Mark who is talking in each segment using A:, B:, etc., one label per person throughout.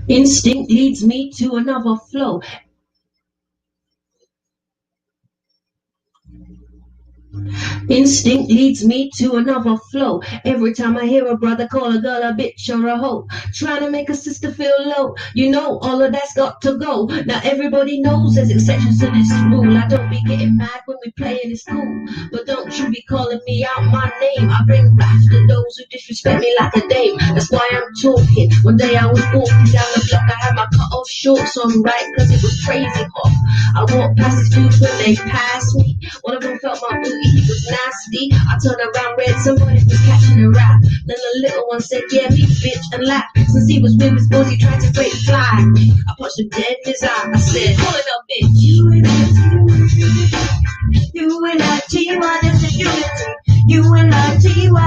A: Instinct leads me to another flow. Instinct leads me to another flow. Every time I hear a brother call a girl a bitch or a hoe, trying to make a sister feel low, you know all of that's got to go. Now everybody knows there's exceptions to this rule. I don't be getting mad when we play in school, but don't you be calling me out my name. I bring wrath to those who disrespect me like a dame. That's why I'm talking. One day I was walking down the block, I had my cut off shorts on, right, cause it was crazy hot. I walked past these dudes when they passed me. One of them felt my booty, he was nasty. I turned around, read somebody was catching a rap. Then the little one said, yeah, me bitch, and laughed. Since he was with his boys, he tried to break fly. I punched him dead in his eye. I said, call it up, bitch. U-N-I-T-Y, that's the unity. U-N-I-T-Y.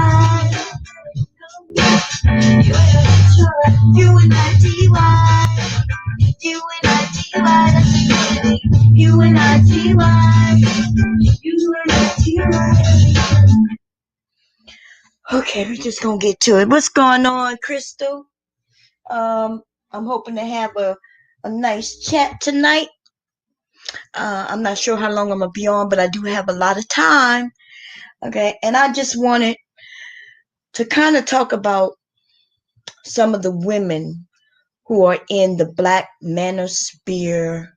A: U-N-I-T-Y. U-N-I-T-Y, that's the unity. U-N-I-T-Y. U-N-I-T-Y. Okay, we're just gonna get to it. What's going on, Crystal? I'm hoping to have a nice chat tonight. I'm not sure how long I'm gonna be on, but I do have a lot of time. Okay, and I just wanted to kind of talk about some of the women who are in the Black Manosphere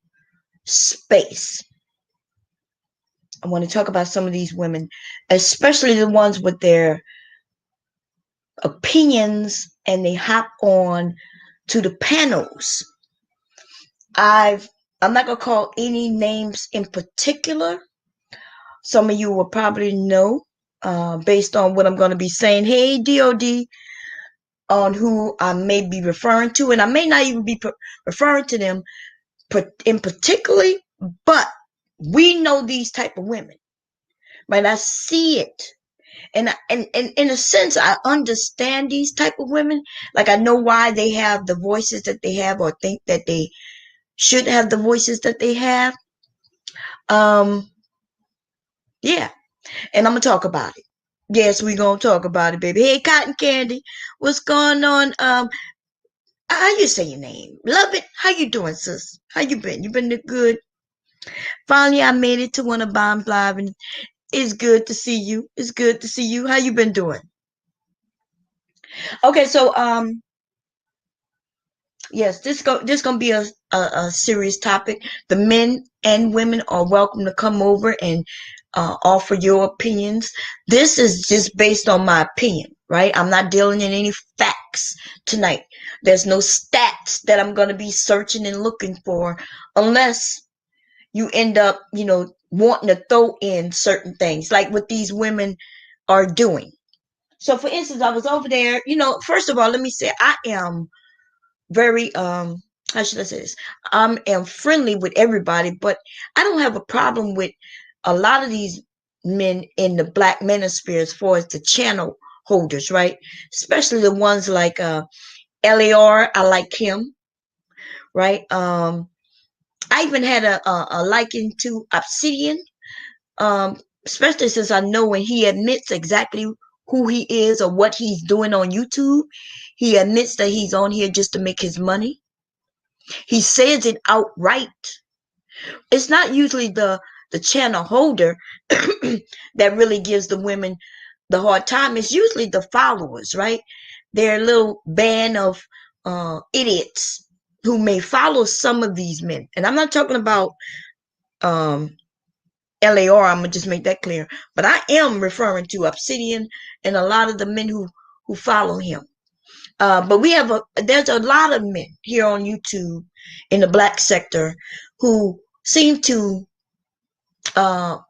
A: space. I want to talk about some of these women, especially the ones with their opinions and they hop on to the panels. I'm not gonna call any names in particular. Some of you will probably know based on what I'm going to be saying. Hey, DOD, on who I may be referring to, and I may not even be referring to them in particularly, but we know these type of women, right? I see it. And in a sense, I understand these type of women. Like I know why they have the voices that they have, or think that they should have the voices that they have. Yeah, and I'm gonna talk about it. Yes, we gonna talk about it, baby. Hey, Cotton Candy, what's going on? How you say your name? Love it. How you doing, sis? How you been? You been good? Finally, I made it to one of Bombs Live, and it's good to see you. It's good to see you. How you been doing? Okay, so yes, this gonna be a serious topic. The men and women are welcome to come over and offer your opinions. This is just based on my opinion, right? I'm not dealing in any facts tonight. There's no stats that I'm gonna be searching and looking for, unless you end up, wanting to throw in certain things, like what these women are doing. So, for instance, I was over there. First of all, let me say I am very how should I say this? I am friendly with everybody, but I don't have a problem with a lot of these men in the Black Manosphere as far as the channel holders, right? Especially the ones like LAR. I like him, right? I even had a liking to Obsidian, especially since I know when he admits exactly who he is or what he's doing on YouTube. He admits that he's on here just to make his money. He says it outright. It's not usually the channel holder that really gives the women the hard time. It's usually the followers, right? They're a little band of idiots who may follow some of these men. And I'm not talking about LAR. I'm gonna just make that clear. But I am referring to Obsidian and a lot of the men who follow him. But there's a lot of men here on YouTube in the Black sector who seem to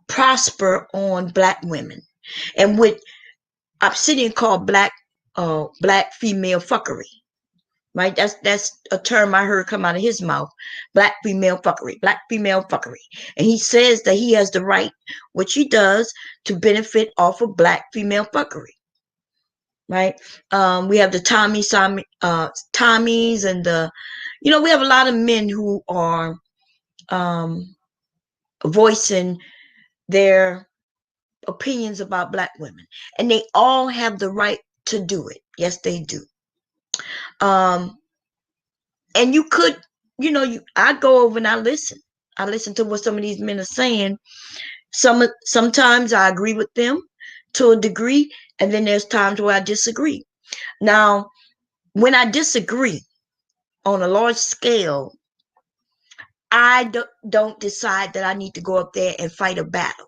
A: prosper on Black women, and what Obsidian called black female fuckery. Right? That's a term I heard come out of his mouth. Black female fuckery. Black female fuckery. And he says that he has the right, which he does, to benefit off of Black female fuckery. Right? We have the Tommies and the, we have a lot of men who are voicing their opinions about black women, and they all have the right to do it. Yes, they do. And you could, I go over and I listen. I listen to what some of these men are saying. Sometimes I agree with them to a degree, and then there's times where I disagree. Now, when I disagree on a large scale, I don't decide that I need to go up there and fight a battle,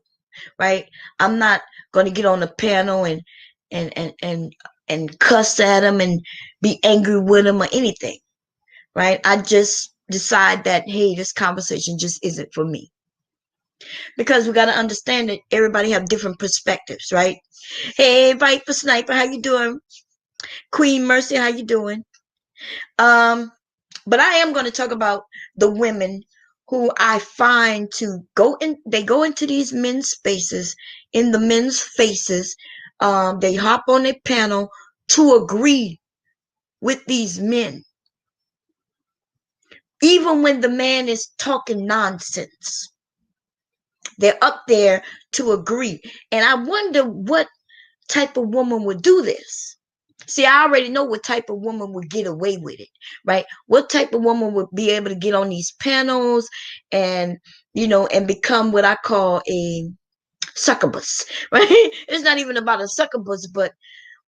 A: right? I'm not going to get on the panel and and and and cuss at them and be angry with them or anything, right? I just decide that, hey, this conversation just isn't for me, because we got to understand that everybody have different perspectives, right? Hey, Viper Sniper, how you doing? Queen Mercy, how you doing? But I am going to talk about the women who I find to go in. They go into these men's spaces, in the men's faces. They hop on a panel to agree with these men, even when the man is talking nonsense. They're up there to agree, and I wonder what type of woman would do this. See, I already know what type of woman would get away with it, right? What type of woman would be able to get on these panels and, and become what I call a succubus, right? It's not even about a succubus, but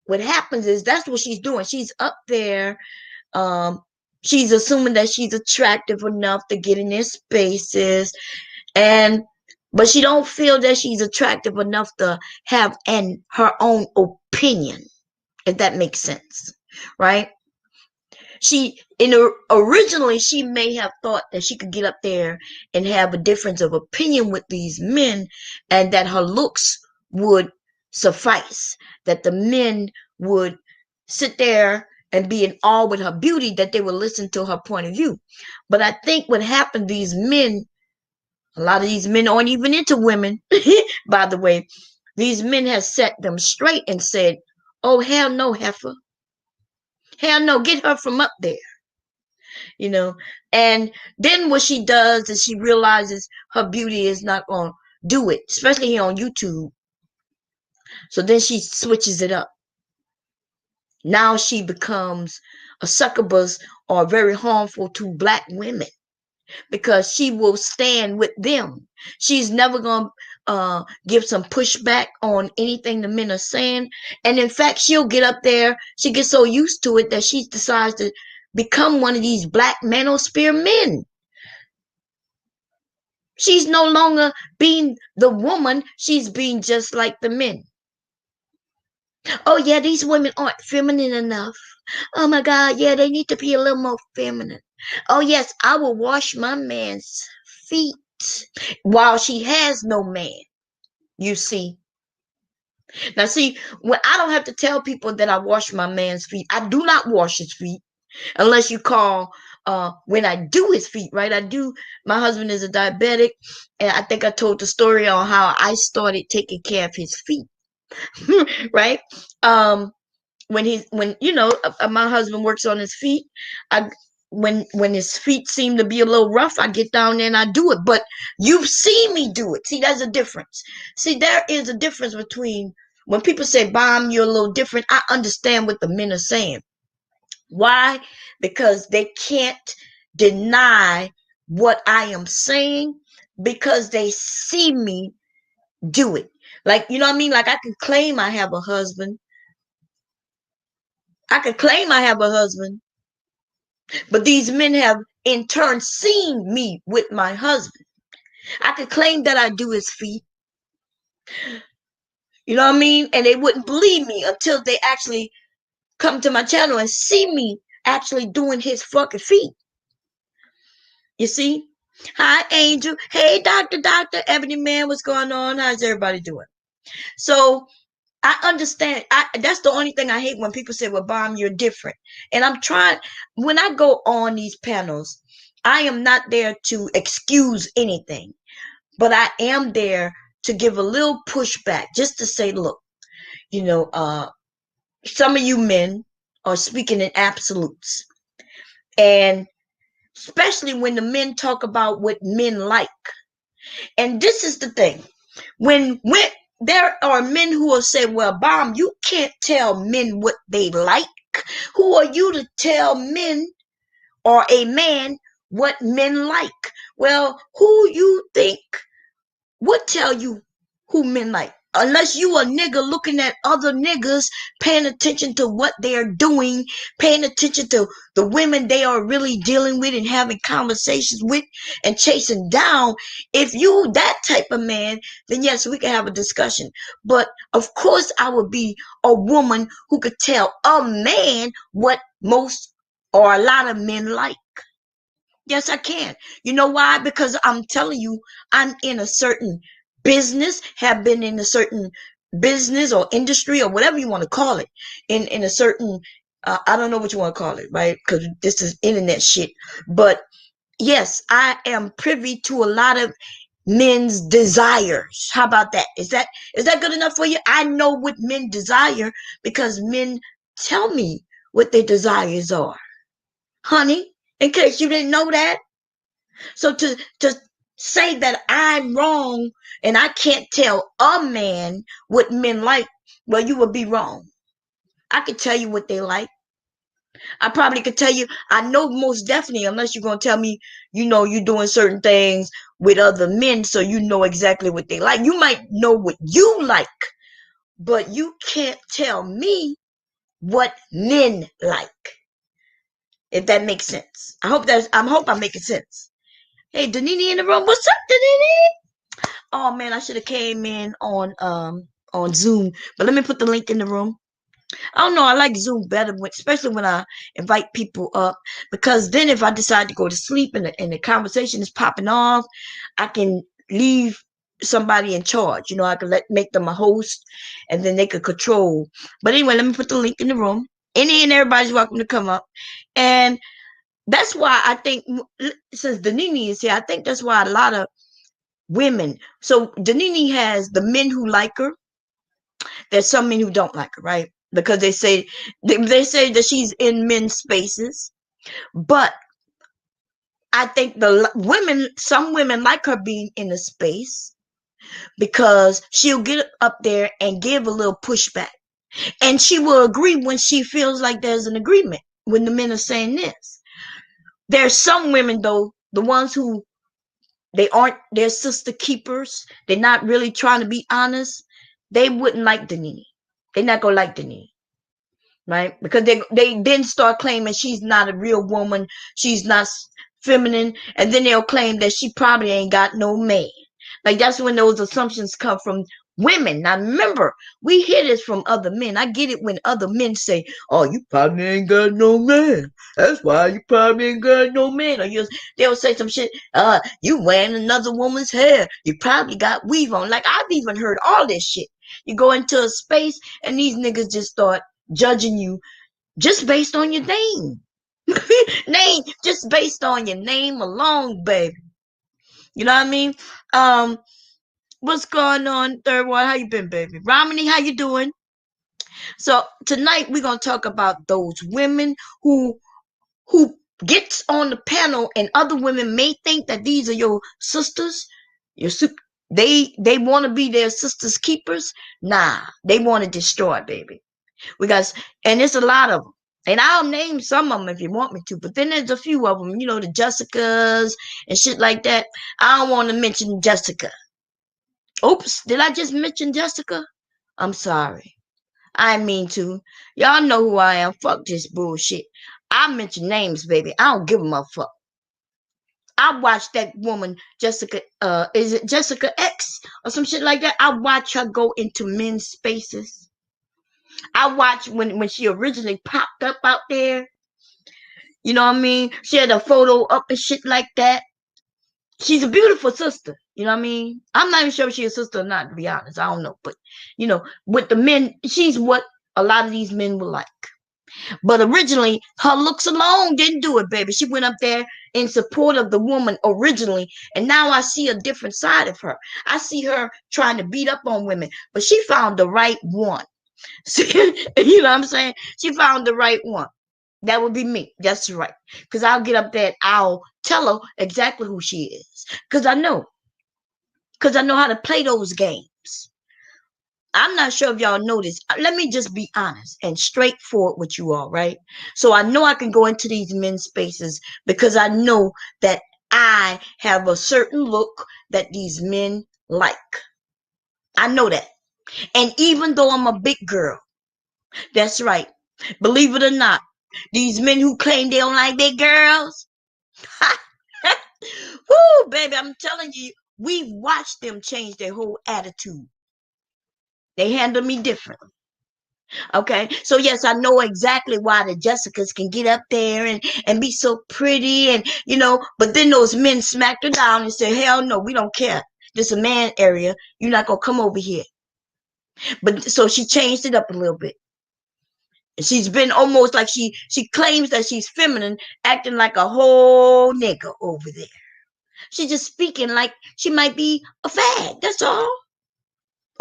A: what happens is that's what she's doing. She's up there. Um, she's assuming that she's attractive enough to get in their spaces, but she don't feel that she's attractive enough to have her own opinion, if that makes sense, right? Originally she may have thought that she could get up there and have a difference of opinion with these men, and that her looks would suffice, that the men would sit there and be in awe with her beauty, that they would listen to her point of view. But I think what happened, a lot of these men aren't even into women, by the way. These men have set them straight and said, oh, hell no, heifer. Hell no, get her from up there, you know. And then what she does is she realizes her beauty is not going to do it, especially here on YouTube. So then she switches it up. Now she becomes a succubus, or very harmful to black women, because she will stand with them. She's never going to give some pushback on anything the men are saying. And in fact, she'll get up there. She gets so used to it that she decides to become one of these black manosphere men. She's no longer being the woman. She's being just like the men. Oh, yeah, these women aren't feminine enough. Oh, my God, yeah, they need to be a little more feminine. Oh, yes, I will wash my man's feet while she has no man, you see. Now, see, when I don't have to tell people that I wash my man's feet. I do not wash his feet, unless you call when I do his feet, right? My husband is a diabetic, and I think I told the story on how I started taking care of his feet, right? When my husband works on his feet, when his feet seem to be a little rough, I get down there and I do it. But you've seen me do it. See, there's a difference. See, there is a difference between when people say, Bomb, you're a little different. I understand what the men are saying. Why? Because they can't deny what I am saying, because they see me do it. Like, you know what I mean? Like, I can claim I have a husband. But these men have in turn seen me with my husband. I could claim that I do his feet. You know what I mean? And they wouldn't believe me until they actually come to my channel and see me actually doing his fucking feet. You see? Hi, Angel. Hey, Dr. Ebony Man, what's going on? How's everybody doing? So I understand. That's the only thing I hate, when people say, well, Bomb, you're different. And I'm trying, when I go on these panels, I am not there to excuse anything, but I am there to give a little pushback, just to say, look, some of you men are speaking in absolutes. And especially when the men talk about what men like. And this is the thing. When there are men who will say, well, Bomb, you can't tell men what they like. Who are you to tell men or a man what men like? Well, who you think would tell you who men like? Unless you a nigga looking at other niggas, paying attention to what they're doing, paying attention to the women they are really dealing with and having conversations with and chasing down. If you that type of man, then yes, we can have a discussion. But of course I would be a woman who could tell a man what most or a lot of men like. Yes, I can. You know why? Because I'm telling you, I'm in a certain business, have been in a certain business or industry or whatever you want to call it, in a certain, I don't know what you want to call it, right? Because this is internet shit. But yes, I am privy to a lot of men's desires. How about that? Is that good enough for you? I know what men desire because men tell me what their desires are, honey. In case you didn't know that. So to say that I'm wrong and I can't tell a man what men like, well, you would be wrong. I could tell you what they like. I probably could tell you, I know most definitely, unless you're going to tell me, you're doing certain things with other men, so you know exactly what they like. You might know what you like, but you can't tell me what men like, if that makes sense. I hope I'm making sense. Hey, Danini in the room. What's up, Danini? Oh man, I should have came in on Zoom, but let me put the link in the room. I don't know. I like Zoom better, especially when I invite people up, because then if I decide to go to sleep and the conversation is popping off, I can leave somebody in charge. I can make them a host, and then they could control. But anyway, let me put the link in the room. Any and everybody's welcome to come up, and that's why I think since Danini is here, I think that's why a lot of women. So Danini has the men who like her. There's some men who don't like her, right? Because they say that she's in men's spaces. But I think some women like her being in a space because she'll get up there and give a little pushback. And she will agree when she feels like there's an agreement when the men are saying this. There's some women though, the ones who they aren't their sister keepers. They're not really trying to be honest. They wouldn't like Denise. They're not gonna like Denise, right? Because they then start claiming she's not a real woman. She's not feminine, and then they'll claim that she probably ain't got no man. Like that's when those assumptions come from women. Now remember, we hear this from other men. I get it when other men say, "Oh, you probably ain't got no man. That's why you probably ain't got no man." Or they'll say some shit. You wearing another woman's hair. You probably got weave on. Like I've even heard all this shit. You go into a space and these niggas just start judging you just based on your name. Name, just based on your name alone, baby. You know what I mean? Um, what's going on, third one? How you been, baby? Romney, how you doing? So tonight we're gonna talk about those women who gets on the panel, and other women may think that these are your sisters. Your they want to be their sisters keepers. Nah, they want to destroy, baby. And it's a lot of them. And I'll name some of them if you want me to, but then there's a few of them, the Jessicas and shit like that. I don't want to mention Jessica. Oops, did I just mention Jessica? I'm sorry. I didn't mean to. Y'all know who I am. Fuck this bullshit. I mention names, baby. I don't give them a fuck. I watched that woman, Jessica, is it Jessica X or some shit like that? I watch her go into men's spaces. I watched when she originally popped up out there. You know what I mean? She had a photo up and shit like that. She's a beautiful sister. You know what I mean? I'm not even sure if she's a sister or not, to be honest. I don't know. But, with the men, she's what a lot of these men will like. But originally, her looks alone didn't do it, baby. She went up there in support of the woman originally. And now I see a different side of her. I see her trying to beat up on women. But she found the right one. You know what I'm saying? She found the right one. That would be me. That's right. Because I'll get up there and I'll tell her exactly who she is. Because I know. Because I know how to play those games. I'm not sure if y'all know this. Let me just be honest and straightforward with you all, right? So I know I can go into these men's spaces because I know that I have a certain look that these men like. I know that. And even though I'm a big girl, that's right. Believe it or not, these men who claim they don't like big girls, whoo, baby, I'm telling you, we've watched them change their whole attitude. They handle me differently. Okay, so yes, I know exactly why the Jessicas can get up there and be so pretty and but then those men smacked her down and said, "Hell no, we don't care. This is a man area. You're not gonna come over here." But so she changed it up a little bit. She's been almost like she claims that she's feminine, acting like a whole nigga over there. She's just speaking like she might be a fag. That's all.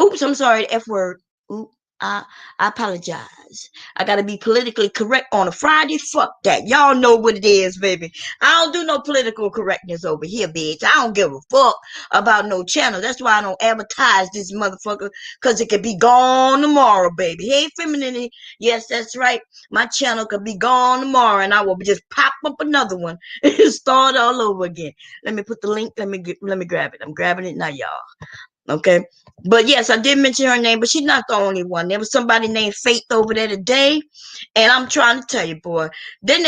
A: Oops, I'm sorry, the F word. Oop, I apologize. I gotta be politically correct on a Friday. Fuck that. Y'all know what it is, baby. I don't do no political correctness over here, bitch. I don't give a fuck about no channel. That's why I don't advertise this motherfucker, because it could be gone tomorrow, baby. Hey, femininity. Yes, that's right. My channel could be gone tomorrow, and I will just pop up another one and start all over again. Let me put the link. Let me grab it. I'm grabbing it now, y'all. Okay. But yes, I did mention her name, but she's not the only one. There was somebody named Faith over there today. And I'm trying to tell you, boy. Then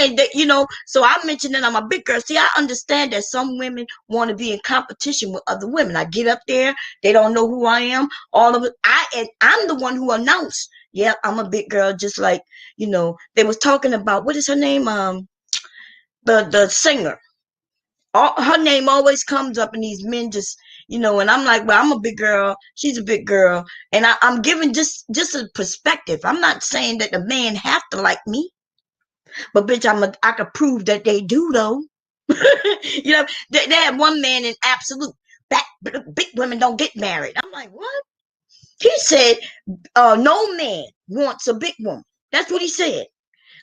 A: so I mentioned that I'm a big girl. See, I understand that some women want to be in competition with other women. I get up there, they don't know who I am. All of it. I'm the one who announced, yeah, I'm a big girl, just like, they was talking about what is her name? The singer. Her name always comes up, and these men just and I'm like, well, I'm a big girl, she's a big girl, and I'm giving just a perspective. I'm not saying that the man have to like me, but bitch, I could prove that they do though. They had one man in absolute back, big women don't get married. I'm like, what? He said no man wants a big woman. That's what he said.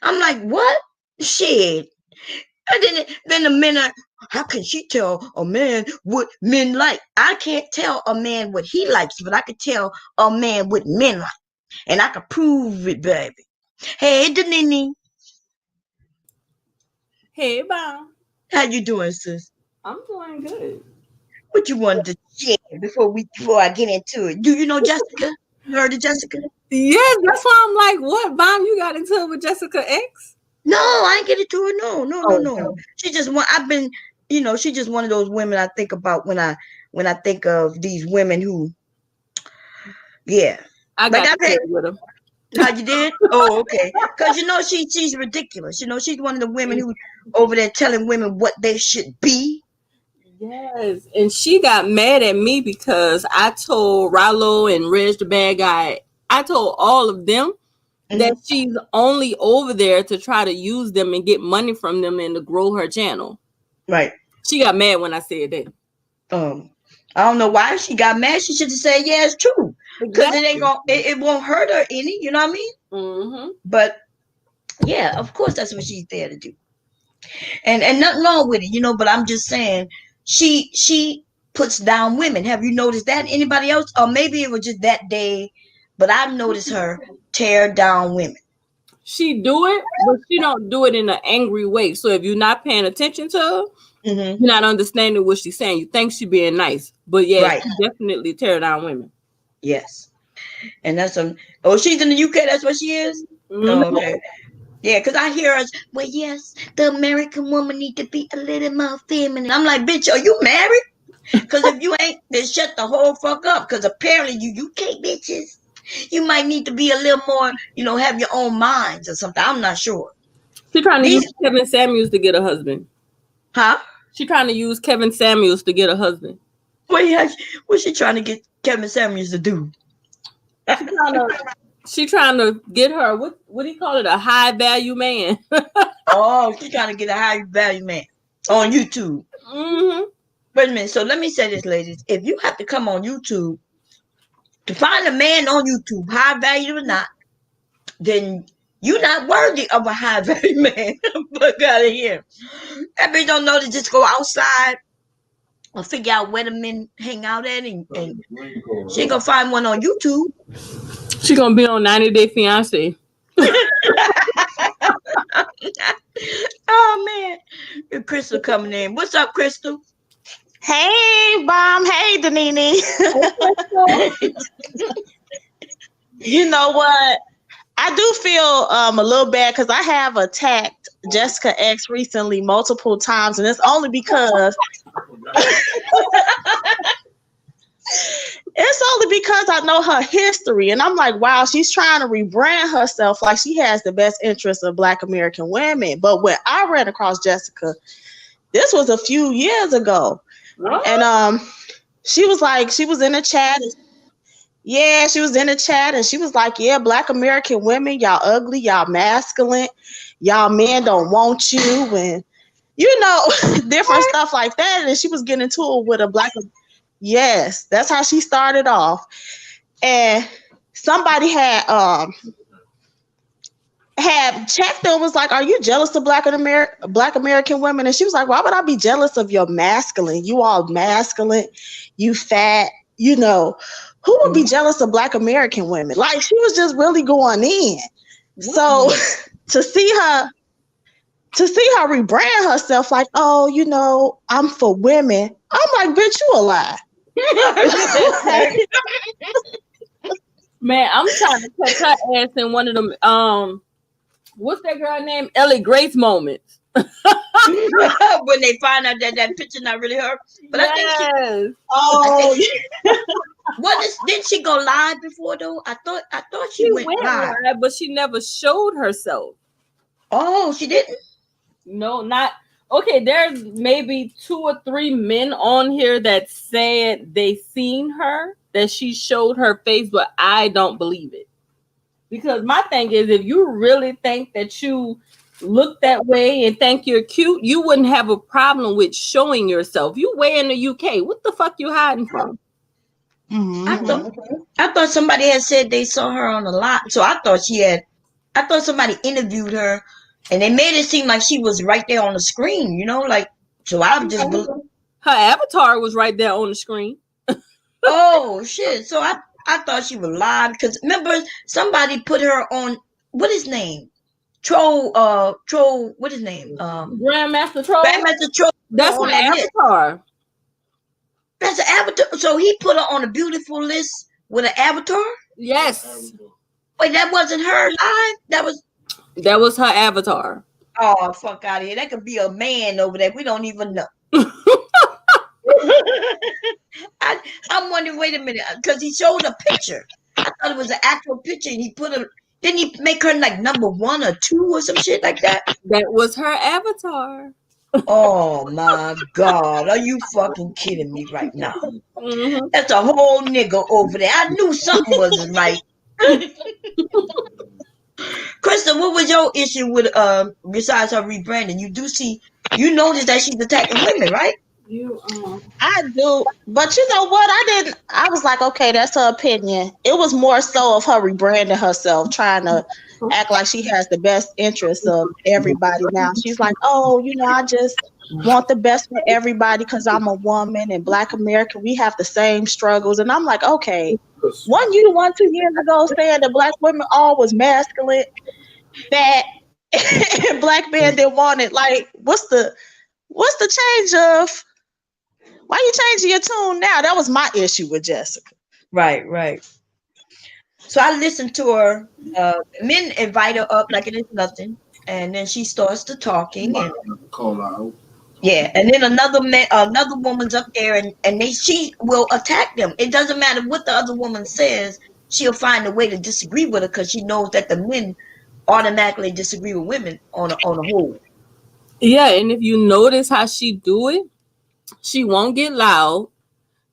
A: I'm like, what? Shit. And then the men are, how can she tell a man what men like? I can't tell a man what he likes, but I can tell a man what men like. And I can prove it, baby. Hey, Danini.
B: Hey, Bob.
A: How you doing, sis?
B: I'm doing good.
A: What you wanted to share before I get into it? Do you know Jessica? You heard of Jessica?
B: Yes, that's why I'm like, what, Bob? You got into it with Jessica X?
A: No, I ain't get it to her. No, no, no,
B: Oh,
A: no. She just I've been, she's just one of those women I think about when I think of these women who, yeah.
B: I
A: Like
B: got
A: I've
B: into
A: had
B: it with him.
A: How you did? Oh, okay. Because she's ridiculous. She's one of the women who over there telling women what they should be.
B: Yes, and she got mad at me because I told Rallo and Reg the bad guy, I told all of them that
A: Hmm.
B: she's only over there to try to use them and get money from them and to grow her channel.
A: Right.
B: She got mad when I said that.
A: Um, I don't know why she got mad. She should have said, yeah, it's true. Because it ain't
B: Exactly.
A: gonna it won't hurt her any, you know what I mean?
B: Mm-hmm.
A: But yeah, of course that's what she's there to do. And nothing wrong with it, but I'm just saying she puts down women. Have you noticed that? Anybody else? Or maybe it was just that day, but I've noticed her tear down women.
B: She do it, but she don't do it in an angry way. So if you're not paying attention to her,
A: Hmm.
B: you're not understanding what she's saying. You think she being nice, but yeah,
A: Right.
B: she definitely tear down women.
A: Yes. And that's oh, she's in the UK, that's what she is? Oh,
B: Mm-hmm.
A: okay. Yeah, because I hear us, well, yes, the American woman need to be a little more feminine. I'm like, bitch, are you married? Because if you ain't, then shut the whole fuck up. Because apparently you UK bitches, you might need to be a little more, have your own minds or something. I'm not sure.
B: She trying to use
A: These,
B: Kevin Samuels to get a husband.
A: huh?
B: She trying to use Kevin Samuels to get a husband.
A: What's she trying to get Kevin Samuels to do?
B: She trying to get her what do you call it, a high value man.
A: Oh, she trying to get a high value man on YouTube.
B: Mm-hmm.
A: Wait a minute. So let me say this, ladies. If you have to come on YouTube to find a man on YouTube, high value or not, then you're not worthy of a high value man. Fuck out of here. That bitch don't know to just go outside I'll figure out where the men hang out at, and she ain't gonna find one on YouTube.
B: She gonna be on 90 Day Fiance.
A: Oh man, Crystal coming in. What's up, Crystal?
C: Hey, Bomb. Hey, Danini. You know what? I do feel a little bad because I have attacked Jessica X recently multiple times, and it's only because I know her history, and I'm like, wow, she's trying to rebrand herself like she has the best interests of Black American women. But when I ran across Jessica, this was a few years ago. What? And she was in the chat. Yeah, she was in the chat and she was like, yeah, Black American women, y'all ugly, y'all masculine, y'all men don't want you, and different stuff like that. And she was getting into it with a black. Yes, that's how she started off. And somebody had checked her and was like, are you jealous of Black American women? And she was like, why would I be jealous of your masculine? You all masculine, you fat, who would be jealous of Black American women? Like, she was just really going in. So to see her rebrand herself like, oh, I'm for women. I'm like, bitch, you a lie.
B: Man, I'm trying to catch her ass in one of them what's that girl name? Ellie Grace moments.
A: When they find out that picture not really her. But yes. Didn't she go live before though? I thought she went live,
B: but she never showed herself.
A: Oh, she didn't?
B: No, not okay. There's maybe 2 or 3 men on here that said they seen her, that she showed her face, but I don't believe it. Because my thing is, if you really think that you look that way and think you're cute, you wouldn't have a problem with showing yourself. You way in the UK. What the fuck you hiding from?
A: Mm-hmm. I thought somebody had said they saw her on a live. So I thought somebody interviewed her and they made it seem like she was right there on the screen, so I just
B: her avatar was right there on the screen.
A: Oh shit. So I thought she was live because remember somebody put her on what is name? Troll, what is name?
B: Grandmaster Troll.
A: Grandmaster Troll.
B: That's an avatar.
A: That's an avatar. So he put her on a beautiful list with an avatar?
B: Yes.
A: Wait, that wasn't her live?
B: That was her avatar.
A: Oh, fuck out of here. That could be a man over there. We don't even know. I'm wondering, wait a minute, because he showed a picture. I thought it was an actual picture, and didn't he make her like number 1 or 2 or some shit like that?
B: That was her avatar.
A: Oh my God, are you fucking kidding me right now? Mm-hmm. That's a whole nigga over there. I knew something wasn't right. Krista, what was your issue with besides her rebranding? You noticed that she's attacking women, right?
C: I do, but you know what? I was like, okay, that's her opinion. It was more so of her rebranding herself, trying to act like she has the best interests of everybody now. She's like, oh, I just want the best for everybody because I'm a woman and Black American, we have the same struggles. And I'm like, okay, wasn't you the one 2 years ago saying that Black women all was masculine, fat, and Black men didn't want it? Like, what's the change of? Why you changing your tune now? That was my issue with Jessica.
A: Right. So I listened to her. Men invite her up like it is nothing, and then she starts to talking and
D: call out.
A: Yeah, and then another woman's up there, and she will attack them. It doesn't matter what the other woman says; she'll find a way to disagree with her because she knows that the men automatically disagree with women on a whole.
B: Yeah, and if you notice how she do it, she won't get loud.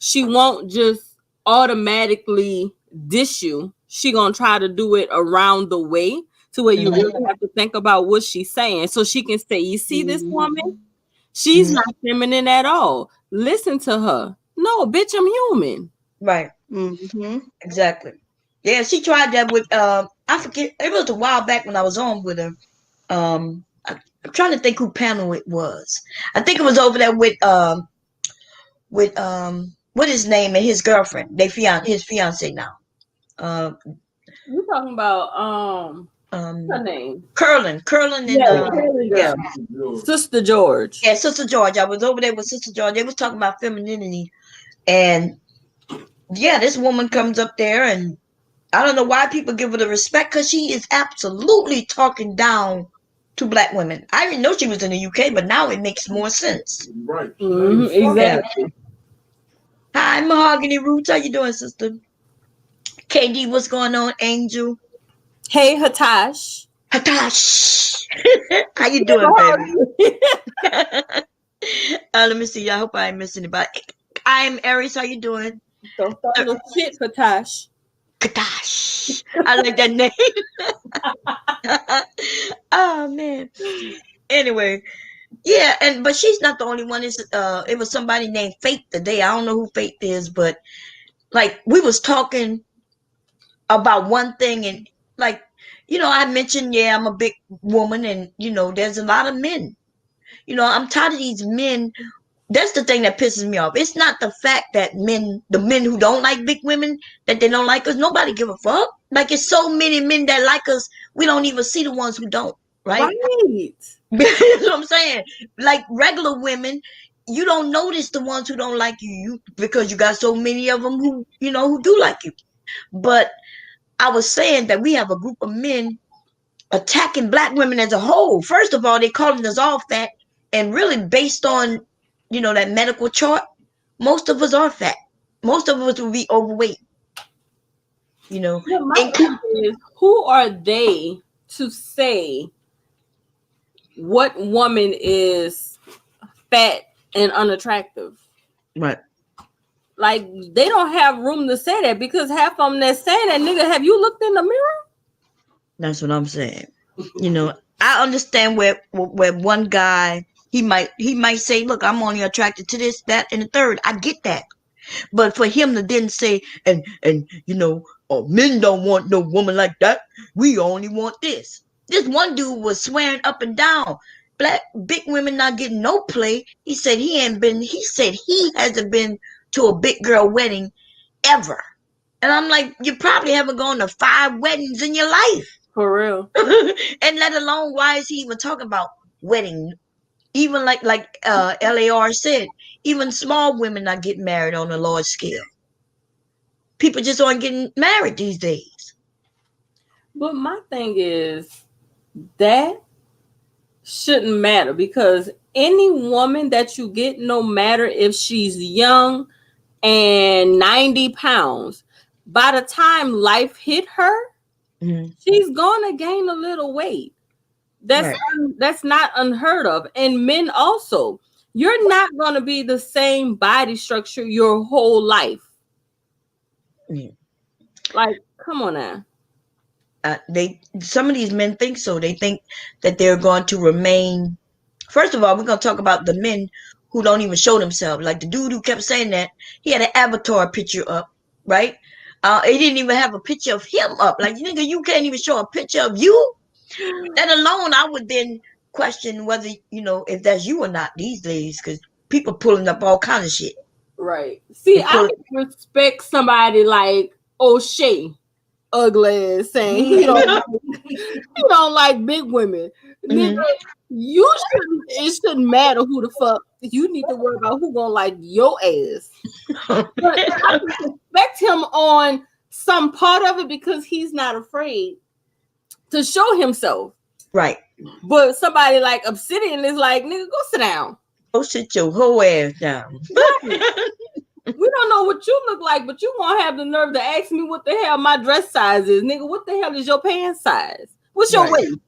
B: She won't just automatically dish you. She gonna try to do it around the way to where you really have to think about what she's saying. So she can say, you see this woman? She's not feminine at all. Listen to her. No, bitch, I'm human.
A: Right. Mm-hmm. Exactly. Yeah, she tried that with I forget, it was a while back when I was on with her. I'm trying to think who panel it was. I think it was over there with what his name and his girlfriend. His fiance now.
B: You talking about her
A: Um,
B: name?
A: Curlin and
B: Yeah, Curly girl. Sister George.
A: yeah, Sister George. I was over there with Sister George. They was talking about femininity, and yeah, this woman comes up there, and I don't know why people give her the respect because she is absolutely talking down to black women. I didn't know she was in the UK, but now it makes more sense.
D: Right.
B: Exactly.
A: Hi, Mahogany Roots. How you doing, sister? KD, what's going on, Angel?
B: Hey, Hatash.
A: Hatash. How you doing, baby? Let me see. I hope I ain't missing anybody. I'm Aries. How you doing?
B: Don't start no shit, Hatash.
A: Katash. I like that name. Oh man. Anyway, yeah, but she's not the only one. It was somebody named Faith today. I don't know who Faith is, but like we was talking about one thing, and like I mentioned, yeah, I'm a big woman, and there's a lot of men. I'm tired of these men. That's the thing that pisses me off. It's not the fact that the men who don't like big women, that they don't like us. Nobody give a fuck. Like it's so many men that like us, we don't even see the ones who don't. Right?
B: Right.
A: That's what I'm saying. Like regular women, you don't notice the ones who don't like you because you got so many of them who do like you. But I was saying that we have a group of men attacking black women as a whole. First of all, they calling us all fat, and really based on that medical chart, most of us are fat. Most of us will be overweight.
B: My thing is, who are they to say what woman is fat and unattractive?
A: Right.
B: Like they don't have room to say that because half of them that's saying that, nigga, have you looked in the mirror?
A: That's what I'm saying. I understand where one guy he might say, look, I'm only attracted to this, that, and the third. I get that. But for him to then say, and oh, men don't want no woman like that. We only want this. This one dude was swearing up and down, black big women not getting no play. He said he hasn't been to a big girl wedding ever. And I'm like, you probably haven't gone to 5 weddings in your life.
B: For real.
A: And let alone, why is he even talking about wedding? Even like LAR said, even small women not getting married on a large scale. People just aren't getting married these days.
B: But my thing is that shouldn't matter because any woman that you get, no matter if she's young and 90 pounds, by the time life hit her, she's gonna gain a little weight. That's not unheard of. And men also, you're not gonna be the same body structure your whole life. Like, come on now.
A: Some of these men think so. They think that they're going to remain. First of all, we're going to talk about the men who don't even show themselves. Like the dude who kept saying that, he had an avatar picture up, right? He didn't even have a picture of him up. Like, nigga, you can't even show a picture of you. That alone, I would then question whether, if that's you or not these days, because people pulling up all kind of shit.
B: Right. See, I can respect somebody like O'Shea, ugly ass, saying he don't like big women. Nigga, it shouldn't matter who the fuck. You need to worry about who gonna like your ass. But I can respect him on some part of it because he's not afraid to show himself.
A: Right.
B: But somebody like Obsidian is like, nigga, go sit down.
A: Go sit your whole ass down.
B: We don't know what you look like, but you won't have the nerve to ask me what the hell my dress size is. Nigga, what the hell is your pants size? What's your waist?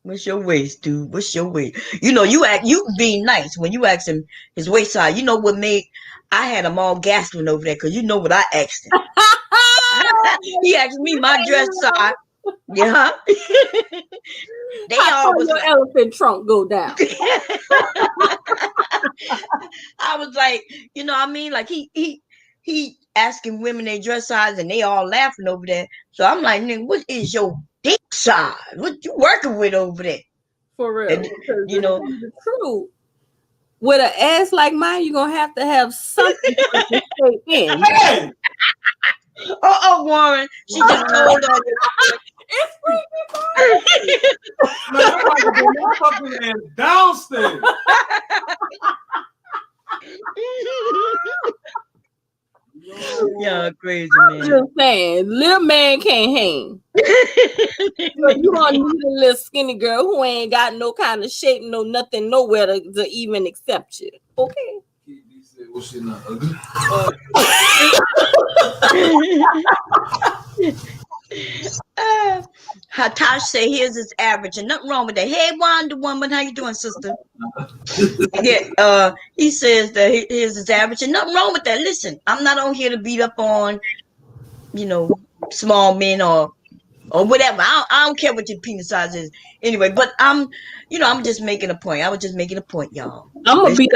A: What's your waist, dude? What's your waist? You being nice when you asked him his waist size. You know what made I had them all gasping over there because you know what I asked him. He asked me my dress size. Yeah. They always
B: your elephant trunk go down.
A: I was like, what I mean? Like he asking women their dress size and they all laughing over there. So I'm like, nigga, what is your dick size? What you working with over there?
B: For real.
A: And,
B: the truth. With an ass like mine, you're gonna have to have something to stay in.
D: Hey!
A: Warren, she just told us.
B: It's freaking
D: No, you're about to get my fucking ass downstairs.
A: Y'all crazy,
B: I'm
A: man.
B: just saying, little man can't hang. So you gonna need a little skinny girl who ain't got no kind of shape, no nothing, nowhere to even accept you. Okay.
D: He said, well, she not ugly.
A: Hatash say here's his average, and nothing wrong with that. Hey, Wonder Woman, how you doing, sister? Yeah, he says that here's his average, and nothing wrong with that. Listen, I'm not on here to beat up on, small men or whatever. I don't care what your penis size is. Anyway, but I'm just making a point. I was just making a point, y'all.
B: I'm gonna be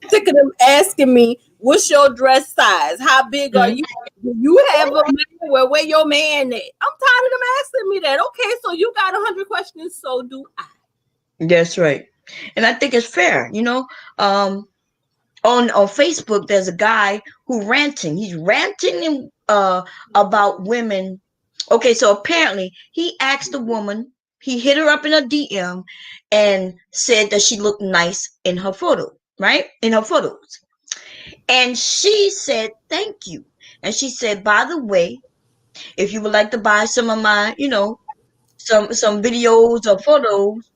B: sick of them asking me, "What's your dress size? How big are you? Do you have a man? Where your man at?" I'm tired of them asking me that. Okay, so you got 100 questions, so do I.
A: That's right, and I think it's fair. On Facebook, there's a guy who ranting. He's ranting about women. Okay, so apparently he asked a woman. He hit her up in a DM and said that she looked nice in her photo, right? In her photos. And she said, thank you. And she said, by the way, if you would like to buy some of my, some videos or photos,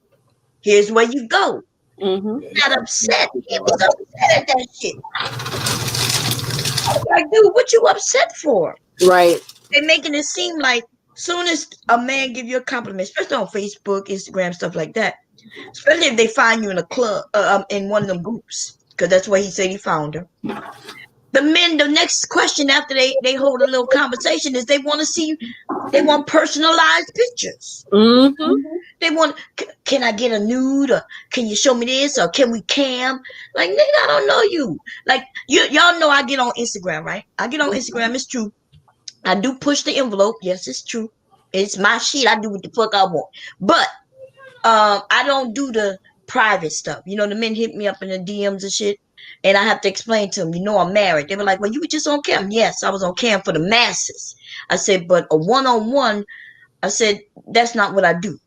A: here's where you go. Not upset. He was upset at that shit. I was like, dude, what you upset for?
B: Right.
A: They're making it seem like soon as a man give you a compliment, especially on Facebook, Instagram, stuff like that, especially if they find you in a club, in one of them groups, because that's where he said he found her. The men, the next question after they hold a little conversation is they want to see you. They want personalized pictures. They want, can I get a nude, or can you show me this, or can we cam? Like, nigga, I don't know you. Like, y'all know I get on Instagram, right? I get on Instagram. It's true. I do push the envelope. Yes, it's true. It's my shit. I do what the fuck I want. But I don't do the private stuff. The men hit me up in the DMs and shit. And I have to explain to them, I'm married. They were like, well, you were just on cam. Yes, I was on cam for the masses. I said, but a one-on-one, I said, that's not what I do.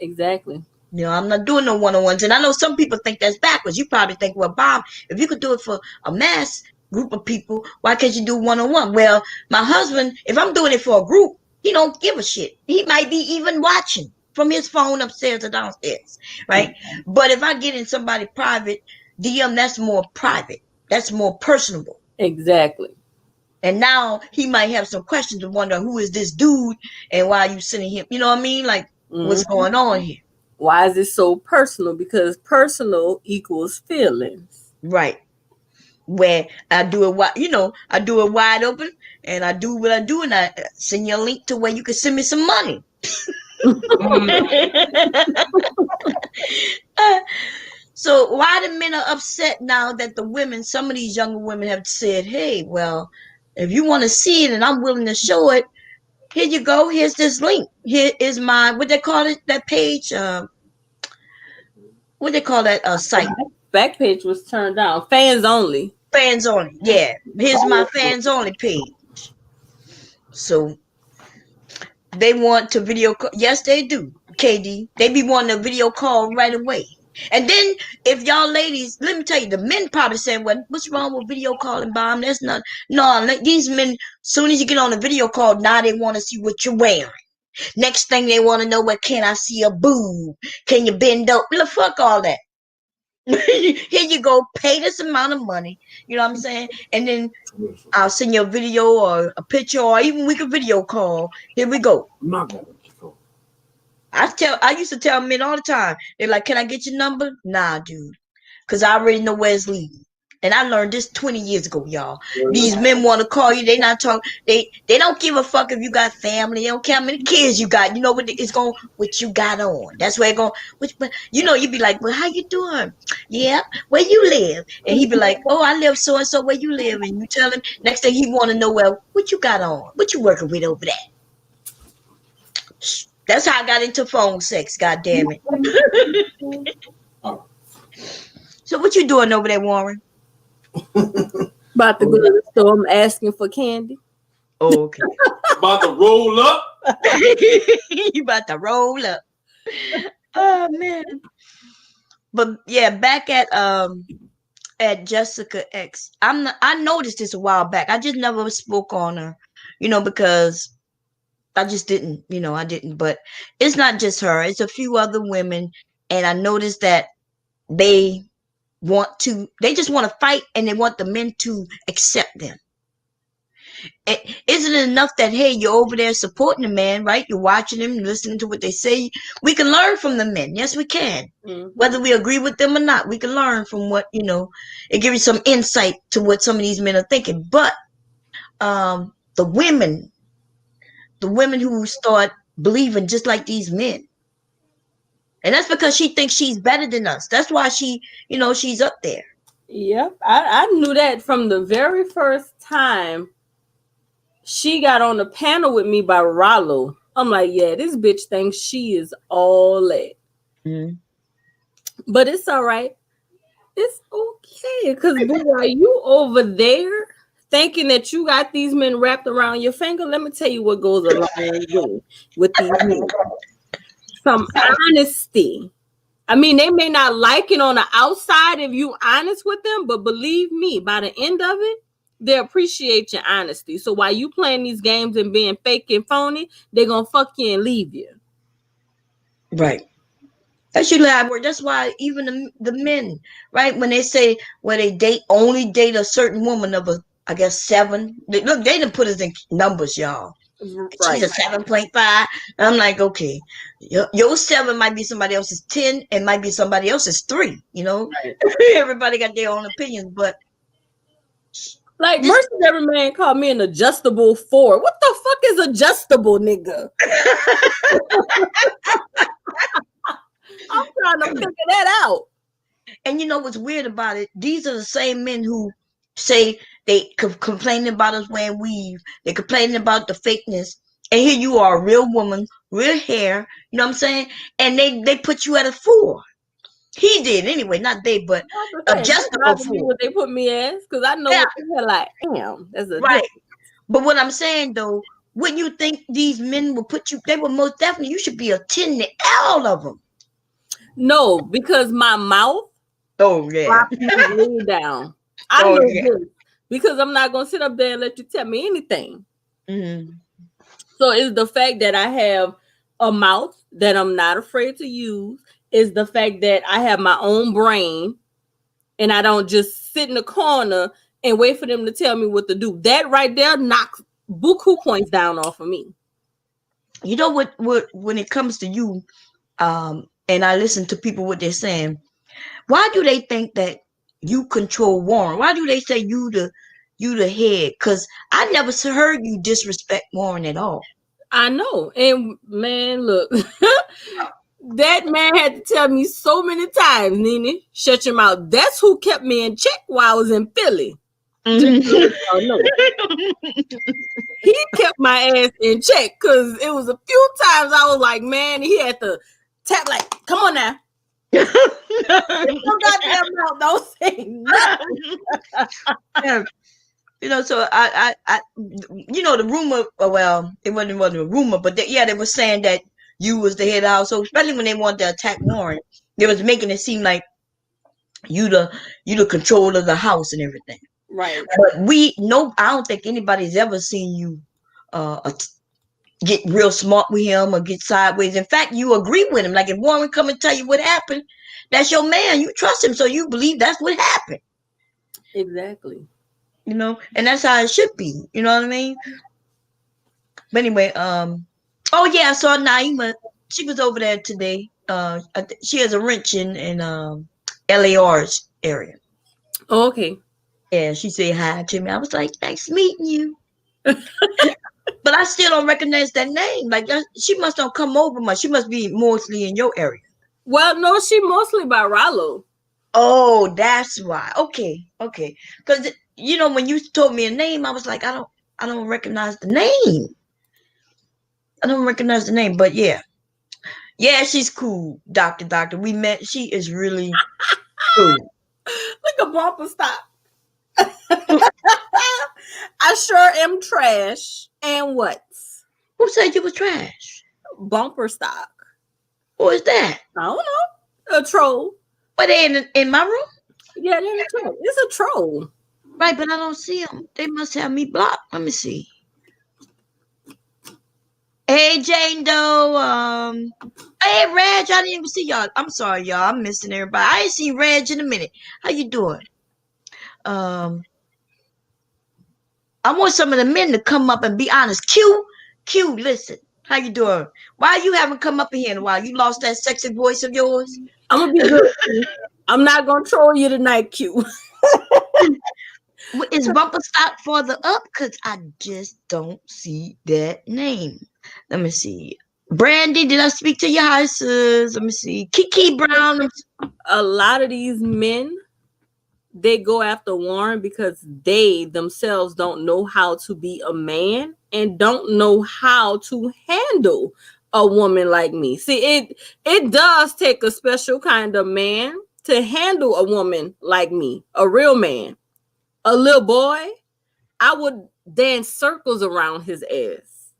B: Exactly.
A: I'm not doing no one-on-ones. And I know some people think that's backwards. You probably think, well, Bob, if you could do it for a mass group of people, why can't you do one-on-one? Well, my husband, if I'm doing it for a group, he don't give a shit. He might be even watching from his phone upstairs or downstairs, right? But if I get in somebody private DM, that's more private. That's more personable.
B: Exactly.
A: And now he might have some questions to wonder, who is this dude and why are you sending him? You know what I mean? Like, what's going on here?
B: Why is it so personal? Because personal equals feelings.
A: Right. Where I do it, I do it wide open, and I do what I do, and I send you a link to where you can send me some money. So why the men are upset now that the women, some of these younger women have said, hey, well, if you want to see it and I'm willing to show it, here you go. Here's this link. Here is my, what they call it, that page? What they call that site?
B: Back page was turned down. Fans only.
A: Fans only. Yeah. Here's my fans only page. So they want to video call. Yes, they do, KD. They be wanting a video call right away. And then if y'all ladies, let me tell you, the men probably saying, well, what's wrong with video calling, Bomb? That's not, no, these men, soon as you get on a video call, now they want to see what you're wearing. Next thing they want to know, what, can I see a boob? Can you bend up? Look, fuck all that. Here you go, pay this amount of money. You know what I'm saying? And then I'll send you a video or a picture, or even we can video call. Here we go.
D: I'm not gonna let you go.
A: I used to tell men all the time. They're like, can I get your number? Nah, dude. Because I already know where it's leading. And I learned this 20 years ago, y'all. These men want to call you. They not talk. They don't give a fuck if you got family. They don't care how many kids you got. You know what it's going, what you got on. That's where it going. But you be like, well, how you doing? Yeah, where you live? And he be like, oh, I live so and so. Where you live? And you tell him. Next thing he want to know, well, what you got on? What you working with over there? That's how I got into phone sex. God damn it. So what you doing over there, Warren?
B: About to go to the store. I'm asking for candy.
A: Oh, okay.
D: About to roll up.
A: You about to roll up. Oh man. But yeah, back at Jessica X. I noticed this a while back. I just never spoke on her, because I just didn't, I didn't. But it's not just her. It's a few other women, and I noticed that they they just want to fight, and they want the men to accept them. Isn't it enough that, hey, you're over there supporting the man, right? You're watching them, listening to what they say. We can learn from the men. Yes, we can.
B: Mm-hmm.
A: Whether we agree with them or not, we can learn from what, it gives you some insight to what some of these men are thinking. But the women who start believing just like these men. And that's because she thinks she's better than us. That's why she's up there.
B: Yep. I knew that from the very first time she got on the panel with me by Rollo. I'm like, yeah, this bitch thinks she is all that.
A: Mm-hmm.
B: But it's all right. It's okay. Because, boy, are you over there thinking that you got these men wrapped around your finger? Let me tell you what goes a long way with these men. Some honesty. I mean, they may not like it on the outside if you honest with them, but believe me, by the end of it, they appreciate your honesty. So while you playing these games and being fake and phony, they're going to fuck you and leave you.
A: Right. That's usually how it works. That's why even the men, right, when they say they only date a certain woman of I guess 7. Look, they didn't put us in numbers, y'all. Right. She's a 7.5. I'm like, okay, your 7 might be somebody else's 10, and might be somebody else's 3. Right. Everybody got their own opinions, but
B: like Mercy Every Man called me an adjustable 4. What the fuck is adjustable, nigga? I'm trying to figure that out.
A: And you know what's weird about it? These are the same men who say they complaining about us wearing weave. They're complaining about the fakeness. And here you are, a real woman, real hair. You know what I'm saying? And they put you at a 4. He did anyway, not they, but adjustable 4.
B: What they put me as, because I know what they're like. Damn, that's a
A: right. Difference. But what I'm saying though, wouldn't you think these men will put you? They will most definitely. You should be a 10 to all of them.
B: No, because my mouth.
A: Oh yeah.
B: Way down. I know this because I'm not gonna sit up there and let you tell me anything.
A: Mm-hmm.
B: So it's the fact that I have a mouth that I'm not afraid to use. Is the fact that I have my own brain and I don't just sit in the corner and wait for them to tell me what to do. That right there knocks buku points down off of me.
A: You know what when it comes to you, and I listen to people what they're saying. Why do they think that you control Warren? Why do they say you the head? Because I never heard you disrespect Warren at all.
B: I know. And man, look, that man had to tell me so many times, Nene, shut your mouth. That's who kept me in check while I was in Philly. He kept my ass in check because it was a few times I was like, man, he had to tap like, come on now. Don't say nothing.
A: So I the rumor. Well, it wasn't a rumor, but they were saying that you was the head of the household, especially when they wanted to attack Warren. They was making it seem like you the control of the house and everything.
B: Right.
A: But I don't think anybody's ever seen you get real smart with him or get sideways. In fact, you agree with him. Like if Warren come and tell you what happened, that's your man. You trust him, so you believe that's what happened.
B: Exactly.
A: And that's how it should be. You know what I mean? But anyway, oh yeah, I saw Naima. She was over there today. She has a wrench in LAR's area.
B: Oh, okay.
A: Yeah, she said hi to me. I was like, nice meeting you. But I still don't recognize that name. Like she must don't come over much. She must be mostly in your area.
B: Well, no, she mostly by Rollo.
A: Oh, that's why. Okay. Because when you told me a name, I was like, I don't recognize the name. I don't recognize the name, but yeah, she's cool, Doctor. We met. She is really cool.
B: Look a bumper stop. I sure am trash. And what?
A: Who said you was trash?
B: Bumper stock.
A: Who is that?
B: I don't know. A troll.
A: Were they in my room?
B: Yeah, they're a troll. It's a troll.
A: Right, but I don't see them. They must have me blocked. Let me see. Hey, Jane Doe. Hey, Reg. I didn't even see y'all. I'm sorry, y'all. I'm missing everybody. I ain't seen Reg in a minute. How you doing? I want some of the men to come up and be honest. Q, listen. How you doing? Why you haven't come up in here in a while? You lost that sexy voice of yours?
B: I'm gonna be good. I'm not gonna troll you tonight, Q.
A: Is bumper stock further up? Because I just don't see that name. Let me see. Brandy, did I speak to your houses? Let me see. Kiki Brown.
B: A lot of these men, they go after Warren because they themselves don't know how to be a man and don't know how to handle a woman like me. See, it does take a special kind of man to handle a woman like me, a real man. A little boy, I would dance circles around his ass.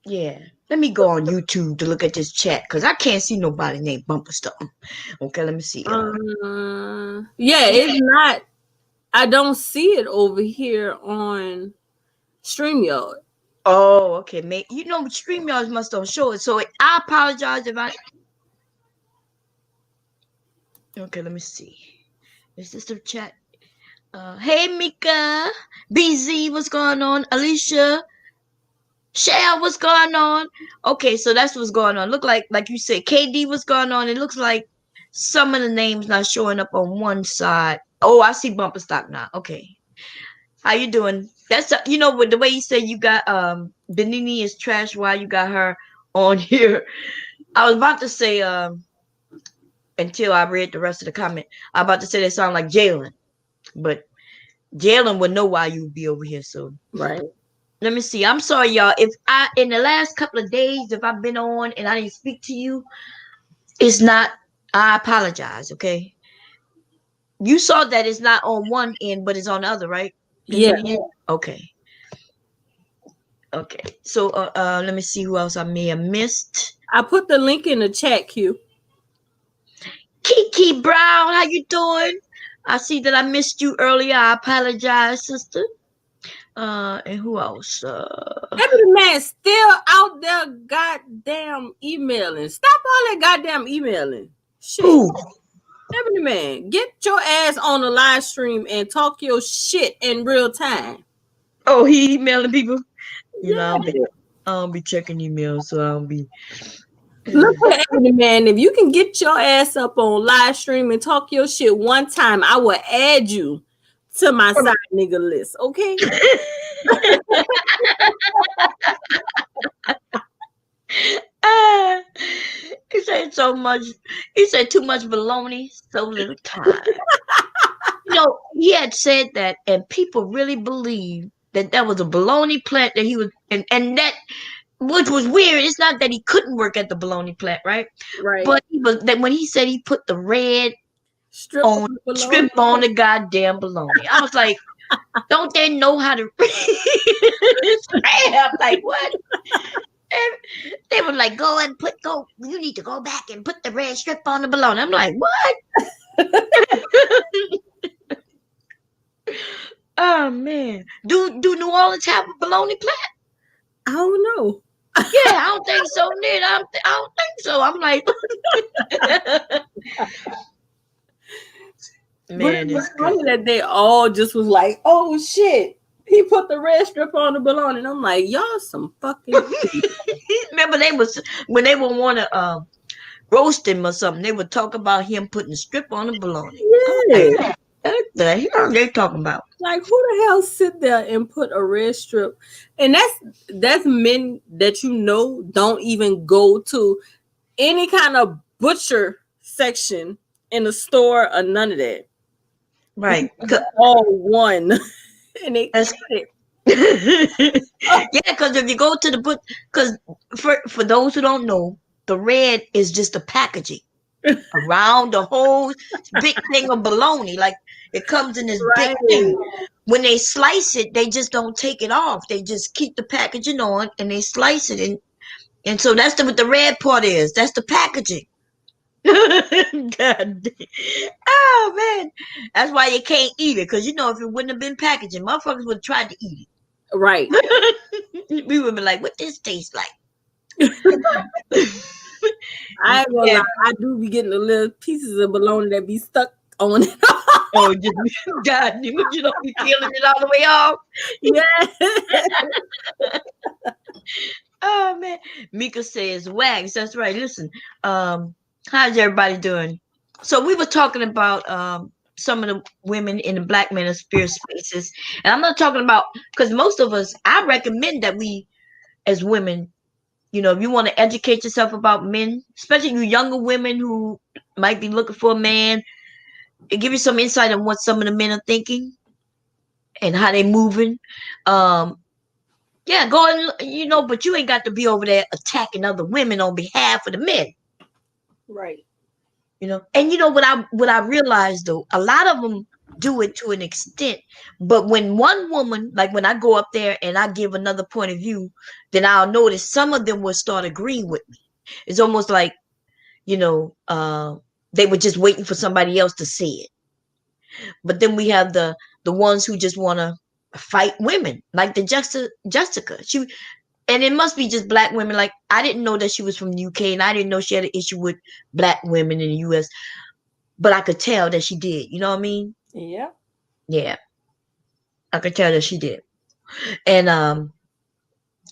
A: Yeah. Let me go on YouTube to look at this chat because I can't see nobody named Bumper Stuff. Okay, let me see.
B: It's not. I don't see it over here on StreamYard.
A: Oh, okay. You know, StreamYards must don't show it. So I apologize if I. Okay, let me see. Is this the chat? Hey, Mika. BZ, what's going on? Alicia. Shell, what's going on? Okay, so that's what's going on. Look like you said, KD, what's going on? It looks like some of the names not showing up on one side. Oh, I see bumper stock now. Okay. How you doing? That's with the way you said you got Benini is trash while you got her on here. I was about to say until I read the rest of the comment. I was about to say they sound like Jalen. But Jalen would know why you would be over here, so
B: right.
A: Let me see. I'm sorry, y'all. If I in the last couple of days, if I've been on and I didn't speak to you, it's not. I apologize. Okay. You saw that it's not on one end, but it's on the other, right?
B: Yeah.
A: Okay. Okay. So let me see who else I may have missed.
B: I put the link in the chat, Q.
A: Kiki Brown, how you doing? I see that I missed you earlier. I apologize, sister. And who else?
B: Every man still out there goddamn emailing. Stop all that goddamn emailing. Shit.
A: Who?
B: Ebony Man, get your ass on the live stream and talk your shit in real time.
A: Oh, he emailing people?
B: Yeah.
A: I don't be checking emails, so I don't be.
B: Look at Ebony Man. If you can get your ass up on live stream and talk your shit one time, I will add you to my side nigga list. Okay.
A: He said so much. He said too much baloney, so little time. He had said that, and people really believed that was a baloney plant that he was, and that, which was weird. It's not that he couldn't work at the baloney plant, right?
B: Right.
A: But he was that when he said he put the red strip on the goddamn baloney. I was like, don't they know how to I'm like, what? And they were like, you need to go back and put the red strip on the baloney. I'm like, what? Oh man. Do New Orleans have a baloney plant?
B: I don't know.
A: Yeah, I don't think so, Ned. I don't think so. I'm like, man,
B: it's funny that they all just was like, oh shit, he put the red strip on the baloney. And I'm like, y'all some fucking
A: remember when they would want to roast him or something, they would talk about him putting a strip on the baloney.
B: Yeah.
A: What the hell are they talking about?
B: Like, who the hell sit there and put a red strip? And that's men that don't even go to any kind of butcher section in the store or none of that.
A: Right.
B: All one. And they
A: yeah, because if you go to the because for those who don't know, the red is just the packaging. around the whole big thing of bologna. Like it comes in this big
B: Right.
A: thing. When they slice it, they just don't take it off. They just keep the packaging on and they slice it. And so that's what the red part is. That's the packaging. God damn. Oh man. That's why you can't eat it. Because if it wouldn't have been packaging, motherfuckers would have tried to eat
B: Right.
A: it. We would have been like, what this tastes like?
B: I ain't gonna
A: Yeah.
B: lie. I do be getting the little pieces of bologna that be stuck on it.
A: Oh, just God, you don't be peeling it all the way off.
B: Yeah.
A: Oh man, Mika says wax. That's right. Listen, how's everybody doing? So we were talking about some of the women in the Black Manosphere spaces, and I'm not talking about because most of us. I recommend that we, as women, if you want to educate yourself about men, especially you younger women who might be looking for a man, it give you some insight on what some of the men are thinking and how they moving. Um, Yeah, go and but you ain't got to be over there attacking other women on behalf of the men.
B: Right.
A: And what I realized though, a lot of them do it to an extent, but when one woman, like when I go up there and I give another point of view, then I'll notice some of them will start agreeing with me. It's almost like you know, uh, they were just waiting for somebody else to say it. But then we have the ones who just want to fight women, like the Jessica. And it must be just black women. Like I didn't know that she was from the UK, and I didn't know she had an issue with black women in the US. But I could tell that she did. You know what I mean?
B: Yeah.
A: Yeah, I could tell that she did. And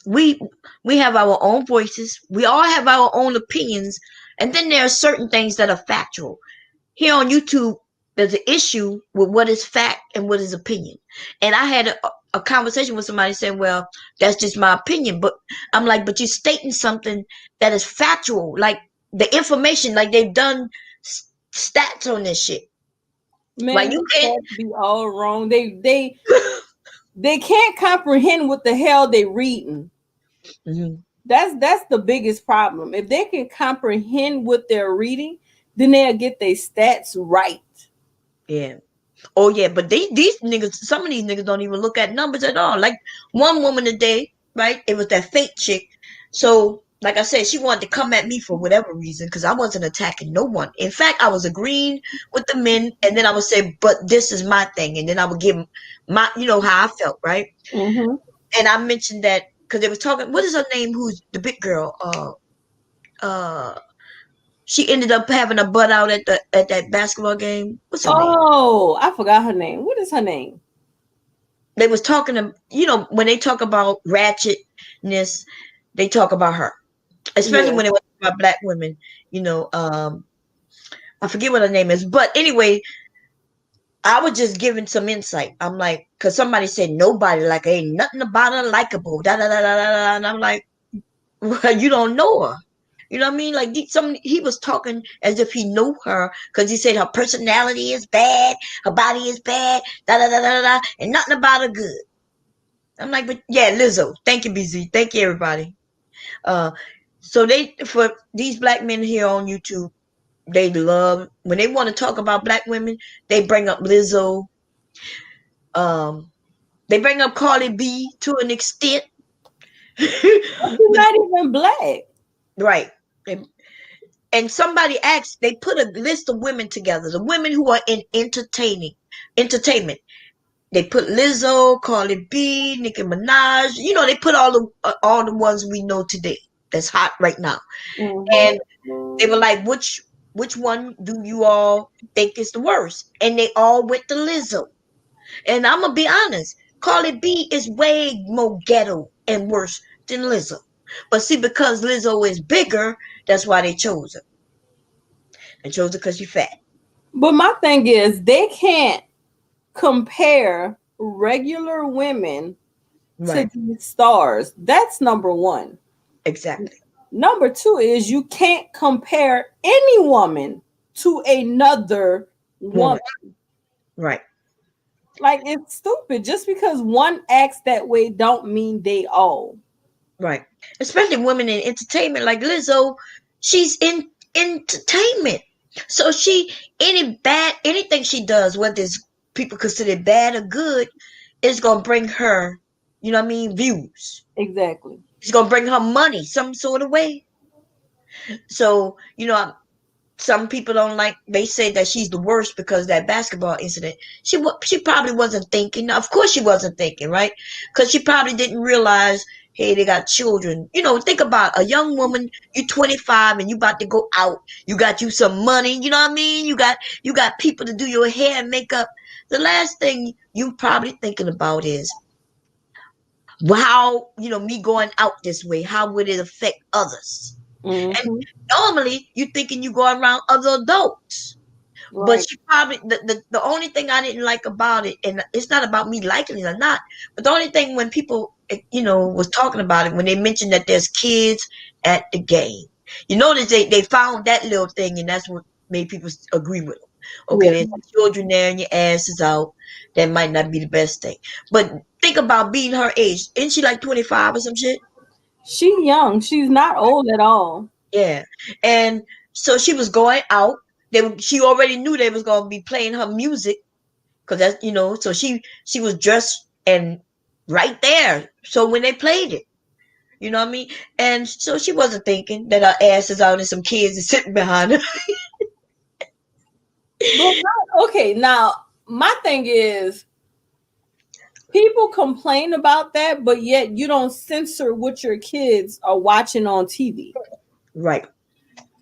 A: we we have our own voices. We all have our own opinions, and then there are certain things that are factual. Here on YouTube, there's an issue with what is fact and what is opinion. And I had a conversation with somebody saying, well, that's just my opinion. But I'm like, but you're stating something that is factual. Like the information, like they've done stats on this shit.
B: Man,
A: Like you
B: these
A: can't.
B: cats be all wrong. They can't comprehend what the hell they reading.
A: Mhm.
B: That's the biggest problem. If they can comprehend what they're reading, then they'll get their stats right.
A: Yeah. Oh yeah, but these niggas, some of these niggas don't even look at numbers at all. Like one woman today, right? It was that fake chick. So, like I said, she wanted to come at me for whatever reason because I wasn't attacking no one. In fact, I was agreeing with the men, and then I would say, "But this is my thing," and then I would give my, how I felt, right?
B: Mm-hmm.
A: And I mentioned that because they was talking. What is her name? Who's the big girl? Uh, she ended up having a butt out at that basketball game. What's her name?
B: Oh, I forgot her name. What is her name?
A: They was talking to when they talk about ratchetness, they talk about her, especially
B: Yeah.
A: when they talk about black women. You know, I forget what her name is, but anyway, I was just giving some insight. I'm like, because somebody said nobody like her, ain't nothing about her likable, da da da da da, and I'm like, well, you don't know her. You know what I mean? Like he was talking as if he knew her because he said her personality is bad, her body is bad, da da da da da, and nothing about her good. I'm like, but yeah, Lizzo. Thank you, BZ. Thank you, everybody. Uh, so for these black men here on YouTube, they love when they want to talk about black women. They bring up Lizzo. Um, they bring up Cardi B to an extent.
B: She's not even black.
A: Right. And somebody asked, they put a list of women together, the women who are in entertainment. They put Lizzo, Cardi B, Nicki Minaj. They put all the ones we know today that's hot right now.
B: Mm-hmm.
A: And they were like, which one do you all think is the worst? And they all went to Lizzo. And I'm gonna be honest, Cardi B is way more ghetto and worse than Lizzo. But see, because Lizzo is bigger, that's why they chose her. They chose her because she's fat.
B: But my thing is, they can't compare regular women to
A: Right.
B: these stars. That's number one.
A: Exactly.
B: Number two is you can't compare any woman to another woman.
A: Woman. Right.
B: Like it's stupid. Just because one acts that way don't mean they all.
A: Right. Especially women in entertainment like Lizzo, she's in entertainment. So anything she does, whether it's people consider it bad or good, is gonna bring her, you know what I mean, views.
B: Exactly.
A: It's gonna bring her money some sort of way. So, some people don't like. They say that she's the worst because of that basketball incident. She probably wasn't thinking. Of course, she wasn't thinking, right? Because she probably didn't realize. Hey, they got children. Think about a young woman. You're 25 and you about to go out. You got you some money. You know what I mean? You got people to do your hair and makeup. The last thing you probably thinking about is, well, how me going out this way. How would it affect others? And
B: Mm-hmm.
A: normally you thinking you going around other adults. But
B: Right.
A: she probably the only thing I didn't like about it, and it's not about me liking it or not, but the only thing when people was talking about it when they mentioned that there's kids at the game, you notice they found that little thing, and that's what made people agree with them. Okay,
B: Yeah.
A: there's children there, and your ass is out. That might not be the best thing, but think about being her age. Isn't she like 25 or some shit?
B: She young. She's not old at all.
A: Yeah, and so she was going out. She already knew they was gonna be playing her music because that's. So she was dressed and right there. So when they played it, you know what I mean. And so she wasn't thinking that her ass is out and some kids is sitting behind her.
B: But okay, now my thing is people complain about that, but yet you don't censor what your kids are watching on TV.
A: Right.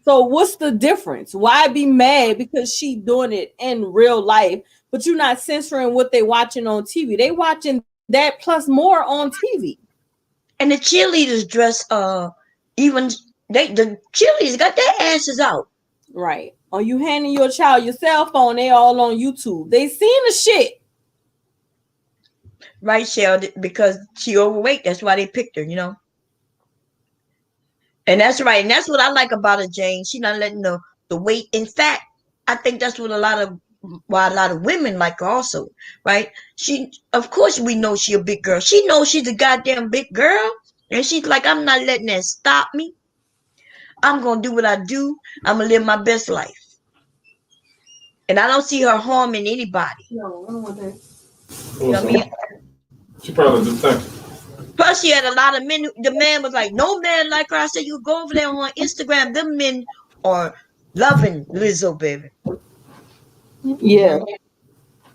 B: So what's the difference? Why be mad because she doing it in real life, but you're not censoring what they watching on TV? They watching that plus more on TV.
A: And the cheerleaders dress even the cheerleaders got their asses out.
B: Right. Or you handing your child your cell phone, they all on YouTube. They seen the shit.
A: Right, Shell, because she overweight. That's why they picked her. And that's right. And that's what I like about her, Jane. She not letting the weight. In fact, I think that's what why a lot of women like her also, right? Of course, we know she a big girl. She knows she's a goddamn big girl. And she's like, I'm not letting that stop me. I'm going to do what I do. I'm going to live my best life. And I don't see her harming anybody.
B: No, I don't want that.
A: You know what I mean?
D: She probably just thinking.
A: Plus, she had a lot of men. The man was like, no man like her. I said, you go over there on Instagram. Them men are loving Lizzo, baby.
B: Yeah.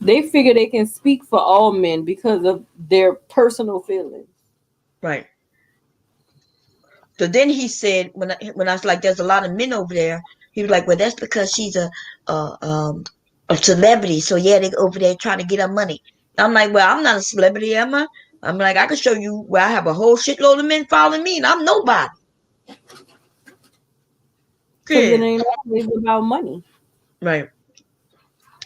B: They figure they can speak for all men because of their personal feelings.
A: Right. So then he said, when I was like, there's a lot of men over there. He was like, well, that's because she's a celebrity. So yeah, they over there trying to get her money. I'm like, well, I'm not a celebrity, am I? I'm like, I can show you where I have a whole shitload of men following me, and I'm nobody.
B: Because it
A: Yeah.
B: ain't always about money.
A: Right.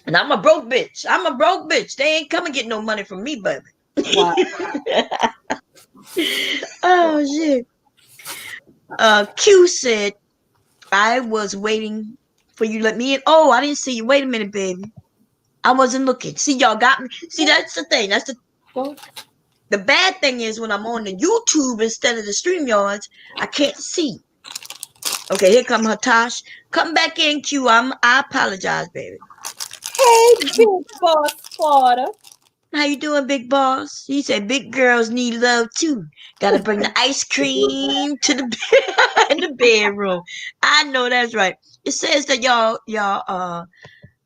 A: And I'm a broke bitch. I'm a broke bitch. They ain't come and get no money from me, baby.
B: Wow.
A: Oh shit. Q said, I was waiting for you to let me in. Oh, I didn't see you. Wait a minute, baby. I wasn't looking. See, y'all got me. See, that's the thing. The bad thing is when I'm on the YouTube instead of the StreamYards, I can't see. Okay, here come Hatash. Come back in, Q. I apologize, baby.
B: Hey, big boss Sparta.
A: How you doing, big boss? He said big girls need love too. Gotta bring the ice cream to the in the bedroom. I know that's right. It says that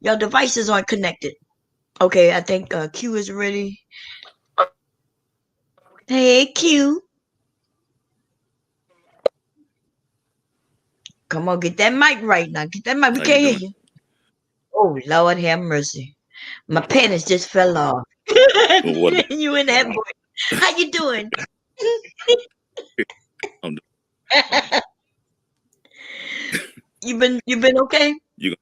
A: your devices aren't connected. Okay, I think Q is ready. Hey, Q. Come on, get that mic right now. Get that mic. We
E: How you
A: can't hear
E: doing?
A: you. Oh, Lord have mercy. My panties just fell off.
E: Well, what about
A: You in that boy. How you doing?
E: I'm,
A: you been okay?
E: you?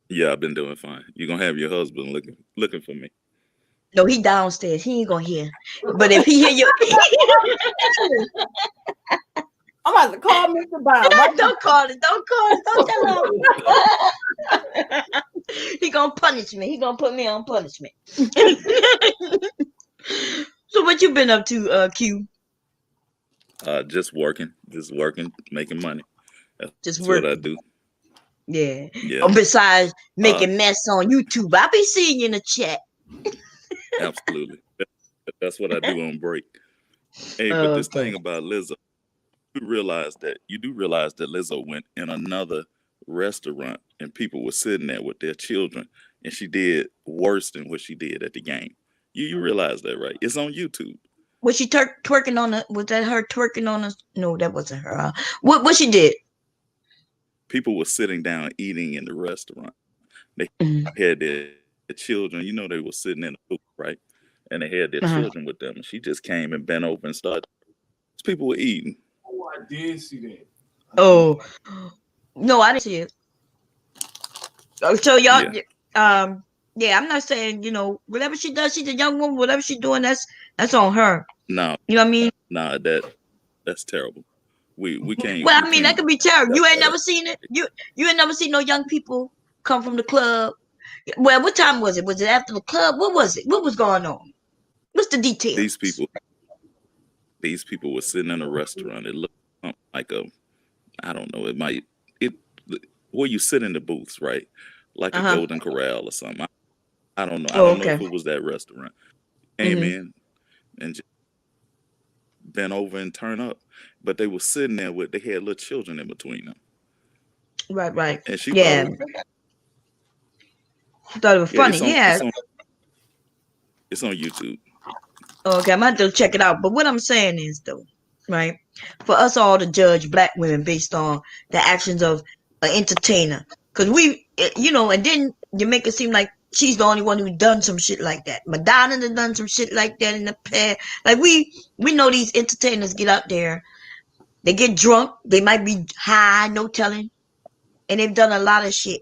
E: Yeah, I've been doing fine. You gonna have your husband looking for me?
A: No, he downstairs. He ain't gonna hear. But if he hear you,
B: I'm about to call Mr. Brown. Right?
A: don't call it. Don't call it. Don't tell him. He gonna punish me. He gonna put me on punishment. So what you been up to, Q?
E: Just working, making money. That's
A: Just
E: what I
A: working.
E: do.
A: Yeah.
E: Yeah.
A: Or besides making mess on YouTube, I be seeing you in the chat.
E: Absolutely. That's what I do on break. Hey, but this
A: Okay.
E: thing about Lizzo, you do realize that Lizzo went in another restaurant and people were sitting there with their children, and she did worse than what she did at the game. You realize that, right? It's on YouTube.
A: Was she twerking on the? Was that her twerking on the? No, that wasn't her. What she did?
E: People were sitting down eating in the restaurant. They
A: Mm-hmm.
E: had their children. You know, they were sitting in a booth, right? And they had their
A: Uh-huh.
E: children with them. And she just came and bent over and started. People were eating.
D: Oh, I did see that.
A: Oh no, I didn't see it. So y'all,
E: Yeah.
A: yeah, I'm not saying whatever she does, she's a young woman. Whatever she's doing, that's on her.
E: No,
A: You know what I mean?
E: nah, that's terrible. We
A: Well, I mean that
E: can't
A: could be terrible. You
E: accept
A: ain't
E: that.
A: never seen it. You ain't never seen no young people come from the club. Well, what time was it? Was it after the club? What was it? What was going on? What's the details?
E: These people these people were sitting in a restaurant. It looked like I don't know. It where you sit in the booths, right? Like a
A: Uh huh.
E: Golden Corral or something. I don't know. I
A: Oh,
E: don't know
A: okay.
E: if it was that restaurant. Came
A: Mhm.
E: in and just bent over and turned up, but they were sitting there with they had little children in between them,
A: Right, right.
E: and she thought
A: Yeah,
E: it was
A: thought it was
E: yeah.
A: funny. Yeah.
E: It's on YouTube.
A: Okay, I'm gonna have to check it out. But what I'm saying is, though, right, for us all to judge black women based on the actions of an entertainer, because and then you make it seem like she's the only one who done some shit like that. Madonna done some shit like that in the past. Like we know these entertainers get out there, they get drunk, they might be high, no telling, and they've done a lot of shit.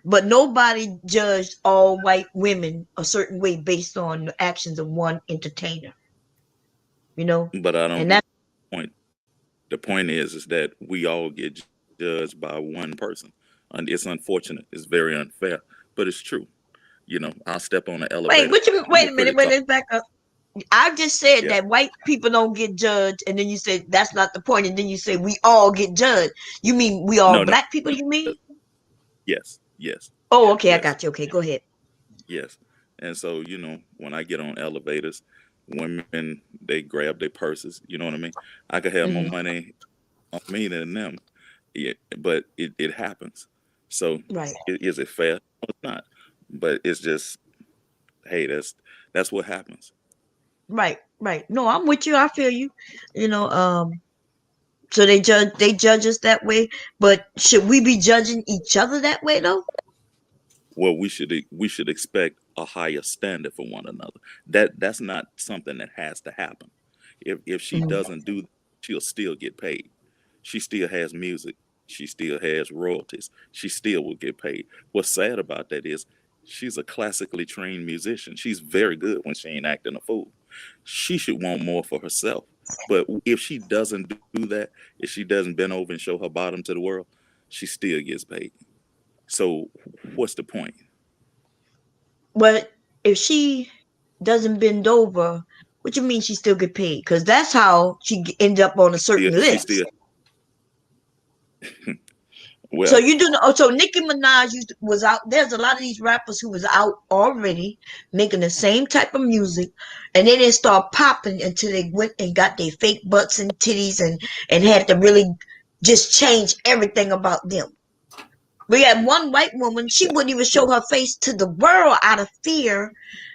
A: But nobody judged all white women a certain way based on the actions of one entertainer,
E: But I don't
A: and
E: get
A: that.
E: the point. The point is that we all get judged by one person, and it's unfortunate. It's very unfair, but it's true. I'll step on an
A: Wait,
E: elevator.
A: what you?
E: I'm
A: Wait
E: a
A: a minute.
E: pretty
A: Wait,
E: tall.
A: let's back up. I just said
E: Yeah.
A: that white people don't get judged, and then you said that's not the point, and then you say we all get judged. You mean we all
E: No, no.
A: black people? You mean?
E: Yes, yes,
A: Oh, okay, I
E: yes,
A: got you. Okay, go ahead.
E: yes. And so, when I get on elevators, women they grab their purses. You know what I mean? I could have more
A: Hmm.
E: money on me than them. Yeah, but it happens. So,
A: Right,
E: is it fair? No, it's not. But it's just, hey, that's what happens.
A: right, right. No, I'm with you. I feel you. You know, so they judge us that way, but should we be judging each other that way though?
E: Well, we should expect a higher standard for one another. That's not something that has to happen. If she
A: Mhm.
E: doesn't do, she'll still get paid. She still has music. She still has royalties. She still will get paid. What's sad about that is she's a classically trained musician. She's very good when she ain't acting a fool. She should want more for herself. But if she doesn't do that, if she doesn't bend over and show her bottom to the world, she still gets paid. So what's the point?
A: But if she doesn't bend over, what you mean she still get paid? Because that's how she end up on a
E: Still,
A: certain
E: she
A: list.
E: still
A: So
E: well,
A: you do know. Oh, so Nicki Minaj was out. There's a lot of these rappers who was out already making the same type of music, and they didn't start popping until they went and got their fake butts and titties and had to really just change everything about them. We had one white woman. She wouldn't even show her face to the world out of fear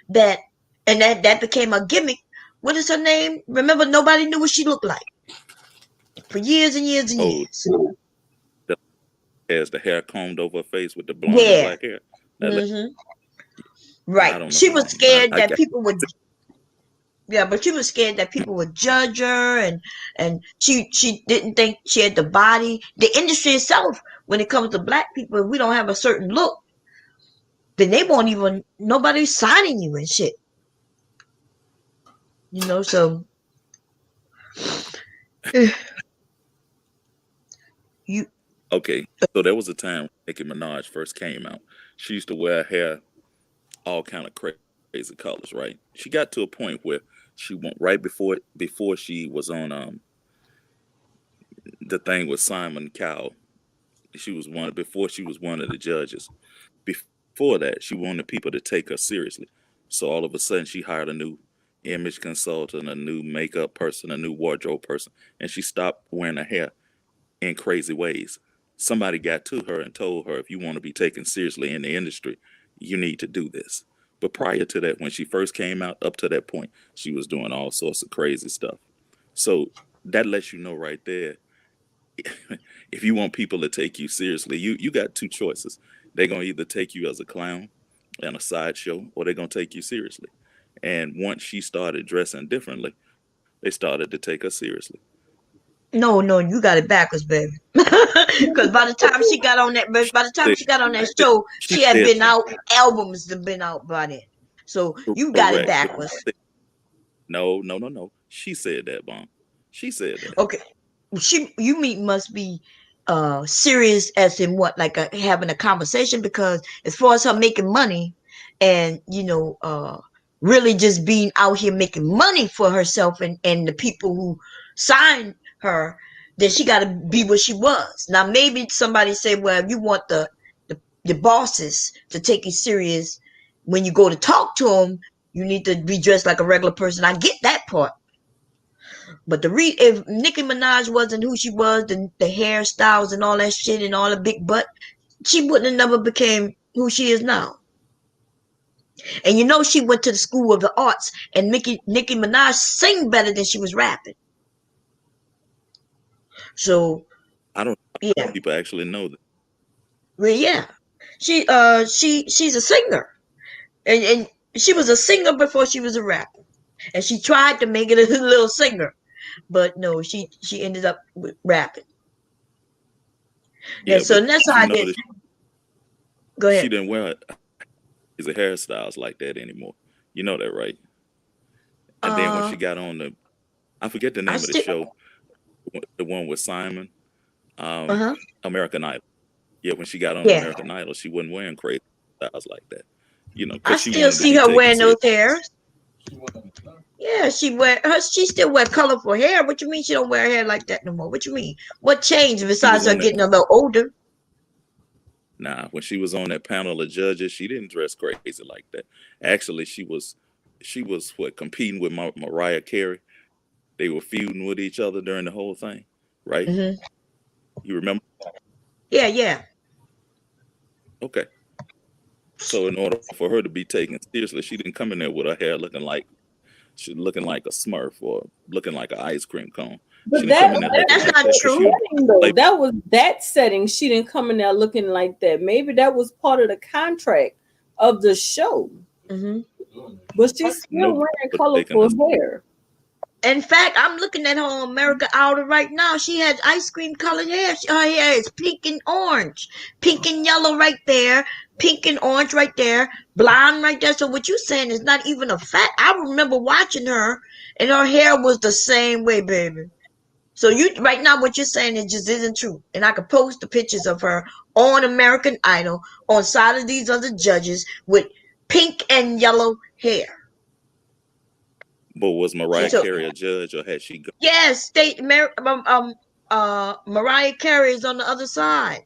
A: that, and that became a gimmick. What is her name? Remember, nobody knew what she looked like for years and years and
E: oh,
A: years.
E: the, has the hair combed over her face with the blonde and
A: Yeah.
E: black hair.
A: Hmm.
E: I
A: Right.
E: don't
A: She
E: know.
A: was scared
E: I
A: that
E: guess
A: people would. Yeah, but she was scared that people would judge her, and she didn't think she had the body. The industry itself, when it comes to black people, if we don't have a certain look, then they won't even nobody signing you and shit. So you
E: okay. So there was a time when Nicki Minaj first came out. She used to wear hair all kind of crazy colors, right? She got to a point where she went right before she was on the thing with Simon Cowell. She was one before she was one of the judges. Before that, she wanted people to take her seriously. So all of a sudden, she hired a new image consultant, a new makeup person, a new wardrobe person, and she stopped wearing her hair in crazy ways. Somebody got to her and told her, if you want to be taken seriously in the industry, you need to do this. But prior to that, when she first came out, up to that point, she was doing all sorts of crazy stuff. So that lets you know right there, if you want people to take you seriously, you got two choices. They're gonna either take you as a clown and a sideshow, or they're gonna take you seriously. And once she started dressing differently, they started to take her seriously.
A: No, no, you got it backwards, baby. Because by the time she got on that,
E: She
A: by the time
E: said,
A: she got on that show,
E: she
A: she had
E: said
A: been out. Albums have been out by then. So you got it
E: correct.
A: backwards.
E: No, no, no, no. She said that, Bomb. She said that.
A: Okay, you mean must be serious as in what, like having a conversation, because as far as her making money and really just being out here making money for herself and the people who signed her, then she got to be what she was. Now maybe somebody say, well, if you want the bosses to take you serious when you go to talk to them, you need to be dressed like a regular person. I get that part. But if Nicki Minaj wasn't who she was, the hairstyles and all that shit and all the big butt, she wouldn't have never became who she is now. And she went to the school of the arts, and Nicki Minaj sing better than she was rapping. So
E: I don't
A: yeah,
E: people actually know that.
A: well yeah, she's a singer, and she was a singer before she was a rapper, and she tried to make it a little singer, but no, she ended up rapping.
E: Yeah,
A: So
E: but
A: that's
E: you
A: how I did.
E: notice
A: Go
E: she
A: ahead.
E: didn't wear crazy hairstyles like that anymore. You know that, right? And then when
A: Uh,
E: she got on I forget the
A: I
E: name of the
A: still.
E: show, the one with Simon,
A: Uh
E: um,
A: huh.
E: American Idol. Yeah, when she got on
A: Yeah.
E: American Idol, she wasn't wearing crazy styles like that.
A: I
E: Because she
A: still
E: wanted to
A: see
E: be
A: her
E: taken
A: wearing those
E: serious.
A: hairs. Yeah, she still wear colorful hair. What you mean she don't wear hair like that no more? What you mean? What changed
E: She was
A: besides her
E: on that.
A: getting a little older?
E: Nah, when she was on that panel of judges, she didn't dress crazy like that. Actually, she was what, competing with Mariah Carey. They were feuding with each other during the whole thing, right?
A: Hmm.
E: You remember?
A: Yeah, yeah.
E: Okay. So in order for her to be taken seriously, she didn't come in there with her hair looking like a Smurf or looking like an ice cream cone. She
B: But
E: didn't come in there
B: that
E: looking
A: That's
B: was
E: like
A: not
E: that
B: the
E: because she
A: true.
E: was
B: setting though.
E: like,
B: That was that setting. She didn't come in there looking like that. Maybe that was part of the contract of the show.
A: Hmm.
B: But she's still
E: nobody
B: wearing
E: would have taken
B: colorful
E: us.
B: hair.
A: In fact, I'm looking at her on America Idol right now. She has ice cream colored hair. Her hair is pink and orange, pink and yellow right there, pink and orange right there, blonde right there. So what you saying is not even a fact. I remember watching her, and her hair was the same way, baby. So you right now what you're saying it just isn't true. And I could post the pictures of her on American Idol on side of these other judges with pink and yellow hair.
E: But was
A: See,
E: Mariah
A: so
E: Carey a judge or had she gone?
A: yes, Mariah Carey is on the other side.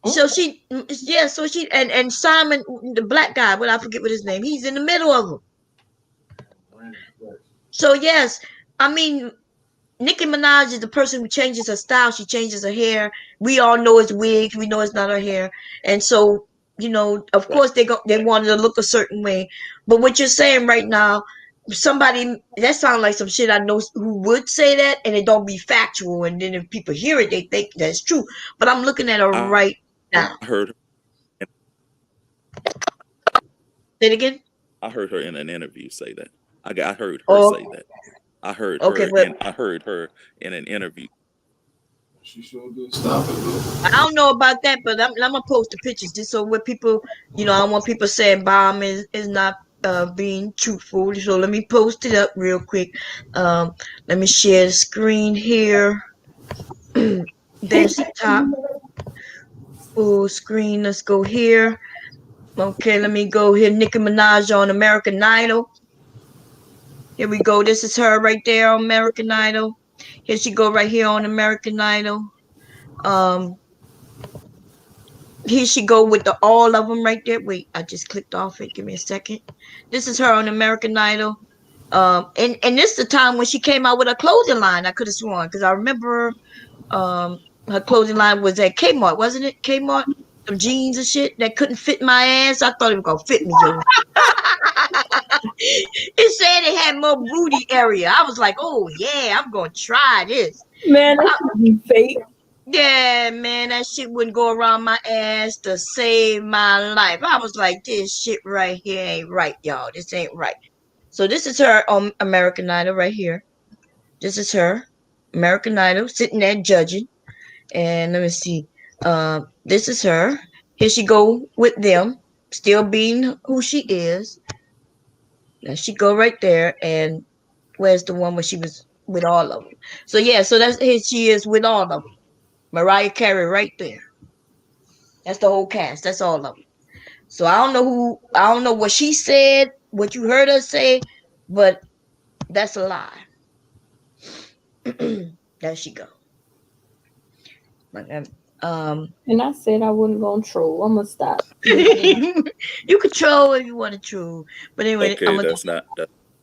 A: So she and Simon, the black guy, well I forget what his name. He's in the middle of them. So yes, I mean Nicki Minaj is the person who changes her style. She changes her hair. We all know it's wigs. We know it's not her hair. And so, of course they wanted to look a certain way. But what you're saying right now, somebody that sounds like some shit I know who would say that, and it don't be factual. And then if people hear it, they think that's true. But I'm looking at her
E: I
A: right
E: heard
A: now. Say it again.
E: I heard her in an interview say that. I heard her
A: Oh,
E: say that. I heard
A: okay.
E: her
A: Well,
E: in I heard her in an interview.
D: She sure did stop it though.
A: I don't know about that, but I'm gonna post the pictures just so where people, I don't want people saying Bomb is not being truthful. So let me post it up real quick. Um, let me share the screen here. There's the top full screen. Let's go here. Okay, let me go here. Nicki Minaj on American Idol. Here we go. This is her right there on American Idol. Here she go right here on American Idol. Um, here she go with the all of them right there. Wait, I just clicked off it. Give me a second. This is her on American Idol. And this is the time when she came out with a clothing line. I could have sworn because I remember her clothing line was at Kmart, wasn't it? Kmart, some jeans and shit that couldn't fit my ass. I thought it was gonna fit me, yo. It said it had more booty area. I was like, oh yeah, I'm gonna try this.
B: Man, that should be fake.
A: Yeah, man, that shit wouldn't go around my ass to save my life. I was like, this shit right here ain't right, y'all. This ain't right. So this is her on American Idol right here. This is her, American Idol, sitting there judging. And let me see. This is her. Here she go with them, still being who she is. Now she go right there, and where's the one where she was with all of them? So yeah, so that's here she is with all of them. Mariah Carey right there. That's the whole cast. That's all of them. So I don't know who. I don't know what she said, what you heard her say, but that's a lie. There she go.
B: And I said I wasn't gonna troll. I'm gonna stop.
A: You control if you want to troll, but anyway,
E: Okay, that's a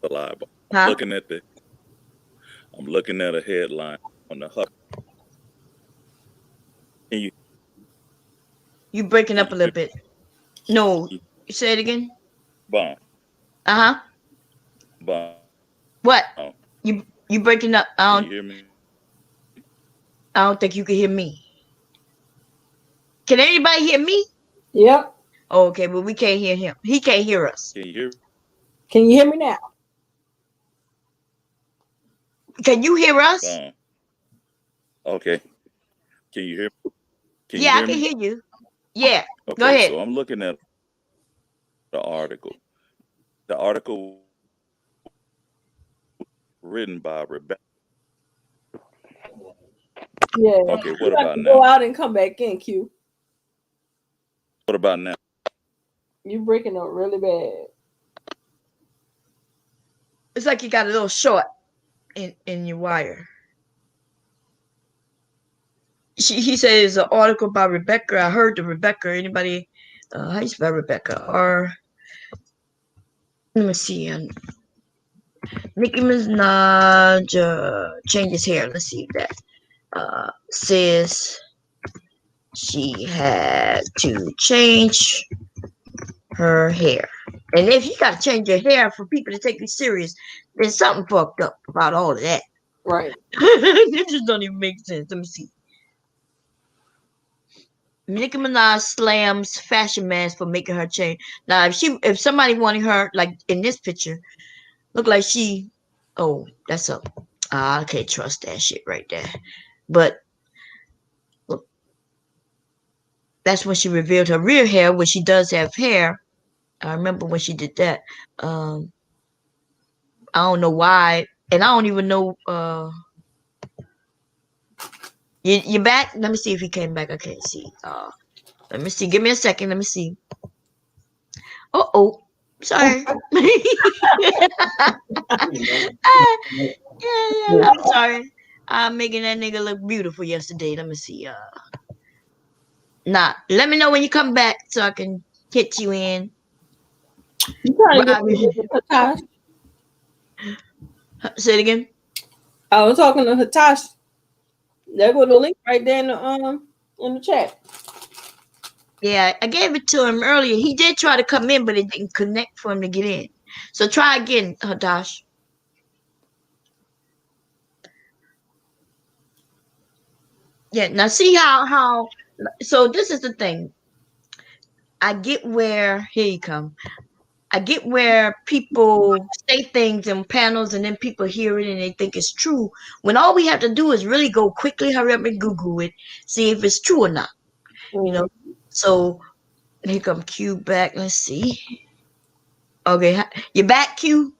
E: lie. But
A: huh?
E: I'm looking at a headline on the hub. Can
A: You breaking up a little bit. No, you say it again.
E: Bomb.
A: Uh-huh.
E: Bomb.
A: What? You breaking up.
E: Can you hear me?
A: I don't think you can hear me. Can anybody hear me?
B: Yep.
A: Oh, okay, but we can't hear him. He can't hear us.
E: Can you hear?
B: Can you hear me now?
A: Can you hear us?
E: Bomb. Okay. Can you hear?
A: Yeah, I can hear you. Yeah.
E: Okay,
A: Go ahead.
E: so I'm looking at the article. The article written by Rebecca.
B: Yeah.
E: Okay, what about
B: Go
E: now?
B: out and come back in, Q.
E: What about now?
B: You breaking up really bad.
A: It's like you got a little short in your wire. He said it's an article by Rebecca. I heard the Rebecca. Anybody? How you spell Rebecca? Or let me see. Nicki Minaj changes hair. Let's see if that says she had to change her hair. And if you got to change your hair for people to take you serious, then something fucked up about all of that.
B: Right.
A: It just don't even make sense. Let me see. Nicki Minaj slams fashion man for making her change. Now, if somebody wanted her, like in this picture, look like she, oh, that's a, I can't trust that shit right there. But look, that's when she revealed her real hair, when she does have hair. I remember when she did that. I don't know why, and I don't even know. You back? Let me see if he came back. I can't see. Let me see. Give me a second. Let me see. Oh, sorry. Yeah, I'm sorry. I'm making that nigga look beautiful yesterday. Let me see. Let me know when you come back so I can hit you in.
B: You trying to get Hatash?
A: Say it again.
B: I was talking to Hatash. There go the link right there in the chat.
A: Yeah, I gave it to him earlier. He did try to come in, but it didn't connect for him to get in. So try again, Hadash. Yeah, now see how so this is the thing. I get where here you come. I get where people say things in panels and then people hear it and they think it's true. When all we have to do is really go quickly, hurry up and Google it, see if it's true or not. You know. So here come Q back. Let's see. Okay, you back, Q?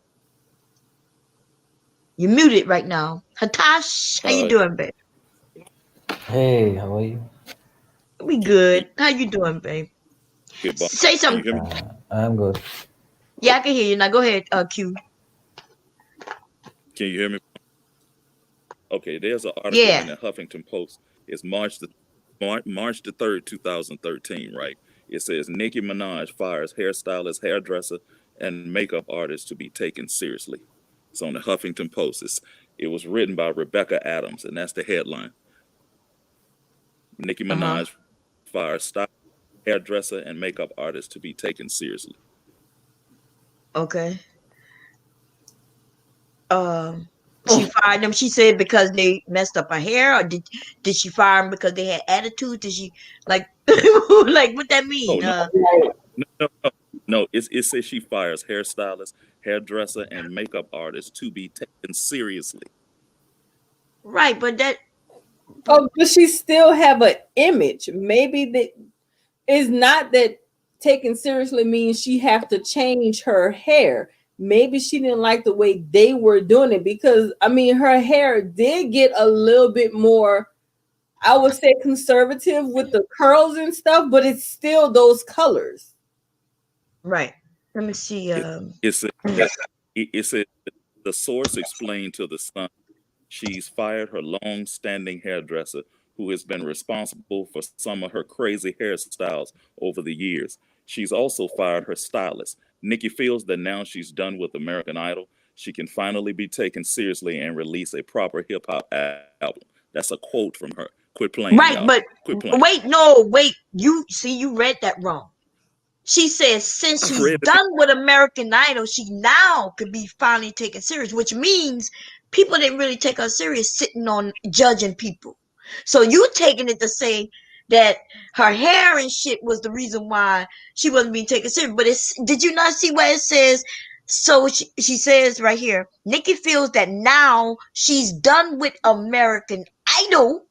A: You muted right now. Hatash, how you doing, babe?
F: Hey, how are you?
A: We good. How you doing, babe?
E: Good,
A: Say something.
F: I'm good.
A: Yeah, I can hear you. Now go ahead, Q.
E: Can you hear me? Okay, there's an article in the Huffington Post. It's March the March the 3rd, 2013, right? It says Nicki Minaj fires hairstylist, hairdresser, and makeup artist to be taken seriously. It's on the Huffington Post. It was written by Rebecca Adams, and that's the headline. Nicki
A: Uh-huh.
E: Minaj fires stylist, hairdresser, and makeup artist to be taken seriously.
A: Okay. She fired them. She said because they messed up her hair, or did she fire them because they had attitude? Did she like like what that
E: Oh
A: mean?
E: no, no, no, no. No, it says she fires hairstylist, hairdresser, and makeup artist to be taken seriously.
A: Right, but that
B: Oh, does she still have an image? Maybe that is not that taken seriously means she have to change her hair. Maybe she didn't like the way they were doing it because I mean her hair did get a little bit more, I would say conservative with the curls and stuff, but it's still those colors.
A: right. Let me see.
E: It said it said the source explained to the Sun she's fired her long-standing hairdresser who has been responsible for some of her crazy hairstyles over the years. She's also fired her stylist. Nikki feels that now she's done with American Idol, she can finally be taken seriously and release a proper hip hop album. That's a quote from her. Quit playing,
A: Right,
E: y'all.
A: but
E: Quit playing.
A: wait, no, wait. You see, you read that wrong. She says since
E: I
A: she's
E: read it.
A: done with American Idol, she now could be finally taken serious, which means people didn't really take her serious sitting on judging people. So you taking it to say that her hair and shit was the reason why she wasn't being taken serious. But it's did you not see where it says? So she says right here, Nikki feels that now she's done with American Idol,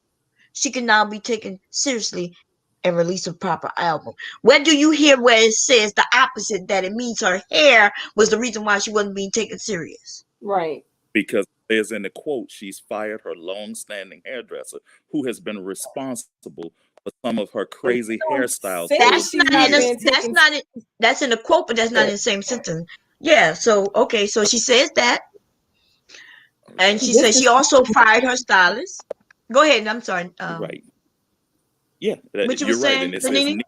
A: she can now be taken seriously and release a proper album. Where do you hear where it says the opposite, that it means her hair was the reason why she wasn't being taken serious?
B: Right.
E: Because there's in the quote, she's fired her long-standing hairdresser who has been responsible for some of her crazy hairstyles
B: Say
E: over
A: That's
B: she's
E: the
A: not in
B: not
A: a,
E: years.
B: being
A: that's
B: taken.
A: not in, that's in the quote, but that's not in the same sentence. Yeah, so okay, so she says that, and she
B: This
A: says she
B: is
A: also fired her stylist. Go ahead, I'm sorry.
E: Right. Yeah,
A: What you were
E: you're right. And
A: saying,
E: it says
A: Panini?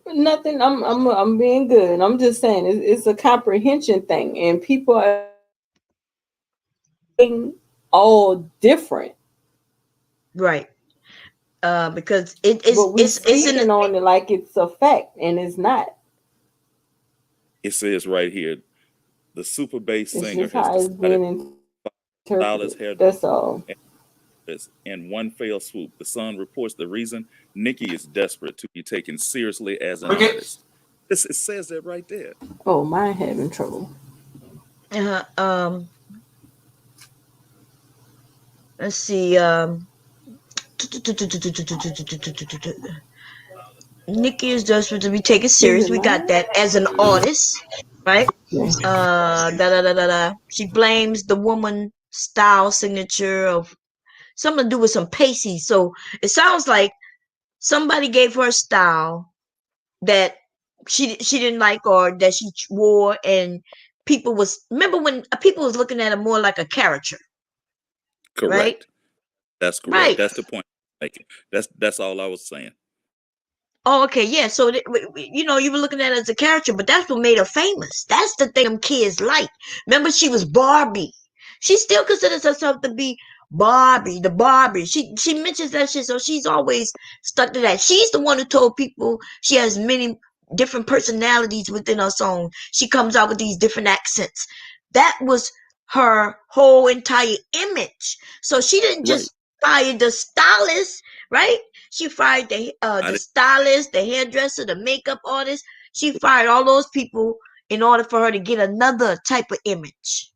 B: nothing. I'm being good. I'm just saying it's a comprehension thing, and people are all different.
A: Right. Because it is
B: But we
A: it's in
B: speaking on it like it's a fact, and it's not.
E: it says right here, the super bass
B: It's
E: singer
B: just
E: has
B: how it's
E: decided
B: being
E: stylist,
B: interpreted.
E: hairdresser,
B: That's all.
E: in one fell swoop. The Sun reports the reason Nicki is desperate to be taken seriously as an
D: Okay.
E: artist. It says that right there.
B: Oh, mine having trouble.
A: uh, let's see. Nikki is desperate to be taken
B: Is
A: serious.
B: it
A: We got
B: mine?
A: that as an artist, right?
B: Yeah.
A: Da da da da da. She blames the woman style signature of something to do with some pasty. So it sounds like somebody gave her a style that she didn't like, or that she wore, and people was remember when people was looking at her more like a caricature, right?
E: Correct. That's correct.
A: Right.
E: That's the point I'm making. That's all I was saying.
A: Oh, okay, yeah. So you know, you were looking at her as a character, but that's what made her famous. That's the thing them kids like. Remember, she was Barbie. She still considers herself to be Barbie, the Barbie. She mentions that shit, so she's always stuck to that. She's the one who told people she has many different personalities within her song. She comes out with these different accents. That was her whole entire image. So she didn't
E: Right.
A: just fire the stylist, right? She fired
E: I
A: the
E: didn't.
A: stylist, the hairdresser, the makeup artist. She fired all those people in order for her to get another type of image.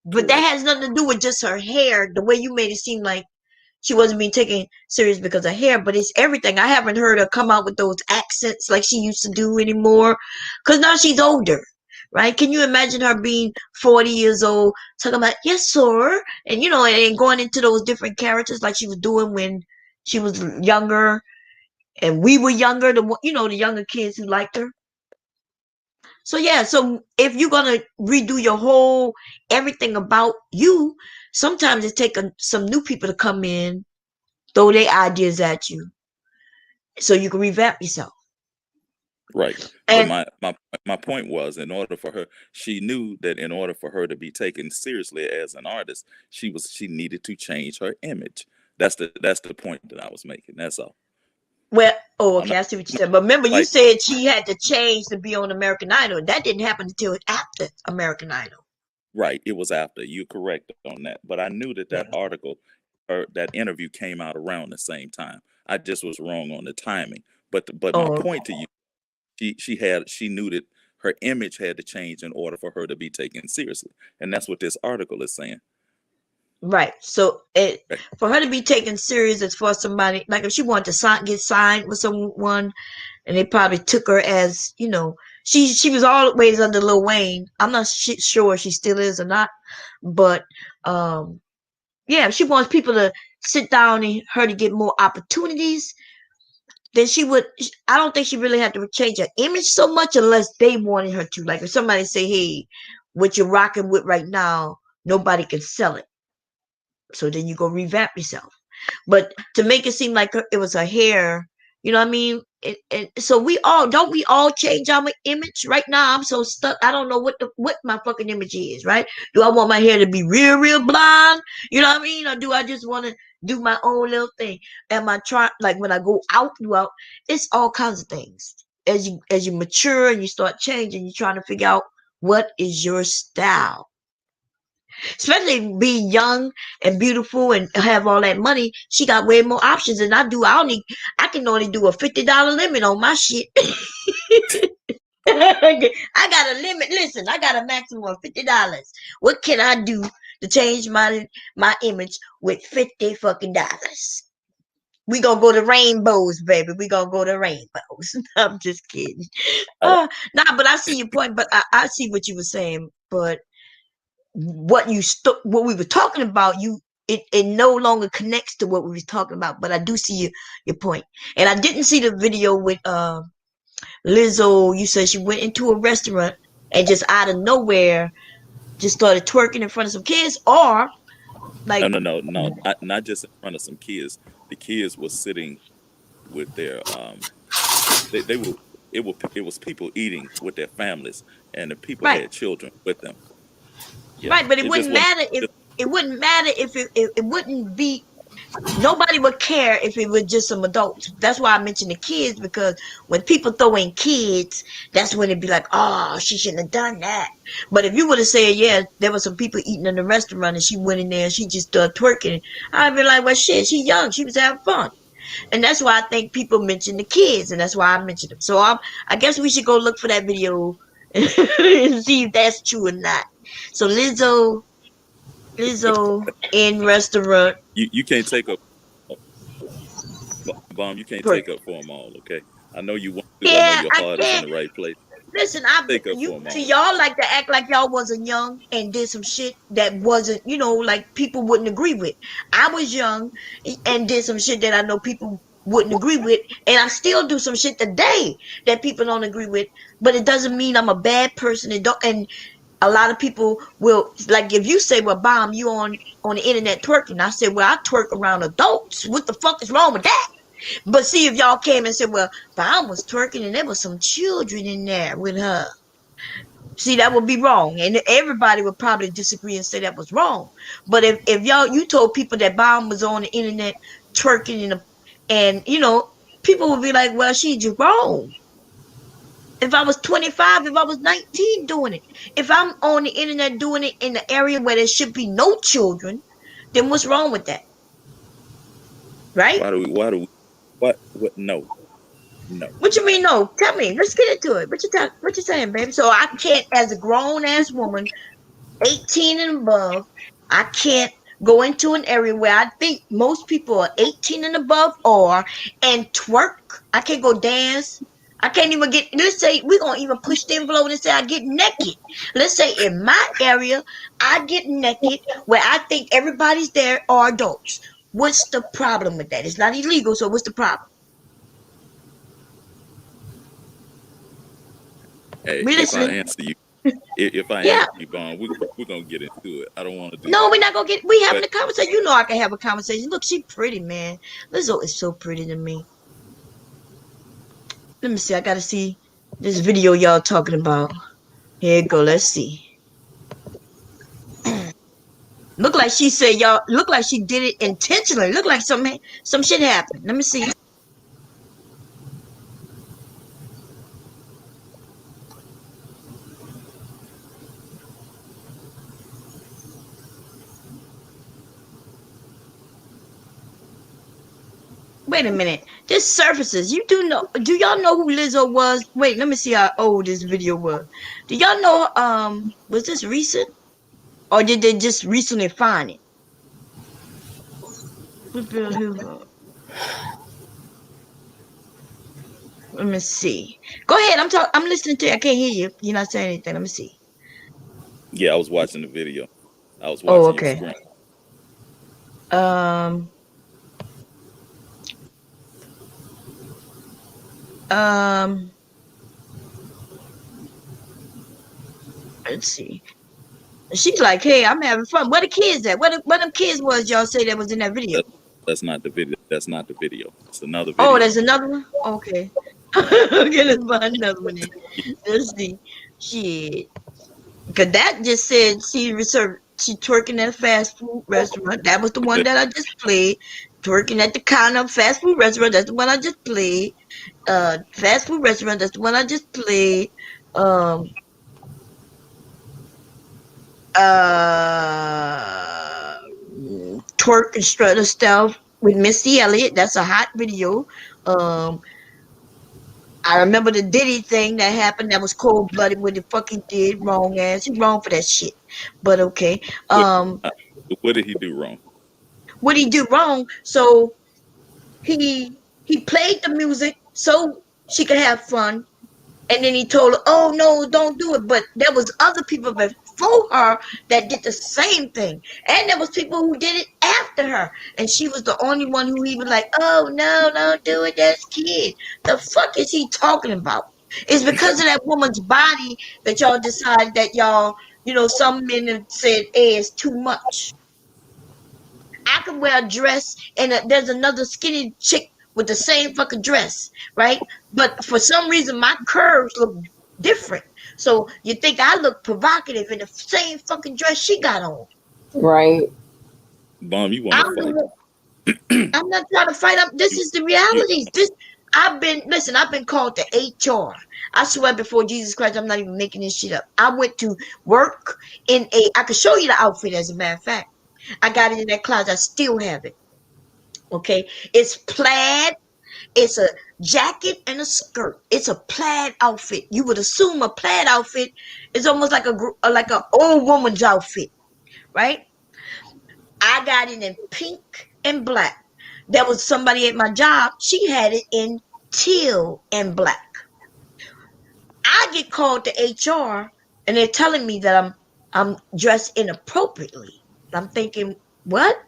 A: But that
E: Correct.
A: has nothing to do with just her hair, the way you made it seem like she wasn't being taken serious because of hair, but it's everything. I haven't heard her come out with those accents like she used to do anymore. Because now she's older, right? Can you imagine her being 40 years old, talking about, yes, sir? And, you know, and going into those different characters like she was doing when she was younger and we were younger, you know, the younger kids who liked her. So yeah, so if you're gonna redo your whole everything about you, sometimes it takes some new people to come in throw their ideas at you so you can revamp yourself.
E: Right. But
A: And
E: my point was, in order for her, she knew that in order for her to be taken seriously as an artist, she needed to change her image. That's the point that I was making. That's all.
A: well, oh,
E: I'm
A: okay,
E: not,
A: I see what you said. But remember, you
E: like,
A: said she had to change to be on American Idol. That didn't happen until after American Idol.
E: right. It was after. You're correct on that. But I knew that
A: Yeah.
E: that article or that interview came out around the same time. I just was wrong on the timing. But my
A: Oh,
E: point to you, she knew that her image had to change in order for her to be taken seriously, and that's what this article is saying.
A: right. So
E: Right.
A: for her to be taken serious as for somebody, like if she wanted to get signed with someone, and they probably took her as, she was always under Lil Wayne. I'm not sure she still is or not, but um, yeah, if she wants people to sit down and her to get more opportunities, then she would. I don't think she really had to change her image so much unless they wanted her to. Like if somebody say, "Hey, what you're rocking with right now, nobody can sell it," so then you go revamp yourself. But to make it seem like it was her hair, you know what I mean? So we all change our image right now. I'm so stuck. I don't know what my fucking image is. Right? Do I want my hair to be real blonde? You know what I mean? Or do I just want to do my own little thing? Am I trying, like when I go out? It's all kinds of things. As you mature and you start changing, you're trying to figure out what is your style, especially being young and beautiful and have all that money. She got way more options than I do. I can only do a $50 limit on my shit. I got a limit. Listen, I got a maximum of $50. What can I do to change my image with $50 fucking? We gonna go to rainbows, baby. We gonna go to rainbows. I'm just kidding.
E: I,
A: Nah, but I see your point. But I see what you were saying. But what we were talking about, it no longer connects to what we were talking about. But I do see your point. And I didn't see the video with Lizzo. You said she went into a restaurant and just out of nowhere just started twerking in front of some kids, or
E: no,
A: like,
E: no, no, no, not just in front of some kids. The kids were sitting with their they were it was people eating with their families, and the people
A: right,
E: had children with them. Yeah,
A: right. But it
E: it just
A: wouldn't
E: wasn't.
A: matter if it wouldn't be. Nobody would care if it was just some adults. That's why I mentioned the kids, because when people throw in kids, that's when it'd be like, oh, she shouldn't have done that. But if you would have said, yeah, there were some people eating in the restaurant and she went in there and she just started twerking, I'd be like, well, shit, she's young. She was having fun. And that's why I think people mention the kids, and that's why I mentioned them. So I guess we should go look for that video and see if that's true or not. So Lizzo in restaurant
E: You can't take up bomb. You can't take
A: twerking.
E: up for them all. Okay, I know you want to. I know
A: Yeah,
E: your
A: I
E: heart is in
A: can't.
E: the right place.
A: Listen,
E: Take up
A: you
E: for them
A: see,
E: all.
A: y'all like to act like y'all wasn't young and did some shit that wasn't, like people wouldn't agree with. I was young and did some shit that I know people wouldn't agree with, and I still do some shit today that people don't agree with. But it doesn't mean I'm a bad person. And a lot of people will, like, if you say, "Well, Bomb, you on the internet twerking," I said, "Well, I twerk around adults. What the fuck is wrong with that?" But see, if y'all came and said, "Well, Bomb was twerking and there was some children in there with her," see, that would be wrong, and everybody would probably disagree and say that was wrong. But if you told people that Bomb was on the internet twerking and people would be like, "Well, she's just wrong." If I was 25, if I was 19 doing it, if I'm on the internet doing it in the area where there should be no children, then what's wrong with that? Right?
E: Why do we? Why do we? What? No, no.
A: What you mean no? Tell me. Let's get into it. What you saying, baby? So I can't, as a grown ass woman, 18 and above, I can't go into an area where I think most people are 18 and above are and twerk. I can't go dance. I can't even get, let's say we're going to even push the envelope and say I get naked. Let's say in my area, I get naked where I think everybody's there are adults. What's the problem with that? It's not illegal, so what's the problem?
E: Hey,
A: We
E: if I
A: listening.
E: answer you, If I
A: Yeah.
E: answer you, Bond, we're gonna get into it. I don't want to do
A: No,
E: that.
A: we're not gonna get. We having
E: But
A: a conversation. You know, I can have a conversation. Look, she pretty, man. Lizzo is so pretty to me. Let me see. I gotta see this video y'all talking about. Here it go. Let's see. Look like she said y'all. Look like she did it intentionally. Look like some shit happened. Let me see. Wait a minute. This surfaces. You do know? Do y'all know who Lizzo was? Wait. Let me see how old this video was. Do y'all know? Was this recent or did they just recently find it? Let me see. Go ahead. I'm talking. I'm listening to you. I can't hear you. You're not saying anything. Let me see.
E: yeah, I was watching the video. I was
A: Oh,
E: watching your
A: okay.
E: screen.
A: Um. Um. Let's see. She's like, "Hey, I'm having fun. Where the kids at? Where them kids was y'all say that was in that video?
E: That, that's not the video. That's not the video. It's another
A: Oh,
E: video.
A: there's another one. Okay. Okay, let's find another one. Then. Let's see. Shit. Cause that just said she twerking at a fast food restaurant. That was the one that I just played. Twerking at the counter of fast food restaurant. That's the one I just played. Fast food restaurant. That's the one I just played. Um, uh, twerk and strutter stuff with Missy Elliott. That's a hot video. Um, I remember the Diddy thing that happened. That was cold blooded. What he fucking did wrong ass. He wrong for that shit. But okay.
E: What
A: Um,
E: uh, what did he do wrong?
A: what he do wrong? So he played the music so she could have fun. And then he told her, "Oh no, don't do it." But there was other people before her that did the same thing, and there was people who did it after her, and she was the only one who he was like, "Oh no, don't do it. That's kid." The fuck is he talking about? It's because of that woman's body that y'all decided that y'all, some men have said, "Hey, it's too much." I can wear a dress, and there's another skinny chick with the same fucking dress, right? But for some reason, my curves look different. So you think I look provocative in the same fucking dress she got on?
B: Right.
E: Bomb, you want to
A: I'm the
E: fight?
A: one. I'm not trying to fight up. This
E: You
A: is the
E: you
A: realities. I've been called to HR. I swear before Jesus Christ, I'm not even making this shit up. I went to work I could show you the outfit as a matter of fact. I got it in that closet. I still have it. Okay. It's plaid. It's a jacket and a skirt. It's a plaid outfit. You would assume a plaid outfit is almost like a old woman's outfit, right? I got it in pink and black. There was somebody at my job. She had it in teal and black. I get called to HR and they're telling me that I'm dressed inappropriately. I'm thinking, what?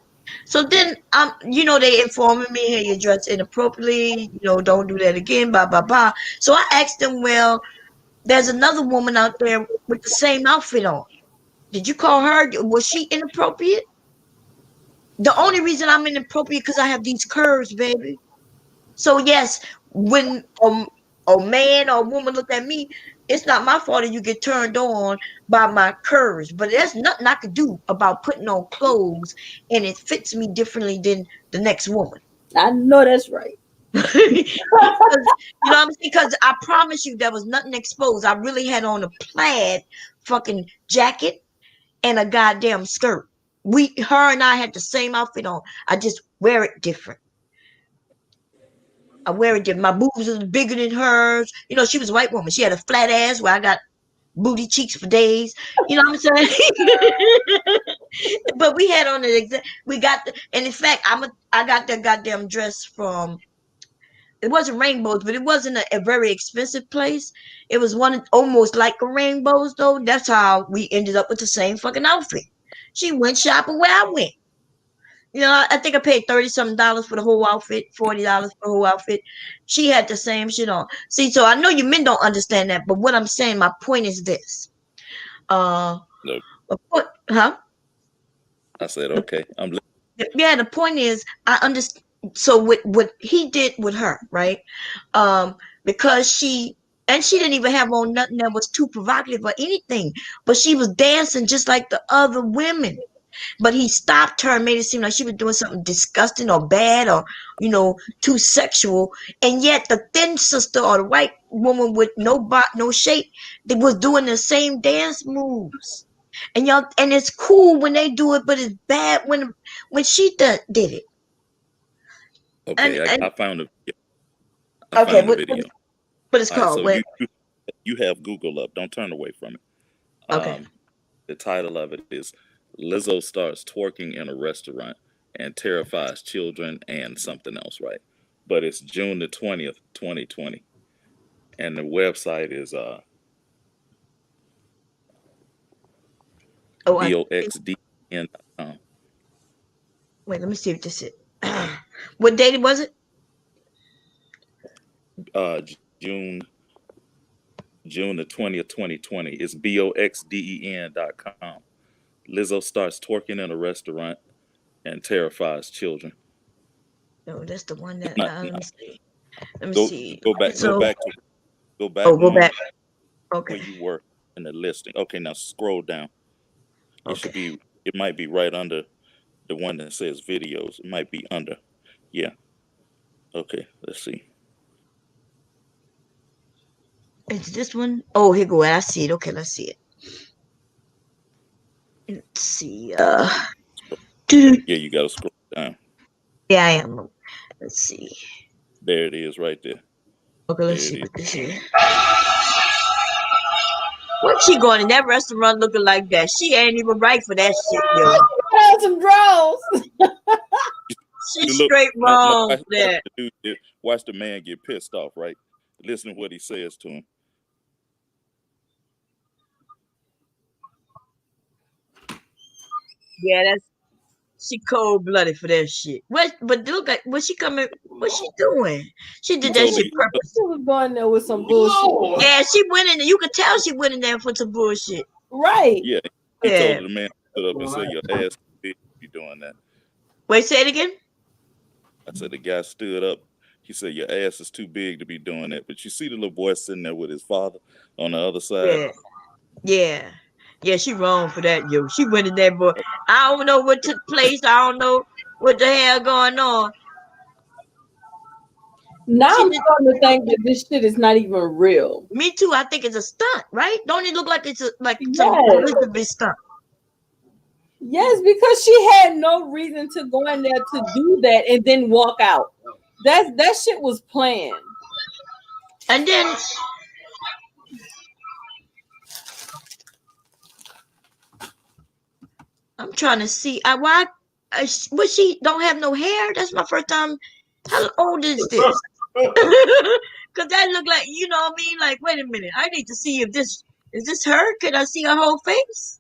A: So then they informing me, hey, you're dressed inappropriately, don't do that again, blah blah blah. So I asked them, well, there's another woman out there with the same outfit on. Did you call her? Was she inappropriate? The only reason I'm inappropriate because I have these curves, baby. So yes, when a man or a woman look at me, it's not my fault that you get turned on by my curves. But there's nothing I could do about putting on clothes and it fits me differently than the next woman.
B: I know that's right.
A: Because what I'm saying? Because I promise you there was nothing exposed. I really had on a plaid fucking jacket and a goddamn skirt. Her and I had the same outfit on. I just wear it different. I wear it different. My boobs was bigger than hers. She was a white woman. She had a flat ass where I got booty cheeks for days. You know what I'm saying? But we had on we got and in fact I got that goddamn dress from, it wasn't rainbows, but it wasn't a very expensive place. It was one almost like a rainbows though. That's how we ended up with the same fucking outfit. She went shopping where I went. I think I paid 30 something dollars for the whole outfit, $40 for the whole outfit. She had the same shit on. See, so I know you men don't understand that, but what I'm saying, my point is this.
E: No,
A: Huh?
E: I said okay. I'm
A: Yeah, the point is, I understand. So what he did with her, right? Um, because she didn't even have on nothing that was too provocative or anything, but she was dancing just like the other women. But he stopped her and made it seem like she was doing something disgusting or bad or, too sexual. And yet the thin sister or the white woman with no shape, they was doing the same dance moves. And it's cool when they do it, but it's bad when she did it. And
E: okay.
A: and
E: I found a I
A: okay,
E: found the
A: what
E: video.
A: what it's
E: All right,
A: called?
E: so
A: What?
E: you have Google up. Don't turn away from it.
A: Okay.
E: The title of it is Lizzo starts twerking in a restaurant and terrifies children and something else, right? But it's June the 20th, 2020. And the website is
A: Oh,
E: boxdn.com.
A: wait. Let me see if this is. What date was it?
E: June June the 20th, 2020. It's boxden.com. Lizzo starts twerking in a restaurant and terrifies children.
A: No, that's the one that.
E: Not,
A: Let me see. Let me
E: go
A: see.
E: go back
A: So,
E: go back
A: oh, go
E: one
A: back. Okay.
E: where you were in the listing. Okay, now scroll down. It should
A: Okay.
E: be it might be right under the one that says videos. It might be under. Yeah. Okay, let's see.
A: It's this one. Oh, here go. I see it. Okay, let's see it. Let's see. Doo-doo.
E: Yeah, you gotta scroll down.
A: Yeah, I am. Let's see.
E: There it is right there.
A: Okay, let's
E: There
A: see
E: it is.
A: what this is. What's she going in that restaurant looking like that? She ain't even right for that shit, yo.
B: Had some draws.
A: She's
E: You look
A: straight
E: no,
A: wrong for that.
E: watch the man get pissed off, right? Listen to what he says to him.
A: Yeah, she cold blooded for that shit. What? But look at what she coming. What she doing? She
E: He
A: did that
E: told
A: shit
E: me
A: purpose.
B: She was going there with some bullshit.
A: Yeah, she went in there. You could tell she went in there for some bullshit.
B: Right.
E: yeah, he told
A: Yeah.
E: the man to sit up and say your ass big be doing that.
A: Wait, say it again.
E: I said the guy stood up. He said your ass is too big to be doing that. But you see the little boy sitting there with his father on the other side.
A: Yeah. Yeah. Yeah, she wrong for that, yo. She went in there, boy. I don't know what took place. I don't know what the hell going on.
B: Now
A: She
B: I'm
A: did,
B: starting to think that this shit is not even real.
A: me too. I think it's a stunt, right? Don't it look like it's like some
B: Yes.
A: Elizabeth stunt?
B: Yes, because she had no reason to go in there to do that and then walk out. That shit was planned.
A: And then I'm trying to see. Why? What she don't have no hair? That's my first time. How old is this? Cause that look like what I mean. Like, wait a minute. I need to see if this is this her. Can I see her whole face?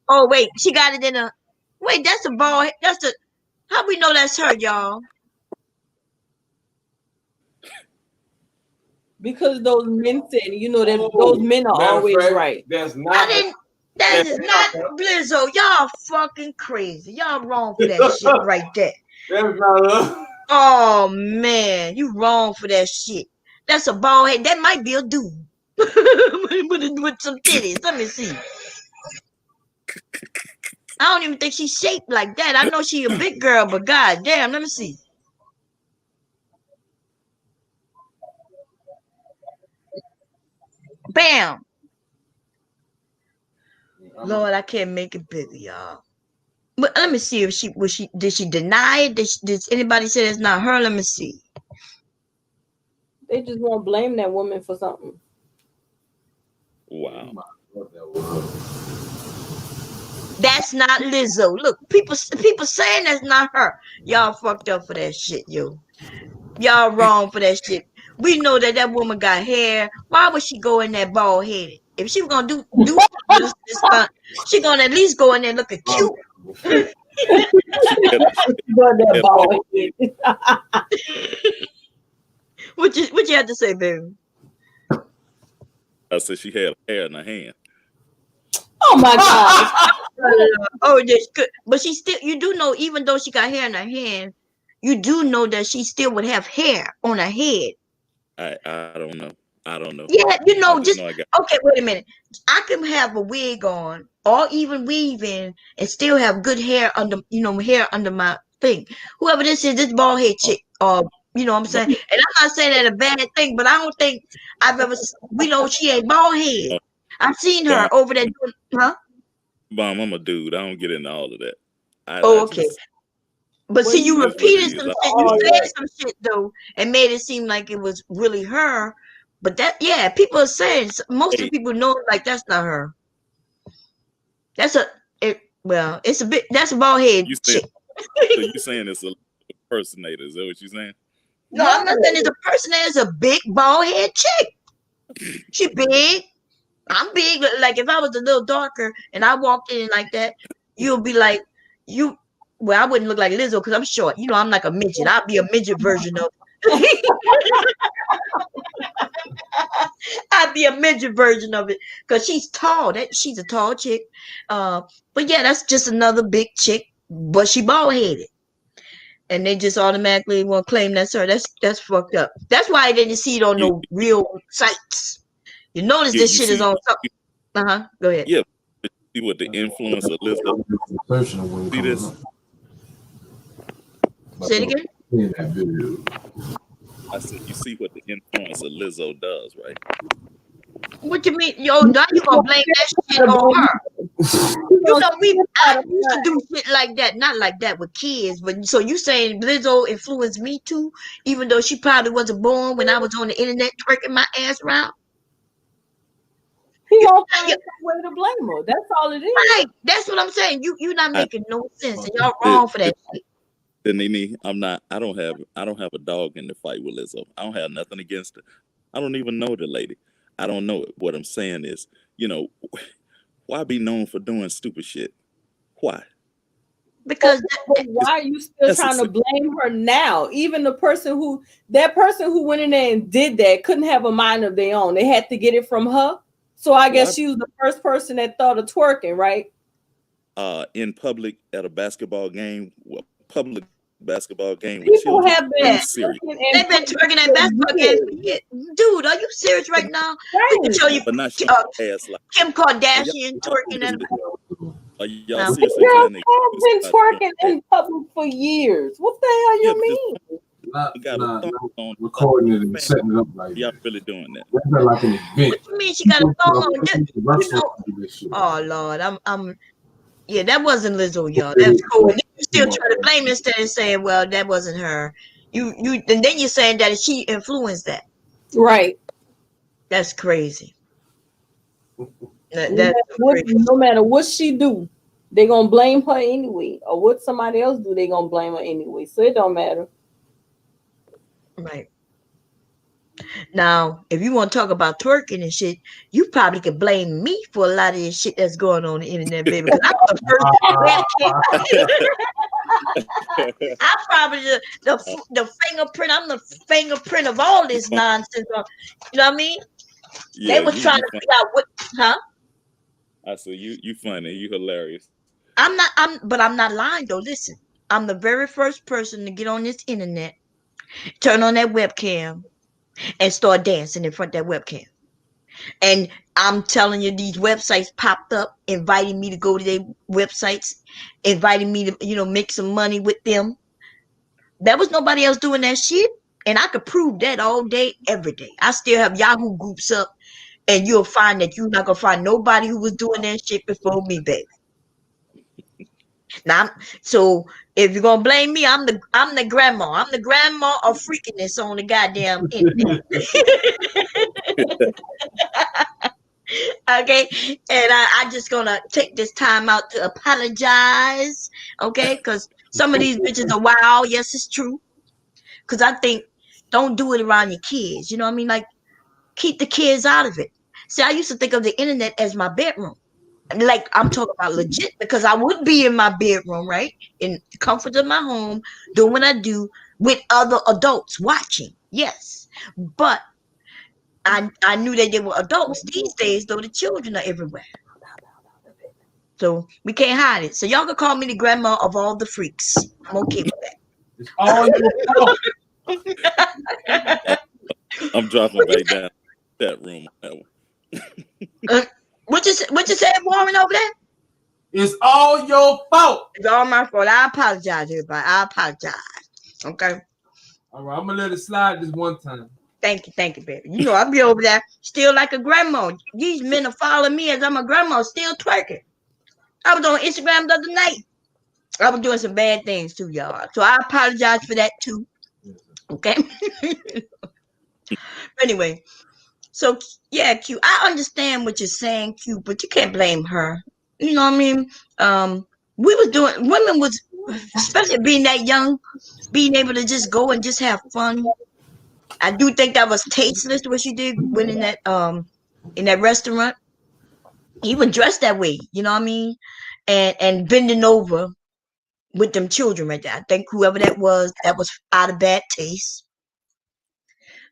A: Oh wait, she got it in a. Wait, that's a ball. That's the. How we know that's her, y'all?
B: Because those men said, that those men are always right.
D: That's
A: I
D: not.
A: didn't. That is not Blizzo. Y'all fucking crazy. Y'all wrong for that shit right there.
D: That's not.
A: Oh man, you wrong for that shit. That's a bald head. That might be a dude with some titties. Let me see. I don't even think she's shaped like that. I know she a big girl, but god damn, let me see. Bam. Lord, I can't make it bigger, y'all. But let me see if did she deny it? Did anybody say it's not her? Let me see.
B: They just won't blame that woman for something.
E: Wow.
A: That's not Lizzo. Look, people saying that's not her. Y'all fucked up for that shit, yo. Y'all wrong for that shit. We know that woman got hair. Why would she go in there bald headed? If she was gonna do this stunt, she gonna at least go in there looking cute.
E: She had,
B: But that ball
A: What you have to say, baby?
E: I said she had hair in her hand.
B: Oh my gosh.
A: Oh, that's good. But she still, you do know, even though she got hair in her hand, you do know that she still would have hair on her head.
E: I don't know. I don't know.
A: Yeah, you
E: I
A: know,
E: just
A: just
E: know I got.
A: okay. Wait a minute. I can have a wig on, or even weave in, and still have good hair under, hair under my thing. Whoever this is, this bald head chick, you know what I'm
E: But,
A: saying. And I'm not saying that a bad thing, but I don't think I've ever. We know she ain't bald head.
E: uh,
A: I've seen
E: Bomb,
A: her over there doing, huh?
E: Bomb, I'm a dude. I don't get into all of that. I
A: Oh, okay.
E: just
A: But
B: Well,
A: see,
B: you
A: you
E: is what it
A: repeated
E: is.
A: some shit.
E: You
A: You
B: all
E: know,
A: said
B: that.
A: some shit though, and made it seem like it was really her. But that, yeah, people are saying most of
E: hey,
A: the people know like that's not her. That's a it. Well, it's a bit. That's a bald head
E: you saying
A: chick.
E: so? You saying it's a impersonator? Is that what you saying?
A: No, I'm not saying it's a person. It's a big bald head chick. She big. I'm big. Like if I was a little darker and I walked in like that, you'll be like you. Well, I wouldn't look like Lizzo because I'm short. I'm like a midget. I'll be a midget version of. I'd be a midget version of it because she's tall. That she's a tall chick. But yeah, that's just another big chick, but she bald headed, and they just automatically want to claim that's her. That's fucked up. That's why I didn't see it on
E: You
A: no real sites. You notice
E: yeah,
A: this
E: you
A: shit is
E: see,
A: on something. Go ahead.
E: yeah, but you see what the influence of Lizzo. See this?
A: Say it again.
D: In that video.
E: I said, you see what the influence of Lizzo does, right?
A: What you mean, yo? Now you gonna blame that shit on her? I used to do shit like that, not like that with kids, but so you saying Lizzo influenced me too, even though she probably wasn't born when I was on the internet twerking my ass around.
B: He
A: You,
B: gonna
A: you
B: find some way to blame her. That's all it is.
A: right? That's what I'm saying. You're not
E: I
A: making no sense, and y'all
E: the,
A: wrong for that shit.
E: the Nene, I'm not. I don't have a dog in the fight with Lizzo. I don't have nothing against her. I don't even know the lady. I don't know it. What I'm saying is, you know, why be known for doing stupid shit? Why?
A: Because
B: But why are you still trying to
E: Necessary.
B: blame her now? Even that person who went in there and did that couldn't have a mind of their own. They had to get it from her. So I guess
E: Why?
B: she was the first person that thought of twerking, right?
E: In public at a basketball game, public basketball game with
B: People
E: children.
B: have
E: Are
B: been
E: you
A: yeah,
E: serious?
B: twerking in
A: they've been
B: public
A: twerking at
B: for
A: basketball games
B: years.
A: for years. Dude, are you serious right now? We can
B: Right.
A: show you
E: But not showing
A: uh,
E: ass like.
A: Kim
E: Are y'all,
A: Kardashian
E: y'all
A: twerking at.
E: seriously? Are y'all
A: No.
B: The
E: seriously
B: girls
E: trying to
B: have
E: accuse
B: been
E: somebody of doing
B: twerking
E: that?
B: in public for years. What the hell
E: Yeah,
B: you
E: but this
B: mean?
D: Not,
E: woman got a
D: not,
E: thong
D: not
E: on like
D: recording it and
E: fat.
D: setting it up like
E: Y'all
D: that.
E: really doing that?
D: That's not like an event.
A: What you mean she got a
D: People
A: thong
D: from
A: on?
D: the
A: You
D: restaurant
A: know,
D: do this shit.
A: oh Lord, I'm yeah, that wasn't Lizzo, y'all.
D: They,
A: That's cool. And then you still
D: come
A: try to
D: on,
A: blame instead of saying, well, that wasn't her. And then you're saying that she influenced that.
B: Right.
A: That's crazy. That's crazy.
B: No matter what she do, they gonna blame her anyway. Or what somebody else do, they gonna blame her anyway. So it don't matter.
A: Right. Now, if you want to talk about twerking and shit, you probably could blame me for a lot of this shit that's going on the internet, baby. Because I was the first I probably the fingerprint. I'm the fingerprint of all this nonsense. You know what I mean? They
E: Yeah,
A: was trying
E: you
A: to
E: funny.
A: figure out what, huh?
E: I said you funny. You hilarious.
A: But I'm not lying though. Listen, I'm the very first person to get on this internet, turn on that webcam, and start dancing in front of that webcam. And I'm telling you, these websites popped up, inviting me to go to their websites, inviting me to, make some money with them. There was nobody else doing that shit. And I could prove that all day, every day. I still have Yahoo groups up, and you'll find that you're not gonna find nobody who was doing that shit before me, baby. Now, so if you're gonna blame me, I'm the grandma. I'm the grandma of freakiness on the goddamn internet. Okay, and I just gonna take this time out to apologize. Okay, because some of these bitches are wild. Yes, it's true. Because I think don't do it around your kids. You know what I mean? Like keep the kids out of it. See, I used to think of the internet as my bedroom. Like I'm talking about legit because I would be in my bedroom, right? In the comfort of my home, doing what I do with other adults watching. Yes. But I knew that they were adults. These days, though, the children are everywhere. So we can't hide it. So y'all can call me the grandma of all the freaks. I'm okay with
D: It's all your fault.
A: that.
E: I'm dropping back down that room on that one.
A: What you said, Warren, over there?
D: It's all your fault.
A: It's all my fault. I apologize, everybody. I apologize. Okay.
D: All right, I'm gonna let it slide this one time.
A: Thank you, baby. You know I'll be over there still like a grandma. These men are following me as I'm a grandma, still twerking. I was on Instagram the other night. I was doing some bad things too, y'all. So I apologize for that too. Okay. Anyway, so yeah, Q. I understand what you're saying, Q, but you can't blame her. You know what I mean? We was doing women was especially being that young, being able to just go and just have fun. I do think that was tasteless what she did when in that restaurant. Even dressed that way, you know what I mean? And bending over with them children right there. I think whoever that was out of bad taste.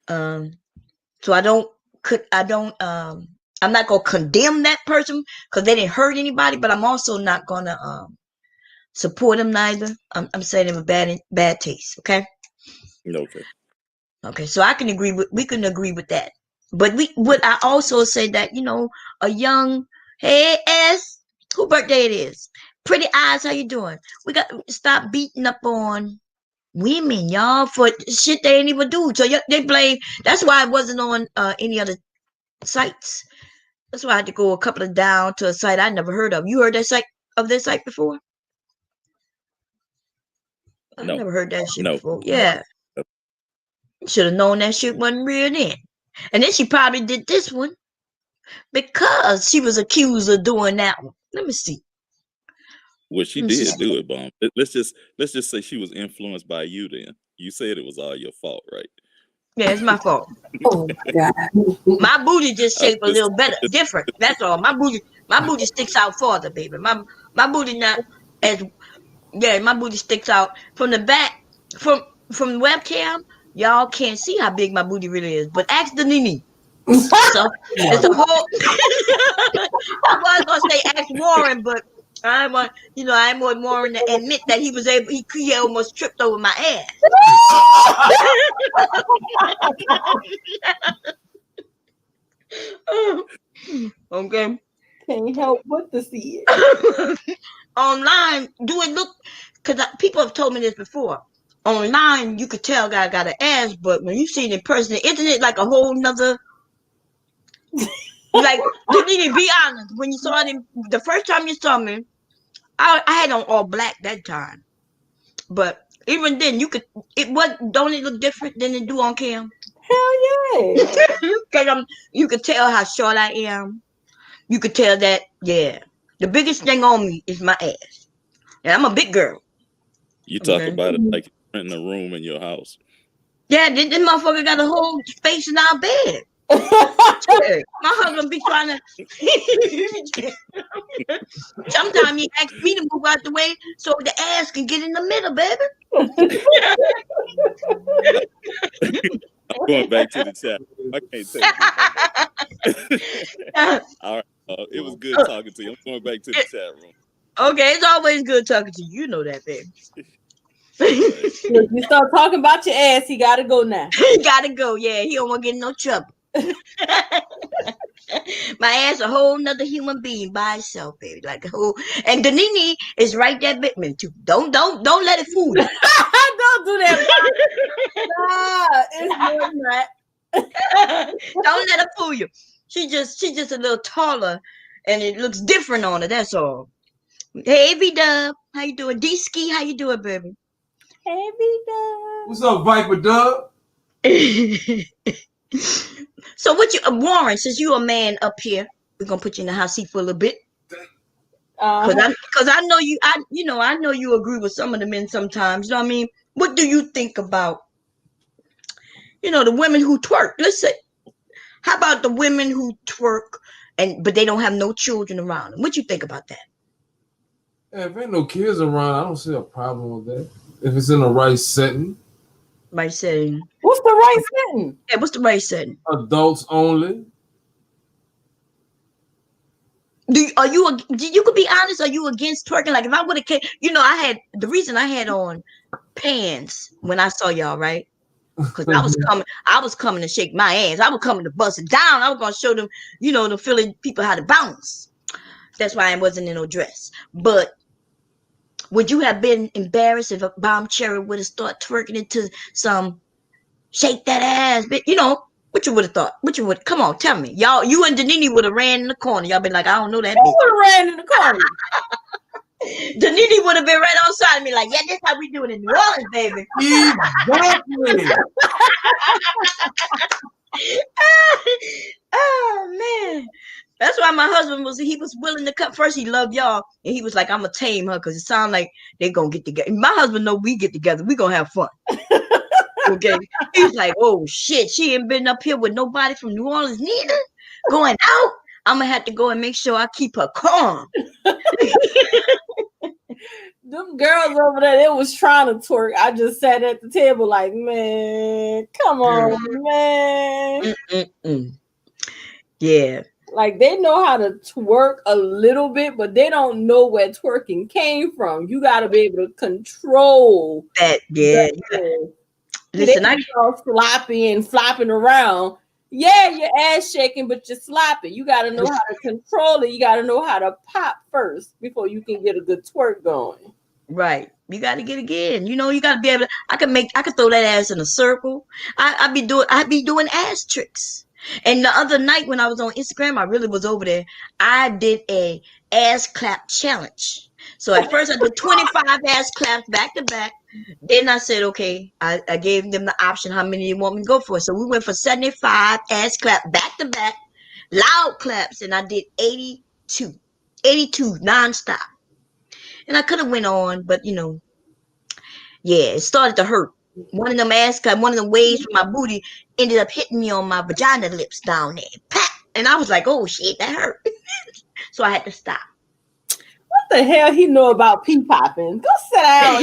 A: Um, so I'm not gonna condemn that person because they didn't hurt anybody, but I'm also not gonna support them neither. I'm saying them a bad taste. Okay.
E: Okay.
A: Okay. So we can agree with that. But would I also say that a young hey S who birthday it is? Pretty eyes, how you doing? We got to stop beating up on women, y'all, for shit they ain't even do. So they blame. That's why it wasn't on any other sites. That's why I had to go a couple of down to a site I never heard of. You heard that site before? I
E: No.
A: never heard that shit
E: No.
A: before. Yeah, should have known that shit wasn't real then. And then she probably did this one because she was accused of doing that one. Let me see.
E: Well, she did do it, Bomb. Let's just say she was influenced by you. Then you said it was all your fault, right?
A: Yeah, it's my fault.
B: Oh my God.
A: My booty just shaped a little better, different. That's all. My booty sticks out farther, baby. My booty not as my booty sticks out from the back from the webcam. Y'all can't see how big my booty really is, but ask the Nene. So it's a whole. I was gonna say ask Warren, but I want I want Warren to admit that he almost tripped over my ass. Okay.
B: Can't help but to see it.
A: Online, do it look? Because people have told me this before. Online, you could tell guy got an ass, but when you see it in person, isn't it like a whole nother? Like, you need to be honest. When you saw it, the first time you saw me, I had on all black that time. But even then, don't it look different than it do on cam?
B: Hell yeah.
A: Because you could tell how short I am. You could tell that, yeah. The biggest thing on me is my ass. And I'm a big girl.
E: You talk about it like you're in a room in your house.
A: Yeah, this motherfucker got a whole space in our bed. My husband be trying to. Sometimes he asks me to move out the way so the ass can get in the middle, baby.
E: I'm going back to the chat. I can't take it. All right. It was good talking to you. I'm going back to the chat room.
A: Okay, it's always good talking to you. You know that, baby.
B: You start talking about your ass, he gotta go now.
A: He gotta go. Yeah, he don't want to get in no trouble. My ass a whole nother human being by itself, baby. Like a whole, and the Nene is right there with me too. Don't let it fool you.
B: Don't do that. Nah, it's more than that.
A: Don't let her fool you. She just a little taller, and it looks different on her. That's all. Hey, V-Dub, how you doing? D-Ski, how you doing, baby?
B: Hey, V-Dub.
D: What's up, Viper Dub?
A: So Warren, since you a man up here, we're gonna put you in the hot seat for a little bit. Because I know you, I know you agree with some of the men sometimes. You know what I mean? What do you think about, the women who twerk? Let's say, how about the women who twerk but they don't have no children around them? What you think about that?
D: Yeah, if ain't no kids around, I don't see a problem with that. If it's in the right setting.
A: Right setting.
B: What's the right setting?
A: Yeah, what's the right setting?
D: Adults only.
A: You could be honest. Are you against twerking? Like if I would have came, I had the reason I had on pants when I saw y'all, right? Because I was coming to shake my ass. I was coming to bust it down. I was gonna show them, the Philly people how to bounce. That's why I wasn't in no dress. But would you have been embarrassed if a bomb cherry would have started twerking into some shake that ass? But what you would have thought? What you would? Come on, tell me, y'all. You and Danini would have ran in the corner. Y'all been like, I don't know that
B: Who
A: bitch.
B: would have ran in the corner?
A: Danini would have been right outside me, like, yeah, this how we do it in New Orleans, baby.
D: Exactly.
A: Oh man. That's why my husband was willing to cut. First, he loved y'all, and he was like, I'm gonna tame her because it sounds like they're gonna get together. My husband know we get together, we gonna have fun. Okay. He's like, oh shit, she ain't been up here with nobody from New Orleans neither. Going out. I'm gonna have to go and make sure I keep her calm.
B: Them girls over there, they was trying to twerk. I just sat at the table like, man, come on, man.
A: Yeah.
B: Like they know how to twerk a little bit, but they don't know where twerking came from. You got to be able to control
A: that. Yeah. Listen,
B: I all sloppy and flopping around. Yeah, your ass shaking, but you're sloppy. You got to know how to control it. You got to know how to pop first before you can get a good twerk going.
A: Right. You got to get again. You got to be able to. I could throw that ass in a circle. I'd be doing ass tricks. And the other night when I was on Instagram, I really was over there. I did a ass clap challenge. So at first I did 25 ass claps back to back. Then I said, okay, I gave them the option how many you want me to go for. So we went for 75 ass clap back to back, loud claps, and I did 82 nonstop. And I could have went on, but yeah, it started to hurt. One of them ass clap, one of them waves from my booty ended up hitting me on my vagina lips down there. Pat! And I was like, oh shit, that hurt. So I had to stop.
B: What the hell he know about pee popping? Go sit down.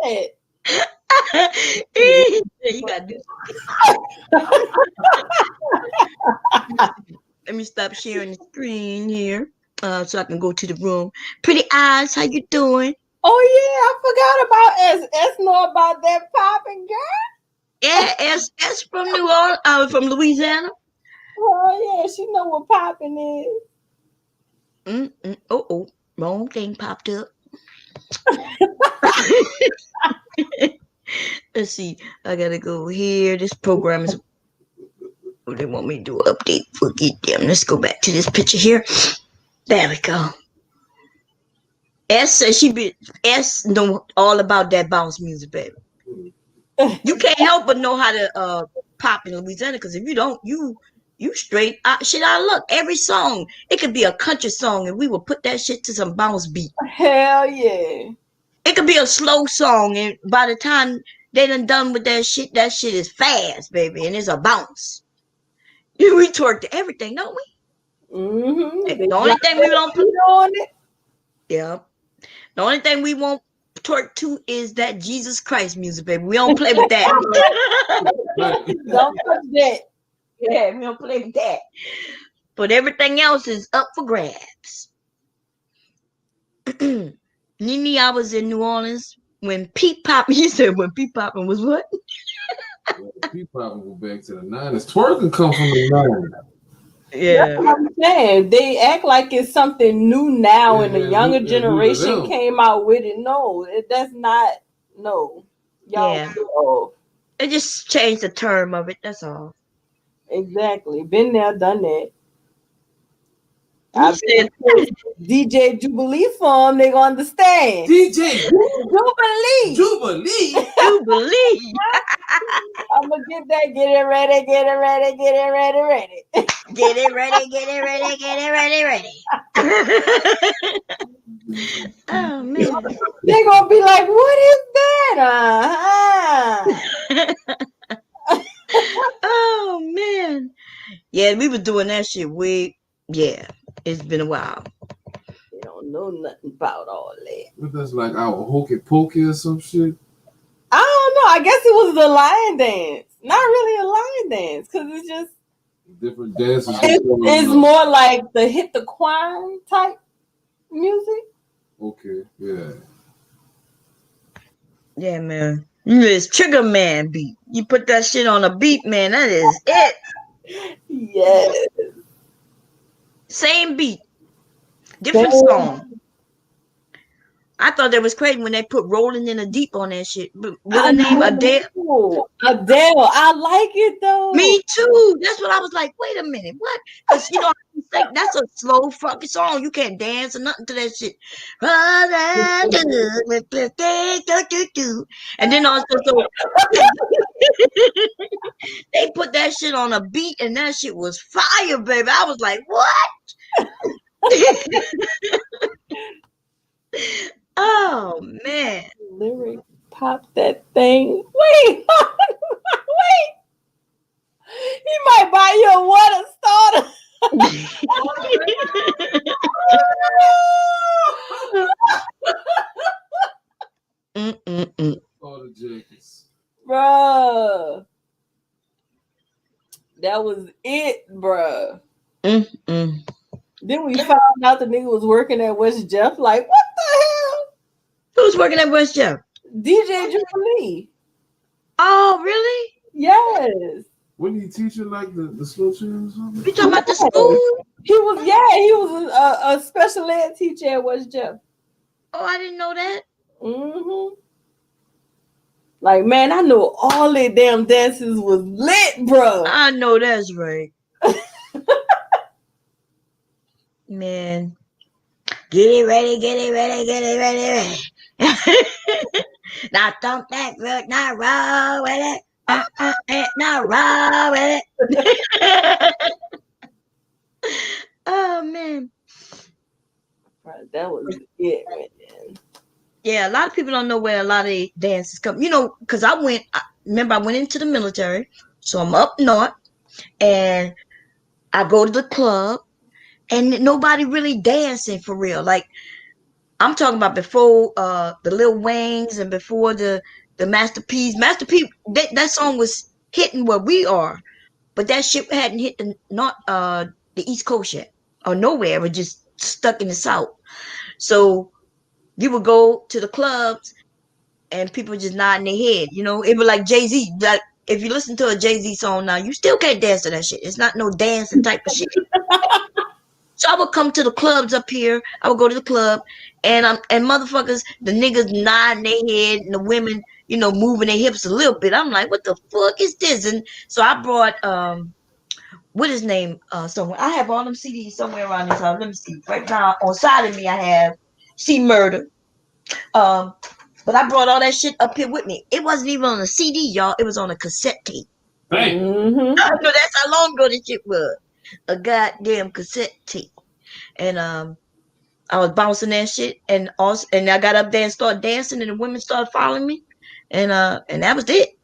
B: Shit.
A: You gotta do Let me stop sharing the screen here, so I can go to the room. Pretty eyes, how you doing?
B: Oh yeah, I forgot about S. S know about that popping, girl.
A: Yeah, S from New Orleans, from Louisiana.
B: Oh yeah, she know what popping is.
A: Oh, wrong thing popped up. Let's see. I gotta go here. This program is. Oh, they want me to do an update. Forget them. Let's go back to this picture here. There we go. S says S know all about that bounce music, baby. You can't help but know how to pop in Louisiana, because if you don't, you straight shit out of luck. Every song, it could be a country song, and we will put that shit to some bounce beat.
B: Hell yeah.
A: It could be a slow song, and by the time they done with that shit is fast, baby, and it's a bounce. We twerk to everything, don't we?
B: Mm-hmm.
A: The only thing we don't put
B: on it.
A: Yeah. The only thing we won't twerk to is that Jesus Christ music, baby. We don't play with that.
B: Don't touch that.
A: Yeah, we don't play with that. But everything else is up for grabs. Nini, I was in New Orleans when Pete Poppin'. You said when Pete Poppin' was what?
D: Pete Poppin' go back to the 90s. Twerking come from the 90s.
A: Yeah.
B: That's what I'm saying. They act like it's something new now, and the younger generation came out with it. No, that's not. No. Y'all.
A: They just changed the term of it. That's all.
B: Exactly. Been there, done that. I said DJ Jubilee for them, they gonna understand.
D: DJ
B: Jubilee. I'm gonna get that. Get it ready. Get it ready. Get it ready. Ready.
A: Get it ready. Get it ready. Get it ready. Ready. Oh man.
B: They gonna be like, what is that?
A: Oh man. Yeah, we were doing that shit. It's been a while.
B: They don't know nothing about all that.
D: But that's like our hokey pokey or some shit.
B: I don't know. I guess it was the lion dance. Not really a lion dance, because it's just
D: Different dances.
B: It's more like the hit the quine type music.
D: Okay, yeah.
A: Yeah, man. This Trigger Man beat. You put that shit on a beat, man. That is it.
B: Yes.
A: Same beat, different song. I thought that was crazy when they put "Rolling in the Deep" on that shit. But what her name? Adele.
B: Adele. I like it though.
A: Me too. That's what I was like. Wait a minute, what? Because you know, that's a slow fucking song. You can't dance or nothing to that shit. And then also, so they put that shit on a beat, and that shit was fire, baby. I was like, what? Oh man.
B: Lyric, pop that thing. Wait, wait. He might buy you a water starter.
D: All the jackets.
B: Bruh. That was it, bruh. Then we found out the nigga was working at West Jeff. Like, what the hell?
A: Who's working at West Jeff?
B: DJ Jubilee.
A: Oh, really?
B: Yes.
D: Wasn't he teaching like the slow tunes or something?
A: You talking about the school?
B: He was a special ed teacher at West Jeff.
A: Oh, I didn't know that.
B: Mm-hmm. Like, man, I know all their damn dances was lit, bro.
A: I know that's right. Man. Get it ready, get it ready, get it ready, ready. Now thump that foot, now roll with it. Now roll with it. Oh, man.
B: Right, that was it, man.
A: Yeah, a lot of people don't know where a lot of the dances come. You know, because I went into the military, so I'm up north, and I go to the club, and nobody really dancing for real. Like, I'm talking about before the Lil Waynes and before the Master P's. Master P, that song was hitting where we are, but that shit hadn't hit the East Coast yet, or nowhere. It was just stuck in the South. So you would go to the clubs and people just nodding their head. You know, it was like Jay-Z. Like, if you listen to a Jay-Z song now, you still can't dance to that shit. It's not no dancing type of shit. So I would come to the clubs up here. I would go to the club, and motherfuckers, the niggas nodding their head, and the women, you know, moving their hips a little bit. I'm like, what the fuck is this? And so I brought what his name somewhere. I have all them CDs somewhere around this house. Let me see. Right now on side of me, I have See Murder. But I brought all that shit up here with me. It wasn't even on a CD, y'all. It was on a cassette tape.
B: Mm-hmm.
A: I know that's how long ago this shit was. A goddamn cassette tape. And I was bouncing that shit, and I got up there and started dancing, and the women started following me, and that was it.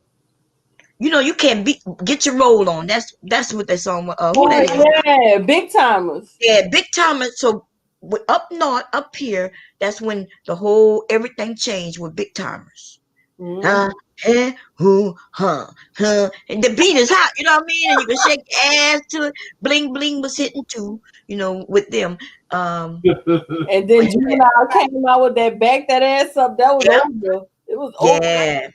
A: You know, you can't get your roll on. That's what that song. Who that is?
B: Yeah, Big Timers.
A: Yeah, Big Timers. So up north, up here, that's when everything changed with Big Timers. And the beat is hot, you know what I mean? And you can shake your ass to it. Bling Bling was hitting too, you know, with them.
B: And then Juvenile came out with that back that ass up. That was over. It was over.
A: Yeah.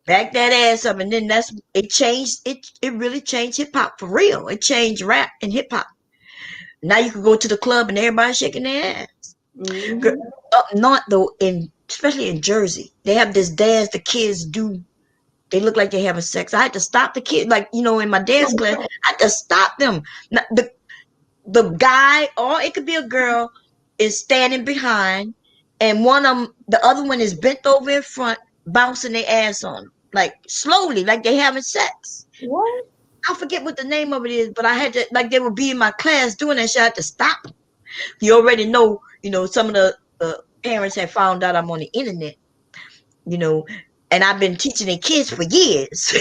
A: Back that ass up, and then it changed. It really changed hip hop for real. It changed rap and hip hop. Now you can go to the club and everybody shaking their ass.
B: Mm-hmm.
A: Up north though, especially in Jersey, they have this dance the kids do. They look like they're having sex. I had to stop the kid, like, you know, in my dance class. I had to stop them. Now, the guy, or it could be a girl, is standing behind, and the other one is bent over in front, bouncing their ass on them, like slowly, like they having sex.
B: What?
A: I forget what the name of it is, but I had to, like, they would be in my class doing that shit. I had to stop them. You already know, you know, some of the parents have found out I'm on the internet, you know, and I've been teaching their kids for years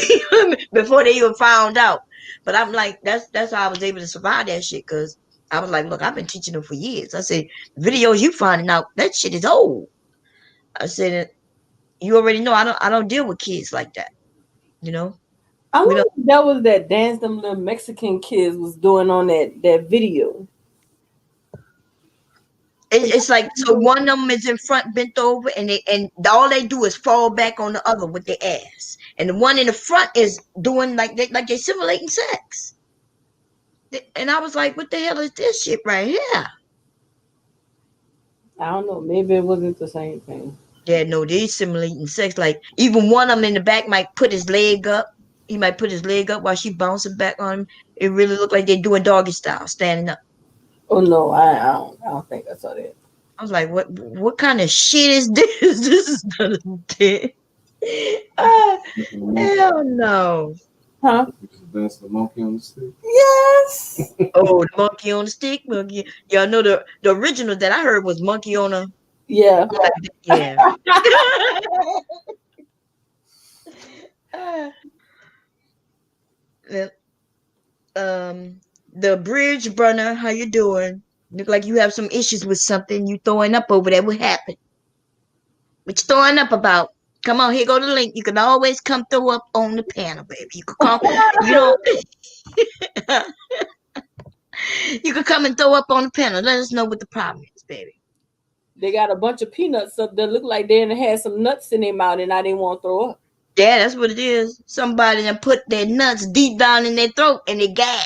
A: before they even found out. But I'm like, that's how I was able to survive that shit, because I was like, look, I've been teaching them for years. I said, the videos you finding out, that shit is old. I said, you already know I don't deal with kids like that, you know.
B: I
A: We
B: wonder
A: don't.
B: if that was that dance them little Mexican kids was doing on that video.
A: It's like so one of them is in front bent over and all they do is fall back on the other with their ass, and the one in the front is doing like they simulating sex. And I was like, what the hell is this shit right here?
B: I don't know. Maybe it wasn't the same thing.
A: Yeah, no, they simulating sex. Like even one of them in the back might put his leg up. He might put his leg up while she bouncing back on him. It really looked like they're doing doggy style, standing up.
B: Oh no, I don't think I saw that.
A: I was like, what kind of shit is this? This is not a dick. Ah, hell no.
B: Huh?
D: That's the monkey on the stick.
B: Yes.
A: Oh, the monkey on the stick, monkey. Y'all know the original that I heard was monkey on a
B: Yeah.
A: yeah. Ah, the, the bridge burner, how you doing? Look like you have some issues with something. You throwing up over there. What happened? What you throwing up about? Come on, here go the link. You can always come throw up on the panel, baby. You can come. You don't. You can come and throw up on the panel. Let us know what the problem is, baby.
B: They got a bunch of peanuts up there. Look like they had some nuts in their mouth, and I didn't want to throw up.
A: Yeah, that's what it is. Somebody done put their nuts deep down in their throat and they gag.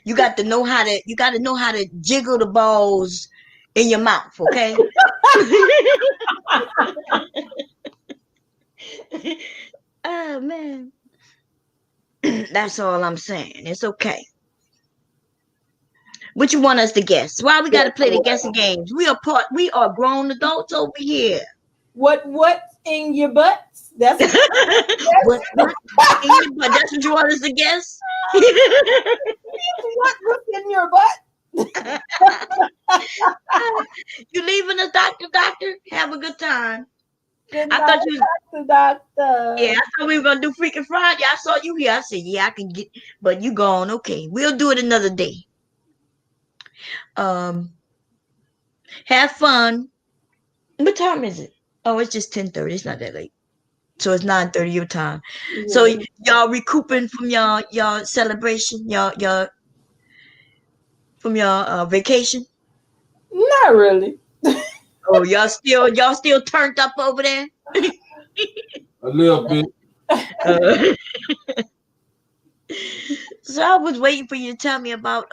A: You got to know how to. You got to know how to jiggle the balls in your mouth. Okay. Oh man. That's all I'm saying. It's okay. What you want us to guess? Why we gotta play the guessing games? We are grown adults over here.
B: What's in your butt? That's
A: What in your butt? That's what you want us to guess?
B: what's in your butt?
A: You leaving us, doctor? Have a good time.
B: Good
A: I
B: night,
A: thought you
B: doctor.
A: yeah, I thought we were gonna do Freaking Friday. I saw you here. I said, yeah, I can get but you gone. Okay. We'll do it another day. Um have fun. What time is it? Oh, it's just 10:30. It's not that late. So it's 9:30 your time. So
B: Yeah.
A: y'all recouping from y'all celebration, y'all from your vacation.
B: Not really.
A: Oh, y'all still turned up over there.
D: A little bit.
A: Uh, so I was waiting for you to tell me about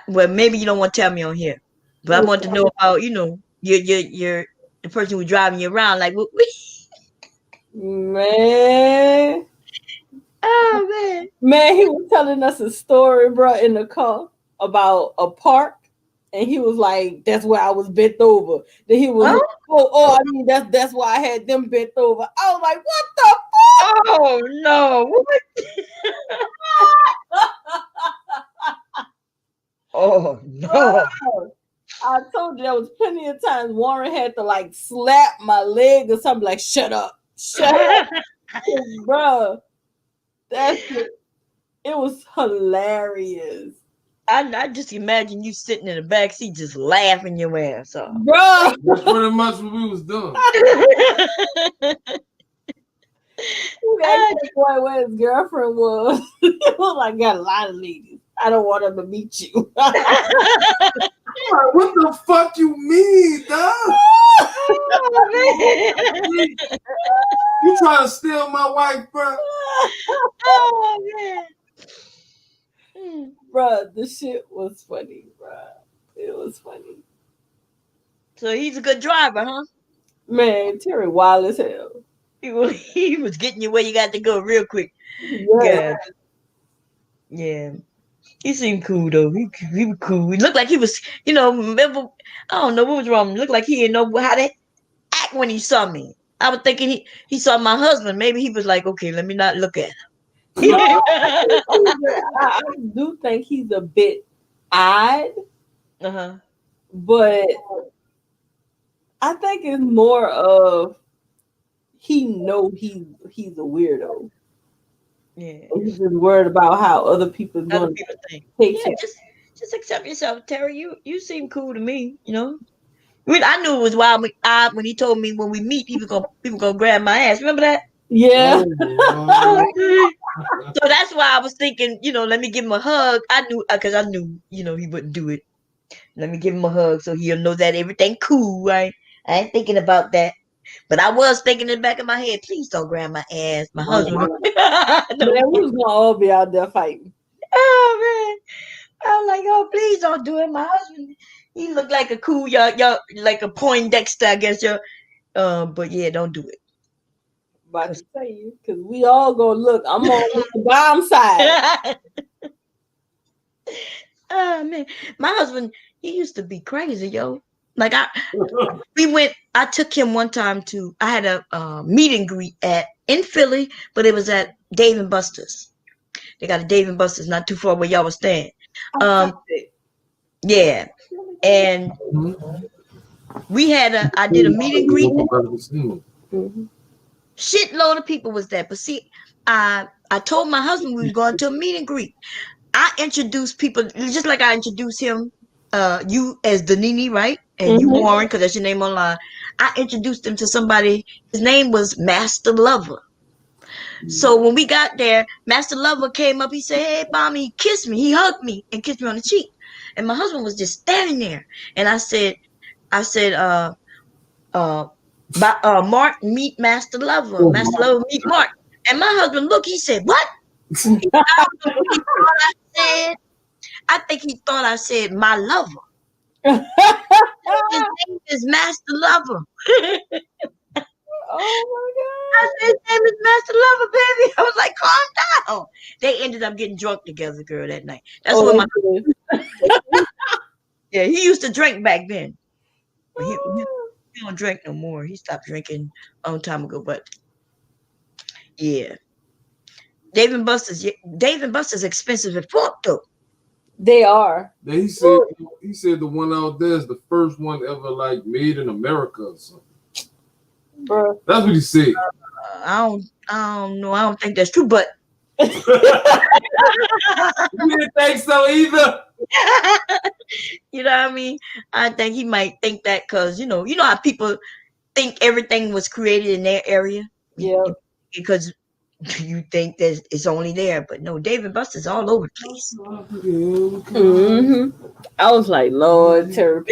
A: well maybe you don't want to tell me on here, but I want to know about your the person who's driving you around like what.
B: Man.
A: Oh
B: Man, he was telling us a story, bro, in the car about a park. And he was like, that's where I was bent over. Then he was
A: man.
B: I mean that's why I had them bent over. I was like, what the
A: Oh no. What? Oh no.
B: fuck? I told you there was plenty of times Warren had to like slap my leg or something like, shut up. Shut up, bro. That's it. It was hilarious.
A: I just imagine you sitting in the back seat just laughing your ass off.
B: Bro.
D: That's pretty much what we was doing.
B: He asked the boy where his girlfriend was. He was like, got a lot of ladies. I don't want them to meet you.
D: Like, what the fuck you mean, dog? You trying to steal my wife, bro?
A: Oh man.
B: Bro, the shit was funny, bro. It was funny.
A: So he's a good driver, huh?
B: Man, Terry wild as hell.
A: He was getting you where you got to go real quick.
B: Yeah.
A: Good. Yeah. He seemed cool though. He was cool. He looked like he was, remember, I don't know what was wrong. It looked like he didn't know how to act when he saw me. I was thinking he saw my husband. Maybe he was like, okay, let me not look at him.
B: No, I do think he's a bit odd,
A: Uh-huh.
B: but I think it's more of he know he's a weirdo.
A: Yeah.
B: And he's just worried about how other people
A: Other
B: going to
A: people think.
B: take
A: Yeah,
B: him.
A: just accept yourself, Terry. You seem cool to me, I knew it was wild when he told me when we meet, people gonna grab my ass. Remember that?
B: Yeah.
A: So that's why I was thinking, let me give him a hug. I knew, because I knew, he wouldn't do it. Let me give him a hug so he'll know that everything cool, right? I ain't thinking about that. But I was thinking in the back of my head, please don't grab my ass. My husband.
B: Man, we was gonna all be out there fighting.
A: Oh, man. I was like, oh, please don't do it. My husband, he looked like a cool, y'all, like a Poindexter, I guess. But yeah, don't do it.
B: About to tell you, because we all gonna look. I'm on the bomb side.
A: Oh, man. My husband, he used to be crazy, yo. Like, I took him one time I had a meet and greet in Philly, but it was at Dave and Buster's. They got a Dave and Buster's not too far where y'all was staying. Yeah. And I did a meet and greet. Shitload of people was there. But see, I told my husband we was going to a meet and greet. I introduced people just like I introduced him, you as Danini, right? And you Warren, because that's your name online. I introduced him to somebody. His name was Master Lover. So when we got there, Master Lover came up. He said, "Hey, mommy," he kissed me. He hugged me and kissed me on the cheek. And my husband was just standing there. And I said, Mark, meet Master Lover. Master Lover, meet Mark. And my husband looked. He said, "What?" He thought I said. I think he thought I said my lover. His name is Master Lover.
B: Oh my God.
A: I said, his name is Master Lover, baby. I was like, calm down. They ended up getting drunk together, girl, that night. That's when he used to drink back then. But he don't drink no more. He stopped drinking a long time ago. But yeah. Dave and Buster's expensive as fuck though.
B: They are.
D: He said the one out there is the first one ever like made in America or something.
B: Bro.
D: That's what he said.
A: I don't know. I don't think that's true, but
D: you didn't think so either.
A: You know what I mean? I think he might think that because you know how people think everything was created in their area.
B: Yeah.
A: Because you think that it's only there, but no, Dave and Buster's all over the place.
B: I was like, Lord, Terry.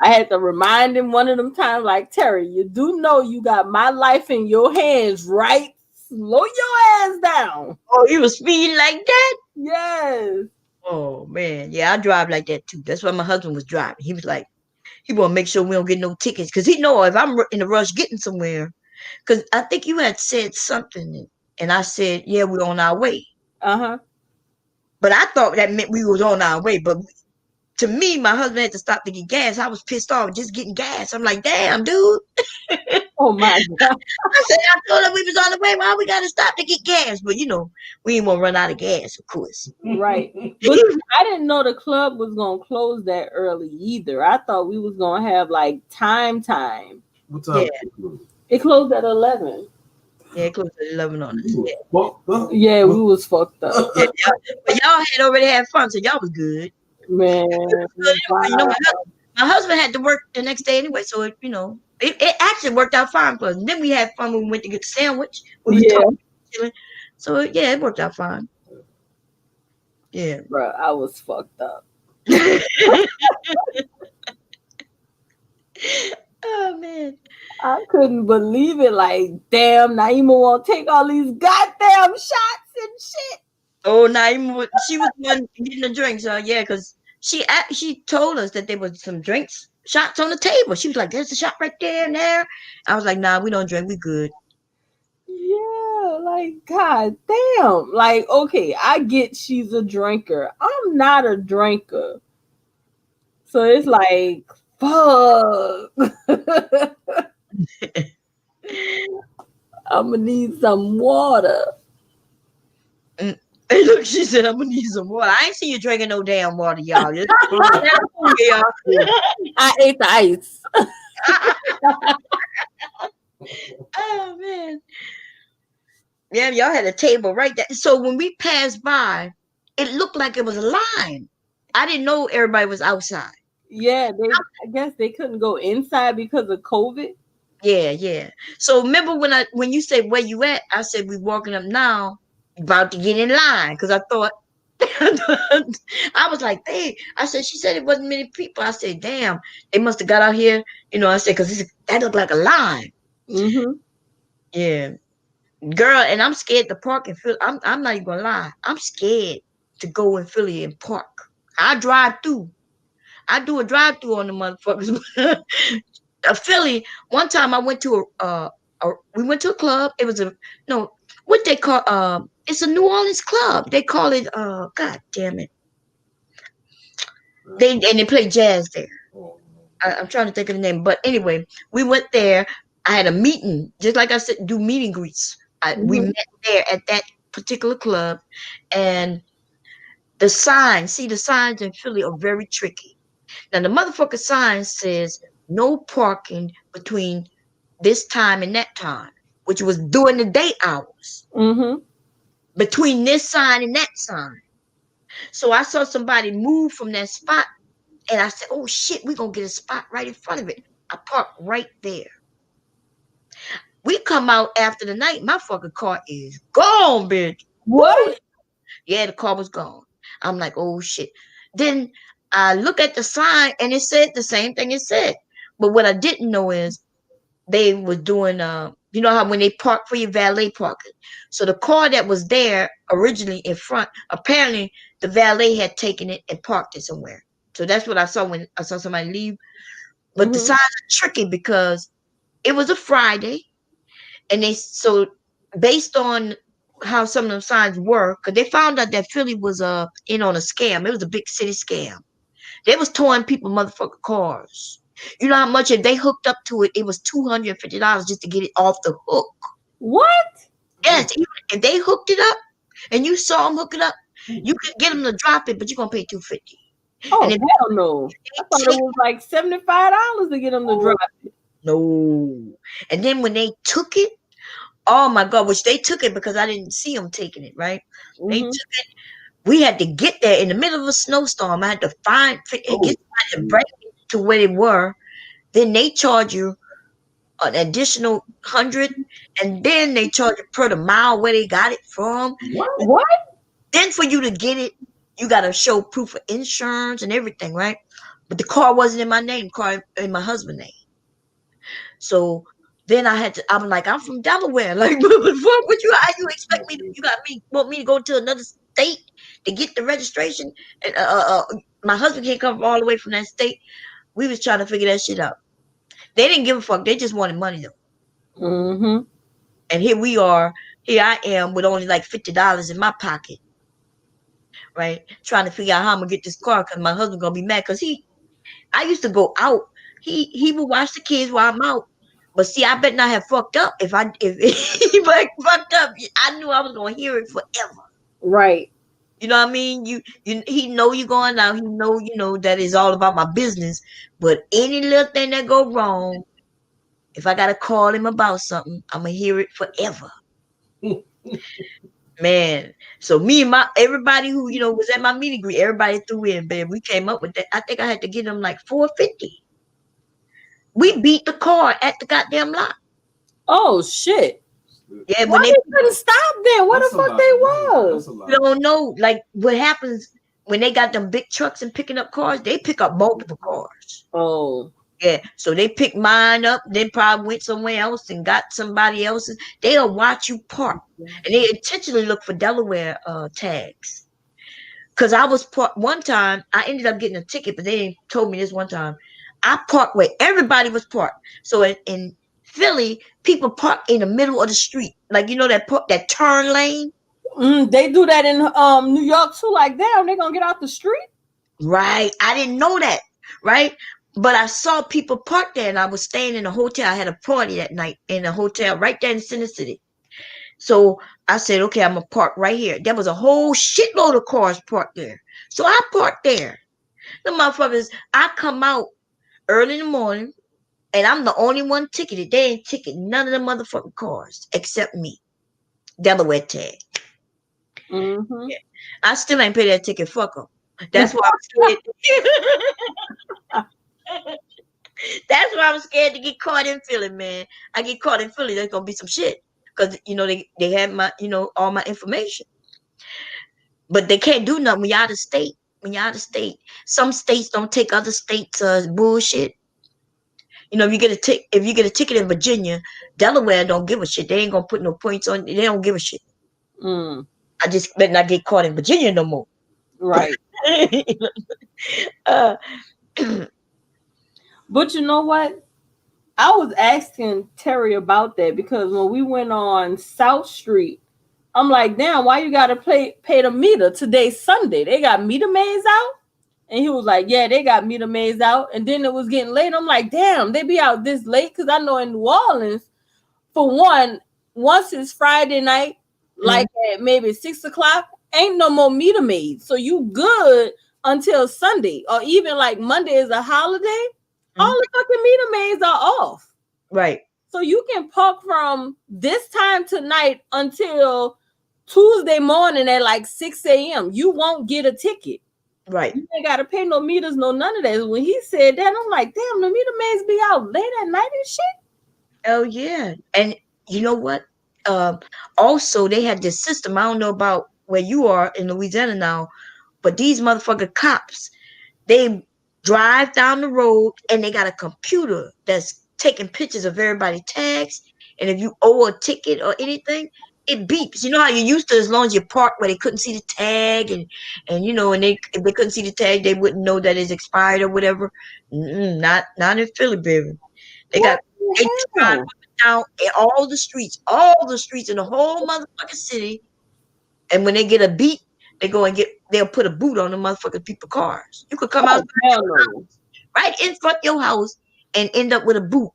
B: I had to remind him one of them times, like, Terry, you do know you got my life in your hands, right? Slow your ass down.
A: Oh, he was speeding like that?
B: Yes.
A: Oh, man. Yeah, I drive like that, too. That's why my husband was driving. He was like, he want to make sure we don't get no tickets. Because he know if I'm in a rush getting somewhere. Because I think you had said something. And I said, yeah, we're on our way.
B: Uh-huh.
A: But I thought that meant we was on our way. But to me, my husband had to stop to get gas. I was pissed off just getting gas. I'm like, damn, dude.
B: Oh, my God.
A: I said, I told him we was on the way. Why we got to stop to get gas? But, we ain't want to run out of gas, of course.
B: Right. But I didn't know the club was going to close that early either. I thought we was going to have, like, time.
D: What time?
A: Yeah.
B: It closed at 11.
A: Yeah, it closed at 11 on us.
B: Yeah, we was fucked up.
A: Yeah, but y'all had already had fun, so y'all was good.
B: Man.
A: My husband had to work the next day anyway, so it actually worked out fine for us. And then we had fun when we went to get the sandwich. We was talking, chilling. So yeah, it worked out fine. Yeah,
B: bro, I was fucked up.
A: Oh man,
B: I couldn't believe it. Like, damn, Naima won't take all these goddamn shots and shit.
A: Oh, Naima, she was the one getting the drinks. Yeah, because she told us that there was some drinks, shots on the table. She was like, "There's a shot right there and there." I was like, "Nah, we don't drink. We good."
B: Yeah, like, god damn. Like, okay, I get she's a drinker. I'm not a drinker. So it's like, fuck. I'm gonna need some water.
A: Hey, look, she said, "I'm gonna need some water." I ain't see you drinking no damn water, y'all.
B: I ate the ice.
A: Oh man. Yeah, y'all had a table right there. So when we passed by, it looked like it was a line. I didn't know everybody was outside.
B: Yeah, I guess they couldn't go inside because of COVID.
A: Yeah. So remember when you said where you at, I said we walking up now, about to get in line because I thought I was like, hey, I said she said it wasn't many people. I said, damn, they must have got out here, I said because that looked like a line.
B: Mm-hmm.
A: Yeah, girl, and I'm scared to park in Philly. I'm not even gonna lie, I'm scared to go in Philly and park. I drive through. I do a drive through on the motherfuckers. Philly. One time I went to we went to a club. It was a no, what they call it's a New Orleans club. They call it God damn it. They play jazz there. I'm trying to think of the name, but anyway, we went there. I had a meeting, just like I said, do meet and greets. We
B: Mm-hmm.
A: met there at that particular club, and the signs. See, the signs in Philly are very tricky. Now the motherfucker sign says no parking between this time and that time, which was during the day hours,
B: Mm-hmm.
A: between this sign and that sign. So I saw somebody move from that spot, and I said, oh shit, we're gonna get a spot right in front of it. I parked right there. We come out after the night, my fucking car is gone, bitch. Woo!
B: What?
A: Yeah, the car was gone. I'm like, oh shit. Then I look at the sign and it said the same thing it said. But what I didn't know is they were doing you know how when they park for your valet parking. So the car that was there originally in front, apparently the valet had taken it and parked it somewhere. So that's what I saw when I saw somebody leave. But the
B: Mm-hmm.
A: signs are tricky because it was a Friday, and so based on how some of the signs were, because they found out that Philly was in on a scam. It was a big city scam. They was towing people motherfucking cars. You know how much if they hooked up to it, it was $250 just to get it off the hook.
B: What?
A: Yes, even if they hooked it up and you saw them hook it up, you could get them to drop it, but you're gonna pay $250. And
B: Oh
A: if
B: hell no! I
A: they
B: thought it
A: take
B: was like $75 to get them to drive.
A: no, and then when they took it, oh my god, which they took it because I didn't see them taking it, right? They
B: Mm-hmm.
A: took it. We had to get there in the middle of a snowstorm. I had to get somebody to bring it to where they were. Then they charge you an additional 100, and then they charge you per the mile where they got it from.
B: What?
A: Then for you to get it, you got to show proof of insurance and everything, right? But the car wasn't in my name, the car in my husband's name. So then I'm like, I'm from Delaware. Like, what would you, how you expect me to, want me to go to another state to get the registration? And, my husband can't come all the way from that state. We was trying to figure that shit out. They didn't give a fuck. They just wanted money though.
B: Mm-hmm.
A: And here I am with only like $50 in my pocket, right? Trying to figure out how I'm gonna get this car because my husband gonna be mad because I used to go out. He would watch the kids while I'm out. But see, I bet not have fucked up if he like fucked up. I knew I was gonna hear it forever.
B: Right.
A: You know what I mean? He know you going out. He know that is all about my business. But any little thing that go wrong, if I gotta call him about something, I'm gonna hear it forever. Man, so me and everybody who was at my meet and greet, everybody threw in, babe. We came up with that. I think I had to get them like $450. We beat the car at the goddamn lot.
B: Oh shit!
A: Yeah,
B: Why
A: when they
B: they couldn't stop there? What the fuck they was?
A: you don't know, like what happens when they got them big trucks and picking up cars, they pick up multiple cars.
B: Oh.
A: Yeah, so they picked mine up, then probably went somewhere else and got somebody else's. They'll watch you park, and they intentionally look for Delaware tags. Cause I was parked one time, I ended up getting a ticket, but they told me this one time. I parked where everybody was parked. So in Philly, people park in the middle of the street, like that turn lane.
B: They do that in New York too. Like, damn, they gonna get out the street.
A: Right. I didn't know that. Right. But I saw people park there, and I was staying in a hotel. I had a party that night in a hotel right there in Center City. So I said, okay, I'm gonna park right here. There was a whole shitload of cars parked there. So I parked there. The motherfuckers, I come out early in the morning, and I'm the only one ticketed. They ain't ticketed none of the motherfucking cars except me. Delaware tag.
B: Mm-hmm.
A: Yeah. I still ain't pay that ticket. Fuck them. That's why I'm scared. That's why I'm scared to get caught in Philly, man. I get caught in Philly, there's gonna be some shit. Because they have my all my information. But they can't do nothing when you're out of state. When you're out of state. Some states don't take other states bullshit. If you get a ticket in Virginia, Delaware don't give a shit. They ain't gonna put no points on. They don't give a shit.
B: Mm,
A: I just better not get caught in Virginia no more.
B: right.
A: uh,
B: But you know what? I was asking Terry about that because when we went on South Street, I'm like, damn, why you gotta pay the meter? Today's Sunday. They got meter maids out? And he was like, yeah, they got meter maids out. And then it was getting late. I'm like, damn, they be out this late? Because I know in New Orleans, for one, once it's Friday night, like at maybe 6 o'clock, ain't no more meter maids. So you good until Sunday. Or even like Monday is a holiday. All the fucking meter maids are off.
A: right.
B: So you can park from this time tonight until Tuesday morning at like 6 a.m. You won't get a ticket.
A: Right.
B: You ain't got to pay no meters, no none of that. When he said that, I'm like, damn, the meter maids be out late at night and shit.
A: Oh yeah. And you know what? Also they had this system. I don't know about where you are in Louisiana now, but these motherfucker cops, they drive down the road and they got a computer that's taking pictures of everybody's tags. And if you owe a ticket or anything, it beeps. You know how you used to, as long as you parked where they couldn't see the tag, and if they couldn't see the tag, they wouldn't know that it's expired or whatever. Not in Philly, baby. They drive up and down all the streets in the whole motherfucking city. And when they get a beat, they'll put a boot on the motherfucking people's cars. You could come out right in front of your house and end up with a boot.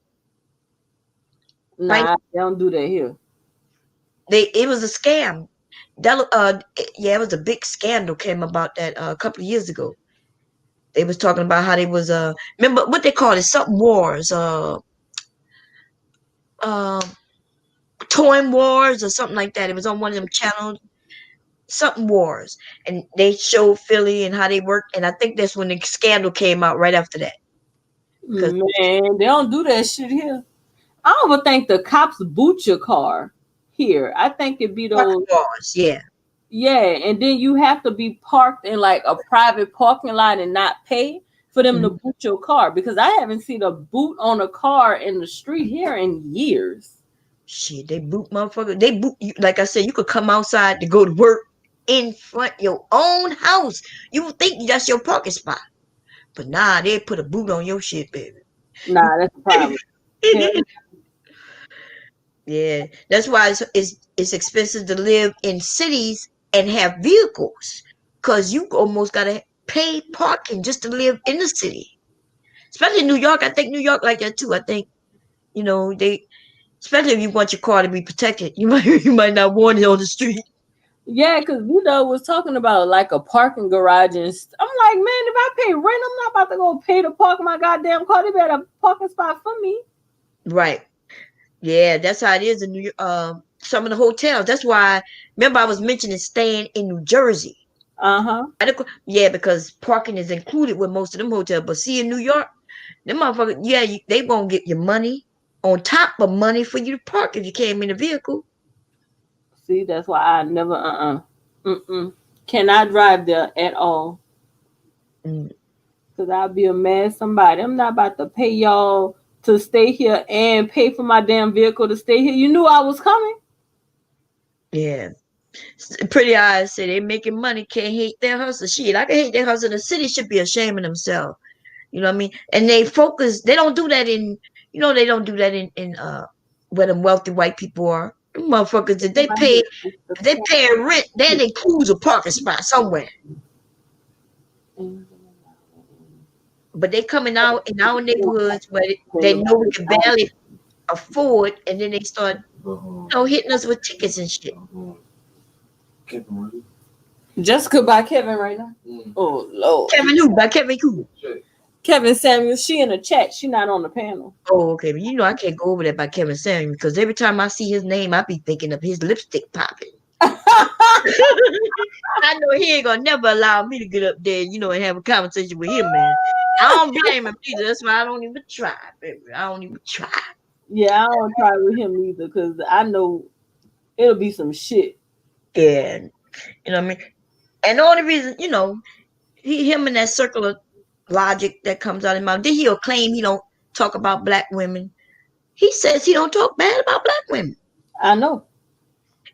B: Nah,
A: right?
B: they don't do that here.
A: It was a scam. It was a big scandal came about that a couple of years ago. They was talking about how they was remember what they called it, something wars, Toy Wars or something like that. It was on one of them channels, something wars, and they showed Philly and how they worked. And I think that's when the scandal came out right after that.
B: Man, they don't do that shit here. I don't even think the cops boot your car here. I think it'd be those
A: wars, yeah.
B: Yeah, and then you have to be parked in like a private parking lot and not pay for them to boot your car, because I haven't seen a boot on a car in the street here in years.
A: Shit, they boot motherfucker. They boot you. Like I said, you could come outside to go to work in front of your own house. You would think that's your parking spot. But nah, they put a boot on your shit, baby.
B: Nah, that's a problem.
A: Yeah, that's why it's expensive to live in cities and have vehicles, because you almost gotta pay parking just to live in the city. Especially in New York. I think New York like that too. I think especially if you want your car to be protected, you might not want it on the street.
B: Yeah, because was talking about like a parking garage, and I'm like, man, if I pay rent, I'm not about to go pay to park my goddamn car. They better have a parking spot for me.
A: Right. Yeah, that's how it is in New York. Some of the hotels. That's why. Remember, I was mentioning staying in New Jersey. Yeah, because parking is included with most of them hotels. But see, in New York, them motherfuckers, they won't get your money on top of money for you to park if you came in a vehicle.
B: See, that's why I never cannot drive there at all. Because I'll be a mad somebody. I'm not about to pay y'all to stay here and pay for my damn vehicle to stay here. You knew I was coming.
A: Yeah. Pretty eyes say they making money, can't hate their hustle. Shit, I can hate their hustle. The city should be ashamed of themselves. You know what I mean? And they don't do that in where them wealthy white people are. Them motherfuckers, if they pay rent, then they cruise a parking spot somewhere. But they coming out in our neighborhoods where they know we can barely afford, and then they start hitting us with tickets and shit.
B: Jessica by Kevin right now. Oh Lord.
A: Kevin who? By Kevin who?
B: Kevin Samuel. She in the chat. She not on the panel.
A: Oh, okay. But I can't go over that by Kevin Samuel, because every time I see his name, I be thinking of his lipstick popping. I know he ain't gonna never allow me to get up there, and have a conversation with him, man. I don't blame him either. That's why I don't even try, baby. I don't even try.
B: Yeah, I don't try with him either because I know it'll be some shit.
A: Yeah, you know what I mean. And the only reason, him and that circle of logic that comes out of his mouth, then he'll claim he don't talk about black women. He says he don't talk bad about black women.
B: I know.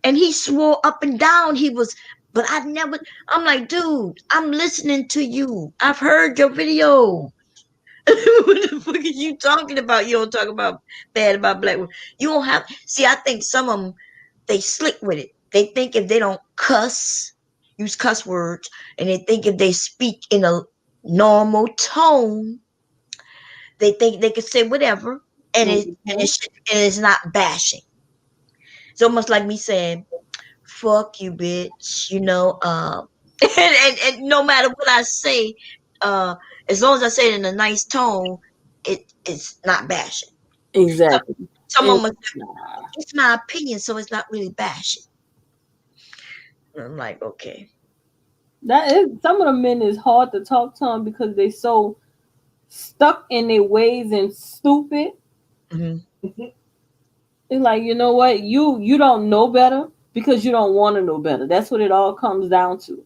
A: And he swore up and down he was, but I'm like, dude, I'm listening to you. I've heard your video. What the fuck are you talking about? You don't talk about bad about black women. You don't have, see, I think some of them, they slick with it. They think if they don't use cuss words, and they think if they speak in a normal tone, they think they can say whatever, and it's not bashing. It's almost like me saying, fuck you, bitch, and no matter what I say, as long as I say it in a nice tone, it's not bashing.
B: Exactly.
A: Someone must say, it's my opinion, so it's not really bashing. I'm like, okay.
B: That is, some of the men is hard to talk to them because they so stuck in their ways and stupid.
A: Mm-hmm.
B: It's like, you know what? You don't know better because you don't want to know better. That's what it all comes down to.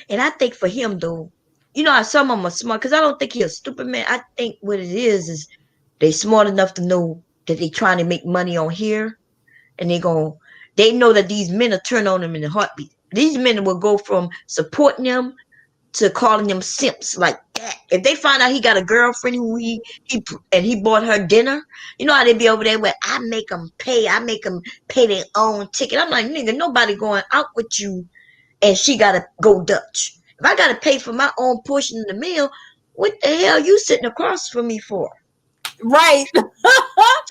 A: And I think for him, though, some of them are smart, because I don't think he's a stupid man. I think what it is they smart enough to know that they trying to make money on here, and they know that these men are turn on them in a heartbeat. These men will go from supporting them to calling them simps like that. If they find out he got a girlfriend who he bought her dinner, you know how they be over there where I make them pay their own ticket. I'm like, nigga, nobody going out with you and she gotta go Dutch. If I gotta pay for my own portion of the meal, what the hell you sitting across from me for?
B: Right.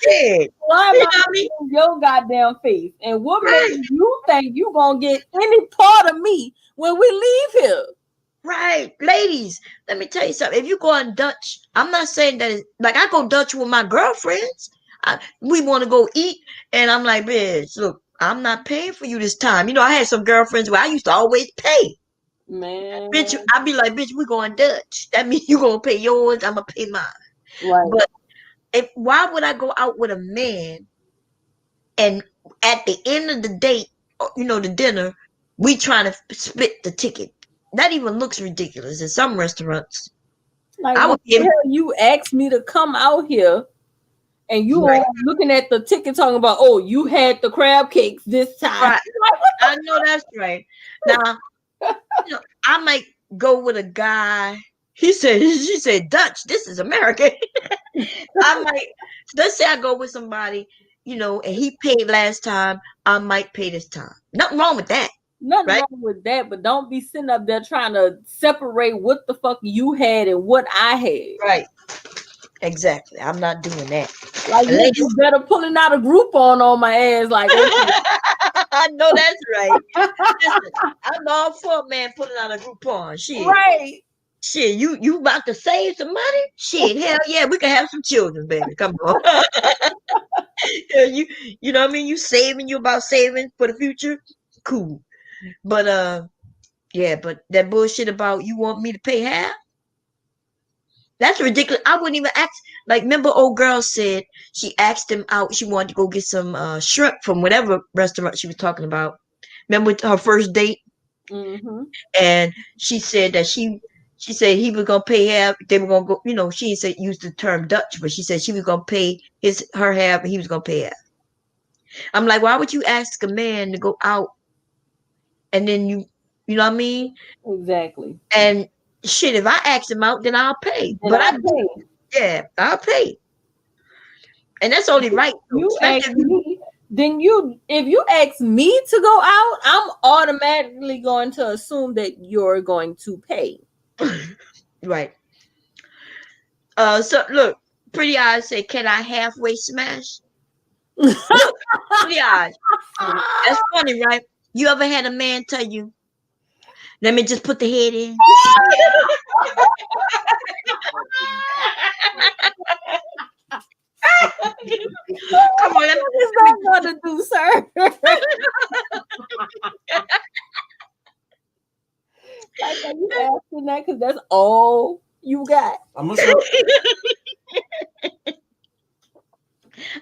A: Shit.
B: Why am I in your goddamn face? And what makes you think you gonna get any part of me when we leave here?
A: Right. Ladies, let me tell you something. If you go on Dutch, I'm not saying that like I go Dutch with my girlfriends. We want to go eat, and I'm like, bitch, look, I'm not paying for you this time. I had some girlfriends where I used to always pay.
B: Man.
A: Bitch, I'd be like, bitch, we going Dutch. That means you gonna pay yours, I'm gonna pay mine.
B: Right.
A: But why would I go out with a man and at the end of the date, the dinner, we trying to split the ticket? That even looks ridiculous in some restaurants.
B: Like, what the hell you asked me to come out here and you are looking at the ticket talking about, oh, you had the crab cakes this time.
A: Right. Like, I know that's right. Now, I might go with a guy. She said, Dutch, this is American. Let's say I go with somebody, and he paid last time, I might pay this time. Nothing wrong with that.
B: Nothing wrong with that, but don't be sitting up there trying to separate what the fuck you had and what I had.
A: Right. Exactly. I'm not doing that.
B: Like, you better pulling out a Groupon on my ass. Like, okay.
A: I know that's right. Listen, I'm all for a man pulling out a Groupon. Shit.
B: Right.
A: Shit, you about to save some money? Shit, hell yeah, we can have some children, baby. Come on. You know what I mean? You about saving for the future? Cool. But but that bullshit about you want me to pay half? That's ridiculous. I wouldn't even ask. Like, remember old girl said she asked him out. She wanted to go get some shrimp from whatever restaurant she was talking about. Remember her first date?
B: Mm-hmm.
A: And she said that she said he was gonna pay half. They were gonna go. She said use the term Dutch, but she said she was gonna pay her half, and he was gonna pay half. I'm like, why would you ask a man to go out, and then you know what I mean?
B: Exactly.
A: And shit, if I ask him out, then I'll pay. But I'll pay. And that's only right.
B: You ask me, then if you ask me to go out, I'm automatically going to assume that you're going to pay.
A: Right. So look, Pretty Eyes say, can I halfway smash? Look, Pretty Eyes. That's funny, right? You ever had a man tell you, let me just put the head in? Come on,
B: what is that gonna do, sir?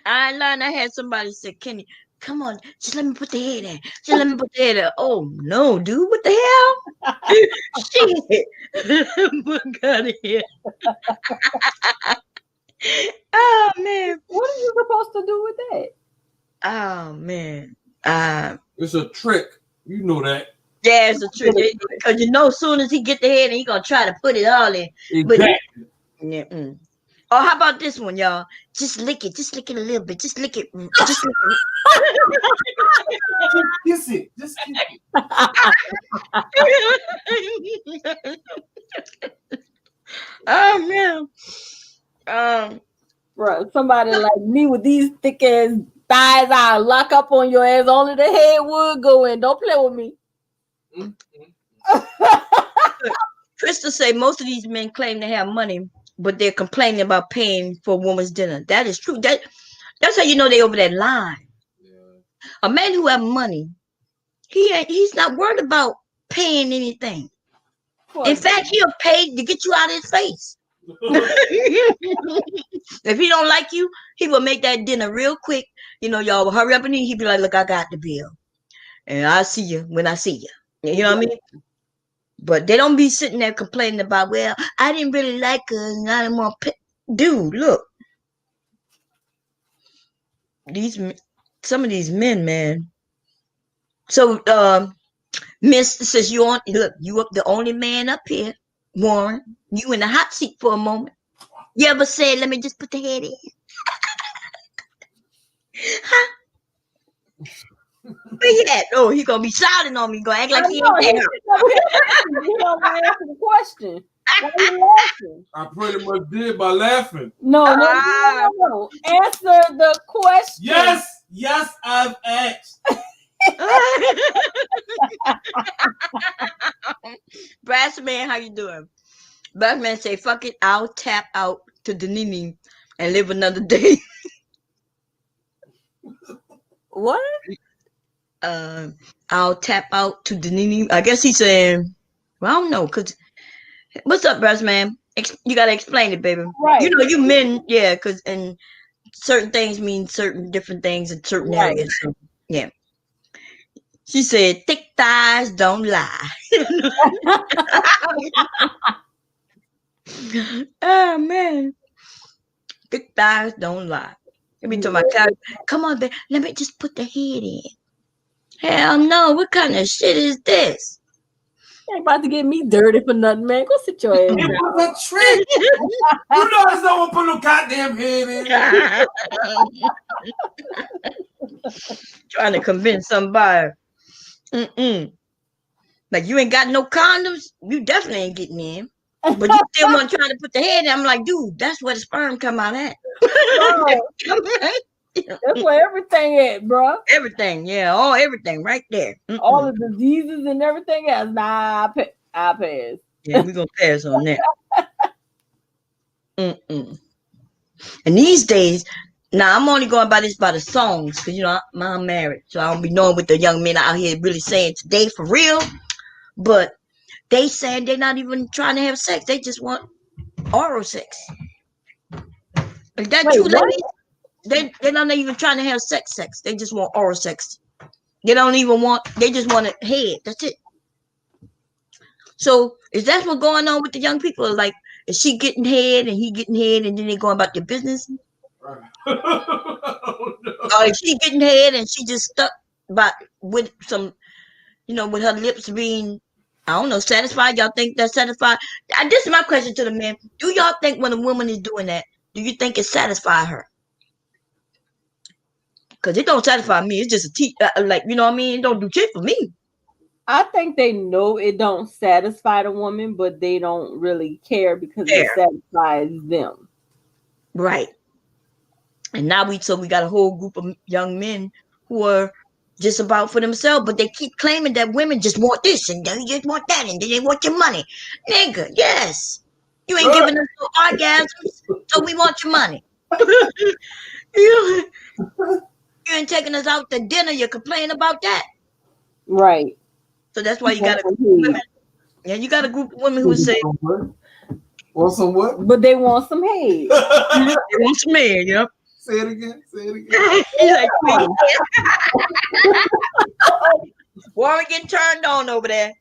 A: I learned. I had somebody say, "Kenny, come on, just let me put the head in. Just let me put the head in." Oh no, dude, what the hell? Shit, fuck out of here. Oh man.
B: What are you supposed to do with that?
A: Oh man.
D: It's a trick. You know that.
A: Yeah, it's a trick. Because as soon as he get the head, he gonna try to put it all in. But
D: Exactly.
A: yeah. Oh, how about this one, y'all? Just lick it. Just lick it a little bit. Just lick it. Just lick
D: Just kiss it. Just kiss it.
A: it. Oh man.
B: Bro, somebody like me with these thick ass thighs, I'll lock up on your ass. Only the head would go in. Don't play with me.
A: Krista say most of these men claim to have money, but they're complaining about paying for a woman's dinner. That is true. That's how you know they over that line.
D: Yeah.
A: A man who have money, he's not worried about paying anything. In fact, he'll pay to get you out of his face. If he don't like you, he will make that dinner real quick. Y'all will hurry up and eat. He'll be like, "Look, I got the bill, and I'll see you when I see you." You know what I mean? But they don't be sitting there complaining about, "Well, I didn't really like her, and I didn't want to pay." Dude, look, some of these men, man. So, Miss says you up the only man up here, Warren. You in the hot seat for a moment. You ever said, "Let me just put the head in"? Huh? Where he at? Oh, he gonna be shouting on me. Gonna act like he ain't there.
B: He don't answer the question. Why are you laughing?
D: I pretty much did by laughing.
B: No. Answer the question.
D: Yes, I've asked.
A: Brass man, how you doing? Brass man say, "Fuck it, I'll tap out to Danini and live another day."
B: What?
A: I'll tap out to Danini. I guess he's saying, well, I don't know, cause what's up, Brass man? You gotta explain it, baby.
B: Right.
A: You men, yeah, cause and certain things mean certain different things in certain areas. So, yeah. She said, "Thick thighs don't lie." Oh man, thick thighs don't lie. Let me tell my child, "Come on, babe, let me just put the head in." Hell no! What kind of shit is this?
B: You ain't about to get me dirty for nothing, man. Go sit your ass
D: It
B: down.
D: was a trick. You know I don't put no goddamn head in.
A: Trying to convince somebody. Like, you ain't got no condoms, you definitely ain't getting in. But you still want to try to put the head in. I'm like, dude, that's where the sperm come out at.
B: That's where everything at, bro.
A: Everything, yeah, everything right there.
B: All the diseases and everything else. Nah, I pass.
A: Yeah, we're gonna pass on that. And these days, now I'm only going by the songs, because I'm married, so I don't be knowing what the young men out here really saying today for real. But they saying they're not even trying to have sex; they just want oral sex. Is that true, ladies? They're not even trying to have sex. They just want oral sex. They just want a head. That's it. So is that what's going on with the young people? Like, is she getting head and he getting head and then they going about their business? Or is she getting head and she just stuck with some, with her lips being, I don't know, satisfied? Y'all think that's satisfied? This is my question to the men. Do y'all think when a woman is doing that, do you think it satisfies her? Because it don't satisfy me. It's just you know what I mean? It don't do shit for me.
B: I think they know it don't satisfy the woman, but they don't really care because it satisfies them.
A: Right. And now we got a whole group of young men who are just about for themselves, but they keep claiming that women just want this and they just want that and they want your money. Nigga, yes. You ain't giving us no orgasms, so we want your money. You ain't taking us out to dinner, you're complaining about that.
B: Right.
A: So that's why you got a group of women. Yeah, you got a group of women who say,
D: want some what?
B: But they want some head.
A: They want some head, yep.
D: Say it again. Say it again.
A: He's like, please. Warren getting turned on over there.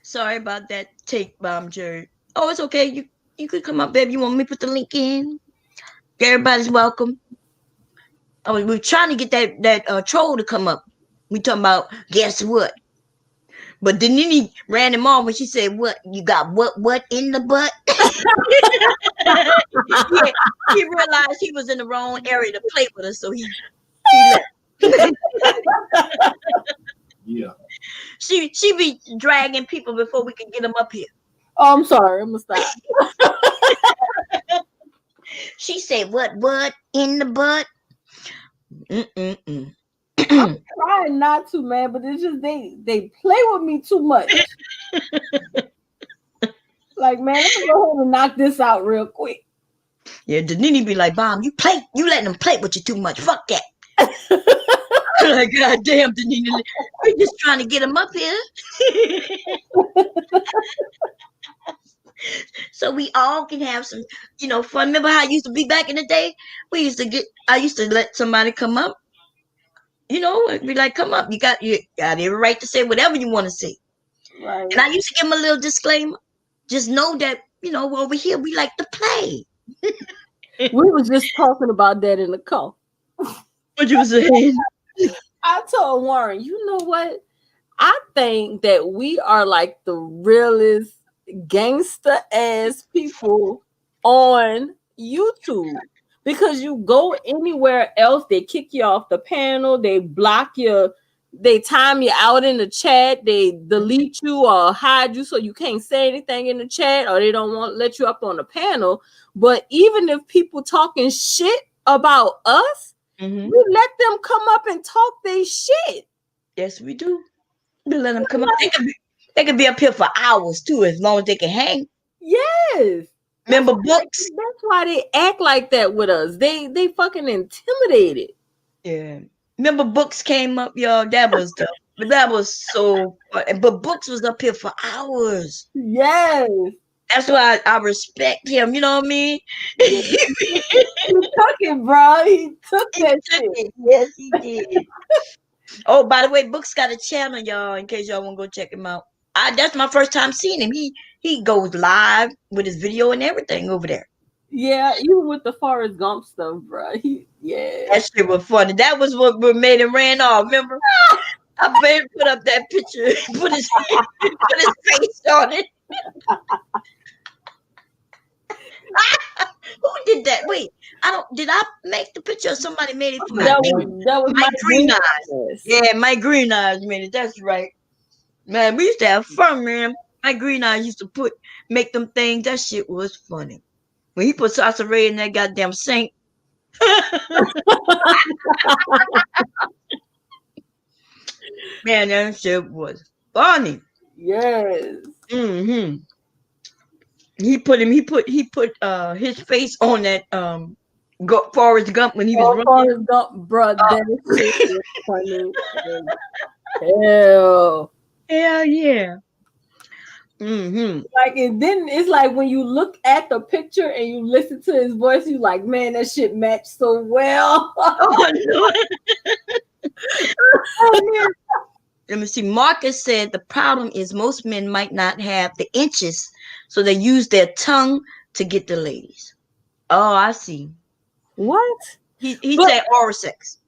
A: Sorry about that take bomb, Jerry. Oh, it's okay. You could come up, baby. You want me to put the link in? Everybody's welcome. Oh, we're trying to get that troll to come up. We talking about guess what? But then he ran him off when she said, "What you got? What in the butt?" he realized he was in the wrong area to play with us, so he left.
D: Yeah.
A: She be dragging people before we can get them up here.
B: Oh, I'm sorry. I'm gonna stop.
A: She said, "What in the butt?"
B: I'm trying not to, man, but it's just they play with me too much. Like, man, let me go home and knock this out real quick.
A: Yeah, Danini be like, "Bomb, you letting them play with you too much. Fuck that." Like, God damn, Danini, we're just trying to get him up here. So we all can have some, fun. Remember how it used to be back in the day? I used to let somebody come up. Be like, come up. You got every right to say whatever you want to say.
B: Right.
A: And I used to give them a little disclaimer. Just know that, over here we like to play.
B: We was just talking about that in the car.
A: What you saying?
B: I told Warren, you know what? I think that we are like the realest gangster ass people on YouTube. Because you go anywhere else, they kick you off the panel, they block you, they time you out in the chat, they delete you or hide you so you can't say anything in the chat, or they don't want to let you up on the panel. But even if people talking shit about us, we let them come up and talk their shit.
A: Yes, we do. We let them come up. They can be up here for hours too, as long as they can hang.
B: Yes.
A: Remember Books?
B: That's why they act like that with us. They fucking intimidated.
A: Yeah. Remember Books came up, y'all? That was so fun. But Books was up here for hours.
B: Yes.
A: That's why I respect him. You know what I mean?
B: He took it, bro. He took that shit.
A: Yes, he did. Oh, by the way, Books got a channel, y'all, in case y'all want to go check him out. That's my first time seeing him. He goes live with his video and everything over there.
B: Yeah, even with the Forrest Gump stuff, bro.
A: That shit was funny. That was what made him ran off. Remember? I better put up that picture, put his face on it. Who did that? Wait, did I make the picture or somebody made it for me?
B: That was
A: Mike Green Eyes. Yeah, Mike Green Eyes made it. That's right. Man, we used to have fun, man. Mike Green Eyes used to make them things. That shit was funny. When he put Sasha Ray in that goddamn sink. Man, that shit was funny.
B: Yes.
A: Mm-hmm. He put his face on that Forrest Gump when he was running.
B: Forrest Gump, bro, that shit was funny. Hell
A: yeah. Mm-hmm.
B: Like, and then it's like when you look at the picture and you listen to his voice, you like, man, that shit matched so well.
A: Oh, no. Oh, let me see. Marcus said the problem is most men might not have the inches, so they use their tongue to get the ladies. Oh, I see.
B: What?
A: He said oral sex.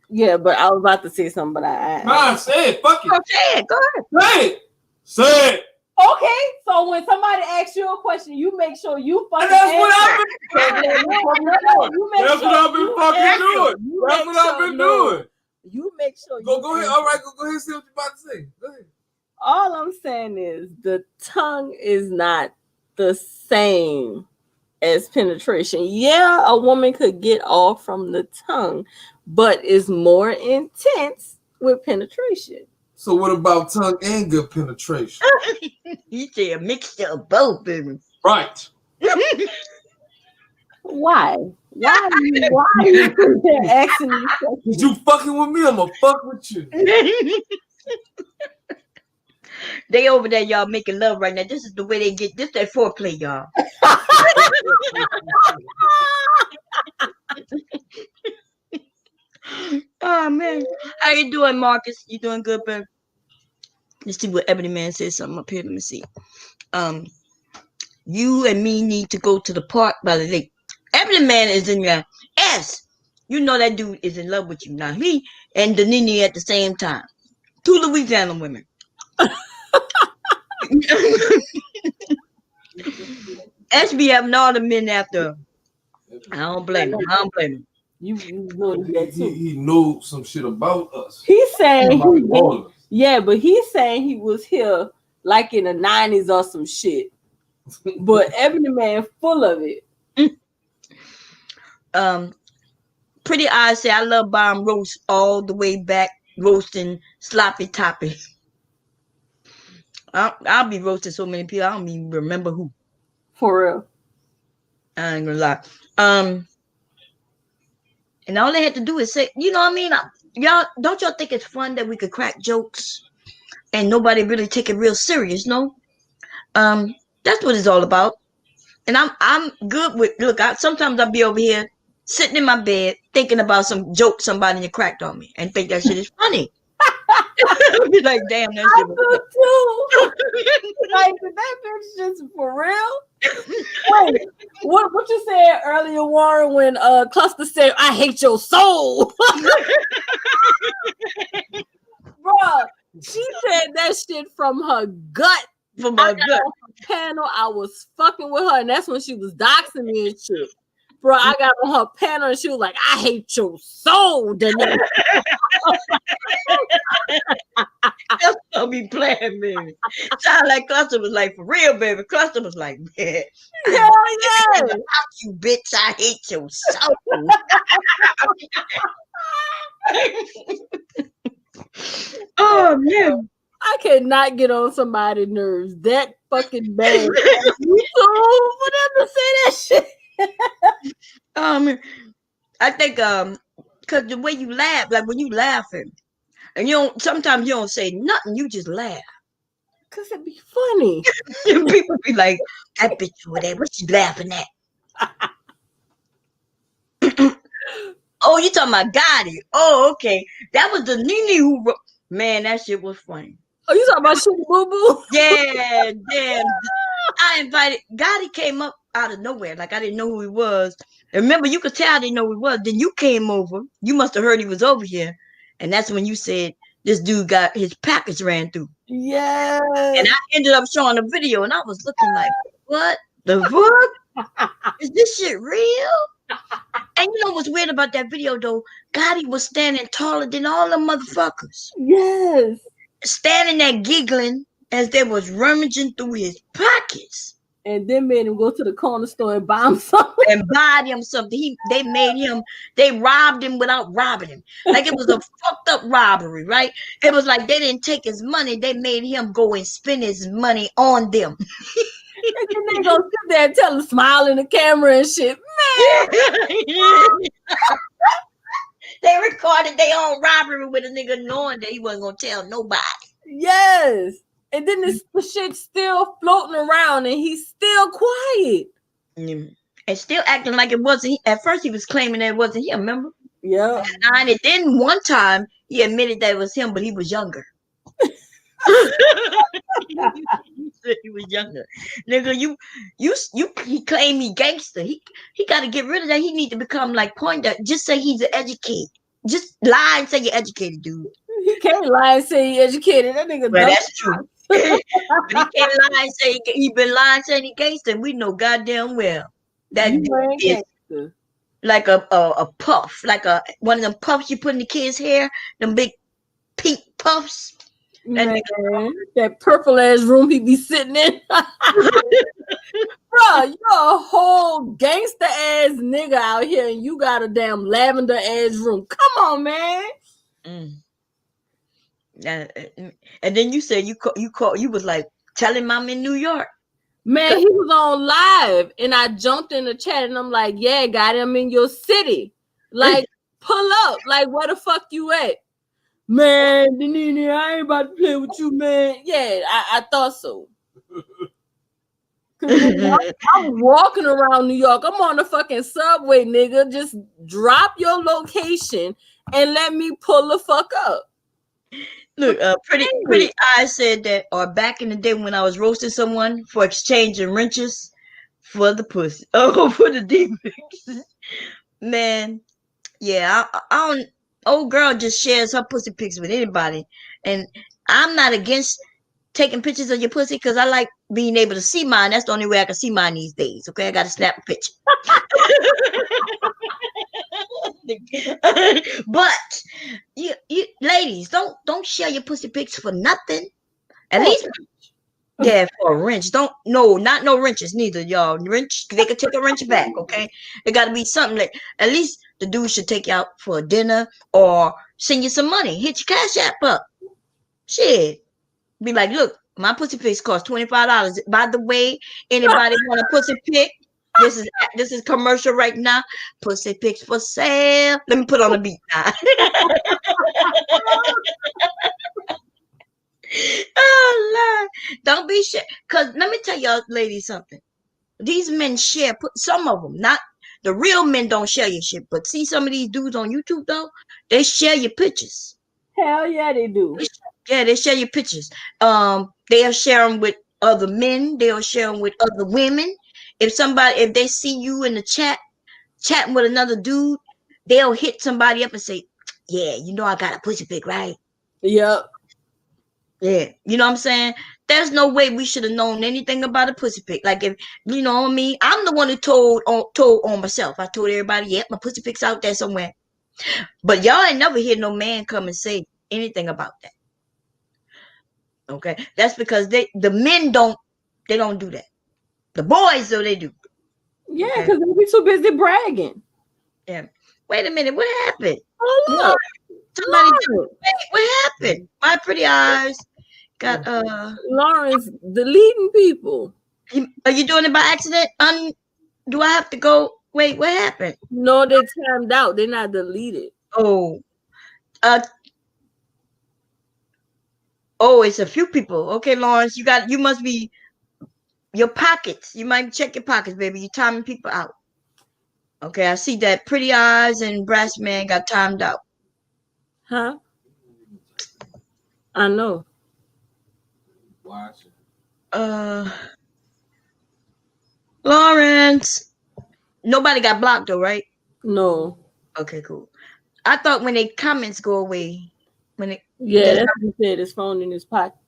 B: Yeah, but I was about to say something, but I
D: say it. Fuck it.
A: Oh, say it. Go ahead.
D: Say it. Say it.
B: Okay, so when somebody asks you a question, you make sure you fucking
D: That's what
B: I've
D: been fucking doing. That's what I've been doing.
B: You make sure.
D: Go ahead. All right, go ahead and see what you're about to say. Go ahead.
B: All I'm saying is the tongue is not the same as penetration. Yeah, a woman could get off from the tongue, but it's more intense with penetration.
D: So what about tongue and good penetration?
A: You say a mixture of both, baby.
D: Right.
B: Why? Why are you asking me?
D: Cause you fucking with me, I'ma fuck with you.
A: They over there, y'all, making love right now. This is the way they get. This that foreplay, y'all. Oh man, how you doing, Marcus? You doing good, babe? Let's see what Ebony Man says. Something up here. Let me see. Um, you and me need to go to the park by the lake. Ebony Man is in your ass. You know that dude is in love with you now. He and Danini at the same time. Two Louisiana women. SB having all the men after. I don't blame him. I don't blame him.
B: You know that too.
D: He knows some shit about us.
B: He's saying
D: About us.
B: yeah, but he's saying he was here like in the 90s or some shit. But Ebony Man full of it.
A: Pretty Eyes say I love bomb roast all the way back, roasting sloppy toppy. I'll be roasting so many people I don't even remember who.
B: For real.
A: I ain't gonna lie. And all they had to do is say, you know what I mean? Y'all, don't y'all think it's fun that we could crack jokes and nobody really take it real serious? No. That's what it's all about. And I'm good with. Look, sometimes I'll be over here sitting in my bed thinking about some joke somebody cracked on me and think that shit is funny. I'll be like, damn, that shit was
B: too. Like, that bitch just for real? Wait, what you said earlier, Warren, when Cluster said, I hate your soul? Bruh, she said that shit from her gut.
A: From her gut.
B: Panel, I was fucking with her, and that's when she was doxing me and shit. Bro, I got on her panel and she was like, I hate your soul.
A: That's gonna be playing, baby. Sound like Cluster was like, for real, baby. Cluster was like, man,
B: hell yeah.
A: About you, bitch, I hate your soul. Oh man.
B: I cannot get on somebody's nerves that fucking bad. You so for them to say that shit.
A: I think because the way you laugh, like when you laughing, and sometimes you don't say nothing, you just laugh.
B: Cause it be funny.
A: People be like, that bitch over there, what she laughing at? Oh, you talking about Gotti? Oh, okay. That was the Nene who wrote. Man, that shit was funny.
B: Oh, you talking about Sugar Boo Boo?
A: Yeah, damn. I invited Gotti came up out of nowhere. Like I didn't know who he was. And remember, you could tell I didn't know who he was. Then you came over. You must have heard he was over here. And that's when you said this dude got his package ran through.
B: Yeah.
A: And I ended up showing a video and I was looking like, what the fuck? Is this shit real? And you know what's weird about that video though? Gotti was standing taller than all the motherfuckers.
B: Yes. Standing
A: there giggling as they was rummaging through his pockets.
B: And then made him go to the corner store and buy him something.
A: And buy him something. They robbed him without robbing him. Like it was a fucked up robbery, right? It was like they didn't take his money. They made him go and spend his money on them.
B: And then they go sit there and tell him, smile in the camera and shit. Man.
A: They recorded their own robbery with a nigga knowing that he wasn't going to tell nobody.
B: Yes. And then the shit's still floating around and he's still quiet.
A: And still acting like it wasn't. At first he was claiming that it wasn't him, remember?
B: Yeah.
A: And then one time he admitted that it was him, but he was younger. He was younger. Nigga, he claimed he gangster. He got to get rid of that. He need to become like Pointer. Just say he's an educated. Just lie and say you're educated, dude.
B: He can't lie and say he educated. That nigga.
A: Well, that's true. But he can't lie and say he been lying saying he gangster. And we know goddamn well that is like a puff, like one of them puffs you put in the kids' hair, them big pink puffs.
B: That purple ass room he be sitting in. Bro, you're a whole gangster ass nigga out here and you got a damn lavender ass room. Come on, man.
A: And then you said you was like, tell him I'm in New York.
B: Man, he was on live and I jumped in the chat and I'm like, yeah, got him in your city. Like, pull up. Like, where the fuck you at? Man, Denini, I ain't about to play with you, man. Yeah, I thought so. Cause I'm walking around New York. I'm on the fucking subway, nigga. Just drop your location and let me pull the fuck up.
A: Look, pretty eyes said that, or back in the day when I was roasting someone for exchanging wrenches for the pussy. Oh, for the D-pics. Man, yeah, I don't. Old girl just shares her pussy pics with anybody, and I'm not against taking pictures of your pussy because I like being able to see mine. That's the only way I can see mine these days. Okay, I got to snap a picture. But you ladies, don't share your pussy pics for nothing. At least, yeah, for a wrench. Don't no, not no wrenches neither, y'all. Wrench, they could take a wrench back. Okay, it got to be something like at least the dude should take you out for a dinner or send you some money. Hit your cash app up. Shit, be like, look, my pussy pics cost $25. By the way, anybody want a pussy pic? This is commercial right now. Pussy pics for sale. Let me put on a beat now. Oh Lord, don't be shit. Cause let me tell y'all ladies something. These men share. Some of them, not the real men, don't share your shit. But see some of these dudes on YouTube though, they share your pictures.
B: Hell yeah, they do.
A: Yeah, they share your pictures. They'll share them with other men. They'll share them with other women. If they see you in the chatting with another dude, they'll hit somebody up and say, "Yeah, you know I got a pussy pic, right?"
B: Yep.
A: Yeah, you know what I'm saying? There's no way we should have known anything about a pussy pic. Like if you know what I mean, I'm the one who told on myself. I told everybody, "Yep, my pussy pic's out there somewhere." But y'all ain't never hear no man come and say anything about that. Okay, that's because the men don't do that. The boys though they do.
B: Yeah,
A: Okay,
B: because they be too busy bragging.
A: yeah. Wait a minute, what happened?
B: Oh look,
A: Somebody,
B: Lawrence.
A: wait, what happened? My pretty eyes got
B: Lawrence deleting people.
A: Are you doing it by accident? Do I have to go? Wait, what happened?
B: No, they timed out. They're not deleted.
A: Oh, uh, oh, it's a few people. Okay, Lawrence, you must be your pockets. You might check your pockets, baby. You timing people out. Okay, I see that pretty eyes and brass man got timed out.
B: Huh? I know.
A: Lawrence. Nobody got blocked though, right?
B: No.
A: Okay, cool. I thought when they comments go away,
B: that's what he said. His phone in his pocket.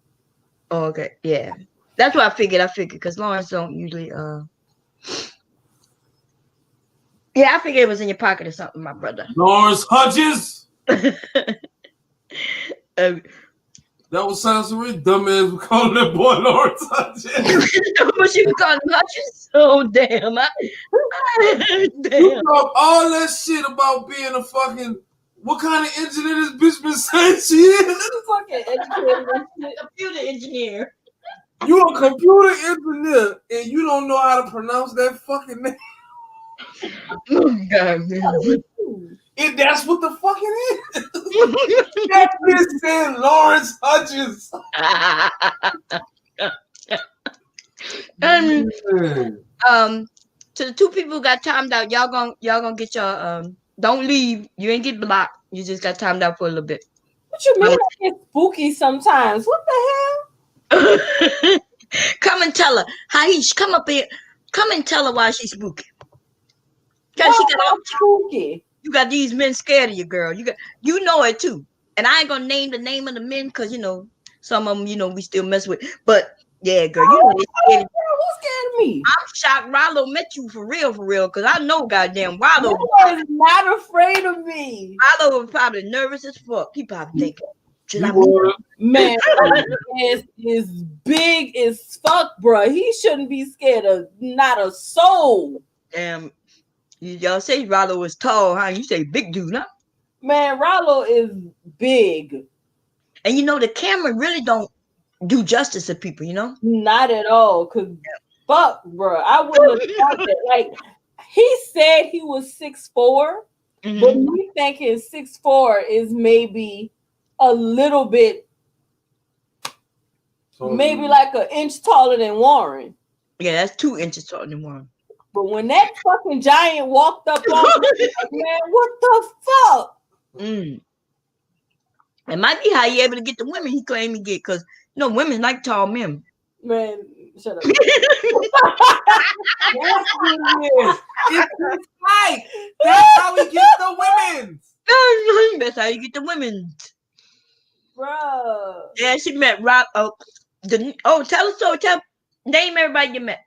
A: Oh, okay, yeah. That's what I figured because Lawrence don't usually yeah, I figured it was in your pocket or something, my brother.
D: Lawrence Hutchins.
A: That
D: was sounds so really dumbass. We calling that boy Lawrence Hutchins.
A: What you calling Hutchins? Oh damn! Damn.
D: You talk all that shit about being a fucking. What kind of engineer this bitch been saying she is?
B: Fucking educated.
A: Computer engineer.
D: You a computer engineer and you don't know how to pronounce that fucking name.
A: Oh God, man.
D: And that's what the fuck it is. That bitch said Lawrence Hutchins.
A: To the two people who got timed out, y'all gonna get your don't leave. You ain't get blocked. You just got timed out for a little bit.
B: What you mean? I get spooky sometimes. What the
A: hell? Come and tell her. Haish, come up here. Come and tell her why she's spooky. Cause she got all
B: spooky.
A: You got these men scared of you, girl. You know it too. And I ain't gonna name the name of the men because some of them we still mess with. But yeah, girl, you know they scared.
B: Who's scared of me?
A: I'm shocked Rollo met you for real, because I know goddamn Rollo
B: is not afraid of me.
A: Rollo was probably nervous as fuck. He probably thinking,
B: man, is big as fuck, bro. He shouldn't be scared of not a soul.
A: Damn, y'all say Rollo is tall, huh? You say big dude, huh?
B: Man, Rollo is big.
A: And the camera really don't do justice to people,
B: Not at all. Cause fuck, bro. I wouldn't have thought that. Like he said he was 6'4", but me thinking 6'4" is maybe a little bit, maybe like an inch taller than Warren.
A: Yeah, that's 2 inches taller than Warren.
B: But when that fucking giant walked up on me, like, man, what the fuck?
A: It might be how he able to get the women he claimed he get, because women like tall men.
B: Man, shut up.
D: That's what it is. It's his fight. That's how he gets the women.
A: That's how you get the women.
B: Bruh.
A: Yeah, she met Rob. Tell name everybody you met.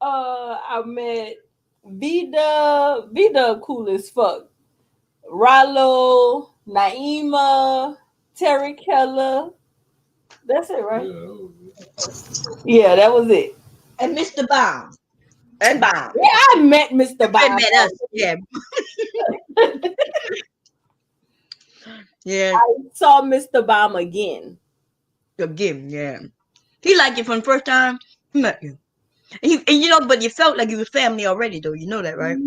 B: I met Vida cool as fuck. Rollo, Naima, Terry Keller. That's it, right? Yeah, that was it.
A: And Mr. Baum. And Baum.
B: Yeah, I met Mr. Baum.
A: Met us. Yeah. Yeah.
B: I saw Mr. Baum again.
A: Again, yeah. He liked you from the first time he met you. But you felt like you was family already, though. You know that, right?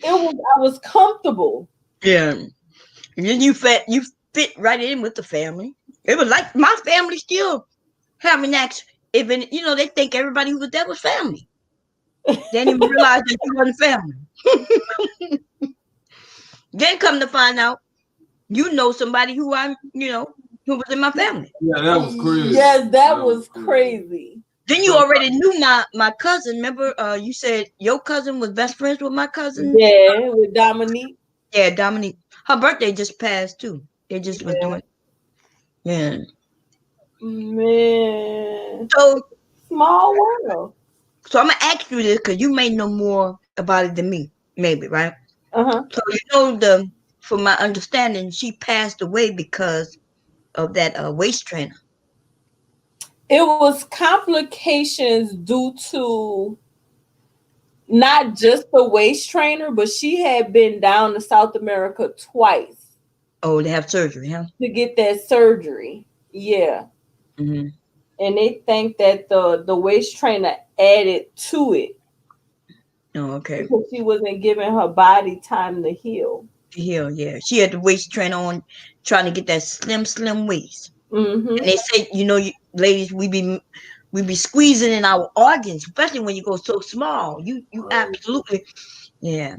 B: Yeah, I was comfortable.
A: Yeah. And then you fit right in with the family. It was like my family still having acts. Even they think everybody who was there was family. They didn't even realize that you wasn't family. Then come to find out, somebody who who was in my family.
D: Yeah, that was crazy.
B: Yes, that was crazy.
A: Then you already knew my cousin. Remember, you said your cousin was best friends with my cousin?
B: Yeah, with Dominique.
A: Yeah, Dominique. Her birthday just passed too. They just was doing. Yeah.
B: Man.
A: So
B: small world.
A: So I'm gonna ask you this because you may know more about it than me, maybe, right? So from my understanding, she passed away because of that waist trainer.
B: It was complications due to not just the waist trainer, but she had been down to South America twice.
A: Oh, they have surgery, huh?
B: To get that surgery, yeah.
A: Mm-hmm.
B: And they think that the waist trainer added to it.
A: Oh, okay.
B: Because she wasn't giving her body time to heal.
A: Yeah. She had the waist trainer on, trying to get that slim waist.
B: Mm-hmm.
A: And they say, ladies, we be squeezing in our organs, especially when you go so small. You absolutely, yeah.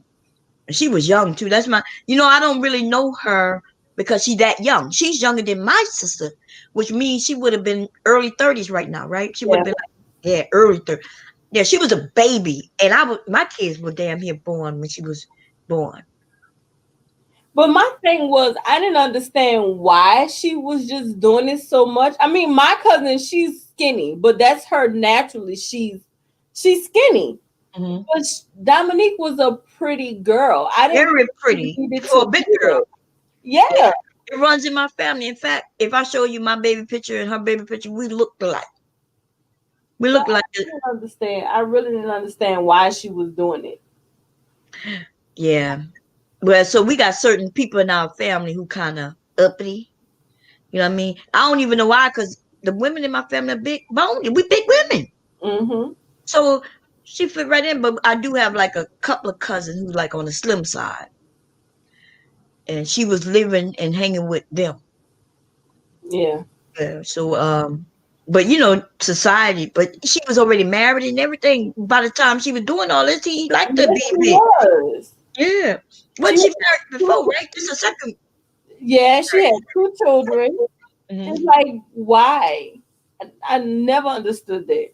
A: She was young too. That's my, I don't really know her because she's that young. She's younger than my sister, which means she would have been early 30s right now, right? She would have been early 30s. Yeah, she was a baby, and my kids were damn near born when she was born.
B: But my thing was, I didn't understand why she was just doing it so much. I mean, my cousin, she's skinny, but that's her naturally. She's skinny.
A: Mm-hmm.
B: But Dominique was a pretty girl.
A: Very pretty for a big girl.
B: Yeah.
A: It runs in my family. In fact, if I show you my baby picture and her baby picture, we look alike. We look like.
B: I didn't understand. I really didn't understand why she was doing it.
A: Yeah. Well, so we got certain people in our family who kind of uppity. You know what I mean? I don't even know why, because the women in my family are big boned. We big women.
B: Mm-hmm.
A: So she fit right in, but I do have like a couple of cousins who's like on the slim side. And she was living and hanging with them.
B: Yeah.
A: So, but society, but she was already married and everything. By the time she was doing all this, he liked to be big. Yeah. What she married before, right? This is a second.
B: Yeah, she had 2 children. Mm-hmm. It's like, why? I never understood that.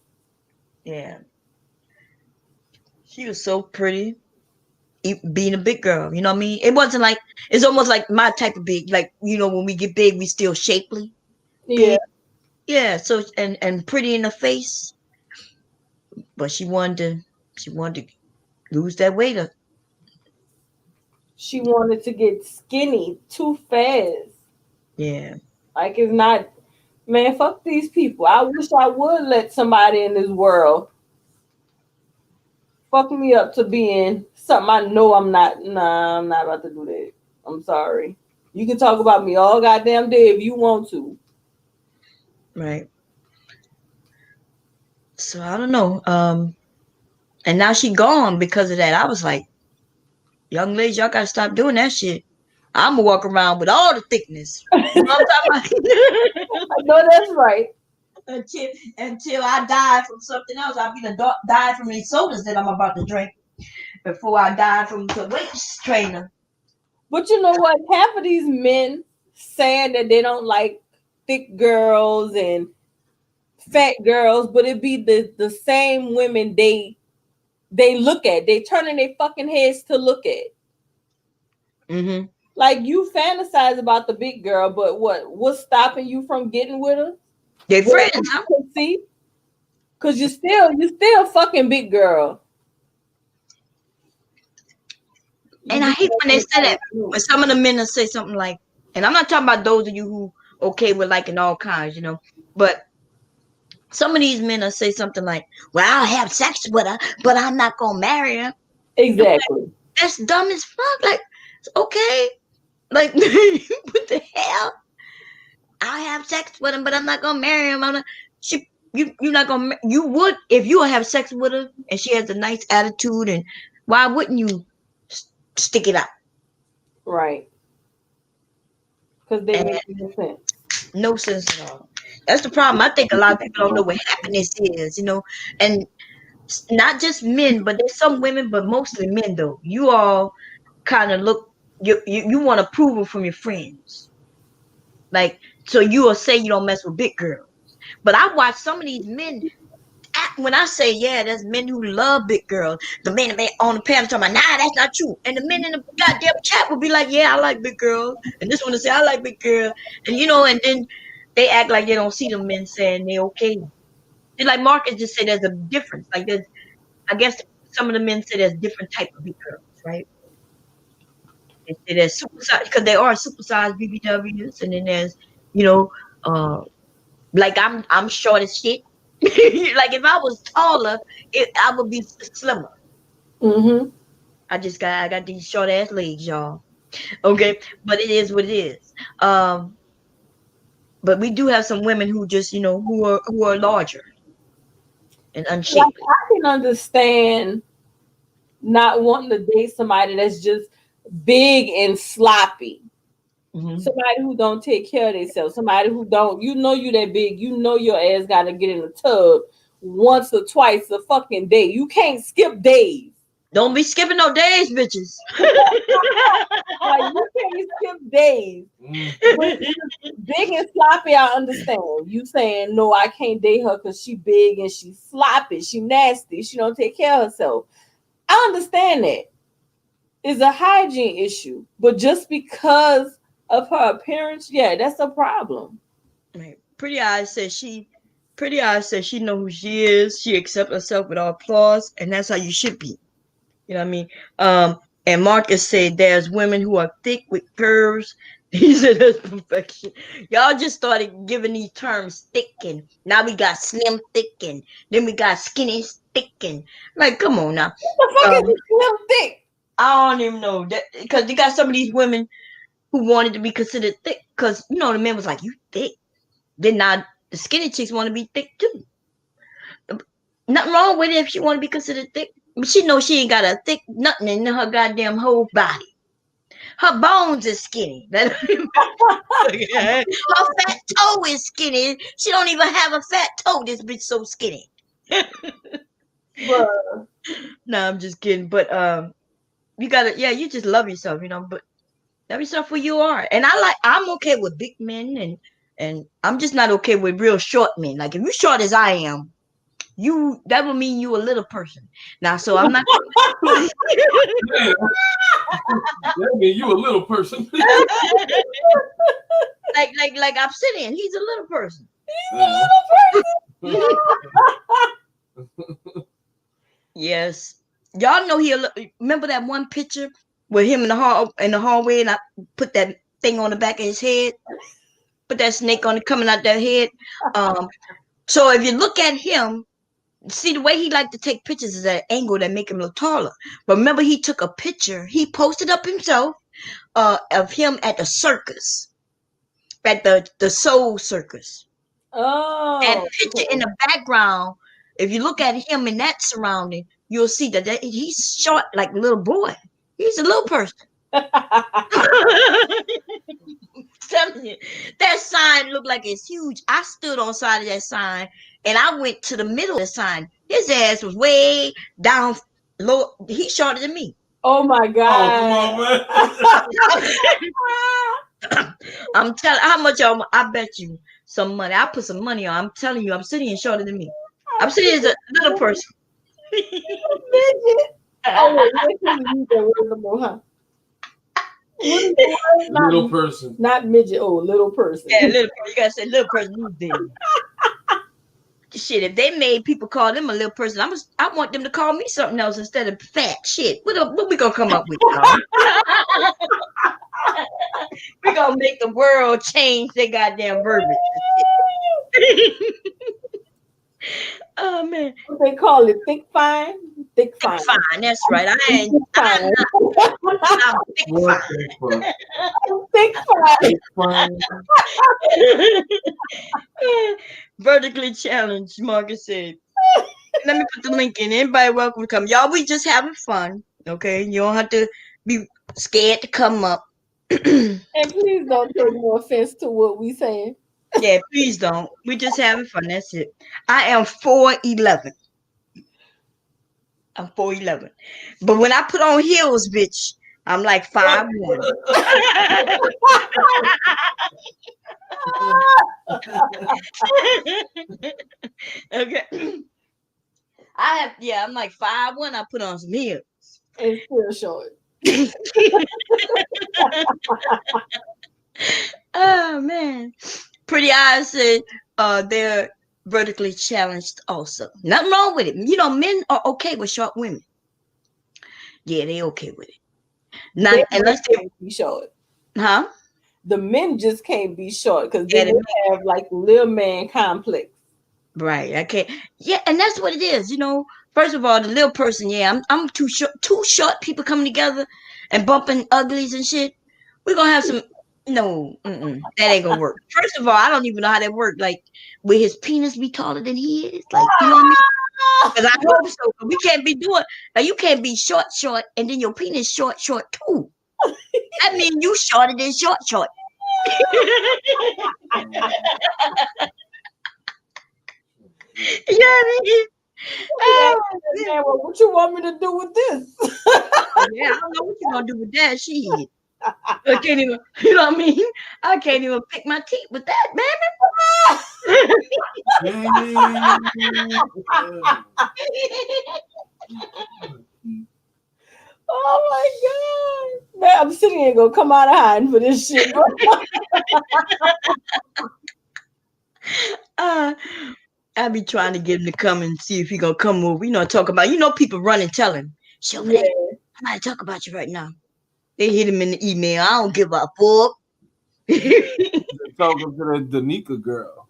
A: Yeah. She was so pretty. Being a big girl, you know what I mean? It wasn't like, it's almost like my type of big, like, when we get big, we still shapely.
B: Yeah.
A: Big. Yeah. So, and pretty in the face. But she wanted to lose that weight up.
B: She wanted to get skinny too fast.
A: Yeah.
B: Like, it's not, man, fuck these people. I wish I would let somebody in this world fuck me up to being something I know I'm not. Nah, I'm not about to do that. I'm sorry. You can talk about me all goddamn day if you want to.
A: Right. So I don't know. And now she gone because of that. I was like, young ladies, y'all gotta stop doing that shit. I'm gonna walk around with all the thickness. You know what I'm talking about?
B: No, that's right.
A: until I die from something else. I'll be die from these sodas that I'm about to drink before I die from the weight trainer.
B: But you know what? Half of these men saying that they don't like thick girls and fat girls, but it be the same women they look at. They turning their fucking heads to look at.
A: Mm-hmm.
B: Like you fantasize about the big girl, but what's stopping you from getting with her?
A: They
B: What
A: friends,
B: you
A: huh?
B: can see, cause you still fucking big girl. You
A: And I
B: just
A: hate when they say that. When
B: don't
A: some of the men will say something like, and I'm not talking about those of you who okay with liking all kinds, but some of these men will say something like, "Well, I'll have sex with her, but I'm not gonna marry her."
B: exactly.
A: That's dumb as fuck. Like, okay, like what the hell? I'll have sex with him, but I'm not gonna marry him. You're not gonna. You would if you have sex with her and she has a nice attitude, and why wouldn't you stick it out?
B: Right. Because they
A: And
B: make no sense.
A: no sense at all. That's the problem. I think a lot of people don't know what happiness is, and not just men, but there's some women, but mostly men though. You all kind of look you want approval from your friends, like so you will say you don't mess with big girls. But I watch some of these men when I say yeah, there's men who love big girls. The men on the panel talking about nah, that's not true, and the men in the goddamn chat will be like, yeah, I like big girls, and this one will say I like big girls, and and then they act like they don't see the men saying they okay. Just like Marcus just said, there's a difference. Like I guess some of the men say there's different type of big girls, right? They say there's supersized because there are supersized BBWs, and then there's you know, uh, like I'm short as shit. Like if I was taller, I would be slimmer.
B: Mm-hmm.
A: I got these short ass legs, y'all. Okay, but it is what it is. Um, but we do have some women who just who are larger and
B: Like
A: unshapely.
B: I can understand not wanting to date somebody that's just big and sloppy.
A: Hmm.
B: Somebody who don't take care of themselves. Somebody who don't, you that big, your ass gotta get in the tub once or twice a fucking day. You can't skip days.
A: Don't be skipping no days, bitches.
B: Like you can't skip days. But big and sloppy, I understand. You saying no, I can't date her because she big and she sloppy, she nasty, she don't take care of herself. I understand that. It's a hygiene issue, but just because of her appearance, yeah, that's a problem.
A: Right. Pretty Eyes says she know who she is. She accepts herself with all flaws, and that's how you should be. You know what I mean? And Marcus said there's women who are thick with curves. He said that's perfection. Y'all just started giving these terms thick, and now we got slim thick, and then we got skinny thick, and like, come on now.
B: What the fuck is
A: Um,
B: this slim thick?
A: I don't even know that because you got some of these women who wanted to be considered thick because the man was like, "You thick." Then now the skinny chicks want to be thick too. Nothing wrong with it if she want to be considered thick. But she knows she ain't got a thick nothing in her goddamn whole body. Her bones is skinny. Her fat toe is skinny. She don't even have a fat toe. This bitch so skinny.
B: Bruh.
A: No, I'm just kidding. But you gotta, yeah, you just love yourself, but love yourself where you are. And I'm okay with big men, and I'm just not okay with real short men. Like if you short as I am, that would mean you a little person. Now, so I'm not.
D: Damn. That mean you a little person.
A: like Obsidian, he's a little person. Yes, y'all know remember that one picture with him in the hallway, and I put that thing on the back of his head, put that snake on it coming out that head. So if you look at him, see the way he liked to take pictures is that angle that make him look taller. But remember, he took a picture. He posted up himself of him at the circus, at the Soul Circus. That
B: Oh,
A: picture in the background, if you look at him in that surrounding, you'll see that he's short like a little boy. He's a little person. Telling you, that sign looked like it's huge. I stood on the side of that sign and I went to the middle of the sign. His ass was way down low. He shorter than me.
B: Oh my
D: Oh,
B: God.
D: come on, man.
A: I'm telling how much I bet you some money. I put some money on. I'm telling you, I'm sitting here shorter than me. I'm sitting as a little person.
B: Oh, wait, let's use that word no more, huh? What is the word?
D: Little person.
B: Not midget. Oh, little person.
A: Yeah, little person. You gotta say little person these days. Shit, if they made people call them a little person, I want them to call me something else instead of fat. Shit, what we gonna come up with? We gonna make the world change their goddamn verbiage. Oh man,
B: What they call it? Thick fine? Thick fine.
A: fine. That's right. I'm big
D: What
A: fine.
D: the fuck?
B: Thick fine.
D: Fine.
A: Vertically challenged, Marcus said. Let me put the link in. Anybody welcome to come. Y'all, we just having fun. Okay? You don't have to be scared to come up.
B: And please don't take no offense to what we saying.
A: Yeah, please don't. We just having fun. That's it. I am 4'11". I'm 4'11". But when I put on heels, bitch, I'm like 5'1". Okay. I'm like 5'1". I put on some heels.
B: And still short.
A: Oh man. Pretty Eyes said they're vertically challenged also. Nothing wrong with it. You know, men are okay with short women. Yeah, they okay with it. Not unless they
B: can't be short.
A: Huh?
B: The men just can't be short because
A: Yeah,
B: they have like little man complex.
A: Right. Okay. Yeah, and that's what it is. You know, first of all, the little person. Yeah, I'm too short. Two short people coming together and bumping uglies and shit. We're gonna have some. No, that ain't gonna work. First of all, I don't even know how that works. Like, will his penis be taller than he is? Like, you know what I mean? Because I hope so. But we can't be doing. Like, you can't be short, and then your penis short too. That means you shorter than short. You know what I mean?
B: Yeah, well, what you want me to do with this?
A: Yeah, I don't know what you're gonna do with that shit. I can't even, you know what I mean? I can't even pick my teeth with that,
B: Oh my God. Man, I'm sitting here gonna come out of hiding for this shit, bro.
A: I be trying to get him to come and see if he gonna come over. You know, talk about, you know, people run and tell him, show me that. I'm gonna talk about you right now. They hit him in the email. I don't give a fuck.
D: Talking to the Danica girl.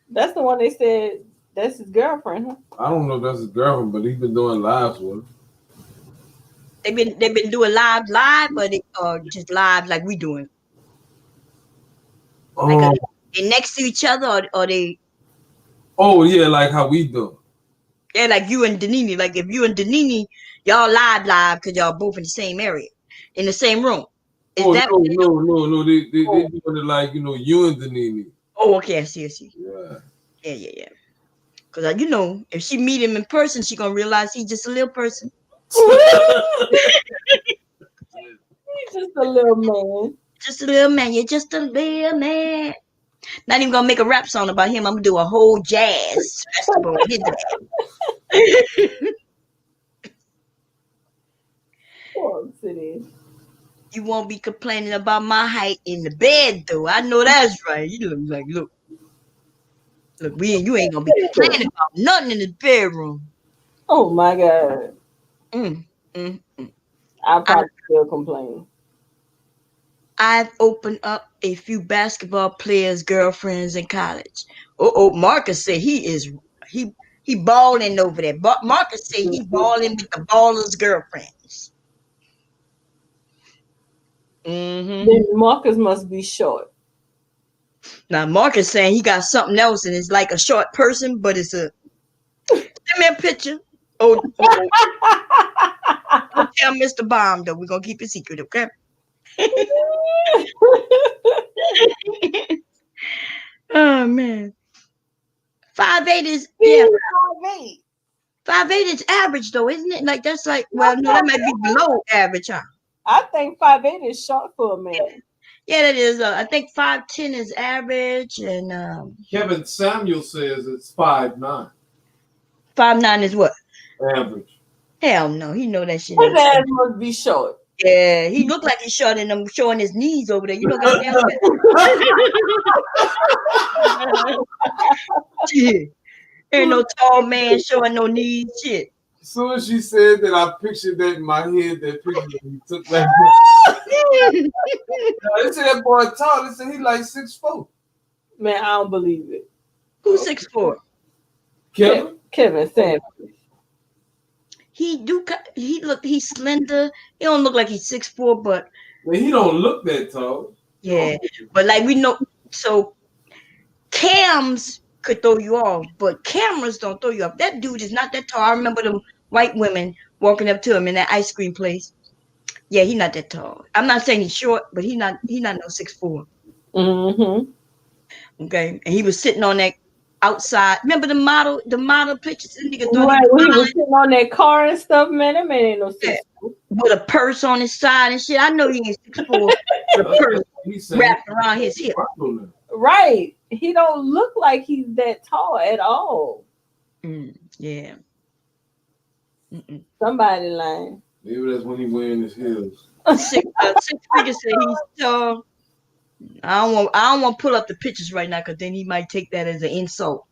B: That's the one they said that's his girlfriend, huh?
D: I don't know if that's his girlfriend, but he's been doing lives with her.
A: They've been doing live, or just live like we doing. Like they next to each other, or they.
D: Oh yeah, like how we do.
A: Yeah, like you and Danini. Like if you and Danini, y'all live because y'all both in the same area, in the same room.
D: No. They doing it like, you know, you and Danini.
A: Oh, okay, I see.
D: Yeah.
A: Because you know, if she meet him in person, she gonna realize he's just a little person.
B: He's just a little man.
A: Just a little man. You're just a little man. Not even gonna make a rap song about him. I'm gonna do a whole jazz festival. You won't be complaining about my height in the bed, though. I know that's right. You look like, look, you ain't gonna be complaining about nothing in the bedroom.
B: Oh my God. I'll probably still complain.
A: I've opened up a few basketball players' girlfriends in college. Oh, Marcus said he balling over there. Marcus said he balling with the ballers' girlfriends.
B: Then Marcus must be short.
A: Now Marcus saying he got something else and it's like a short person, but it's a. Send me a picture. Oh, don't tell Mr. Bomb though. We're gonna keep it secret, okay? Oh man. 5'8" is yeah.
B: 5'8".
A: 5'8" is average though, isn't it? Like that's like well no, that might be below average, huh?
B: I think 5'8" is short for a man.
A: Yeah, that is. I think 5'10" is average, and
D: Kevin Samuel says it's 5'9".
A: 5'9" is what?
D: Average.
A: Hell no, he know that shit.
B: His ass must be short.
A: Yeah, he looked like he's short and I'm showing his knees over there. You know, goddamn. Shit. Ain't no tall man showing no knees. Shit.
D: As soon as she said that, I pictured that in my head. That picture that he took that. They said that boy tall. They said he like 6'4".
B: Man, I don't believe it.
A: Who's 6'4"?
B: Kevin Samuel.
A: He's slender. He don't look like he's 6'4", but
D: Man, he don't look that tall.
A: yeah. But like we know, so cams could throw you off, but cameras don't throw you off. That dude is not that tall. I remember them white women walking up to him in that ice cream place. Yeah, he's not that tall. I'm not saying he's short, but he's not no 6'4".
B: Mm-hmm.
A: Okay, and he was sitting on that outside. Remember the model pictures?
B: Right, he was sitting on that car and stuff, man. That man ain't no 6'4".
A: With a purse on his side and shit. I know he ain't 6'4". The purse wrapped around his hip.
B: Right. He don't look like he's that tall at all.
A: Yeah.
B: Somebody lying.
D: Maybe that's when he wearing his heels.
A: Six figures say he's tall. I don't want to pull up the pictures right now because then he might take that as an insult.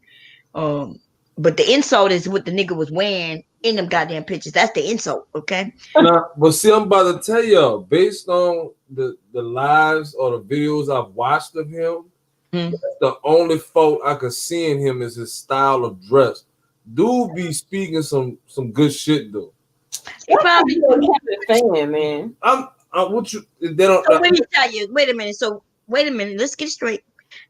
A: But the insult is what the nigga was wearing in them goddamn pictures. That's the insult, okay?
D: Nah, but see, I'm about to tell y'all, based on the lives or the videos I've watched of him, the only fault I could see in him is his style of dress. Dude be speaking some good shit though.
A: He probably
B: fan, man.
D: What you they don't.
A: So let me tell you. Wait a minute. Let's get straight.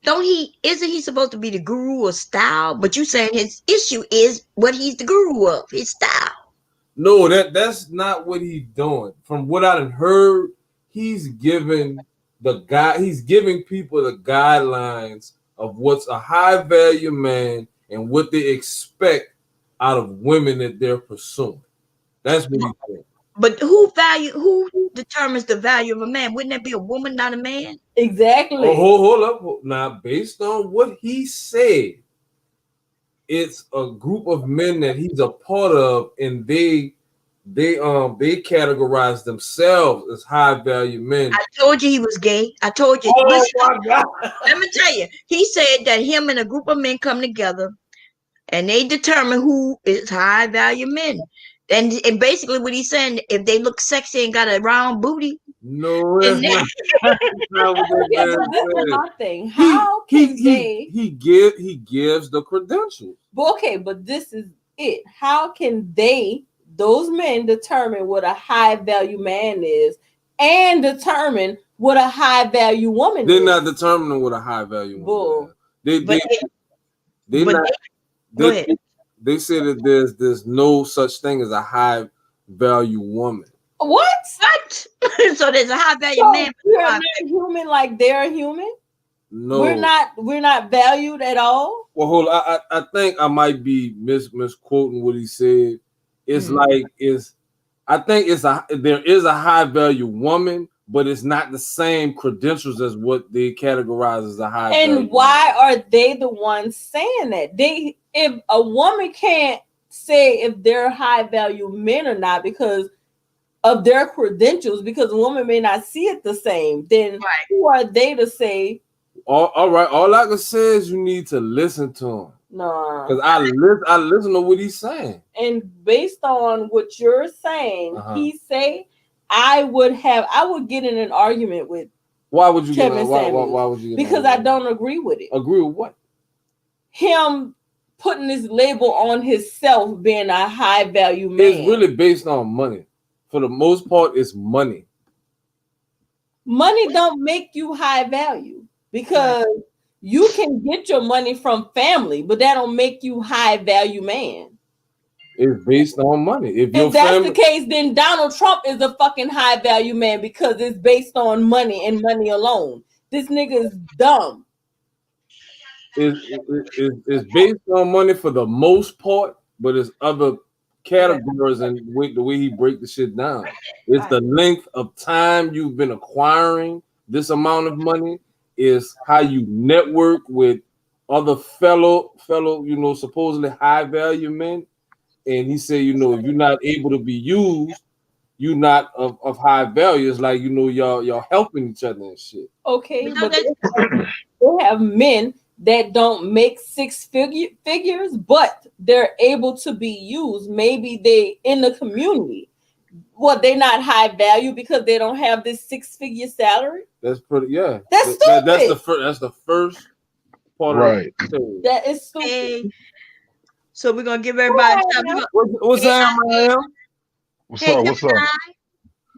A: Isn't he supposed to be the guru of style? But you saying his issue is what he's the guru of, his style.
D: No, that's not what he's doing. From what I heard, he's giving people the guidelines of what's a high value man and what they expect out of women that they're pursuing. That's what he's doing.
A: But who determines the value of a man? Wouldn't that be a woman, not a man?
B: Exactly.
D: Oh, hold up. Now, based on what he said, it's a group of men that he's a part of, and they categorize themselves as high value men.
A: I told you he was gay. I told you.
D: Oh my God.
A: Let me tell you. He said that him and a group of men come together and they determine who is high value men. And basically what he's saying, if they look sexy and got a round booty.
D: No, it's not.
B: This is my thing. How can
D: he gives the credentials.
B: Okay, but this is it. How can those men determine what a high value man is and determine what a high value woman
D: They're
B: is?
D: not determining what a high value woman is. They say that there's no such thing as a high value woman.
B: What?
A: So there's a high value man.
B: We're not human like they're human.
D: No,
B: we're not valued at all.
D: Well, hold on. I think I might be misquoting what he said. It's I think there is a high value woman, but it's not the same credentials as what they categorize as a high value.
B: And why are they the ones saying that? If a woman can't say if they're high value men or not because of their credentials, because a woman may not see it the same, then who are they to say?
D: All right. All I can say is you need to listen to him.
B: No,
D: because I listen to what he's saying.
B: And based on what you're saying, he say I would get in an argument with.
D: Why would you
B: Kevin Samuels?
D: Why would you?
B: Because I don't agree with it.
D: Agree with what?
B: Him putting this label on himself being a high value man.
D: It's really based on money. For the most part, it's money.
B: Money don't make you high value because you can get your money from family, but that don't make you high value man.
D: It's based on money. If your
B: If that's
D: family,
B: the case, then Donald Trump is a fucking high value man because it's based on money and money alone. This nigga is dumb.
D: is based on money for the most part, but it's other categories and the way he break the shit down. It's the length of time you've been acquiring this amount of money. Is how you network with other fellow, supposedly high value men. And he said, if you're not able to be used, you're not of high value. It's like, y'all helping each other and shit.
B: Okay, but they have men that don't make figures, but they're able to be used. Maybe they in the community. Well, they're not high value because they don't have this 6-figure salary.
D: That's pretty, yeah.
B: That's stupid.
D: That's the first part
G: right.
D: of it.
B: That is stupid.
A: Hey, so we're gonna give everybody time.
D: What's up, man?
G: What's up?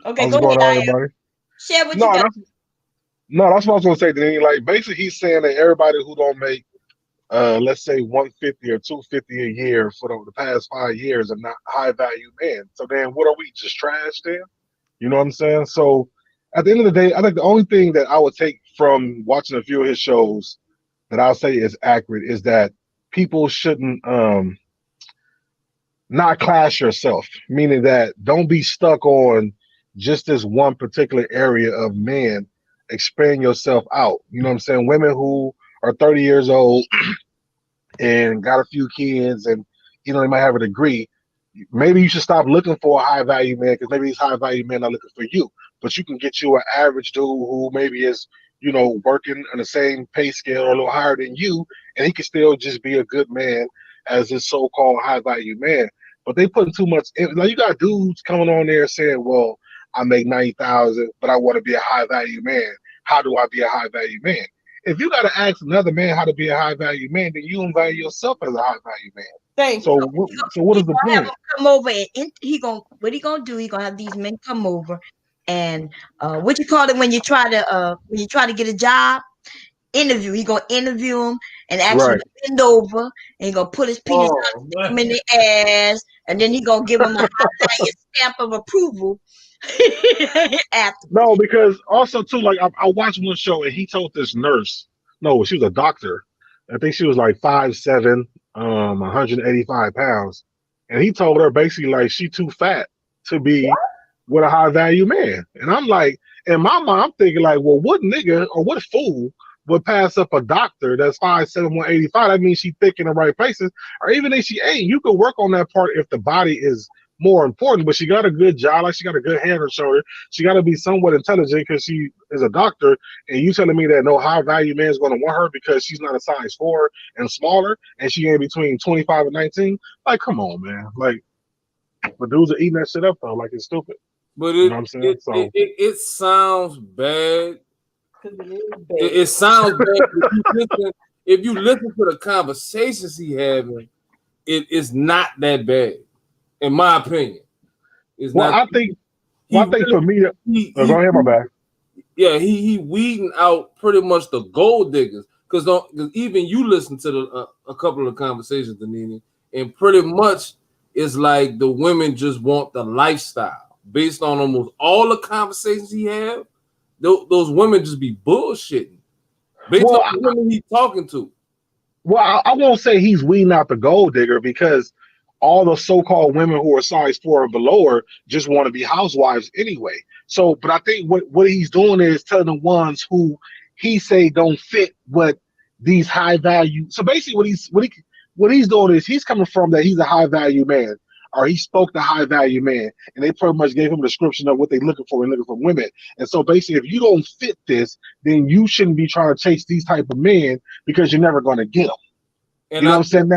A: Okay,
G: How's
A: go
G: it going
A: ahead,
G: on, everybody?
A: Share what you got.
G: That's what I was gonna say, Danny. Like basically he's saying that everybody who don't make let's say 150 or 250 a year for the past 5 years are not high value men. So then what are we, just trash then? You know what I'm saying? So at the end of the day, I think the only thing that I would take from watching a few of his shows that I'll say is accurate is that people shouldn't not class yourself, meaning that don't be stuck on just this one particular area of men. Expand yourself out. You know what I'm saying? Women who are 30 years old and got a few kids and they might have a degree, maybe you should stop looking for a high value man, because maybe these high value men are looking for you. But you can get you an average dude who maybe is working on the same pay scale or a little higher than you, and he can still just be a good man as this so-called high value man. But they putting too much in. Now you got dudes coming on there saying, well, I make 90,000, but I want to be a high value man. How do I be a high value man? If you got to ask another man how to be a high value man, then you don't value yourself as a high value man.
B: Thanks.
G: So what is the point?
A: Come over and what he gonna do? He gonna have these men come over and what you call it when you try to get a job interview. He gonna interview him and actually bend over, and he gonna put his penis in the ass, and then he gonna give him a high stamp of approval.
G: No, because also too, like I watched one show and he told this nurse, no, she was a doctor. I think she was like 5'7", 185 pounds, and he told her basically like she too fat to be with a high value man. And I'm like, in my mind, I'm thinking like, well, what nigga or what fool would pass up a doctor that's 5'7", 185? That means she thick in the right places, or even if she ain't, you could work on that part if the body is more important. But she got a good job, like she got a good head on her shoulder. She got to be somewhat intelligent because she is a doctor. And you telling me that no high value man is going to want her because she's not a size 4 and smaller, and she ain't between 25 and 19? Like, come on, man. Like, but dudes are eating that shit up though. Like, it's stupid.
D: But
G: you know what I'm saying?
D: It sounds bad. It sounds bad. If you listen to the conversations he having, it's not that bad. In my opinion,
G: I think for me, go ahead, my bad.
D: Yeah, he weeding out pretty much the gold diggers, because even you listen to a couple of conversations, Danini, and pretty much it's like the women just want the lifestyle based on almost all the conversations he have. Those women just be bullshitting based on the women he's talking to.
G: Well, I won't say he's weeding out the gold digger, because all the so-called women who are size 4 or below her just want to be housewives anyway. So, but I think what he's doing is telling the ones who he say don't fit what these high value. So basically, what he's doing is he's coming from that he's a high value man, or he spoke to high value man, and they pretty much gave him a description of what they're looking for and looking for women. And so basically, if you don't fit this, then you shouldn't be trying to chase these type of men, because you're never going to get them. You know what I'm saying?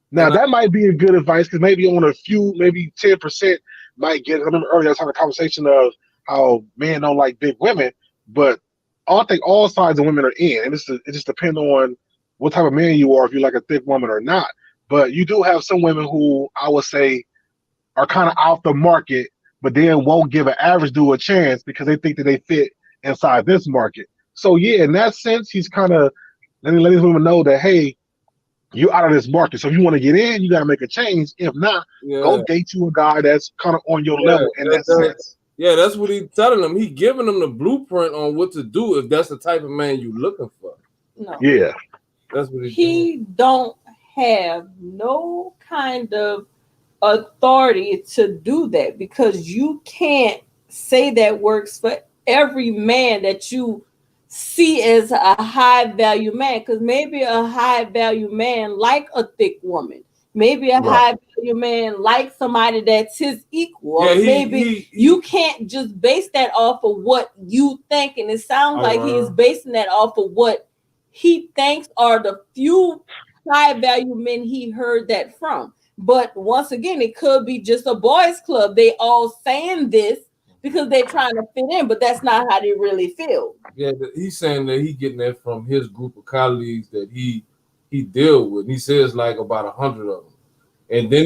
G: Now that might be a good advice, because maybe on a few, maybe 10% might get it. I remember earlier I was having a conversation of how men don't like big women, but I think all sides of women are in, and it just depends on what type of man you are, if you like a thick woman or not. But you do have some women who I would say are kind of off the market, but then won't give an average dude a chance because they think that they fit inside this market. So yeah, in that sense, he's kind of letting women know that, hey, you out of this market. So if you want to get in, you got to make a change. If not, go date you a guy that's kind of on your level in that sense.
D: Yeah, that's what he's telling them. He giving them the blueprint on what to do if that's the type of man you looking for.
B: No.
G: Yeah.
D: That's what
B: he don't have no kind of authority to do that, because you can't say that works for every man that you see as a high value man, because maybe a high value man like a thick woman, maybe a high value man like somebody that's his equal. Maybe you can't just base that off of what you think, and it sounds like he's basing that off of what he thinks are the few high value men he heard that from. But once again, it could be just a boys club. They all saying this because they're trying to fit in, but that's not how they really feel.
D: Yeah, he's saying that he getting that from his group of colleagues that he deal with. And he says like about 100 of them, and then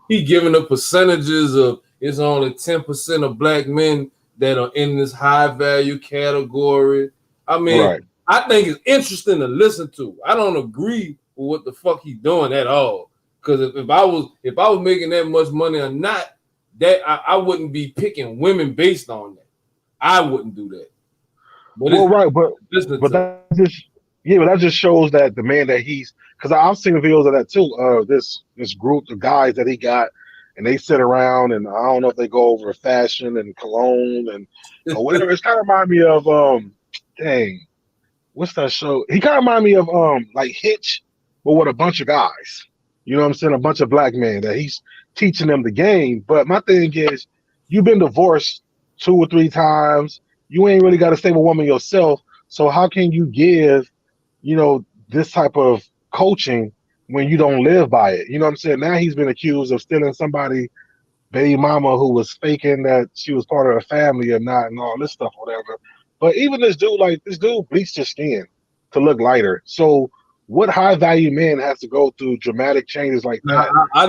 D: he giving the percentages of it's only 10% of black men that are in this high value category. I mean, I think it's interesting to listen to. I don't agree with what the fuck he doing at all. Because if I was making that much money or not, that I wouldn't be picking women based on that. I wouldn't do that. But
G: that just shows that the man that he's, because I've seen videos of that too. This group of guys that he got, and they sit around, and I don't know if they go over fashion and cologne and or whatever. It's kind of remind me of what's that show? He kind of remind me of like Hitch, but with a bunch of guys. You know what I'm saying? A bunch of black men that he's teaching them the game. But my thing is, you've been divorced 2 or 3 times. You ain't really got a stable woman yourself. So how can you give, this type of coaching when you don't live by it? You know what I'm saying? Now he's been accused of stealing somebody, baby mama, who was faking that she was part of the family or not, and all this stuff, whatever. But even this dude bleached his skin to look lighter. So what high value man has to go through dramatic changes like that?
D: I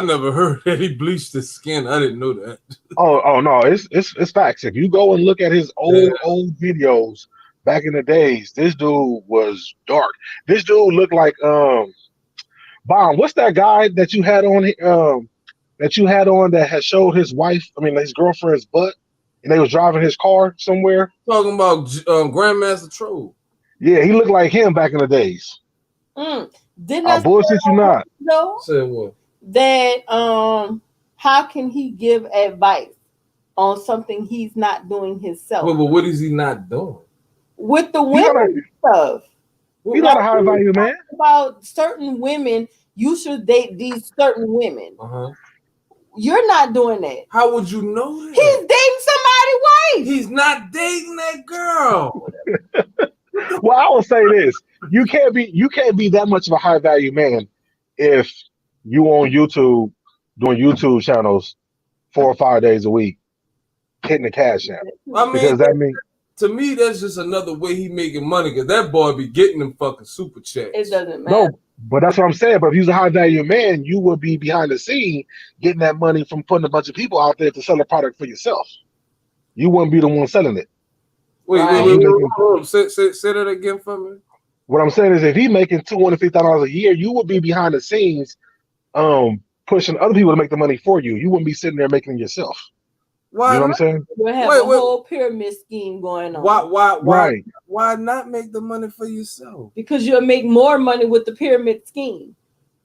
D: never heard that he bleached his skin. I didn't know that.
G: Oh no, it's facts. If you go and look at his old videos back in the days, this dude was dark. This dude looked like Bomb. What's that guy that you had on that had showed his girlfriend's butt, and they was driving his car somewhere?
D: Talking about Grandmaster Troll.
G: Yeah, he looked like him back in the days.
B: Didn't I
G: bullshit you not?
D: Say what?
B: That how can he give advice on something he's not doing himself?
D: But what is he not doing?
B: With the women stuff.
G: He's not a high value man.
B: About certain women, you should date these certain women. You're not doing that.
D: How would you know that?
B: He's dating somebody's wife.
D: He's not dating that girl.
G: Well, I will say this: you can't be that much of a high value man if you on YouTube doing YouTube channels 4 or 5 days a week, hitting the cash app.
D: To me, that's just another way he making money, because that boy be getting them fucking super checks.
B: It doesn't matter.
G: No, but that's what I'm saying. But if he's a high value man, you would be behind the scene getting that money from putting a bunch of people out there to sell a product for yourself. You wouldn't be the one selling it.
D: Wait, say that again for me.
G: What I'm saying is, if he's making $250,000 a year, you would be behind the scenes, pushing other people to make the money for you. You wouldn't be sitting there making it yourself.
D: Why?
G: You know what I'm saying?
B: You have a whole pyramid scheme going on.
D: Why not make the money for yourself?
B: Because you'll make more money with the pyramid scheme.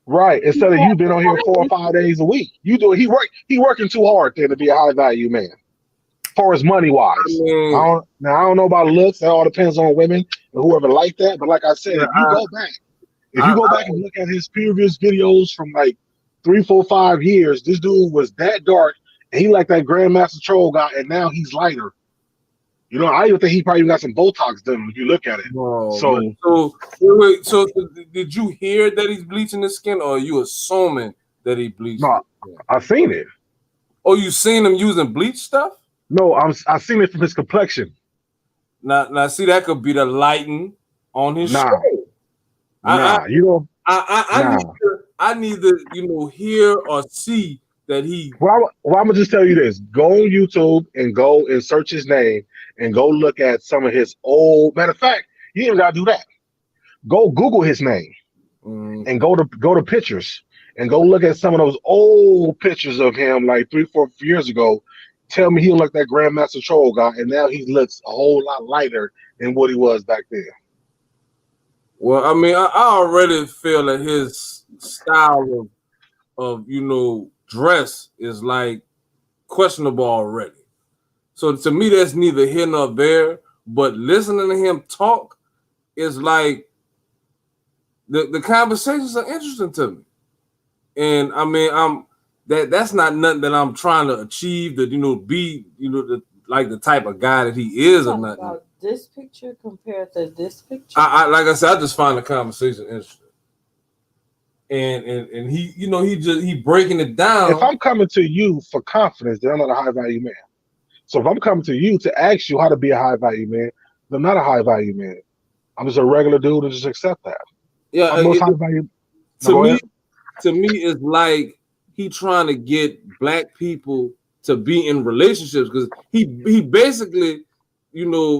G: Right. Instead of you being on here 4 or 5 days a week, he working too hard there to be a high value man. Far as money wise, I don't know about looks. That all depends on women and whoever like that. But like I said, if you go back and look at his previous videos from like 3, 4, 5 years, this dude was that dark, and he like that Grandmaster Troll guy, and now he's lighter. I even think he probably got some Botox done if you look at it.
D: So did you hear that he's bleaching his skin, or are you assuming that he bleached?
G: No, I've seen it.
D: Oh, you seen him using bleach stuff?
G: No, I've seen it from his complexion.
D: Now, see, that could be the lighting on his shirt.
G: I
D: need to, hear or see that he.
G: Well, I'm gonna just tell you this: go on YouTube and go and search his name and go look at some of his old. Matter of fact, you ain't gotta do that. Go Google his name. and go to pictures and go look at some of those old pictures of him like 3-4 years ago. Tell me he looked like that Grandmaster Troll guy, and now he looks a whole lot lighter than what he was back then.
D: Well, I mean, I already feel that his style of dress is like questionable already. So to me, that's neither here nor there. But listening to him talk is like the conversations are interesting to me. And I mean, that's not nothing that I'm trying to achieve to be like the type of guy that he is or nothing.
B: About this picture compared to this picture.
D: I like I said, I just find the conversation interesting. And he breaking it down.
G: If I'm coming to you for confidence, then I'm not a high value man. So if I'm coming to you to ask you how to be a high value man, then I'm not a high value man. I'm just a regular dude and just accept that.
D: Yeah,
G: high value.
D: To me, it's like he trying to get black people to be in relationships because he basically,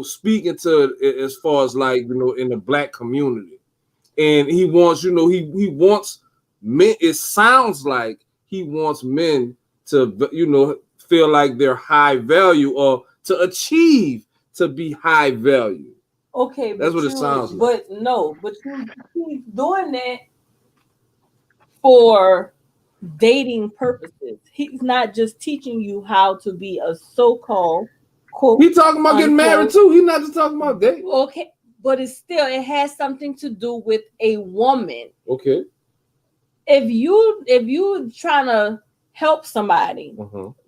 D: speaking to as far as like in the black community, and he wants he wants men. It sounds like he wants men to feel like they're high value or to achieve to be high value.
B: Okay,
D: that's what it sounds like.
B: But he's doing that for dating purposes. He's not just teaching you how to be a so-called quote.
D: He talking about getting married too. He's not just talking about dating.
B: Okay, but it has something to do with a woman.
D: Okay.
B: If you trying to help somebody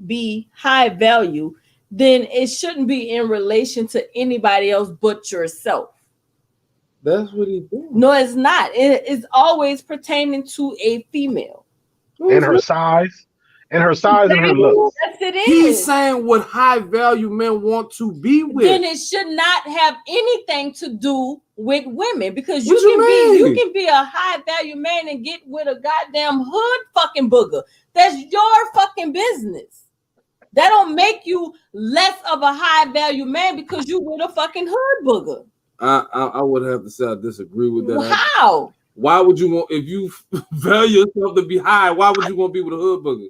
B: be high value, then it shouldn't be in relation to anybody else but yourself.
D: That's what he did.
B: No, it's not. It's always pertaining to a female.
G: And her size. And her size and her looks.
B: Yes, it is.
D: He's saying what high value men want to be with.
B: Then it should not have anything to do with women because you can be a high value man and get with a goddamn hood fucking booger. That's your fucking business. That don't make you less of a high value man because you with a fucking hood booger.
D: I would have to say I disagree with that.
B: How?
D: Why would you want, if you value yourself to be high, why would you want to be with a hood booger?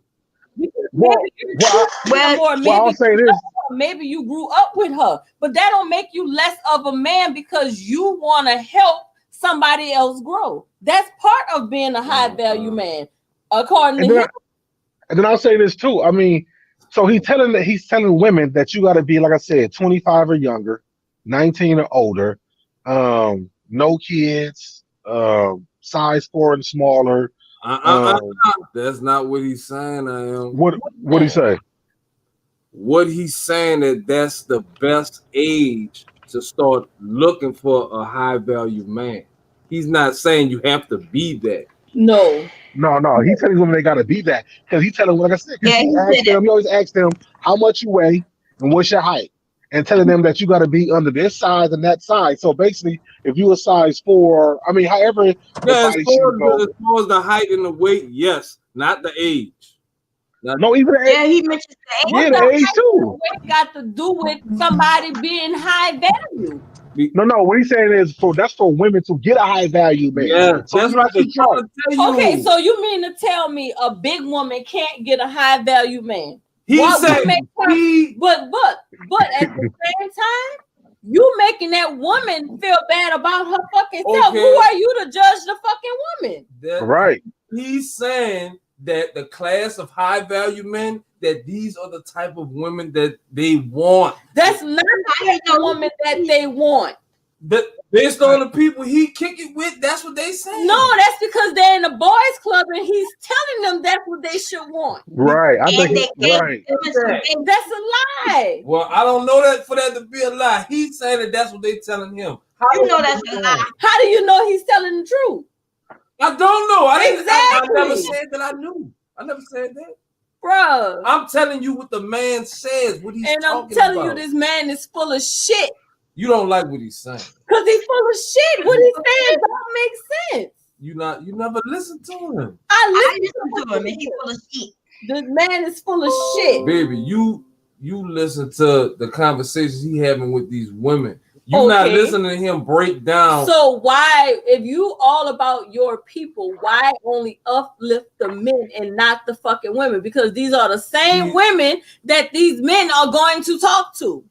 G: I'll say this.
B: Maybe you grew up with her, but that don't make you less of a man because you want to help somebody else grow. That's part of being a high value man, according to him.
G: And then I'll say this too. I mean, so he's telling women that you got to be, like I said, 25 or younger, 19 or older, no kids, size 4 and smaller.
D: That's not what he's saying.
G: What he say?
D: What he's saying that's the best age to start looking for a high value man. He's not saying you have to be that.
G: No. He's telling them they gotta be that because he's telling, like I said, he always asks them how much you weigh and what's your height, and telling them that you gotta be under this size and that size. So basically, if you a size 4, I mean, however,
D: as far as the height and the weight, yes, not the age.
G: No, even the age.
A: Yeah, he mentioned the age.
G: Yeah, the age too.
B: What got to do with somebody being high value?
G: No. What he's saying is that's for women to get a high value man.
D: Yeah, so that's what I'm trying to tell you.
B: Okay, so you mean to tell me a big woman can't get a high value man?
D: He said,
B: but at the same time, you making that woman feel bad about her fucking self. Who are you to judge the fucking woman?
G: Right.
D: He's saying that the class of high value men, that these are the type of women that they want.
B: That's not the woman that they want.
D: Based on the people he kick it with, that's what they say.
B: No, that's because they're in a boys club and he's telling them that's what they should want.
G: Right.
B: That's a lie.
D: Well, I don't know that for that to be a lie. He's saying that that's what they telling him.
A: How do you know that's a lie?
B: How do you know he's telling the truth?
D: I don't know.
B: I
D: never said that I knew. I never said that.
B: Bro.
D: I'm telling you what the man says, what he's talking about.
B: And I'm telling you this man is full of shit.
D: You don't like what he's saying.
B: Because he's full of shit. What he's saying don't make sense.
D: You never listen to him.
B: I listen to him and he's full of shit. The man is full of shit.
D: Baby, you listen to the conversations he having with these women. You're not listening to him break down.
B: So why, if you all about your people, why only uplift the men and not the fucking women? Because these are the same women that these men are going to talk to.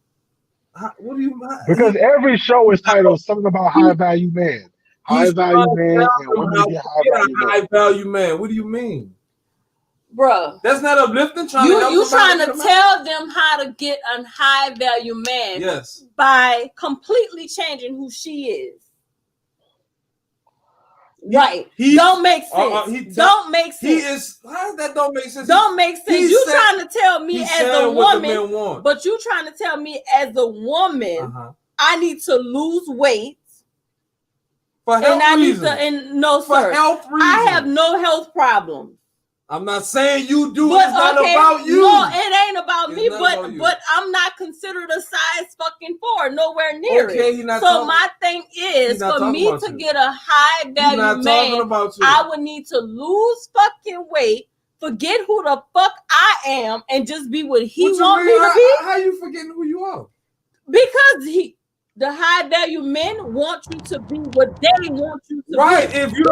D: What do you?
G: Because every show is titled something about high value man, high value man, and women to get
D: high value man. What do you mean?
B: Bruh,
D: that's not uplifting.
B: You trying to tell them how to get a high value man?
D: Yes.
B: By completely changing who she is. Right. Don't make sense. Don't make sense.
D: He is. How does that don't make sense?
B: Don't make sense. You trying to tell me as a woman, but you trying to tell me as a woman, I need to lose weight.
D: For health reasons.
B: No, sir.
D: For health reasons.
B: I have no health problems.
D: I'm not saying you do. It's not about you.
B: No, it ain't about me. But I'm not considered a size fucking 4, nowhere near it. So my thing is, for me to get a high value man, I would need to lose fucking weight, forget who the fuck I am, and just be what he want me to be.
D: How you forgetting who you are?
B: Because the high value men want you to be what they want you to be.
D: Right. If you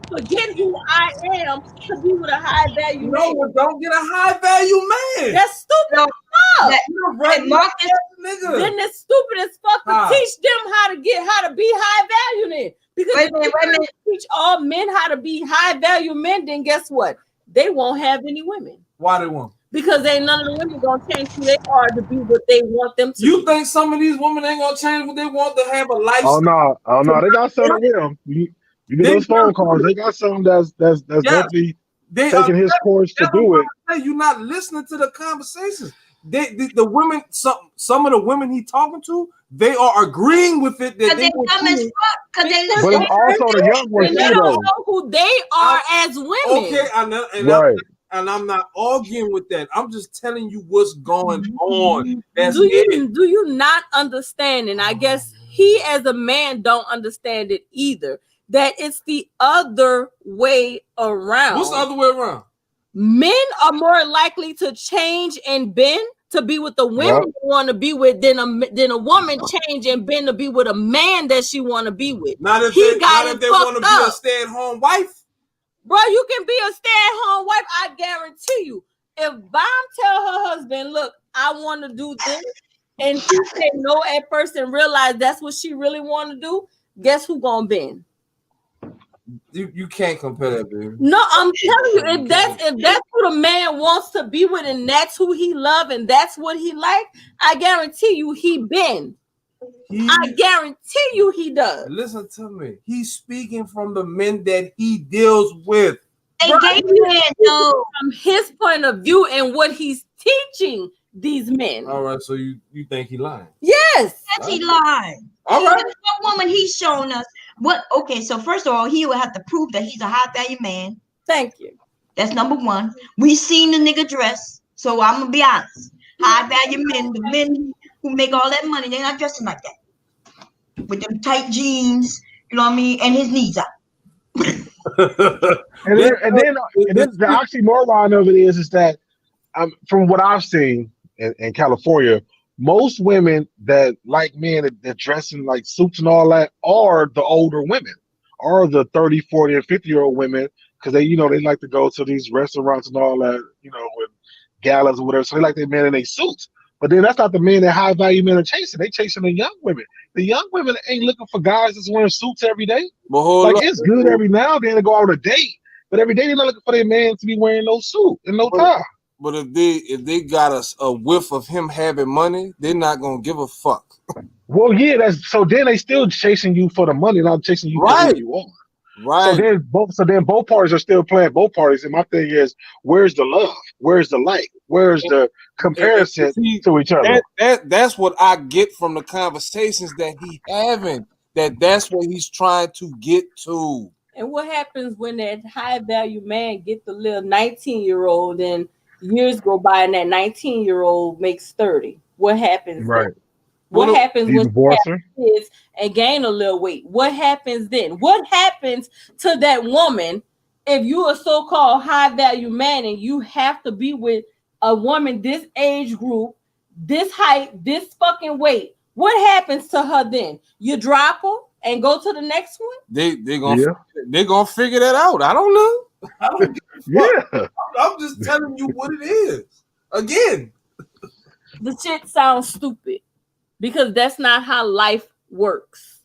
B: forget who I am to be with a high value man.
D: No, don't get a high value man.
B: That's stupid.
D: You're right, Marcus. Nigga.
B: Then it's stupid as fuck to teach them how to be high value then. Because if you teach all men how to be high value men, then guess what? They won't have any women.
D: Why they won't?
B: Because ain't none of the women gonna change who they are to be what they want them to be.
D: You think some of these women ain't gonna change what they want to have a lifestyle?
G: Oh no, they got some of them. You get those phone calls. They got some that's definitely taking his course to do it.
D: You're not listening to the conversations. The women, some of the women he talking to, they are agreeing with it. That they
A: dumb as fuck.
G: But it's also the young ones too,
B: they don't know who they are as women.
D: Okay, I know, and I'm not arguing with that. I'm just telling you what's going on.
B: Do you not understand? And I guess he as a man don't understand it either. That it's the other way around.
D: What's the other way around?
B: Men are more likely to change and bend to be with the women they want to be with than a woman change and bend to be with a man that she want to be with.
D: Not if they want to be a stay-at-home wife.
B: Bro, you can be a stay-at-home wife. I guarantee you. If Bomb tell her husband, look, I want to do this, and she say no at first and realize that's what she really want to do, guess who gonna bend?
D: You can't compare that, baby.
B: No, I'm telling you, if that's who the man wants to be with, and that's who he love, and that's what he like, I guarantee you he bend. I guarantee you he does.
D: Listen to me. He's speaking from the men that he deals with.
B: From his point of view and what he's teaching these men.
D: All right, so you think he lying?
B: Yes.
A: Yes, he lying.
D: All right.
A: What woman he's showing us? What? Okay, so first of all, he will have to prove that he's a high value man.
B: Thank you.
A: That's number one. We seen the nigga dress, so I'm gonna be honest. High value men, the men who make all that money, they're not dressing like that. With them tight jeans, you know what I mean, and his knees out.
G: and then the oxymoron of it is that from what I've seen in California, most women that like men that dress in like suits and all that are the older women, are the 30, 40, and 50-year-old women, because they like to go to these restaurants and all that, with galas or whatever. So they like their men in their suits. But then that's not the men that high value men are chasing. They chasing the young women. The young women ain't looking for guys that's wearing suits every day. It's good every now and then to go out on a date, but every day they're not looking for their man to be wearing no suit and no tie.
D: But if they got a whiff of him having money, they're not gonna give a fuck.
G: Well, yeah, so then they still chasing you for the money, not chasing you for who you are.
D: Right.
G: So then both parties are still playing both parties. And my thing is, where's the love? Where's the like? Where's the comparison to each other?
D: That's what I get from the conversations that he having. That's what he's trying to get to.
B: And what happens when that high value man get the little 19-year-old and years go by and that 19-year-old makes 30? What happens?
G: Right.
B: What happens when
G: kids
B: and gain a little weight? What happens then? What happens to that woman if you're a so-called high-value man and you have to be with a woman this age group, this height, this fucking weight? what happens to her then? You drop her and go to the next one?
D: They're gonna figure that out. I don't know. I don't give a fuck.
G: Yeah.
D: I'm just telling you what it is. Again.
B: The shit sounds stupid because that's not how life works.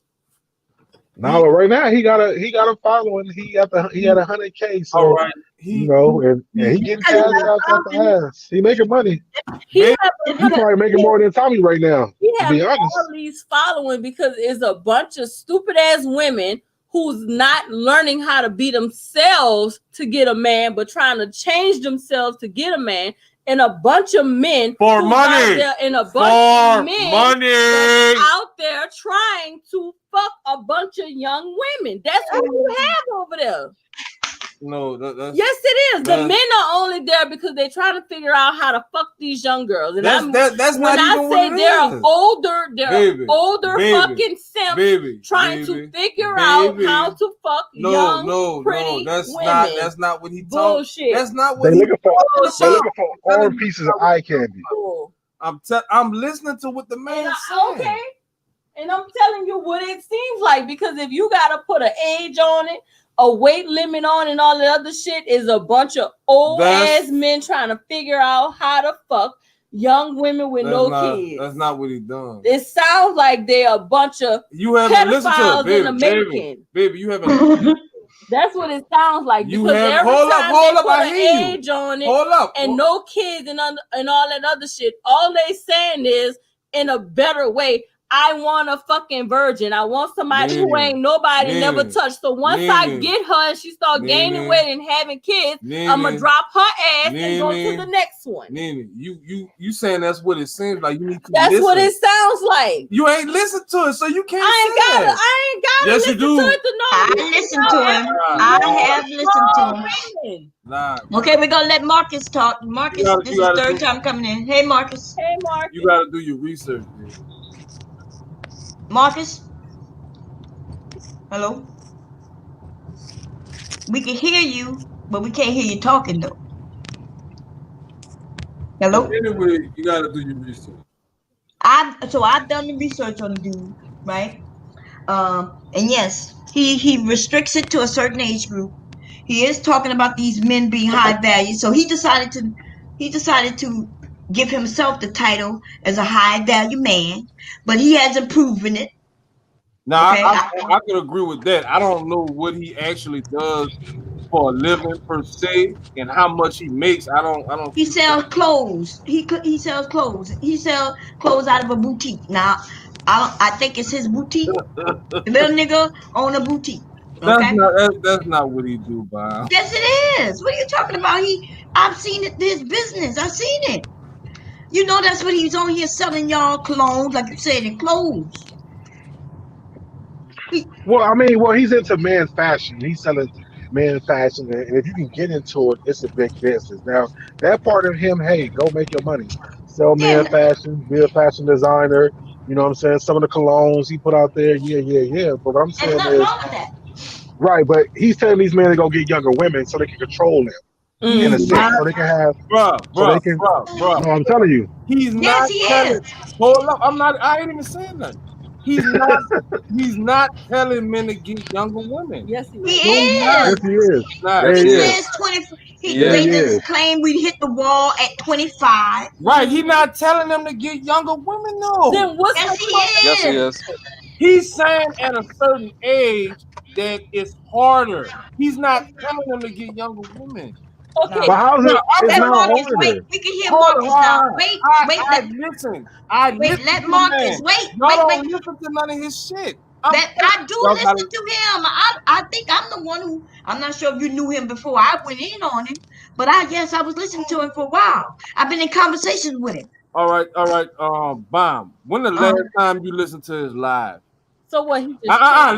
G: No, right now he got a following. He had 100K. So
D: all right.
G: and he getting cash out the ass. He making money.
B: He
G: probably making more than Tommy right now.
B: He
G: to be honest,
B: all these following because it's a bunch of stupid ass women who's not learning how to be themselves to get a man, but trying to change themselves to get a man. And a bunch of men
D: for money,
B: and a bunch of men
D: money
B: out there trying to fuck a bunch of young women. That's what you have over there.
D: No,
B: yes, it is. The men are only there because they're trying to figure out how to fuck these young girls. And
D: that's
B: when
D: not
B: I
D: even
B: say
D: what
B: they're older fucking simps trying to figure out how to fuck young, pretty women.
D: That's not what he
B: bullshit.
D: That's not what
G: they're looking for arm pieces of eye candy.
D: I'm listening to what the man is saying.
B: Okay. And I'm telling you what it seems like, because if you gotta put an age on it, a weight limit on, and all the other shit, is a bunch of old ass men trying to figure out how to fuck young women with no kids.
D: That's not what he done.
B: It sounds like they're a bunch of pedophiles in the making.
D: Baby, you haven't.
B: That's what it sounds like.
D: You
B: because
D: have
B: every
D: hold
B: time
D: up, hold
B: they
D: up.
B: put
D: I
B: an
D: hear you.
B: age on it,
D: hold up,
B: and no kids and all that other shit. All they saying is, in a better way, I want a fucking virgin. I want somebody who ain't nobody never touched. So once I get her and she start gaining weight and having kids, I'm gonna drop her ass and go to the next one.
D: Nene, you saying that's what it seems like. You need to
B: That's
D: listen.
B: what it sounds like.
D: You ain't listen to it, so you can't.
B: I ain't gotta
D: yes,
B: listen
D: you do.
B: to it to know.
A: I listened to him. I have listened to him.
D: Nah.
A: Okay, we're gonna let Marcus talk. Marcus, this is third time coming in. Hey, Marcus.
B: Hey, Marcus.
D: You gotta do your research, dude.
A: Marcus? Hello? We can hear you, but we can't hear you talking, though. Hello?
D: Anyway, you gotta do your research.
A: I've done the research on the dude, right? And yes, he restricts it to a certain age group. He is talking about these men being high value, so he decided to give himself the title as a high value man, but he hasn't proven it.
D: Now,
A: okay?
D: I can agree with that. I don't know what he actually does for a living per se, and how much he makes. I don't.
A: He sells clothes. He sells clothes. He sells clothes out of a boutique. Now, I think it's his boutique. The little nigga own a boutique. Okay?
D: That's not what he do, Bob.
A: Yes, it is. What are you talking about? I've seen it. His business. I've seen it. You know that's what he's on here selling y'all clothes, like you said, in clothes.
G: He's into man fashion. He's selling man fashion, and if you can get into it, it's a big business. Now, that part of him, hey, go make your money. Sell man fashion, be a fashion designer. You know what I'm saying? Some of the colognes he put out there, yeah. But what I'm saying
A: There's nothing wrong with that.
G: Right, but he's telling these men to go get younger women so they can control them. In a sense, so they can have,
D: bro.
G: No, I'm telling you,
D: he's not.
A: Yes, he is.
D: Hold up, I ain't even saying nothing. He's not telling men to get younger women.
B: Yes, he is.
A: He is.
G: Yes, he is.
A: He says 20. They just claim we hit the wall at 25.
D: Right, he's not telling them to get younger women, though.
B: Then what's
A: yes, he is.
H: Yes, he is.
D: He's saying at a certain age that it's harder. He's not telling them to get younger women.
B: Okay.
G: But how's it? It's not
A: Marcus,
G: harder.
A: wait, we can hear Marcus now.
D: Listen.
A: Let Marcus. Wait.
D: Don't listen to none of his shit.
A: I do listen to him. I think I'm the one who. I'm not sure if you knew him before I went in on him, but I was listening to him for a while. I've been in conversations with him.
D: All right. Bomb. When the last time you listened to his live?
B: So what? He just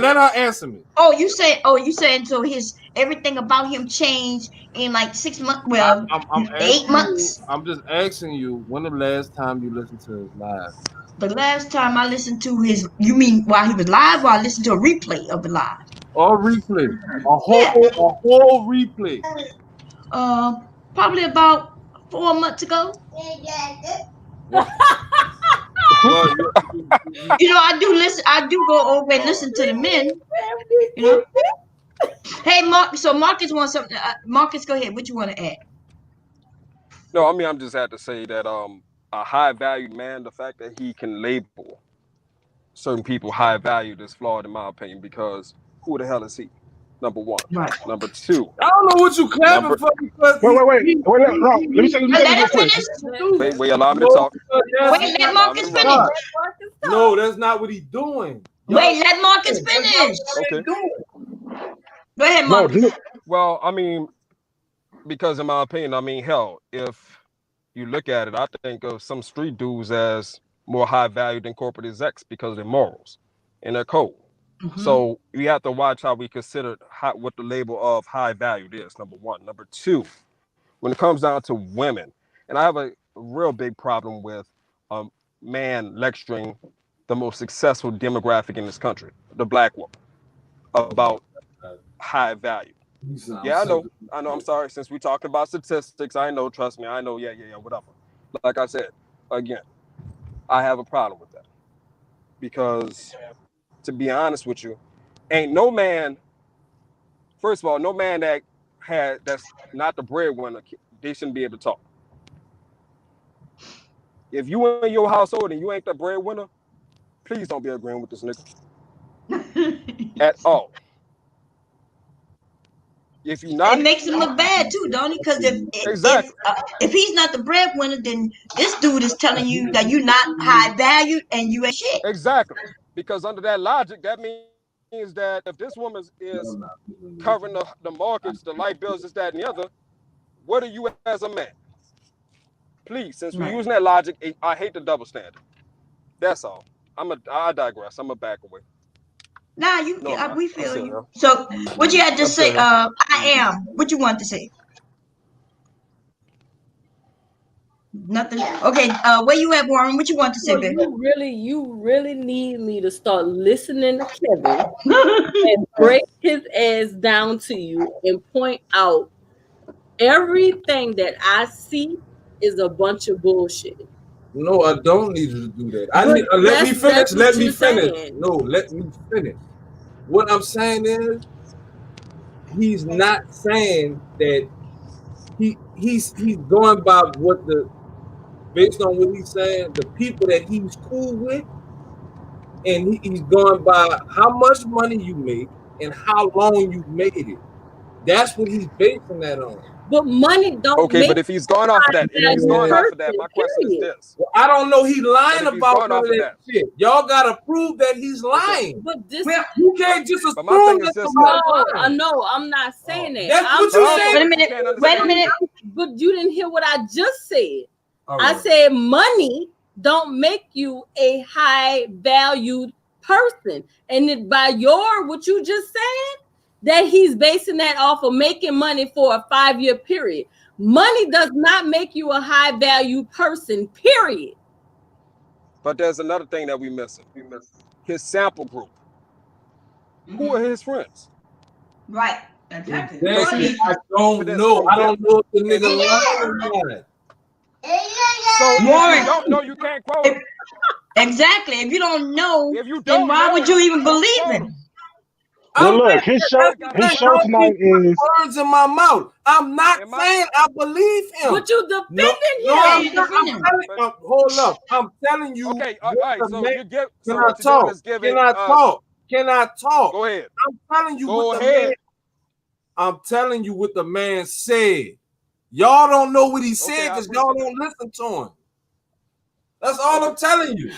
D: let her answer me.
A: You saying so his everything about him changed in like 6 months? Well,
D: I'm
A: 8 months.
D: I'm just asking you, when the last time you listened to his live?
A: The last time I listened to his, you mean while he was live, or I listened to a replay of the live?
D: Or replay, a whole replay.
A: Probably about 4 months ago.
D: Well,
A: I do listen. I do go over and listen to the men. You know. Hey, Mark. So Marcus wants something. Marcus, go ahead. What you want to add?
H: No, I mean I'm just had to say that a high valued man, the fact that he can label certain people high valued is flawed in my opinion because who the hell is he? Number one.
A: Right.
H: Number two.
D: I don't know what you clapping for because
G: Wait. Let me say
A: Let
G: this real
A: him
G: quick.
A: finish.
H: Wait, allow me to talk.
A: Wait, let Marcus finish.
D: No, that's not what he's doing.
A: Wait, let Marcus finish.
H: Okay.
A: Go ahead,
G: No,
A: Marcus.
H: Well, I mean, because in my opinion, I mean, hell, if you look at it, I think of some street dudes as more high value than corporate execs because of their morals and their code. So we have to watch how we consider what the label of high valued is, number one. Number two, when it comes down to women, and I have a real big problem with a man lecturing the most successful demographic in this country, the black woman, about high value. Yeah, I know. I'm sorry. Since we talking about statistics, I know. Trust me, I know. Yeah, whatever. Like I said, again, I have a problem with that because, to be honest with you, ain't no man. First of all, no man that's not the breadwinner, they shouldn't be able to talk. If you in your household and you ain't the breadwinner, please don't be agreeing with this nigga at all. If you not,
A: It makes him look bad too, don't it? Because
H: exactly.
A: if he's not the breadwinner, then this dude is telling you that you're not high value and you ain't shit.
H: Exactly. Because under that logic, that means that if this woman is covering the mortgage, the light bills, this, that, and the other, what are you as a man? Please, since we're using that logic, I hate the double standard. That's all. I digress. I'm a back away.
A: Nah, we feel you. So what you had to say? I am. What you want to say? Nothing. Okay. Where you at, Warren? What you want to say, baby?
B: You really need me to start listening to Kevin and break his ass down to you and point out everything that I see is a bunch of bullshit.
D: No, I don't need you to do that. Let me finish. Let me finish. No, let me finish. What I'm saying is, he's not saying that he's going by based on what he's saying, the people that he's cool with, and he's going by how much money you make and how long you made it. That's what he's basing that on.
B: But money don't.
H: Okay, but if he's going off of that, my question is this.
D: Well, I don't know. He's lying about none of that shit. Y'all gotta prove that he's lying.
B: But
D: you can't just assume
B: that. No, I'm not saying that.
D: That's what you said.
A: Wait a minute.
B: But you didn't hear what I just said.
D: Right.
B: I said money don't make you a high valued person, and by what you just said, that he's basing that off of making money for a 5-year period. Money does not make you a high value person, period.
H: But there's another thing that we missing. His sample group. Who are his friends?
A: Right. Exactly.
D: I don't know. I don't know if the nigga lying or not.
H: So if you don't know, you can't quote him.
A: Exactly. If you don't know, then why would you even believe him?
G: Well, look, his show tonight is
D: words in my mouth. I'm not saying I believe him.
B: But you defending
D: him. Hold up. I'm telling you.
H: Okay, all right. So you get.
D: Can I talk? Can I talk?
H: Go ahead.
D: I'm telling you I'm telling you what the man said. Y'all don't know what he said because y'all don't listen to him. That's all I'm telling you.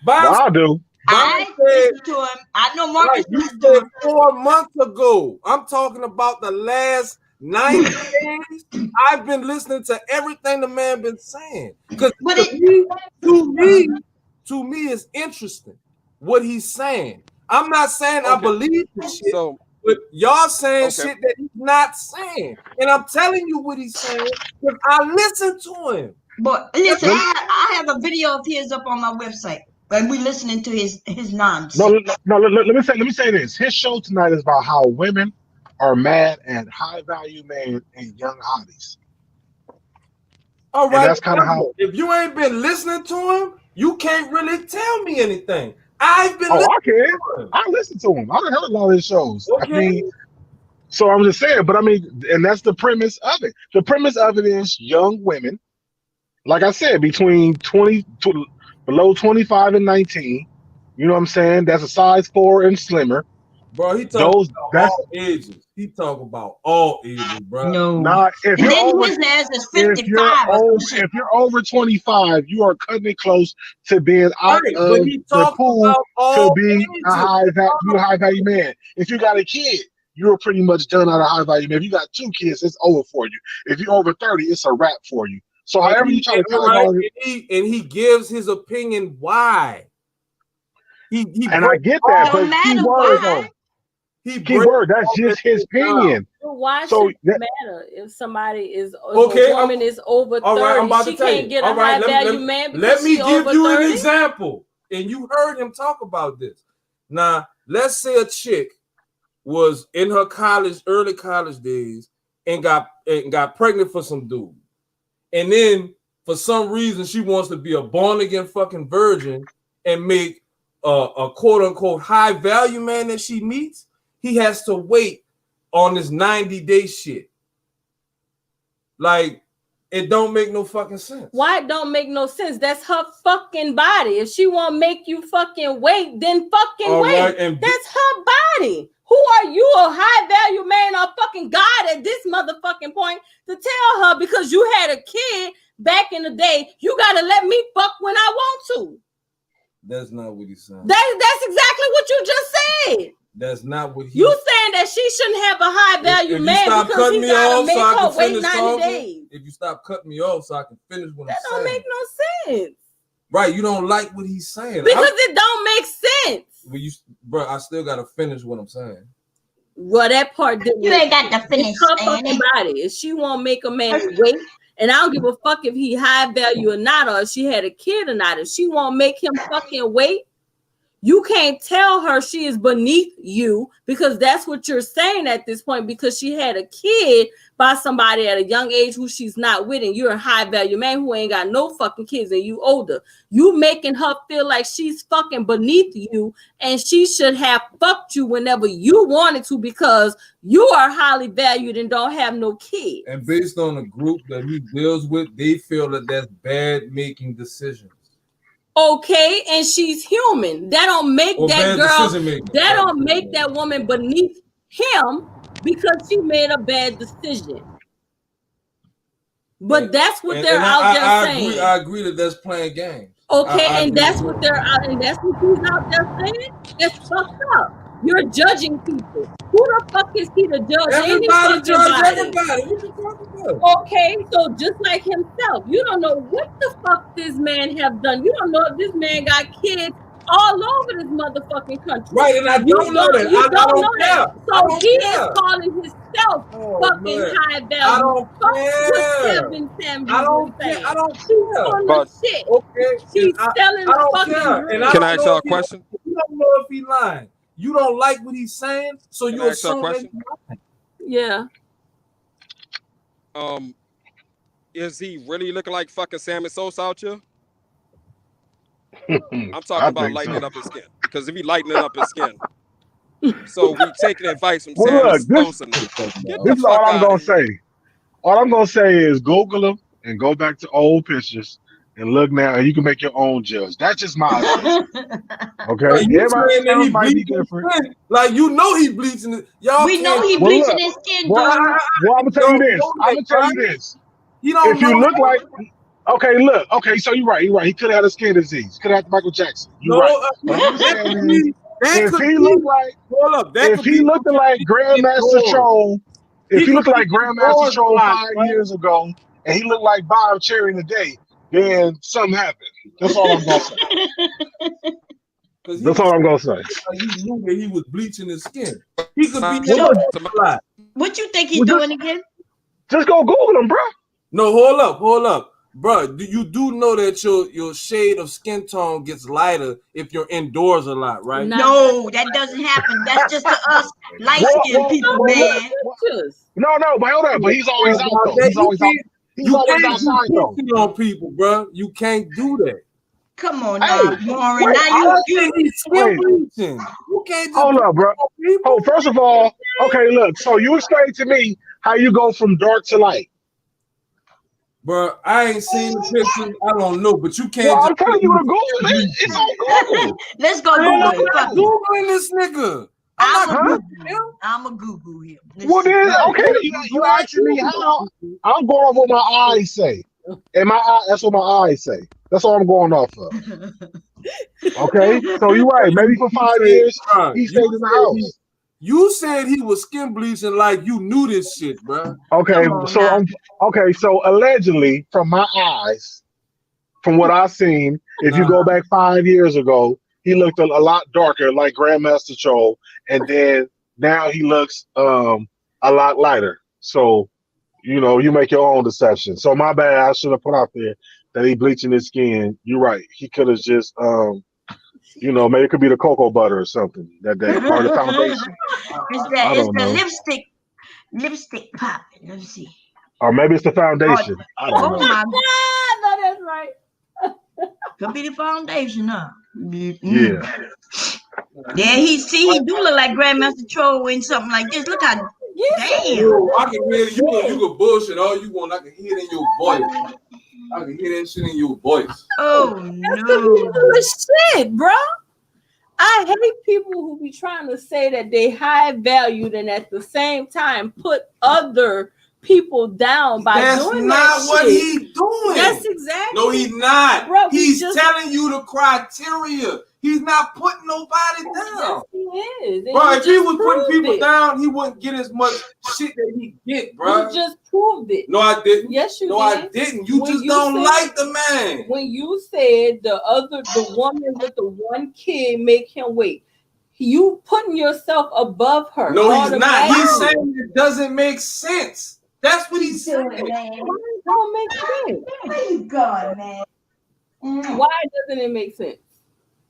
G: I do.
A: I listened to him. I know Marcus
D: listened to him 4 months ago. I'm talking about the last 90 days. I've been listening to everything the man been saying. Because to me, it's interesting what he's saying. I'm not saying I believe this shit, but y'all saying shit that he's not saying. And I'm telling you what he's saying because I listen to him.
A: But listen, I have a video of his up on my website. And we listening to his nonsense.
G: No. Let me say this. His show tonight is about how women are mad at high value men and young hotties.
D: All right,
G: and that's kind of how.
D: If you ain't been listening to him, You can't really tell me anything. I've been
G: Oh, I can.
D: listening to him.
G: I listen to him. I done heard a lot of his shows. I
D: Okay.
G: mean, so I'm just saying, but I mean, and that's the premise of it. The premise of it is young women, like I said, between below 25 and 19. You know what I'm saying? That's a size 4 and slimmer.
D: Bro, he talk
G: Those
D: about
G: that's
D: all ages. He talk about all ages, bro.
A: No.
G: not if
A: And
G: you're
A: then
G: over
A: his ass is
G: if
A: 55
G: you're
A: or
G: over
A: some shit.
G: if you're over 25, you are cutting it close to being out
D: Right,
G: of
D: but he
G: the
D: talks
G: pool
D: about
G: to
D: all
G: be
D: ages.
G: a high value man. If you got a kid, you're pretty much done out of high value man. If you got 2 kids, it's over for you. If you're over 30, it's a wrap for you. So however you try to tag
D: and he gives his opinion why. He
G: and I get that, but
A: Don't matter
G: key word
A: why.
G: though.
D: he
G: Key word, that's just his opinion.
B: But why
G: So
B: should it matter if somebody is
D: Okay,
B: a woman is over 30?
D: All right, I'm about
B: she
D: to tell
B: can't
D: you.
B: get a
D: All right,
B: high value man because
D: let me
B: she
D: give
B: over
D: you
B: 30?
D: an example. And you heard him talk about this. Now, let's say a chick was in her early college days and got pregnant for some dude. And then for some reason she wants to be a born again fucking virgin and make a quote unquote high value man that she meets. He has to wait on this 90-day shit. Like, it don't make no fucking sense.
B: Why it don't make no sense? That's her fucking body. If she won't make you fucking wait, then fucking wait. Right, that's her body. Who are you, a high value man or fucking God at this motherfucking point to tell her because you had a kid back in the day, you gotta let me fuck when I want to?
D: That's not what he's saying.
B: That's exactly what you just said.
D: That's not what
B: you saying that she shouldn't have a high value man because he's gotta make her wait 90 days.
D: If you stop cutting me off so I can finish what I'm saying.
B: That don't make no sense.
D: Right, you don't like what he's saying.
B: Because it don't make sense.
D: Bro, I still gotta finish what I'm saying.
B: Well, that part didn't.
A: You ain't got to finish.
B: It's her fucking body. If she won't make a man wait, and I don't give a fuck if he high value or not, or if she had a kid or not. If she won't make him fucking wait, you can't tell her she is beneath you because that's what you're saying at this point because she had a kid by somebody at a young age who she's not with, and you're a high value man who ain't got no fucking kids and you older. You making her feel like she's fucking beneath you and she should have fucked you whenever you wanted to because you are highly valued and don't have no kids.
D: And based on the group that he deals with, they feel that that's bad making decisions.
B: Okay, and she's human. That don't make that girl, that don't make that woman beneath him because she made a bad decision. But that's what they're out there saying.
D: I agree that that's playing games.
B: Okay, and that's what they're out, and that's what he's out there saying. It's fucked up. You're judging people. Who the fuck is he to judge?
D: Everybody judge everybody. What you talking about?
B: Okay, so just like himself, you don't know what the fuck this man have done. You don't know if this man got kids all over this motherfucking country.
D: Right, and I don't know that.
B: You don't know
D: care.
B: that. So he is calling himself fucking high value.
D: I don't care. I don't care. I don't care.
B: But shit.
D: Okay,
B: she's selling
D: I don't
B: fucking
D: care. And
H: can I ask y'all a question?
D: You don't know if he lying. You don't like what he's saying, so you assume that he's lying.
B: Yeah.
H: Is he really looking like fucking Sammy Sosa out here? I'm talking about lightening up his skin. Because if he lightening up his skin, so we taking advice from Sammy Sosa.
G: This is all I'm gonna say. All I'm gonna say is Google him and go back to old pictures and look now, and you can make your own judge. That's just my opinion. Okay, everybody might be different.
D: Like you know he bleaching it. Y'all,
A: we know he bleaching his skin.
G: Well, I'm gonna tell you this. I'm gonna tell you this. If you look like, okay, so you're right. He could have had a skin disease. Could have had Michael Jackson. You're right. If he looked like, if he looked like Grandmaster Troll, if he looked like Grandmaster Troll 5 years ago, and he looked like Bob Cherry today, then something happened. That's all I'm gonna say. That's all I'm gonna say.
D: He knew that he was bleaching his skin. He could be.
A: What you think he's doing again?
G: Just go Google him, bro.
D: No, hold up, bro. You do know that your shade of skin tone gets lighter if you're indoors a lot, right?
A: No, that doesn't happen. That's just to us light-skinned people, man.
G: No, but hold up. But he's always out though. He's always out. He's always outside though.
D: On people, bro. You can't do that.
A: Come on
G: Hey,
A: now, Warren.
G: wait,
A: Now you
D: He's skin
G: wait,
D: bleaching. You can't just
G: hold up, bro.
D: people.
G: Oh, first of all, okay, look. So you explain to me how you go from dark to light.
D: Bro, I ain't seen the pictures. I don't know, but you
G: Well,
D: can't just
G: I'm telling you to Google it. It's on Google.
A: let's go
D: Man,
A: Google
D: I'm
A: it.
D: not
A: Fuck it.
D: Googling this nigga. I'm
A: I'm
D: not
A: a
G: Huh?
A: Google
D: Googling
A: him.
D: him.
A: I'm a Google him. Let's
G: Well,
A: see.
G: then,
D: Right.
G: okay, you
D: Go ahead,
G: asking me
D: Google
G: how?
D: it.
G: I'm going off what my eyes say. And my eye, that's what my eyes say. That's all I'm going off of. Okay? So you're right. Maybe for 5 years,
D: Bro,
G: he stayed in the house.
D: you said he was skin bleaching like you knew this shit, bro.
G: Okay,
A: Come on
G: so
A: now.
G: so allegedly, from my eyes, from what I've seen, if you
D: Nah,
G: go back 5 years ago, he looked a lot darker, like Grandmaster Troll, and then now he looks a lot lighter. So you make your own deception. So my bad, I should have put out there that he bleaching his skin. You're right. He could have just maybe it could be the cocoa butter or something that or the foundation. I
A: It's
G: don't
A: the
G: know.
A: lipstick popping. Let me see.
G: Or maybe it's the
A: Oh,
G: foundation. I don't know.
A: my,
B: No, that's right.
A: could be the foundation, huh?
G: Yeah.
A: Yeah, he do look like Grandmaster Troll in something like this. Look how damn.
D: yo, I can hear it. You can bullshit all you want. I can hear it in your voice. I can hear that shit in your voice.
A: Oh
B: That's the
A: no.
B: shit, bro. I hate people who be trying to say that they high valued and at the same time put other people down by
D: That's
B: doing
D: not
B: that
D: what
B: shit.
D: he's doing.
B: That's exactly.
D: No, he's not.
B: Bro,
D: he's telling you the criteria. He's not putting nobody down.
B: Yes, he is.
D: Bro, if he
B: just
D: was putting
B: proved
D: people
B: it.
D: down, he wouldn't get as much shit that he get, bro.
B: You just proved it.
D: No, I didn't.
B: Yes, you
D: No,
B: did.
D: I didn't. You
B: When
D: just
B: you
D: don't
B: said-
D: like the man.
B: When you said the woman with the one kid make him wait, you putting yourself above her.
D: No, he's not. He's
B: automatically.
D: saying it doesn't make sense. That's what he's saying.
B: Why it don't make sense?
A: Where you going, man?
B: Why doesn't it make sense?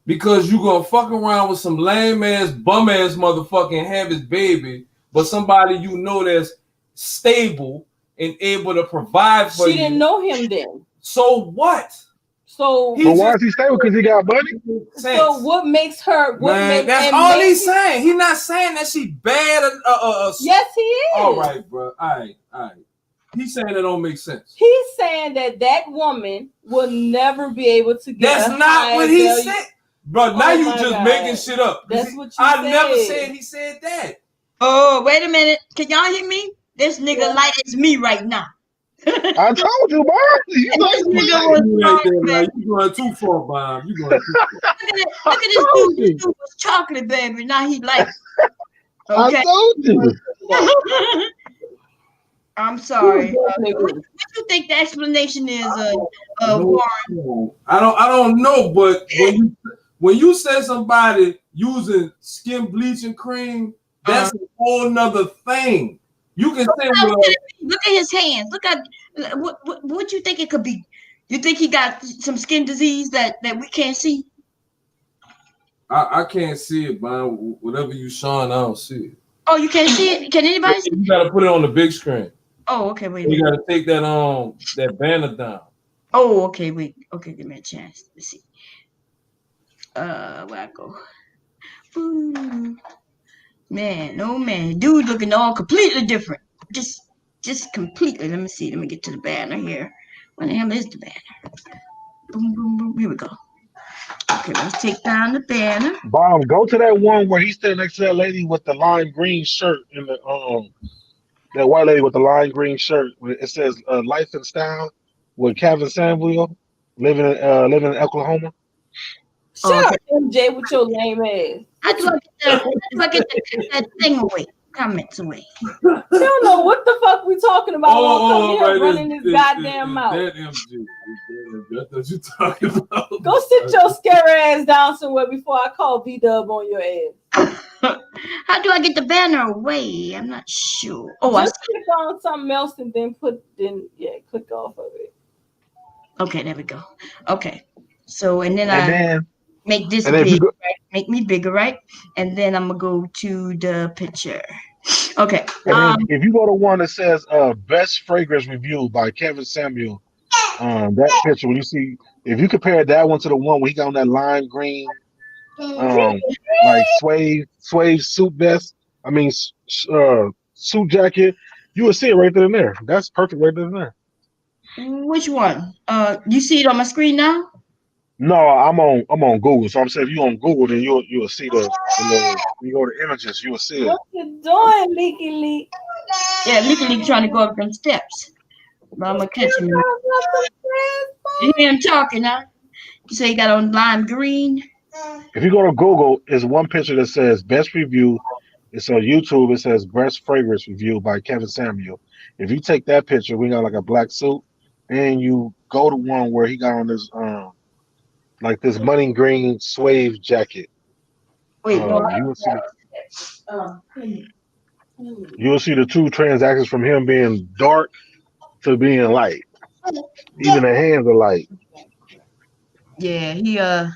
D: Because you gonna fuck around with some lame ass, bum ass motherfucker and have his baby, but somebody you know that's stable and able to provide for you.
B: She didn't know him then.
D: So what?
B: So
G: But why is he stable? Because he got money?
B: So what makes her? What
D: Man,
B: makes
D: that's
B: and
D: all
B: makes
D: he's saying. He's not saying that she bad.
B: Yes, he is.
D: All right, bro. All right. He's saying it don't make sense.
B: He's saying that woman will never be able to get.
D: That's
B: a
D: not what he
B: value.
D: said, bro. Now
B: Oh
D: you
B: my
D: just
B: God.
D: making shit up.
B: That's what you
D: I
B: said.
D: never said he said that.
A: Oh, wait a minute. Can y'all hear me? This nigga light as me right now.
G: I told you, bro. You
A: This
G: like,
A: nigga was
D: You
A: wrong,
D: ain't there,
A: baby.
D: man. You going too far, Bob. You going too far.
A: Look at this dude. This dude was chocolate, baby. Now he like.
G: I
A: Okay.
G: told you.
A: I'm sorry. What you think the explanation is, Warren?
D: I don't know, but when you say somebody using skin bleaching cream, that's a whole nother thing. You can say, well,
A: Look at his hands. Look at what you think it could be. You think he got some skin disease that we can't see?
D: I can't see it, man. Whatever you showing, I don't see it.
A: Oh, you can't see it? Can anybody see it?
D: You gotta put it on the big screen.
A: Oh, okay, wait a
D: You
A: minute.
D: gotta take that banner down.
A: Oh, okay, wait. Okay, give me a chance. Let's see. Where I go? Ooh. Man, oh man. Dude looking all completely different. Just completely. Let me see. Let me get to the banner here. Where the hell is the banner? Boom, boom, boom. Here we go. Okay, let's take down the banner.
G: Bob, go to that one where he's standing next to that lady with the lime green shirt and the that white lady with the lime green shirt. It says "Life and Style" with Kevin Samuel living in Oklahoma.
B: Shut up, MJ, with your lame ass.
A: How do I get that thing away? Comments away.
B: You don't know what the fuck we talking about.
D: Oh,
B: Come here
D: right,
B: running his goddamn mouth.
D: That MG. That's what you talking about.
B: Go sit your scary ass down somewhere before I call V-Dub on your ass.
A: How do I get the banner away? I'm not sure. Oh,
B: just click on something else and then click off of it.
A: Okay, there we go. Okay, so and then make this big, right? Make me bigger, right? And then I'm gonna go to the picture. Okay.
G: And if you go to one that says "Best Fragrance Review" by Kevin Samuel, That picture when you see if you compare that one to the one where he got on that lime green, um, like suede suit vest. I mean, suit jacket. You will see it right there and there. That's perfect right there and there.
A: Which one? You see it on my screen now?
G: No, I'm on Google. So I'm saying if you on Google, then you'll see the little. When you go to images, you will see it.
B: What you doing, Leaky Leak?
A: Yeah, Licky trying to go up them steps. But I'm gonna catch him. You hear him talking, huh? You say he got on lime green.
G: If you go to Google, it's one picture that says best review. It's on YouTube. It says best fragrance review by Kevin Samuel. If you take that picture, we got like a black suit, and you go to one where he got on this like this money green suede jacket.
A: Wait, no.
G: You will see the two transactions from him being dark to being light. Even the hands are light.
A: Yeah,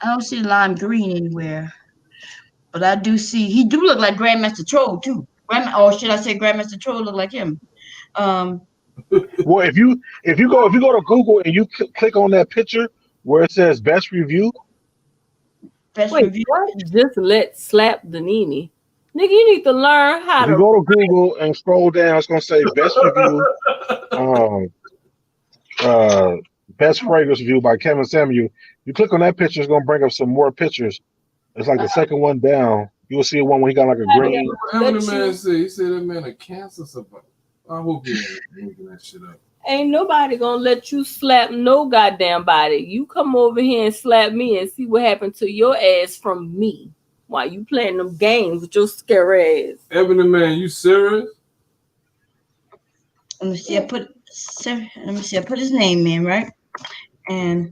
A: I don't see lime green anywhere. But I do see he do look like Grandmaster Troll too. Or should I say Grandmaster Troll look like him?
G: Well, if you go to Google and you click on that picture where it says best review.
A: Best
B: Wait,
A: review.
B: what? Just let slap the Nini. Nigga, you need to learn how
G: If you
B: to
G: go to Google and scroll down, it's gonna say best review. Best fragrance review by Kevin Samuel. You click on that picture, it's gonna bring up some more pictures. It's like the second one down. You will see one where he got like a green.
D: What the man said? He said that man a cancer survivor. I hope he ain't making that shit up.
B: Ain't nobody gonna let you slap no goddamn body. You come over here and slap me and see what happened to your ass from me while you playing them games with your scary ass.
D: Ebony man, you serious?
A: Let me see. I put his name in, right? And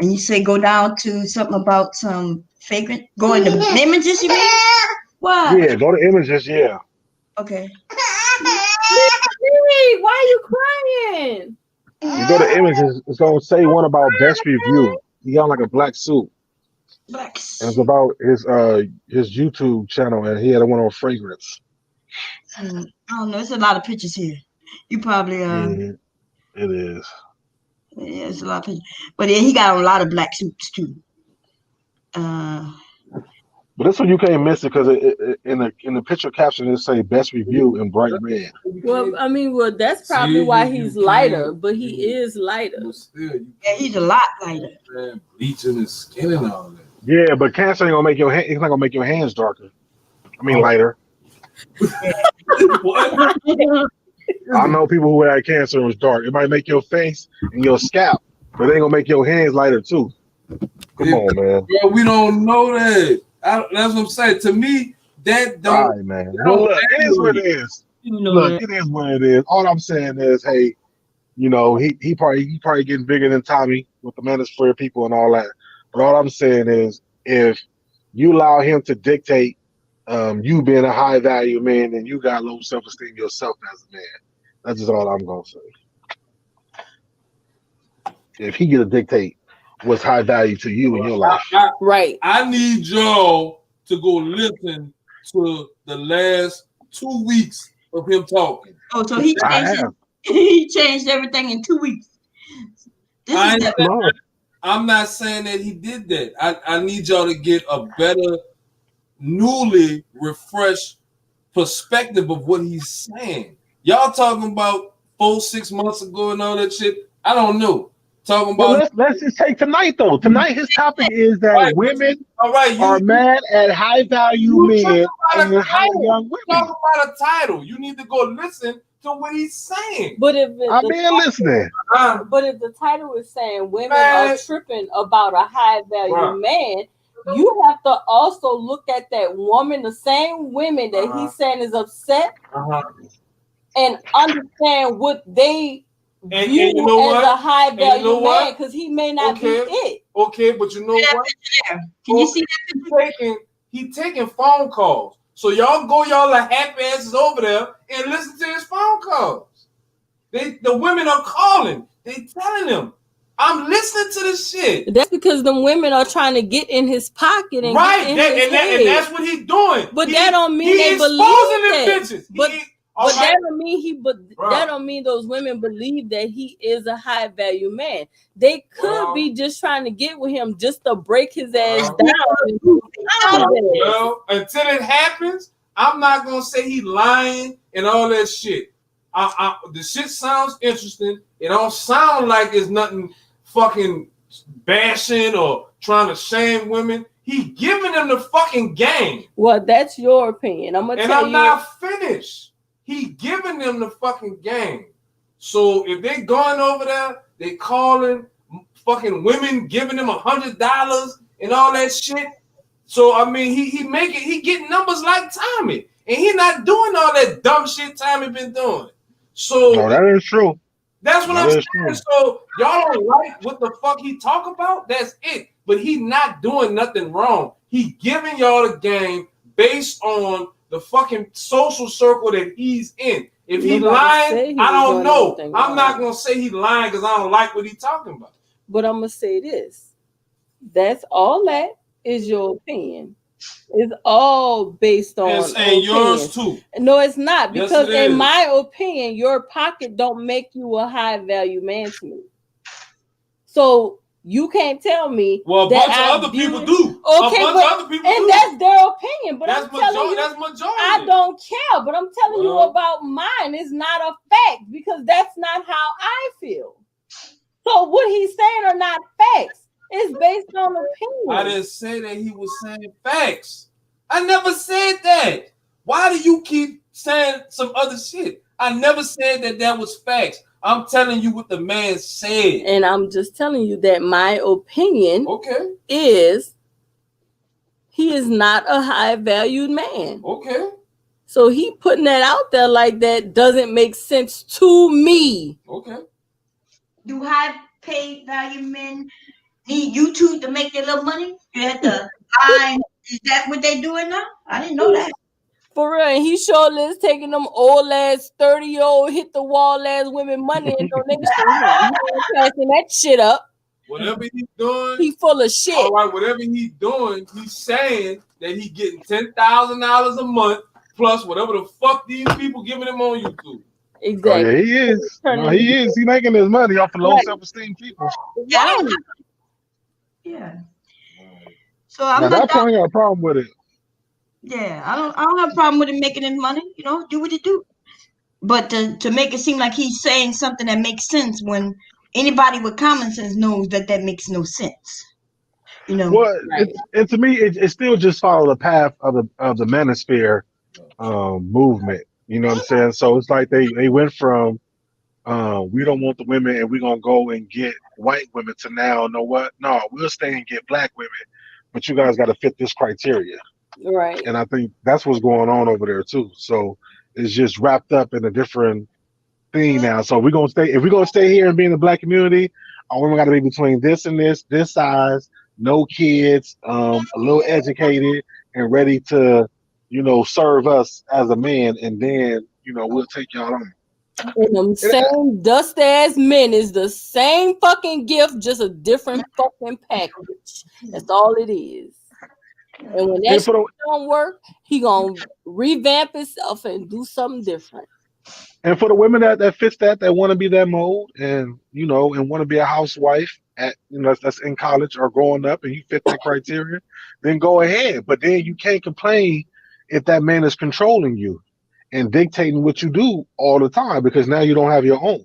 A: you say go down to something about some fragrant. Go into images, you mean? What?
G: Yeah, go to images. Yeah.
A: Okay.
B: Why are you crying?
G: You go to images. It's gonna say one about best review. He got like a black suit. And it's about his YouTube channel, and he had one on fragrance.
A: I don't know. There's a lot of pictures here. You probably
G: Yeah, it is.
A: Yeah, it's a lot of pictures. But yeah, he got on a lot of black suits too.
G: But this one you can't miss it because in the picture caption it say best review in bright red.
B: Well, I mean, that's probably why he's lighter, but he is lighter.
A: Yeah, he's a lot lighter.
D: Man, bleaching his skin and all that.
G: Yeah, but cancer ain't gonna make your it's not gonna make your hands darker. I mean lighter.
D: What?
G: I know people who had cancer and was dark. It might make your face and your scalp, but it ain't gonna make your hands lighter too. Come on, man.
D: Bro, we don't know that. That's what I'm saying. To me, that don't.
G: All right, man. Well, look, it is what it is. Look, it is what it is. All I'm saying is, hey, you know, he probably getting bigger than Tommy with the Manosphere people and all that. But all I'm saying is, if you allow him to dictate you being a high value man, then you got low self esteem yourself as a man. That's just all I'm gonna say. If he get to dictate what's high value to you in your life,
B: right?
D: I need y'all to go listen to the last 2 weeks of him talking.
A: Oh, so he changed everything in 2 weeks.
D: I'm not saying that he did that. I need y'all to get a better, newly refreshed perspective of what he's saying. Y'all talking about 4-6 months ago and all that shit. I don't know. Talking about.
G: Well, let's just take tonight though. Tonight his topic is that women are mad at high value men and high young women.
D: Talk about a title. You need to go listen to what he's saying.
B: But if
G: I've been listening.
B: But if the title is saying women are tripping about a high value man, you have to also look at that woman, the same women that he's saying is upset, and understand what they view
D: you know
B: as a high value man, because he may not be it.
D: Okay, but you know what?
A: Can you see that?
D: He taking phone calls. So y'all go y'all happy asses over there and listen to his phone calls. The women are calling. They telling him, I'm listening to this shit.
B: That's because the women are trying to get in his pocket and
D: right,
B: get in his head.
D: and that's what he's doing.
B: But that don't mean they believe
D: exposing them
B: that.
D: bitches.
B: But But that don't mean that don't mean those women believe that he is a high value man. They could be just trying to get with him just to break his ass down.
D: Well, until it happens, I'm not gonna say he lying and all that shit. The shit sounds interesting. It don't sound like it's nothing fucking bashing or trying to shame women. He giving them the fucking game.
B: Well, that's your opinion. I'm
D: not finished. He giving them the fucking game. So if they going over there, they calling fucking women, giving them $100 and all that shit. So I mean, he getting numbers like Tommy, and he not doing all that dumb shit Tommy been doing. So
G: no, that is true.
D: That's what I'm saying. True. So y'all don't like what the fuck he talk about? That's it. But he not doing nothing wrong. He giving y'all the game based on the fucking social circle that he's in. If he lying, I don't know. I'm not gonna say he lying because I don't like what he talking about.
B: But I'm gonna say this. That's all that is your opinion. It's all based on
D: and yours too.
B: No, it's not, because in my opinion, your pocket don't make you a high value man to me. So you can't tell me.
D: Well, a bunch of other people do.
B: Okay,
D: other people
B: and
D: do.
B: that's their opinion. But
D: that's
B: I'm telling you,
D: that's majority.
B: I don't care. But I'm telling you about mine. It's not a fact because that's not how I feel. So what he's saying are not facts. It's based on opinion.
D: I didn't say that he was saying facts. I never said that. Why do you keep saying some other shit? I never said that was facts. I'm telling you what the man said.
B: And I'm just telling you that my opinion is he is not a high valued man.
D: Okay.
B: So he putting that out there like that doesn't make sense to me.
D: Okay.
A: Do high paid value men need YouTube to make their little money? You have to lie. Is that what they doing now? I didn't know that.
B: For real, and he sure is taking them old ass 30-year-old hit the wall ass women money and donations. He's passing that shit up.
D: Whatever he's doing,
B: he full of shit.
D: All right, whatever he's doing, he's saying that he getting $10,000 a month plus whatever the fuck these people giving him on YouTube.
B: Exactly.
G: Oh, yeah, he is. No, he is. He making his money off of low self-esteem people.
A: Yeah. Yeah. So I'm
G: now, that point, I got a problem with it.
A: Yeah, I don't have a problem with him making his money. You know, do what he do. But to make it seem like he's saying something that makes sense when anybody with common sense knows that makes no sense. You know.
G: Well, and to me, it still just follow the path of the Manosphere movement. You know what I'm saying? So it's like they went from we don't want the women and we're gonna go and get white women to now, know what? No, we'll stay and get black women, but you guys got to fit this criteria.
B: Right.
G: And I think that's what's going on over there too. So it's just wrapped up in a different thing now. So if we're gonna stay here and be in the black community, our women got to be between this and this size, no kids, a little educated and ready to, serve us as a man, and then we'll take y'all on.
B: And them same dust ass men is the same fucking gift, just a different fucking package. That's all it is. And when that shit don't work, he gonna revamp himself and do something different.
G: And for the women that fits that want to be that mold and and want to be a housewife at that's in college or growing up and you fit that criteria, then go ahead. But then you can't complain if that man is controlling you and dictating what you do all the time, because now you don't have your own.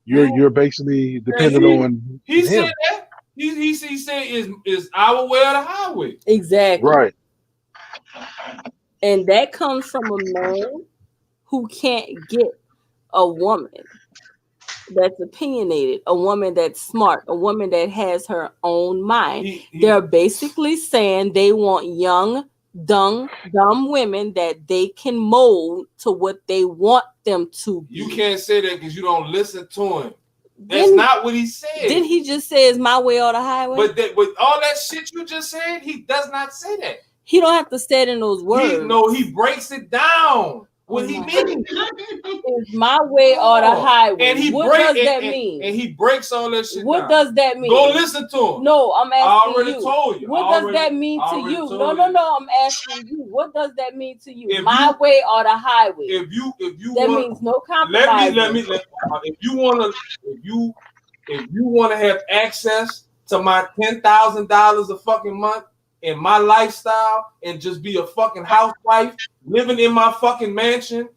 G: You're basically dependent on
D: he
G: him.
D: Said that. He said is our way or the highway.
B: Exactly.
G: Right.
B: And that comes from a man who can't get a woman that's opinionated, a woman that's smart, a woman that has her own mind. They're basically saying they want young, dumb women that they can mold to what they want them to be.
D: You can't say that because you don't listen to him. That's not what he said.
B: Didn't he just say it's my way or the highway?
D: But with all that shit you just said, he does not say that.
B: He don't have to say it in those words.
D: He breaks it down. What he mean?
B: It's my way or the highway.
D: And he
B: what does that mean?
D: And he breaks all that shit
B: What
D: down.
B: does that mean?
D: Go listen to him.
B: No, I'm asking you.
D: I already told you.
B: What does that mean to you? No, I'm asking you. What does that mean to you?
D: If
B: my way or the highway?
D: If you
B: that means no compromise.
D: Let me if you wanna have access to my $10,000 a fucking month in my lifestyle and just be a fucking housewife living in my fucking mansion,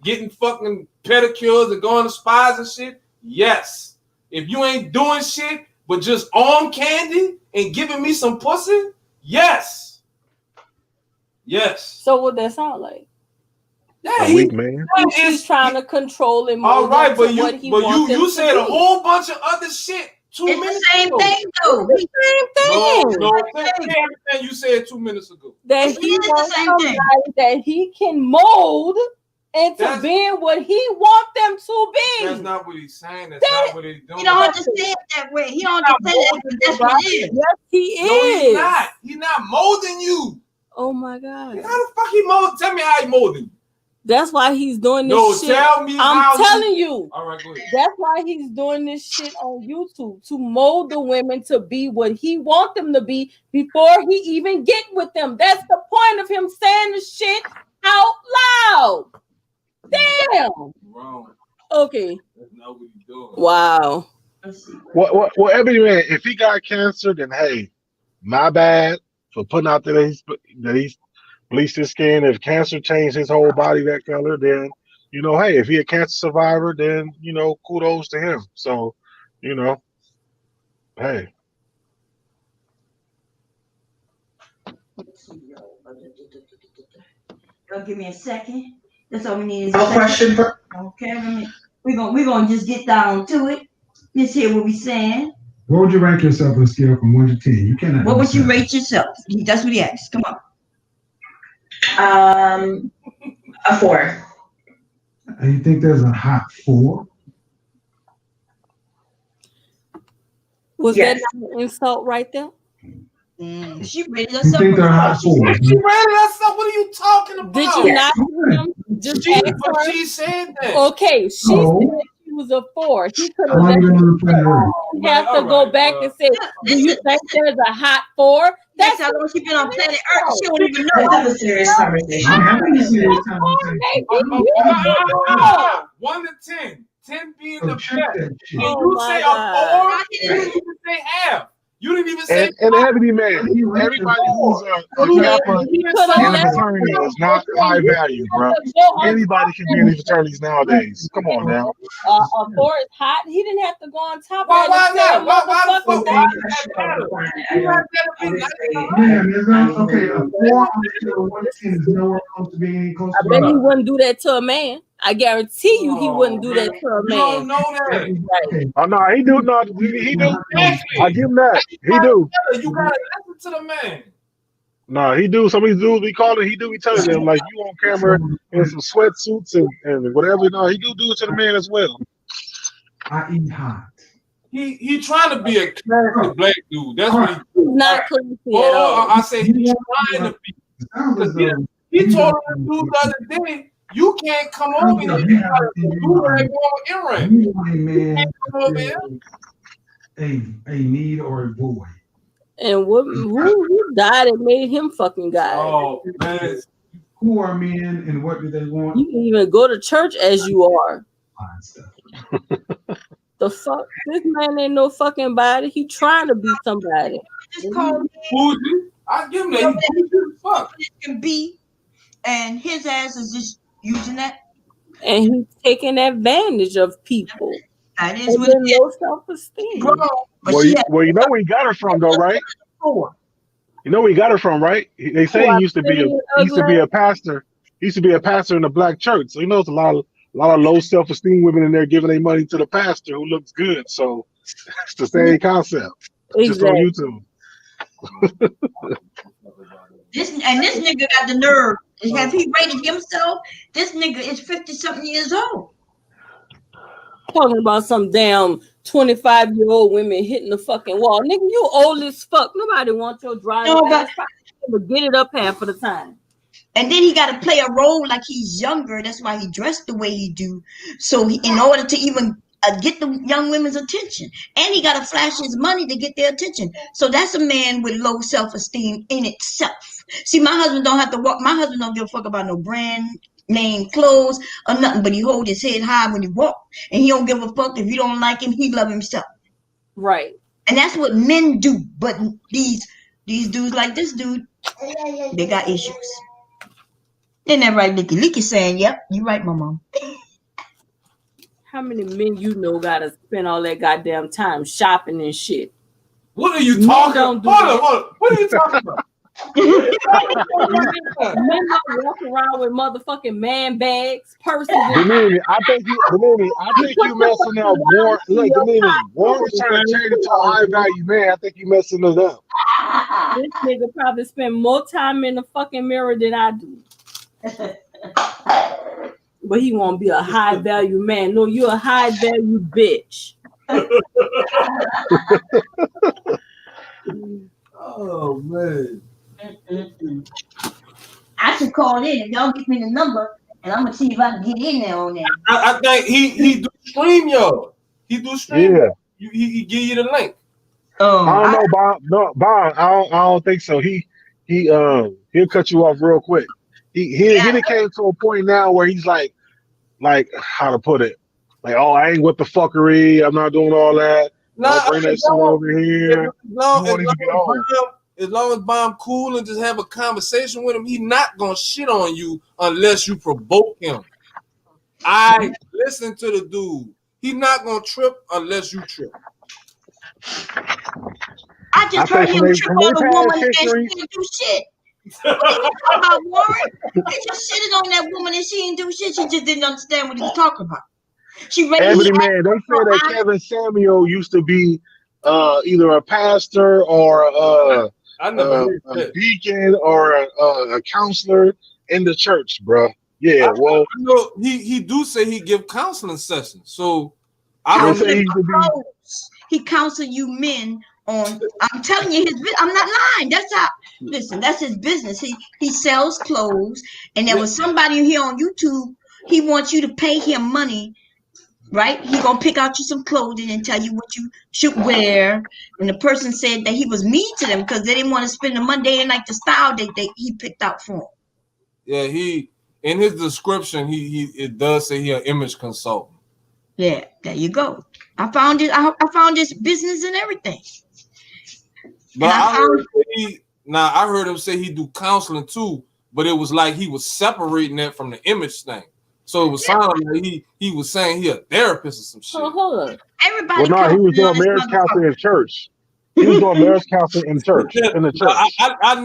D: getting fucking pedicures and going to spas and shit, yes. If you ain't doing shit but just on candy and giving me some pussy, yes.
B: So what that sound like?
G: Yeah, weak man.
B: He's trying to control him.
D: All right, but you said a whole bunch of other shit 2 minutes
A: the same
D: ago.
A: thing, though.
B: The same thing.
D: No, everything you said 2 minutes ago.
B: That he wants somebody that he can mold into being what he wants them to be.
D: That's not what he's saying. That's not what he's doing.
A: He don't understand it that way. He don't understand that. That's what it is.
B: Yes, he is.
D: No, he's not. He's not molding you.
B: Oh my God.
D: How the fuck he mold? Tell me how he molding you.
B: That's why he's doing this shit.
D: Tell me
B: I'm telling you.
D: All right, go ahead.
B: That's why he's doing this shit on YouTube, to mold the women to be what he wants them to be before he even get with them. That's the point of him saying the shit out loud. Damn.
D: Wrong.
B: Okay.
D: That's not what he's doing.
B: Wow.
G: Well, Ebony Man, if he got cancer, then hey, my bad for putting out that he's bleached his skin. If cancer changed his whole body that color, then hey, if he a cancer survivor, then kudos to him. So, hey.
A: Y'all give me a second. That's all we need is a question. Okay, we're gonna just get down to it. Just hear what we're saying.
I: What would you rank yourself on a scale from 1 to 10? You cannot.
A: What would you rate yourself? That's what he asked. Come on.
J: A 4.
I: And you think there's a hot 4?
B: Was that not an insult right there?
A: She rated
I: You
A: herself.
I: think they're a hot 4?
D: She rated herself. What are you talking about?
B: Did you not hear him? Just ask her.
D: She said that.
B: Okay, she said she was a 4. He could have have to go back and say, do you think there's a hot 4?
A: That's how long she been on planet Earth. She don't even know.
J: That's a serious conversation.
I: I'm having a serious conversation.
D: 1 to 10. 10 being
I: So
D: the
I: check
D: best.
I: that
D: And
I: shit.
D: you say a 4? You didn't even say half. You didn't even say.
G: And Ebony Man, everybody who's a Kappa in a fraternity is not high value, bro. Anybody can be in these fraternities nowadays. Come on now.
B: A 4 is hot. He didn't have to go on top
D: Why
B: of it.
D: not? Why the fuck?
I: Man, there's no, okay, a 4 on the scale of 1 to 10 is nowhere close to being any close
B: I
I: to
B: bet he
I: God.
B: wouldn't do that to a man. I guarantee you he wouldn't do that to a
D: You don't
B: man.
D: know that.
B: Right.
G: Oh no, he do. No, he do. I give him that. He do.
D: You gotta listen to the man.
G: No, he do. Some of these dudes be calling. He do be telling them like you on camera in some sweatsuits and whatever. No, he do it to the man as well.
I: I eat hot.
D: He trying to be a classic black dude. That's what
B: He's not classy at all.
D: Oh, I said he's trying to be. He told the dude the other day, you can't come over here. You gotta do it earring.
I: You want a man, a need or a boy.
B: And who died and made him fucking God?
D: Oh man.
I: Who are men and what do they want?
B: You can even go to church as you are.
I: Fine stuff.
B: The fuck? This man ain't no fucking body. He trying to be somebody.
A: Just call me.
D: I give him that. Fuck.
A: It can be, and his ass is just using that.
B: And he's taking advantage of people.
A: That is
B: And
A: what
B: then
A: it is.
B: low self-esteem.
A: Bro, but
G: Well,
A: she
G: you know where he got her from, though, right? You know where he got her from, right? They say he used to be a pastor. He used to be a pastor in a black church. So he knows a lot of low self-esteem women in there giving their money to the pastor who looks good. So it's the same concept.
B: Exactly.
G: Just on YouTube.
A: this nigga got the nerve. Have he rated himself? This nigga is 50-something years old.
B: Talking about some damn 25-year-old women hitting the fucking wall. Nigga, you old as fuck. Nobody wants your dry ass. But get it up half of the time.
A: And then he got to play a role like he's younger. That's why he dressed the way he do. So in order to even get the young women's attention, and he got to flash his money to get their attention. So that's a man with low self-esteem in itself. See, my husband don't have to walk. My husband don't give a fuck about no brand name clothes or nothing, but he hold his head high when he walk, and he don't give a fuck if you don't like him. He love himself.
B: Right.
A: And that's what men do. But these dudes like this dude, they got issues. Isn't that right, Licky? Licky saying, yep, you right, my mom.
B: How many men you know gotta spend all that goddamn time shopping and shit?
D: What are you talking about? Hold on. What are you talking about?
B: Men don't walk around with motherfucking man bags, purses.
G: Dominion, I think you messing up. Warren, look, Dominion, Warren was trying to change it to a high value man. I think you messing it up.
B: This nigga probably spend more time in the fucking mirror than I do. But he won't be a high value man. No, you're a high value bitch.
D: Oh man.
A: I should call in. If y'all give me the number, and I'm gonna see if I can get in there on that.
D: I think he do stream y'all. He do stream.
G: Yeah.
D: He give you the link.
G: I don't know, Bob. No, Bob. I don't think so. He'll cut you off real quick. He came to a point now where he's like how to put it, like, oh, I ain't with the fuckery. I'm not doing all that. I'll bring that shit over here.
D: As long as Bomb cool and just have a conversation with him, he not gonna shit on you unless you provoke him. I listen to the dude. He not gonna trip unless you trip.
A: I just heard him trip on a woman and she didn't do shit. What are you talking about, Warren? He just shitted on that woman and she didn't do shit. She just didn't understand what he was talking about.
G: Ebony Man, they say that Kevin Samuel used to be either a pastor or a deacon or a counselor in the church, bro. Yeah, well,
D: I know he do say he give counseling sessions. So
A: I don't say he counsel you men on. I'm telling you, I'm not lying. That's his business. He sells clothes, and there was somebody here on YouTube. He wants you to pay him money. Right? He gonna pick out you some clothing and tell you what you should wear. And the person said that he was mean to them because they didn't want to spend the Monday and like the style he picked out for them.
D: Yeah, he in his description it does say he an image consultant.
A: Yeah, there you go. I found it. I found his business and everything.
D: But I heard him say he do counseling too, but it was like he was separating that from the image thing. So it was sounding like he was saying he a therapist or some shit.
A: Everybody.
G: Well, no, he was doing marriage counseling in church. He was doing marriage counseling in church. In the church.
D: I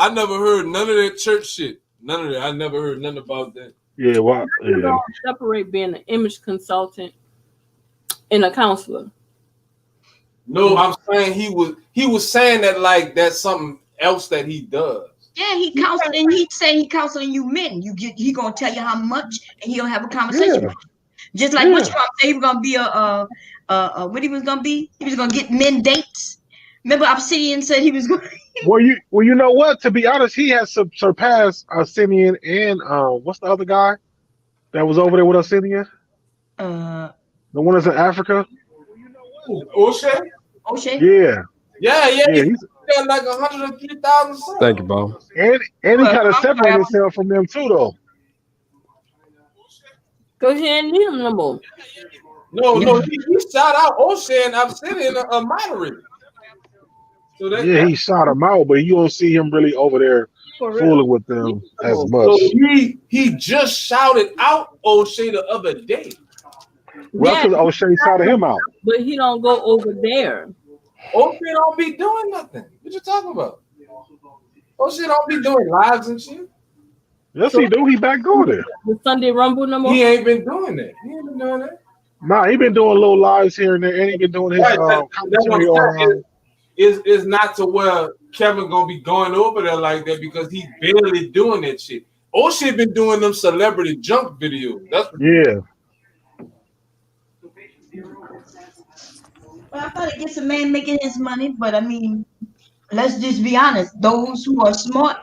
D: never heard none of that church shit. None of that. I never heard nothing about that.
G: Yeah, well,
B: don't separate being an image consultant and a counselor.
D: No, I'm saying he was saying that like that's something else that he does.
A: Yeah, he counseling. He said he counseling you men. He gonna tell you how much, and he'll have a conversation with you. Just like what Trump said, he was gonna be what he was gonna be. He was gonna get men dates. Remember, Obsidian said he was going.
G: Well, you know what? To be honest, he has surpassed Obsidian and what's the other guy that was over there with Obsidian? The one that's in Africa.
D: O'Shea.
G: Yeah.
D: He's got like 103,000.
H: Thank you, Bo.
G: And he kind of separated himself from them too, though.
B: Cause he ain't need him no more.
D: No, he shot out O'Shea and Obsidian a moderate. So
G: he shot him out, but you don't see him really over there fooling with them as much.
D: So he just shouted out O'Shea the other day.
G: Well, because O'Shea shouted him out.
B: But he don't go over there.
D: O'Shea don't be doing nothing. What you talking about? O'Shea don't be doing lives and shit.
G: Yes, he do. He back doing it.
B: The Sunday Rumble no more?
D: He ain't been doing that. He ain't been doing that.
G: Nah, he been doing little lives here and there, and he been doing his commentary on.
D: Is not to where Kevin gonna be going over there like that because he's barely doing that shit. O'Shea been doing them celebrity junk videos. That's
G: yeah.
A: Well, I thought it gets a man making his money, but I mean, let's just be honest. Those who are smart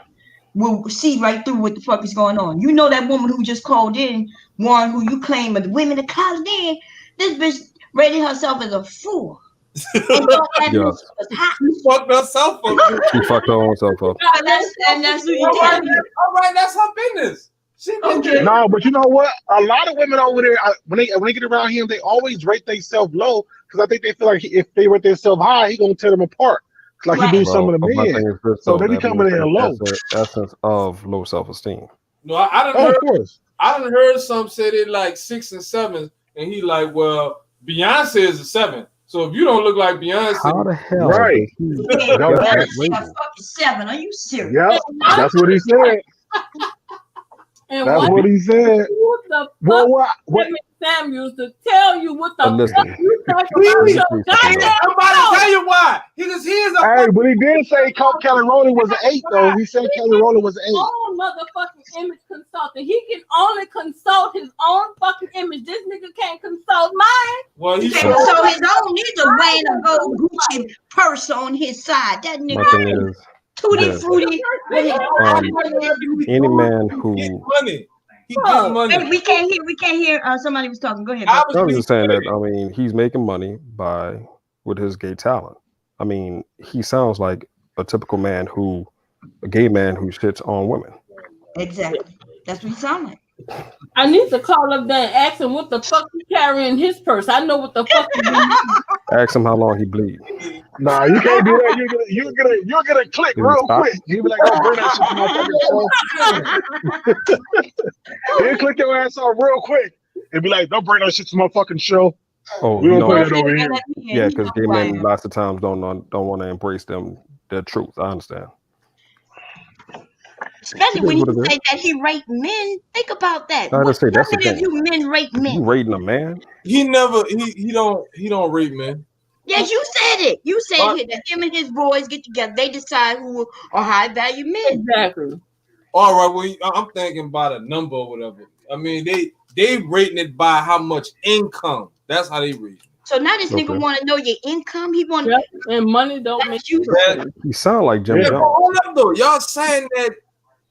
A: will see right through what the fuck is going on. You know that woman who just called in, one who you claim are the women that called in. This bitch rated herself as a fool. And thought that
H: Yes.
A: bitch was hot.
D: You fucked herself up.
H: She fucked her own self up.
A: And that's what you
D: All
A: did.
D: right, that's her business. She
A: Okay.
G: No, but you know what? A lot of women over there, when they get around him, they always rate themselves low because I think they feel like if they rate themselves high, he gonna tear them apart. Like he do
A: Right.
G: some of the
H: But my
G: men.
H: thing is this,
G: So
H: though,
G: they be
H: that
G: coming
H: means
G: in low.
H: that's the essence of low self-esteem.
D: No, I done
G: Oh,
D: heard.
G: of course.
D: I done heard some say they like 6 and 7, and he like, well, Beyonce is a 7. So if you don't look like Beyonce,
H: How the hell
G: Right.
H: does he
A: Yeah,
H: get
G: That-
H: that
A: Beyonce a
H: rating?
A: fucking 7. Are you serious?
G: Yep, that's what he said.
B: And
G: That's
B: what
G: what he said.
B: the
G: Well,
B: fuck
G: what?
B: Kevin Samuels to tell you what the
H: Listen.
B: fuck you talking
H: Please,
B: about your
H: please,
B: goddamn
D: somebody
B: self.
D: tell you why. He is a
G: Hey, but he did say Kelly Rowland was an 8, though. He said Kelly Rowland was an 8.
B: Own motherfucking image consultant. He can only consult his own fucking image. This nigga can't consult mine.
D: well,
A: He
D: he
A: can't
D: should.
A: console his own. He's a wearing a gold Gucci purse on his side. That
H: My
A: nigga
H: thing is
A: tutti
H: this.
A: frutti with his
H: Any man
D: Get
H: who
D: money. He get money.
A: Hey, we can't hear. Somebody was talking. Go ahead.
D: I
A: Bro.
H: I was
D: was
H: just saying that, I mean, he's making money with his gay talent. I mean, he sounds like a typical man a gay man who shits on women.
A: Exactly. That's what he sound like.
B: I need to call up there and ask him what the fuck he carrying in his purse. I know what the fuck he doing.
H: Ask him how long he bleed.
G: Nah, you can't do that. You'll get a click
H: Is it
G: real
H: stop?
G: quick. He'll be like, "Don't bring that shit to my fucking show." He'll click your ass off real quick. He'll be like, "Don't bring that shit to my fucking show.
H: Oh,
G: We don't
H: no.
G: play that over here."
H: Yeah, because gay men lots of times don't want to embrace their truth. I understand.
A: Especially
H: It
A: when
H: is
A: you
H: what it
A: say that he raped men. Think about that.
H: I just say that's the
A: How many of
H: thing.
A: you men rape
H: You
A: men?
H: rating a man?
D: he don't rate men.
A: Yes, you said it. You said
D: What?
A: that him and his boys get together. They decide who are high value men.
B: Exactly.
D: All right, well, I'm thinking about a number or whatever. I mean, they rating it by how much income. That's how they rate it.
A: So now this nigga
H: Okay.
A: want to know your income. He want
B: Yep. And money don't make you.
H: He sound like Jim
D: Yeah, but
H: Jones.
D: hold up though. Y'all saying that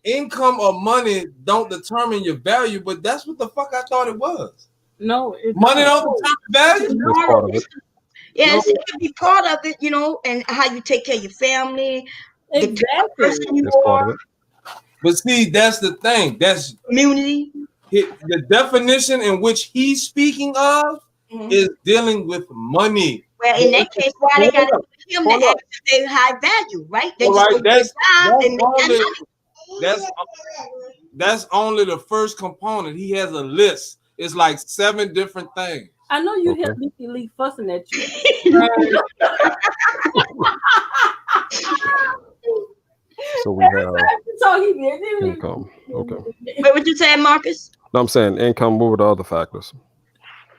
D: income or money don't determine your value, but that's what the fuck I thought it was.
B: No, it's
D: Money don't determine value.
H: That's part of it.
A: Yes, it can be part of it, and how you take care of your family, the type of
B: exactly.
A: person you
H: It's part
A: are,
H: of it.
D: But see, that's the thing. That's
A: community.
D: the definition in which he's speaking of is dealing with money.
A: Well, in that case, why they got to give him
D: Hold
A: the
D: up.
A: act if they high value, right? They
D: All
A: just
D: right,
A: go get a job and make that
D: only,
A: money.
D: that's only the first component. He has a list. It's like 7 different things.
B: I know you
H: Okay.
B: hear Leaky Lee fussing at you.
H: So we have
B: So he did.
H: income. Okay.
A: Wait, what you saying, Marcus?
H: No, I'm saying income. What were the other factors?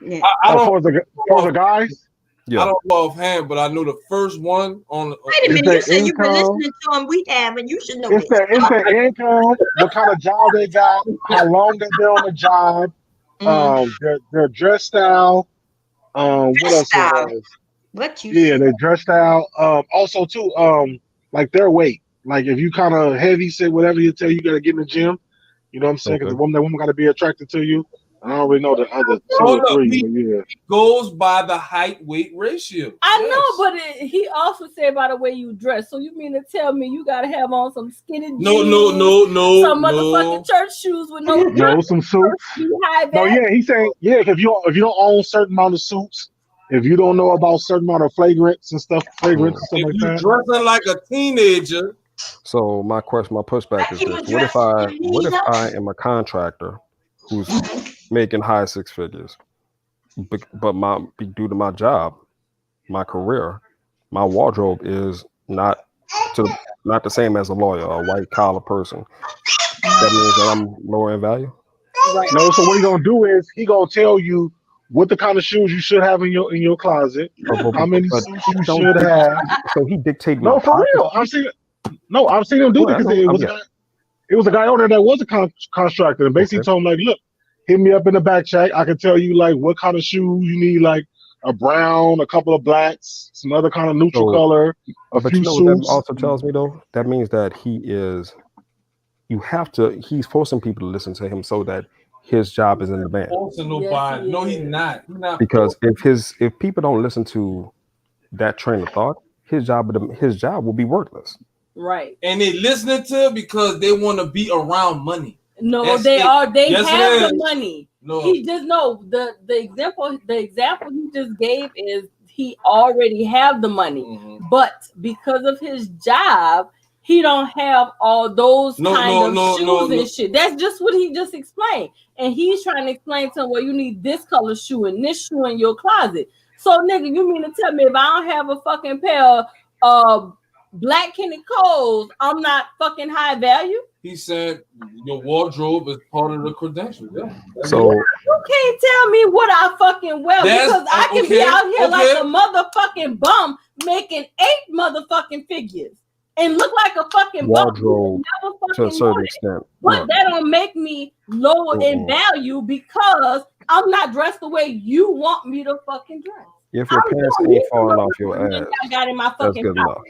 A: Yeah.
D: I don't,
G: For the guys,
H: Yeah.
D: I don't know offhand, but I know the first one on.
A: Wait a
G: Is
A: minute, you
G: that
A: said you've been
G: income?
A: listening to him. We have, and you should know
G: it's
A: this.
G: their income, what kind of job they got, how long they've been on the job, their dress style, what
A: Dress
G: else?
A: style. What you
G: Yeah, their dress style. Also too, like their weight. Like if you kind of heavy, say whatever you tell you gotta get in the gym. You know what I'm saying? Because
H: Okay.
G: that woman got to be attracted to you. I don't really know the other 2
D: Hold
G: or
D: up,
G: 3,
D: he-
G: but yeah.
D: goes by the height weight ratio.
B: I
D: Yes.
B: know, but he also said by the way you dress. So you mean to tell me you gotta have on some skinny jeans,
D: No,
B: some motherfucking church shoes with no
G: No, some suits.
B: high
G: No,
B: value?
G: yeah, he's saying, yeah, if you don't own certain amount of suits, if you don't know about certain amount of fragrance and stuff
D: If
G: like
D: you
G: that.
D: dressing like a teenager,
H: So my pushback is this: what if I am a contractor who's making high 6 figures, but due to my job, my career, my wardrobe is not the same as a lawyer, a white collar person. That means that I'm lower in value.
B: Right.
G: No, so what he gonna do is he gonna tell you what the kind of shoes you should have in your closet, how many
H: But
G: suits
H: he
G: you
H: don't
G: should have.
H: So he dictated
G: No,
H: my
G: for
H: pockets.
G: real. I've seen him do that because it was a guy on there that was a contractor, and basically told him like, look, hit me up in the back check. I can tell you like what kind of shoes you need, like a brown, a couple of blacks, some other kind of neutral color, a
H: But
G: few
H: you know what that
G: suits.
H: also tells me though? That means that he is you have to. He's forcing people to listen to him so that his job is in the band.
D: Forcing nobody. No, he's not. He's not
H: Because
D: forcing.
H: if people don't listen to that train of thought, his job will be worthless.
B: Right.
D: And they listening to it because they want to be around money.
B: No,
D: That's
B: they
D: it.
B: are. They
D: Yes,
B: have
D: it
B: the
D: is.
B: money.
D: No.
B: He just the example he just gave is he already have the money, but because of his job, he don't have all those shoes and shit. That's just what he just explained, and he's trying to explain to him, well, you need this color shoe and this shoe in your closet. So, nigga, you mean to tell me if I don't have a fucking pair of black Kenny Coles, I'm not fucking high value?
D: He said your wardrobe is part of the credentials. Yeah.
H: So
B: you can't tell me what I fucking wear because I can be out here like a motherfucking bum making 8 motherfucking figures and look like a fucking
H: wardrobe
B: bum.
H: to a certain extent.
B: But that don't make me lower in value because I'm not dressed the way you want me to fucking dress.
H: If your pants ain't falling off your ass,
B: I got in my
H: that's
B: fucking
H: good enough.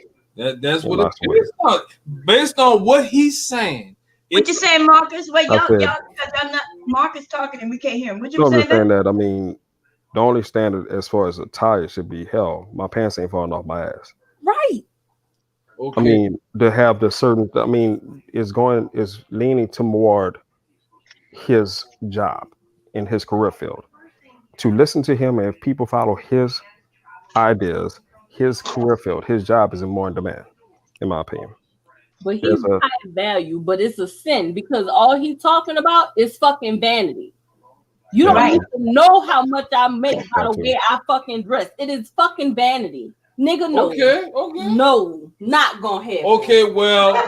D: That's what it's based on. Based on what he's saying.
A: What you saying, Marcus? Wait, y'all,
H: said-
A: because I'm not Marcus talking and we can't hear him. What
H: So
A: you
H: I'm
A: saying?
H: just saying that, I mean, the only standard as far as attire should be, hell, my pants ain't falling off my ass.
B: Right.
D: Okay.
H: I mean, to have the certain, I mean, is leaning toward his job in his career field. To listen to him, and if people follow his ideas, his career field, his job is more in demand, in my opinion.
B: But he's high value, but it's a sin because all he's talking about is fucking vanity. You don't need to know how much I make by the way I fucking dress. It is fucking vanity. Nigga, no.
D: Okay.
B: No, not gonna happen.
D: Okay, well,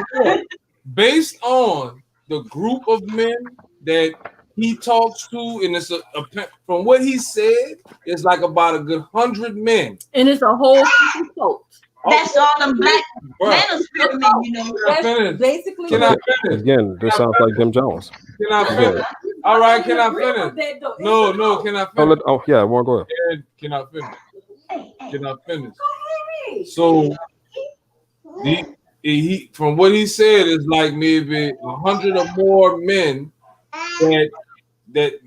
D: based on the group of men that he talks to, and it's from what he said, it's like about a good 100 men.
B: And it's a whole cult.
A: That's all them black Manosphere men, you know.
B: That's basically
D: Can I finish?
H: Again, this sounds like Jim Jones.
D: Can I finish? All right, can I finish? No, can I finish?
H: Oh yeah, I want to go ahead.
D: Can I finish? Can I finish? So he from what he said is like maybe 100 or more men that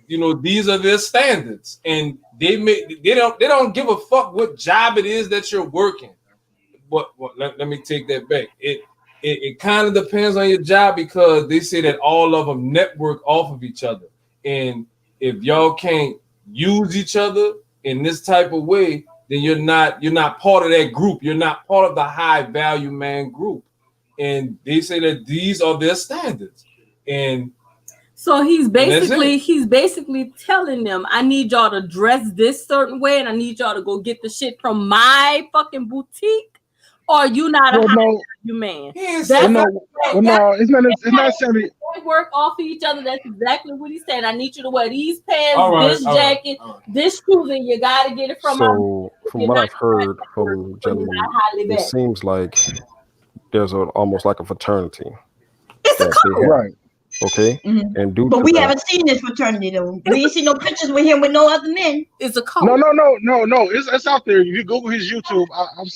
D: you know these are their standards, and they don't give a fuck what job it is that you're working. But let me take that back. It kind of depends on your job because they say that all of them network off of each other, and if y'all can't use each other in this type of way, then you're not part of that group. You're not part of the high value man group, and they say that these are their standards, and
B: so he's basically telling them, I need y'all to dress this certain way, and I need y'all to go get the shit from my fucking boutique. Or you not a high value man?
G: It's not saying
B: they work off of each other. That's exactly what he said. I need you to wear these pants, this jacket, this shoes, and you got to get it from.
H: So, from what I've heard from gentlemen, it seems like there's almost like a fraternity.
B: It's a cult,
G: right?
H: Okay, and
A: but we haven't seen this fraternity though. We ain't seen no pictures with him with no other men.
B: It's a cult.
G: No. It's out there. If you Google his YouTube,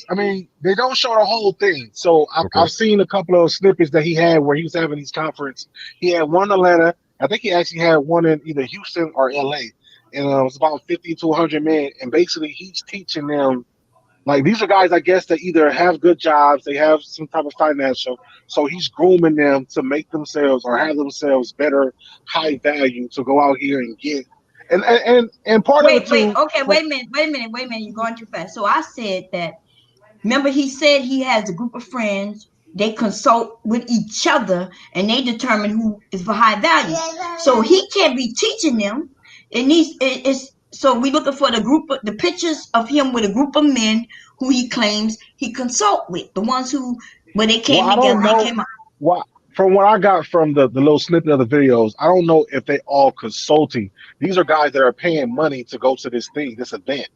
G: I mean, they don't show the whole thing. So I've seen a couple of snippets that he had where he was having these conferences. He had one in Atlanta. I think he actually had one in either Houston or LA, and it was about 50 to 100 men. And basically, he's teaching them. Like, these are guys, I guess, that either have good jobs, they have some type of financial, so he's grooming them to make themselves or have themselves better, high value to go out here and get. And part of it too.
A: Wait a minute. You're going too fast. So I said that. Remember, he said he has a group of friends. They consult with each other and they determine who is for high value. So he can't be teaching them. So we looking for the pictures of him with a group of men who he claims he consult with, the ones when they came together.
G: From what I got from the little snippet of the videos, I don't know if they all consulting. These are guys that are paying money to go to this event.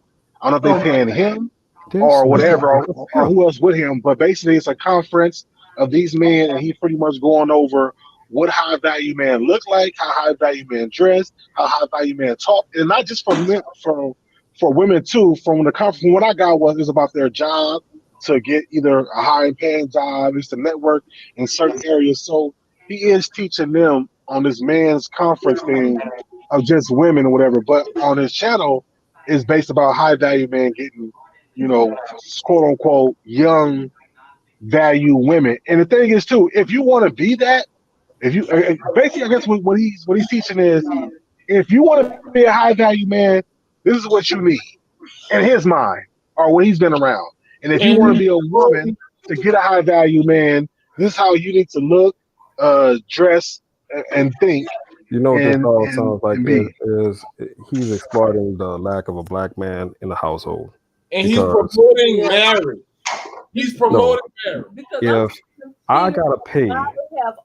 G: I don't know if they're paying him or whatever, or who else with him. But basically, it's a conference of these men, and he's pretty much going over what high value man look like, how high value man dress, how high value man talk, and not just for men, for women too. From the conference, what I got was about their job to get either a high paying job, it's the network in certain areas. So he is teaching them on this man's conference thing of just women or whatever. But on his channel, is based about high value man getting, quote unquote young value women. And the thing is too, if you want to be that, if you basically, I guess what he's teaching is, if you want to be a high value man, this is what you need in his mind or what he's been around. And if you want to be a woman to get a high value man, this is how you need to look, dress, and think,
H: You know what this all
G: and
H: sounds like
G: and be.
H: is he's exploiting the lack of a black man in the household.
D: And he's
H: Because
D: promoting marriage. He's promoting marriage.
H: if I gotta pay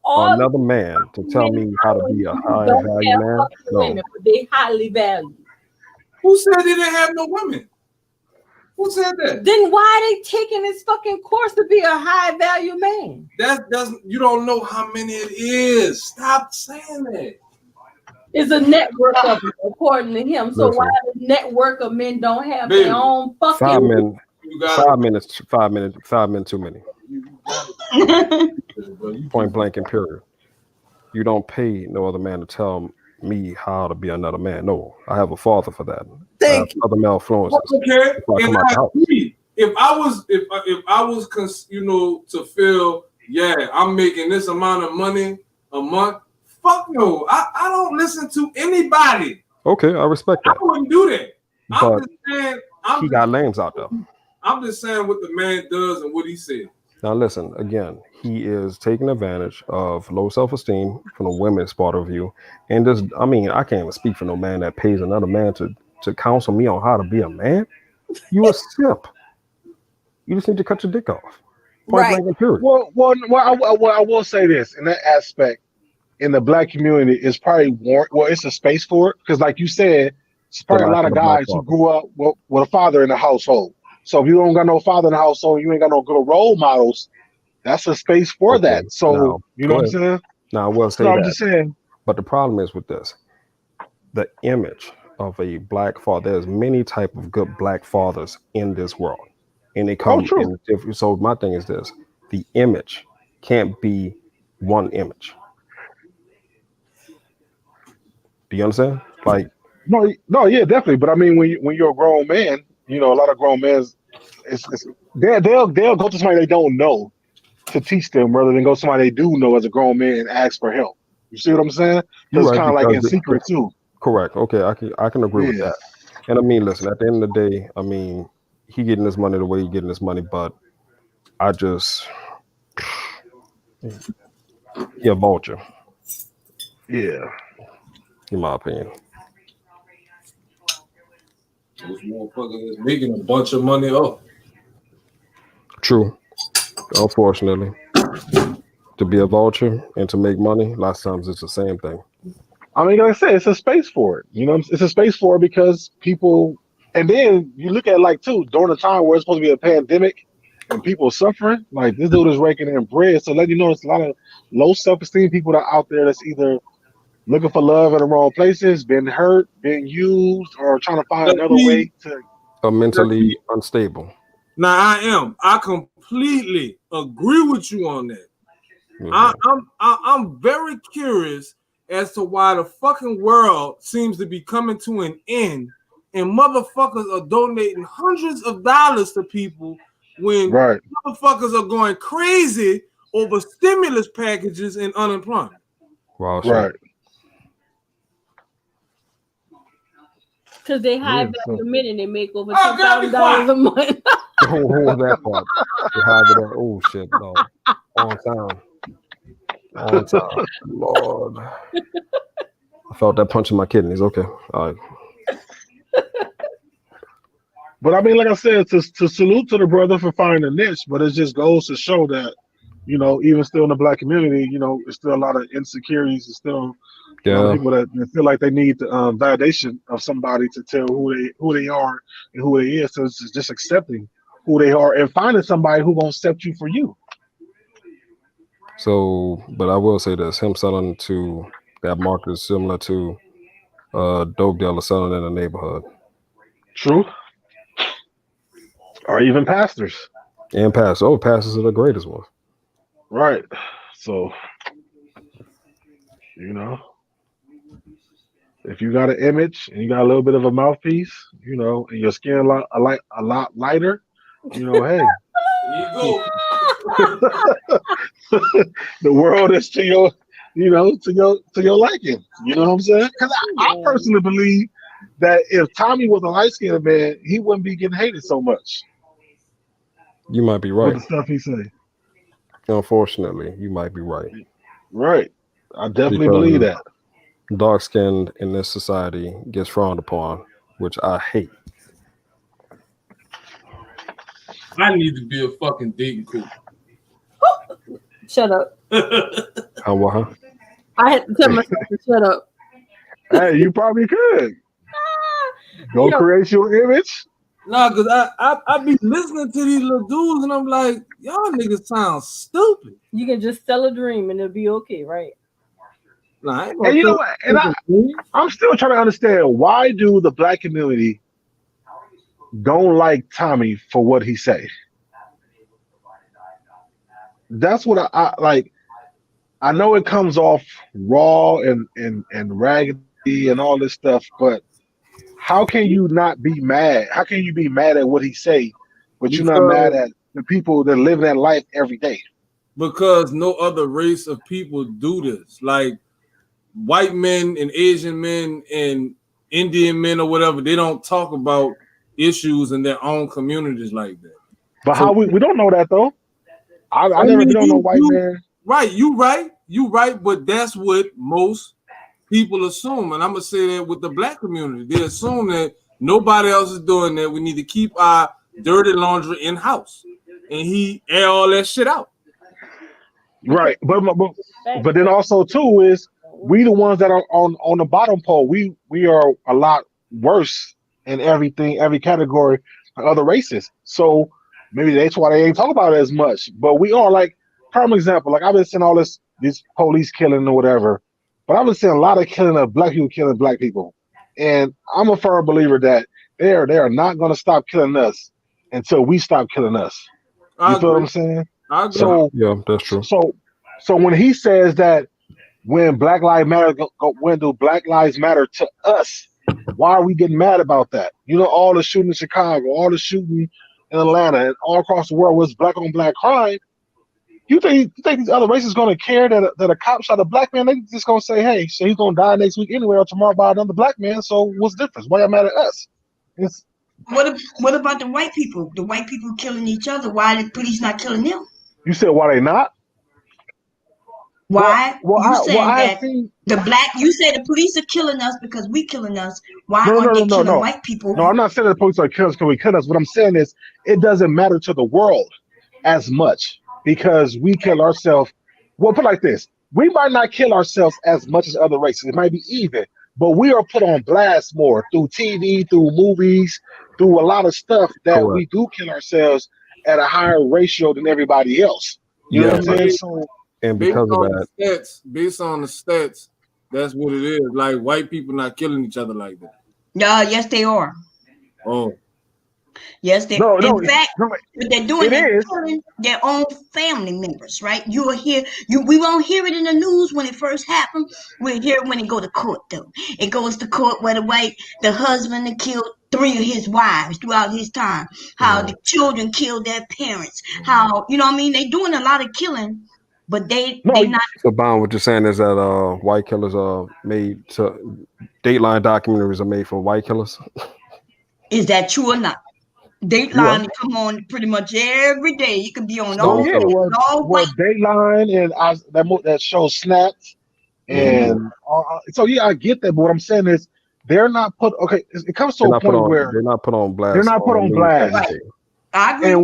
H: another man to tell me how to be a high value man, no.
B: But they highly valued.
D: Who said they didn't have no women? Who said that?
B: Then why are they taking this fucking course to be a high value man?
D: That doesn't. You don't know how many it is. Stop saying that.
B: It's a network of them, according to him. So
H: Listen.
B: why the network of men don't have
D: Baby,
B: their own fucking
H: 5 minutes.
D: You got
H: 5 minutes. 5 minutes too many. Point blank and period. You don't pay no other man to tell me how to be another man. No, I have a father for that.
B: Thank
H: you. Other male influences.
D: Okay,
H: Before I
D: and
H: come out the
D: I
H: house.
D: agree. If I was, to feel, yeah, I'm making this amount of money a month. Fuck no, I don't listen to anybody.
H: Okay, I respect
D: I
H: that.
D: wouldn't do that. I'm
H: But
D: just saying.
H: he got lames out there.
D: I'm just saying what the man does and what he said.
H: Now listen, again, he is taking advantage of low self-esteem from the women's part of view. And just, I mean, I can't even speak for no man that pays another man to counsel me on how to be a man. You a simp. You just need to cut your dick off. Point blank and period.
G: I will say this in that aspect. In the black community, it's probably it's a space for it because, like you said, it's probably a lot of guys who grew up with a father in the household. So if you don't got no father in the household, you ain't got no good role models. That's a space for that. So
H: now,
G: you know what I'm saying?
H: Now I will say
G: I'm
H: that.
G: just saying.
H: But the problem is with this, the image of a black father. There's many type of good black fathers in this world, and they come in different. So my thing is this: the image can't be one image. Do you understand? Like,
G: no, yeah, definitely. But I mean, when you're a grown man, a lot of grown men, they'll go to somebody they don't know to teach them rather than go to somebody they do know as a grown man and ask for help. You see what I'm saying? Because it's kind of like in secret too.
H: Correct. Okay, I can agree with that. And I mean, listen, at the end of the day, I mean, he getting his money the way he getting his money, but I just he a vulture.
G: Yeah.
H: In my opinion.
D: Those motherfuckers is making a bunch of money off.
H: True. Unfortunately. To be a vulture and to make money, lots of times it's the same thing.
G: I mean, like I said, it's a space for it. It's a space for it because people, and then you look at like too, during the time where it's supposed to be a pandemic and people suffering, like this dude is raking in bread. So let you know it's a lot of low self-esteem people that are out there that's either looking for love in the wrong places, been hurt, been used, or trying to find another way to.
H: Or mentally unstable.
D: Now I completely agree with you on that. Mm-hmm. I'm very curious as to why the fucking world seems to be coming to an end, and motherfuckers are donating hundreds of dollars to people when motherfuckers are going crazy over stimulus packages and unemployment.
H: Wow,
G: right.
B: Because they high value men and they make over $2,000 a month.
H: Who was that part? Oh shit, no. On time. Lord. I felt that punch in my kidneys. Okay. All right.
G: But I mean, like I said, to salute to the brother for finding a niche, but it just goes to show that, even still in the black community, there's still a lot of insecurities. There's still a lot of people that feel like they need the validation of somebody to tell who they are and who they is. So it's just accepting who they are and finding somebody who gonna accept you for you.
H: So, but I will say this: him selling to that market is similar to dope dealer selling in the neighborhood.
G: True. Or even pastors.
H: And pastors. Oh, pastors are the greatest ones.
G: Right. So You know, if you got an image and you got a little bit of a mouthpiece, you know, and your skin a lot lighter, you know, hey,
D: There you go.
G: the world is to your, you know, to your liking. You know what I'm saying? Because I personally believe that if Tommy was a light skinned man, he wouldn't be getting hated so much
H: You might be
G: with
H: right.
G: the stuff he say.
H: Unfortunately, you might be right
G: Right. I definitely believe
H: because
G: that.
H: dark skinned in this society gets frowned upon, which I hate.
D: I need to be a fucking dating coach.
B: Shut up.
H: How what?
B: I had to tell myself to shut up.
G: Hey, you probably could go
B: Yo,
G: create your image.
D: Nah, cause I be listening to these little dudes and I'm like, y'all niggas sound stupid.
B: you can just sell a dream and it'll be okay, right?
D: Nah, I ain't
G: And
D: gonna
G: you know
D: tell
G: what? And
D: you.
G: I'm still trying to understand why do the black community don't like Tommy for what he say? That's what I like. I know it comes off raw and raggedy and all this stuff, but how can you not be mad? How can you be mad at what he say, but you're not mad
D: Because
G: at the people that live that life every day?
D: because no other race of people do this. Like white men and Asian men and Indian men or whatever, they don't talk about issues in their own communities like that.
G: But
D: So
G: how we don't know that though. I
D: I
G: never
D: mean,
G: hit on no white man.
D: right, you right, but that's what most people assume, and I'm gonna say that with the black community, they assume that nobody else is doing that. We need to keep our dirty laundry in house, and he air all that shit out.
G: Right,
B: Fact.
G: but then also too is we the ones that are on the bottom pole. We are a lot worse in everything, every category than other races. So maybe that's why they ain't talk about it as much. But we are like prime example. Like I've been seeing all this police killing or whatever, but I've been seeing a lot of killing of black people killing black people, and I'm a firm believer that they are not going to stop killing us until we stop killing us.
D: I
G: You feel what I'm
D: agree.
G: saying?
D: I agree.
H: Yeah,
G: So
H: yeah, that's true.
G: so so when he says that when Black Lives Matter, when do Black Lives Matter to us? Why are we getting mad about that? You know, all the shooting in Chicago, all the shooting in Atlanta, and all across the world was black on black crime. You think these other races going to care that a cop shot a black man? They just going to say, hey, so he's going to die next week anyway, or tomorrow by another black man. So what's the difference? Why y'all mad at us? It's,
A: What about the white people? The white people killing each other. Why the police not killing them?
G: you said why they not? Well,
A: Why you
G: well,
A: saying
G: I have
A: that
G: seen.
A: the black? You say the police are killing us because we killing us. Why
G: No, no,
A: aren't
G: no,
A: they
G: no, no,
A: killing
G: no.
A: white people?
G: No, I'm not saying that the police are killing us because we kill us. What I'm saying is it doesn't matter to the world as much because we kill ourselves. Well, put it like this: we might not kill ourselves as much as other races. It might be even, but we are put on blast more through TV, through movies, through a lot of stuff that
H: Correct.
G: we do kill ourselves at a higher ratio than everybody else. You know what
H: Yeah,
G: I'm
H: but
G: saying? So,
H: and
D: Based
H: because of
D: on
H: that,
D: based on the stats, that's what it is. Like white people not killing each other like that.
A: Yes, they are.
D: Oh,
A: Yes, they.
G: no,
A: In
G: no,
A: fact,
G: no,
A: what they're doing,
G: it
A: they're
G: is.
A: killing their own family members. Right? You will hear. We won't hear it in the news when it first happened. We'll hear it when it go to court, though. It goes to court where the husband that killed three of his wives throughout his time. How
H: mm,
A: the children killed their parents. How you know what I mean? They doing a lot of killing, but
G: No,
A: they not.
H: so Bound, what you're saying is that white killers are made to Dateline documentaries are made for white killers.
A: Is that true or not?
G: you are.
A: Dateline come on pretty much every day. You can be on
G: Oh
H: So
A: all
G: yeah,
H: so
A: all white.
G: well, Dateline and that show Snapped,
H: mhm.
G: and so yeah, I get that. But what I'm saying is, they're not put. Okay, it comes to a point where
H: they're not put on
G: they're
H: blast
G: not put
H: on
G: on
H: the news
G: blast,
H: every
A: Right.
H: day.
A: I agree.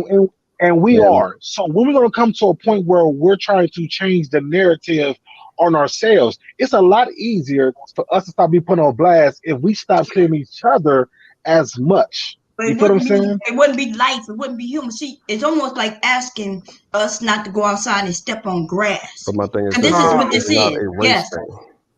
G: and we
H: And
G: are. So when we're gonna come to a point where we're trying to change the narrative on ourselves, it's a lot easier for us to stop being put on blast if we stop killing each other as much.
A: But
G: You feel what I'm saying?
A: it wouldn't be life. It wouldn't be human. See, it's almost like asking us not to go outside and step on grass.
H: but my thing is
A: And
H: this
A: this is
G: Nah,
A: what
H: is
A: this
H: not
A: is.
H: a race
A: Yes.
H: thing.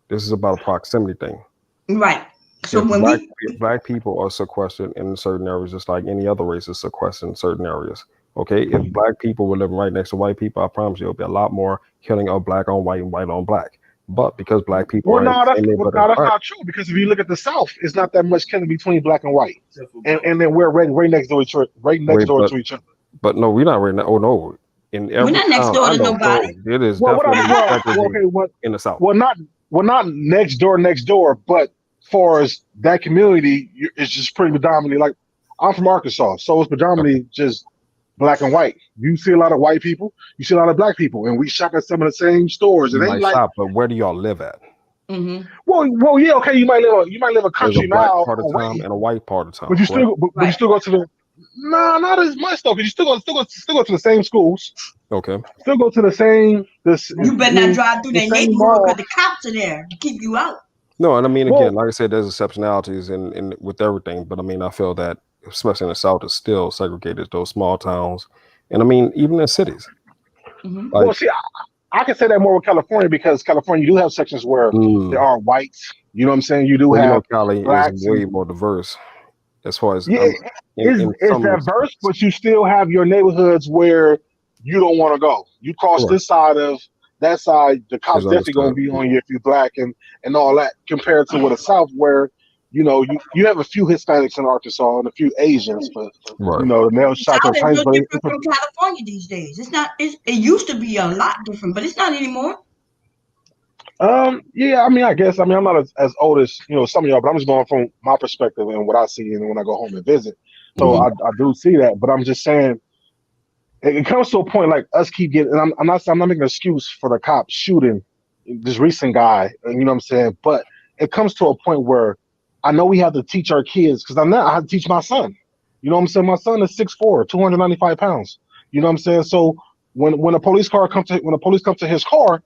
H: This is about a proximity thing.
A: Right. So
H: If
A: when we
H: black people are sequestered in certain areas, just like any other race is sequestered in certain areas. Okay, if black people were living right next to white people, I promise you, it'll be a lot more killing of black on white and white on black. But because black people
G: Well,
H: are in
G: no,
H: the same neighborhood
G: that's
H: as
G: not true because if you look at the South, it's not that much killing between black and white, and then we're right next door
H: wait,
G: to each other.
H: but no, we're not right now. Oh no, in
A: We're
H: every
A: not next
H: town
A: door
H: I
A: to
H: know,
A: nobody.
H: no, it is
G: Well, what I mean,
H: definitely
G: well, okay,
H: segregated in the South.
G: well, not next door, but far as that community, it's just pretty predominantly like I'm from Arkansas, so it's
H: Okay.
G: predominantly just black and white. You see a lot of white people, you see a lot of black people, and we shop at some of the same stores. It
H: You
G: ain't
H: might
G: like,
H: shop, but where do y'all live at?
A: Mm-hmm.
G: well, yeah, okay, you might live a
H: There's a
G: country
H: black
G: mile
H: part of town
G: away,
H: and a white part of
G: but
H: town,
G: you
H: correct?
G: still, but you
A: Right.
G: still go to the. Nah, not as much though, because you still go to the same schools,
H: Okay.
G: still go to the same.
A: You
G: I
A: better not
G: mean,
A: drive through
G: the
A: that
G: same
A: neighborhood
G: mall.
A: because the cops are there to keep you out.
H: No, and I mean, again,
G: Well,
H: like I said, there's exceptionalities in with everything, but I mean, I feel that especially in the South, it's still segregated. Those small towns, and I mean, even in cities,
A: Mm-hmm.
G: well,
H: like
G: see, I can say that more with California because California, you do have sections where there
H: mm,
G: are whites. You know what I'm saying? You do
H: well,
G: have
H: Cali is
G: blacks, and
H: way more diverse as far as
G: yeah,
H: in
G: it's
H: some
G: diverse,
H: respects.
G: but you still have your neighborhoods where you don't want to go. You cross
H: Correct
G: this side of that side, the cops
H: is
G: definitely gonna
H: understood.
G: be on you if you're black and all that. Compared to with the South, where you have a few Hispanics in Arkansas and a few Asians, but
H: Right.
G: the male
A: The
G: shot to
A: South
G: the
A: is
G: Titans,
A: no
G: but
A: different from California these days. It's not. It used to be a lot different, but it's not anymore.
G: yeah, I mean, I guess, I mean, I'm not as old as some of y'all, but I'm just going from my perspective and what I see and when I go home and visit. So
H: Hmm.
G: I do see that, but I'm just saying it comes to a point like us keep getting. And I'm not making an excuse for the cops shooting this recent guy. You know what I'm saying? But it comes to a point where I know we have to teach our kids because I have to teach my son. You know what I'm saying? My son is 6'4", 295 pounds. You know what I'm saying? So when a police comes to his car,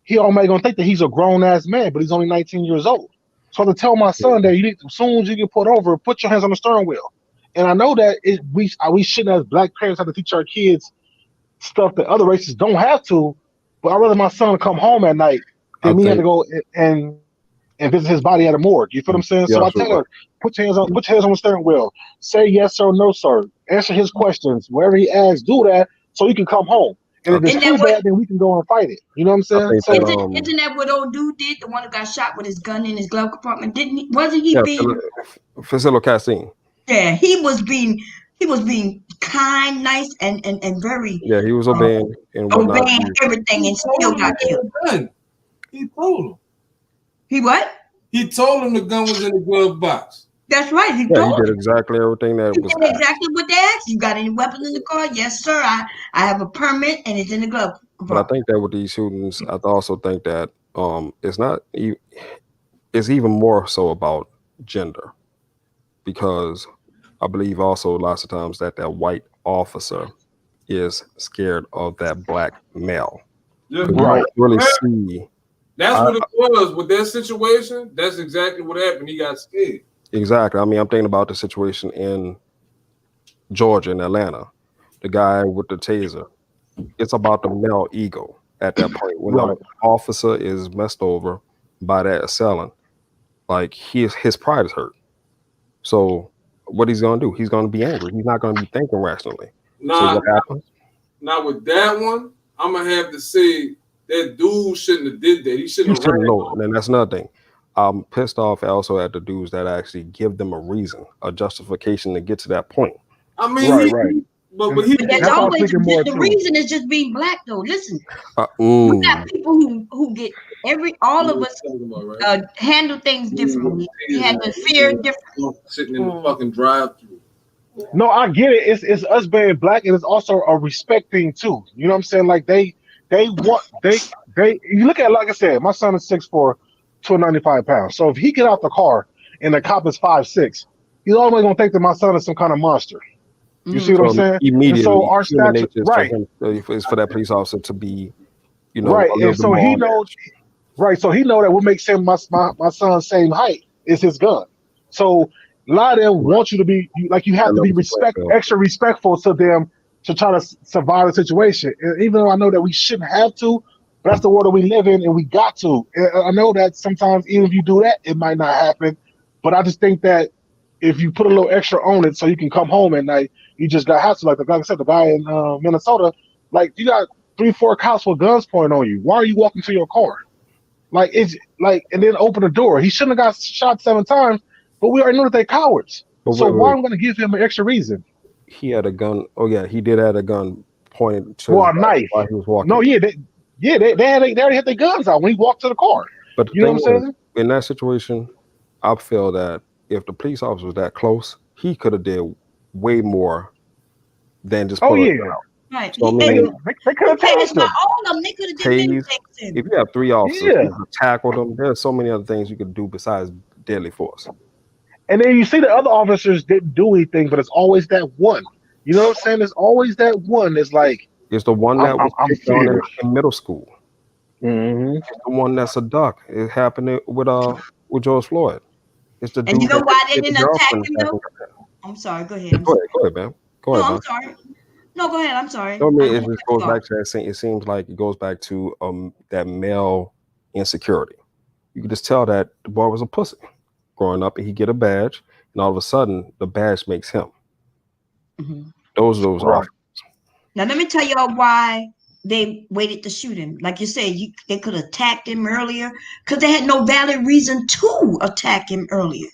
G: he already gonna think that he's a grown ass man, but he's only 19 years old. So I have to tell my son that as soon as you get pulled over, put your hands on the steering wheel. And I know that we shouldn't, as black parents, have to teach our kids stuff that other races don't have to. But I'd rather my son come home at night
H: I
G: than me have
H: think
G: to go and visit his body at a morgue. You feel what I'm saying?
H: you're
G: So I tell
H: absolutely
G: him, put your hands on the steering wheel. Say yes or no, sir. Answer his questions. Wherever he asks, do that so you can come home. And
H: right.
G: if it's
A: Isn't that
G: too
A: what?
G: bad, then we can go and fight it. You know what I'm
H: I
G: saying?
H: think that
G: So
A: Isn't that what old dude did? The one who got shot with his gun in his glove compartment? Didn't he? Wasn't he
H: yeah,
A: being?
H: Philip Castine.
A: Yeah, he was being. He was being kind, nice, and very
H: Yeah, he was
A: uh,
H: obeying and whatnot.
A: obeying everything,
D: He
A: and
D: told
A: still
D: him
A: got
D: it
A: killed.
D: was a gun. He told him.
A: He what?
D: He told him the gun was in the glove box.
A: That's right. He
H: Yeah, he
A: told
H: did
A: him.
H: exactly everything that
A: He
H: was
A: did
H: asked.
A: exactly what they asked. You got any weapons in the car? Yes, sir. I have a permit and it's in the glove
H: But I
A: compartment.
H: think that with these shootings, I also think that it's not. It's even more so about gender because I believe also lots of times that white officer is scared of that black male
D: Just
H: because you
G: right.
H: don't really
D: well,
H: see.
D: that's
H: I,
D: what it was with that situation. That's exactly what happened. He got scared.
H: exactly. I mean, I'm thinking about the situation in Georgia and Atlanta. The guy with the taser. It's about the male ego at that point when the
G: Right.
H: officer is messed over by that assailant. Like his pride is hurt. So what he's gonna do? He's gonna be angry. He's not gonna be thinking rationally. So
D: Nah,
H: what happens?
D: not with that one. I'm gonna have to say that dude shouldn't have did that. He
H: He
D: shouldn't have
H: shouldn't
D: ran
H: know.
D: off.
H: And then that's another thing. I'm pissed off also at the dudes that actually give them a reason, a justification to get to that point.
D: I mean,
G: Right. Right.
D: but he
A: But
G: And
A: that's
G: that's what I was
A: always
G: thinking more
A: the
G: too.
A: reason is just being black though. Listen,
H: Uh,
A: we got
H: mm,
A: people who get all
D: you know
A: of
D: what
A: us
D: I'm talking about, right?
A: handle things differently. We handle fear differently.
D: Sitting in the fucking drive-through.
G: No, I get it. It's us being black, and it's also a respect thing too. You know what I'm saying? Like they want they. You look at it, like I said, my son is 6'4", 295 pounds. So if he get out the car and the cop is 5'6", he's always gonna think that my son is some kind of monster. You see
A: Mm.
G: what I'm
H: so
G: saying? And so
H: immediately,
G: our
H: human
G: stature,
H: nature is for
G: right,
H: him is for that police officer to be,
G: right,
H: a little
G: and
H: bit
G: so
H: more
G: he
H: on
G: knows,
H: edge.
G: right, so he know that what makes him my son's same height is his gun. So a lot of them
H: Right.
G: want you to be like you
H: I
G: have to
H: know
G: be
H: what you're saying, Phil.
G: extra respectful to them to try to survive the situation. And even though I know that we shouldn't have to, but that's the world that we live in, and we got to. And I know that sometimes even if you do that, it might not happen. But I just think that if you put a little extra on it, so you can come home at night, you just got have to. Like I said, the guy in Minnesota, like you got 3, 4 cops with guns pointing on you. Why are you walking to your car? Like it's like, and then open the door. He shouldn't have got shot 7 times, but we already know that they're cowards.
H: But
G: So
H: wait,
G: why
H: wait.
G: am I going to give him an extra reason?
H: He had a gun. Oh yeah, he did have a gun pointed to his
G: Well, a
H: back
G: knife.
H: while he was
G: No,
H: walking.
G: yeah, they already had their guns out when he walked to the car.
H: But the
G: You know what
H: thing
G: I'm
H: is,
G: saying?
H: in that situation, I feel that if the police officer was that close, he could have did way more than just
G: Oh
H: pull it
G: yeah,
H: out.
A: Right.
H: So I
G: they
H: mean,
G: they could
A: He
G: have
A: passed
G: tased
A: by
G: him.
A: all of them. They could have did many
H: tase.
A: things to
H: If
A: him.
H: you have 3 officers, you
G: Yeah,
H: could tackle them. There's so many other things you could do besides deadly force.
G: and then you see the other officers didn't do anything, but it's always that one. You know what I'm saying? There's always that one. That's like
H: It's the one
G: I'm
H: that
G: I'm,
H: was
G: I'm
H: picked on
G: feared.
H: in middle school.
G: Hmm.
H: It's the one that's a duck. It happened with George Floyd. It's the
A: And you
H: dude
A: know
H: that
A: why they
H: hit the
A: didn't attack
H: girlfriend
A: him
H: back in
A: though?
H: Japan.
A: I'm sorry. Go ahead. I'm sorry.
H: Go ahead, man. Go
A: No,
H: ahead,
A: I'm
H: man.
A: sorry. No, go ahead. I'm sorry.
H: No, I
A: I
H: mean,
A: don't
H: it
A: want to
H: just
A: cut
H: goes
A: you off.
H: back to that. It seems like it goes back to that male insecurity. You could just tell that the boy was a pussy growing up, and he get a badge, and all of a sudden, the badge makes him.
A: Mhm.
H: Those
G: Right.
H: off.
A: Now let me tell y'all why they waited to shoot him. Like you said, they could have attacked him earlier because they had no valid reason to attack him earlier.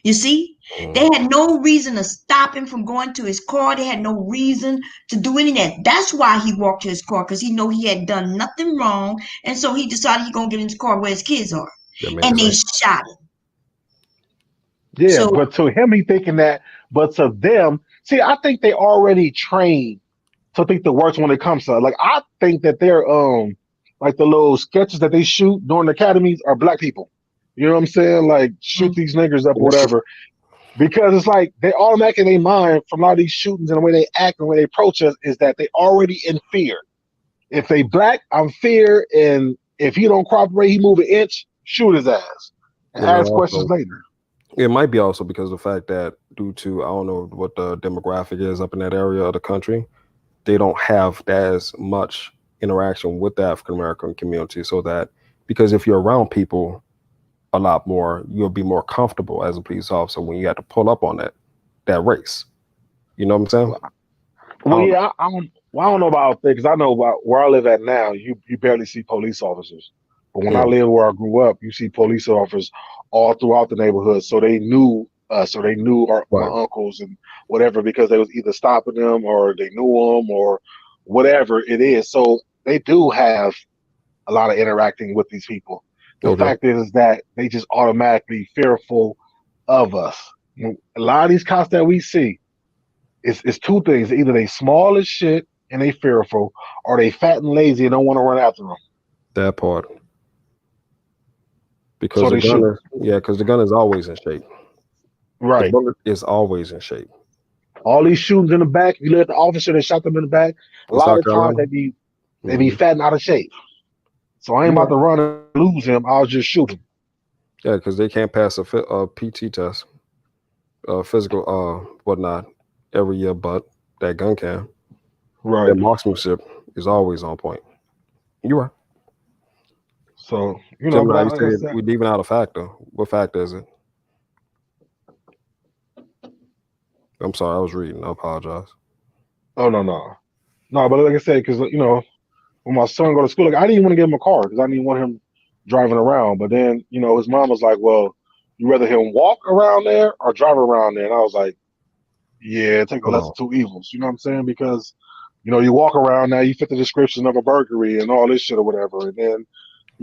A: You see, they had no reason to stop him from going to his car. They had no reason to do any of that. That's why he walked to his car because he know he had done nothing wrong, and so he decided he gonna get in his car where his kids are,
H: That
A: and
H: makes
A: they
H: sense.
A: shot him.
G: Yeah,
A: So
G: but to him, he thinking that. But to them, see, I think they already trained to think the worst when it comes to it. Like I think that they're like the little sketches that they shoot during the academies are black people. You know what I'm saying? Like shoot these niggers up or whatever. Because it's like they automatically in their mind from a lot of these shootings and the way they act and the way they approach us is that they already in fear. If they black, I'm fear, and if he don't cooperate, he move an inch, shoot his ass. And
H: And
G: ask questions
H: also,
G: later.
H: it might be also because of the fact that due to I don't know what the demographic is up in that area of the country, they don't have as much interaction with the African American community. So that because if you're around people a lot more, you'll be more comfortable as a police officer when you have to pull up on that race. You know what I'm saying?
G: Well, yeah, I don't know about there because I know about where I live at now. You barely see police officers, but when I
H: Yeah,
G: lived where I grew up, you see police officers all throughout the neighborhood. So they knew us, or they knew my
H: right.
G: uncles and whatever because they was either stopping them or they knew them or whatever it is. So they do have a lot of interacting with these people. The
H: Okay.
G: fact is that they just automatically fearful of us. A lot of these cops that we see, it's two things. Either they small as shit and they fearful, or they fat and lazy and don't want to run after them.
H: That part. Because
G: So
H: the
G: they
H: gun
G: shoot.
H: because the gun is always in shape. The
G: Right.
H: bullet is always in shape.
G: All these shootings in the back, you let the officer that shot them in the back, a
H: In
G: lot
H: South
G: of times
H: Carolina.
G: they be fat and out of shape. So I ain't
H: You're
G: about
H: right.
G: to run and lose him. I'll just shoot him.
H: Yeah, because they can't pass a PT test, physical, whatnot, every year, but that gun can.
G: Right.
H: That marksmanship is always on point. You're right.
G: So but
H: Gemini, you
G: like I
H: said
G: said,
H: we're leaving out a factor. What factor is it? I'm sorry, I was reading. I apologize.
G: oh no. But like I said, because when my son go to school, like I didn't even want to give him a car because I didn't want him driving around. But then his mom was like, "Well, you rather him walk around there or drive around there?" And I was like, "Yeah, take the
H: Hold
G: lesser
H: on.
G: two evils." You know what I'm saying? Because you walk around now, you fit the description of a burglary and all this shit or whatever, and then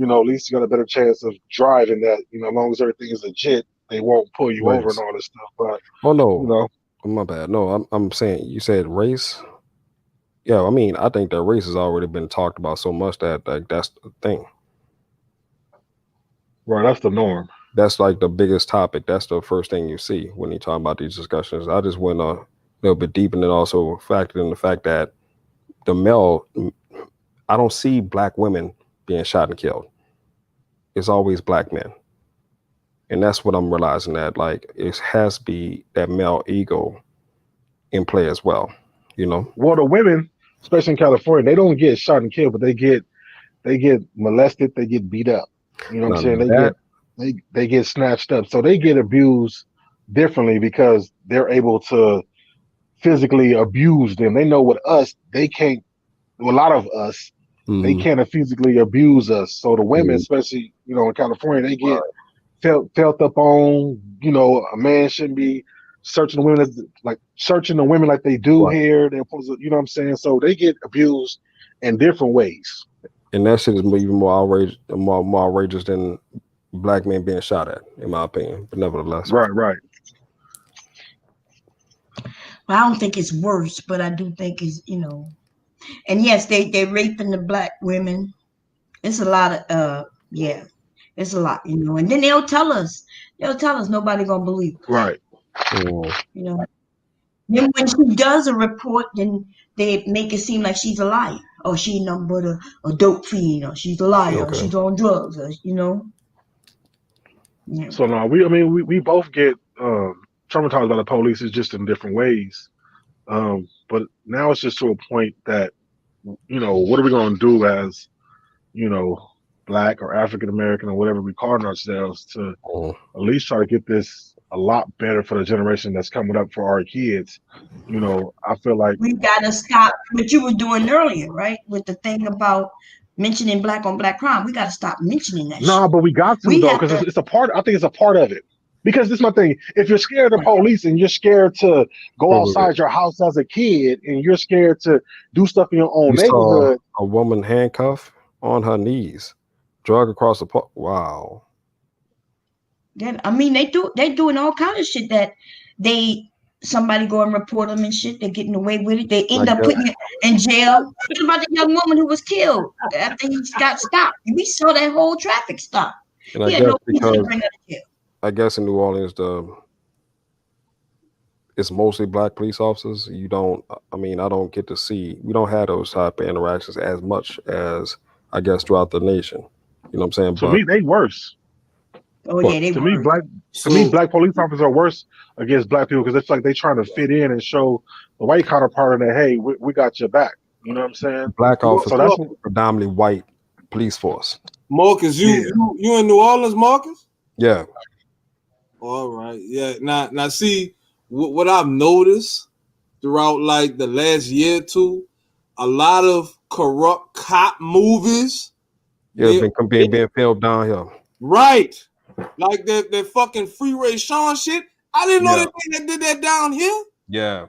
G: at least you got a better chance of driving that. As long as everything is legit, they won't pull you over and
H: Race.
G: all this stuff. But
H: Oh
G: you
H: no,
G: know,
H: my bad. No, I'm saying you said race. Yeah, I mean I think that race has already been talked about so much that like that's the thing.
G: right? That's the norm.
H: That's like the biggest topic. That's the first thing you see when you talk about these discussions. I just went a little bit deep and then also factored in the fact that the male, I don't see black women being shot and killed. It's always black men. And that's what I'm realizing that like it has to be that male ego in play as well. You know?
G: Well, the women, especially in California, they don't get shot and killed, but they get molested, they get beat up. You know what I'm
H: Now
G: saying? They
H: that
G: get they get snatched up. So they get abused differently because they're able to physically abuse them. They know with us, they can't, a lot of us, they can't physically abuse us. So the women, especially in California, they get felt up on. A man shouldn't be searching the women like they do
H: Right.
G: here. They're supposed to, you know what I'm saying? So they get abused in different ways.
H: And that shit is even more outrageous than black men being shot at, in my opinion. But nevertheless,
G: Right.
A: Well, I don't think it's worse, but I do think it's, and yes, they raping the black women. It's a lot of yeah, it's a lot, and then they'll tell us nobody gonna believe us,
G: Right.
A: you know. Then when she does a report, then they make it seem like she's a liar. Or she nothing but a dope fiend, or she's a liar, or
H: okay.
A: she's on drugs, or. Yeah.
G: So no, we both get traumatized by the police. It's just in different ways. But now it's just to a point that what are we going to do as you know black or African American or whatever we call ourselves to at least try to get this a lot better for the generation that's coming up for our kids. I feel like
A: We gotta stop what you were doing earlier, right? With the thing about mentioning black on black crime. We gotta stop mentioning that
G: no,
A: shit.
G: but we got to
A: We
G: though
A: have
G: because
A: to.
G: it's a part. I think it's a part of it. Because this is my thing. If you're scared of the police and you're scared to go
H: Wait, wait, wait.
G: outside your house as a kid and you're scared to do stuff in your own
H: You saw
G: neighborhood,
H: a woman handcuffed on her knees, drug across the park. Wow.
A: Then I mean, they doing all kind of shit that they somebody go and report them and shit. They're getting away with it. They
H: And I
A: end up
H: guess,
A: putting it in jail. What about the young woman who was killed after he got stopped? We saw that whole traffic stop.
H: and I
A: He had
H: guess
A: no reason to
H: because
A: bring her to jail.
H: I guess in New Orleans it's mostly black police officers. You don't. I mean, I don't get to see. We don't have those type of interactions as much as I guess throughout the nation. You know what I'm saying?
G: to
H: But
G: me they worse.
A: Oh
H: but
A: yeah, they
G: To me,
A: were.
G: black to me,
D: So
G: black police officers are worse against black people because it's like they trying to fit in and show the white counterpart that hey, we got your back. You know what I'm saying?
H: black officers
G: So
D: Mar-
G: that's
H: predominantly white police force.
D: Marcus, you
G: yeah.
D: you in New Orleans, Marcus?
H: Yeah.
D: All right, yeah. Now, see what I've noticed throughout like the last year or two, a lot of corrupt cop movies.
H: Yeah,
D: They
H: being filmed down here.
D: right, like that fucking Freeway Sean shit. I didn't know
H: Yeah.
D: they did that down here.
H: Yeah.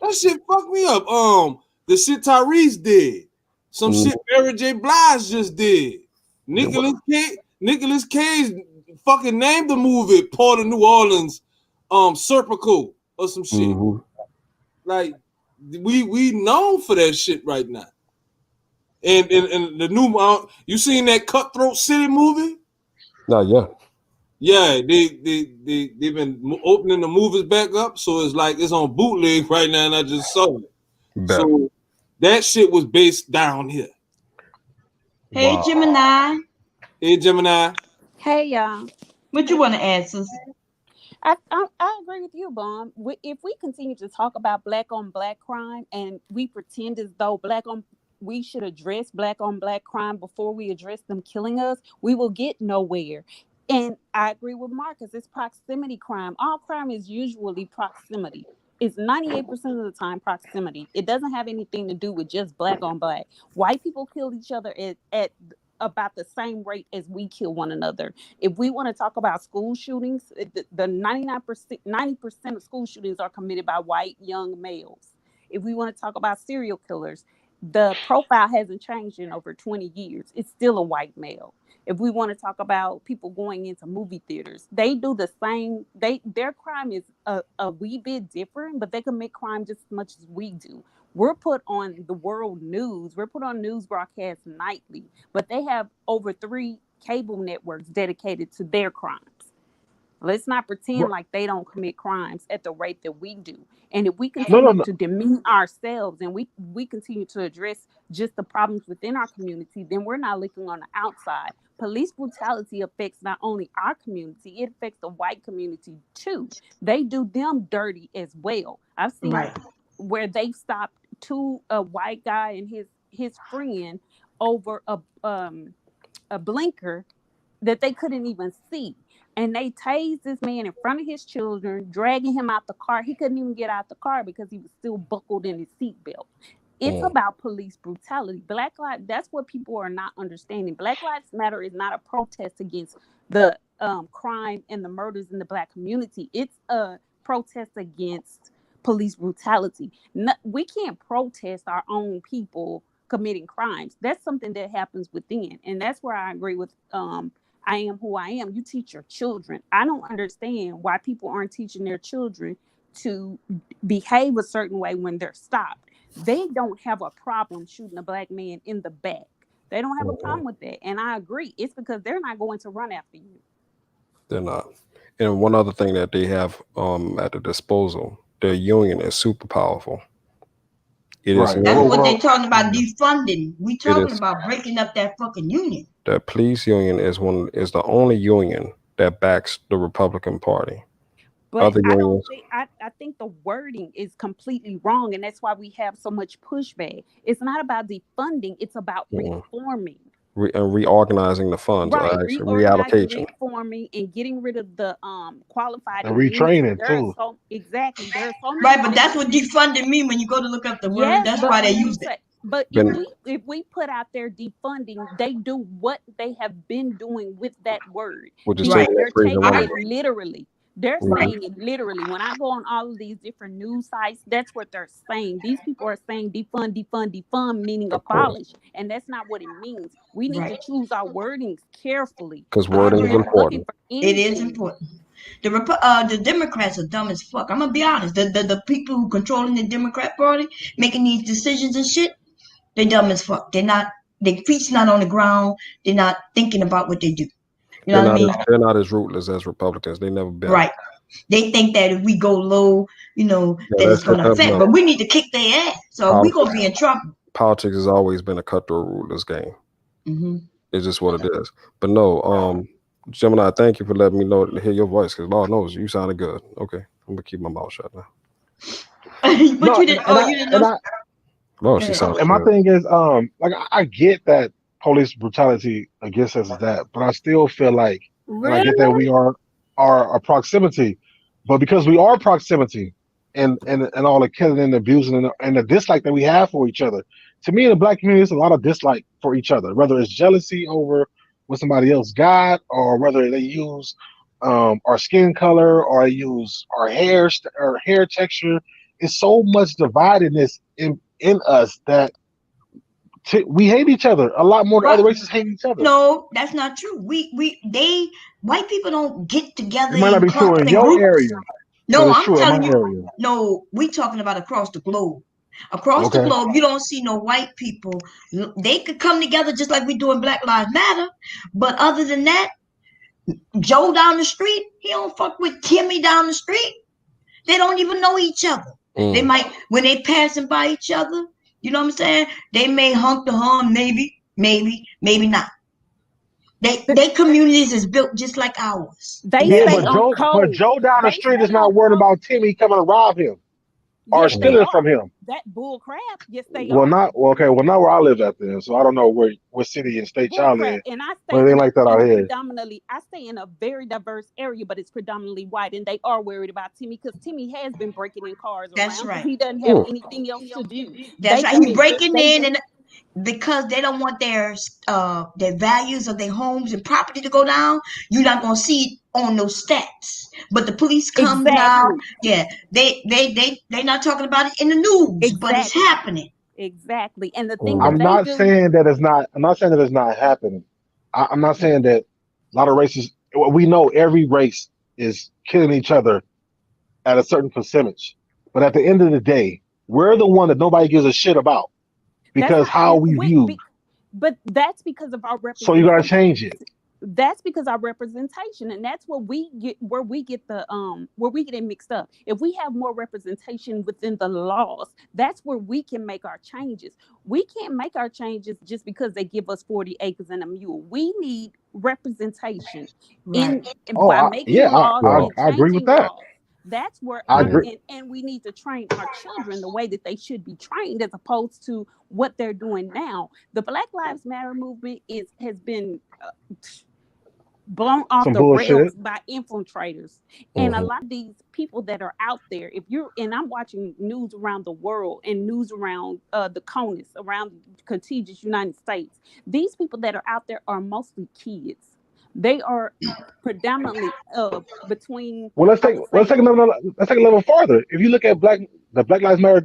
D: That shit fucked me up. The shit Tyrese did, some
H: Mm.
D: shit Mary J. Blige just did.
H: Yeah, well,
D: Nicholas Cage fucking named the movie Port of New Orleans, Serpico or some shit.
H: mhm.
D: Like we known for that shit right now. And the new you seen that Cutthroat City movie?
H: Not yet.
D: Yeah, they've been opening the movies back up, so it's like it's on bootleg right now, and I just saw it.
H: Bet.
D: So that shit was based down here.
A: Hey
H: Wow.
A: Gemini,
D: Hey Gemini,
K: Hey y'all.
A: what you want to ask us?
K: I agree with you, Bomb. If we continue to talk about black on black crime and we pretend as though we should address black on black crime before we address them killing us, we will get nowhere. And I agree with Marcus. It's proximity crime. All crime is usually proximity. It's 98% of the time proximity. It doesn't have anything to do with just black on black. White people kill each other at about the same rate as we kill one another. If we want to talk about school shootings, the 99%, 90% of school shootings are committed by white young males. If we want to talk about serial killers, the profile hasn't changed in over 20 years. It's still a white male. If we want to talk about people going into movie theaters, they do the same. Their crime is a wee bit different, but they commit crime just as much as we do. We're put on the world news. We're put on news broadcasts nightly, but they have over 3 cable networks dedicated to their crimes. Let's not pretend like they don't commit crimes at the rate that we do. And if we continue
G: No.
K: to demean ourselves and we continue to address just the problems within our community, then we're not looking on the outside. Police brutality affects not only our community, it affects the white community too. They do them dirty as well. I've seen
A: Right.
K: where they stopped a white guy and his friend over a blinker that they couldn't even see. And they tased this man in front of his children, dragging him out the car. He couldn't even get out the car because he was still buckled in his seatbelt. It's about police brutality. Black Lives, that's what people are not understanding. Black Lives Matter is not a protest against the crime and the murders in the Black community. It's a protest against police brutality. No, we can't protest our own people committing crimes. That's something that happens within. And that's where I agree with I am who I am. You teach your children. I don't understand why people aren't teaching their children to behave a certain way when they're stopped. They don't have a problem shooting a Black man in the back. They don't have a problem with that. And I agree. It's because they're not going to run after you.
H: They're not. And one other thing that they have at the disposal, their union is super powerful. It is
G: Right.
A: That's
H: one,
A: what they're talking about defunding. We
H: it
A: talking
H: is
A: about breaking up that fucking union.
H: the police union is the only union that backs the Republican Party.
K: But
H: Other
K: I don't
H: unions,
K: think I think the wording is completely wrong, and that's why we have so much pushback. It's not about defunding; it's about reforming.
H: and reorganizing the funds,
K: Right,
H: actually
K: reorganizing,
H: reallocation.
K: reforming, and getting rid of the qualified
G: And
K: immunity.
G: retraining
K: There are
G: too.
K: there are so many
A: Right, but
K: things.
A: that's what defunding mean when you go to look up the word.
K: Yes,
A: That's
K: but
A: why they
K: when you
A: use it.
K: say, but
H: Been
K: if we put out there defunding, they do what they have been doing with that word,
H: which is
K: meaning
A: Right.
H: taking that
K: they're
H: freedom
K: taking
A: I
H: away.
K: it literally. They're
H: Mhm.
K: saying it literally. When I go on all of these different news sites, that's what they're saying. These people are saying defund, defund, defund, meaning
H: Of course,
K: abolish, and that's not what it means. We need to
A: right.
K: choose our wordings carefully
H: because
A: I
K: when
H: wording
K: we're
H: is
A: agree.
K: looking
H: important.
K: for
A: It is
K: anything.
A: important. The Democrats are dumb as fuck. I'm gonna be honest. The people who controlling the Democrat Party, making these decisions and shit, they dumb as fuck. They're not. Their feet's not on the ground. They're not thinking about what they do. You know what I mean?
H: They're not as rootless as Republicans. They never been.
A: Right. They think that if we go low,
H: Yeah,
A: that it's gonna affect.
H: no.
A: But we need to kick their ass. So we gonna be in trouble.
H: Politics has always been a cutthroat ruthless game.
A: Mm-hmm.
H: It's just what it is. But no, Gemini, thank you for letting me hear your voice, because Lord knows you sounded good. Okay, I'm gonna keep my mouth shut now.
A: But
G: No,
A: you didn't. Oh, you didn't know.
H: No,
A: Go
H: she
A: ahead.
H: sounded
G: and my
H: good.
G: thing is, like I get that police brutality against us is that, but I still feel like, and I get that we are a proximity, but because we are proximity, and all the killing and abusing and the dislike that we have for each other, to me in the Black community, there's a lot of dislike for each other, whether it's jealousy over what somebody else got, or whether they use our skin color, or they use our or hair texture. It's so much dividedness in us that we hate each other a lot more than
A: Right.
G: other races hate each other.
A: No, that's not true. White people don't get together
G: It might not
A: in
G: be true
A: clumps
G: in
A: and
G: your
A: groups.
G: area, but
A: No,
G: it's
A: I'm
G: true in my
A: telling you.
G: area.
A: No, we talking about across the globe. Across the
G: Okay.
A: globe, you don't see no white people. They could come together just like we do in Black Lives Matter. But other than that, Joe down the street, he don't fuck with Timmy down the street. They don't even know each other. They might, when they passing by each other, you know what I'm saying? They may honk the horn, maybe not. They communities is built just like ours.
K: They
G: Yeah,
K: stay
A: Exactly.
K: on
G: but
K: code.
G: Joe down the
K: They
G: street is
K: stay on
G: not worried
K: code.
G: about Timmy coming to rob him or
K: Yes, they
G: stealing
K: are.
G: from him.
K: That bull crap. Yes, they
G: Well,
K: are.
G: not well, okay. Well, not where I live at then, so I don't know what city and state
K: Bull
G: y'all
K: crap.
G: in,
K: And I
G: but
K: stay
G: it ain't
K: in
G: like that out here.
K: I stay in a very diverse area, but it's predominantly white, and they are worried about Timmy because Timmy has been breaking in cars
A: That's
K: around because
A: right.
K: he doesn't have anything else to do.
A: That's
K: They
A: right. He
K: just
A: breaking
K: they
A: in,
K: just
A: and because they don't want their values of their homes and property to go down, you're not gonna see it on those stats. But the police comes out.
K: exactly.
A: Yeah, they not talking about it in the news, but it's
K: Exactly.
A: happening.
K: Exactly. And the thing that
G: I'm
K: they
G: not
K: do,
G: saying that it's not. I'm not saying that it's not happening. I'm not saying that a lot of races. Well, we know every race is killing each other at a certain percentage, but at the end of the day, we're the one that nobody gives a shit about
K: that's
G: because
K: not
G: how we viewed.
K: but that's because of our
G: So you gotta
K: representation.
G: change it.
K: That's because our representation, and that's what we get where we get it mixed up. If we have more representation within the laws, that's where we can make our changes. We can't make our changes just because they give us 40 acres and a mule. We need representation
A: Right.
G: Oh,
K: by making laws and
G: I agree with
K: changing
G: that.
K: laws. That's where
G: I agree.
K: and we need to train our children the way that they should be trained, as opposed to what they're doing now. The Black Lives Matter movement has been blown off
G: Some
K: the
G: bullshit.
K: rails by infiltrators. And a lot of these people that are out there, if you're, and I'm watching news around the world and news around the CONUS, around contiguous United States, these people that are out there are mostly kids. They are predominantly between,
G: Well, let's
K: I
G: take
K: would
G: let's
K: say,
G: take another let's take a level farther. If you look at the Black Lives Matter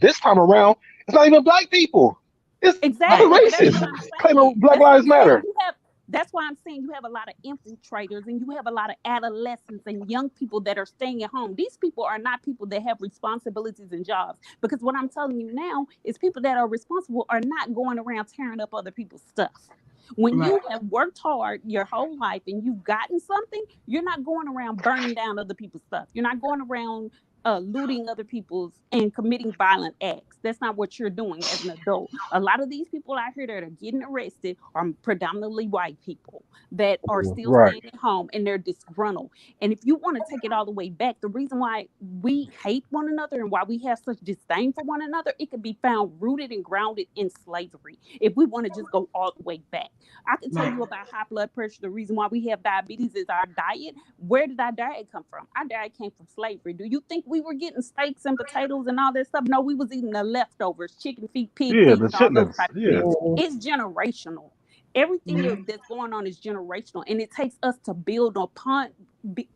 G: this time around, it's not even black people. It's other
K: exactly, but that's
G: races
K: what I'm
G: claiming
K: saying.
G: Black
K: That's what
G: Lives
K: I'm saying.
G: Matter.
K: You have That's why I'm saying you have a lot of infiltrators and you have a lot of adolescents and young people that are staying at home. These people are not people that have responsibilities and jobs. Because what I'm telling you now is people that are responsible are not going around tearing up other people's stuff. When
A: Right.
K: you have worked hard your whole life and you've gotten something, you're not going around burning down other people's stuff. You're not going around looting other people's and committing violent acts. That's not what you're doing as an adult. A lot of these people out here that are getting arrested are predominantly white people that are still
G: Right.
K: staying at home and they're disgruntled. And if you want to take it all the way back, the reason why we hate one another and why we have such disdain for one another, it could be found rooted and grounded in slavery. If we want to just go all the way back, I can tell
A: Right.
K: you about high blood pressure. The reason why we have diabetes is our diet. Where did our diet come from? Our diet came from slavery. Do you think we were getting steaks and potatoes and all that stuff? No, we was eating the leftovers, chicken feet, pig
G: Yeah,
K: feet,
G: the
K: and all those
G: chitlins.
K: type of
G: Yeah.
K: things. It's generational. Everything
A: Mhm.
K: that's going on is generational, and it takes us to build upon,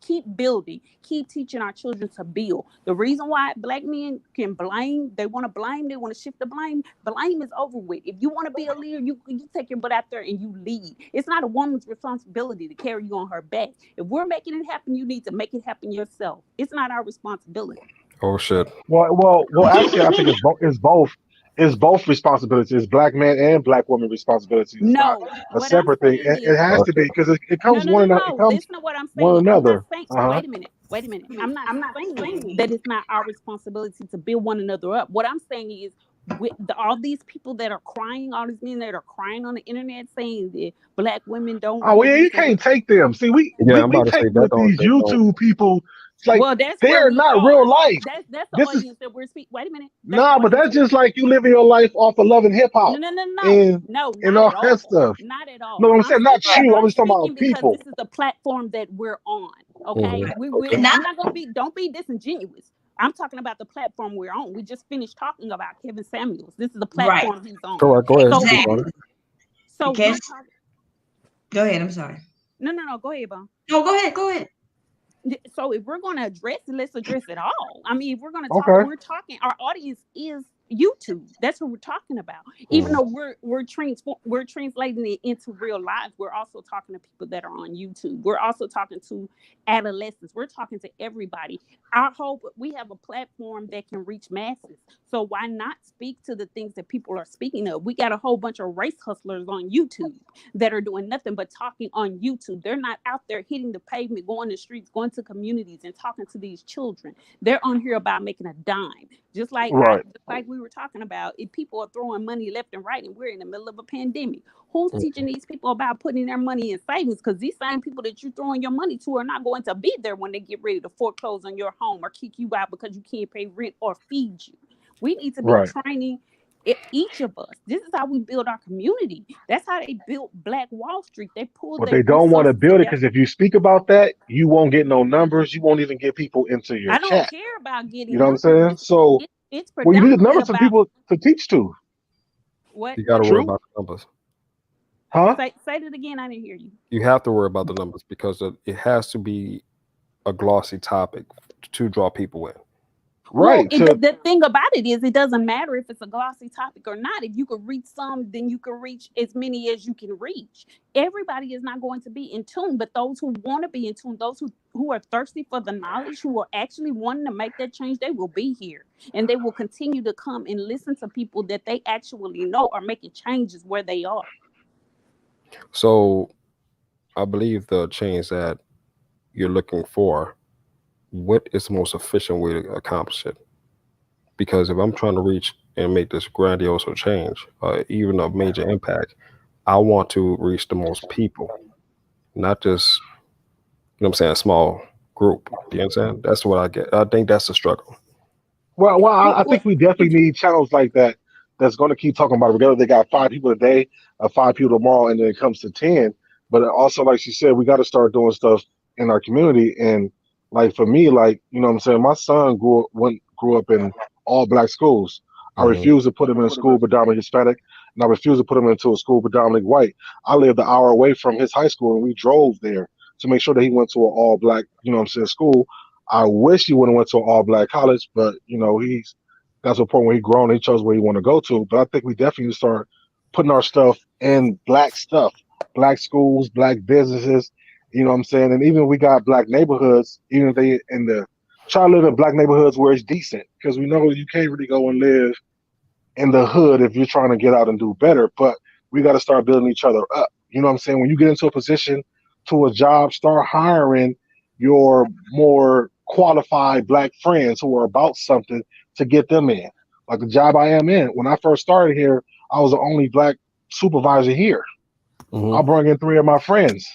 K: keep building, keep teaching our children to build. The reason why black men can blame, they want to blame, they want to shift the blame. Blame is over with. If you want to be a leader, you take your butt out there and you lead. It's not a woman's responsibility to carry you on her back. If we're making it happen, you need to make it happen yourself. It's not our responsibility.
H: Oh shit.
G: Well. Actually, I think it's both. It's both. It's both responsibilities. It's black man and black woman responsibilities. It's not
K: No,
G: a
K: what I'm
G: separate thing.
K: saying
G: It
K: is,
G: has
H: Oh
G: to be
H: shit.
G: because it
K: no,
G: comes
K: no, no,
G: it
K: no.
G: comes
K: Listen to what I'm
G: one
K: saying. I'm not
G: another.
K: saying,
G: Uh huh.
K: wait a minute. Wait a minute. I'm not saying that it's not our responsibility to build one another up. What I'm saying is, with all these people that are crying, all these men that are crying on the internet saying that black women don't
G: Oh
K: do
G: yeah,
K: this
G: you
K: and
G: can't take them. See, we
H: Yeah,
G: we
H: I'm
G: we
H: about to
G: take
H: say that
G: with these
H: don't.
G: YouTube people. It's like
K: well, that's where
G: they're
K: we
G: not real
K: are.
G: life.
K: That's the
G: This is
K: audience that we're speaking. Wait a minute. That's the
G: nah, but
K: audience
G: that's
K: that we're
G: just like you living your life off of love and hip
K: no,
G: hop
K: no, no, no,
G: and
K: no,
G: and
K: not
G: all
K: at
G: that
K: all.
G: stuff.
K: Not at
G: No,
K: all.
G: I'm
K: I'm
G: saying not
K: speaking.
G: you. I'm
K: I'm
G: just talking
K: speaking
G: about
K: because
G: people.
K: this is the platform that we're on. Okay,
H: Mhm.
K: we
H: Okay.
A: And I,
K: I'm not gonna be. Don't be disingenuous. I'm talking about the platform we're on. We just finished talking about Kevin Samuels. This is the
A: right.
K: platform he's on.
H: Go ahead.
K: So,
H: Speak on
A: Exactly.
H: it.
K: so we're
A: Because
K: talking.
A: go ahead. I'm sorry.
K: No, no, no. Go ahead, Bon.
A: No, go ahead. Go ahead.
K: So if we're going to address it, let's address it all. I mean, if we're going to talk,
G: Okay.
K: we're talking, our audience is YouTube. That's what we're talking about. Even
H: Mhm.
K: though we're translating it into real lives, we're also talking to people that are on YouTube. We're also talking to adolescents. We're talking to everybody. Our hope, we have a platform that can reach masses. So why not speak to the things that people are speaking of? We got a whole bunch of race hustlers on YouTube that are doing nothing but talking on YouTube. They're not out there hitting the pavement, going to streets, going to communities and talking to these children. They're on here about making a dime.
G: Right.
K: Just like we were talking about, if people are throwing money left and right and we're in the middle of a pandemic, who's teaching these people about putting their money in savings? Because these same people that you're throwing your money to are not going to be there when they get ready to foreclose on your home or kick you out because you can't pay rent or feed you. We need to be
G: Right.
K: training each of us. This is how we build our community. That's how they built Black Wall Street. They pulled
G: But
K: their
G: they don't want to
K: resources
G: build it
K: together.
G: because if you speak about that, you won't get no numbers. You won't even get people into your
K: I don't
G: chat.
K: care about
G: You
K: getting
G: know what I'm
K: numbers.
G: saying? So
K: It's
G: well, you need
K: predominantly
G: numbers for
K: about
G: people to teach to.
K: what
H: You got
K: what
H: to
K: is
H: worry
K: it?
G: True?
H: about the numbers.
G: Huh?
K: Say that again. I didn't hear you.
H: You have to worry about the numbers because it has to be a glossy topic to draw people in.
K: Well,
G: Right. To
K: the thing about it is, it doesn't matter if it's a glossy topic or not. If you can reach some, then you can reach as many as you can reach. Everybody is not going to be in tune, but those who want to be in tune, those who are thirsty for the knowledge, who are actually wanting to make that change, they will be here. And they will continue to come and listen to people that they actually know are making changes where they are.
H: So I believe the change that you're looking for, what is the most efficient way to accomplish it? Because if I'm trying to reach and make this grandiose change, even a major impact, I want to reach the most people, not just, you know what I'm saying, a small group. Do you understand? That's what I get. I think that's the struggle.
G: well, I
K: Well,
G: think we definitely need channels like that that's going to keep talking about it. Regardless, they got 5 people today or 5 people tomorrow, and then it comes to 10. But also, like she said, we got to start doing stuff in our community. And like for me, like you know what I'm saying, my son grew up in all black schools. I
H: Mm-hmm.
G: refused to put him in a school predominantly Hispanic, and I refused to put him into a school predominantly white. I lived an hour away from his high school, and we drove there to make sure that he went to an all black, you know what I'm saying, school. I wish he would have went to an all black college, but you know he's got to a point where he grown, he chose where he want to go to. But I think we definitely need to start putting our stuff in black stuff, black schools, black businesses. You know what I'm saying? And even we got black neighborhoods, even if they in the try to live in black neighborhoods where it's decent, because we know you can't really go and live in the hood if you're trying to get out and do better. But we got to start building each other up. You know what I'm saying? When you get into a position to a job, start hiring your more qualified black friends who are about something to get them in. Like the job I am in. When I first started here, I was the only black supervisor here. I
H: Mm-hmm.
G: brought in three of my friends.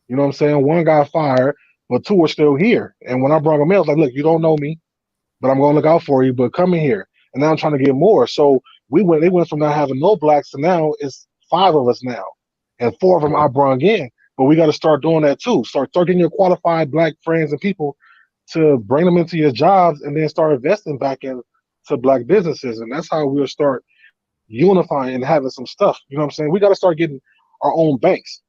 G: You know what I'm saying? One got fired, but two are still here. And when I brought them in, I was like, look, you don't know me, but I'm gonna look out for you. But come in here, and now I'm trying to get more. So they went from not having no blacks to now it's five of us now, and four of them I brought in. But we got to start doing that too. Start getting your qualified black friends and people to bring them into your jobs, and then start investing back into black businesses, and that's how we'll start unifying and having some stuff. You know what I'm saying? We got to start getting our own banks.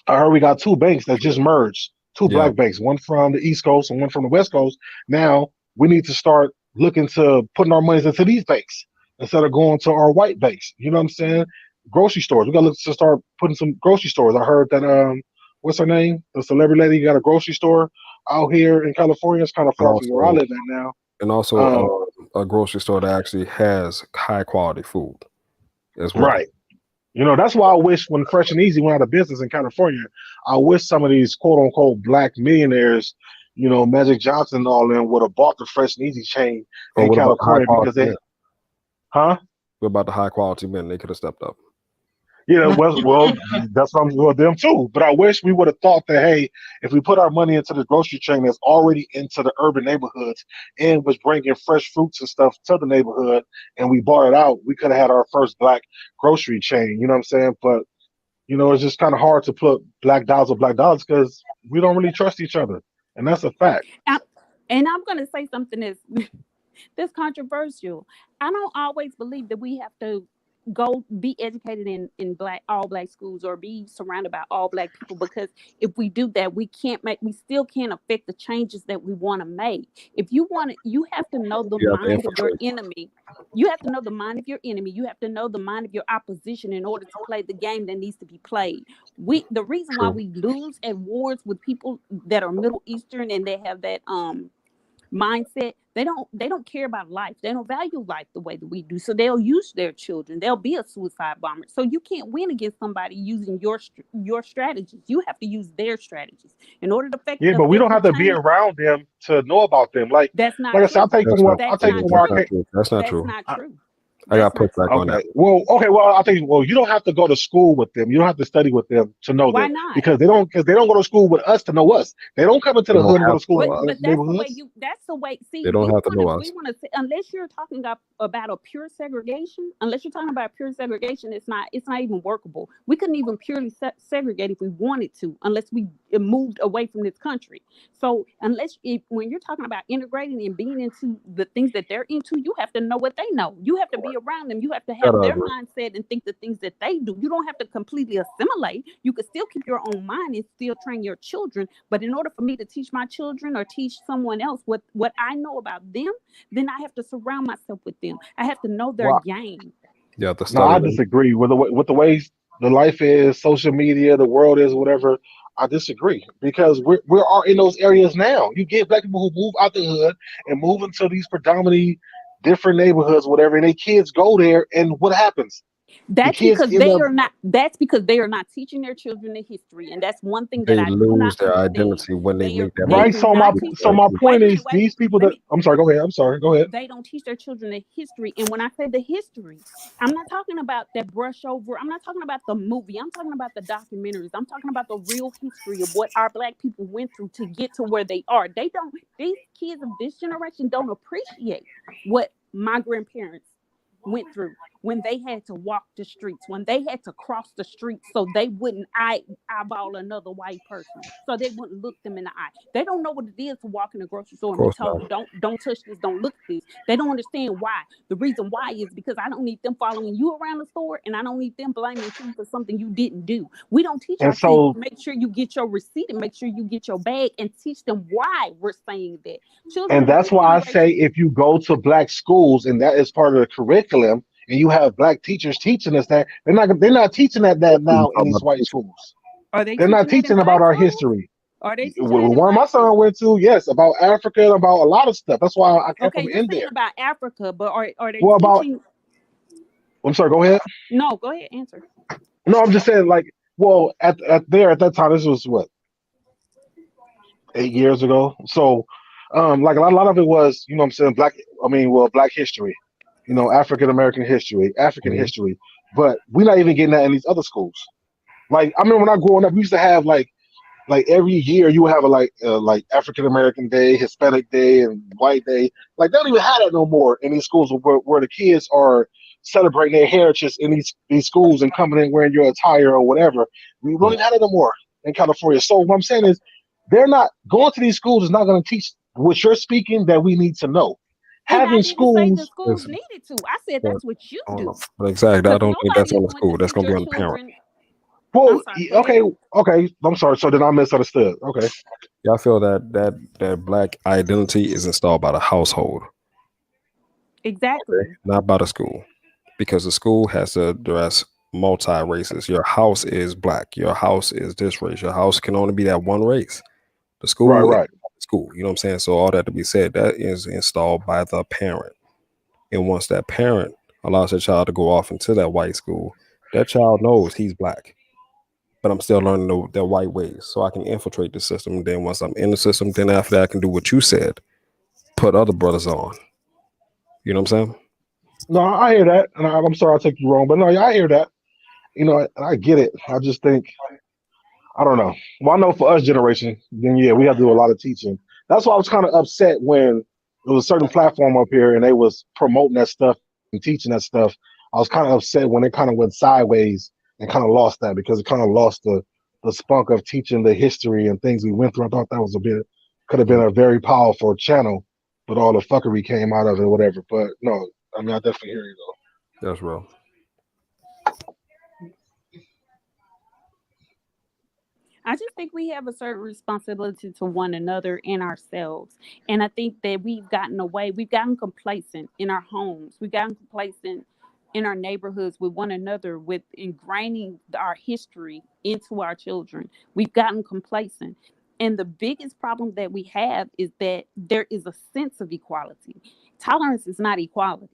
G: I heard we got two banks that just merged, two
H: Yeah.
G: black banks, one from the East Coast and one from the West Coast. Now we need to start looking to putting our monies into these banks instead of going to our white banks. You know what I'm saying? Grocery stores. We got to look to start putting some grocery stores. I heard that what's her name? The celebrity lady got a grocery store out here in California. It's kind of
H: And
G: far from where I
H: also
G: live at now.
H: and
G: Um,
H: also a grocery store that actually has high quality food as well.
G: right. You know, that's why I wish when Fresh and Easy went out of business in California, I wish some of these quote unquote black millionaires, you know, Magic Johnson and all them would have bought the Fresh and Easy chain
H: But
G: in
H: what about the high
G: California because
H: quality
G: they,
H: men?
G: huh?
H: What about the high quality men? They could have stepped up.
G: Yeah, well, that's what I'm with them too. But I wish we would have thought that, hey, if we put our money into the grocery chain that's already into the urban neighborhoods and was bringing fresh fruits and stuff to the neighborhood, and we bought it out, we could have had our first black grocery chain. You know what I'm saying? But you know, it's just kind of hard to put black dollars because we don't really trust each other, and that's a fact.
K: I- and I'm going to say something that's controversial. I don't always believe that we have to go be educated in all black schools or be surrounded by all black people, because if we do that, we still can't affect the changes that we want to make. If you want to, you have to know the
H: You have to
K: mind of your
H: infiltrate.
K: enemy. You have to know the mind of your enemy. You have to know the mind of your opposition in order to play the game that needs to be played. The reason why
H: True.
K: we lose at wars with people that are Middle Eastern and they have that mindset, they don't care about life. They don't value life the way that we do, so they'll use their children. They'll be a suicide bomber. So you can't win against somebody using your strategies. You have to use their strategies in order to affect
G: Yeah, but we
K: affect
G: don't
K: the
G: have to be
K: change.
G: around them to know about them.
K: That's not
G: Like I said,
K: true.
H: That's not
G: I
K: That's
G: take
H: true.
K: not
G: from where I
H: That's not
K: true.
G: came.
H: true. That's not
K: That's
H: true.
K: not true.
H: I got
K: That's not
H: pushback
K: true.
H: on that.
G: Okay. Well, I think you don't have to go to school with them. You don't have to study with them to know
K: Why
G: them
K: not?
G: because they don't go to school with us to know us. They don't come into
H: They
G: the
H: don't
G: hood and go
H: have
G: to
H: to
G: school
H: know
G: in
H: us.
K: But that's the way
G: neighborhoods.
K: that's the way. See,
H: They don't have to know
K: we
H: us.
K: want to unless you're talking about a pure segregation. Unless you're talking about pure segregation, it's not even workable. We couldn't even purely segregate if we wanted to, unless we moved away from this country. So when you're talking about integrating and being into the things that they're into, you have to know what they know. You have to be around them. You have to
H: Gotta
K: have their
H: agree.
K: mindset and think the things that they do. You don't have to completely assimilate. You could still keep your own mind and still train your children. But in order for me to teach my children or teach someone else what I know about them, then I have to surround myself with them. I have to know their
G: Well,
K: game.
H: You have to
G: no,
H: study
G: I
H: them.
G: disagree with the ways the life is, social media, the world is, whatever. I disagree because we are in those areas now. You get black people who move out the hood and move into these predominantly different neighborhoods, whatever, and their kids go there, and what happens? The
K: That's
G: kids
K: because
G: end
K: they
G: up
K: are not. That's because they are not teaching their children the history, and that's one thing that
H: They
K: I do
H: lose
K: not
H: their
K: understand.
H: identity when they make that
K: They
H: move.
G: right.
K: do not teach.
G: So my
K: Wait a
G: point
K: minute.
G: is,
K: Wait.
G: these people
K: Let
G: that
K: me.
G: I'm sorry, go ahead. I'm sorry, go ahead.
K: They don't teach their children the history, and when I say the history, I'm not talking about that brush over. I'm not talking about the movie. I'm talking about the documentaries. I'm talking about the real history of what our black people went through to get to where they are. They don't. These kids of this generation don't appreciate what my grandparents went through, when they had to walk the streets, when they had to cross the street so they wouldn't eyeball another white person, so they wouldn't look them in the eye. They don't know what it is to walk in a grocery store
H: Of
K: and be
H: course
K: told,
H: not.
K: don't touch this, don't look at this. They don't understand why. The reason why is because I don't need them following you around the store, and I don't need them blaming you for something you didn't do. We don't teach
G: And
K: our kids
G: so
K: to make sure you get your receipt and make sure you get your bag, and teach them why we're saying that. Children
G: and
K: in this
G: that's why I say
K: generation.
G: if you go to black schools and that is part of the curriculum, and you have black teachers teaching us that, they're not teaching that
H: You
G: now in
H: talk
G: these
H: about the
G: white
H: future.
G: schools.
K: Are they
G: They're not
K: teaching that in
G: teaching about
K: black
G: our
K: schools?
G: history.
K: Are they teaching that in
G: One my
K: black
G: son
K: schools?
G: went to, yes, about Africa, about a lot of stuff. That's why I kept
K: Okay,
G: them
K: you're
G: in
K: saying
G: there.
K: about Africa, but are they
G: Well, about
K: teaching?
G: I'm sorry, go ahead.
K: No, go ahead, answer.
G: No, I'm just saying, like, well, at that time, this was what, 8 years ago. So, like a lot of it was, you know, what I'm saying, black. I mean, well, black history, you know, African American history, African
H: Mhm.
G: history. But we're not even getting that in these other schools. Like, I remember when I growing up, we used to have like every year you would have a like African American Day, Hispanic Day, and White Day. Like they don't even have that no more in these schools where the kids are celebrating their heritage in these schools and coming in wearing your attire or whatever. We don't
H: Mhm.
G: even have that no more in California. So what I'm saying is they're not going to these schools is not going to teach what you're speaking that we need to know.
K: And I
G: Having
K: didn't say the
G: schools,
K: schools
H: Listen,
K: needed to. I said
H: but
K: that's what you
H: I don't know.
K: do.
H: But exactly, I
K: Because
H: don't think that's
K: nobody
H: on
K: is
H: the
K: going to
H: school. That's
K: send
H: gonna be
K: your
H: on the parent.
K: children. I'm
G: well,
K: sorry, go ahead.
G: okay, I'm sorry. So then I misunderstood. Okay.
H: Yeah, I feel that black identity is installed by the household,
K: Exactly.
H: not by the school, because the school has to address multi races. Your house is black. Your house is this race. Your house can only be that one race. The
G: Right,
H: school is
G: right.
H: the school. You know what I'm saying? So all that to be said, that is installed by the parent. And once that parent allows their child to go off into that white school, that child knows he's black. But I'm still learning the white ways, so I can infiltrate the system. And then once I'm in the system, then after that, I can do what you said, put other brothers on. You know what I'm saying?
G: No, I hear that, and I'm sorry I take you wrong, but no, yeah, I hear that. You know, I get it. I just think I don't know. Well, I know for us generation, then yeah, we have to do a lot of teaching. That's why I was kind of upset when there was a certain platform up here and they was promoting that stuff and teaching that stuff. I was kind of upset when it kind of went sideways and kind of lost that because it kind of lost the spunk of teaching the history and things we went through. I thought that was a bit could have been
H: Mm,
G: a very powerful channel, but all the fuckery came out of it, whatever. But no, I mean I definitely hear you though.
H: that's real.
K: I just think we have a certain responsibility to one another and ourselves. And I think that we've gotten complacent in our homes. We've gotten complacent in our neighborhoods with one another, with ingraining our history into our children. We've gotten complacent. And the biggest problem that we have is that there is a sense of equality. Tolerance is not equality.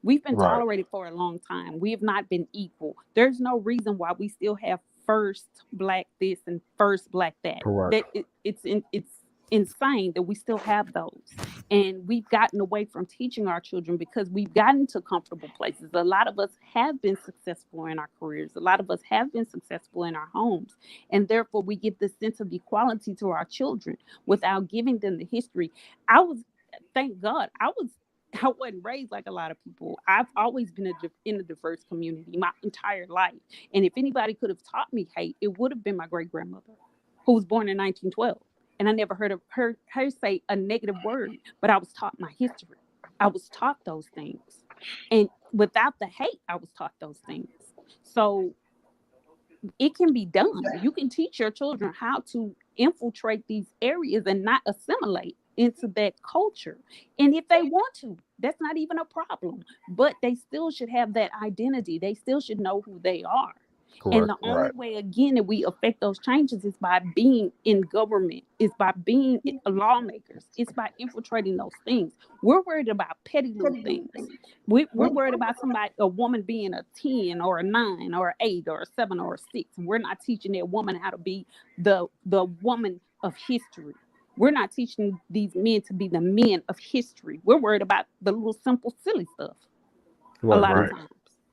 K: We've been
G: Right.
K: tolerated for a long time. We have not been equal. There's no reason why we still have first black this and first black that.
H: Correct.
K: It's insane that we still have those. And we've gotten away from teaching our children because we've gotten to comfortable places. A lot of us have been successful in our careers. A lot of us have been successful in our homes. And therefore we give this sense of equality to our children without giving them the history. I was thank God I wasn't raised like a lot of people. I've always been in a diverse community my entire life. And if anybody could have taught me hate, it would have been my great grandmother, who was born in 1912. And I never heard of her say a negative word, but I was taught my history. I was taught those things. And without the hate, I was taught those things. So it can be done. You can teach your children how to infiltrate these areas and not assimilate into that culture. And if they want to, that's not even a problem. But they still should have that identity. They still should know who they are. And
H: Correct.
K: the only
G: Right.
K: way, again, that we affect those changes is by being in government, is by being lawmakers, it's by infiltrating those things. We're worried about petty little things. We're worried about a woman being a 10 or a 9 or an 8 or a 7 or a 6. We're not teaching that woman how to be the woman of history. We're not teaching these men to be the men of history. We're worried about the little simple silly stuff a
H: Right.
K: lot of
G: Right.
K: times.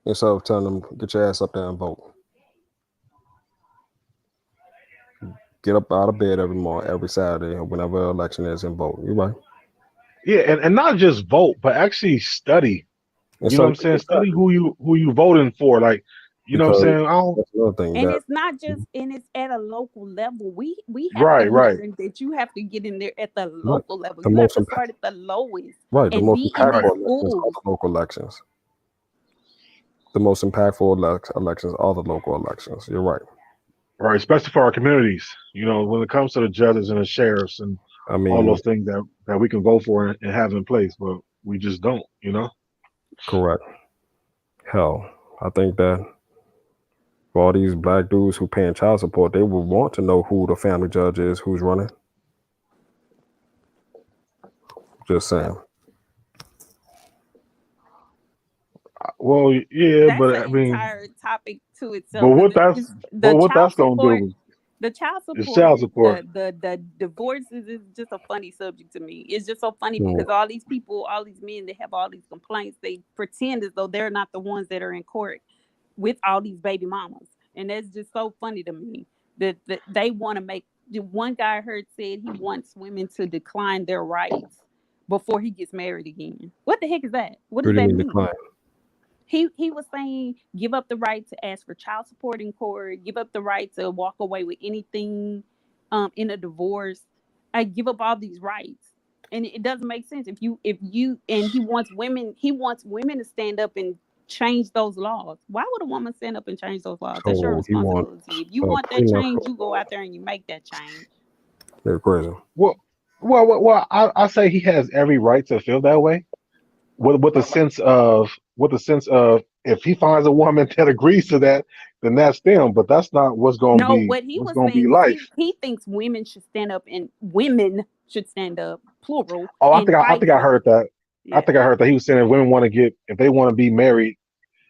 H: Instead of telling them, get your ass up there and vote. Get up out of bed every morning, every Saturday, or whenever election is, and vote. You're right.
G: Yeah, and not just vote, but actually study.
H: And
G: You know
H: so
G: what I'm saying? Study who you voting for. Like, you know what I'm
H: because
G: saying? I don't.
H: that's another thing
K: And
H: that
K: it's not just, and it's at a local level. We have to
G: Right, right,
K: learn that you have to get in there at the
H: right,
K: local level.
H: the
K: You have
H: most
K: to
H: impact,
K: start at the lowest
H: right, the
K: and
H: most
K: be in
H: impactful
K: these
H: elections are
K: schools.
H: the local elections. The most impactful elections are the local elections. You're right.
G: right. Especially for our communities. You know, when it comes to the judges and the sheriffs and
H: I
G: all
H: mean,
G: those things that we can vote for and have in place, but we just don't. You know.
H: correct. Hell, I think that for all these black dudes who paying child support, they would want to know who the family judge is, who's running. Just saying.
G: Well, yeah,
K: That's
G: but
K: an
G: I mean,
K: entire topic to
G: but
K: itself because it's the
G: what that's
K: child
G: gonna
K: support.
G: do
K: The child
G: is
K: support,
G: child support.
K: the divorces is just a funny subject to me. It's just so funny
H: Hmm.
K: because all these people, all these men, they have all these complaints. They pretend as though they're not the ones that are in court with all these baby mamas, and that's just so funny to me that they want to make. One guy I heard said he wants women to decline their rights before he gets married again. What the heck is that? What
H: What
K: does
H: do you
K: that
H: mean
K: mean?
H: decline?
K: He was saying give up the right to ask for child support in court, give up the right to walk away with anything in a divorce. I give up all these rights. And it doesn't make sense if you and he wants women to stand up and change those laws. Why would a woman stand up and change those laws? That's your
H: So he want
K: responsibility. If you
H: a
K: want that change,
H: prenuptial.
K: you go out there and you make that change.
H: They're crazy.
G: Well, I say he has every right to feel that way. With the sense of if he finds a woman that agrees to that, then that's them. But that's not
K: No, what he
G: what's
K: was
G: gonna be
K: saying was
G: life.
K: he thinks women should stand up, plural,
G: Oh,
K: and
G: I
K: fight
G: think I
K: for
G: heard
K: it.
G: that. I
K: Yeah.
G: think I heard that he was saying if women want to get if they want to be married,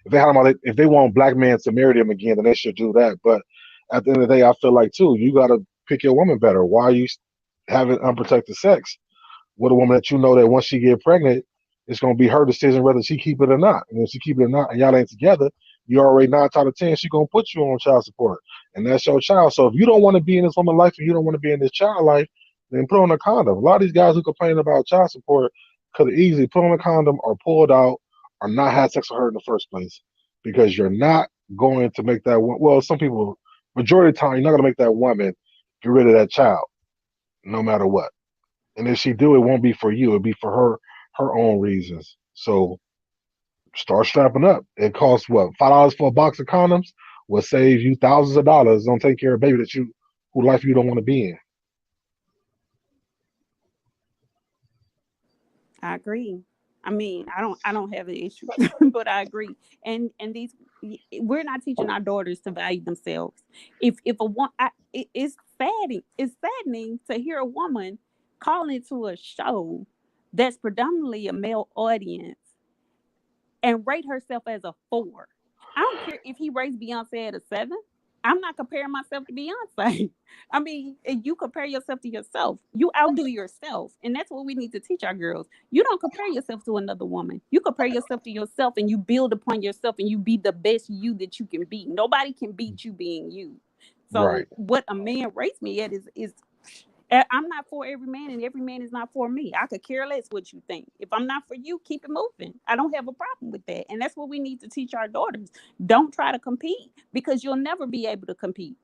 G: if they want black men to marry them again, then they should do that. But at the end of the day, I feel like too, you gotta pick your woman better. Why are you having unprotected sex with a woman that you know that once she get pregnant, it's gonna be her decision whether she keep it or not. And if she keep it or not, and y'all ain't together, you already 9 out of 10 she gonna put you on child support, and that's your child. So if you don't want to be in this woman's life and you don't want to be in this child life, then put on a condom. A lot of these guys who complain about child support could have easily put on a condom or pulled out or not had sex with her in the first place because you're not going to make that one. Well, some people, majority of the time, you're not gonna make that woman get rid of that child, no matter what. And if she do, it won't be for you. It'll be for her own reasons. So start strapping up. It costs what, $5 for a box of condoms? Will save you thousands of dollars. Don't take care of a baby that you who life you don't want to be in.
K: I agree. I mean, I don't have an issue, but I agree. And these we're not teaching our daughters to value themselves. If a one, it's saddening to hear a woman call into a show that's predominantly a male audience and rate herself as a 4. I don't care if he rates Beyonce at a 7. I'm not comparing myself to Beyonce. I mean, you compare yourself to yourself. You outdo yourself. And that's what we need to teach our girls. You don't compare yourself to another woman. You compare yourself to yourself and you build upon yourself and you be the best you that you can be. Nobody can beat you being you. So
G: Right.
K: what a man rates me at is I'm not for every man, and every man is not for me. I could care less what you think. If I'm not for you, keep it moving. I don't have a problem with that. And that's what we need to teach our daughters. Don't try to compete because you'll never be able to compete.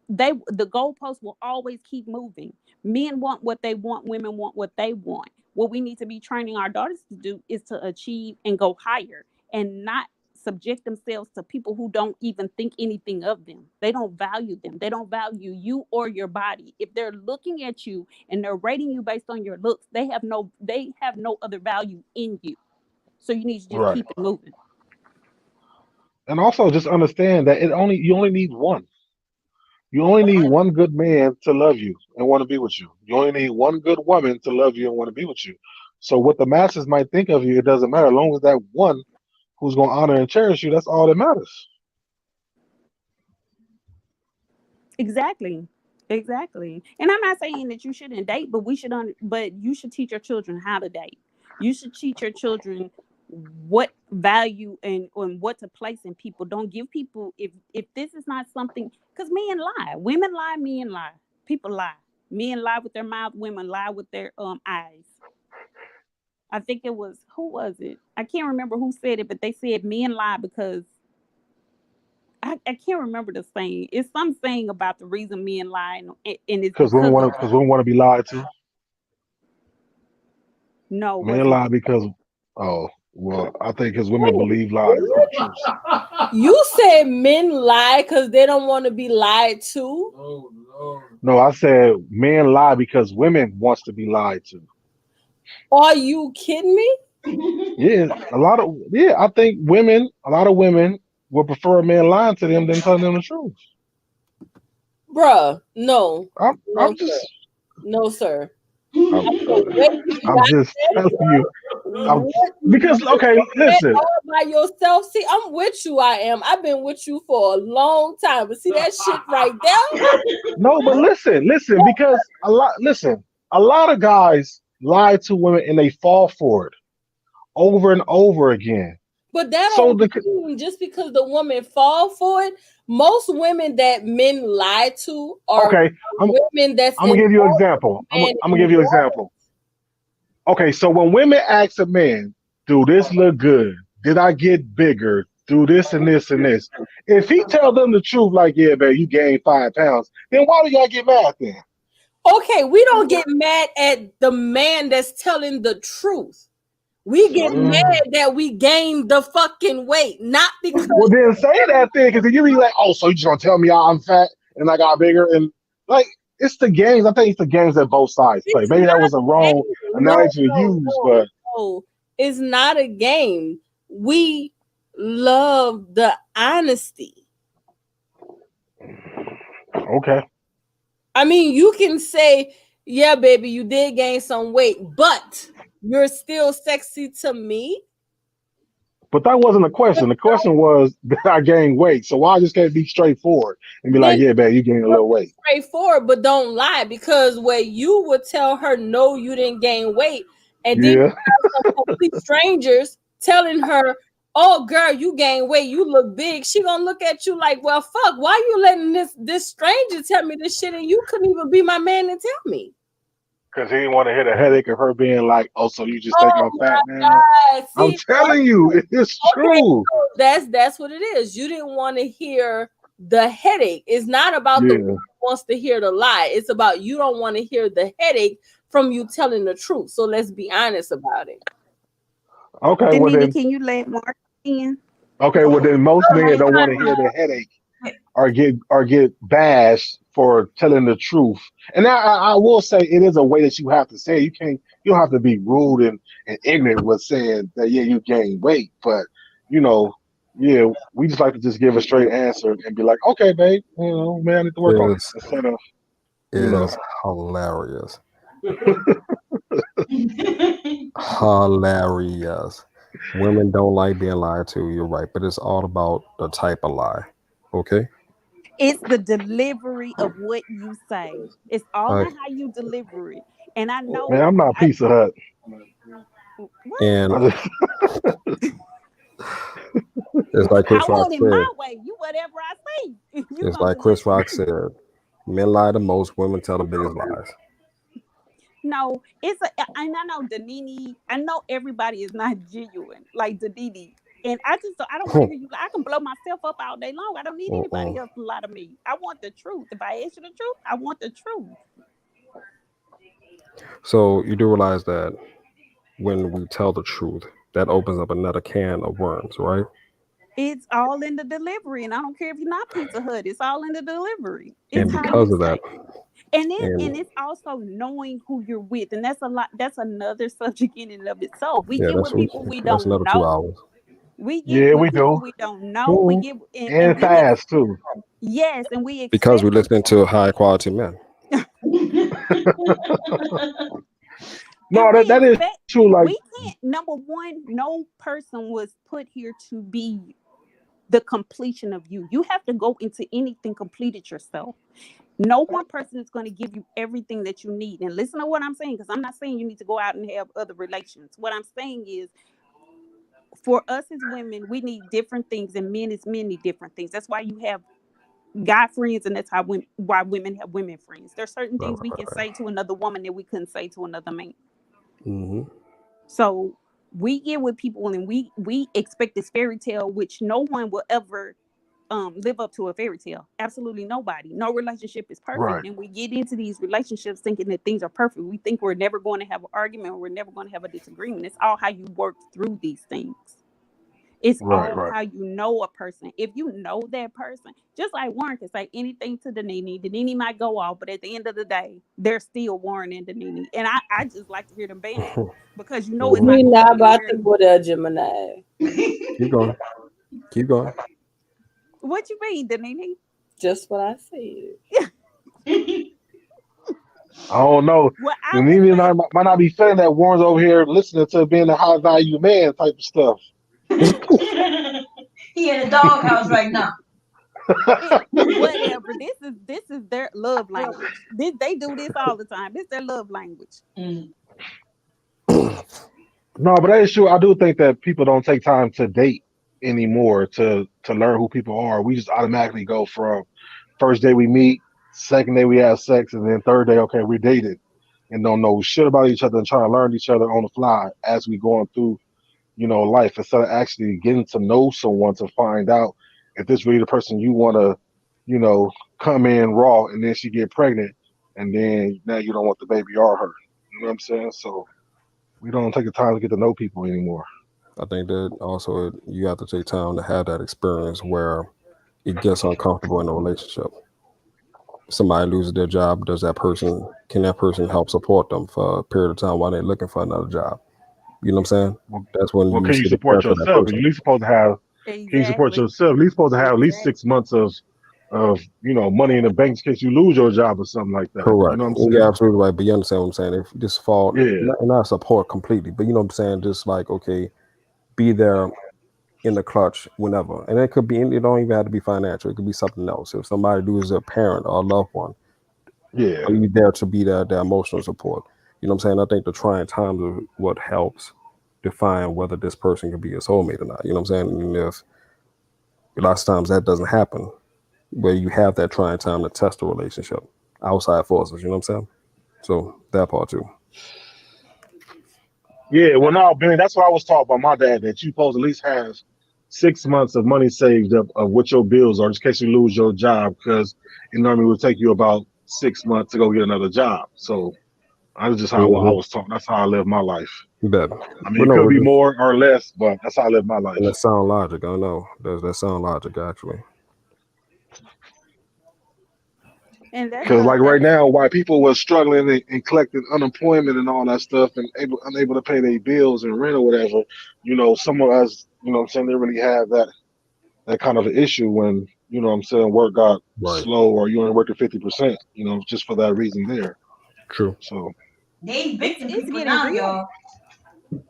K: The goalposts will always keep moving. Men want what they want, women want what they want. What we need to be training our daughters to do is to achieve and go higher and not subject themselves to people who don't even think anything of them. They don't value them. They don't value you or your body. If they're looking at you and they're rating you based on your looks, they have no other value in you. So you need to just
G: Right.
K: keep it moving.
G: And also just understand that you only need one. You only need one good man to love you and want to be with you. You only need one good woman to love you and want to be with you. So what the masses might think of you, it doesn't matter. As long as that one who's going to honor and cherish you, that's all that matters.
K: Exactly. Exactly. And I'm not saying that you shouldn't date, but but you should teach your children how to date. You should teach your children what value and what to place in people. Don't give people if this is not something because men lie. Women lie, men lie. People lie. Men lie with their mouth, women lie with their eyes. I think it was, who was it? I can't remember who said it, but they said men lie because I can't remember the saying. It's some saying about the reason men lie, and it's
G: Because
K: because of
G: women want to be lied to.
K: no, it
G: Men
K: wasn't
G: lie
K: that.
G: because well, I think because women
B: Ooh,
G: believe lies are the truth.
B: you said men lie because they don't want to be lied to.
D: Oh Lord.
G: No, I said men lie because women wants to be lied to.
B: Are you kidding me?
G: Yeah, I think a lot of women would prefer a man lying to them than telling them the truth.
B: Bruh, no. No,
G: I'm
B: sir.
G: just
B: No, sir.
G: I'm,
B: So wait,
G: I'm just telling you. I'm
B: what?
G: because okay,
B: That
G: listen.
B: all by yourself? See, I'm with you. I am. I've been with you for a long time. But see that shit right there?
G: No, but listen, because a lot of guys lie to women and they fall for it over and over again.
B: But that
G: So
B: don't mean just because the woman fall for it. Most women that men lie to are
G: okay, I'm
B: women that's
G: I'm gonna give you an
B: involved
G: example.
B: with men
G: I'm gonna give you an
B: involved.
G: example. Okay, so when women ask a man, "Do this look good? Did I get bigger? Do this and this and this?" If he tell them the truth, like, "Yeah, babe, you gained 5 pounds," then why do y'all get mad then?
B: Okay, we don't get mad at the man that's telling the truth. We get
G: Mm.
B: mad that we gained the fucking weight, not because
G: Well, then say that thing, because you be like, "Oh, so you just gonna tell me I'm fat and I got bigger?" And like, it's the games. I think it's the games that both sides play.
B: it's
G: Maybe that
B: not
G: was a
B: a
G: wrong
B: game. No,
G: analogy to
B: no,
G: use,
B: no,
G: but
B: no. It's not a game. We love the honesty.
G: okay.
B: I mean, you can say, yeah, baby, you did gain some weight, but you're still sexy to me.
G: But that wasn't the question. The question was, did I gain weight? So why I just can't be straightforward and be like,
B: Then
G: "Yeah, babe, you gained a little weight."
B: straightforward, but don't lie, because where you would tell her no, you didn't gain weight, and then you
G: Yeah.
B: have some complete strangers telling her, "Oh, girl, you gained weight, you look big." She gonna look at you like, "Well, fuck, why you letting this stranger tell me this shit, and you couldn't even be my man and tell me?"
G: Because he didn't want to hit a headache of her being like, "Oh, so you just think
B: Oh
G: I'm fat
B: my
G: now?"
B: God!
G: I'm
B: See,
G: telling you, it's
B: okay,
G: true.
B: so that's what it is. You didn't want to hear the headache. It's not about the one
G: Yeah.
B: who wants to hear the lie. It's about you don't want to hear the headache from you telling the truth. So let's be honest about it.
G: Okay, well
K: Danita,
G: then,
K: can you let Mark in?
G: most men don't want to hear the headache or get bashed for telling the truth. And I will say it is a way that you have to say it. You don't have to be rude and ignorant with saying that yeah you gained weight, but you know yeah we just like to just give a straight answer and be like okay babe man I need to work on it
H: Is
G: instead of you know
H: is hilarious. Hilarious. Women don't like being lied to. You're right, but it's all about the type of lie. Okay.
K: It's the delivery of what you say. It's all
H: Uh,
K: in how you deliver it. And I
G: man
K: know
G: I'm not
K: I
G: Pizza Hut.
K: what
H: and
G: I just
H: it's like
K: I
H: Chris Rock
K: want it my
H: said.
K: way. You whatever I say. You
H: It's
K: gonna
H: like
K: do what
H: Chris
K: you
H: Rock
K: say.
H: said. Men lie the most. Women tell the biggest lies.
K: No, it's a and I know Danini, I know everybody is not genuine like Danini. And I don't want to hear you. I can blow myself up all day long. I don't need
H: Uh-uh.
K: anybody else to lie to me. I want the truth. If I ask you the truth, I want the truth.
H: So you do realize that when we tell the truth, that opens up another can of worms, right?
K: It's all in the delivery, and I don't care if you're not Pizza Hut. It's all in the delivery. It's
H: And
K: how
H: because
K: you
H: of that,
K: say, and
H: and
K: it's also knowing who you're with, and that's a lot. That's another subject in and of itself. We
H: yeah,
K: get with people we
H: that's
K: don't
H: another two
K: know.
H: hours.
K: We get
G: yeah
K: with
G: we
K: people
G: do
K: we don't know. We
H: Mhm.
K: get and
G: and fast too.
K: yes, and we
H: Because
K: accept
H: we're listening to high quality men.
K: and
G: No
K: we
G: that is
K: expect
G: true like
K: we can't. Number one, no person was put here to be the completion of you. You have to go into anything completed yourself. No one person is going to give you everything that you need. And listen to what I'm saying, because I'm not saying you need to go out and have other relations. What I'm saying is, for us as women, we need different things, and men as men need different things. That's why you have guy friends, and that's why women have women friends. There's certain
H: Right,
K: things we
H: right,
K: can
H: right.
K: say to another woman that we couldn't say to another man.
H: Hmm.
K: So we get with people and we expect this fairy tale, which no one will ever live up to a fairy tale. Absolutely nobody. No relationship is perfect.
G: Right.
K: And we get into these relationships thinking that things are perfect. We think we're never going to have an argument, or we're never going to have a disagreement. It's all how you work through these things. It's
G: Right.
K: all
G: Right.
K: how you know a person. If you know that person, just like Warren can say anything to Danini, Danini might go off, but at the end of the day, they're still Warren and Danini. And I just like to hear them banter because you know it's not
B: We
K: going
B: not about
K: anywhere.
B: to go there, Gemini.
H: Keep going. Keep going.
K: What you mean, Danini?
B: Just what I said.
G: I don't know.
K: Well, I
G: And
K: was
G: even I
K: let
G: might not be feeling that Warren's over here listening to being a high value man type of stuff.
A: He in the doghouse right now.
K: whatever. This is their love language. They do this all the time. It's their love language.
A: Mm.
G: No, but that is true. I do think that people don't take time to date anymore to learn who people are. We just automatically go from first day we meet, second day we have sex, and then third day, okay, we're dated and don't know shit about each other and trying to learn each other on the fly as we going through, life instead of actually getting to know someone to find out if this really the person you want to, you know, come in raw and then she get pregnant and then now you don't want the baby or her. You know what I'm saying? So we don't take the time to get to know people anymore.
H: I think that also you have to take time to have that experience where it gets uncomfortable in a relationship. Somebody loses their job, can that person help support them for a period of time while they're looking for another job? You know what I'm saying?
G: Well,
H: That's when
G: well,
H: you
G: can you
H: should
G: support
H: care for that
G: yourself? And
H: person.
G: you at least supposed to have. Can you support
K: Exactly.
G: yourself? At least supposed to have at least
K: Exactly.
G: 6 months of money in the bank in case you lose your job or something like that. You
H: Correct.
G: know what I'm
H: You're
G: saying?
H: absolutely right. But you understand what I'm saying? If you just fall,
G: Yeah,
H: not support completely, but you know what I'm saying? Just like, okay, be there in the clutch whenever. And it could be, it don't even have to be financial. It could be something else. If somebody loses a parent or a loved one,
G: yeah,
H: are you there to be their emotional support? You know what I'm saying? I think the trying times are what helps define whether this person can be a soulmate or not. You know what I'm saying? And if lots of times that doesn't happen, where you have that trying time to test a relationship, outside forces, you know what I'm saying? So that part too.
G: yeah. Well, no, Benny, that's what I was taught by my dad that you supposed to at least have 6 months of money saved up of what your bills are, just in case you lose your job, because it normally would take you about 6 months to go get another job. So that's just how I
H: Mm-hmm.
G: was taught. That's how I live my life.
H: Bet.
G: I mean,
H: But
G: it
H: no,
G: could be
H: it is,
G: more or less, but that's how I live my
H: and
G: life.
H: that sound logic. I know. That sound logic actually.
K: And that's
G: Because
K: a
G: like right
K: that's
G: now, while people were struggling and collecting unemployment and all that stuff, and unable to pay their bills and rent or whatever, some of us, what I'm saying, they really have that kind of an issue when what I'm saying, work got
H: Right.
G: slow or you only working 50%, just for that reason there.
H: True.
G: So
A: They evicting
K: it's
A: people
K: getting
A: now,
K: real.
A: y'all.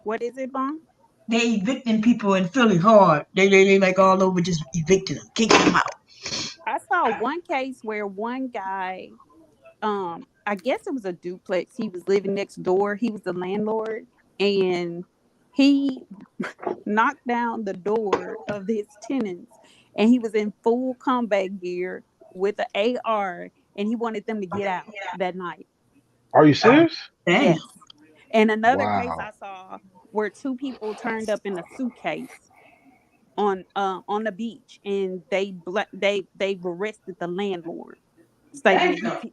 K: What is it, Bon?
A: They evicting people in Philly hard. They like all over just evicting them, kicking them out.
K: I saw one case where one guy, I guess it was a duplex. He was living next door. He was the landlord, and he knocked down the door of his tenants, and he was in full combat gear with an AR, and he wanted them to get out that night.
G: are you serious?
A: Damn.
K: Yes. And another case
G: Wow.
K: I saw where two people turned up in a suitcase on the beach, and they arrested the landlord, stating that
A: Damn.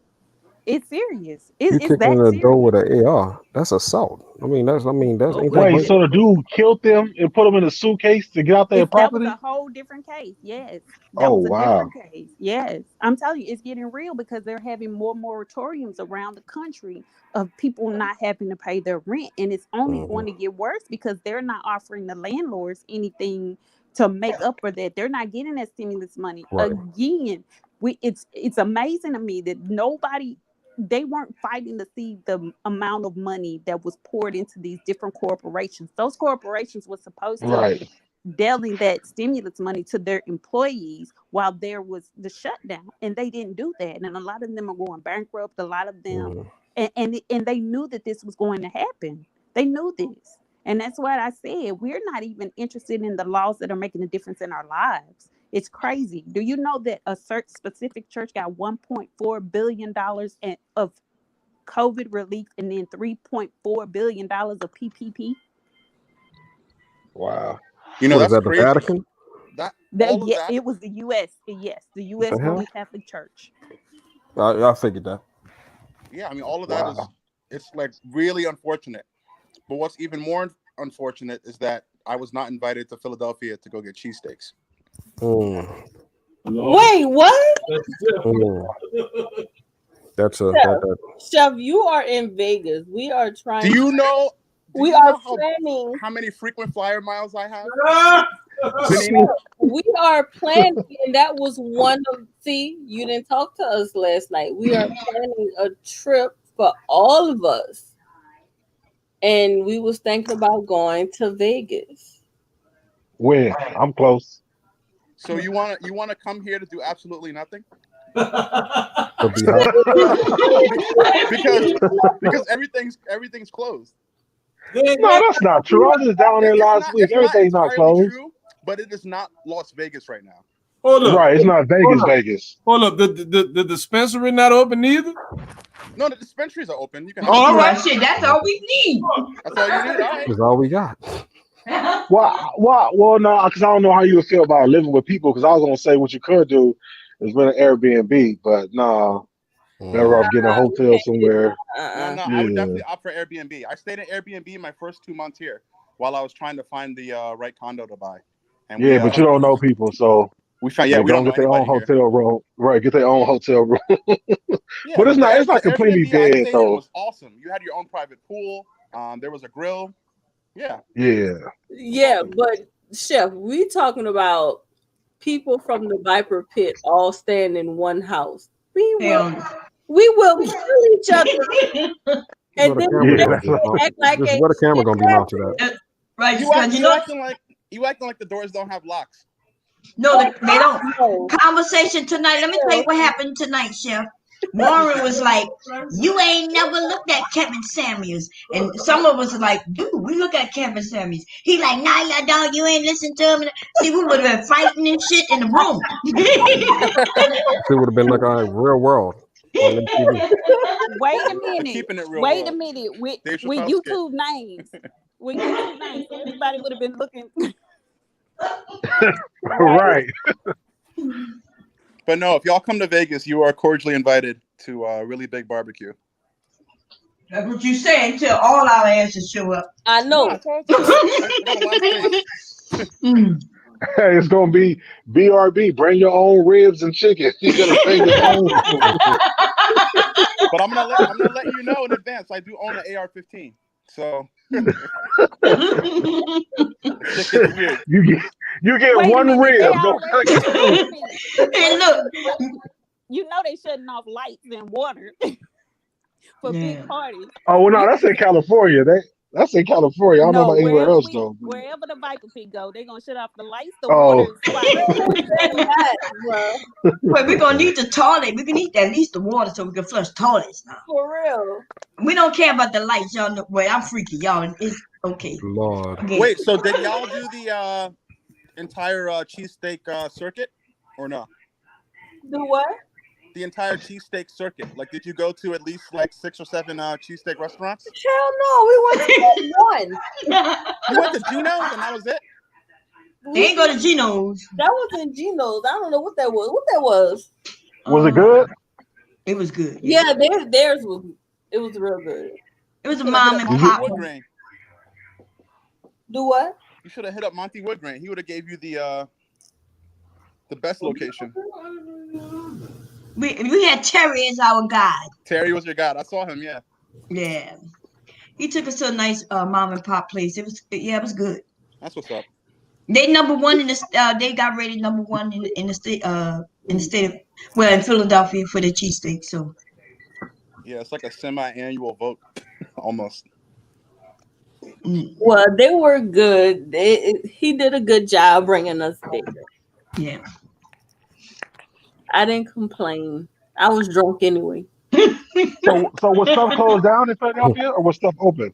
K: it's serious.
H: You
K: It's
H: kicking in
K: that
H: the door
K: serious.
H: with an AR. That's assault. That's
K: Oh
H: ain't that
K: well,
G: Wait,
H: breaking?
G: so the dude killed them and put them in a suitcase to get out their
K: it's that was a
G: property?
K: whole different case. Yes, that
G: Oh
K: was a
G: wow.
K: different case. Yes, I'm telling you, it's getting real because they're having more moratoriums around the country of people not having to pay their rent, and it's only
H: Hmm.
K: going to get worse because they're not offering the landlords anything to make up for that. They're not getting that stimulus money
H: Right.
K: again. It's amazing to me that nobody, they weren't fighting to see the amount of money that was poured into these different corporations. Those corporations were supposed to
G: Right.
K: dealing that stimulus money to their employees while there was the shutdown, and they didn't do that, and a lot of them are going bankrupt, a lot of them,
H: Hmm.
K: and they knew that this was going to happen. They knew this, and that's what I said. We're not even interested in the laws that are making a difference in our lives. It's crazy. Do you know that a certain specific church got $1.4 billion of COVID relief, and then $3.4 billion of PPP?
G: Wow.
L: You know,
H: What is
L: that's
H: that? The
L: crazy.
H: Vatican?
L: All of
K: Yeah,
L: that.
K: it was the U.S. Yes, the
H: What
K: U.S.
H: the hell?
K: Roman Catholic Church.
H: I figured that.
L: Yeah, I mean, all of that is, it's like really unfortunate. But what's even more unfortunate is that I was not invited to Philadelphia to go get cheesesteaks.
B: Wait, what?
H: That's a
B: Chef, you are in Vegas. We are trying.
L: Do you know?
B: We
L: you
B: are
L: know
B: planning.
L: how many frequent flyer miles I have?
B: We are planning, and that was one of. See, you didn't talk to us last night. We are planning a trip for all of us, and we was thinking about going to Vegas.
G: When? I'm close.
L: So you wanna come here to do absolutely nothing? because everything's closed.
G: No, that's not true. I was just down there last week. Everything's not closed.
L: True, but it is not Las Vegas right now.
D: Hold up.
G: Right, it's not Vegas, Vegas.
D: Hold up. The dispensary not open either?
L: No, the dispensaries are open. You can.
A: All right, shit. That's all we need.
L: That's all you need. All right.
H: That's all we got.
G: Well, no, because I don't know how you would feel about living with people. Because I was gonna say what you could do is rent an Airbnb, but no, better off getting a hotel somewhere.
L: No, I would definitely opt for Airbnb. I stayed in Airbnb my first 2 months here while I was trying to find the right condo to buy. And
G: yeah, but you don't know people, so
L: we found. Yeah, we
G: don't
L: don't
G: get their own hotel room. Right, get their own hotel room.
L: Yeah,
G: but it's not completely
L: Airbnb I
G: dead
L: stayed
G: though.
L: in was awesome. You had your own private pool. There was a grill. Yeah.
B: Yeah, but Chef, we talking about people from the Viper Pit all staying in one house. We will kill each other. And then act like
H: where the camera gonna be mounted at?
A: Right,
L: you acting like the doors don't have locks.
A: No, they don't. Conversation tonight. Let me tell you what happened tonight, Chef. Warren was like, "You ain't never looked at Kevin Samuels," and some of us are like, "Dude, we look at Kevin Samuels." He like, "Nah, y'all dog, you ain't listen to him." See, we would have been fighting and shit in the room.
H: It would have been like a real world on MTV.
K: Wait a minute.
L: Keeping it real
K: Wait
L: world.
K: a minute. With
L: Chappelle
K: YouTube names. With YouTube names. So everybody would have been looking.
G: Right.
L: But no, if y'all come to Vegas, you are cordially invited to a really big barbecue.
A: That's what you say until all our asses show up.
B: I know.
L: I told you. I got a lot of space.
G: Hey, it's gonna be BRB. Bring your own ribs and chicken. You're gonna bring your own.
L: But I'm gonna let you know in advance. I do own an AR-15, so
G: you get
K: Wait
G: one rib. Don't
A: Hey, look.
K: You know they shutting off lights and water for big parties.
G: Oh well, no, that's in California. That's in California. I don't know about anywhere else though.
K: Wherever the Viper Pit go, they're gonna shut off the lights, the
G: Oh.
K: water.
A: Well, we're gonna need the toilet. We can need at least the water so we can flush toilets now.
B: For real.
A: We don't care about the lights, y'all know. Well, I'm freaky, y'all. It's okay.
H: Lord.
A: Okay.
L: Wait, so did y'all do the entire cheesesteak circuit or no?
B: Do what?
L: The entire cheesesteak circuit. Like, did you go to at least like 6 or 7 cheesesteak restaurants?
B: Hell no, we went to one.
L: You went to Gino's and that was it?
A: They ain't go to Gino's.
B: That was in Gino's. I don't know what that was. What that was?
G: Was it good?
A: It was good.
B: Yeah, theirs was. It was real good.
A: It was a mom and pop.
B: Do what?
L: You should have hit up Monty Woodgrain. He would have gave you the best location.
A: We had Terry as our guide.
L: Terry was your guide. I saw him. Yeah.
A: Yeah. He took us to a nice mom and pop place. It was good.
L: That's what's up.
A: They number one in the they got rated number one in the state in Philadelphia for the cheesesteak. So
L: yeah, it's like a semi-annual vote almost.
B: Well, they were good. He did a good job bringing us there.
A: Yeah.
B: I didn't complain. I was drunk anyway.
G: So was stuff closed down in Philadelphia or was stuff open?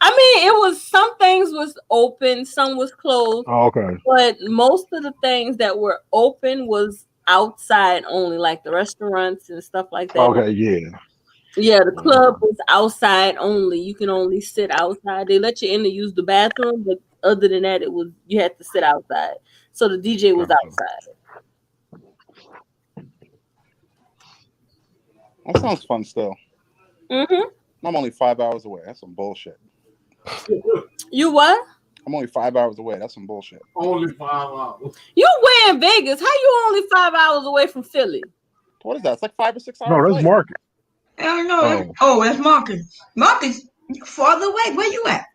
B: I mean, it was some things was open, some was closed.
G: Oh, okay.
B: But most of the things that were open was outside only, like the restaurants and stuff like that.
G: Okay, yeah.
B: Yeah, the club was outside only. You can only sit outside. They let you in to use the bathroom, but other than that, it was you had to sit outside. So the DJ was outside.
L: That sounds fun still.
B: Mm-hmm.
L: I'm only 5 hours away. That's some bullshit.
B: You what?
L: I'm only 5 hours away. That's some bullshit.
D: Only 5 hours.
B: You way in Vegas. How you only 5 hours away from Philly?
L: What is that? It's like 5 or 6 hours.
G: No, that's Marcus.
A: I don't know. Oh, that's Marcus. Marcus, you farther away. Where you at?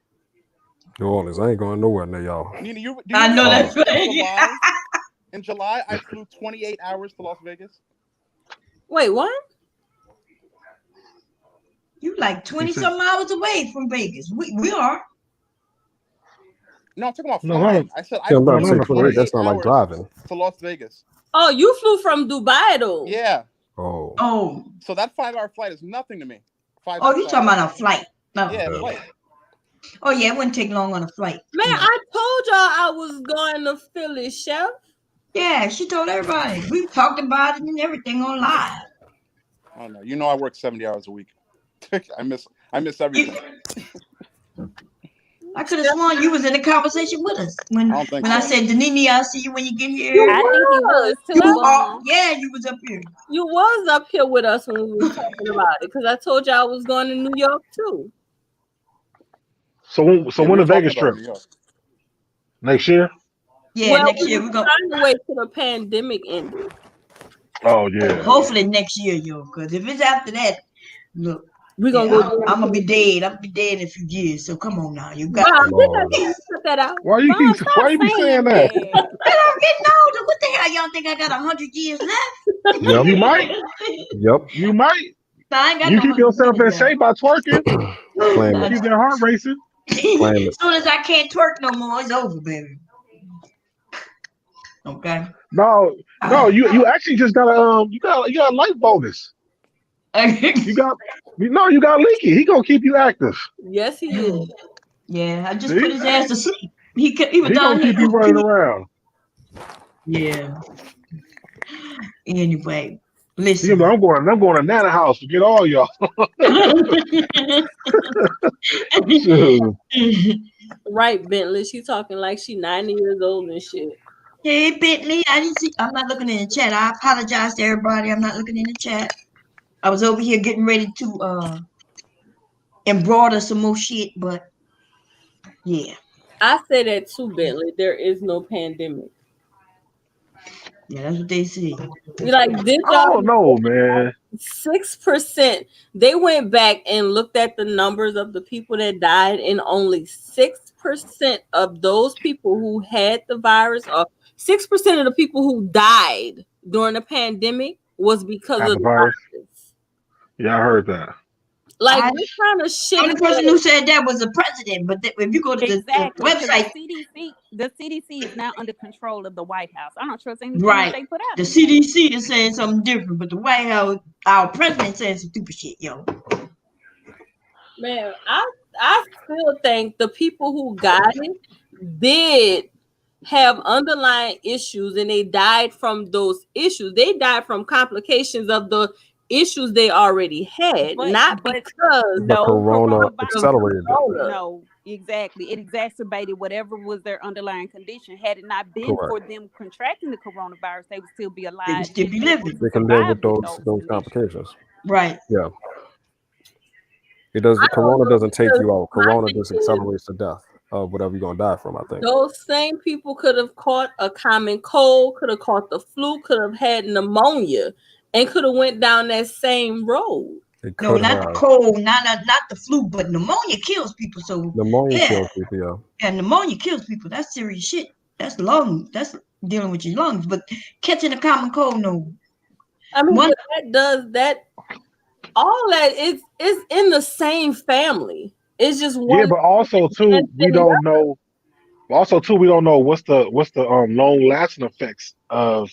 M: New Orleans. I ain't going nowhere near y'all.
L: Nina,
A: I know that's right.
L: In July, I flew 28 hours to Las Vegas.
B: Wait, what?
A: You like 20-some hours away from Vegas. We are.
L: No, I'm talking about flying. I said I
M: I'm about
L: flew
M: to say 28. That's not like driving.
L: to Las Vegas.
B: Oh, you flew from Dubai though.
L: Yeah.
A: Oh.
L: So that 5 hour flight is nothing to me.
A: Oh, you talking about a flight? No.
L: Yeah, flight.
A: Oh yeah, it wouldn't take long on a flight.
B: Man, I told y'all I was going to Philly, Chef.
A: Yeah, she told everybody. We talked about it and everything on live.
L: Oh no, you know I work 70 hours a week. I miss everything.
A: I could have sworn you was in the conversation with us when I said, Danini, I'll see you when you get here.
B: I think he was too.
A: Yeah, you was up here.
B: You was up here with us when we were talking about it because I told y'all I was going to New York too.
G: So when the Vegas trip? Next year?
A: Yeah, next year we're
B: trying to wait till the pandemic ended.
G: Oh yeah.
A: Hopefully next year, yo. Because if it's after that, look,
B: we're gonna go.
A: I'm gonna be dead. I'm gonna be dead in a few years. So come on now, you got.
B: Put that out.
G: Why you be saying that?
A: I'm getting older. What the hell? Y'all think I got 100 years left?
G: Yep. You might.
M: Yep.
G: You might.
A: I ain't got
G: You
A: no
G: keep yourself in shape by twerking. Keep that heart racing.
A: As soon as I can't twerk no more, it's over, baby. Okay.
G: No, you actually just got a life bonus. you got Leaky. He gonna keep you active.
B: Yes, he is.
A: Yeah, I just put his ass to sleep. He was
G: down
A: down
G: here. Keep you running around.
A: Yeah. Anyway, listen.
G: I'm going to Nana house to get all y'all.
B: Right, Bentley. She talking like she 90 years old and shit.
A: Hey, Bentley. I'm not looking in the chat. I apologize to everybody. I'm not looking in the chat. I was over here getting ready to embroider some more shit, but yeah.
B: I say that too, Bentley. There is no pandemic.
A: Yeah, that's what they say.
B: Like this.
G: Oh no, man.
B: 6%. They went back and looked at the numbers of the people that died, and only 6% of those people who had the virus, or 6% of the people who died during the pandemic, was because of the virus.
G: Yeah, I heard that.
B: Like, what kind of shit?
A: The only person who said that was the president. But if you go to the website,
K: the CDC is now under control of the White House. I don't trust anything they put out.
A: The CDC is saying something different, but the White House, our president, saying some stupid shit, yo.
B: Man, I still think the people who got it did have underlying issues, and they died from those issues. They died from complications of the issues they already had, not because
M: the corona accelerated it.
K: No, exactly. It exacerbated whatever was their underlying condition. Had it not been for them contracting the coronavirus, they would still be alive.
A: They would still be living.
M: They can live with those complications.
A: Right.
M: Yeah. It does. Corona doesn't take you out. Corona just accelerates the death of whatever you're gonna die from. I think
B: those same people could have caught a common cold, could have caught the flu, could have had pneumonia, and could have went down that same road.
A: No, not the cold, not the flu, but pneumonia kills people. So
M: pneumonia kills people, yeah.
A: And pneumonia kills people. That's serious shit. That's lungs. That's dealing with your lungs. But catching a common cold, no.
B: I mean, that does that. All that is in the same family. It's just one.
G: Yeah, but also too, we don't know. Also too, we don't know what's the long lasting effects of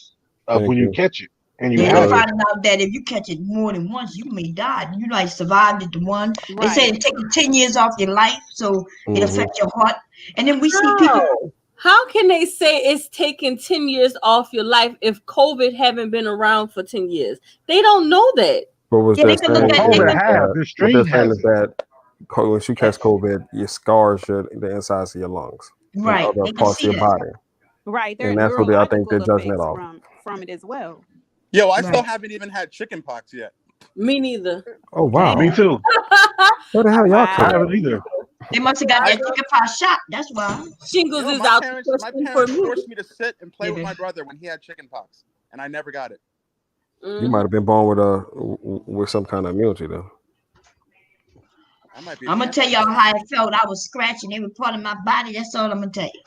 G: when you catch it. And you
A: finding out that if you catch it more than once, you may die. You like survived it the one. Right. They say it take you 10 years off your life, so it affects your heart. And then we see people.
B: How can they say it's taking 10 years off your life if COVID haven't been around for 10 years? They don't know that.
M: But was that saying is that once you catch COVID, your scars the insides of your lungs.
A: Right.
M: other
A: They can
M: parts of
A: see
M: your
A: that.
M: body.
K: Right. There are
M: And that's what I think they're
K: neurological
M: judging it
K: effects
M: off.
K: from it as well.
L: Yo, I still
A: Right.
L: haven't even had chicken pox yet.
B: Me neither.
M: Oh wow.
G: Me too.
M: Where the hell y'all
G: I
K: Wow.
M: came?
G: haven't either.
A: They must have got
L: I
A: that chickenpox shot. That's why.
B: Shingles
L: Yo,
B: is
L: my
B: out the
L: parents
B: question for me.
L: forced me to sit and play with
A: Maybe.
L: my brother when he had chicken pox, and I never got it.
M: You might have been born with some kind of immunity though.
L: I might be a
A: I'm gonna tell y'all
L: Neanderthal.
A: how it felt. I was scratching every part of my body. That's all I'm gonna tell you.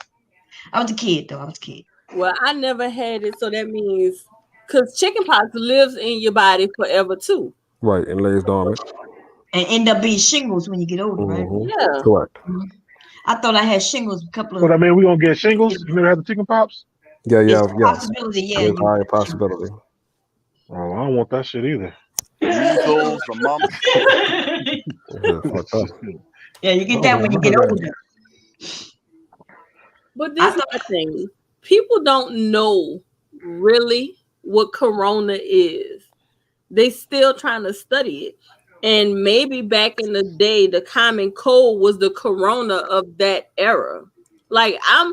A: I was a kid though. I was a kid.
B: Well, I never had it, so that means because chickenpox lives in your body forever too.
M: Right, and lays dormant.
A: And end up being shingles when you get older, right?
B: Yeah.
M: Correct.
A: I thought I had shingles a couple
G: But
A: of
G: I mean, we gonna get shingles. You never had the chicken pops?
M: Yeah,
A: it's
M: yeah,
A: a
M: yes.
A: possibility, yeah.
M: There's a
A: You
M: high possibility.
G: Oh, I don't want that shit either.
L: The measles, the mumps.
M: Yeah, fucked up.
A: yeah, you get
G: Oh,
A: that when you
G: none
A: get
G: of that.
A: older.
B: But
A: I
B: this is
A: thought
B: the thing. People don't know really what corona is. They still trying to study it. And maybe back in the day, the common cold was the corona of that era. Like I'm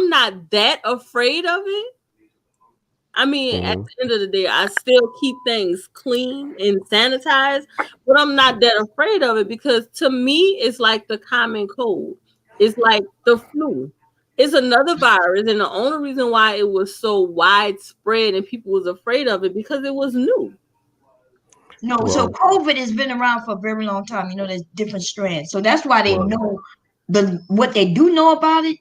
B: not that afraid of it. I mean, at the end of the day, I still keep things clean and sanitized, but I'm not that afraid of it because to me, it's like the common cold. It's like the flu. It's another virus, and the only reason why it was so widespread and people was afraid of it because it was new.
A: no, so COVID has been around for a very long time. You know, there's different strands. So that's why they know what they do know about it,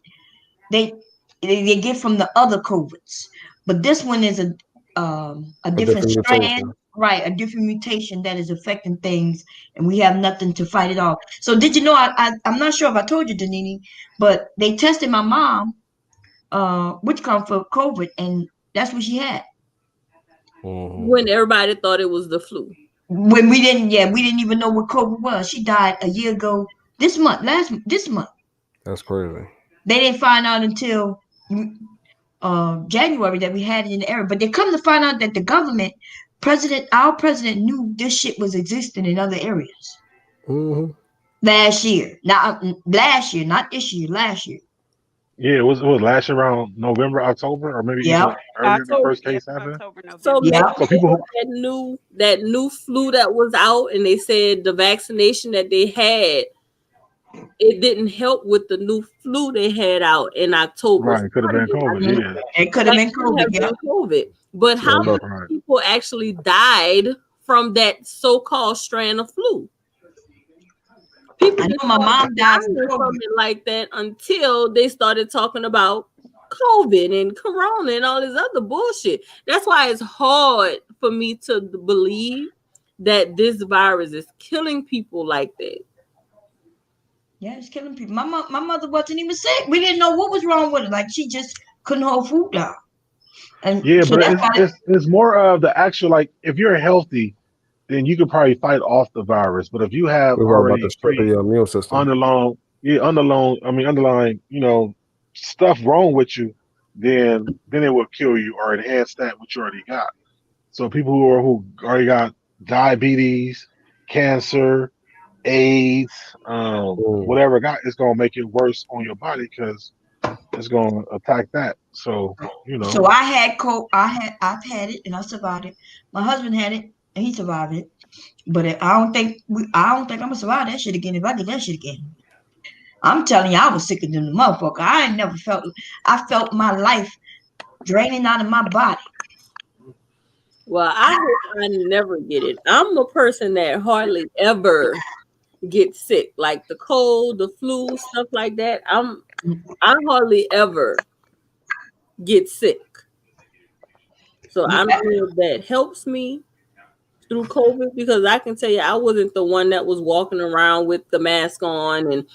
A: they they get from the other COVIDs. But this one is a different
M: different
A: strand,
M: mutation.
A: right? A different mutation that is affecting things, and we have nothing to fight it off. So did you know? I'm not sure if I told you, Danini, but they tested my mom, which come for COVID, and that's what she had.
B: When everybody thought it was the flu.
A: When we didn't, yeah, we didn't even know what COVID was. She died a year ago. This month, this month.
M: That's crazy.
A: They didn't find out until January that we had it in the area. But they come to find out that the government, our president knew this shit was existing in other areas last year. Not last year, not this year, last year.
G: Yeah, it was last year around November, October, or maybe even earlier. The first case happened.
B: So maybe
A: Yeah.
G: So people
B: that new flu that was out, and they said the vaccination that they had, it didn't help with the new flu they had out in October.
G: Right, it could have been COVID. Yeah,
A: It could have been
B: That could have
A: COVID. Yeah.
B: been COVID. But how many
G: right.
B: people actually died from that so-called strand of flu? People
A: I know
B: just
A: my mom
B: started
A: died
B: dying
A: from
B: from
A: COVID.
B: it like that until they started talking about COVID and Corona and all this other bullshit. That's why it's hard for me to believe that this virus is killing people like that.
A: Yeah, it's killing people. My mother wasn't even sick. We didn't know what was wrong with her. Like she just couldn't hold food down. And
G: Yeah,
A: so
G: but
A: that's why
G: it's more of the actual, like, if you're healthy, then you could probably fight off the virus. But if you have
M: We're all about to
G: already
M: strengthen your immune system.
G: underlying, stuff wrong with you, then it will kill you or enhance that what you already got. So people who already got diabetes, cancer, AIDS, whatever it's gonna make it worse on your body because it's gonna attack that. So
A: So I had I've had it and I survived it. My husband had it and he survived it. But I don't think I'm gonna survive that shit again if I get that shit again. I'm telling you, I was sicker than the motherfucker. I ain't never felt. I felt my life draining out of my body.
B: Well, I hope I never get it. I'm a person that hardly ever gets sick, like the cold, the flu, stuff like that. I hardly ever get sick. So I don't know if that helps me through COVID because I can tell you I wasn't the one that was walking around with the mask on, and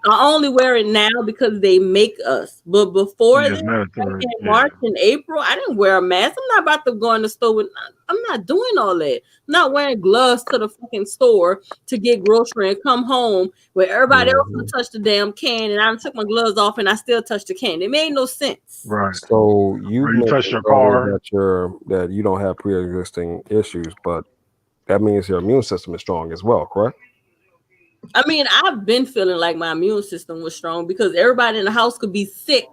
B: I only wear it now because they make us. But before
G: it's
B: that,
G: mandatory.
B: in March and April, I didn't wear a mask. I'm not about to go in the store with. I'm not doing all that. I'm not wearing gloves to the fucking store to get grocery and come home where everybody else will touch the damn can, and I took my gloves off and I still touched the can. It made no sense.
G: Right.
M: So you
G: touch your
M: mentioned
G: car.
M: that you don't have pre-existing issues, but that means your immune system is strong as well, correct?
B: I mean, I've been feeling like my immune system was strong because everybody in the house could be sick.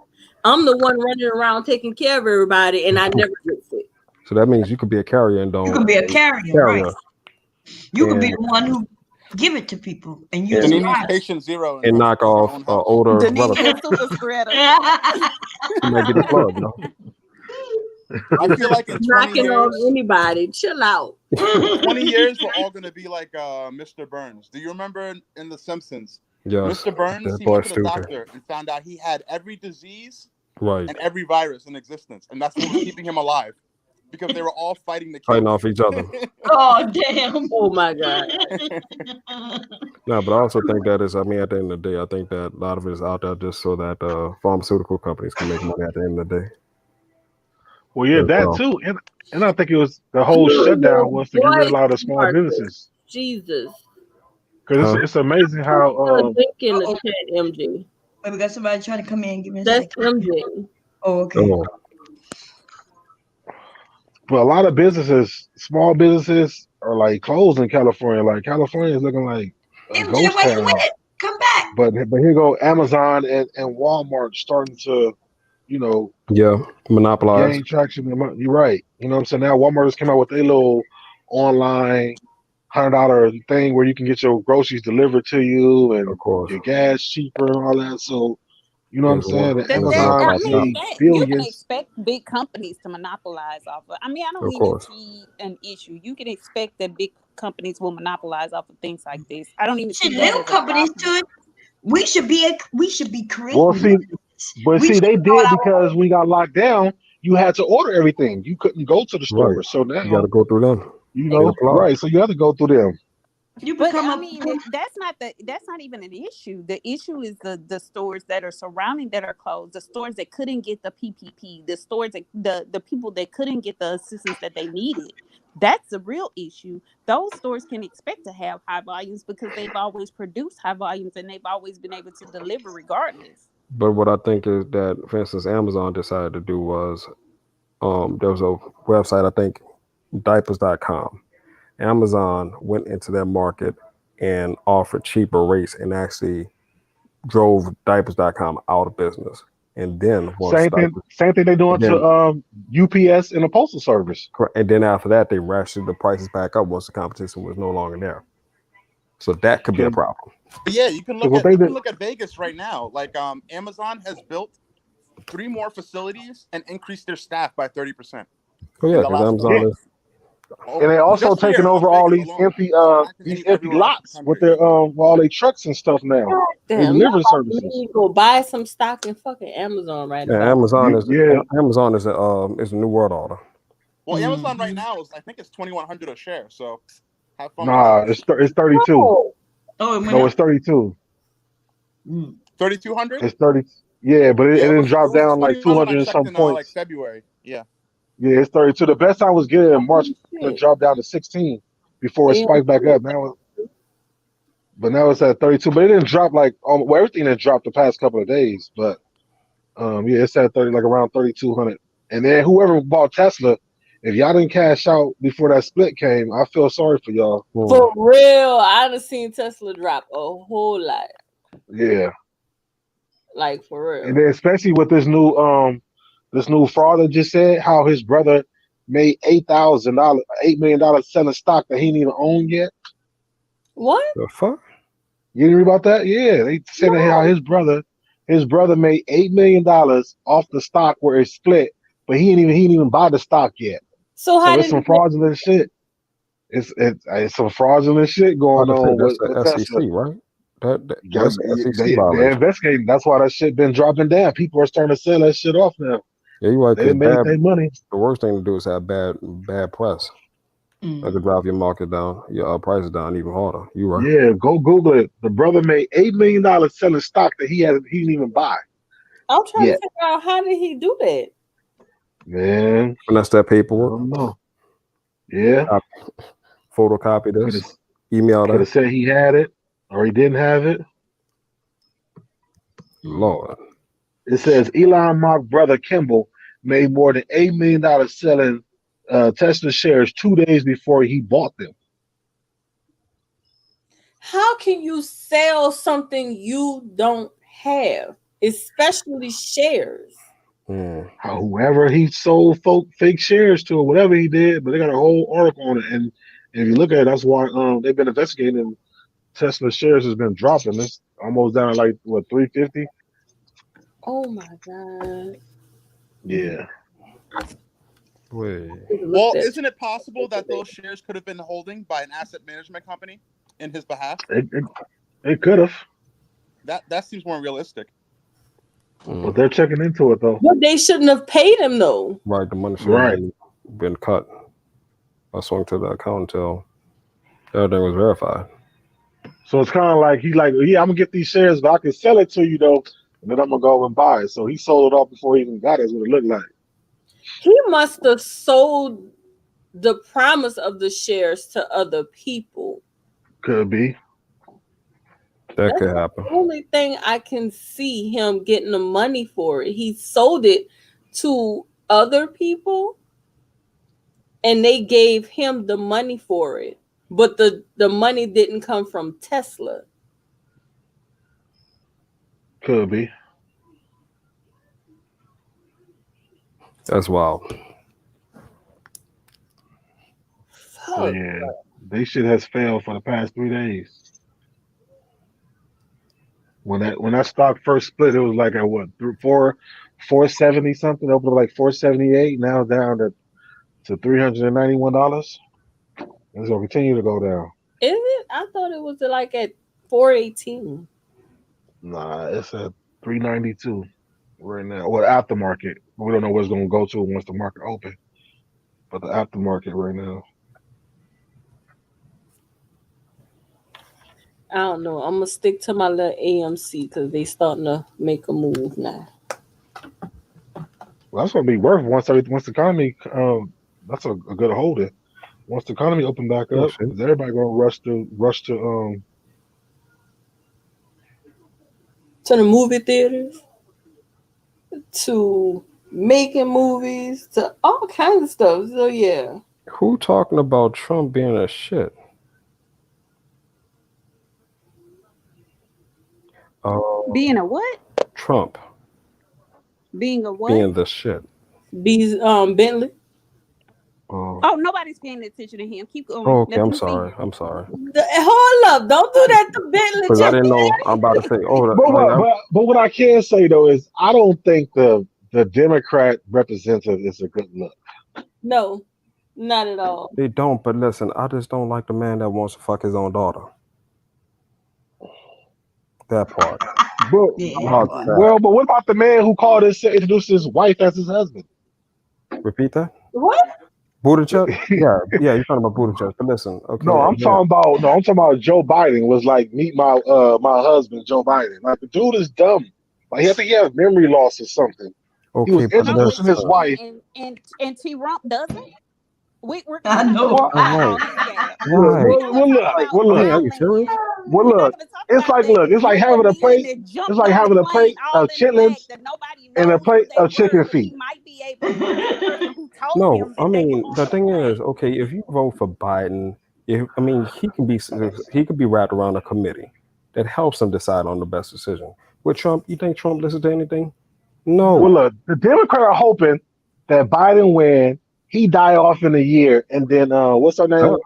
B: I'm the one running around taking care of everybody, and I never get sick.
M: So that means you could be a carrier and don't.
A: You could be a carrier, right? You could be the one who give it to people and you
L: Denise
A: survive.
L: patient zero
M: and knock off older
K: Denise
M: relatives.
K: the super spreader.
M: You might get the plug, you know.
L: I feel like in 20
B: Knocking off
L: years,
B: anybody. Chill out.
L: 20 years, we're all going to be like Mr. Burns. Do you remember in The Simpsons?
M: Yes.
L: Mr. Burns,
M: That
L: he
M: boy's
L: went to the
M: stupid.
L: doctor and found out he had every disease
M: Right.
L: and every virus in existence. And that's what was keeping him alive because they were all fighting the
M: Fighting
L: kids.
M: off each other.
A: Oh, damn.
B: Oh, my God.
M: No, but I also think that is, I mean, at the end of the day, I think that a lot of it is out there just so that pharmaceutical companies can make money at the end of the day.
G: Well, yeah, that too, and I think it was the whole shutdown was to get rid of a lot of small businesses.
B: Jesus.
G: Because it's amazing how.
B: Think in the chat, MG.
A: Wait, we got somebody trying to come in and give me a
B: That's
A: second.
B: MJ.
A: Oh, okay.
G: But a lot of businesses, small businesses, are like closed in California. Like California is looking like a
A: MJ,
G: ghost
A: where you
G: town.
A: at? Come back.
G: But here go Amazon and Walmart starting to,
M: monopolize.
G: gain traction. You're right. You know what I'm saying? Now Walmart just came out with a little online $100 thing where you can get your groceries delivered to you and your gas cheaper and all that. So, you know what I'm saying? And Amazon made
K: You can
G: billions.
K: expect big companies to monopolize off of. I mean, I don't
M: Of
K: even
M: course.
K: see an issue. You can expect that big companies will monopolize off of things like this. I don't even
A: See,
K: see that
A: little
K: as a
A: companies
K: problem.
A: do it. We should be creating.
G: Well, see,
A: We
G: they
A: should
G: did
A: start our
G: because we got locked down. You had to order everything. You couldn't go to the store.
M: Right.
G: So now,
M: You got to go through them.
G: right. So you have to go through them.
A: You
K: But
A: become
K: I mean, that's not even an issue. The issue is the stores that are surrounding that are closed, the stores that couldn't get the PPP, the stores that the people that couldn't get the assistance that they needed. That's the real issue. Those stores can expect to have high volumes because they've always produced high volumes and they've always been able to deliver regardless.
M: But what I think is that, for instance, Amazon decided to do was there was a website, I think, diapers.com. Amazon went into their market and offered cheaper rates and actually drove diapers.com out of business. And then
G: Same thing they doing to UPS and the postal service.
M: Correct. And then after that, they ratcheted the prices back up once the competition was no longer there. So that could be a problem.
L: But yeah, you can look at Vegas right now. Like Amazon has built 3 more facilities and increased their staff by 30%.
M: Oh yeah, because Amazon is.
G: And they also taking over all these empty lots with their all their trucks and stuff now. They delivery services.
B: Go buy some stock in fucking Amazon right now.
M: Yeah, Amazon is a new world order.
L: Well, Amazon right now is, I think it's $2,100 a share. So have fun.
G: Nah, it's 32.
A: Oh,
G: no, it's 32.
L: 3,200.
G: It's 30. Yeah, but it didn't drop down like 200 and some points.
L: Like February. Yeah.
G: Yeah, it's 32. The best I was getting in March, it dropped down to 16 before it spiked back up. Now it's at 32. But it didn't drop like everything that dropped the past couple of days. But it's at 30, like around 3,200. And then whoever bought Tesla, if y'all didn't cash out before that split came, I feel sorry for y'all.
B: For real, I done seen Tesla drop a whole lot.
G: Yeah.
B: Like for real.
G: And then especially with this new fraud that just said how his brother made $8 million selling stock that he didn't even own yet.
B: What
M: the fuck?
G: You didn't read about that? Yeah, they said that how his brother made $8 million off the stock where it split, but he didn't even buy the stock yet.
B: So
G: it's some fraudulent shit. It's some fraudulent shit going on with
M: the SEC,
G: Tesla.
M: right?
G: They're investigating. That's why that shit been dropping down. People are starting to sell that shit off now.
M: Yeah, you're right.
G: They made their money.
M: The worst thing to do is have bad press. That could drive your market down, your prices down even harder. You right?
G: Yeah, go Google it. The brother made $8 million selling stock that he didn't even buy.
B: I'm trying to figure out how did he do that.
G: Man,
M: and that's that paperwork.
G: I don't know. Yeah,
M: photocopy this, email that.
G: Could have said he had it or he didn't have it.
M: Lord.
G: It says Elon Musk's brother Kimball made more than $8 million selling Tesla shares 2 days before he bought them.
B: How can you sell something you don't have, especially shares?
G: Whoever he sold fake shares to or whatever he did, but they got a whole article on it. And if you look at it, that's why they've been investigating. Tesla shares has been dropping. It's almost down to like what 350.
B: Oh my god.
G: Yeah.
M: Wait.
L: Well, isn't it possible that those shares could have been holding by an asset management company in his behalf?
G: It could have.
L: That seems more realistic.
G: But they're checking into it though.
B: But they shouldn't have paid him though.
M: Right, the money should have been cut. I swung to the account until everything was verified.
G: So it's kind of like I'm gonna get these shares, but I can sell it to you though, and then I'm gonna go and buy it. So he sold it off before he even got it. Is what it looked like.
B: He must have sold the promise of the shares to other people.
G: Could be.
M: That could happen.
B: The only thing I can see him getting the money for it. He sold it to other people and they gave him the money for it. But the money didn't come from Tesla.
G: Could be.
M: That's wild.
G: So yeah, they shit has failed for the past 3 days. When that stock first split, it was like at what 470 something, opened up like 478, now down to $391. It's gonna continue to go down.
B: Is it? I thought it was like at 418.
G: Nah, it's at 392 right now. Well, aftermarket. We don't know where it's gonna go to once the market open. But the aftermarket right now.
B: I don't know. I'm gonna stick to my little AMC because they starting to make a move now.
G: Well, that's gonna be worth once the economy. That's a good holding. Once the economy open back up, is everybody gonna rush to
B: the movie theaters, to making movies, to all kinds of stuff. So yeah.
M: Who talking about Trump being a shit?
K: Being a what?
M: Trump.
K: Being a what?
M: Being the shit.
B: Bentley.
K: Oh, nobody's paying attention to him. Keep going.
M: Okay, I'm sorry.
B: Hold up! Don't do that to Bentley.
M: Because I didn't know. I'm about to say.
G: But what I can say though is I don't think the Democrat representative is a good look.
B: No, not at all.
M: They don't. But listen, I just don't like the man that wants to fuck his own daughter. That part.
G: But what about the man who introduced his wife as his husband?
M: Repeat that.
B: What?
M: Buttigieg? Yeah, you're talking about Buttigieg. But listen, okay.
G: No, I'm talking about Joe Biden was like, meet my husband, Joe Biden. Like the dude is dumb. Like I think he has memory loss or something.
M: Okay,
G: he was introducing his wife.
K: And T-Rump doesn't. We're
J: I know.
G: Well, look. It's like having a plate. It's like having a plate of chitlins and a plate of chicken feet.
M: No, I mean the thing is, okay, if you vote for Biden, he could be wrapped around a committee that helps him decide on the best decision. With Trump, you think Trump listens to anything? No.
G: Well, look, the Democrats are hoping that Biden win. He die off in a year, and then what's her name?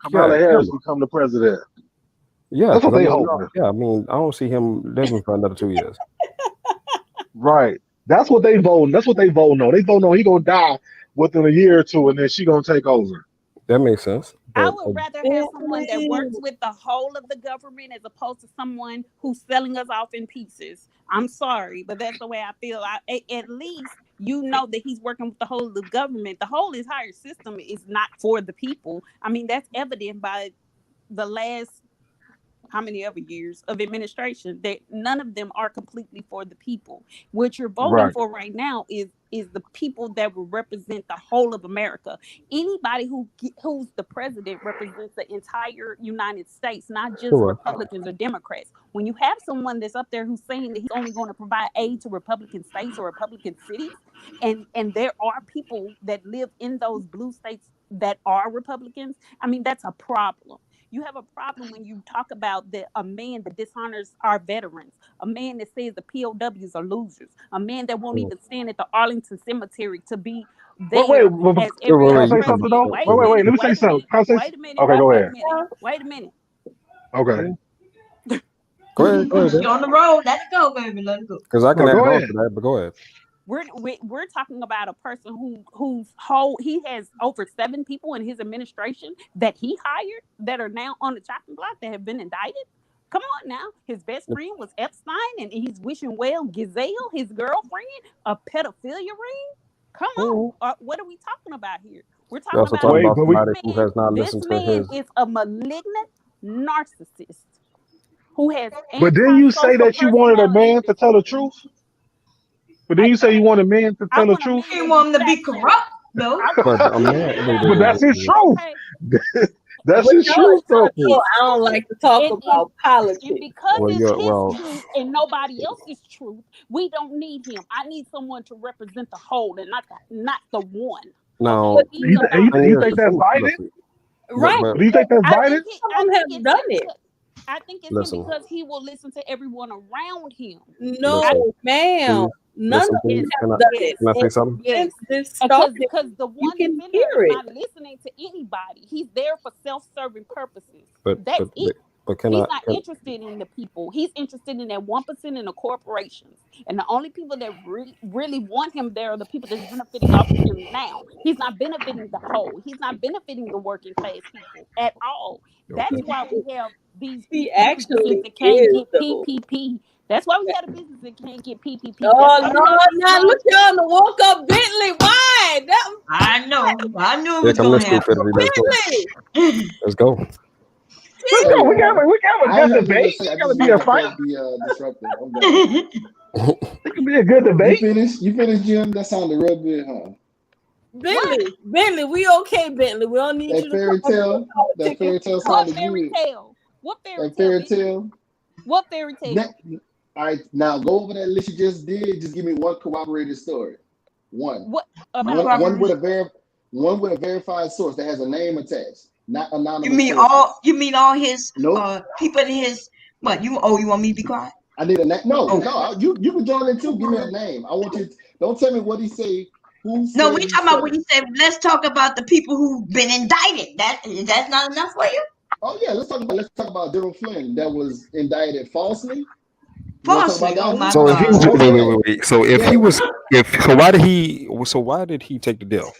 G: Kamala Harris become the president.
M: Yeah,
G: that's what they hope.
M: Yeah, I mean, I don't see him living for another 2 years.
G: Right. That's what they vote. That's what they vote on. They vote on he gonna die within a year or two, and then she gonna take over.
M: That makes sense.
K: I would rather have someone that works with the whole of the government as opposed to someone who's selling us off in pieces. I'm sorry, but that's the way I feel. At least you know that he's working with the whole of the government. The whole entire system is not for the people. I mean, that's evident by the last how many other years of administration that none of them are completely for the people. What you're voting for right now is the people that will represent the whole of America. Anybody who's the president represents the entire United States, not just Republicans or Democrats. When you have someone that's up there who's saying that he's only going to provide aid to Republican states or Republican cities, and there are people that live in those blue states that are Republicans, I mean, that's a problem. You have a problem when you talk about a man that dishonors our veterans, a man that says the POWs are losers, a man that won't even stand at the Arlington Cemetery to be there as every
G: Can I
K: other
G: say something
K: president.
G: though?
K: Wait a minute.
G: Wait. Let me say something. Can I say?
K: Wait a minute.
G: Okay, go
K: Wait a
G: ahead.
K: minute. Wait a minute.
G: Okay.
M: Go ahead.
A: You're on the road. Let it go, baby. Let it go.
M: Because I can
G: No,
M: add
G: go
M: on
G: ahead.
M: to that, but go ahead.
K: We're talking about a person he has over 7 people in his administration that he hired that are now on the chopping block that have been indicted. Come on now. His best friend was Epstein, and he's wishing well Gazelle, his girlfriend, a pedophilia ring. Come on. What are we talking about here? We're talking
M: also
K: about
M: talking about somebody
K: this
M: who
K: man.
M: has not
K: This
M: listened to
K: man
M: his.
K: is a malignant narcissist who has
G: But didn't you say
K: antisocial
G: that you wanted a
K: personality
G: man to tell the truth? But didn't you say you wanted men to
K: I
G: tell the
K: want a
G: truth?
K: man
A: You
K: that
A: want him to be
K: factual.
A: corrupt, though.
K: I want
M: But
K: a
M: a
K: man
M: man,
K: that's
M: wait,
G: But that's his
K: factual.
G: truth.
K: Okay.
G: That's his truth, though.
B: I don't like to talk about politics.
K: And because
M: Well,
K: it's
M: yeah,
K: his
M: well,
K: truth and nobody else's truth, we don't need him. I need someone to represent the whole and not the one.
M: no.
K: Okay? He's a
G: You
K: narcissist.
G: think that's Biden?
M: Listen,
B: Right.
G: Do you think that's
K: I
G: Biden?
K: think
B: Some have
K: it's
B: done
K: him
B: it.
K: because I think it's
M: Listen.
K: him because he will listen to everyone around him.
B: No,
M: Listen.
B: ma'am. None
M: Listen,
B: of
M: please.
B: them
M: Can
B: have
M: I,
B: done
K: Yes.
M: can I say
B: it.
M: something?
K: Yes.
B: This
K: Because
B: started.
K: the
B: You
K: one
B: can
K: that's in there
B: hear
K: is
B: it.
K: not listening to anybody. He's there for self-serving purposes.
M: But
K: That's
M: but
K: it.
M: but can
K: He's
M: I?
K: not interested in the people. He's interested in that 1% in the corporations. And the only people that really want him there are the people that's benefiting off of him now. He's not benefiting the whole. He's not benefiting the working class people at all. That's
M: Okay.
K: why we have these
B: He
K: businesses
B: actually
K: that can't
B: is
K: get
B: though.
K: PPP. That's why we have a business that can't get PPP. That's
B: Oh
K: why we
B: no,
K: have these
B: now
K: small
B: look y'all to walk up Bentley. Why? That
A: I know. I knew it
M: Here
A: was
M: come
A: going
M: this
A: to happen.
M: stupidity. Let's go.
B: Bentley.
M: Let's go.
G: Let's go. We got a
N: I
G: good
N: have nothing to
G: debate.
N: say. I
G: It gotta
N: just
G: be
N: want
G: a
N: to
G: fight.
N: not be disruptive. I'm done.
G: It can be a good debate.
N: You finished, Jim? That sounded real good, huh?
B: Bentley, we okay, Bentley. We don't need
N: That
B: you to
N: fairy
B: come
N: tale,
B: up with
N: that fairy tale
K: What
N: sounded
K: fairy
N: good.
K: tale? What fairy
N: That
K: tale?
N: fairy
K: Bitch?
N: tale.
K: What fairy tale?
N: All right, now go over that list you just did. Just give me one corroborated story. One.
K: What about
N: One with a verified source that has a name attached, not anonymous.
A: You mean
N: sources.
A: all his
N: Nope.
A: people in his what? You want me to be quiet?
N: I need a name. No,
A: Oh.
N: no. You can join in too. Give me a name. I want you. Don't tell me what he say. Who?
A: No,
N: said
A: we
N: he
A: talking about
N: said
A: when
N: it.
A: you said let's talk about the people who've been indicted. That's not enough for you?
N: Oh yeah, let's talk about General Flynn that was indicted falsely. You want to talk
A: Falsely.
N: about that
A: Oh
N: one?
A: my
M: So if he
A: God.
M: wait. So if he was why did he take the deal?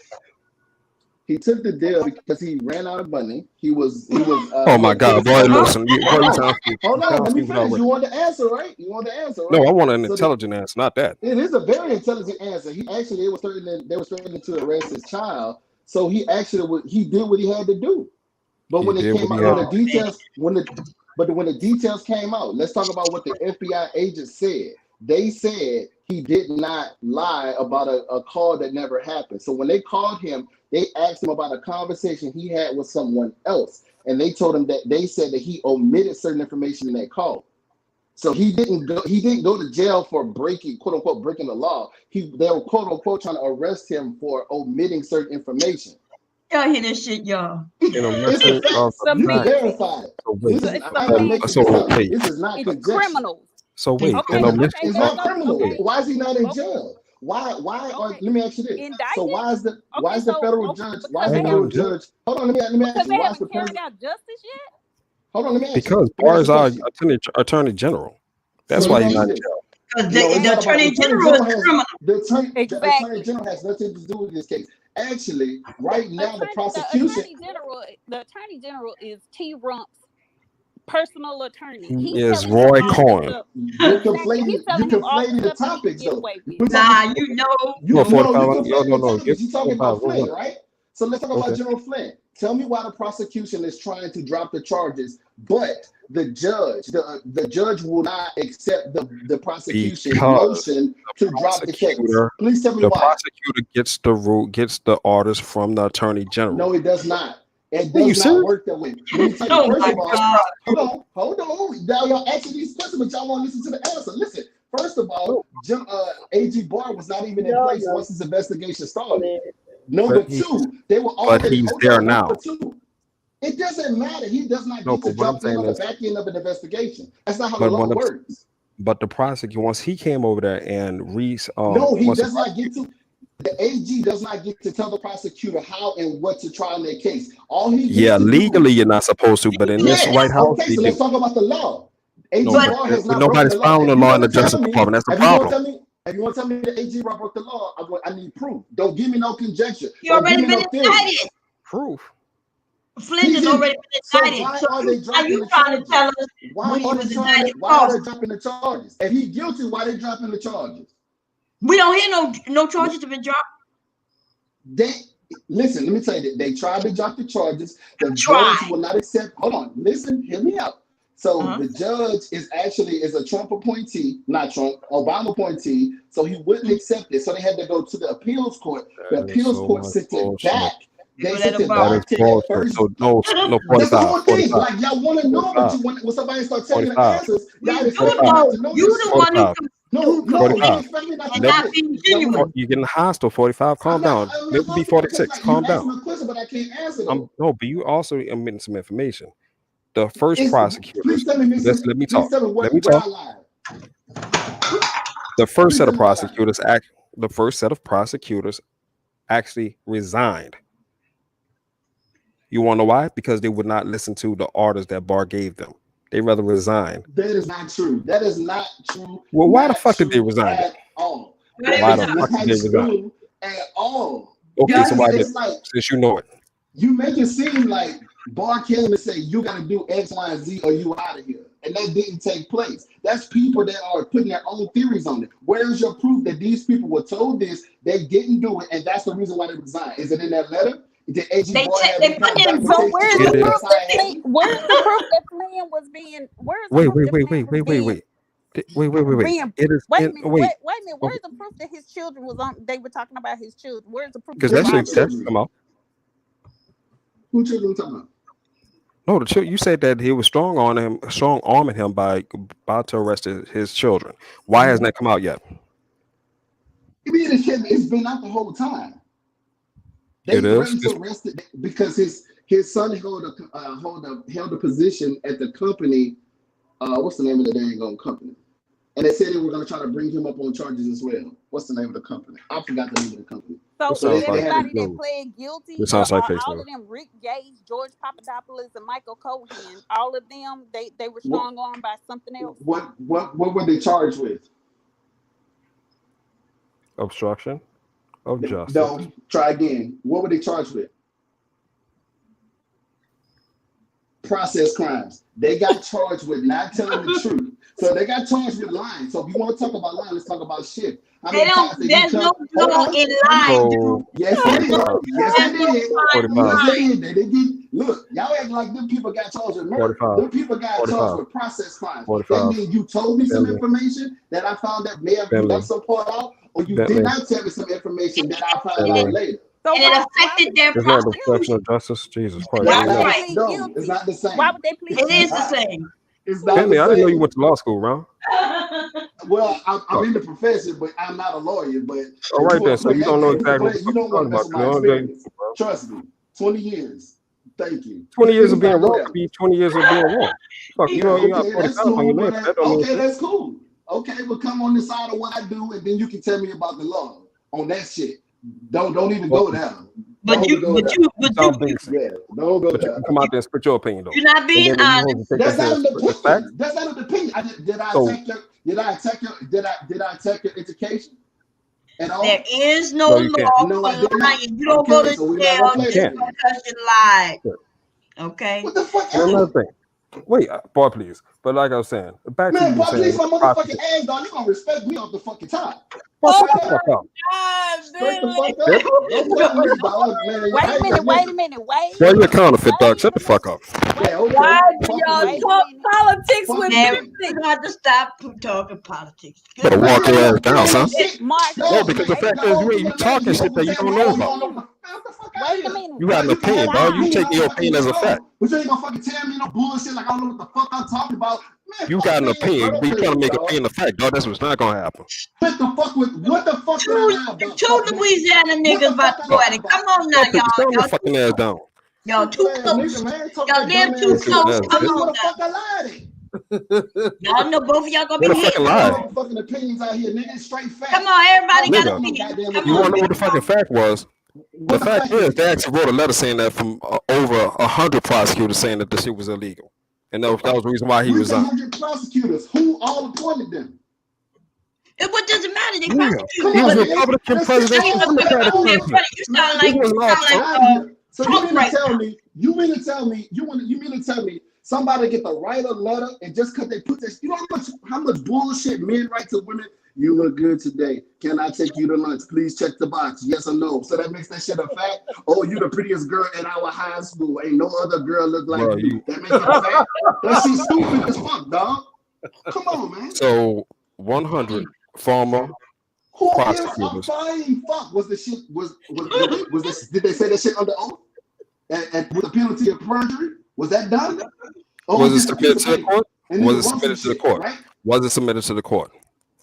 N: He took the deal because he ran out of money. He was.
M: Oh my God, boy! Listen,
N: Hold on.
M: sound stupid.
N: Hold on. Let me finish.
M: already.
N: You want the answer, right? You want the answer, right?
M: No, I want an
N: So
M: intelligent answer, not that.
N: it is a very intelligent answer. He actually they were threatening to arrest his child. So he did what he had to do. But when it came out, when the details came out, let's talk about what the FBI agent said. They said he did not lie about a call that never happened. So when they called him, they asked him about a conversation he had with someone else, and they told him that they said that he omitted certain information in that call. So he didn't go to jail for quote unquote breaking the law. They were quote unquote trying to arrest him for omitting certain information.
A: Y'all hear this shit, y'all.
N: It's a fact. You can verify it. I'm not making this up. This is not conjecture.
K: Criminals.
M: So wait,
N: it's not criminal. Why is he not in jail? Why let me ask you this. So why is the federal judge? Hold on, let me ask you. Why is the
K: carried out justice yet?
N: Hold on, let me ask
M: because Barr is our attorney general. That's why he's not in jail.
A: Because the attorney general is criminal.
N: The attorney general has nothing to do with this case. Actually, right now the prosecution.
K: The attorney general is T. Rump's personal attorney.
M: He is Roy Cohen.
N: You're conflating the topics though.
A: Nah, you know.
N: You're talking about Flynn, right? So let's talk about General Flynn. Tell me why the prosecution is trying to drop the charges, but the judge will not accept the prosecution motion to drop the case. Please tell me why.
M: The prosecutor gets the orders from the attorney general.
N: No, it does not. It does not work that way. Let me tell you, first of all, hold on. Now y'all asking these questions, but y'all won't listen to the answer. Listen, first of all, AG Barr was not even in place once this investigation started. Number two, they were already.
M: But he's there now.
N: It doesn't matter. He does not get to jump in on the back end of an investigation. That's not how the law works.
M: But the prosecutor, once he came over there and
N: no, he does not get to. The AG does not get to tell the prosecutor how and what to try in their case. All he gets to
M: legally you're not supposed to, but in this White House,
N: okay, so let's talk about the law. AG
M: no,
N: Barr has not
M: nobody's following the law in the Justice Department. That's the problem.
N: If you want to tell me the AG broke the law, I need proof. Don't give me no conjecture.
A: You already been indicted.
M: Proof.
A: Flint has already been indicted.
N: So why are they dropping
A: you trying to tell us
N: why are they dropping the charges? If he's guilty, why are they dropping the charges?
A: We don't hear no charges have been dropped.
N: Listen, let me tell you, they tried to drop the charges. The judge will not accept. Hold on, listen, hear me out. So the judge is a Trump appointee, not Trump, Obama appointee. So he wouldn't accept it. So they had to go to the appeals court. The appeals court sent it back. They sent it back to their first.
M: So no, 45.
N: That's the whole thing. Like y'all want to know, but when somebody starts telling the answers, y'all just know.
A: You the one who.
N: No,
M: 45. You're getting hostile. 45. Calm down. Maybe be 46. Calm down.
N: But I can't answer them.
M: No, but you also admitting some information. The first prosecutor. Let me talk. The first set of prosecutors actually resigned. You want to know why? Because they would not listen to the orders that Barr gave them. They rather resign.
N: That is not true. That is not true.
M: Well, why the fuck did they resign?
N: At all.
M: Why the fuck did they resign?
N: At all.
M: Okay, so why did? Since you know it.
N: You make it seem like Barr came and say you got to do X, Y, and Z, or you out of here, and that didn't take place. That's people that are putting their own theories on it. Where's your proof that these people were told this, they didn't do it, and that's the reason why they resigned? Is it in that letter?
K: They put in. But where's the proof that Flynn was being?
M: Wait. It is.
K: Wait a minute. Where's the proof that his children was on? They were talking about his children. Where's the proof?
M: Because that come out.
N: Who children talking about?
M: No, you said that he was strong arming him by about to arrest his children. Why hasn't that come out yet?
N: It's been out the whole time. They arrested because his son held a position at the company. What's the name of the dang company? And they said they were going to try to bring him up on charges as well. What's the name of the company? I forgot the name of the company.
K: So everybody that pled guilty,
M: it sounds like
K: all of them, Rick Gates, George Papadopoulos, and Michael Cohen, all of them, they were strong armed by something else.
N: What were they charged with?
M: Obstruction of justice.
N: No, try again. What were they charged with? Process crimes. They got charged with not telling the truth. So they got charged with lying. So if you want to talk about lying, let's talk about shit.
A: There's no law in lying.
N: Yes, it is. Yes, it is. Look, y'all act like them people got charged with murder. Them people got charged with process crimes. That means you told me some information that I found that may have left some part out, or you did not tell me some information that I found out later.
A: So and it affected their
M: prosecution of justice. Jesus Christ.
N: No, it's not the same.
K: Why would they plead?
A: It is the same.
N: It's not
M: Bentley, I didn't know you went to law school, Ron.
N: Well, I'm in the profession, but I'm not a lawyer. But
M: all right then, so you don't know exactly what you're talking
N: about. Trust me, 20 years. Thank you.
M: 20 years of being wrong could be 20 years of being wrong. Fuck, you got 45 on your name.
N: Okay, that's cool. Okay, well, come on the side of what I do, and then you can tell me about the law on that shit. Don't even go down.
A: But you
N: don't go down.
M: Come out there and spit your opinion, though.
A: You're not being honest.
N: That's not an opinion. That's not an opinion. Did I attack your education?
A: There is no law for lying. You don't go to jail just because you lied. Okay.
N: What the fuck?
M: Another thing. Wait, boy, please. But like I was saying, back to
N: you boy, please, my motherfucking ass, dog. You gonna respect me off the fucking top.
K: Wait a minute.
M: Well, you're a counterfeit, dog. Shut the fuck up.
A: Why do y'all talk politics with me? You have to stop talking politics.
M: Better walk your ass down, son. No, because the fact is, you talking shit that you don't know about.
K: Wait a minute.
M: You got an opinion, dog. You take your opinion as a fact.
N: But you ain't gonna fucking tell me no bullshit like I don't know what the fuck I'm talking about. Man,
M: you got an opinion, but you trying to make an opinion a fact, dog. That's what's not gonna happen.
N: What the fuck
A: two Louisiana niggas about to go at it. Come on now, y'all.
M: Y'all fucking ass down.
A: Y'all too close.
N: Nigga, man, talk
A: Y'all
N: that
A: live
N: dumb
A: too
N: ass shit.
A: close.
N: Tell
A: Come
N: me
A: on
N: what the
A: now.
N: fuck I lied in.
A: Y'all know both of y'all gonna
M: What
A: be
M: a
A: hit.
M: fucking
N: I
M: lie.
N: got fucking opinions out here, nigga. Straight fact.
A: Come on, everybody got
M: Nigga,
A: opinions. Come
M: you
A: on.
M: want to know what the fucking fact was? The
N: What the
M: fact
N: fact
M: is,
N: is?
M: they actually wrote a letter saying that from over 100 prosecutors saying that the shit was illegal, and that was the reason why he
N: With
M: resigned.
N: 100 prosecutors, who all appointed them?
A: What does it matter? They
M: Yeah.
A: prosecute.
M: He was
N: man.
M: Republican
N: Let's
M: president,
N: get
M: Democratic
N: all
M: president.
A: You
N: man,
A: sound like
N: get
M: This
N: the
M: was
N: fuck
M: not
N: out of here. So you
A: Trump
N: mean to
A: right
N: tell
A: now.
N: me? You mean to tell me somebody get to write a letter and just because they put this? You know how much bullshit men write to women? You look good today. Can I take you to lunch? Please check the box. Yes or no. So that makes that shit a fact. Oh, you the prettiest girl in our high school. Ain't no other girl look like you. That make it a fact. That shit stupid as fuck, dog. Come on, man.
M: So 100 former
N: Who gives a
M: prosecutors.
N: flying fuck? Was the shit was this? Did they say that shit under oath? And with the penalty of perjury, was that done? Or
M: Was it
N: just a piece
M: submitted
N: of
M: to the
N: paper?
M: court?
N: And
M: Was
N: nigga
M: it
N: wrote some
M: submitted to the
N: shit,
M: court?
N: right?
M: Was it submitted to the court?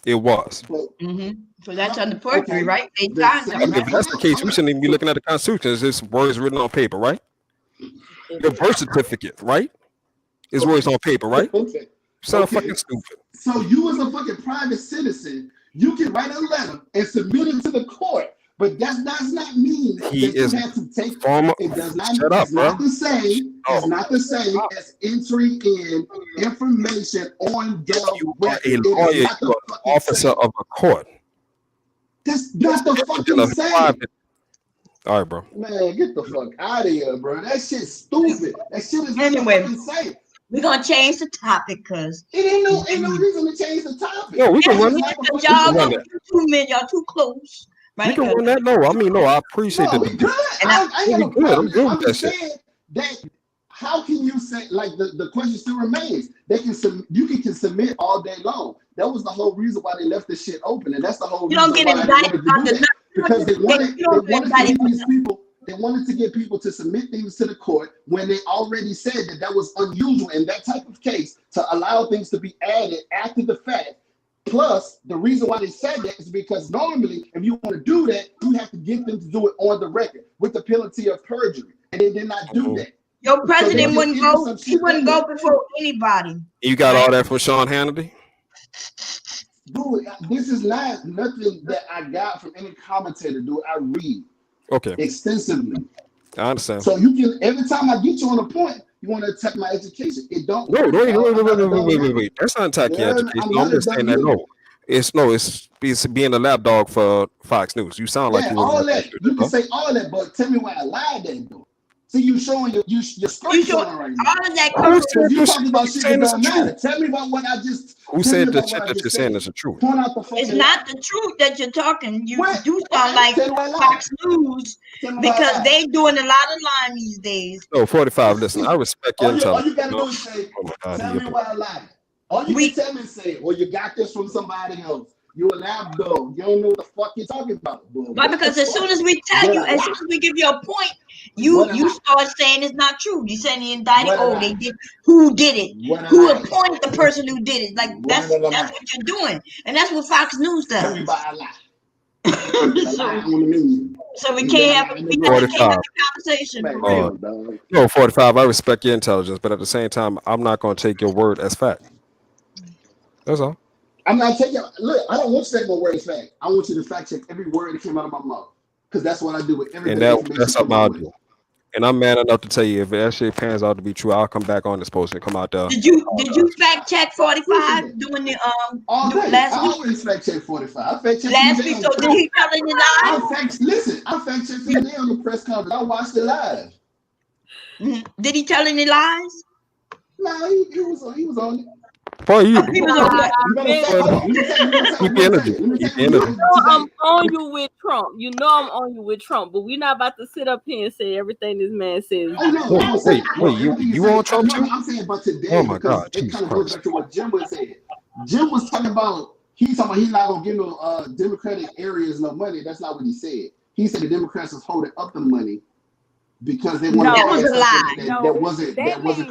M: It was.
A: So that's under perjury, right? They
N: The
A: signed
N: same-
A: something.
M: If that's the case, we shouldn't even be looking at the Constitution. It's just words written on paper, right? Your birth certificate, right? Is words on paper, right?
N: Okay.
M: Sound fucking stupid.
N: So you as a fucking private citizen, you can write a letter and submit it to the court, but that does not mean
M: He
N: that you
M: is
N: have to take.
M: former.
N: It does not.
M: Shut up,
N: It's not
M: bro.
N: the same. It's not the same as entering in information on the
M: You are
N: record.
M: a
N: It is
M: lawyer.
N: not
M: You
N: the
M: are an
N: fucking
M: officer
N: same.
M: of a court.
N: That's not the
M: Different
N: fucking
M: than a
N: same.
M: private. All right, bro.
N: Man, get the fuck out of here, bro. That shit's stupid. That shit is not
A: Anyway.
N: the fucking same.
A: We're gonna change the topic because
N: It ain't no reason to change the topic.
M: No, we can run
N: It's
M: it.
N: not the
A: because
N: fucking
A: y'all
M: run
N: same.
M: it.
A: you 2 men, y'all too close,
M: We
A: right?
M: can run that. No, I mean, no, I appreciate
N: No,
M: the
N: we
M: debate.
N: good.
A: And
N: I ain't got no
M: good. I'm
N: problem.
M: good with
N: I'm
M: that
N: just
M: shit.
N: saying that how can you say like the question still remains? They can you can submit all day long. That was the whole reason why they left this shit open, and that's the whole
A: You
N: reason
A: don't get
N: why they
A: indicted
N: wanted to do
A: under
N: that because they wanted
A: you don't get
N: to
A: indicted
N: get these people. They wanted to get people to submit things to the court when they already said that was unusual in that type of case to allow things to be added after the fact. Plus, the reason why they said that is because normally, if you want to do that, you have to get them to do it on the record with the penalty of perjury, and they did not do that.
A: Your president
N: just
A: wouldn't
N: give you
A: go.
N: some
A: He
N: shit
A: wouldn't
N: that
A: go before anybody.
M: You got all that from Sean Hannity?
N: Dude, this is not nothing that I got from any commentator, dude. I read
M: Okay,
N: extensively.
M: I understand.
N: So you can every time I get you on a point, you want to attack my education. It don't
M: No,
N: work.
M: wait. That's not attacking your education.
N: I'm
M: No, I'm
N: not a
M: just saying
N: dumb
M: that
N: nigga.
M: it's being a lapdog for Fox News. You sound like
N: Yeah,
M: you
N: all
M: wouldn't
N: that. You can say all that, but tell me why I lied then, though. See, you showing your skirt showing right now.
A: All of that
M: Who said
N: You
M: this
N: talking about shit that
M: saying is
N: don't
M: the truth?
N: matter. Tell me about what I just.
M: Who
N: tell
M: said
N: me
M: the
N: about
M: shit
N: what I
M: that you're
N: just
M: saying
N: said.
M: is the truth?
N: Point out the fucking
A: It's not the truth that you're talking. You
N: What?
A: do sound like
N: Tell me why I lied.
A: Fox News
N: Tell me why I
A: because
N: lied.
A: they doing a lot of lying these days.
M: No, 45. Listen, I respect your
N: All
M: intelligence.
N: you gotta do is say,
M: Oh my God,
N: tell
M: he
N: me
M: up
N: why I lied. All you can tell me is say, well, you got this from somebody else. You a lab dog. You don't know what the fuck you're talking about.
A: Why? Because as soon as we tell you, as soon as we give you a point, you start saying it's not true. You saying the indicted. Oh, they did. Who did it? Who appointed the person who did it? Like that's what you're doing, and that's what Fox News does.
N: Tell me why I lied.
A: So we can't have a
M: 45.
A: conversation for real.
M: No, 45. I respect your intelligence, but at the same time, I'm not going to take your word as fact. That's all.
N: I'm not taking. Look, I don't want you to take my word as fact. I want you to fact check every word that came out of my mouth because that's what I do with every
M: And
N: bit of information.
M: that's something I'll do. And I'm man enough to tell you if that shit pans out to be true, I'll come back on this post and come out there.
A: Did you fact check 45 doing the
N: all day?
A: last
N: I
A: week?
N: always fact check 45. I fact check
A: last week. So did he tell any lies?
N: I fact checked today on the press conference. I watched it live.
A: Did he tell any lies?
N: No, he was on it.
M: Boy, you
A: He was on it.
M: keep the energy. Keep the energy.
B: You know I'm on you with Trump. You know I'm on you with Trump, but we're not about to sit up here and say everything this man says.
N: Oh no!
M: Wait, you on Trump too?
N: I'm saying, but today,
M: oh my God,
N: it kind of goes back to what Jim was saying. Jim was talking about he's not gonna give no Democratic areas no money. That's not what he said. He said the Democrats was holding up the money because they wanted
A: that was a lie.
N: That wasn't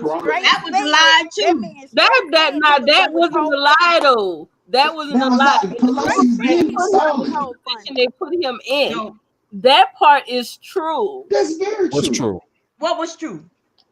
N: correct.
A: That was a lie too.
B: That wasn't a lie though. That wasn't a lie. They put him in. That part is true.
N: That's very true.
M: What's true?
A: What was true?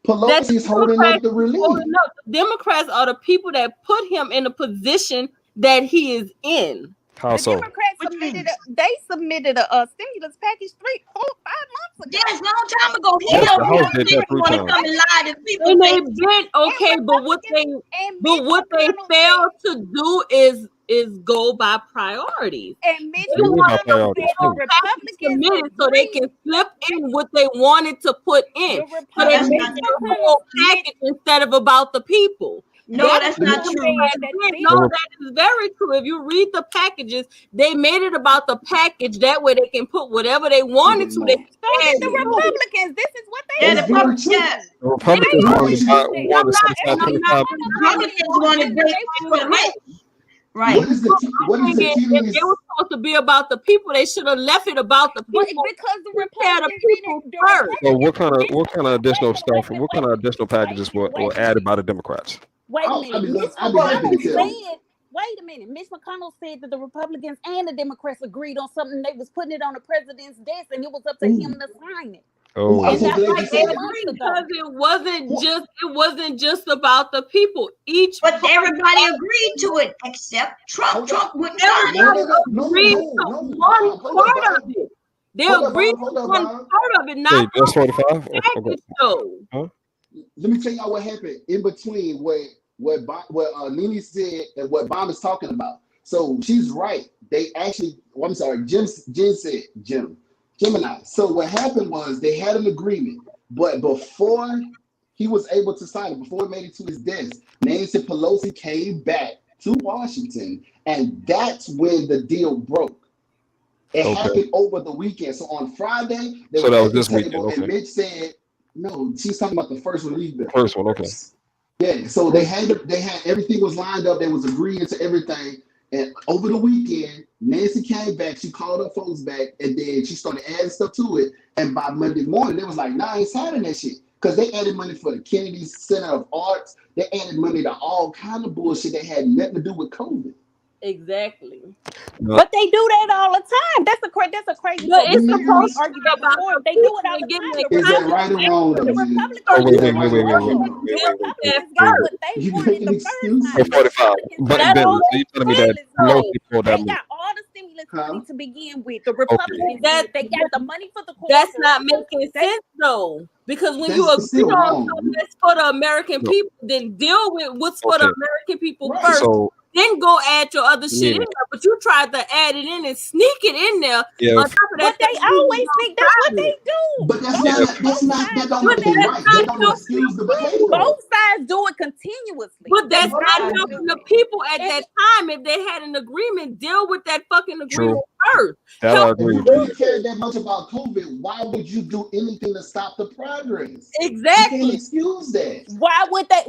N: Pelosi's holding up the relief.
B: Democrats are the people that put him in the position that he is in.
M: How so?
K: Democrats submitted a stimulus package 3, 4, 5 months ago.
A: Yes, long time ago. He
M: Yes,
A: don't
M: the House did that 3
A: want to
M: times.
A: come and lie to people.
B: And they did okay, but what they failed to do is go by priorities.
K: And Mitch
B: They wanted to
M: priorities
B: get the Republicans committed so they can slip in what they wanted to put in. So they made it a whole package instead of about the people.
A: No, that's not true.
B: No, that is very true. If you read the packages, they made it about the package. That way they can put whatever they wanted to. They
K: the Republicans. This is what they
A: the Republicans want to break. Right.
N: What is the
B: if they were supposed to be about the people, they should have left it about the people.
K: Because the Republicans
B: first.
M: So what kind of additional stuff? What kind of additional packages were added by the Democrats?
K: Wait a minute. Wait a minute. Mitch McConnell said that the Republicans and the Democrats agreed on something. They was putting it on the president's desk, and it was up to him to sign it.
M: Oh,
K: and that's
B: like they agreed because it wasn't just about the people. But
A: everybody agreed to it except Trump. Trump would not
B: agree to one part of it. They agreed to one part of it, not
M: that's 45.
N: Let me tell y'all what happened in between what Nene said and what Bob is talking about. So she's right. They actually, I'm sorry, Jen said Gemini. So what happened was they had an agreement, but before he was able to sign it, before it made it to his desk, Nancy Pelosi came back to Washington, and that's when the deal broke. It happened over the weekend. So on Friday,
M: so that was this weekend.
N: And Mitch said, no, she's talking about the first relief bill.
M: First one, okay.
N: Yeah, so they had everything was lined up. They was agreeing to everything. And over the weekend, Nancy came back. She called her folks back, and then she started adding stuff to it. And by Monday morning, they was like, nah, I ain't signing that shit. Because they added money for the Kennedy Center of Arts. They added money to all kind of bullshit that had nothing to do with COVID.
B: Exactly.
K: But they do that all the time. That's a crazy.
B: But it's supposed
K: to be about they do it all the time.
N: Is that right or wrong?
K: The Republicans.
N: You making an excuse?
M: 45. But then, so you telling me that most people
K: they got all the stimulus money to begin with. The Republicans, they got the money for the.
B: That's not making sense though. Because when you agree on something that's for the American people, then deal with what's for the American people first. Then go add your other shit in there, but you tried to add it in and sneak it in there.
M: Yeah.
B: On top of that,
K: but they always think that's what they do.
N: But that don't make it right. They don't excuse the behavior.
K: Both sides do it continuously.
B: But that's not helping the people at that time. If they had an agreement, deal with that fucking agreement first.
N: That I agree with you. If you cared that much about COVID, why would you do anything to stop the progress?
B: Exactly.
N: You can't excuse that.
K: Why would they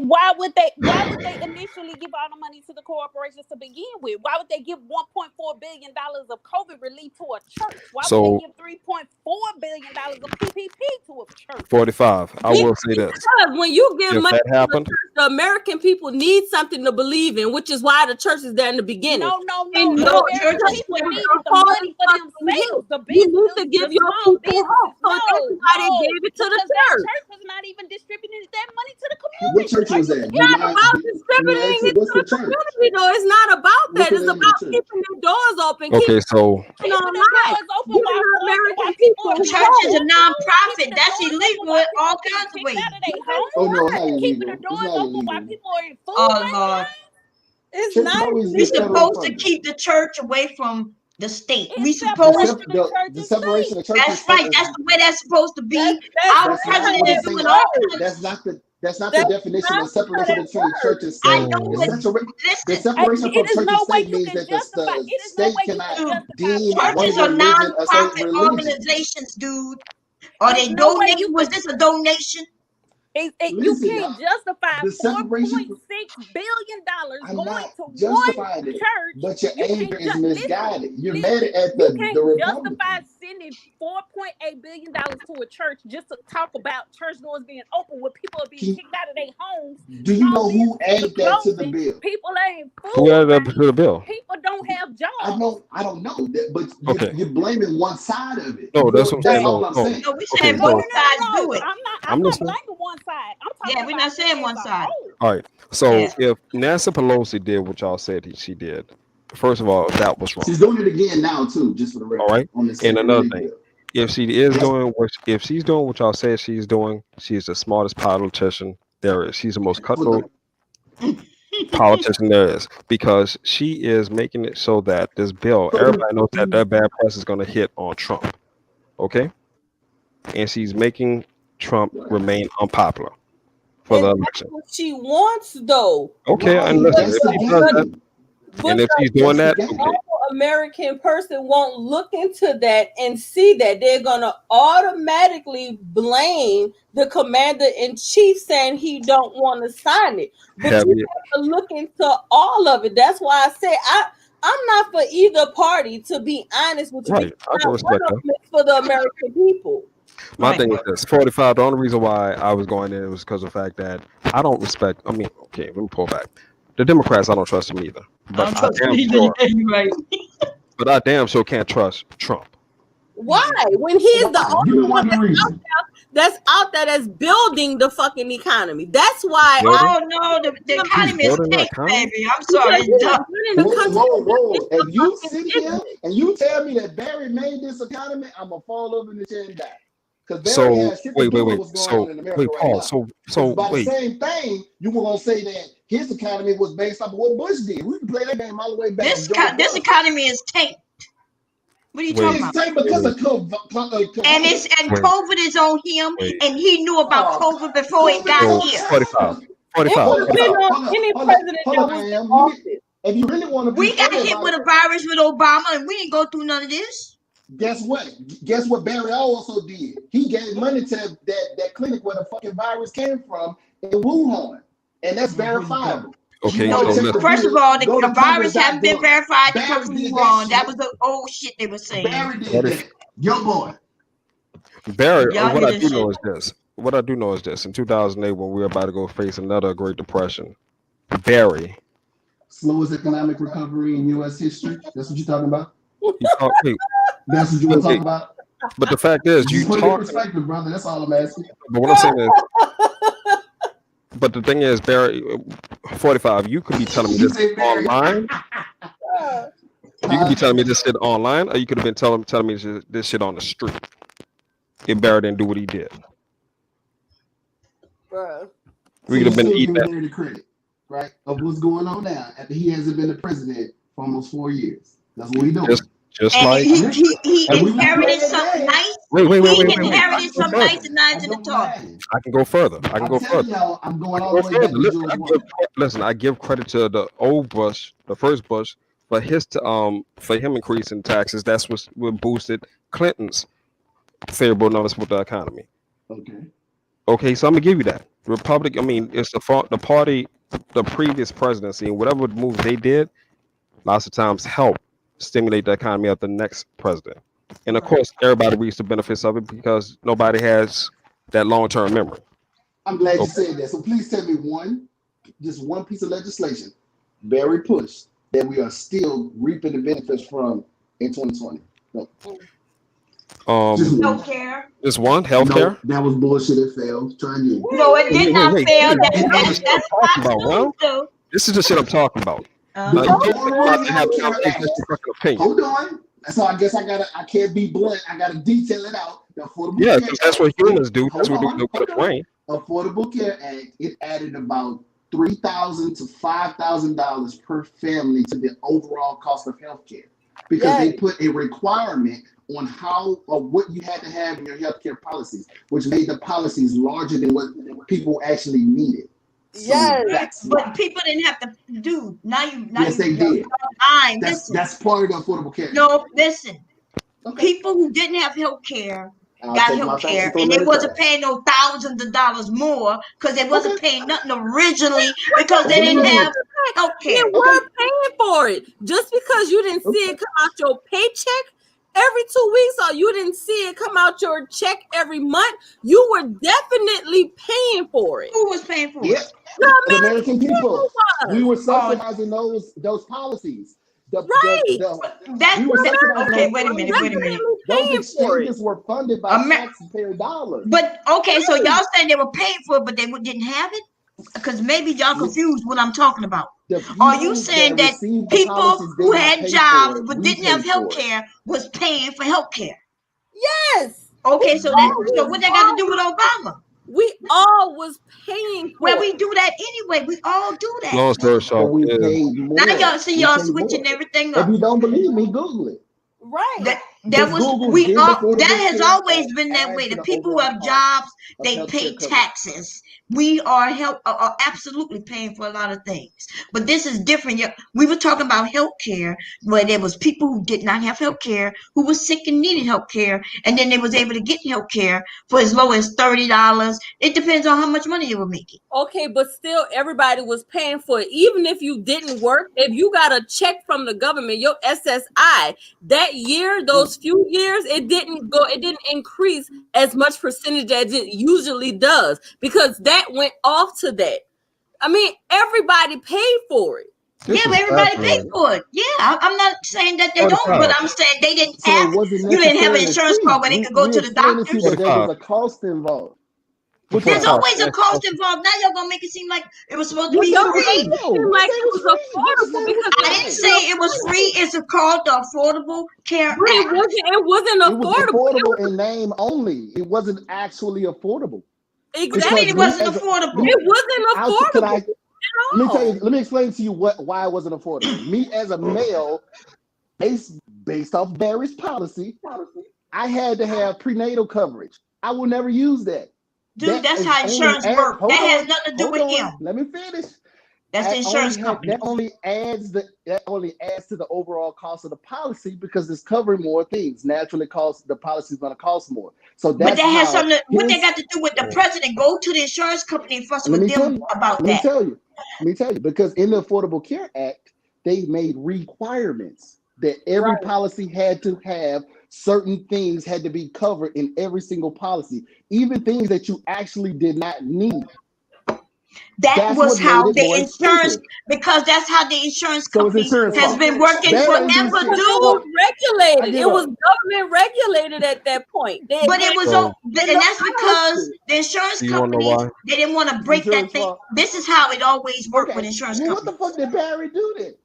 K: initially give all the money to the corporations to begin with? Why would they give $1.4 billion of COVID relief to a church? Why would they give $3.4 billion of PPP to a church?
M: 45. I will say this.
B: Because when you give money
M: that happened,
B: the American people need something to believe in, which is why the church is there in the beginning.
K: No.
B: Church
K: people need the money for themselves.
B: You need to give your people hope. So that's why they gave it to the church.
K: The church was not even distributing that money to the community.
N: What church was that?
B: It's not about distributing it to the community, though. It's not about that. It's about keeping the doors open.
M: Okay, so
K: keeping the doors open while people.
A: Church is a non-profit. That's illegal in all kinds of ways.
N: Oh no,
K: keeping the doors open while people are in food.
A: Oh Lord.
K: It's not.
A: We're supposed to keep the church away from the state. We supposed
N: the separation of church.
A: That's right. That's the way that's supposed to be. Our president is doing all
N: That's not the definition of separation between church and state.
A: I know
N: the separation from church and state means that the state cannot deem
A: churches are non-profit organizations, dude. Are they donating? Was this a donation?
K: You can't justify $4.6 billion going to one church.
N: But your anger is misguided. You're mad at
K: the
N: Republicans.
K: Justify sending $4.8 billion to a church just to talk about church doors being open when people are being kicked out of their homes.
N: Do you know who added that to the bill?
K: People ain't food.
M: Who added that to the bill?
K: People don't have jobs.
N: I don't know that, but you're blaming one side of it.
M: No, that's what I'm saying.
N: All I'm saying.
A: No, we said both sides do it.
K: I'm I'm not
M: listening.
K: blaming one side. I'm talking
A: Yeah, we're
K: about
A: not saying one
K: as a
A: side.
K: whole.
M: All right. So
A: Yeah.
M: if Nancy Pelosi did what y'all said she did, first of all, that was wrong.
N: She's doing it again now too, just for the record.
M: All right.
N: On the
M: And
N: second
M: another
N: read
M: thing,
N: bill.
M: if she is
N: Yes.
M: doing if she's doing what y'all said she's doing, she's the smartest politician there is. She's the most cutthroat politician there is, because she is making it so that this bill, everybody knows that that bad press is going to hit on Trump. Okay. And she's making Trump remain unpopular for the
B: And that's
M: election.
B: what she wants, though.
M: Okay,
N: Right,
M: and listen,
N: that's
M: if
N: the
M: she does that,
N: game.
B: But
M: and if she's
B: the
M: doing
N: That's
M: that,
N: the game.
M: okay.
B: American person won't look into that and see that they're gonna automatically blame the commander in chief, saying he don't want to sign it. But
M: Have
B: you
M: you?
B: have to look into all of it. That's why I say I'm not for either party, to be honest with you,
M: Right,
B: because
M: I can
B: not one
M: respect
B: of
M: that.
B: them is for the American people.
M: My
A: Right.
M: thing is this: 45. The only reason why I was going in was because of the fact that I don't respect. I mean, okay, let me pull back. The Democrats, I don't trust them either.
A: I
M: But
A: don't
M: I
A: trust
M: damn
A: him either.
M: sure,
A: Yeah, you're right.
M: but I damn sure can't trust Trump.
B: Why? When he's the
N: Why? Give
B: only
N: me
B: one
N: one reason.
B: that's out there that's building the fucking economy. That's why
M: Building,
A: Oh no, the
M: he's
A: economy is
M: building the
A: tank,
M: economy.
A: baby. I'm
B: because
A: sorry,
B: he's
A: it's done.
B: running the
N: Whoa,
B: country.
N: whoa, whoa.
B: It's
N: If you
B: fucking
N: sit here
B: business.
N: and you tell me that Barry made this economy, I'm gonna fall over in the chair and die. Because Barry
M: So
N: has shit to do with what's going on
M: So
N: in America
M: wait,
N: right
M: Paul.
N: now.
M: So
N: Because by the
M: wait.
N: same thing, you were gonna say that his economy was based off of what Bush did. We can play that game all the way back to George
A: This
N: Bush.
A: economy is tanked. What are you talking
N: It's
A: about?
N: tanked because
M: Wait,
N: of
A: And
N: COVID.
A: COVID is on him,
M: wait.
A: and he knew about
N: Oh,
A: COVID before it
N: COVID is
A: got
M: So
N: on
A: here.
M: 45,
N: China.
M: 45,
B: It
N: Hold
B: would
N: up,
B: have
N: hold
M: 45.
B: been
N: up,
B: on
N: hold up,
B: any
N: hold up,
B: president
N: hold
B: that
N: up,
B: was in
N: Am.
B: office.
N: If you really want to
A: We
N: be
A: got
N: fair
A: hit
N: about
A: with
N: it,
A: a virus with Obama, and we didn't go through none of this.
N: guess what? Guess what Barry also did? He gave money to that clinic where the fucking virus came from in Wuhan. And that's verifiable. If you
M: Okay,
N: want
M: so
N: to check the
M: listen.
A: First of
N: bill,
A: all,
N: go
A: the
N: to
A: virus haven't been
N: congress.gov.
A: verified to come
N: Barry
A: from
N: did that
A: Wuhan. That
N: shit.
A: was the old shit they were saying.
N: Barry did
M: 40,
N: that. Your boy.
M: Barry.
A: Y'all
M: What
A: hear
M: I
A: this
M: do
A: shit?
M: know is this. What I do know is this. In 2008, when we were about to go face another Great Depression, Barry.
N: Slowest economic recovery in U.S. history. That's what you're talking about?
M: You talk. Wait,
N: That's what you want to talk about?
M: but the fact is, you
N: Just put it in
M: talk.
N: perspective, brother. That's all I'm asking.
M: But what I'm saying is, but the thing is, Barry, 45. You could be telling me
N: You
M: this
N: say Barry.
M: online. You could be telling me this shit online, or you could have been telling me this shit on the street. If Barry didn't do what he did,
B: Bruh.
N: So
M: we could
N: you
M: have been
N: still
M: eating
N: giving
M: that.
N: Barry the credit, right, of what's going on now after he hasn't been the president for almost 4 years. That's what he's doing.
M: Just
A: And
M: like.
A: he
N: And we was
A: inherited
N: playing that
A: something
N: game.
A: nice.
M: Wait.
A: He
M: I
A: inherited
M: can go
A: something
M: further.
A: nice and not
N: I
A: to the
N: don't
A: top.
N: mind.
M: I can go further. I can
N: I'm
M: go
N: telling
M: further.
N: y'all, I'm going
M: I
N: all
M: can
N: the
M: go
N: way back
M: further.
N: to George
M: Listen, I give credit to the old Bush, the first Bush, for him increasing taxes. That's what boosted Clinton's favorable numbers with the economy.
N: Okay.
M: Okay, so I'm gonna give you that. Republic. I mean, it's the party, the previous presidency, and whatever moves they did, lots of times help stimulate the economy of the next president. And of course, everybody reaps the benefits of it because nobody has that long-term memory.
N: I'm glad you
M: Okay.
N: said that. So please tell me just one piece of legislation Barry pushed that we are still reaping the benefits from in 2020. No. Just one.
A: Healthcare.
M: This one,
N: No,
M: healthcare.
N: that was bullshit. It failed. Try again.
A: No, it did not
M: Wait.
A: fail.
M: This is the
A: That's
M: shit I'm talking about,
A: news,
M: Ron.
A: though.
M: This is the shit I'm talking about.
N: The
M: You keep
N: Affordable
M: about to have
N: Health Care
M: conversation,
N: Act.
M: that's your fucking opinion.
N: Hold on. So I guess I can't be blunt. I gotta detail it out. The Affordable
M: Yeah,
N: Care
M: because that's what
N: Act.
M: humans do. That's
N: Hold
M: what we
N: on.
M: do with the brain.
N: Affordable Care Act, it added about $3,000 to $5,000 per family to the overall cost of healthcare because they put a requirement on how or what you had to have in your healthcare policies, which made the policies larger than what people actually needed. So that's why.
A: But people didn't have to do.
N: Yes, they did.
A: Online. Listen.
N: That's part of the Affordable Care Act.
A: No, listen.
N: Okay.
A: People who didn't have health care
N: I'll
A: got
N: take my
A: health
N: facts
A: care,
N: and throw
A: and
N: them
A: they
N: in the
A: wasn't
N: trash.
A: paying no thousands of dollars more because they wasn't
N: Okay.
A: paying nothing originally because they
N: Okay.
A: didn't have health
B: They
A: care.
B: were paying for it. Just because you didn't see it come out your paycheck every 2 weeks or you didn't see it come out your check every month, you were definitely paying for it.
A: Who was paying for
N: Yep.
A: it?
B: The
N: The American people.
B: was.
N: We were subsidizing those policies. We were subsidizing
A: Okay,
N: on
A: wait a minute.
N: those exchanges were funded by taxpayer dollars.
A: But okay, so y'all saying they were paying for it, but they didn't have it? Because maybe y'all confused what I'm talking about. Are you saying that people who had jobs but didn't have health care was paying for health care?
B: Yes.
A: Okay, so what that got to do with Obama?
B: We all was paying for
A: Well, we do that anyway. We all do that.
M: Long story short,
N: we paid more.
A: Now y'all see y'all switching everything up.
N: If you don't believe me, Google it.
B: Right.
A: That has always been that way. The people who have jobs, they pay taxes. We are absolutely paying for a lot of things, but this is different. We were talking about health care, where there was people who did not have health care, who was sick and needed health care, and then they was able to get health care for as low as $30. It depends on how much money you were making.
B: Okay, but still everybody was paying for it. Even if you didn't work, if you got a check from the government, your SSI, that year, those few years, it didn't increase as much percentage as it usually does, because that went off to that. I mean, everybody paid for it.
A: But everybody paid for it. Yeah, I'm not saying that they don't, but I'm saying they didn't have. You didn't have an insurance card where they could go to the doctor.
N: There was a cost involved.
A: There's always a cost involved. Now y'all gonna make it seem like it was supposed to be free.
B: Like it was affordable because
A: I didn't say it was free. It's called the Affordable Care Act.
B: It wasn't affordable.
N: It was affordable in name only. It wasn't actually affordable.
B: Exactly,
A: it wasn't affordable.
B: It wasn't affordable.
N: Let me explain to you why it wasn't affordable. Me as a male, based off Barry's policy, I had to have prenatal coverage. I will never use that.
A: Dude, that's how insurance works. That has nothing to do with him.
N: Let me finish.
A: That's the insurance company.
N: That only adds to the overall cost of the policy because it's covering more things. Naturally, the policy is going to cost more. So that's
A: but that has something. What they got to do with the president? Go to the insurance company and fuss with them about that.
N: Let me tell you, because in the Affordable Care Act, they made requirements that every policy had to have. Certain things had to be covered in every single policy, even things that you actually did not need.
A: That's was how the insurance, because that's how the insurance company has been working forever.
B: Regulated. It was government regulated at that point.
A: But it was, and that's because the insurance companies, they didn't want to break that thing. This is how it always worked with insurance companies.
N: What the fuck did Barry do then?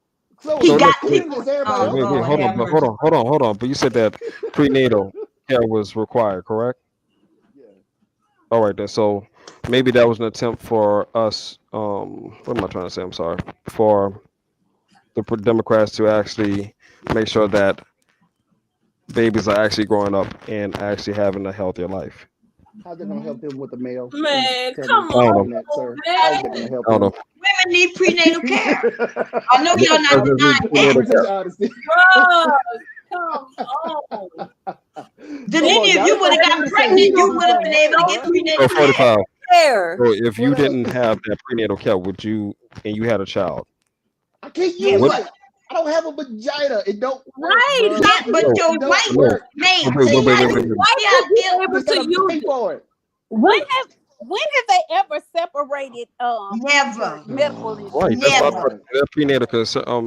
A: He got people.
M: Hold on. But you said that prenatal care was required, correct?
N: Yeah.
M: All right then. So maybe that was an attempt for us. What am I trying to say? I'm sorry. For the Democrats to actually make sure that babies are actually growing up and actually having a healthier life.
N: How's that gonna help them with the male?
B: Man, come on, man.
N: How's that gonna help them?
A: Women need prenatal care. I know y'all not denying that.
B: Come on.
A: If you would have gotten pregnant, you would have been able to get prenatal care.
M: So if you didn't have that prenatal care, would you, and you had a child?
N: I can't use it. I don't have a vagina. It don't work.
A: Right. Yeah, but your wife, man,
K: when have they ever separated
A: never
K: medical insurance?
M: Right.
A: Never.
M: That prenatal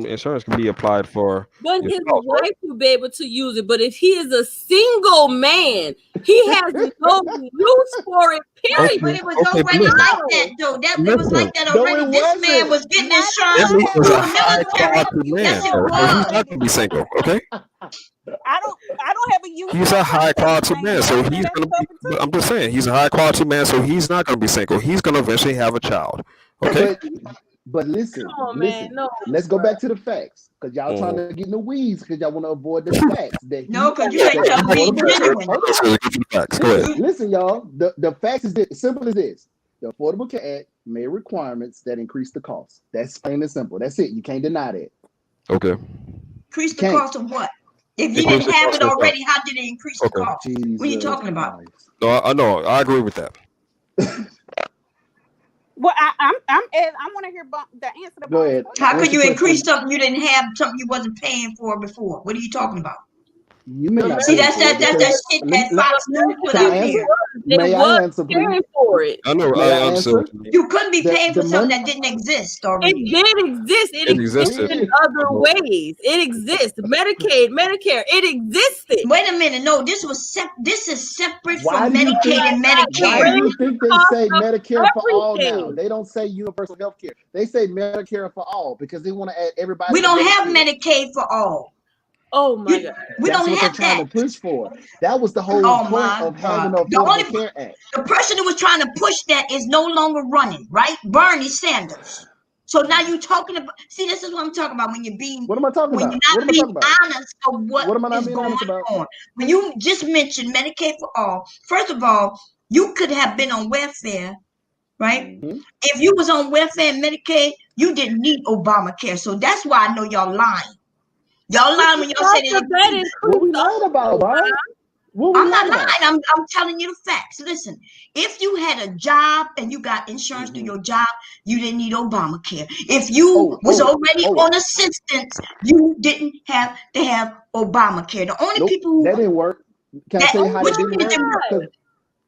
M: insurance can be applied for.
B: But his wife will be able to use it. But if he is a single man, he has no use for it. Period.
A: But it was already like that, though. It was like that already. This man was getting insurance for the military. Yes, it was.
M: He's not gonna be single, okay?
K: I don't have a use.
M: He's a high quality man, so he's gonna be. I'm just saying, he's a high quality man, so he's not gonna be single. He's gonna eventually have a child. Okay.
N: But listen,
B: No,
N: let's go back to the facts, because y'all trying to get in the weeds, because y'all want to avoid the facts.
A: Because you ain't telling me.
N: Listen, y'all. The facts is simple as this: the Affordable Care Act made requirements that increase the cost. That's plain and simple. That's it. You can't deny that.
M: Okay.
A: Increase the cost of what? If you didn't have it already, how did it increase the cost? What are you talking about?
M: No, I know. I agree with that.
K: Well, I want to hear the answer.
N: Go ahead.
A: How could you increase something you didn't have, something you wasn't paying for before? What are you talking about?
N: You may not
A: See,
N: pay
A: that's
N: for it
A: that's
N: because
A: that shit that Fox News put
N: can I
A: out
N: answer?
A: there.
N: May I answer, please?
B: Paying for it.
M: I know.
N: May I
M: I understand
N: answer?
M: what you mean.
A: You couldn't be paying
N: The
A: for something
N: money
A: that didn't exist
B: It
A: already.
B: did exist. It
M: It
B: exists
M: existed.
B: in other ways. It exists. Medicaid, Medicare. It existed.
A: Wait a minute. No, this is separate
N: Why
A: from
N: do you
A: Medicaid
N: think?
A: and
N: Why do
A: Medicare.
N: you think they
B: Cost
N: say
B: of
N: Medicare for all now?
B: everything.
N: They don't say universal health care. They say Medicare for all because they want to add everybody.
A: We
N: to
A: don't have
N: Medicare.
A: Medicaid for all.
B: Oh my God.
A: We
N: That's
A: don't
N: what they're
A: have
N: trying
A: that.
N: to push for. That was the whole
A: Oh
N: point
A: my
N: of having
A: God.
N: the Affordable Care Act.
A: The person who was trying to push that is no longer running, right? Bernie Sanders. So now you're talking about. See, this is what I'm talking about when you're
N: What am I talking
A: when
N: about?
A: you're
N: What
A: not
N: am I
A: being
N: talking about?
A: honest of what
N: am I not
A: is
N: being
A: going
N: honest about?
A: on. When you just mentioned Medicaid for all, first of all, you could have been on welfare, right?
N: Mm-hmm.
A: If you was on welfare and Medicaid, you didn't need Obamacare. So that's why I know y'all lying. Y'all lying when y'all say that.
N: What we lying about, Bob? What we
A: I'm not
N: lying about?
A: lying. I'm telling you the facts. Listen, if you had a job and you got insurance through your job, you didn't need Obamacare. If you was already on assistance, you didn't have to have Obamacare. The only people who
N: That didn't work. Can I tell you how
A: which
N: that didn't
A: one
N: work?
A: didn't work?
N: Because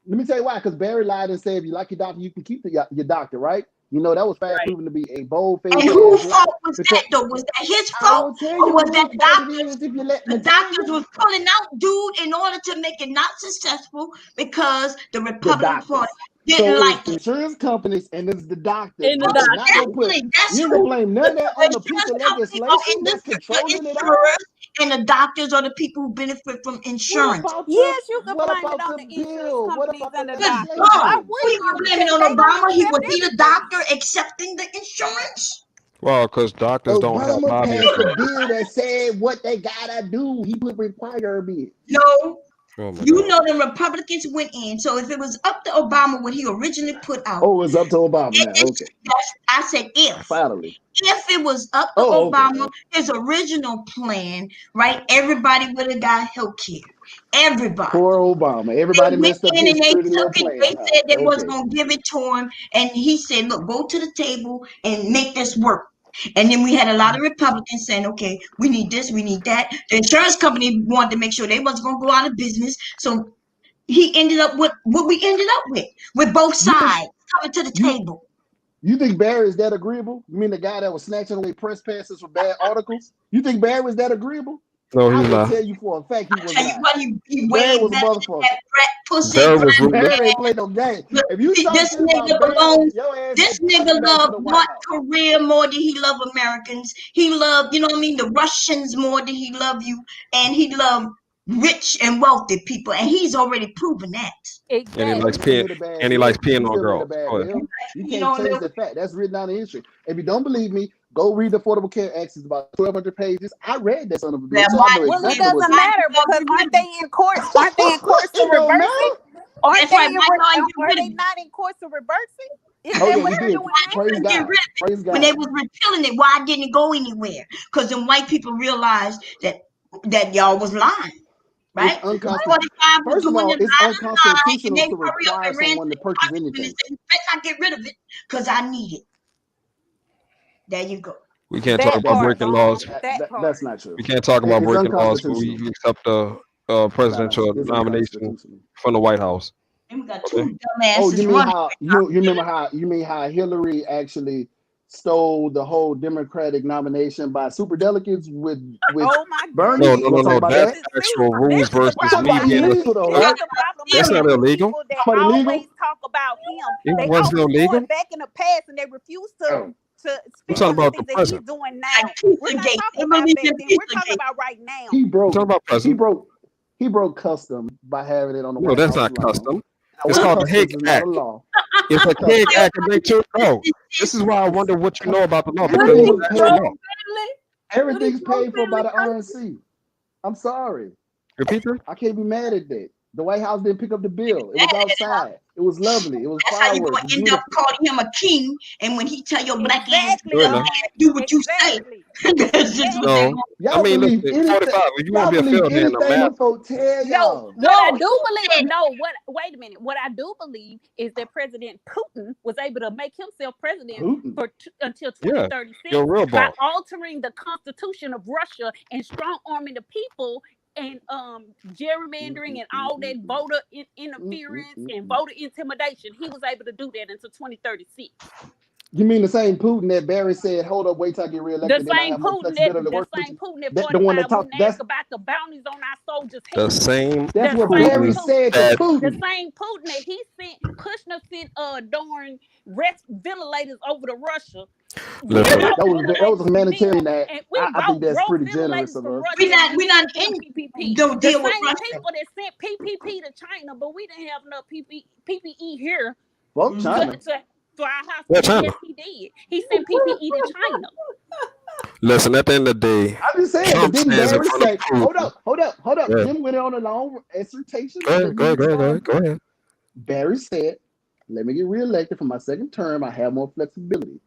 N: let me tell you why. Because Barry lied and said, if you like your doctor, you can keep your doctor, right? You know, that was fast proven to be a bold-faced
A: And
N: ass
A: whose
N: lie.
A: fault was that though? Was that his
N: I
A: fault?
N: will tell
A: Or
N: you
A: was
N: whose
A: that
N: fault it
A: doctors?
N: is if you let me
A: The
N: tell
A: doctors
N: you.
A: was pulling out dude in order to make it not successful because the
N: The
A: Republican
N: doctors.
A: Party
N: So
A: didn't
N: it's
A: like it.
N: insurance companies and it's the doctors.
B: And the
N: But
A: Most
N: you're not gonna put
A: definitely, that's
N: you ain't gonna
A: who
N: blame none of that
A: the
N: on the
A: insurance
N: piece of
A: companies are
N: legislation
A: in
N: that's
A: the
N: controlling it all.
A: insurers, and the doctors are the people who benefit from
N: What
A: insurance.
N: about
K: Yes, you can
N: what
K: blame it
N: about
K: on
N: the
K: the insurance
N: bill? What
K: companies
N: about the
K: and the
A: Good
K: doctors. Why
A: God.
N: legislation?
A: Who
K: wouldn't
A: you
K: you?
A: blaming on
K: They gonna
A: Obama? He
K: accept
A: was he the
K: everything.
A: doctor accepting the insurance?
M: Well, because doctors don't have
N: Obama
M: body
N: passed a
M: insurance.
N: bill that said what they gotta do. He put requirements.
A: No.
M: Oh my
A: You
M: God.
A: know the Republicans went in. So if it was up to Obama, what he originally put out,
N: Oh, it's up to Obama now. Okay.
A: I said
N: Finally.
A: if it was up to
N: Oh, okay.
A: Obama, his original plan, right? Everybody would have got health care. Everybody.
N: Poor Obama.
A: They
N: Everybody
A: went
N: messed up
A: in
N: his
A: and they
N: pretty little
A: took it. They
N: plan, huh?
A: said they was
N: Okay.
A: gonna give it to him, and he said, "Look, go to the table and make this work." And then we had a lot of Republicans saying, "Okay, we need this, we need that." The insurance company wanted to make sure they wasn't gonna go out of business, so he ended up with what we ended up with both sides coming to the table.
N: You think Barry is that agreeable? You mean the guy that was snatching away press passes for bad articles? You think Barry was that agreeable?
M: No,
N: I
M: he's
N: will
M: not.
N: tell you for a fact he was
A: Tell you
N: not.
A: what, he
N: Barry
A: way
N: was a
A: better than
N: motherfucker.
A: that pussy
M: Barry was
A: Brad
M: ruthless.
N: Barry ain't played no game.
A: Look,
N: If you start
A: this
N: shit about
A: nigga
N: Barry,
A: belongs.
N: your ass
A: This
N: gonna get
A: nigga
N: taken back to
A: loved
N: the White
A: North
N: House.
A: Korea more than he loved Americans. He loved, you know what I mean, the Russians more than he loved you, and he loved rich and wealthy people, and he's already proven that.
M: And he
N: But
M: likes
N: he still
K: Exactly.
M: peeing.
N: made a bad
M: And he
N: deal.
M: likes peeing
N: He
M: on
N: still made a
M: girls.
N: bad
M: Go ahead.
N: deal. You
A: You
N: can't
A: know,
N: change that fact. That's written down in history. If you don't believe me, go read the Affordable Care Act. It's about 1,200 pages. I read that son of a bitch, so I know
K: Well, it
N: exactly what's
K: doesn't
N: in
K: matter because aren't they in courts? Aren't they in courts to
N: it. Don't
K: reverse
N: matter.
K: it? Aren't
A: That's
K: they
A: right.
K: in?
A: Why y'all get
K: Are
A: rid of
K: they
A: it?
K: not in courts to reverse it? Isn't
N: Oh
K: that
N: yeah,
K: what
N: he
K: they're
N: did.
K: doing
A: Why
K: now?
N: Praise
A: didn't they get
N: God.
A: rid of it?
N: Praise
A: When they
N: God.
A: was repealing it, why didn't it go anywhere? Because then white people realized that y'all was lying.
N: It's
A: Right?
N: unconstitutional.
A: 45 was
N: First of
A: doing
N: all,
A: the
N: it's
A: lie, and
N: unconstitutional
A: they
N: to
A: hurry up
N: require
A: and ran to
N: someone to
A: the
N: purchase
A: congressman and
N: anything.
A: said, "You better not get rid of it, because I need it." There you go.
M: We can't talk
K: That
M: about
K: part,
M: breaking
K: Vaughn.
M: laws.
K: That part.
N: That's not true.
M: We can't talk about
N: It's
M: breaking laws, but we
N: unconstitutional.
M: accept the presidential
N: It's
M: nomination
N: unconstitutional.
M: from the White House.
A: And we got
M: Okay.
A: two
N: Oh, you
A: dumbasses
N: mean
A: running.
N: how you remember how you mean how Hillary actually stole the whole Democratic nomination by super delegates with
K: Oh my
N: Bernie?
M: No,
K: goodness.
M: no,
N: You
M: no,
N: want to talk
M: no.
N: about
K: This
M: That's
N: that?
K: is
M: actual
K: this
M: rules
K: is the
M: versus
N: I'm talking
K: problem
M: me
N: about
K: with
M: being
K: him.
N: illegal though,
K: This
N: right?
K: is the problem
M: That's
K: with
M: not
K: him with
M: illegal.
K: people that
N: But illegal?
K: always talk about him.
M: It
K: They
M: wasn't
K: always
M: illegal.
K: going back in the past and they refuse
N: Oh,
K: to
M: I'm
K: speak
M: talking
K: on the
M: about the
K: things that he's
M: present.
K: doing
A: Like
K: now. We're not
A: Pizzagate.
K: talking
A: They
K: about
A: believe
K: back
A: in
K: then. We're talking
A: Pizzagate.
K: about right now.
N: he
M: I'm
N: broke
M: talking about present.
N: he broke custom by having it on the
M: No,
N: White
M: that's
N: House
M: not
N: lawn.
M: custom.
N: That
M: It's
N: was
M: called the Hague
N: customs, it's not a
M: Act.
N: law.
M: It's a Hague
N: Custom.
M: Act. And they took. Oh, this is why I wonder what you know about the law because
N: Everything
M: it's
N: was
M: an
N: paid.
M: actual law.
N: Everything's paid for by the RNC. I'm sorry.
M: Repeat that.
N: I can't be mad at that. The White House didn't pick up the bill. It was outside. It was lovely. It was
A: That's how you're
N: fireworks.
A: going
N: It's
A: to end up
N: beautiful.
A: calling him a king. And when he tell your black ass,
K: Exactly,
M: Good
A: go
M: enough.
A: ahead
K: Vaughn.
A: and do what you say.
K: Exactly.
A: That's just what they're
M: No,
A: going to
M: I
N: Y'all
M: mean,
N: believe
M: listen,
N: anything.
M: 45. If you want
N: Y'all
M: to be a
N: believe
M: field hand, no
N: anything
M: math.
N: them folk tell
K: No,
N: y'all.
K: what I
A: No,
K: do
A: he
K: believe,
A: said,
K: no, what, wait a minute. What I do believe is that President Putin was able to make himself president
N: Putin.
K: for until
M: Yeah,
K: 2036
M: you're a real
K: by
M: boss.
K: altering the constitution of Russia and strong arming the people and gerrymandering and all that voter interference and voter intimidation. He was able to do that until 2036.
N: You mean the same Putin that Barry said, "Hold up, wait till I get reelected, then I have more flexibility to work with you"? The one that talked.
K: That's about the bounties on our soldiers'
M: The
K: heads.
M: same.
N: That's what Barry said to Putin.
K: The same Putin that he sent Kushner sent during ventilators over to Russia.
M: Listen,
N: that was a humanitarian act. I think that's pretty generous of us.
A: We're not in
K: PPP.
A: don't
K: The
A: deal with
K: same
A: Russia.
K: people that sent PPP to China, but we didn't have enough PPE here.
N: Well, China.
K: For our hospitals.
M: China.
K: Yes, he did. He sent PPE to China.
M: Listen, at the end of the day,
N: I'm just saying,
M: Trump
N: but didn't
M: stands in
N: Barry
M: front of
N: say,
M: Putin.
N: hold up.
M: Yeah.
N: Jim went on a long exhortation.
M: Go ahead.
N: Barry said, let me get reelected for my second term. I have more flexibility.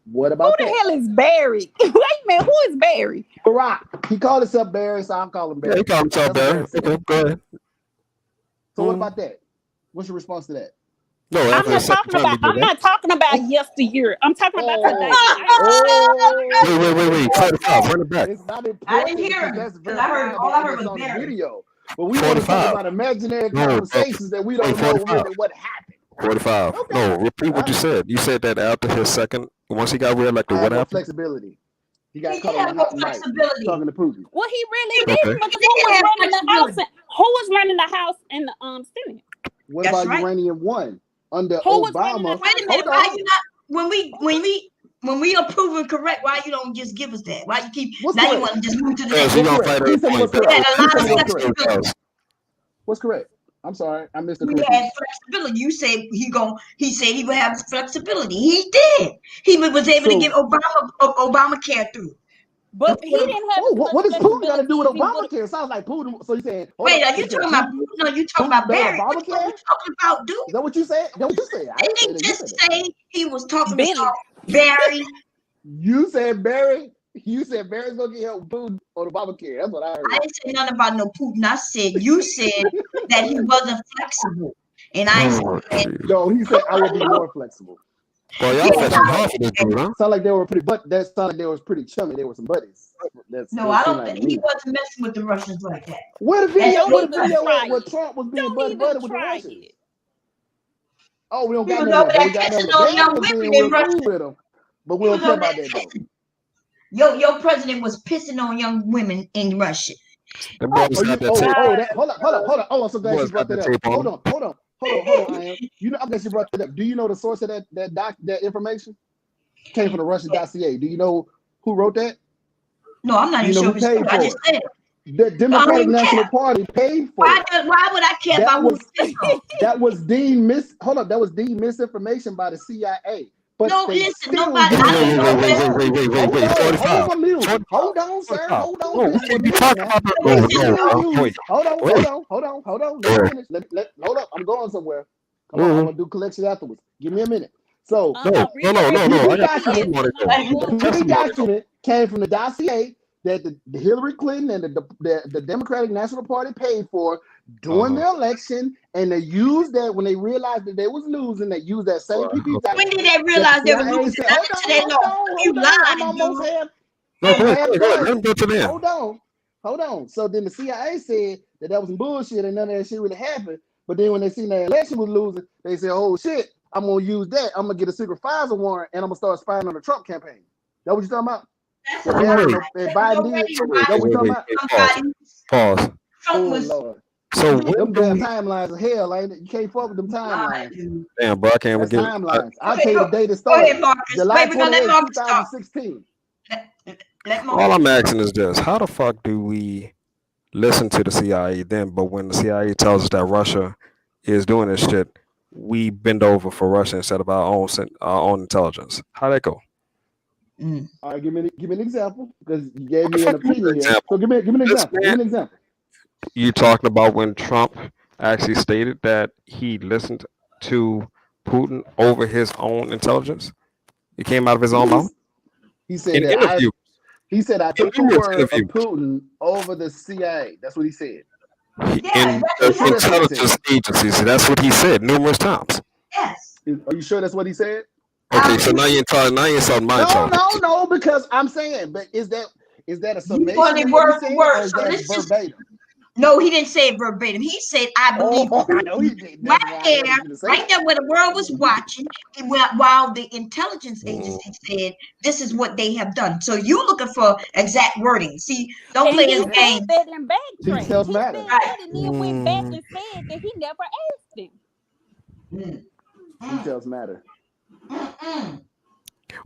N: What about
K: Who the hell is Barry? Wait a minute, who is Barry?
N: Barack. He called himself Barry, so I'll call him Barry.
M: Yeah, he called himself Barry. Okay, go ahead.
N: So what about that? What's your response to that?
M: No,
K: I'm not talking about yesteryear. I'm talking about today.
M: Wait. 45. Run it back.
N: It's not important.
A: I didn't hear him. All I heard was
N: on the
A: Barry.
N: video. But we want to talk about imaginary conversations that we don't know really what happened.
M: 45. Okay. No, repeat what you said. You said that after his second, once he got reelected, what happened?
N: Flexibility. He got caught on the hot mic talking to Putin.
K: Well, he really did. Because who was running the House and the Senate?
N: What about Uranium One under
K: Who
N: Obama?
A: Wait a minute, why you not when we approve and correct, why you don't just give us that? Why you keep you want to just move to the next?
N: What's correct? I'm sorry, I missed the
A: question. He had flexibility. You said he said he would have flexibility. He did. He was able to get Obamacare through.
K: But he didn't have.
N: What does Putin got to do with Obamacare? Sounds like Putin. So you saying?
A: Wait, are you talking about Putin? No, you talking about Barry? What are you talking about, dude?
N: Is that what you said? That what you said?
A: Didn't he just say he was talking about Barry?
N: You said Barry. You said Barry's gonna get help Putin on Obamacare. That's what I heard.
A: I didn't say nothing about no Putin. I said you said that he wasn't flexible, and I said
N: no. He said I would be more flexible.
M: Well, y'all felt hard for this dude, huh?
N: Sound like they were pretty, but that sounded like they was pretty chummy. They were some buddies.
A: No, I don't think he wasn't messing with the Russians like that.
N: Where the video? Where Trump was being buddy with the Russians? Oh, we don't got nothing. We got nothing.
A: Young women in Russia
N: with them, but we don't care about that
A: though. Your president was pissing on young women in Russia.
N: Hold on. Oh, I'm so glad you brought that up. Hold on. I am. I'm glad you brought that up. Do you know the source of that information? Came from the Russian dossier. Do you know who wrote that?
A: No, I'm not even sure. I just said it.
N: The Democratic National Party paid for it.
A: Why would I care about who pissed on?
N: That was deemed That was deemed misinformation by the CIA. But
A: no, listen, nobody.
M: Wait. 45.
N: Hold on, sir. Hold on.
M: Hold
N: on. Let me finish. Hold up. I'm going somewhere. Come on, I'm gonna do collection afterwards. Give me a minute. So
M: no.
N: The document came from the dossier that the Hillary Clinton and the Democratic National Party paid for during the election, and they used that when they realized that they was losing. They used that same PPP.
A: When did they realize they were losing? You lied.
N: Hold on. So then the CIA said that was some bullshit and none of that shit really happened. But then when they seen the election was losing, they said, "Oh shit, I'm gonna use that. I'm gonna get a secret FISA warrant and I'm gonna start spying on the Trump campaign." That what you talking about? Biden did. That what you talking about?
M: Pause.
N: Oh Lord.
M: So
N: them damn timelines of hell, ain't it? You can't fuck with them timelines.
M: Damn, bro, I can't
N: That's
M: get
N: timelines. I'll tell you the day that started. July 28, 2016.
M: All I'm asking is this: how the fuck do we listen to the CIA then, but when the CIA tells us that Russia is doing this shit, we bend over for Russia instead of our own intelligence? How'd that go?
N: All right, give me an example, because you gave me an opinion here. So give me an example. Give me an example.
M: You talking about when Trump actually stated that he listened to Putin over his own intelligence? It came out of his own mouth.
N: He said that I took the word of Putin over the CIA. That's what he said.
M: In the intelligence agencies, that's what he said numerous times.
A: Yes.
N: Are you sure that's what he said?
M: Okay, so now you're insulting my intelligence.
N: No, because I'm saying, but is that a summation?
A: Word for word.
N: Verbatim?
A: No, he didn't say it verbatim. He said, "I believe."
N: Oh, I know he did.
A: Right
N: That's why I
A: there,
N: wanted you to say
A: right there, where the world was
N: it.
A: watching, while the intelligence agency said, "This is what they have done." So you looking for exact wording? See, don't
K: And
A: play
K: he
A: his
K: said
A: game.
K: that in backtrack.
N: Details
K: He
N: matter.
K: said
A: Right.
K: that and then went back and said that he never asked him.
N: Details matter.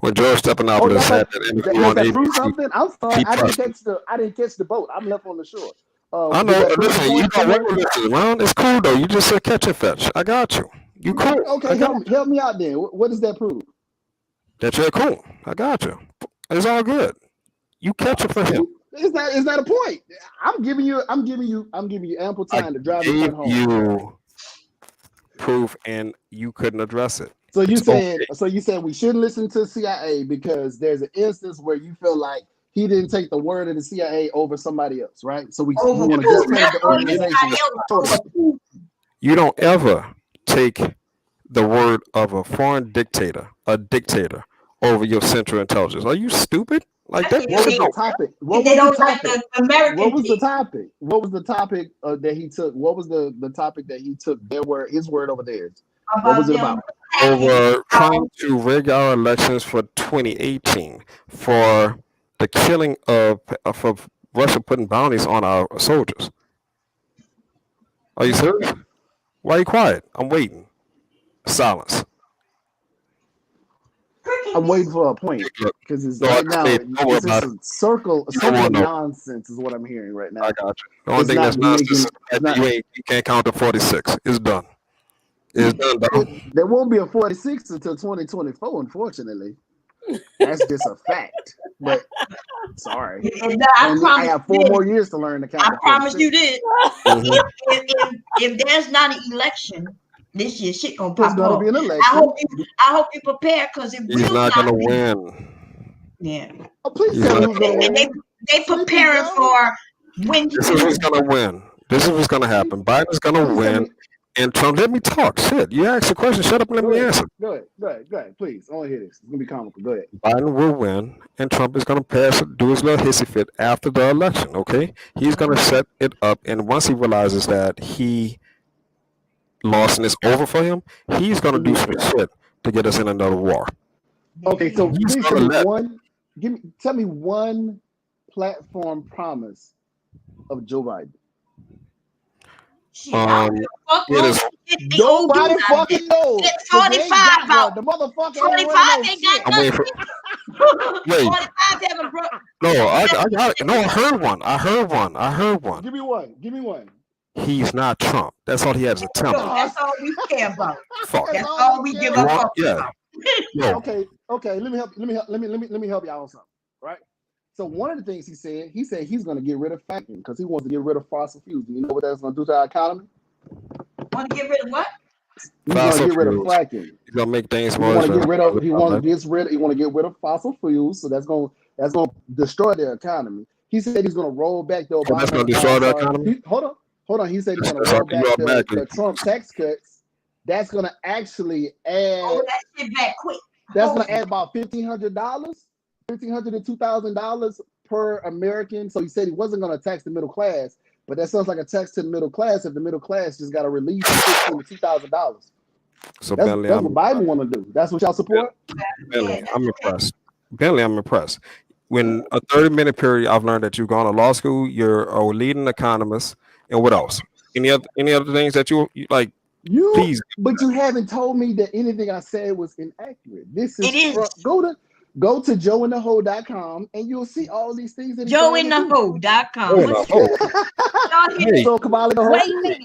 M: When George Stephanopoulos
N: Oh, that
M: had that interview
N: does
M: on
N: that prove
M: ABC,
N: something? I'm sorry,
M: he
N: I didn't
M: trusted.
N: catch the boat. I'm left on the shore.
M: I
N: Did
M: know.
N: that prove a
M: Listen, you
N: point
M: got
N: somewhere?
M: one listen, Ron. It's cool though. You just said catch and fetch. I got you. You cool.
N: Okay, help me out then. What does that prove?
M: That you're cool. I got you. It's all good. You catch it for him.
N: Is that a point? I'm giving you ample time to drive the
M: Gave
N: point home.
M: you proof, and you couldn't address it.
N: So you
M: It's
N: saying
M: okay.
N: we shouldn't listen to the CIA because there's an instance where you feel like he didn't take the word of the CIA over somebody else, right? So you want to discredit the organization.
M: You don't ever take the word of a foreign dictator, over your Central Intelligence. Are you stupid? Like that?
N: What was the topic? What was the topic? What was the topic? What was the topic that he took? What was the topic that he took? His word over theirs. What was it about?
M: Over trying to rig our elections for 2018 for the killing of for Russia putting bounties on our soldiers. Are you serious? Why are you quiet? I'm waiting. Silence.
N: I'm waiting for a point because it's
M: No,
N: right now.
M: don't worry
N: It's just
M: about
N: a circle
M: You don't
N: of
M: want no.
N: nonsense is what I'm hearing right now.
M: I got you. The only
N: It's
M: thing that's
N: not
M: nonsense
N: making.
M: is the fact that you can't count to 46. It's done. It's done, dog.
N: There won't be a 46 until 2024. Unfortunately, that's just a fact. But sorry, I have 4 more years to learn to count.
A: I promise you this: if there's not an election this year, shit gonna pop
N: gonna
A: off.
N: be an election.
A: I hope you prepare because it
M: He's
A: will
M: not gonna
A: be.
M: win.
A: Yeah.
N: Oh, please
M: He's
N: tell me
M: not
N: who's gonna win.
A: They preparing for when.
M: This is who's gonna win. This is what's gonna happen. Biden's gonna win, and Trump. Let me talk. Shit, you asked a question. Shut up and let me answer.
N: Go ahead. Please, I want to hear this. It's gonna be comical. Go ahead.
M: Biden will win, and Trump is going to pass it, do his little hissy fit after the election. Okay, he's going to set it up, and once he realizes that he lost and it's over for him, he's going to do some shit to get us in another war.
N: Okay, so
M: He's
N: please tell me one platform promise of Joe Biden.
M: It is
N: nobody fucking knows.
A: It's 45 out.
N: The motherfucker
A: 45 ain't got
M: I'm waiting for. Wait.
A: 45 haven't broke.
M: No, I got it. No, I heard one.
N: Give me one.
M: He's not Trump. That's all he has to tell me.
A: That's all we care about.
M: Fuck.
A: That's all we give up.
M: Yeah. No.
N: Okay. Let me help y'all on something. Right. So one of the things he said he's going to get rid of fracking because he wants to get rid of fossil fuels. Do you know what that's going to do to our economy?
A: Want to get rid of what?
N: He's going to get rid of fracking.
M: He's going to make things
N: He
M: more.
N: want to get rid of fossil fuels. So that's going to destroy their economy. He said he's going to roll back the Obama.
M: That's going to destroy the economy.
N: Hold on. He said he's going to roll back the Trump tax cuts. That's going to actually add.
A: Oh, that shit back quick.
N: That's going to add about $1,500 to $2,000 per American. So he said he wasn't going to tax the middle class, but that sounds like a tax to the middle class if the middle class just got a relief of $1,500 to $2,000.
M: So
N: that's
M: Bentley,
N: what Biden want to do. That's what y'all support?
M: Bentley, I'm impressed. Bentley, I'm impressed. When a 30-minute period, I've learned that you've gone to law school, you're a leading economist, and what else? Any other things that you like? Please.
N: But you haven't told me that anything I said was inaccurate. This is go to joeinthehole.com and you'll see all these things that
A: joeinthehole.com.
N: So Kamala the Hole.
K: Wait a minute.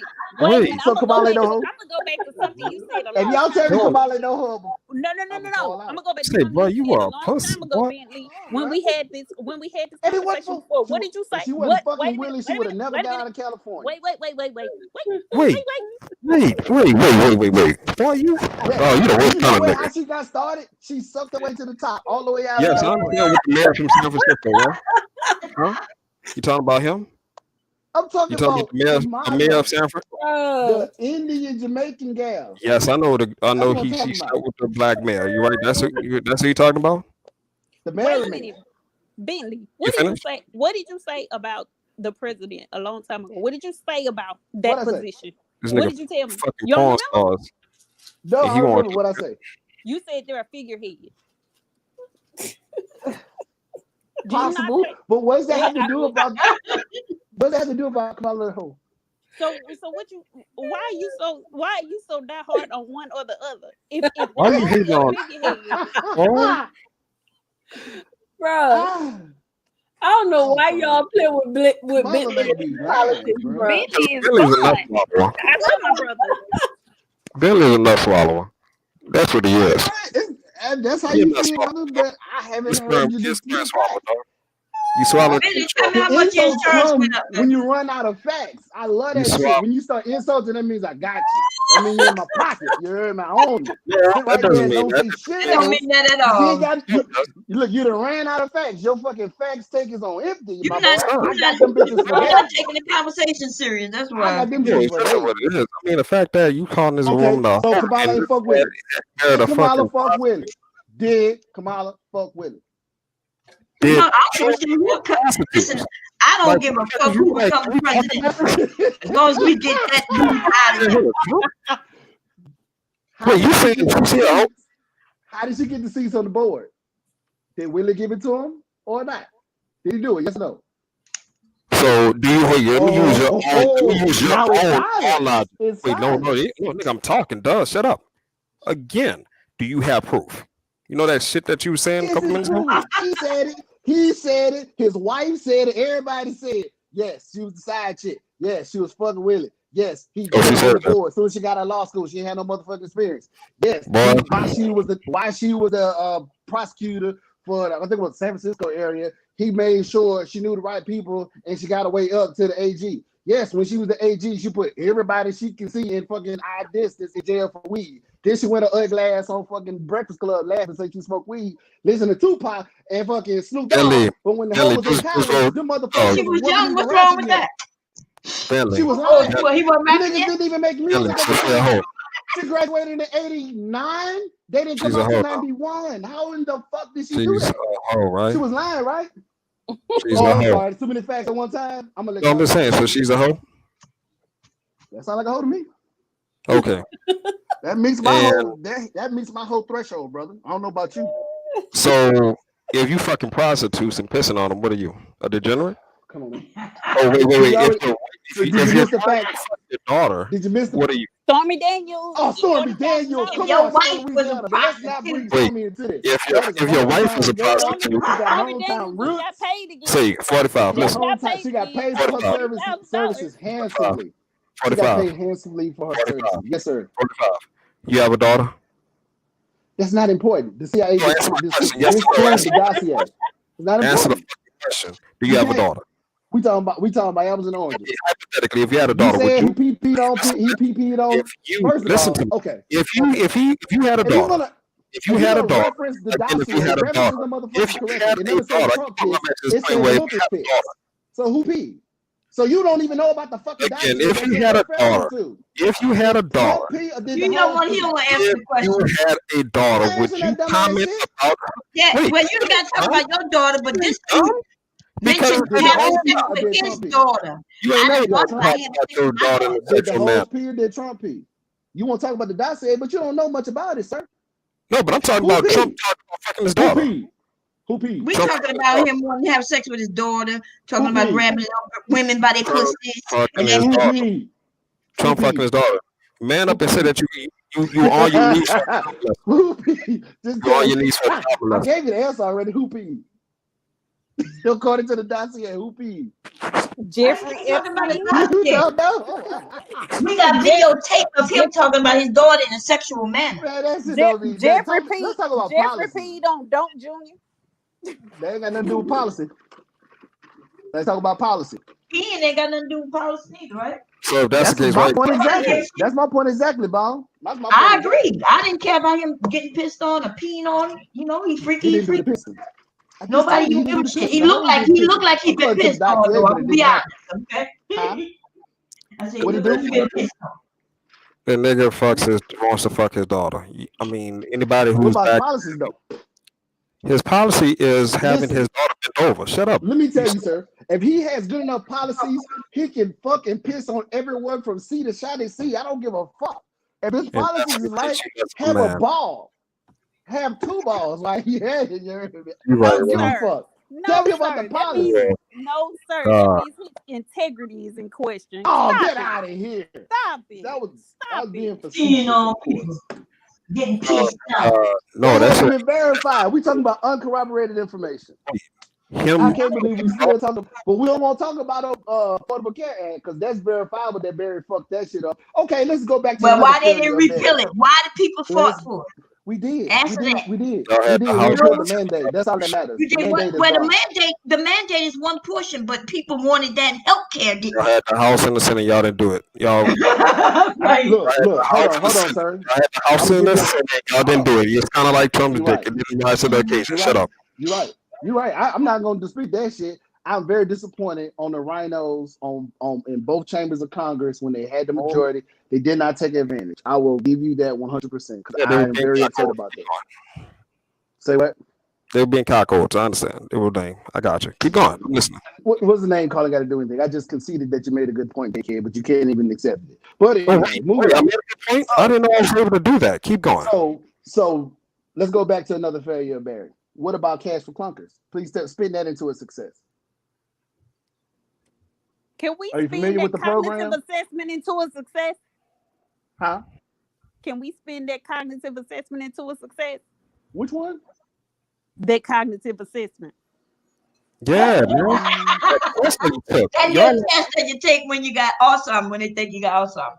N: So Kamala the Hole.
K: I'm gonna go back to something you said.
N: And y'all tell me Kamala the Hole.
K: No. I'm gonna go back to
M: Say,
K: something
M: bro,
K: you
M: you
K: said
M: are
K: a long time ago, Bentley. When we had this conversation before. What did you say?
N: She wasn't fucking Willie. She would have never got out of California.
K: Wait.
M: Boy, you. Oh, you the worst kind of nigga.
N: How she got started? She sucked her way to the top, all the way out.
M: Yes, I'm with the mayor from San Francisco, right? Huh? You talking about him?
N: I'm talking about
M: the mayor of San Francisco.
N: The Indian Jamaican gal.
M: Yes, I know. She stuck with the black mayor. You right? That's who you talking about?
N: The mayor.
K: Bentley, what did you say about the president a long time ago. What did you say about that
N: What I say?
K: position?
M: This
K: What
M: nigga
K: did you tell me?
M: fucking
K: You don't
M: porn
K: remember?
M: stars.
N: No,
M: And
N: I
M: he want
N: remember what I say.
K: You said they're a figurehead. Do you not
N: Possible,
K: say?
N: but what does that
K: Yeah,
N: have to do about? What does that have to do about Kamala Harris?
K: So what you? Why are you so die hard on one or the other? If
M: Why
K: they're
M: you
K: both
M: hating
K: a
M: on?
K: figurehead,
B: Bro, I don't know why y'all play with
N: Mama
B: Bentley
N: must be
B: in
N: lying,
B: politics,
N: bro.
B: bro.
K: Bentley is
M: Billy's a nut
K: fun.
M: swallower.
K: I love my brother.
M: Billy's a nut swallower. That's what he
N: Hey,
M: is.
N: man, that's how
M: He a
N: you
M: nut
N: feel,
M: swallower.
N: brother, but I haven't
M: He's
N: heard you
M: a
N: dispute
M: sperm
N: that.
M: swallower, dog. You swallow
A: Billy,
M: too
A: tell me
M: short.
A: how
N: The
A: much your
N: insults
A: insurance
N: come
A: went up.
N: when you run out of facts. I love
M: You
N: that shit.
M: swallow.
N: When you start insulting, that means I got you. That means you're in my pocket. You're in my own.
M: Yeah,
N: Sit
M: that
N: right there
M: doesn't
N: and
M: mean
N: don't
M: that.
N: say shit
A: That don't
N: else.
A: mean that at
N: You
A: all.
N: ain't got you. Look, you done ran out of facts. Your fucking facts take is on empty,
A: You
N: my
A: not,
N: boy.
A: you
N: I
A: not,
N: got them bitches for
A: you're not
N: days.
A: taking the conversation serious. That's
N: I
A: why.
N: got them
M: Yeah,
N: bitches for
M: that's what
N: days.
M: it is. I mean, the fact that you calling this
N: Okay,
M: woman a
N: so
M: hoe
N: Kamala
M: and
N: ain't fuck with it.
M: they're
N: Did
M: the
N: Kamala
M: fucking
N: fuck with it? Did Kamala fuck with it?
M: did
A: No, I don't give a fuck. Listen, I don't
M: like
A: give a fuck
M: you
A: who
M: like
A: becomes
M: we
A: president.
M: talking
A: As long as we get that dude out of here.
N: How
M: Wait,
N: did
M: you
N: she
M: saying
N: get the
M: she a hoe?
N: seats? How did she get the seats on the board? Did Willie give it to him or not? Did he do it? Yes or no?
M: So do you wait, let me use your own do you use your
N: Now it's
M: own
N: silent.
M: logic.
N: It's
M: Wait, no,
N: silent.
M: nigga, I'm talking, duh, shut up. Again, do you have proof? You know that shit that you were saying a
N: This
M: couple
N: is
M: minutes ago?
N: proof. He said it. He said it. His wife said it. Everybody said it. Yes, she was the side chick. Yes, she was fucking Willie. Yes, he
M: Oh,
N: got
M: she
N: her on
M: said
N: the
M: that.
N: board. As soon as she got out of law school, she had no motherfucking experience. Yes,
M: Boy.
N: while she was the prosecutor for I think it was San Francisco area, he made sure she knew the right people and she got her way up to the AG. Yes, when she was the AG, she put everybody she can see in fucking eye distance in jail for weed. Then she went her ugly ass on fucking Breakfast Club laughing, say she smoked weed, listen to Tupac and fucking Snoop
M: Billy,
N: Dogg. But when the hoe was in
M: just
N: college, them
A: She
N: motherfuckers
A: was
N: wasn't
A: young.
N: even
A: What's wrong
N: rapping
A: with
N: yet.
A: that?
M: Billy,
N: She was
A: Oh,
N: lying.
A: well, he wasn't rapping
N: Niggas
A: yet.
N: didn't even make
M: Billy,
N: music at the
M: she's a
N: time.
M: hoe.
N: She graduated in '89. They didn't come
M: She's a
N: out till
M: hoe, though.
N: '91. How in the fuck did she do
M: She's
N: that?
M: a hoe, right?
N: She was lying, right?
M: She's
N: Oh,
M: a
N: I'm
M: hoe.
N: sorry. There's too many facts at one time. I'm gonna let
M: No, I'm
N: y'all
M: just
N: go.
M: saying, so she's a hoe?
N: That sounds like a hoe to me.
M: Okay.
N: That meets my
M: And
N: whole that meets my whole threshold, brother. I don't know about you.
M: so if you fucking prostitutes and pissing on them, what are you? A degenerate?
N: Come on, man.
M: Oh, wait.
N: Did you miss the fact?
M: Your daughter,
N: Did you miss the?
M: what are you?
K: Stormy Daniels.
N: Oh, Stormy Daniels.
A: If
N: Come
A: your
N: on,
A: wife
N: Stormy
A: was a
N: Louisiana. But let's not bring
A: prostitute,
M: Wait,
N: Stormy into this.
M: if
N: That is a
M: your wife was a
N: hometown girl.
M: prostitute,
N: She got
K: Stormy Daniels
N: hometown
K: just got
N: roots.
K: paid again.
M: say 45,
N: She got
M: listen,
K: Got
N: hometown.
K: paid
N: She got
K: again.
N: paid for her
M: 45,
N: services
K: 40,000.
N: handsomely. She got
M: 45,
N: paid handsomely for her
M: 45,
N: services. Yes, sir.
M: 45. You have a daughter?
N: That's not important. The CIA
M: No, answer my question. Yes or no,
N: disclaimed
M: answer
N: the dossier. It's not
M: the
N: important.
M: fucking question. Do you have a
N: can't.
M: daughter?
N: We talking about apples and oranges.
M: Hypothetically, if you had a
N: You
M: daughter, would
N: said
M: you?
N: he PP'd on.
M: If you
N: First of
M: listen
N: all,
M: to me,
N: okay.
M: if you had a
N: If you're
M: daughter,
N: gonna
M: if you had a daughter,
N: reference the
M: again, if you
N: dossier,
M: had a
N: references
M: daughter,
N: the
M: if
N: motherfuckers
M: you
N: correctly.
M: had
N: It
M: a
N: never said
M: daughter,
N: Trump
M: I'm
N: piss.
M: back to this
N: It
M: point
N: said
M: where if you
N: Memphis
M: had a
N: piss.
M: daughter,
N: So who peed? So you don't even know about the fucking
M: again,
N: dossier
M: if
N: that
M: you
N: they're
M: had a
N: referring
M: daughter,
N: to.
M: if you had a
N: Did Trump
M: daughter,
N: pee or did
A: you
N: the
A: know
N: hoes
A: what? He
N: pee?
A: don't want to answer
M: if
A: the question.
M: you had a daughter,
N: I'm
M: would
N: answering
M: you
N: that dumbass
M: comment
N: shit.
M: about?
A: Yeah,
M: Wait,
A: well, you ain't got to talk about your daughter, but this
M: dumb?
A: dude
M: Because
A: mentioned
N: Did the
A: having
N: hoes
A: sex
N: pee or
A: with
N: did
A: his
N: Trump pee?
A: daughter.
M: you ain't
A: I
M: never
A: done
M: gonna
A: talked
M: talk
A: about him
M: about
A: seeing
M: your
A: my
M: daughter in
A: daughter.
M: a
N: Did the
M: sexual
N: hoes
M: manner.
N: pee or did Trump pee? You want to talk about the dossier, but you don't know much about it, sir.
M: No, but I'm talking
N: Who
M: about Trump
N: peed?
M: talking about fucking his
N: Who
M: daughter.
N: peed? Who peed?
A: We
M: Trump
A: talking
M: fucking his
A: about
M: daughter.
A: him wanting to have sex with his daughter, talking
N: Who
A: about
N: peed?
A: grabbing women by their
M: Trump
A: pussies,
M: fucking
A: and
M: his
A: then
N: Who
M: daughter.
N: peed? Who
M: Trump fucking
N: peed?
M: his daughter. Man
N: Who
M: up and say
N: peed?
M: that you on your knees for a child molester.
N: Who peed? Just
M: You on
N: tell
M: your
N: me.
M: knees for a child
N: I
M: molester.
N: gave you the answer already. Who peed? According to the dossier, who peed?
K: Jeffrey
A: I ain't talking about
K: Epstein.
A: the
N: You
A: dossier.
N: don't know.
A: We got videotape of him talking about his daughter in a sexual manner.
N: Man, that shit don't mean that. Let's talk about
K: Jeffrey
N: policy.
K: P. Don't Junior.
N: That ain't got nothing to do with policy. Let's talk about policy.
A: He ain't got nothing to do with policy either, right?
M: So if that's the case,
N: my
M: right?
N: point exactly. That's my point exactly, Bob. That's my point
A: I
N: exactly.
A: agree. I didn't care about him getting pissed on or peeing on. You know, he
N: He
A: freaky,
N: didn't do the
A: freaky.
N: pistons. I just
A: Nobody
N: told you he
A: even
N: didn't
A: give
N: do
A: a
N: the
A: shit.
N: pistons. The hoes did
A: He
N: pistons.
A: looked like he been
N: According to the
A: pissed on
N: dossier,
A: though.
N: but
A: I'm
N: it
A: gonna be
N: didn't happen.
A: honest, okay?
N: Huh?
A: I said he
N: What he
A: looked like
N: do?
A: he been pissed on.
M: The nigga wants to fuck his daughter. I mean, anybody
N: What
M: who's
N: about
M: back,
N: policies though?
M: His policy is having
N: Listen,
M: his daughter bent over. Shut up.
N: let me tell you, sir. If he has good enough policies, he can fucking piss on everyone from sea to shining sea. I don't give a fuck. If his
M: And that's
N: policies
M: what
N: is right,
M: makes you a
N: have a
M: man.
N: ball. Have 2 balls. Like, yeah, you heard me.
M: You're
N: I
M: right,
N: don't give a
K: Sir.
N: fuck.
K: No,
N: Tell me about
K: sir.
N: the
K: That means
N: policy.
K: no, sir. That means his integrity is in question.
N: Oh,
K: Stop
N: get
K: it.
N: out of here.
K: Stop it.
N: That was
K: Stop
N: being
K: it.
N: facetious,
A: on
N: of course.
A: getting pissed off.
M: No,
N: It
M: that's
N: hasn't been verified. We talking about uncorroborated information.
M: him.
N: I can't believe we still talking, but we don't want to talk about Affordable Care Act because that's verifiable that Barry fucked that shit up. Okay, let's go back to
A: Well,
N: another
A: why they didn't
N: failure of Barry.
A: repeal it? Why the people fought
N: Let's
A: for it?
N: we did.
A: Answer that.
N: We did.
M: Y'all
N: We
M: had
N: did.
M: the
N: We
M: House.
N: repealed the mandate. That's all that matters.
A: You
N: The
A: did what?
N: mandate is
A: Well,
N: gone.
A: the mandate is one portion, but people wanted that health care.
M: Y'all had the House and the Senate. Y'all didn't do it. Y'all
A: Right.
N: Look, hold on, sir.
M: y'all had the House
N: I'ma
M: and
N: give
M: the
N: y'all-
M: Senate. Y'all didn't do it. It's kind of like Trump's
N: You're
M: dick.
N: right.
M: It didn't rise to the occasion.
N: You're
M: Shut
N: right.
M: up.
N: You're right. You're right. I'm not going to dispute that shit. I'm very disappointed on the rhinos on in both chambers of Congress when they had the majority. They did not take advantage. I will give you that 100% because
M: Yeah, they
N: I
M: were
N: am
M: being
N: very upset
M: cockroaches.
N: about that. Say what?
M: They were being cockroaches. I understand. It was dang. I got you. Keep going. I'm listening.
N: What's the name calling got to do anything? I just conceded that you made a good point, dickhead, but you can't even accept it. But
M: Oh,
N: anyway,
M: wait,
N: moving
M: I
N: on.
M: made a good point. I didn't know I was able to do that. Keep going.
N: So let's go back to another failure of Barry. What about Cash for Clunkers? Please spin that into a success.
K: Can we
N: Are you
K: spin
N: familiar
K: that
N: with the
K: cognitive
N: program?
K: assessment into a success?
N: Huh?
K: Can we spin that cognitive assessment into a success?
N: Which one?
K: That cognitive assessment.
M: Yeah, man. That's what you took.
A: That's
M: Y'all,
A: your test that you take when you got Alzheimer's, when they think you got Alzheimer's.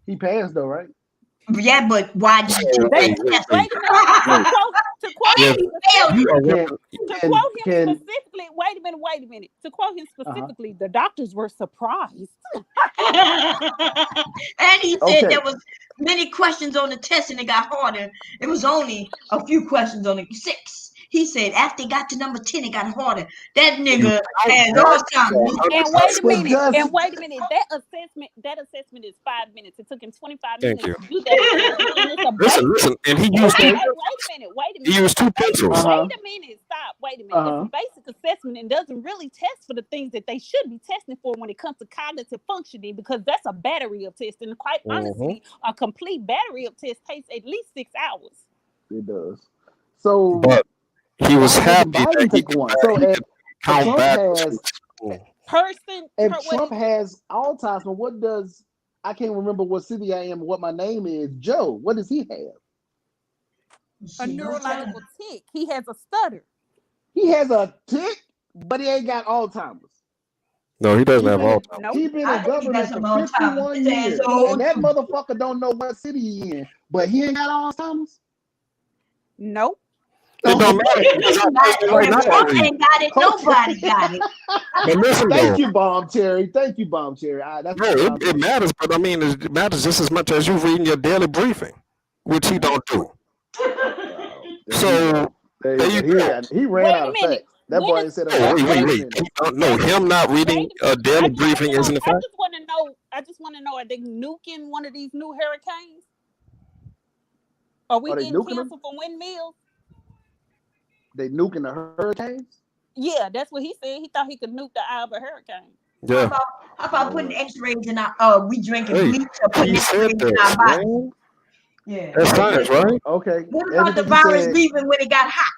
N: He passed though, right?
A: Yeah, but why did you take
K: Wait,
A: that test?
K: wait a minute. To quote
M: Yeah,
K: him specifically,
M: you are
K: specifically, wait a minute. To quote him specifically, the doctors were surprised.
A: And he said there was many questions on the test and it got harder. It was only a few questions on the 6. He said after he got to number 10, it got harder. That nigga had Alzheimer's.
K: And wait a minute. That assessment is 5 minutes. It took him 25
M: Thank
K: minutes
M: you.
K: to do that. And it's a
M: Listen. And he used
K: Wait
M: two.
K: a minute.
M: He used 2 pencils.
K: Wait a minute. Stop. Wait a minute. It's a basic assessment and doesn't really test for the things that they should be testing for when it comes to cognitive functioning, because that's a battery of tests. And quite honestly, a complete battery of tests takes at least 6 hours.
N: It does. So,
M: but he was
N: why
M: happy
N: didn't Biden
M: that he
N: take one? So if
M: count
N: Trump
M: back.
N: if Trump has Alzheimer's, what does I can't remember what city I am and what my name is. Joe, what does he have?
K: A neurological tick. He has a stutter.
N: He has a tick, but he ain't got Alzheimer's.
M: No, he doesn't have Alzheimer's.
K: Nope.
N: He been in government for 51 years, and that motherfucker don't know what city he in, but he ain't got Alzheimer's.
K: Nope.
M: It don't matter.
A: Right now, Trump ain't got it. Nobody got it.
M: But listen,
N: Thank you, Bomb Cherry. Thank you, Bomb Cherry.
M: It matters, but I mean, it matters just as much as you reading your daily briefing, which he don't do. So
N: he ran out of facts. That boy said,
M: "Wait. No, him not reading a daily briefing isn't a fact."
K: I just want to know: are they nuking one of these new hurricanes? Are we getting canceled for windmills?
N: They nuking the hurricanes?
K: Yeah, that's what he said. He thought he could nuke the eye of a hurricane.
M: Yeah.
A: How about putting X-rays in our? We drinking bleach or putting X-rays in our body? Yeah,
M: that's science, right?
N: Okay.
A: What about the virus leaving when it got hot?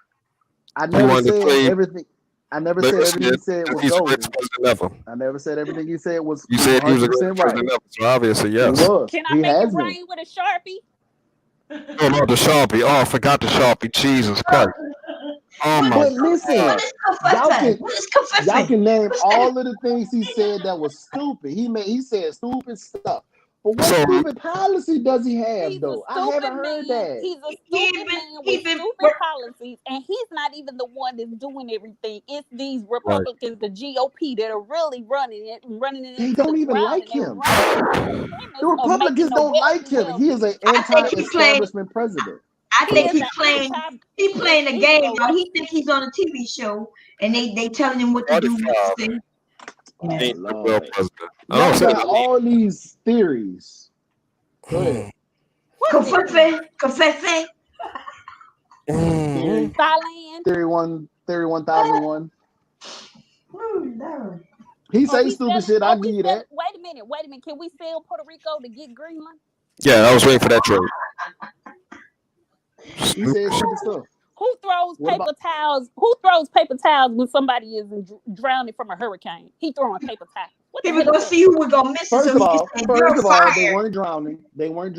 N: I never said everything. I never said everything he said was golden. I never said everything he said was.
M: You said he was a great president ever, so obviously, yes.
K: Can I make it rain with a Sharpie?
M: Oh no, the Sharpie. Oh, I forgot the Sharpie. Jesus Christ. Oh my
N: But listen,
A: y'all
N: can name all of the things he said that was stupid. He said stupid stuff. But what stupid policy does he have, though? I haven't heard that.
K: He's a stupid man with stupid policies, and he's not even the one that's doing everything. It's these Republicans, the GOP, that are really running it.
N: They don't even like him. The Republicans don't like him. He is an anti-establishment president.
A: I think he playing a game. He think he's on a TV show, and they telling him what to do.
N: Y'all got all these theories. Go ahead.
A: Confefe.
N: Theory,
K: Thailand.
N: Theory 1001. He say stupid shit. I give you that.
K: Wait a minute. Can we sell Puerto Rico to get Greenland?
M: Yeah, I was waiting for that trade.
N: He said stupid stuff.
K: Who throws paper towels? Who throws paper towels when somebody is drowning from a hurricane? He throwing paper towels.
A: People gonna see who we're gonna miss.
N: First of all, they weren't drowning. They weren't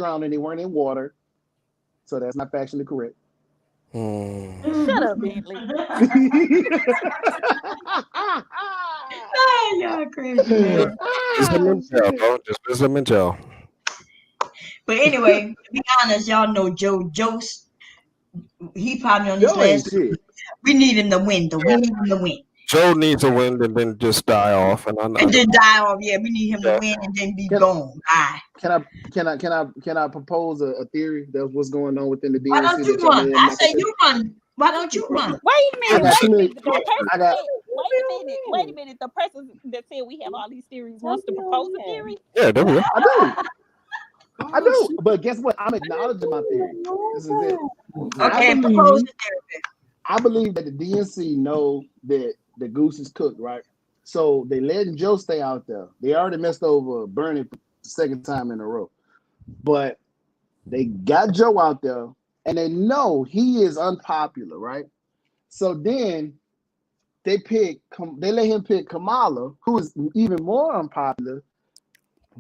N: in water. So that's not factually correct.
K: Shut up, Bentley.
A: Y'all crazy, man.
M: Just visit them in jail.
A: But anyway, to be honest, y'all know Joe. He probably on his last. We need him to win, though. We need him to win.
M: Joe needs to win and then just die off, and
A: then die off. Yeah, we need him to win and then be gone. Bye.
N: Can I propose a theory that's what's going on within the DNC?
A: Why don't you run? I say you run. Why don't you run?
K: Wait a minute. Wait a minute. The person that said we have all these theories wants to propose a theory.
M: Yeah, there we go.
N: I do. But guess what? I'm acknowledging my theory. This is it.
A: Okay, propose a theory.
N: I believe that the DNC know that the goose is cooked, right? So they letting Joe stay out there. They already messed over Bernie the second time in a row. But they got Joe out there and they know he is unpopular, right? So then they let him pick Kamala, who is even more unpopular,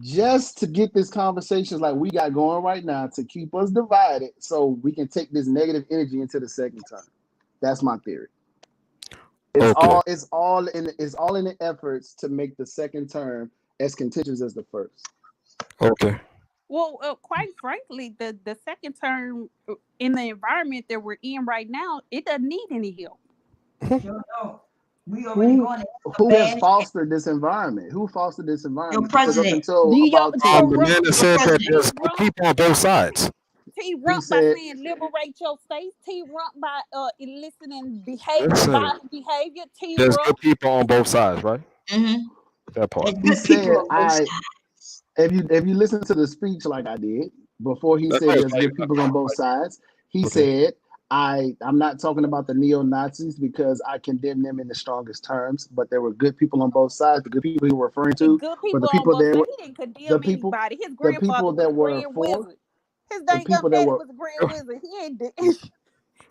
N: just to get this conversation like we got going right now to keep us divided so we can take this negative energy into the second term. That's my theory. It's all in the efforts to make the second term as contentious as the first.
M: Okay.
K: Well, quite frankly, the second term in the environment that we're in right now, it doesn't need any help.
A: We already going.
N: Who has fostered this environment? Who fostered this environment?
A: Your president.
M: The man that said that there's people on both sides.
K: T-Rump by saying liberate your states. T-Rump by eliciting violent behavior.
M: There's good people on both sides, right?
A: Mm-hmm.
M: That part.
N: He said, if you listen to the speech like I did before, he said there's good people on both sides. He said, I'm not talking about the neo-Nazis because I condemn them in the strongest terms, but there were good people on both sides. The good people he was referring to were the people that were
K: he didn't condemn anybody. His grandfather was a grand wizard. His dang
N: people
K: daddy
N: that were
K: was a grand wizard. He ain't.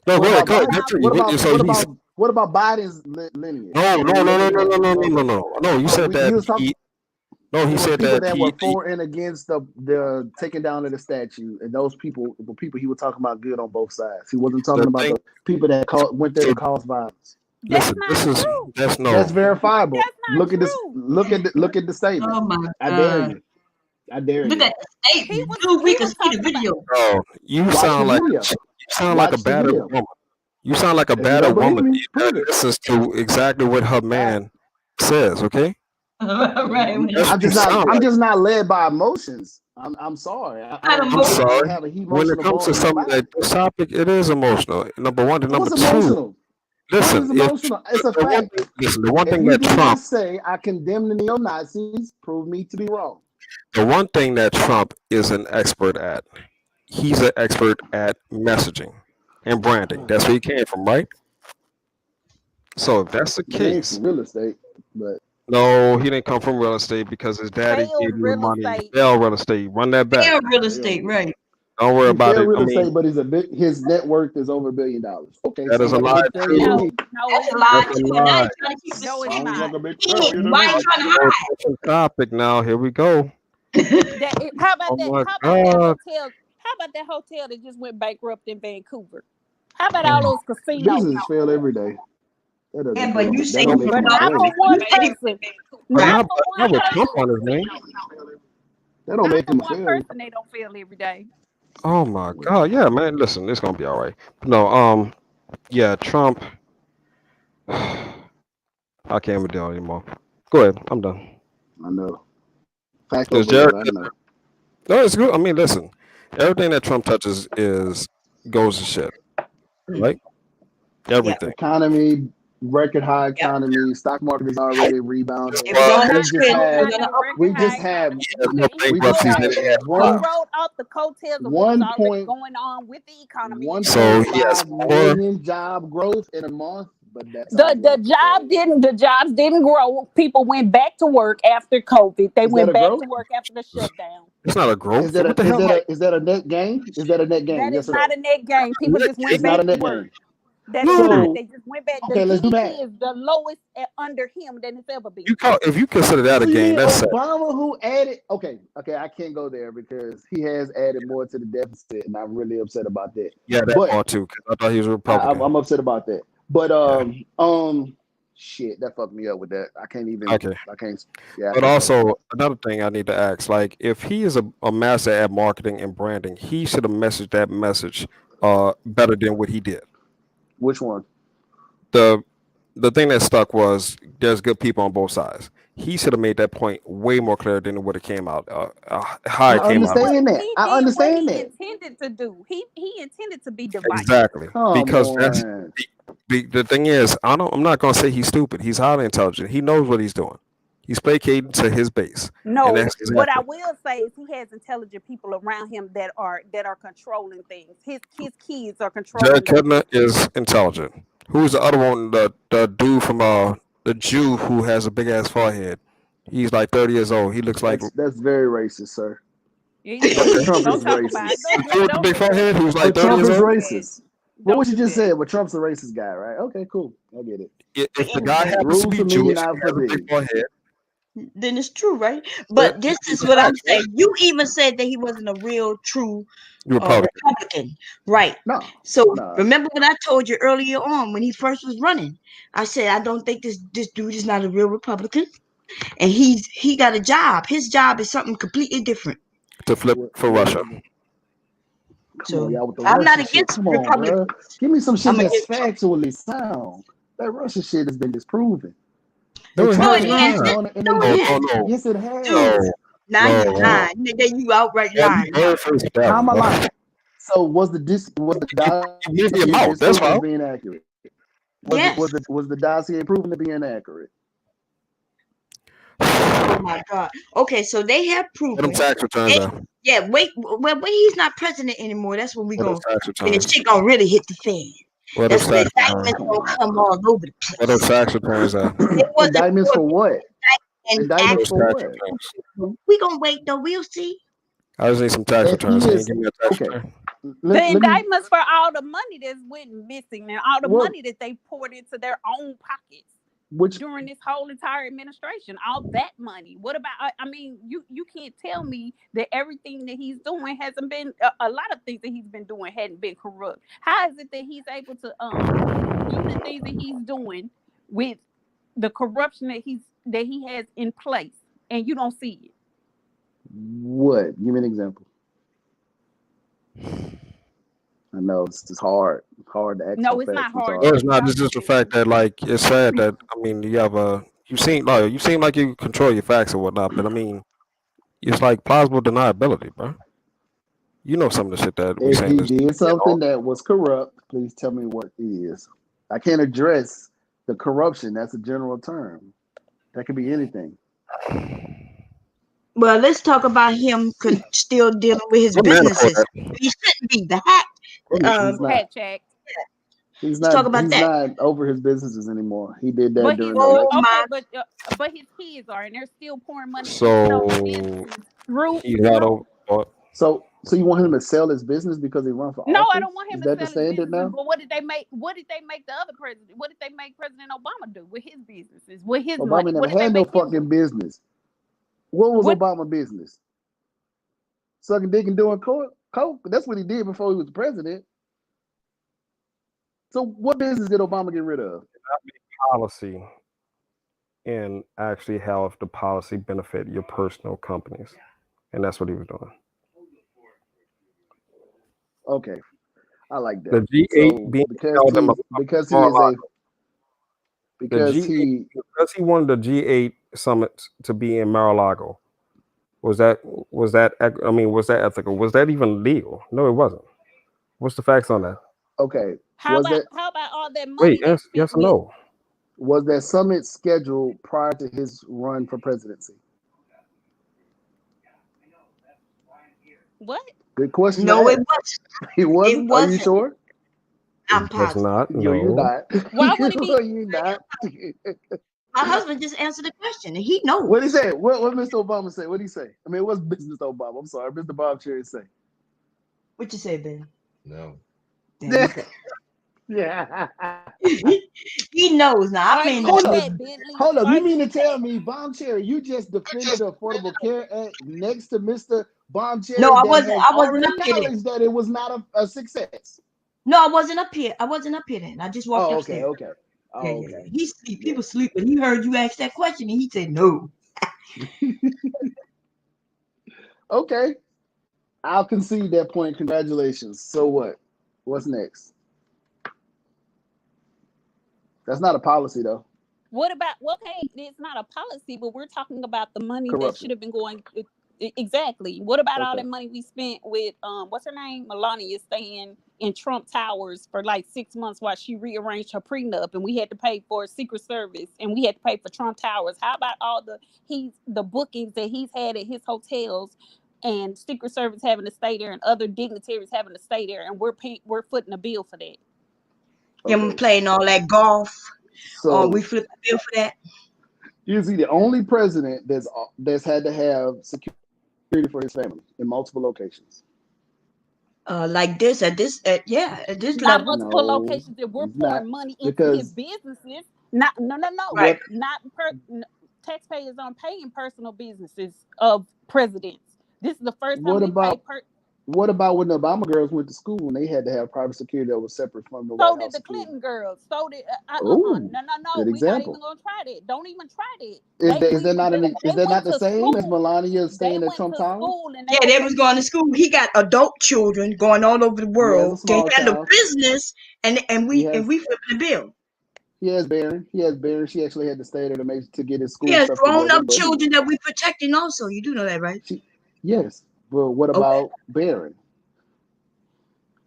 M: No,
N: what about Biden's lineage?
M: No. You said that. He said
N: that were for and against the taking down of the statue, and those people, the people he was talking about, good on both sides. He wasn't talking about the people that went there to cause violence.
M: Listen, that's
N: verifiable. Look at this. Look at the statement.
A: Oh my God.
N: I dare you.
A: Look at the statement. Dude, we can see the video.
M: Oh, you sound like a battered woman. You sound like a battered woman that listens to exactly what her man says. Okay.
A: Right.
N: I'm just not led by emotions. I'm sorry.
M: I'm sorry. When it comes to something like this topic, it is emotional. Number one, and number two.
N: Emotional?
M: Listen,
N: it's a fact.
M: Listen, the one thing
N: that
M: Trump
N: say I condemn the neo-Nazis, prove me to be wrong.
M: The one thing that Trump is an expert at, he's an expert at messaging and branding. That's where he came from, right? So if that's the case,
N: real estate, but.
M: No, he didn't come from real estate because his daddy gave him the money. Bell real estate. Run that back.
A: Bell real estate, right.
M: Don't worry about it.
N: Real estate, but his net worth is over $1 billion. Okay,
M: that is a lie.
A: That's a lie too. Now he's trying to keep it. Why are you trying to hide?
M: Topic now. Here we go.
K: How about that hotel that just went bankrupt in Vancouver? How about all those casinos?
N: Business fail every day.
A: Yeah, but you say
K: not for one person.
M: Not with Trump on his name.
N: That don't make him
K: one
N: fail.
K: person. They don't fail every day.
M: Oh my God! Yeah, man. Listen, it's gonna be all right. No, yeah, Trump. I can't even deal anymore. Go ahead. I'm done.
N: I know.
M: No, it's good. I mean, listen. Everything that Trump touches goes to shit. Right? Everything.
N: Economy, record high
A: Yep.
N: economy. Stock market is already rebounding.
A: It was on
N: We
A: this
N: just
A: trend. It
N: had
A: was on the up.
N: we just had we just
K: He
N: had
K: rode off the coattails of what was already
N: 1.
K: going on with the economy.
N: 1.5 million job growth in a month, but that's
K: The jobs didn't grow. People went back to work after COVID. They
N: Is that
K: went
N: a
K: back
N: growth?
K: to work after the shutdown.
M: It's not a growth.
N: Is that
M: What the
N: a, is
M: hell?
N: that a is that a net gain? Is that a net gain?
K: That
N: Yes
K: is
N: or
K: not
N: no?
K: a net gain. People just went
N: It's not
K: back
N: a
K: to
N: net
K: work.
N: gain.
K: That is not.
N: So
K: They just went back. The
N: okay, let's do
K: GDP
N: that.
K: is the lowest under him than it's ever been.
M: If you consider that
N: So
M: a
N: you
M: gain,
N: mean
M: that's sad.
N: Obama who added? Okay, I can't go there because he has added more to the deficit, and I'm really upset about that.
M: Yeah, that
N: But
M: part too. Because I thought he was a Republican.
N: I'm upset about that. But shit, that fucked me up with that. I can't even.
M: Okay.
N: I can't. Yeah. I
M: But
N: can't
M: also another thing I need to ask, like if he is a master at marketing and branding, he should have messaged that message better than what he did.
N: Which one?
M: The thing that stuck was there's good people on both sides. He should have made that point way more clear than what it came out. How
N: I
M: it came out.
N: understand that.
K: He
N: I
K: did what
N: understand
K: he
N: that.
K: intended to do. He intended to be divisive.
M: Exactly.
N: Come
M: Because that's
N: on.
M: the thing is, I'm not gonna say he's stupid. He's highly intelligent. He knows what he's doing. He's placating to his base.
K: No,
M: And that's
K: what I
M: exactly.
K: will say is he has intelligent people around him that are controlling things. His kids are controlling
M: Jared
K: those.
M: Kushner is intelligent. Who's the other one? The dude from the Jew who has a big ass forehead. He's like 30 years old. He looks like
N: That's very racist, sir.
K: Trump
N: is
K: talk
N: racist.
K: about it.
M: the dude with the big forehead who's like
N: But
M: 30
N: Trump
M: years
N: is
M: old.
N: racist. But what you just said, but Trump's a racist guy, right? Okay, cool. I get it.
M: If the guy happens to
N: Rules
M: be
N: for me,
M: Jewish
N: not
M: and
N: for
M: has a big
N: thee.
M: forehead,
A: Then it's true, right? But this is what I'm saying. You even said that he wasn't a real, true
M: Republican.
A: Republican, right?
N: No.
A: So
N: No.
A: remember what I told you earlier on when he first was running. I said I don't think this dude is not a real Republican, and he got a job. His job is something completely different.
M: To flip for Russia.
N: Come
A: So
N: on, y'all, with the
A: I'm not
N: Russian shit.
A: against
N: Come on,
A: Republicans.
N: bro. Give me some shit
A: I'm
N: that's
A: against
N: factually sound. That Russian shit has been disproven.
M: No, it
A: No,
M: has
A: it
M: not.
A: hasn't. No, it hasn't.
N: Yes, it has.
A: Dude, now
M: No,
A: you lying. Nigga, you outright
M: Yeah,
A: lying.
M: you bird face
N: How am I
M: down.
N: lying? So was the
M: You move your mouth. That's
N: proven
M: why.
N: as being accurate?
A: Yes.
N: Was the dossier proven to be inaccurate?
A: Oh my God. Okay, so they have
M: What them
A: proven.
M: tax returns are?
A: Yeah, wait. When he's not president anymore, that's when we
M: What
A: gonna.
M: those tax
A: Then
M: returns?
A: shit gonna really hit the fan.
M: What
A: That's
M: those
A: when
M: tax
A: indictments
M: returns?
A: gonna come all over the
M: What those
A: place.
M: tax returns are?
A: It wasn't
N: Indictments for what?
A: and
N: Indictments
M: What those
N: for
M: tax
N: what?
M: returns?
A: we gonna wait though. We'll see.
M: I just need some tax
N: If
M: returns.
N: he
M: Can you
N: is
M: give me a tax
N: okay,
M: return?
K: The indictments for all the money that's went missing and all the
N: What-
K: money that they poured into their own pockets
N: which
K: during this whole entire administration, all that money. What about? I mean, you can't tell me that everything that he's doing hasn't been. A lot of things that he's been doing hadn't been corrupt. How is it that he's able to do the things that he's doing with the corruption that he has in place, and you don't see it?
N: what? Give me an example. I know it's just hard. It's hard to ask.
K: No,
N: for
K: it's not
N: facts. I'm
K: hard.
M: No,
N: sorry.
M: it's not. It's just the fact that like it's sad that I mean you have you seem like you control your facts or whatnot, but I mean it's like plausible deniability, bro. You know some of the shit that we
N: If
M: saying
N: he
M: is
N: did something that was corrupt, please tell me what it is. I can't address the corruption. That's a general term. That could be anything.
A: Well, let's talk about him still dealing with his
M: What man for
A: businesses.
M: that?
A: He shouldn't be the hack.
N: He's not.
K: Hat check.
N: He's
A: Let's talk
N: not.
A: about
N: He's
A: that.
N: not over his businesses anymore. He did that
K: But
N: during
K: his
N: the election.
A: Oh my!
K: but his kids are, and they're still pouring money into
M: So
K: those businesses through.
M: he's not over.
N: So you want him to sell his business because he run for
K: No,
N: office?
K: I don't want him
N: Is
K: to
N: that the
K: sell his
N: standard
K: business.
N: now?
K: But what did they make? What did they make the other president? What did they make President Obama do with his businesses? With his
N: Obama
K: money?
N: never
K: What did they
N: had no
K: make him
N: fucking
K: do?
N: business. What was
K: What?
N: Obama business? Sucking dick and doing coke. That's what he did before he was president. So what business did Obama get rid of?
M: Policy and actually have the policy benefit your personal companies, and that's what he was doing.
N: Okay, I like that.
M: The G8
N: So
M: being
N: because
M: held in
N: he because he is a
M: Mar-a-Lago. The
N: because
M: G8
N: he
M: because he wanted the G8 summit to be in Mar-a-Lago. Was that I mean was that ethical? Was that even legal? No, it wasn't. What's the facts on that?
N: okay
K: How
N: was
K: about
N: that
K: all that money?
M: Wait,
K: they
M: yes
K: spent
M: or
K: with?
M: no?
N: Was that summit scheduled prior to his run for presidency?
K: What?
N: Good question.
A: No, it
N: to ask.
A: wasn't.
N: He wasn't.
A: It
N: Are you
A: wasn't.
N: sure?
A: I'm
M: It's
A: positive.
M: not.
N: You're
M: No.
N: not.
K: Why would it be?
N: You're not.
A: My husband just answered the question, and he knows.
N: What did he say? What Mr. Obama say? What did he say? I mean, what's Mr. Obama? I'm sorry, Mr. Bob Cherry say.
A: What you say, Ben?
D: No.
N: Yeah.
A: He knows now. I mean,
N: Hold up. Hold up. You mean to tell me, Bomb Cherry, you just defended the Affordable Care Act next to Mr. Bomb Cherry
A: No, I
N: that
A: wasn't.
N: has
A: I wasn't
N: already
A: up here.
N: acknowledged that it was not a success?
A: No, I wasn't up here. I wasn't up here then. I just walked upstairs.
N: Okay. Oh,
A: Yeah.
N: okay.
A: He sleep. He was sleeping. He heard you ask that question, and he said no.
N: Okay. I'll concede that point. Congratulations. So what? What's next? That's not a policy, though.
K: What about? Okay, it's not a policy, but we're talking about the money that
N: Corruption.
K: should have been going. Exactly. What about all
N: Okay.
K: that money we spent with what's her name? Melania staying in Trump Towers for like 6 months while she rearranged her prenup, and we had to pay for Secret Service, and we had to pay for Trump Towers. How about all the bookings that he's had at his hotels, and Secret Service having to stay there, and other dignitaries having to stay there, and we're footing a bill for that.
A: Him playing all that golf.
N: So
A: we flipped the bill for that.
N: Is he the only president that's had to have security for his family in multiple locations?
A: Like this at this
K: Not
A: level.
K: multiple locations that we're pouring money into his businesses. No.
A: Right.
K: Taxpayers aren't paying personal businesses of presidents. This is the first time
N: What about when the Obama girls went to school and they had to have private security that was separate from the
K: so
N: White
K: did
N: House
K: the
N: security?
K: Clinton girls. So did
N: Ooh,
K: no.
N: good
K: We're
N: example.
K: not even gonna try that. Don't even try that.
N: Is that not the same as Melania staying at Trump Towers?
A: Yeah, they was going to school. He got adult children going all over the world. They handle business, and we flipping the bill.
N: He has Barron. She actually had to stay there to get his school
A: He has
N: stuff
A: grown
N: together.
A: up children that we protecting also. You do know that, right?
N: Yes. Well, what about Barron?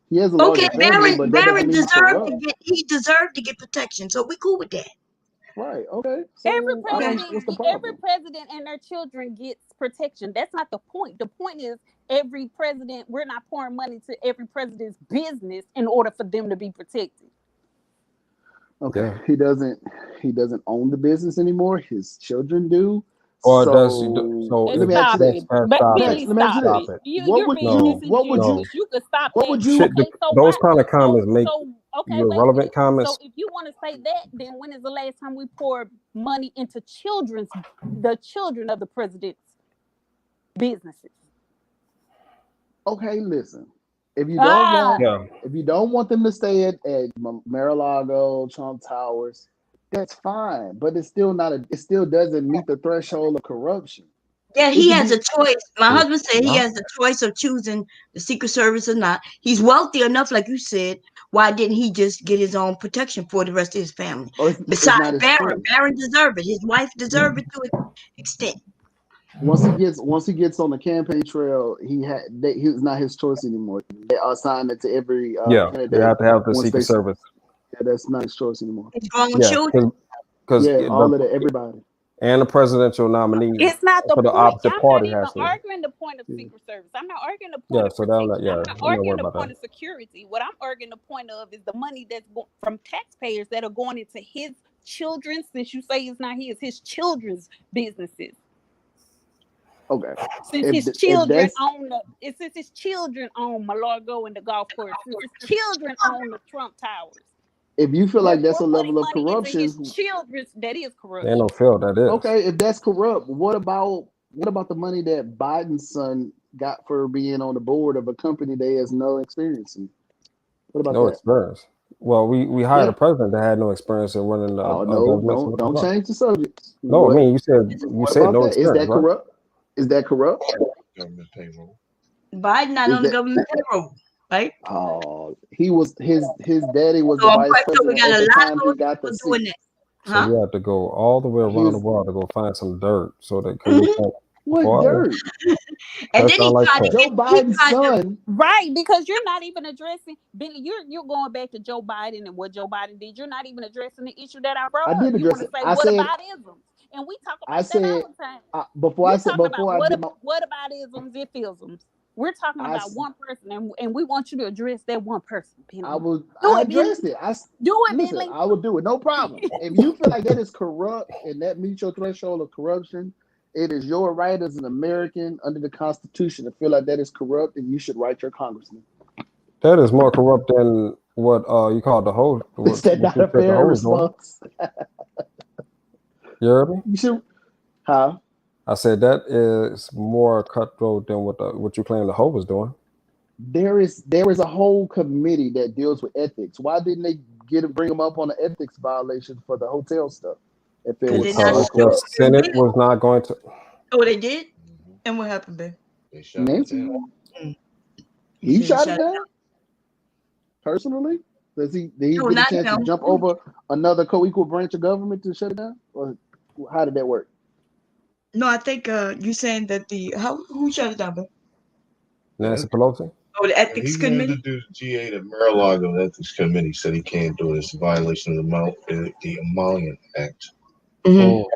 N: He has a larger family, but that doesn't mean he's corrupt.
A: He deserved to get protection. So we cool with that.
N: Right. Okay. So
K: every
N: what's the problem?
K: every president and their children gets protection. That's not the point. The point is every president, we're not pouring money to every president's business in order for them to be protected.
N: Okay. He doesn't own the business anymore. His children do.
M: Or
N: so
M: does he
N: let me ask you this.
M: Stop it.
N: What would you
K: could stop
N: what
K: that.
N: would you
M: those kind of comments make you relevant comments?
K: So if you want to say that, then when is the last time we poured money into the children of the president's businesses?
N: Okay, listen. If you don't want them to stay at Mar-a-Lago, Trump Towers, that's fine. But it still doesn't meet the threshold of corruption.
A: Yeah, he has a choice. My husband said he has the choice of choosing the Secret Service or not. He's wealthy enough, like you said. Why didn't he just get his own protection for the rest of his family? Besides Barron deserved it. His wife deserved it to an extent.
N: Once he gets on the campaign trail, it's not his choice anymore. They assign it to every candidate.
M: They have to have the Secret Service.
N: Yeah, that's not his choice anymore.
A: It's grown children.
N: All of everybody.
M: And the presidential nominee.
K: It's not the
M: for the
K: point.
M: opposite
K: I'm
M: party
K: not
M: has
K: even
M: to.
K: arguing the point of Secret Service. I'm not arguing the point of
M: so
K: protection.
M: I'm
K: not arguing the point of security. What I'm arguing the point of is the money that's from taxpayers that are going into his children's, since you say it's not his children's businesses.
N: Okay.
K: Since his children own Mar-a-Lago and the golf course, since his children own the Trump Towers.
N: If you feel like that's a level of corruption,
K: that is corrupt.
M: They don't feel that is.
N: Okay, if that's corrupt, what about the money that Biden's son got for being on the board of a company that he has no experience in? What about that?
M: Experience. Well, we hired a president that had no experience in running the government.
N: Don't change the subject.
M: No, I mean you said no experience.
N: Is that corrupt? Is that corrupt?
D: Government payroll.
A: Biden not on the government payroll, right?
N: Oh, his daddy was the vice president at the time he got the seat.
M: So we have to go all the way around the world to go find some dirt so that
N: What
M: Boy,
N: dirt?
A: And
M: that
A: then
M: sound
A: he
M: like
A: tried to
M: Trump.
N: Joe Biden's
A: tried to
N: son.
K: Right, because you're not even addressing Bentley. You're going back to Joe Biden and what Joe Biden did. You're not even addressing the issue that I brought
N: I
K: up.
N: did
K: You
N: address
K: want to
N: it.
K: say
N: I
K: what
N: said.
K: about isms, and we talk
N: I
K: about that
N: said
K: all the time.
N: before
K: You're
N: I said
K: talking about
N: before I did my.
K: what about isms if isms. We're talking
N: I
K: about
N: s-
K: one person, and we want you to address that one person,
N: I
K: Bentley.
N: will.
K: Do
N: I
K: it, Bentley.
N: addressed it.
K: Do it,
N: Listen.
K: Bentley.
N: I will do it. No problem. If you feel like that is corrupt and that meets your threshold of corruption, it is your right as an American under the Constitution to feel like that is corrupt, and you should write your congressman.
M: That is more corrupt than what you call the whole.
N: Is that
M: What
N: not
M: you
N: a
M: said the
N: fair
M: whole was doing.
N: response?
M: You heard me?
N: You should. How?
M: I said that is more cutthroat than what you claim the whole was doing.
N: There is a whole committee that deals with ethics. Why didn't they bring them up on the ethics violation for the hotel stuff? If it
A: because
N: was
A: they're not
N: so
M: Because the
N: corrupt,
A: sure.
M: Senate was not going to.
A: Oh, they did. And what happened, babe?
O: They shut it
N: Nancy,
O: down.
A: You
N: he
A: said
N: shot it
A: shut
N: down personally. Did he
A: No,
N: get a
A: not
N: chance to
A: him.
N: jump over another co-equal branch of government to shut it down, or how did that work?
A: No, I think you saying that who shut it down, babe?
M: Nancy Pelosi.
A: Oh, the
O: He
A: ethics
O: wanted to
A: committee.
O: do the GA to Mar-a-Lago Ethics Committee said he can't do it. It's a violation of the Emolument Act.
A: Mm-hmm.
M: Oh,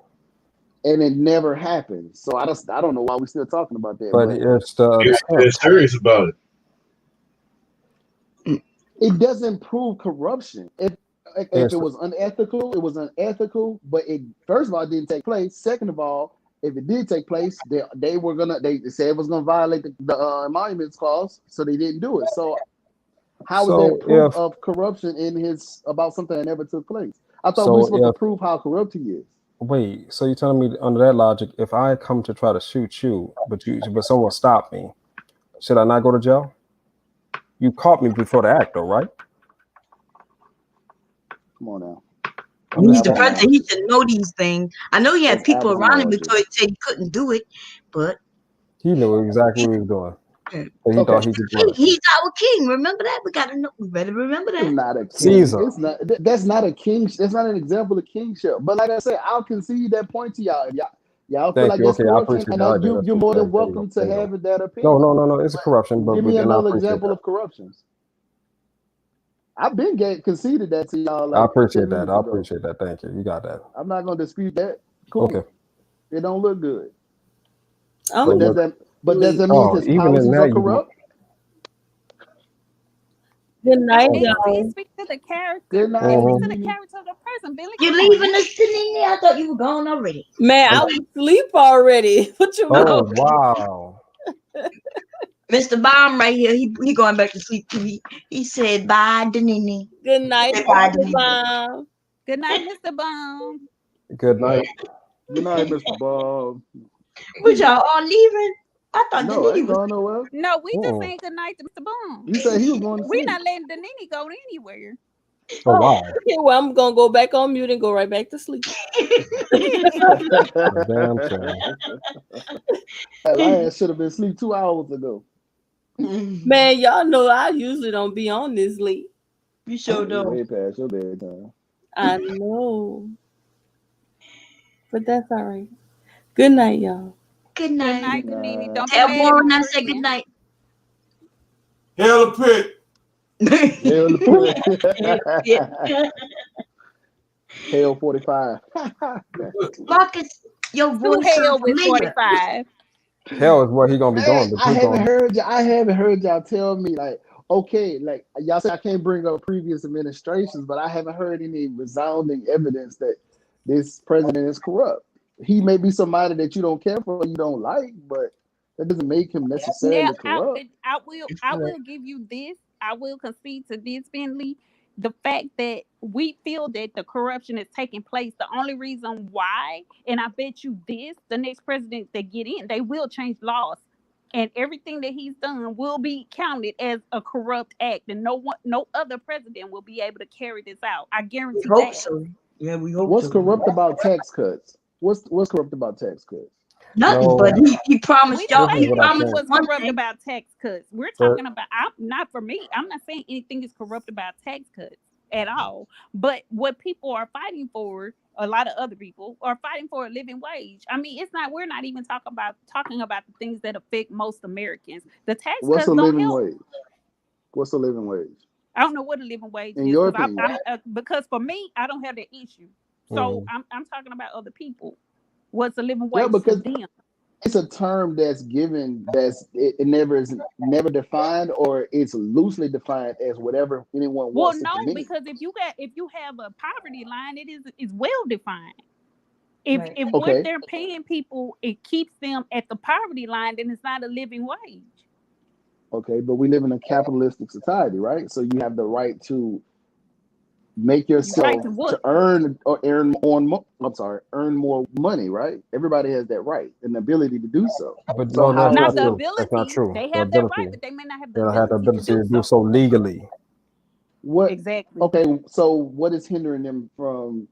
N: And it never happened. So I don't know why we're still talking about that.
M: but
N: But
M: it's the
O: They're
M: attempt.
O: serious about it.
N: it doesn't prove corruption. If
M: It's
N: it was unethical, it was unethical. But it first of all, it didn't take place. Second of all, if it did take place, they said it was gonna violate the emoluments clause, so they didn't do it. So how is
M: so
N: that proof
M: if
N: of corruption in his about something that never took place? I thought we were
M: so
N: supposed to
M: if
N: prove how corrupt he is.
M: wait, so you're telling me under that logic, if I come to try to shoot you, but someone stopped me, should I not go to jail? You caught me before the act, though, right?
N: Come on now.
M: I'm
A: He's
M: just
A: the
N: Apples and
M: saying.
A: president. He
N: oranges.
A: should know these things. I know he had
N: That's
A: people
N: apples and
A: around him
N: oranges.
A: before he said he couldn't do it, but
M: He knew exactly what he was doing. But he
N: Okay.
M: thought he could do it.
A: he's our king. Remember that? We gotta know. We better remember
N: It's
A: that.
N: not a king.
M: Caesar.
N: It's not. That's not a king. That's not an example of kingship. But like I said, I'll concede that point to y'all. If y'all feel
M: Thank
N: like
M: you.
N: that's
M: Okay, I
N: corruption,
M: appreciate
N: and
M: that. Okay, that's
N: you're
M: cool.
N: more
M: There
N: than
M: you go.
N: welcome to
M: There you go.
N: have that opinion.
M: No, it's a corruption, but
N: Give me
M: and I
N: another
M: appreciate
N: example
M: that.
N: of corruptions. I've been conceded that to y'all
M: I
N: like 10
M: appreciate that.
N: minutes
M: I
N: ago.
M: appreciate that. Thank you. You got that.
N: I'm not gonna dispute that. Cool.
M: Okay.
N: It don't look good.
B: I'm
N: But
M: So
N: does that mean
M: oh,
N: his
M: even in
N: policies
M: that,
N: are
M: you
N: corrupt?
B: good night,
K: Bentley,
B: y'all.
K: speak to the character.
N: Good night.
K: Speak
M: Mhm.
K: to the
N: Nene.
K: character of the person. Bentley,
A: You
K: come on
A: leaving
K: now.
A: us sitting in there? I thought you were gone already.
B: Man, I was asleep already. What you mean?
M: Oh wow.
A: Mr. Bomb right here. He going back to sleep too. He said bye, Denini.
B: Good night,
A: Bye,
B: Mr.
A: Denini.
B: Bomb.
K: Good night, Mr. Bum.
M: Good night.
N: Good night, Mr. Bob.
A: But y'all all leaving? I thought
N: No, I
A: Denini
N: ain't
A: was.
N: going nowhere.
K: No, we just
M: Mm.
K: saying good night to Mr. Bum.
N: He said he was going to
K: We're
N: sleep.
K: not letting Danini go anywhere.
M: Oh wow.
B: Okay, well, I'm gonna go back on mute and go right back to sleep.
M: Damn shame.
N: That last should have been asleep 2 hours ago.
B: Man, y'all know I usually don't be on this late.
A: You sure
N: It's
A: do.
N: way past your bedtime.
B: I know. But that's all right. Good night, y'all.
A: Good
K: Good
A: night.
K: night, Danini. Don't be
A: Tell
K: mad at
A: Warren
K: my
A: I said good
K: friend.
A: night.
D: Hell a pit.
N: Hell the
A: Yeah.
N: Hell 45.
A: Marcus, your
K: To
A: voice
K: hell
A: sounds
K: with
A: familiar.
K: 45.
M: Hell is where he gonna be
N: Hey,
M: going, but
N: I
M: he's
N: haven't
M: going.
N: heard y'all tell me like, okay, like y'all say I can't bring up previous administrations, but I haven't heard any resounding evidence that this president is corrupt. He may be somebody that you don't care for, you don't like, but that doesn't make him
K: Now,
N: necessarily corrupt.
K: I will give you this. I will concede to this, Bentley. The fact that we feel that the corruption is taking place, the only reason why, and I bet you this, the next president that get in, they will change laws. And everything that he's done will be counted as a corrupt act, and no other president will be able to carry this out. I
A: We
K: guarantee
A: hope
K: that.
A: so. Yeah, we hope
N: What's
A: so.
N: corrupt about tax cuts? What's corrupt about tax cuts?
A: Nothing,
M: No,
A: but he promised
K: We
A: y'all.
K: didn't
M: this is
K: say
A: He
M: what I
K: anything
A: promised
M: think.
K: was
A: one
K: corrupt
A: thing.
K: about tax cuts. We're
M: But
K: talking about, not for me. I'm not saying anything is corrupt about tax cuts at all. But what people are fighting for a lot of other people are fighting for a living wage. I mean, we're not even talking about the things that affect most Americans. The tax
N: What's
K: cuts
N: a
K: don't
N: living
K: help.
N: wage? What's a living wage?
K: I don't know what a living wage
N: In
K: is
N: your
K: because
N: opinion?
K: because for me, I don't have that issue. So I'm talking about other people. What's a living
N: Yeah,
K: wage to
N: because
K: them?
N: it's a term that's given it never is never defined, or it's loosely defined as whatever anyone
K: Well,
N: wants it to
K: no,
N: mean.
K: because if you have a poverty line, is well defined. If
J: Right.
K: if what
N: Okay.
K: they're paying people, it keeps them at the poverty line, then it's not a living wage.
N: Okay, but we live in a capitalistic society, right? So you have the right to make
K: Right
N: yourself
K: to
N: to
K: what?
N: earn or earn more money, right? Everybody has that right and the ability to do so.
M: But
N: So
M: no, that's
N: how
K: Not
N: is
M: not
K: the
N: it
M: true. That's not
K: ability.
M: true.
K: They
M: The
K: have that right,
M: ability.
K: but they may not have
M: They
K: the
M: don't have the
K: ability to
M: ability
K: do
M: to do
K: so.
M: so legally.
N: what
K: Exactly.
N: okay, so what is hindering them from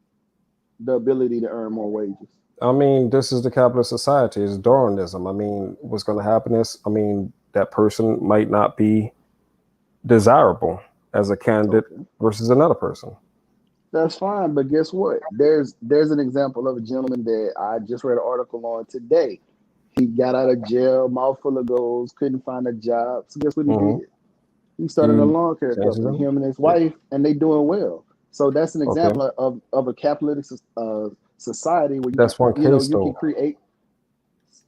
N: the ability to earn more wages?
M: I mean, this is the capitalist society. It's Darwinism. I mean, what's going to happen is, I mean, that person might not be desirable as a candidate
N: Okay.
M: versus another person.
N: That's fine, but guess what? There's an example of a gentleman that I just read an article on today. He got out of jail, mouth full of goals, couldn't find a job. So guess what he
M: Mm-hmm.
N: did? He started a
M: He
N: lawn care
M: changes
N: company,
M: them.
N: him and his wife, and they doing well. So that's an
M: Okay,
N: example of a capitalist society where
M: that's one case
N: you can
M: though.
N: create.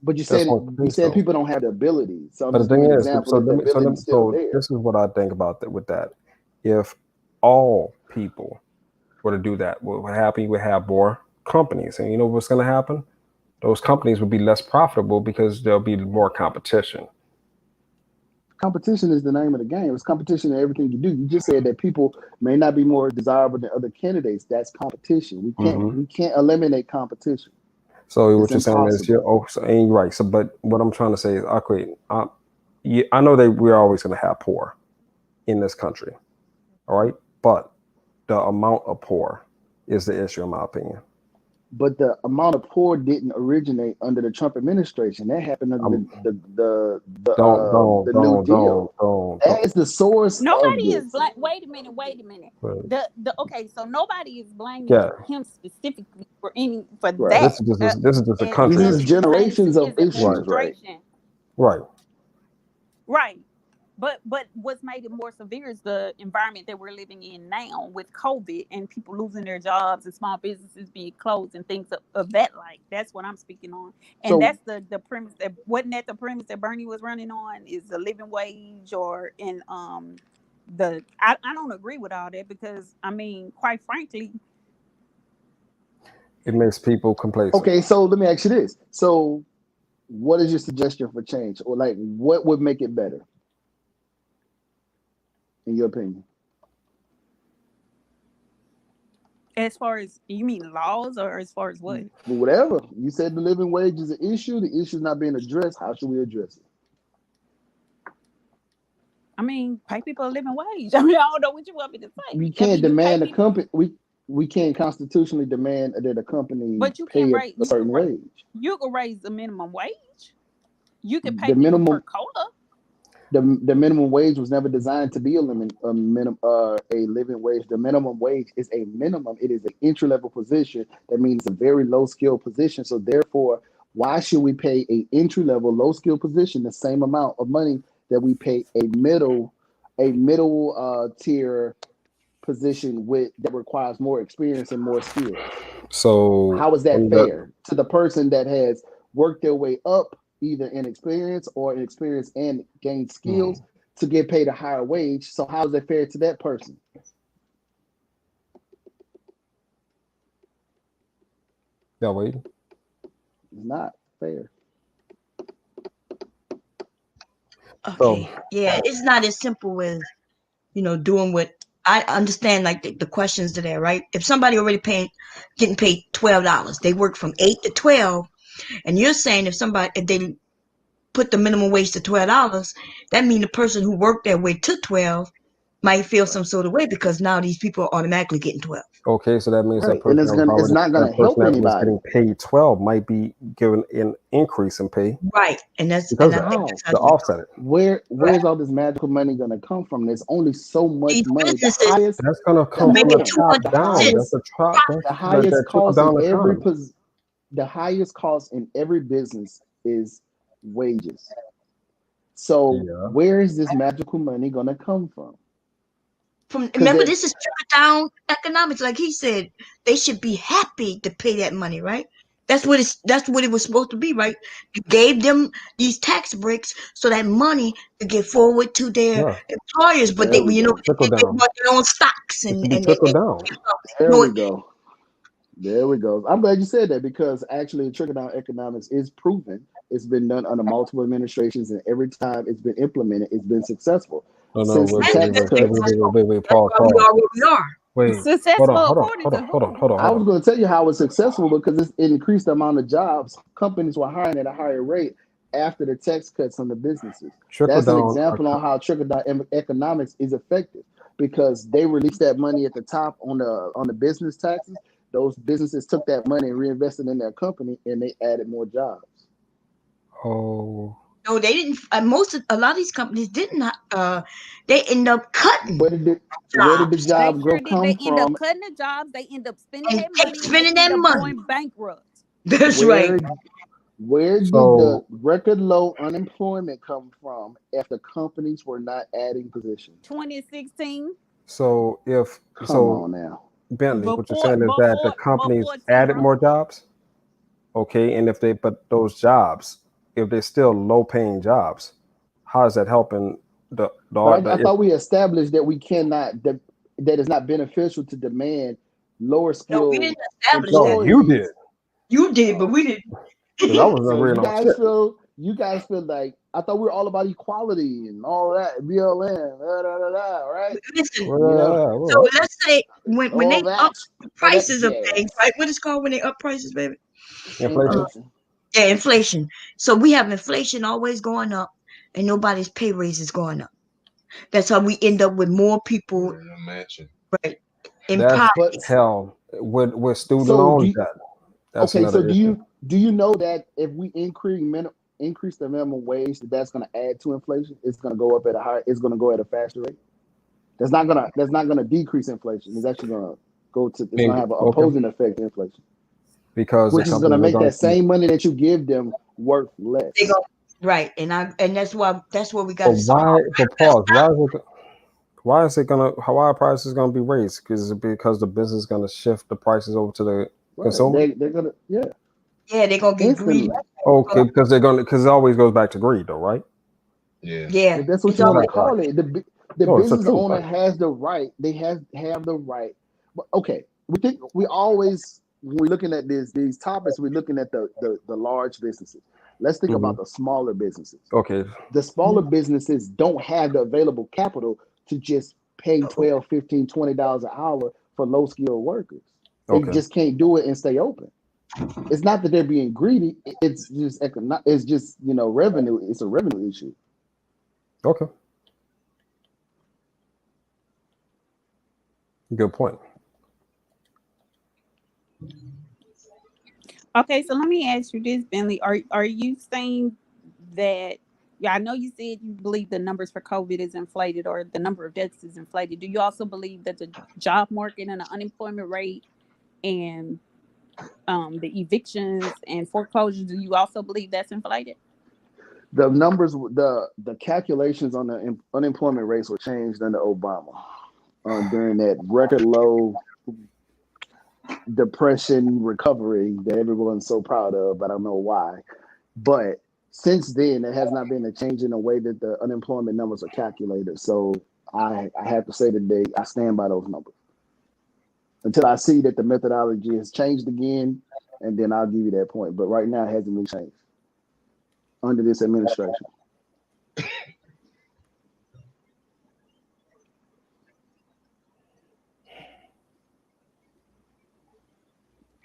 N: But
M: That's one
N: you
M: case
N: said
M: though.
N: people don't have the ability. So I'm
M: But the
N: just
M: thing
N: giving you an
M: is,
N: example if the ability is still
M: so
N: there.
M: this is what I think about that with that. If all people were to do that, what would happen? You would have more companies, and you know what's going to happen? Those companies would be less profitable because there'll be more competition.
N: Competition is the name of the game. It's competition in everything you do. You just said that people may not be more desirable than other candidates. That's competition.
M: Hmm.
N: We can't eliminate competition.
M: So
N: It's
M: what you're saying is,
N: impossible.
M: and you're right. So, but what I'm trying to say is, okay, yeah, I know that we're always going to have poor in this country, all right, but the amount of poor is the issue, in my opinion.
N: But the amount of poor didn't originate under the Trump administration. That happened under
M: Um,
N: the New Deal. That
M: don't.
N: is the source of
K: Nobody is
N: this.
K: Wait a minute. Wait a minute.
M: Right.
K: The okay. So nobody is blaming
M: Yeah,
K: him specifically for
N: Right.
K: that.
M: this is just a
N: This
M: country
N: is
K: What
M: issue.
K: you're saying
N: generations of
K: is
N: issues,
M: Right,
N: right?
K: administration,
M: right.
K: right? But what's made it more severe is the environment that we're living in now with COVID and people losing their jobs and small businesses being closed and things of that like. That's what I'm speaking on. And
N: So
K: that's the premise that wasn't that the premise that Bernie was running on is the living wage or in I don't agree with all that because I mean, quite frankly,
M: It makes people complacent.
N: okay, so let me ask you this. So what is your suggestion for change? Or like what would make it better, in your opinion?
K: as far as you mean laws or as far as what?
N: Whatever. You said the living wage is an issue. The issue is not being addressed. How should we address it?
K: I mean, pay people a living wage. I mean, I don't know what you want me to say.
N: We
K: I
N: can't
K: mean, you pay
N: demand a
K: people,
N: company. We can't constitutionally demand that a company
K: but you can
N: pay
K: raise
N: a certain wage.
K: you can raise the minimum wage. You can pay
N: The
K: people per
N: minimum
K: quota.
N: the minimum wage was never designed to be a living wage. The minimum wage is a minimum. It is an entry level position. That means it's a very low skill position. So therefore, why should we pay a entry level low skill position the same amount of money that we pay a middle tier position with that requires more experience and more skills?
M: So
N: How is that
M: when the
N: fair to the person that has worked their way up either in experience or in experience and gained skills
M: Mhm.
N: to get paid a higher wage? So how is that fair to that person?
M: Yeah, wait.
N: It's not fair.
A: Okay.
M: So
A: Yeah, it's not as simple as, doing what I understand, like the questions to there, right? If somebody already getting paid $12, they work from 8 to 12, and you're saying if they put the minimum wage to $12, that means the person who worked their way to 12 might feel some sort of way because now these people are automatically getting 12.
M: Okay, so that means
N: Right.
M: that person
N: And
M: that was
N: it's
M: already
N: not gonna
M: that person
N: help
M: that was
N: anybody.
M: getting paid 12 might be given an increase in pay
A: Right. And I
M: because of
A: think
M: that
N: How?
A: that's how
M: to
A: it's
M: offset it.
N: Where's all this magical money gonna come from? There's only so much
A: these
N: money.
A: businesses
M: That's gonna
N: The
M: come from
A: making
M: the
N: hold on.
M: top
N: The
A: 200%
M: down. That's
N: highest
M: a top. That's
N: the highest
M: that trickle
N: cost in
M: down
N: every
M: economy.
N: the highest cost in every business is wages. So
M: Yeah.
N: where is this magical money gonna come from? Because
A: remember,
N: if
A: this is trickle down economics. Like he said, they should be happy to pay that money, right? That's what it was supposed to be, right? You gave them these tax breaks so that money to get forward to their
M: Yeah.
A: employers, but they,
N: there we
A: you know,
N: go.
M: Trickle
A: they
M: down.
A: want their own stocks
M: It
A: and
M: should be
A: and, and,
M: trickle
A: and
M: down.
A: you
N: There
A: know,
N: we go. There we go. I'm glad you said that because actually trickle down economics is proven. It's been done under multiple administrations, and every time it's been implemented, it's been successful.
M: No, no,
N: Since the tax cuts,
A: that's
M: pause,
A: why we
M: pause.
A: are where we are.
M: Wait,
K: Successful according to who?
N: I was going to tell you how it's successful because it's increased the amount of jobs companies were hiring at a higher rate after the tax cuts on the businesses.
M: Trickle
N: That's an
M: down.
N: example on how trickle down economics is effective because they released that money at the top on the business taxes. Those businesses took that money and reinvested in their company, and they added more jobs.
M: Oh.
A: No, they didn't. A lot of these companies did not. They end up cutting
N: Where did the
A: jobs
K: They
N: job
K: sure
N: growth
K: did. They
N: come
K: end up
N: from?
K: cutting the jobs. They end up spending
A: and
K: their money, and they
A: spending
K: end
A: that
K: up
A: money.
K: going bankrupt.
A: That's right.
N: Where did the
M: So
N: record low unemployment come from after companies were not adding positions?
K: 2016
M: so if
N: Come
M: so
N: on now.
M: Bentley, what you're
K: before
M: saying is that the companies added
K: Trump.
M: more jobs, okay, and if they but those jobs, if they're still low paying jobs, how is that helping
N: But I
M: the
N: thought we established that we cannot that it's not beneficial to demand lower
A: No, we
N: skilled
A: didn't establish that.
M: no, you did,
N: employees.
A: You did, but we didn't.
M: because I wasn't
N: So
M: agreeing on shit.
N: you guys feel like I thought we were all about equality and all that BLM, right?
A: Listen.
N: You know,
A: So let's say when
N: all
A: they up
N: that,
A: the
N: all that
A: prices of things,
N: jazz.
A: right? What is called when they up prices, baby?
M: Inflation.
N: Inflation.
A: Yeah, inflation. So we have inflation always going up, and nobody's pay raise is going up. That's how we end up with more people, right, in
M: That's
A: poverty.
M: hell with student
N: So
M: loan debt. That's
N: okay, so
M: another issue.
N: do you know that if we increase the minimum wage, that's going to add to inflation? It's going to go up at a higher. It's going to go at a faster rate. That's not gonna decrease inflation. It's actually going to go to. It's going to have an
M: Okay,
N: opposing effect to inflation,
M: because the
N: which is going to
M: companies are
N: make
M: going
N: that
M: to.
N: same money that you give them worth
A: They
N: less.
A: go right, and that's what we got
M: But
A: to solve.
M: why? But pause. Why is it gonna? Why are prices gonna be raised? Because the business is gonna shift the prices over to the consumer.
N: They're gonna
A: Yeah, they're gonna get greedy.
N: instantly.
M: Okay, because it always goes back to greed, though, right?
A: Yeah,
N: If that's what
A: it's
N: you want to
A: always
M: Exactly.
N: call it, the
M: No, it's the
N: business
M: truth.
N: owner
M: Right?
N: has the right. They have the right. But okay, we always when we're looking at these topics, we're looking at the large businesses. Let's think
M: Mm-hmm.
N: about the smaller businesses.
M: Okay.
N: The smaller businesses don't have the available capital to just pay $12, $15, $20 an hour for low skilled workers. They
M: Okay.
N: just can't do it and stay open. It's not that they're being greedy. It's just it's just revenue. It's a revenue issue.
M: Okay. Good point.
K: Okay, so let me ask you this, Bentley. Are you saying that? Yeah, I know you said you believe the numbers for COVID is inflated or the number of deaths is inflated. Do you also believe that the job market and the unemployment rate and the evictions and foreclosures? Do you also believe that's inflated?
N: The numbers, the calculations on the unemployment rates were changed under Obama during that record low depression recovery that everyone's so proud of. I don't know why, but since then there has not been a change in the way that the unemployment numbers are calculated. So I have to say today I stand by those numbers until I see that the methodology has changed again, and then I'll give you that point. But right now it hasn't been changed under this administration.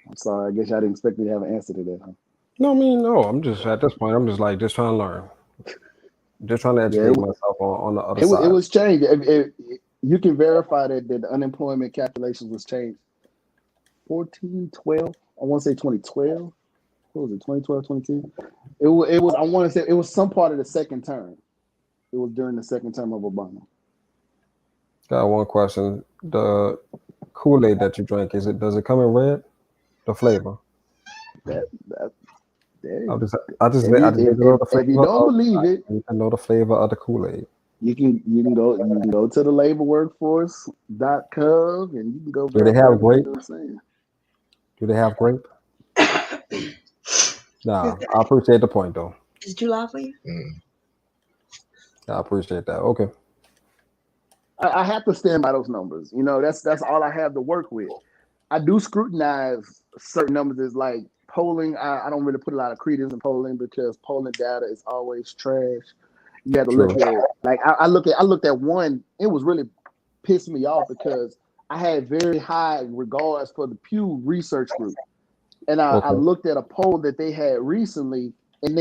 N: I'm sorry. I guess y'all didn't expect me to have an answer to that, huh?
M: No, I mean, no. I'm just at this point. I'm just trying to learn, just trying to educate myself on the other
N: It
M: side.
N: was changed. You can verify that the unemployment calculations was changed 12. I want to say 2012. What was it, 2012, 22? It was, I want to say, it was some part of the second term. It was during the second term of Obama.
M: Got one question. The Kool-Aid that you drink, does it come in red? The flavor?
N: If you don't believe it,
M: I know the flavor of the Kool-Aid.
N: You can go to the laborworkforce.gov and you can go.
M: Do they have grape? Do they have grape? Nah, I appreciate the point though.
A: Is it too loud for you?
M: I appreciate that. Okay.
N: I have to stand by those numbers. You know, that's all I have to work with. I do scrutinize certain numbers as like polling. I don't really put a lot of credence in polling because polling data is always trash. You got to look at like I looked at one. It was really pissed me off because I had very high regards for the Pew Research Group, and I looked at a poll that they had recently, and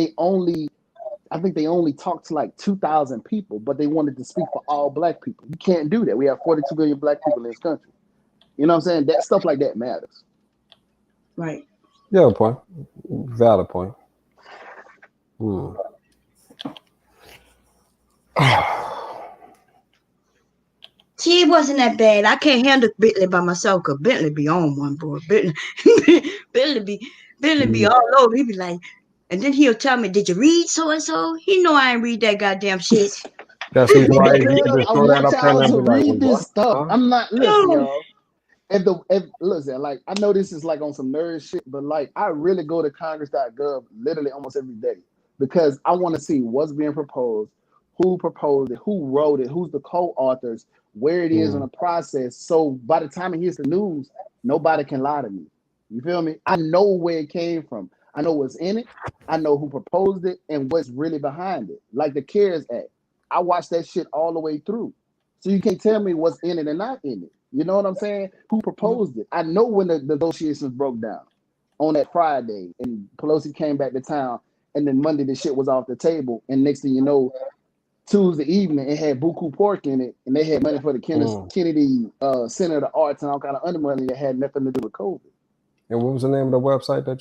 N: I think they only talked to like 2,000 people, but they wanted to speak for all black people. You can't do that. We have 42 million black people in this country. You know what I'm saying? That stuff like that matters.
A: Right.
M: Yeah, point. Valid point.
A: See, it wasn't that bad. I can't handle Bentley by myself because Bentley be on one, boy. Bentley be all over. He be like, and then he'll tell me, "Did you read so and so?" He know I ain't read that goddamn shit.
M: That's why you just
N: I
M: throw that
N: want
M: up there
N: y'all
M: and
N: to
M: be like,
N: read this stuff.
M: Huh?
N: I'm not listen, y'all. Listen, like I know this is like on some nerd shit, but like I really go to Congress.gov literally almost every day because I want to see what's being proposed, who proposed it, who wrote it, who's the co-authors, where it is in the process. So by the time it hits the news, nobody can lie to me. You feel me? I know where it came from. I know what's in it. I know who proposed it and what's really behind it. Like the CARES Act. I watched that shit all the way through. So you can't tell me what's in it and not in it. You know what I'm saying? Who proposed it? I know when the negotiations broke down on that Friday and Pelosi came back to town and then Monday the shit was off the table. And next thing you know, Tuesday evening it had buku pork in it and they had money for the Kennedy Center of the Arts and all kind of other money that had nothing to do with COVID.
M: And what was the name of the website that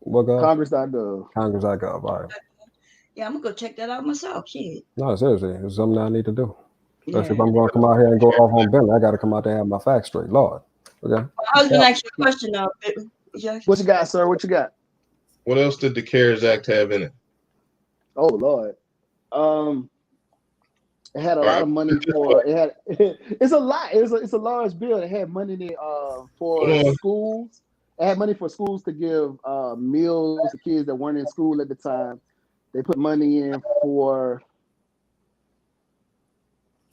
N: Congress.gov.
M: Congress.gov. All right.
A: Yeah, I'm gonna go check that out myself. Shit.
M: No, seriously, it's something I need to do. Especially if I'm going to come out here and go off on Bentley, I got to come out there and have my facts straight. Lord. Okay.
A: My husband asked you a question.
N: What you got, sir? What you got?
O: What else did the CARES Act have in it?
N: Oh Lord. It had a lot of money for it had it's a lot. It's a large bill. It had money in for schools. It had money for schools to give meals to kids that weren't in school at the time. They put money in for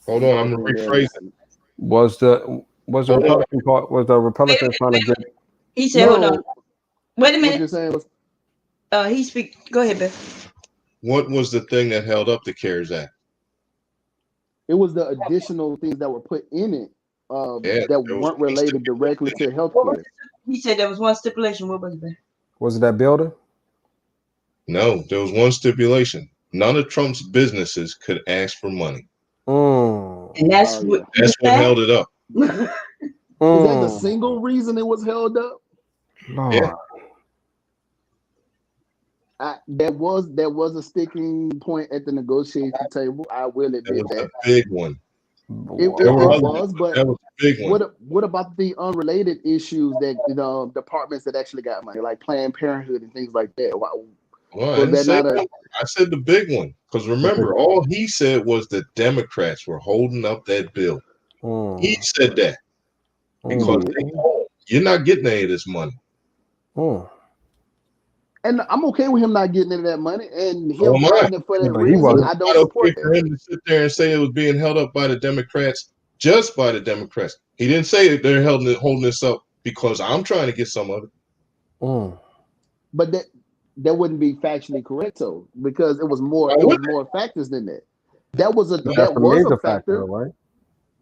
O: Hold on, I'm gonna rephrase it.
M: Was the Republican part was the Republicans trying to get
A: He said, hold on. Wait a minute.
N: What you're saying was
A: he speak. Go ahead, Bill.
O: What was the thing that held up the CARES Act?
N: It was the additional things that were put in it that weren't related directly to healthcare.
A: He said there was one stipulation. What was it?
M: Was it that building?
O: No, there was one stipulation. None of Trump's businesses could ask for money.
A: And that's what
O: held it up.
N: Is that the single reason it was held up?
M: No.
O: Yeah.
N: There was a sticking point at the negotiation table. I will admit that.
O: A big one.
N: It was, but
O: that was a big one.
N: What about the unrelated issues that departments that actually got money, like Planned Parenthood and things like that?
O: I said the big one because remember, all he said was the Democrats were holding up that bill. He said that because you're not getting any of this money.
N: And I'm okay with him not getting any of that money and him fighting it for that reason. I don't support that.
O: For him to sit there and say it was being held up by the Democrats, just by the Democrats. He didn't say they're holding this up because I'm trying to get some of it.
N: But that wouldn't be factually correct, though, because it was more factors than that. That was a factor,
M: right?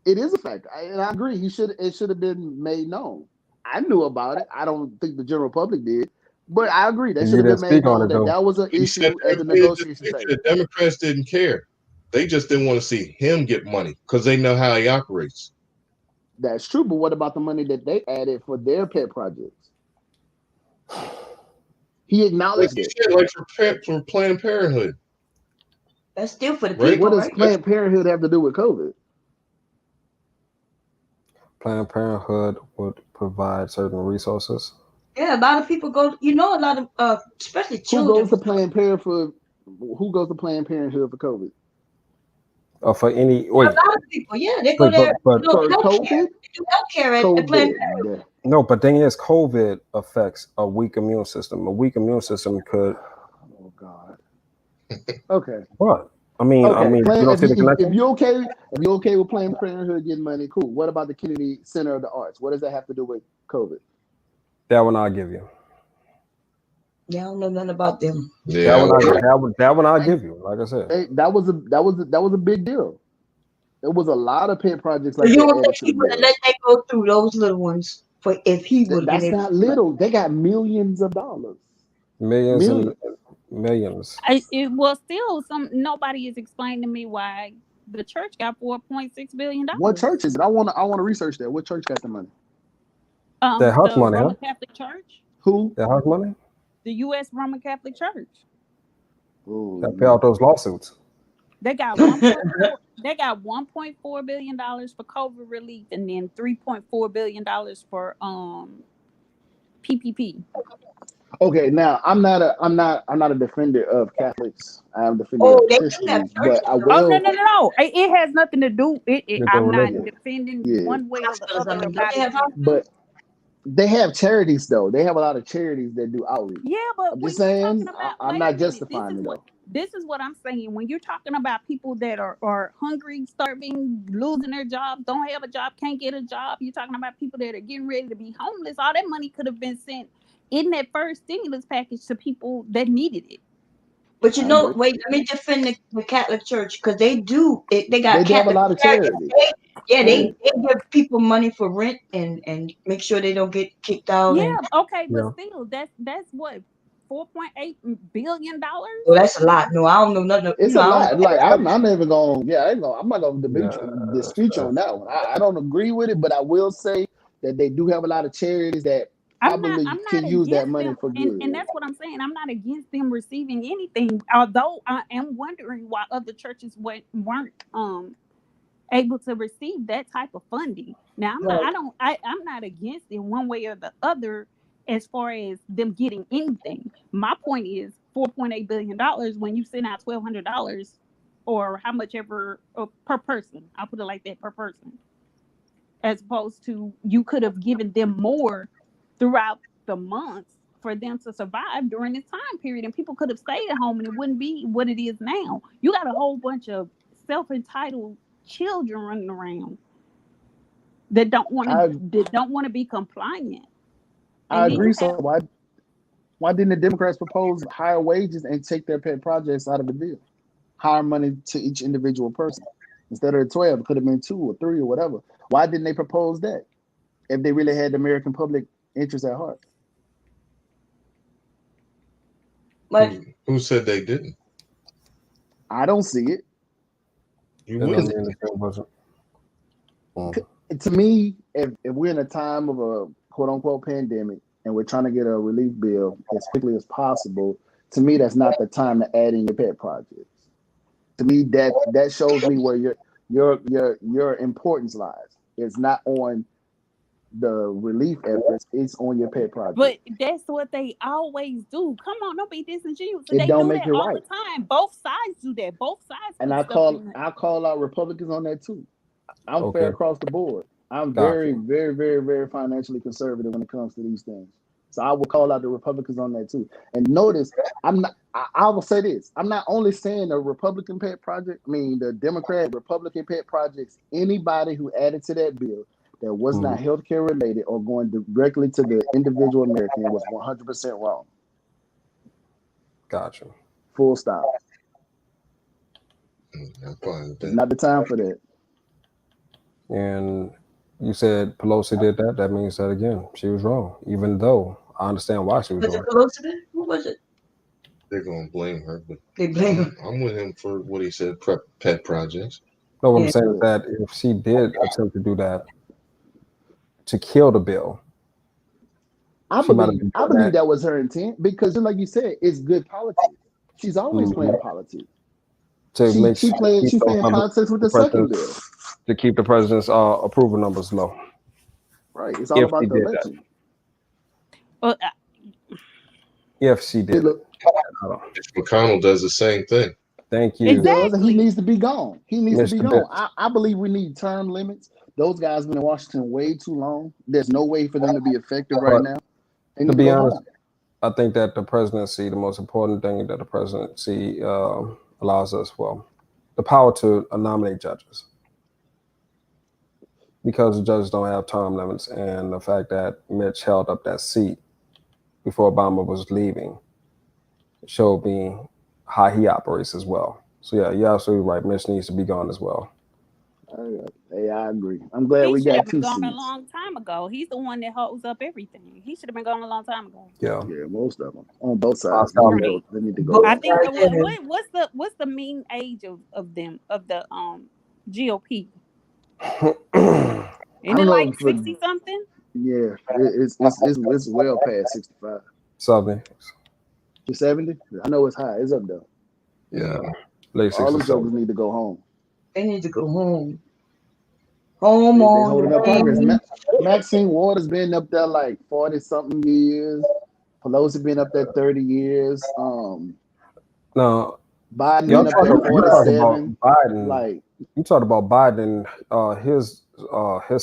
N: It is a factor, and I agree. It should have been made known. I knew about it. I don't think the general public did. But I agree. That should have been made known that was an issue at the negotiation table.
O: The Democrats didn't care. They just didn't want to see him get money because they know how he operates.
N: That's true, but what about the money that they added for their pet projects? He
O: Like
N: acknowledged
O: you
N: it.
O: said, like for Planned Parenthood.
A: That's still for the
O: Right?
A: people,
N: What does
A: right?
N: Planned Parenthood have to do with COVID?
M: Planned Parenthood would provide certain resources.
A: Yeah, a lot of people go. A lot of especially
N: Who
A: children.
N: goes to Planned Parenthood? Who goes to Planned Parenthood for COVID?
M: For any
A: A lot of people, yeah, they go there.
M: but
N: For
A: Healthcare.
N: COVID?
A: They do healthcare at Planned Parenthood.
N: COVID.
M: no, but thing is, COVID affects a weak immune system. A weak immune system could.
N: Oh God. Okay.
M: What? I mean, you don't see the
N: If
M: connection.
N: you're okay with Planned Parenthood getting money, cool. What about the Kennedy Center of the Arts? What does that have to do with COVID?
M: That one I'll give you.
A: Yeah, I don't know nothing about them.
O: Yeah,
M: that one I'll give you. Like I said,
N: that was a big deal. There was a lot of pet projects
A: So
N: like
A: you
N: that
A: don't
N: added
A: think
N: to
A: he
N: the
A: would have
N: bill.
A: let that go through those little ones for if he would have been
N: That's
A: able
N: not
A: to?
N: little. They got millions of dollars.
M: millions
N: Millions.
M: and millions.
K: It was still nobody is explaining to me why the church got $4.6 billion.
N: What church is it? I want to research that. What church got the money?
M: That house
K: The
M: money,
K: Roman
M: huh?
K: Catholic Church,
N: Who?
M: That house money.
K: the U.S. Roman Catholic Church.
N: Oh,
M: That pay out those lawsuits.
K: They got 1.4. They got $1.4 billion for COVID relief, and then $3.4 billion for PPP.
N: Okay, now I'm not a defender of Catholics. I'm a defender
A: Oh,
N: of
A: they do have
N: Christians,
A: churches.
N: but I
K: Oh no
N: will.
K: no no no! It has nothing to do.
M: With the
K: I'm not
M: religion.
K: defending
N: Yeah,
K: one way or the
A: Hospitals. I
K: other
A: mean, don't
K: about
A: they
K: it
A: have
K: being.
A: hospitals?
N: but they have charities though. They have a lot of charities that do outreach.
K: Yeah, but
N: I'm
K: when
N: just
K: you're talking
N: saying.
K: about,
N: I'm
K: wait a
N: not
K: minute,
N: justifying it though.
K: this is what I'm saying. When you're talking about people that are hungry, starving, losing their jobs, don't have a job, can't get a job, you're talking about people that are getting ready to be homeless. All that money could have been sent in that first stimulus package to people that needed it.
A: But
N: I agree.
A: wait, let me defend the Catholic Church because they do it. They got
N: They do have a
A: Catholic
N: lot of
A: charities.
N: charities.
A: They give people money for rent and make sure they don't get kicked out.
K: Yeah,
A: And
K: okay, but
M: Yeah.
K: still, that's what $4.8 billion.
A: well, that's a lot. No, I don't know nothing.
N: It's a
A: I don't
N: lot. Like
A: know.
N: I'm never going. Yeah, I'm not going to
M: Nah,
N: dispute you on that one. I don't agree with it, but I will say that they do have a lot of charities that probably
K: I'm not
N: can use that
K: against
N: money
K: them,
N: for good.
K: and that's what I'm saying. I'm not against them receiving anything, although I am wondering why other churches weren't able to receive that type of funding. Now I'm not against it one way or the other as far as them getting anything. My point is $4.8 billion when you send out $1,200 or how much ever per person. I'll put it like that, per person. As opposed to you could have given them more throughout the months for them to survive during this time period, and people could have stayed at home and it wouldn't be what it is now. You got a whole bunch of self-entitled children running around that don't want to be compliant.
N: I
K: And then
N: agree.
K: you
N: So
K: have
N: why didn't the Democrats propose higher wages and take their pet projects out of the bill? Higher money to each individual person instead of 12. It could have been 2 or 3 or whatever. Why didn't they propose that if they really had the American public interest at heart?
A: But
O: who said they didn't?
N: I don't see it.
O: You
M: that don't
O: wouldn't.
M: mean the thing wasn't.
N: To me, if we're in a time of a quote unquote pandemic and we're trying to get a relief bill as quickly as possible, to me that's not the time to add in your pet projects. To me, that shows me where your importance lies. It's not on the relief efforts; it's on your pet project.
K: but that's what they always do. Come on, don't be disingenuous.
N: It
K: They
N: don't
K: do
N: make
K: that
N: it
K: all
N: right.
K: the time. Both sides do that. Both sides
N: And
K: put stuff in there.
N: I call out Republicans on that too. I'm fair
M: Okay.
N: across the board. I'm
M: Gotcha.
N: very, very, very, very financially conservative when it comes to these things. So I would call out the Republicans on that too. And notice, I'm not. I will say this: I'm not only saying the Republican pet project. I mean, the Democrat Republican pet projects. Anybody who added to that bill that was not healthcare related or going directly to the individual American was 100% wrong.
M: Gotcha.
N: Full stop.
O: I'm fine with that.
N: Not the time for that.
M: And you said Pelosi did that. That means that again, she was wrong. Even though I understand why she was
A: was it
M: wrong.
A: Pelosi? Who was it?
O: They're gonna blame her, but
A: They blame her.
O: I'm with him for what he said. Pet projects.
M: No, what I'm
A: Yeah.
M: saying is that if she did attempt to do that to kill the bill,
N: I
M: she might have
N: believe
M: been
N: I
M: doing
N: believe
M: that.
N: that was her intent because, just like you said, it's good politics. She's always
M: Mhm.
N: playing politics.
M: To make
N: She
M: sure to
N: playing
M: keep
N: she
M: those
N: playing
M: numbers,
N: politics with
M: the
N: the second
M: president,
N: bill.
M: to keep the president's approval numbers low.
N: Right. It's all
M: If she
N: about the
M: did that,
N: election.
K: Well,
M: if she did it,
N: Look,
O: McConnell does the same thing.
M: thank
N: he
M: you,
N: does, and he
K: exactly.
N: needs to be gone. He needs to be
M: Mr.
N: gone.
M: Bitch.
N: I believe we need term limits. Those guys been in Washington way too long. There's no way for them to be effective right
M: But
N: now. They
M: to
N: need to
M: be
N: go
M: honest,
N: home.
M: I think that the presidency, the most important thing that the presidency allows us, well, the power to nominate judges, because the judges don't have term limits, and the fact that Mitch held up that seat before Obama was leaving showed me how he operates as well. So yeah, you're absolutely right. Mitch needs to be gone as well.
N: Hey, I agree. I'm glad
K: He
N: we
K: should have
N: got
K: been
N: 2
K: gone a
N: seats.
K: long time ago. He's the one that holds up everything. He should have been gone a long time ago.
M: Yeah.
N: Yeah, most of them on both sides.
M: Oscar
K: Right.
N: They need to go
A: Both
K: I
N: home.
K: think
A: sides in it.
K: what's the mean age of them of the GOP?
N: I
K: Isn't
N: don't
K: it
N: know
K: like
N: if for
K: 60 something?
N: yeah, it's well past 65
M: 70.
N: to 70. I know it's high. It's up there.
M: Yeah. Late
N: All
M: 60s,
N: them jokers
M: 70s.
N: need to go home.
A: They need to go home. Home
N: They
A: on
N: holding
A: the
N: up progress.
A: range.
N: Maxine Waters been up there like 40 something years. Pelosi been up there 30 years.
M: Now,
N: Biden
M: y'all
N: been up
M: talk,
N: there
M: you talk about
N: 47.
M: Biden.
N: Like,
M: You talk about Biden, his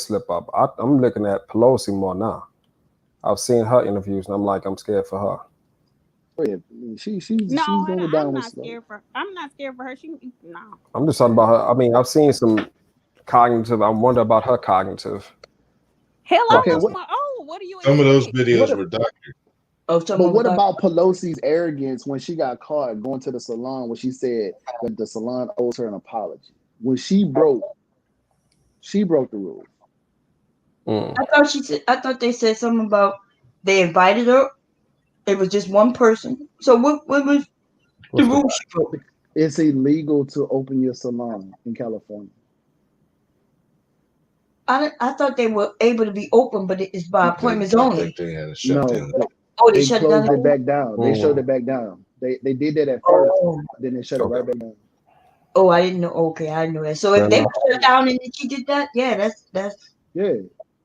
M: slip up. I'm looking at Pelosi more now. I've seen her interviews, and I'm like, I'm scared for her.
N: oh yeah, she's
K: No,
N: going
K: I'm
N: down with
K: not
N: slow.
K: scared for. I'm not scared for her. She no.
M: I'm just talking about her. I mean, I've seen some cognitive. I wonder about her cognitive.
K: Hell, I'm
N: Okay,
K: not
N: what
K: smart. Oh, what do you
O: Some of those
K: expect?
O: videos were doctored.
A: Oh,
N: but
A: someone
N: what
A: was
N: about Pelosi's arrogance when she got caught going to the salon when she said that the salon owes her an apology? When she broke the rules.
A: I thought they said something about they invited her. It was just one person. So what was the
M: What's the
A: rule she broke?
N: It's illegal to open your salon in California.
A: I thought they were able to be open, but it's by appointments
O: I
A: only.
O: think they had to shut
N: No,
O: down.
A: Oh, they
N: they
A: shut it down.
N: closed it back down. They shut it back down. They did that at first,
A: Oh,
N: then they shut it right back down.
A: oh, I didn't know. Okay, I didn't know that. So
M: Fair
A: if they
M: enough.
A: shut down and she did that, yeah, that's
N: Yeah.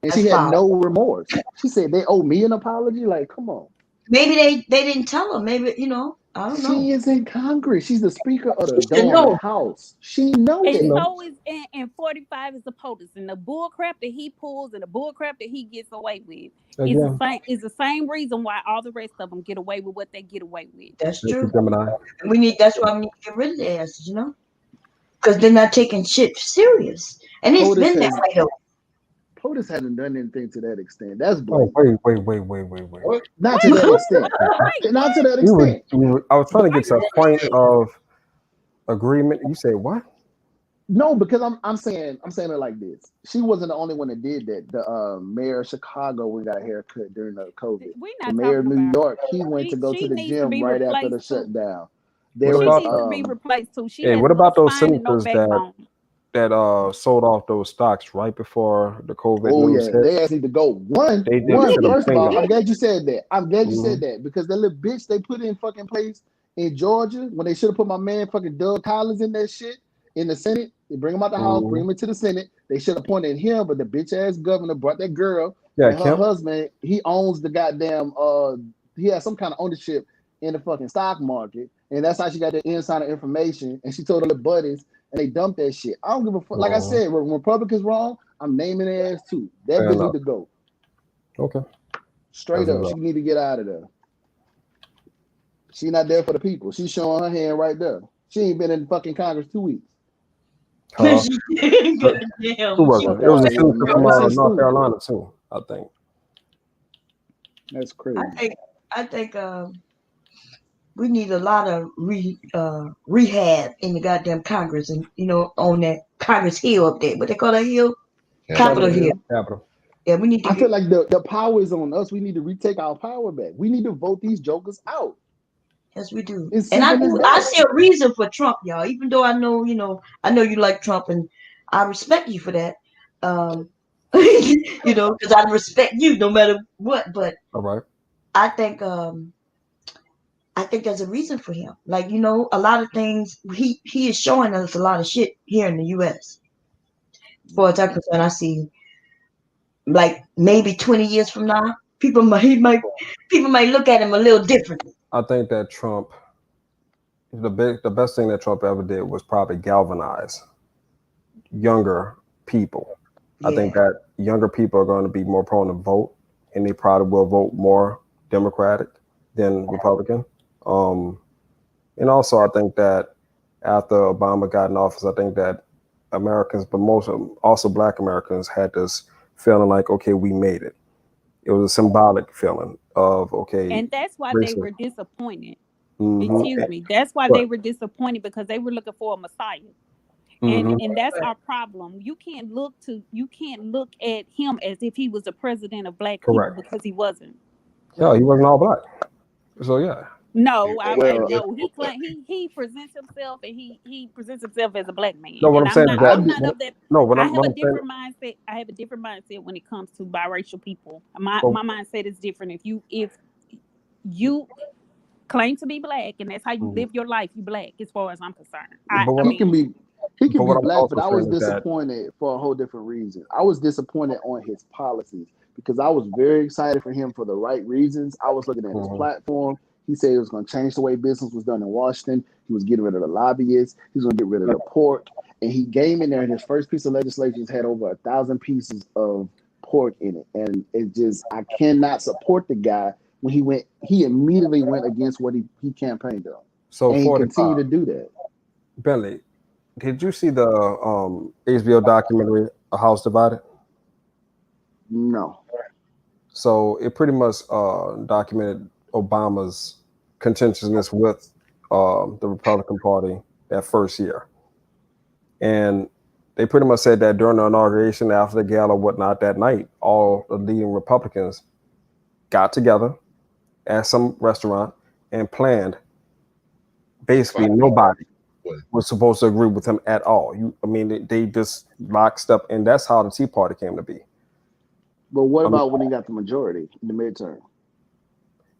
N: And she
A: that's
N: had
A: foul.
N: no remorse. She said they owe me an apology. Like, come on.
A: Maybe they didn't tell her. Maybe I don't know.
N: She is in Congress. She's the Speaker of
A: She
N: the
A: should
N: darn
A: know.
N: House. She know
K: And
N: that.
K: so is and 45 is the POTUS, and the bull crap that he pulls and the bull crap that he gets away with is the same reason why all the rest of them get away with what they get away with.
A: That's
M: Thank you,
A: true.
M: Gemini.
A: That's why we need to get rid of their asses, because they're not taking shit serious. And it's
N: POTUS
A: been that
N: has
A: way though.
N: POTUS hasn't done anything to that extent. That's
M: Oh,
N: blatant.
M: wait.
N: Not to that extent.
K: Wait,
N: Not to that
M: We
N: extent.
M: I was trying to get to a point of agreement. You say what?
N: No, because I'm saying it like this. She wasn't the only one that did that. The mayor of Chicago we got a haircut during the COVID.
K: we're
N: The
K: not
N: mayor of
K: talking
N: New
K: about
N: York, he went to go to
K: she
N: the
K: needs to
N: gym
K: be
N: right after the
K: replaced too.
N: shutdown.
M: What
N: There
K: She
N: was
M: about
K: needs to be replaced too. She
M: Hey,
K: has
M: what
K: no
M: about those
K: spine and no
M: senators
K: backbone.
M: that sold off those stocks right before the COVID
N: oh
M: news
N: yeah,
M: hit?
N: they asked need to go. One,
M: They should have
N: first of
M: been
N: all, I'm
M: gone.
N: glad you said that. I'm glad you said
M: Mhm.
N: that because that little bitch they put in fucking place in Georgia when they should have put my man fucking Doug Collins in that shit in the Senate. They bring him out the House, bring him into the Senate. They should have appointed him, but the bitch ass governor brought that girl
M: Yeah,
N: and her
M: Kim.
N: husband. He owns the goddamn. He has some kind of ownership in the fucking stock market, and that's how she got the insider information. And she told her little buddies, and they dumped that shit. I don't give a fuck. Like I said, when Republicans wrong, I'm naming their ass too. That
M: Fair
N: bitch
M: enough.
N: need to go.
M: Okay.
N: Straight
M: That's
N: up,
M: what's
N: she
M: up.
N: need to get out of there. She not there for the people. She's showing her hand right there. She ain't been in fucking Congress 2 weeks.
M: Who was
A: She
M: it? It was a
N: Yeah,
M: senator from
N: Madison
M: North
N: Stewart.
M: Carolina too, I think.
N: That's crazy.
A: I think we need a lot of rehab in the goddamn Congress, and on that Congress Hill up there. What they call that hill? Capitol Hill.
M: Capital.
A: Yeah, we need to
N: I feel like the power is on us. We need to retake our power back. We need to vote these jokers out.
A: Yes, we do.
N: It's
A: And
N: simple as
A: I
N: that.
A: see a reason for Trump, y'all. Even though I know, I know you like Trump, and I respect you for that. Because I respect you no matter what. But
M: All right.
A: I think, there's a reason for him. Like, a lot of things he is showing us a lot of shit here in the U.S. As far as I'm concerned, I see like maybe 20 years from now, people might look at him a little differently.
M: I think that Trump, the best thing that Trump ever did was probably galvanize younger people. I think
A: Yeah.
M: that younger people are going to be more prone to vote, and they probably will vote more Democratic than Republican. And also, I think that after Obama got in office, I think that Americans, but also Black Americans, had this feeling like, okay, we made it. It was a symbolic feeling of, okay,
K: And that's why they were disappointed.
M: Mm-hmm.
K: Excuse me. That's why they were disappointed, because they were looking for a Messiah. And that's our problem. You can't look at him as if he was a president of Black people, because he wasn't.
M: Yeah, he wasn't all Black. So yeah.
K: No, no. He presents himself, and he presents himself as a Black man.
M: No, what
K: and
M: I'm saying is that
K: I'm not of that.
M: no, what
K: I
M: I'm
K: have a
M: saying.
K: different mindset. I have a different mindset when it comes to biracial people. My mindset is different. If you claim to be Black and that's how you live your life, you Black, as far as I'm concerned.
N: He can be Black, but I was
M: saying is that-
N: disappointed for a whole different reason. I was disappointed on his policies because I was very excited for him for the right reasons. I was looking at his platform. He said it was going to change the way business was done in Washington. He was getting rid of the lobbyists. He was going to get rid of the pork. And he came in there, and his first piece of legislation had over 1,000 pieces of pork in it. And it just, I cannot support the guy when he immediately went against what he campaigned on.
M: So
N: and he continued to do that.
M: Bentley, did you see the HBO documentary A House Divided?
N: No.
M: So it pretty much documented Obama's contentiousness with the Republican Party that first year. And they pretty much said that during the inauguration, after the gala, whatnot, that night, all the leading Republicans got together at some restaurant and planned. Basically, nobody was supposed to agree with him at all. They just locked up, and that's how the Tea Party came to be.
N: But what about when he got the majority in the midterm?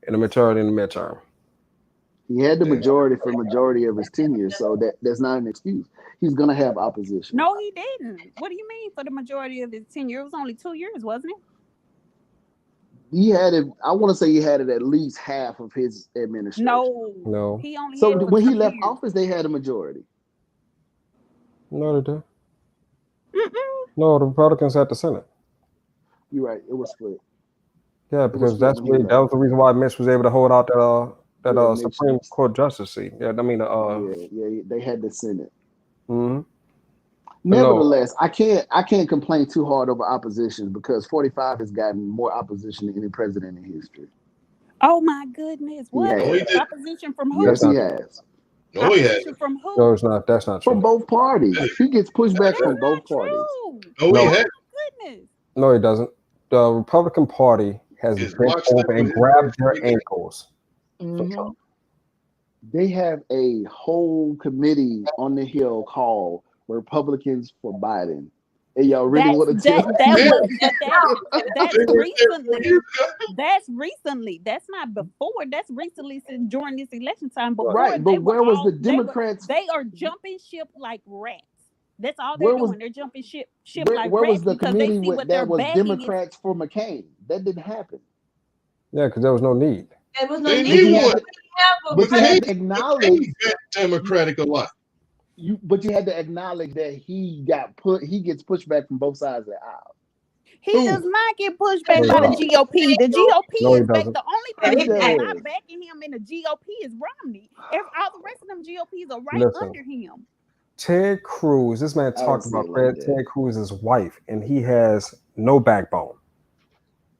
M: In the midterm.
N: He had the majority for majority of his tenure, so that's not an excuse. He's gonna have opposition.
K: No, he didn't. What do you mean for the majority of his tenure? It was only 2 years, wasn't it?
N: He had it. I want to say he had it at least half of his administration.
K: No. He only.
N: So
K: had
N: when he left office, they had a majority.
M: No, they did. No, the Republicans had the Senate.
N: You're right. It was split.
M: Yeah, because that was the reason why Mitch was able to hold out that Supreme Court justice seat. Yeah,
N: they had the Senate.
M: Mm-hmm.
N: Nevertheless, I can't complain too hard over opposition because 45 has gotten more opposition than any president in history.
K: Oh my goodness! What opposition from who?
N: Yes, he has.
O: No, he has.
K: From who?
M: No, it's not. That's not true.
N: From both parties. He gets pushback from both parties.
O: No, he has.
K: Goodness.
M: No, he doesn't. The Republican Party has bent over and grabbed their ankles.
N: Mm-hmm. They have a whole committee on the Hill called Republicans for Biden. And y'all really want to tell
K: that's recently. That's recently. That's not before. That's recently since during this election time. Before,
N: right, but where was the Democrats?
K: They are jumping ship like rats. That's all they're doing. They're jumping ship like rats.
N: Where was the
K: because
N: committee
K: they see what
N: that was Democrats
K: is.
N: for McCain? That didn't happen.
M: Yeah, because there was no need.
A: There was no need.
N: But you had to acknowledge
O: Democratic a lot.
N: But you had to acknowledge that he gets pushed back from both sides of the aisle.
K: He does not get pushed back by the GOP. The GOP is back. The only person that's not backing him in the GOP is Romney. All the rest of them GOPs are right under him.
M: Ted Cruz, this man talked about Ted Cruz's wife, and he has no backbone.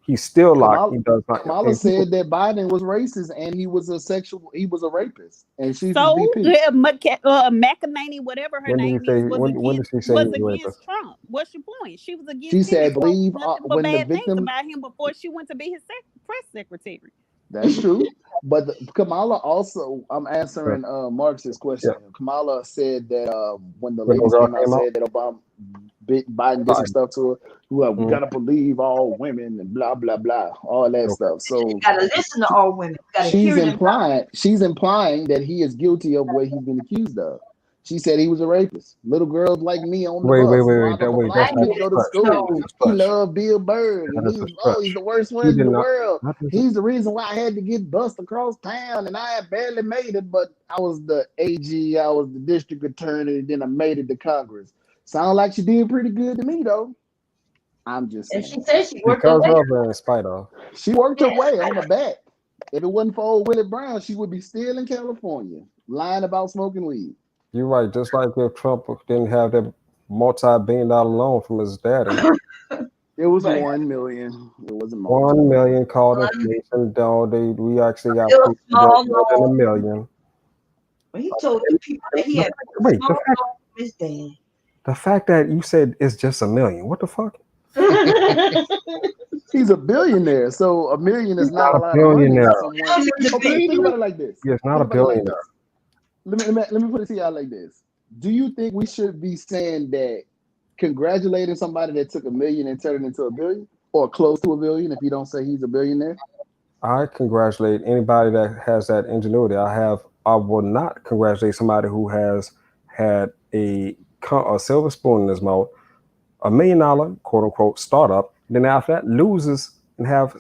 M: He's still locked. He does not.
N: Kamala said that Biden was racist and he was a rapist, and she's
K: so
N: VP.
K: McEnany, whatever her name is, was against Trump. What's your point? She was against.
N: She said,
K: "Believe
N: when
K: bad
N: the victim
K: things about him before she went to be his press secretary."
N: That's true. But Kamala also, I'm answering Marcus's question.
M: Yeah.
N: Kamala said that when the
M: When the
N: ladies
M: girl
N: came out,
M: came out.
N: said that Biden did some stuff to her. Well, we gotta believe all women and blah blah blah, all that stuff.
A: You
N: So
A: gotta listen to all women. You gotta hear them.
N: she's implying that he is guilty of what he's been accused of. She said he was a rapist. Little girls like me on the
M: Wait,
N: bus, blah blah
M: that
N: blah
M: wait.
N: blah.
M: That's
N: I
M: not
N: didn't
M: a
N: go to
M: stretch.
N: school.
M: That's a
N: He
M: stretch.
N: loved Bill Burr, and
M: That is a stretch.
N: he's the worst
M: He
N: friend in
M: did
N: the
M: not.
N: world.
M: Not this,
N: He's the reason why I had to get bussed across town, and I had barely made it. But I was the AG, I was the district attorney, and then I made it to Congress. Sound like she did pretty good to me, though. I'm just
A: And
N: saying.
A: she said she worked her
M: because
A: way.
M: of and in spite of.
N: She worked her way on the back. If it wasn't for old Willie Brown, she would be still in California, lying about smoking weed.
M: You're right. Just like if Trump didn't have that multi-billion-dollar loan from his daddy.
N: It was
A: Right.
N: 1 million. It wasn't
M: 1
N: multi.
M: million called inflation. We actually got
A: Still a
M: people
A: small
M: more than a
A: loan.
M: million.
A: But he told the people that he had a
M: Wait,
A: small loan from his dad.
M: the fact that you said it's just a million. What the fuck?
N: He's a billionaire, so a million is
M: He's
N: not
M: not
N: a
M: a
N: lot of money to
M: billionaire.
N: someone. Okay, think about it like this.
M: He is not
N: Think
M: a
N: about it like
M: billionaire.
N: this. Let me put it to y'all like this. Do you think we should be saying that congratulating somebody that took a million and turned it into a billion, or close to a billion, if you don't say he's a billionaire?
M: I congratulate anybody that has that ingenuity. I will not congratulate somebody who has had a silver spoon in his mouth, $1 million quote unquote startup, and then after that loses and have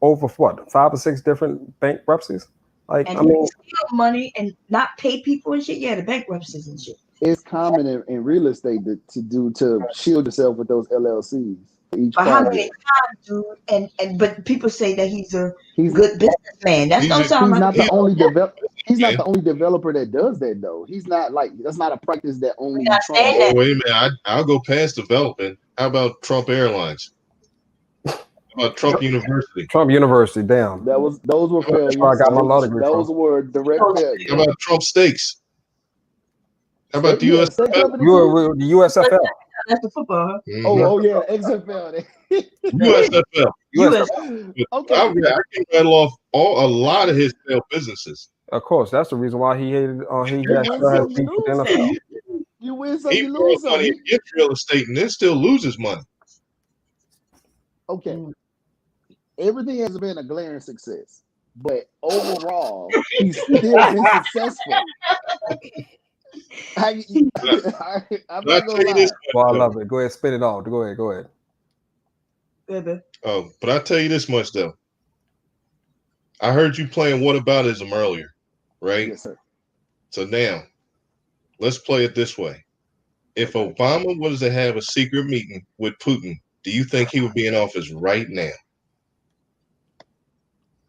M: over what 5 or 6 different bankruptcies. Like
A: And
M: I
A: he
M: mean,
A: steal money and not pay people and shit. Yeah, the bankruptcies and shit.
N: It's common in real estate to shield yourself with those LLCs for each
A: But how many
N: project.
A: times, dude? But people say that he's a
N: He's
A: good businessman. That don't sound like
N: not the only
A: that.
N: he's not the only developer that does that though. He's not like that's not a practice that
A: We're
N: only
A: not
N: Trump
A: saying
N: does.
A: that.
O: Wait a minute. I'll go past development. How about Trump Airlines? How about Trump University?
M: Trump University, damn.
N: Those were
O: How
M: That's where I
N: failures.
M: got my law degree
N: Those
M: from.
N: were direct failures.
O: about Trump Steaks? How about the
N: You had a state
O: USFL?
N: company
M: You
N: too?
M: were the USFL.
A: That's the football. Huh?
N: Oh yeah, XFL.
O: USFL.
A: US.
N: Okay.
O: I can rattle off a lot of his failed businesses.
M: Of course, that's the reason why he hated. He
N: You
M: got
N: win
M: still has
N: some, you
M: beef with the
N: lose
M: NFL.
N: some. You win some,
O: He
N: you
O: borrows
N: lose some.
O: money against real estate and then still loses money.
N: Okay. Everything has been a glaring success, but overall, he's still been successful. I'm not gonna lie.
M: Well, I love it. Go ahead, spit it off. Go ahead.
O: But I tell you this much though. I heard you playing whataboutism earlier, right?
N: Yes, sir.
O: So now, let's play it this way. If Obama was to have a secret meeting with Putin, do you think he would be in office right now?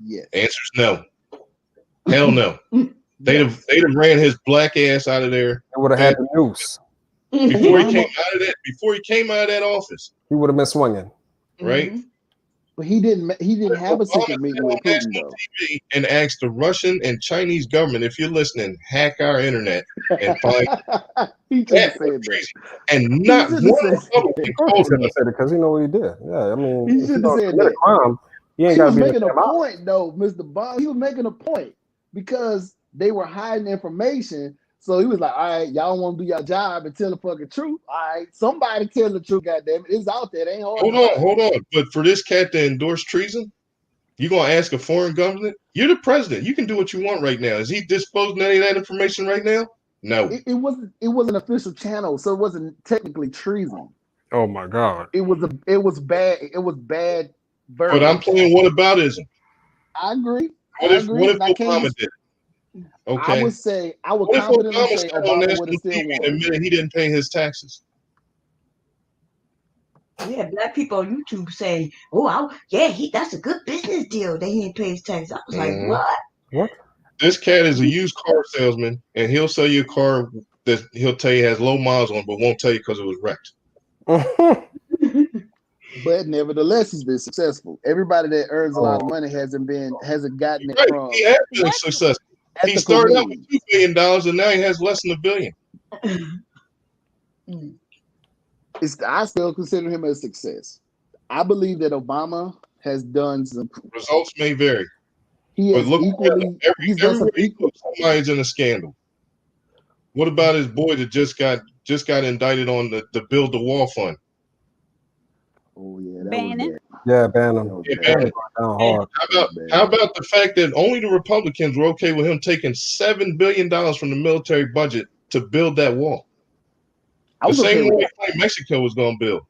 N: Yes.
O: Answer's no. Hell no. They'd have ran his black ass out of there.
M: He would have had the noose.
O: Before he came out of that office.
M: He would have been swinging.
O: Right?
N: But he didn't have a secret meeting with Putin though.
O: TV and asked the Russian and Chinese government, if you're listening, hack our internet and find
N: He
O: that was crazy. And not one Republican called him.
M: Because he know what he did. Yeah, I mean,
N: He
M: if you
N: shouldn't have
M: don't
N: said
M: commit a
N: that.
M: crime, you ain't
N: He
M: got to
N: was
M: be
N: making a
M: the out.
N: point though, Mr. Bond. He was making a point because they were hiding information. So he was like, all right, y'all want to do your job and tell the fucking truth. All right, somebody tell the truth, goddamn it. It's out there. It ain't hard.
O: Hold on. But for this cat to endorse treason, you gonna ask a foreign government? You're the president. You can do what you want right now. Is he disclosing any of that information right now? No.
N: It wasn't an official channel, so it wasn't technically treason.
M: Oh my God.
N: It was bad. It was bad verbiage.
O: But I'm playing whataboutism.
N: I agree.
O: What if Obama did it? Okay.
N: I would
O: what if
N: confidently
O: Obama
N: say
O: said on
N: Obama would
O: national
N: have still
O: TV
N: won.
O: and admitted he didn't pay his taxes?
A: We had black people on YouTube saying, "Oh, that's a good business deal that he didn't pay his taxes." I was like,
M: "What?
O: This cat is a used car salesman, and he'll sell you a car that he'll tell you has low miles on, but won't tell you because it was wrecked."
N: But nevertheless, he's been successful. Everybody that earns a lot of money hasn't gotten it from.
O: He has been successful. He started out with $2 billion, and now he has less than $1 billion.
N: I still consider him a success. I believe that Obama has done some
O: results may vary.
N: He
O: But
N: has
O: look,
N: equally. He's done some
O: everywhere he
N: equal.
O: goes, somebody's in a scandal. What about his boy that just got indicted on the Build the Wall Fund?
N: Oh yeah, that
K: Bannon.
N: was bad.
M: Yeah, Bannon.
O: Yeah, Bannon.
M: Hard.
O: How about the fact that only the Republicans were okay with him taking $7 billion from the military budget to build that wall? The same way Mexico was going to build.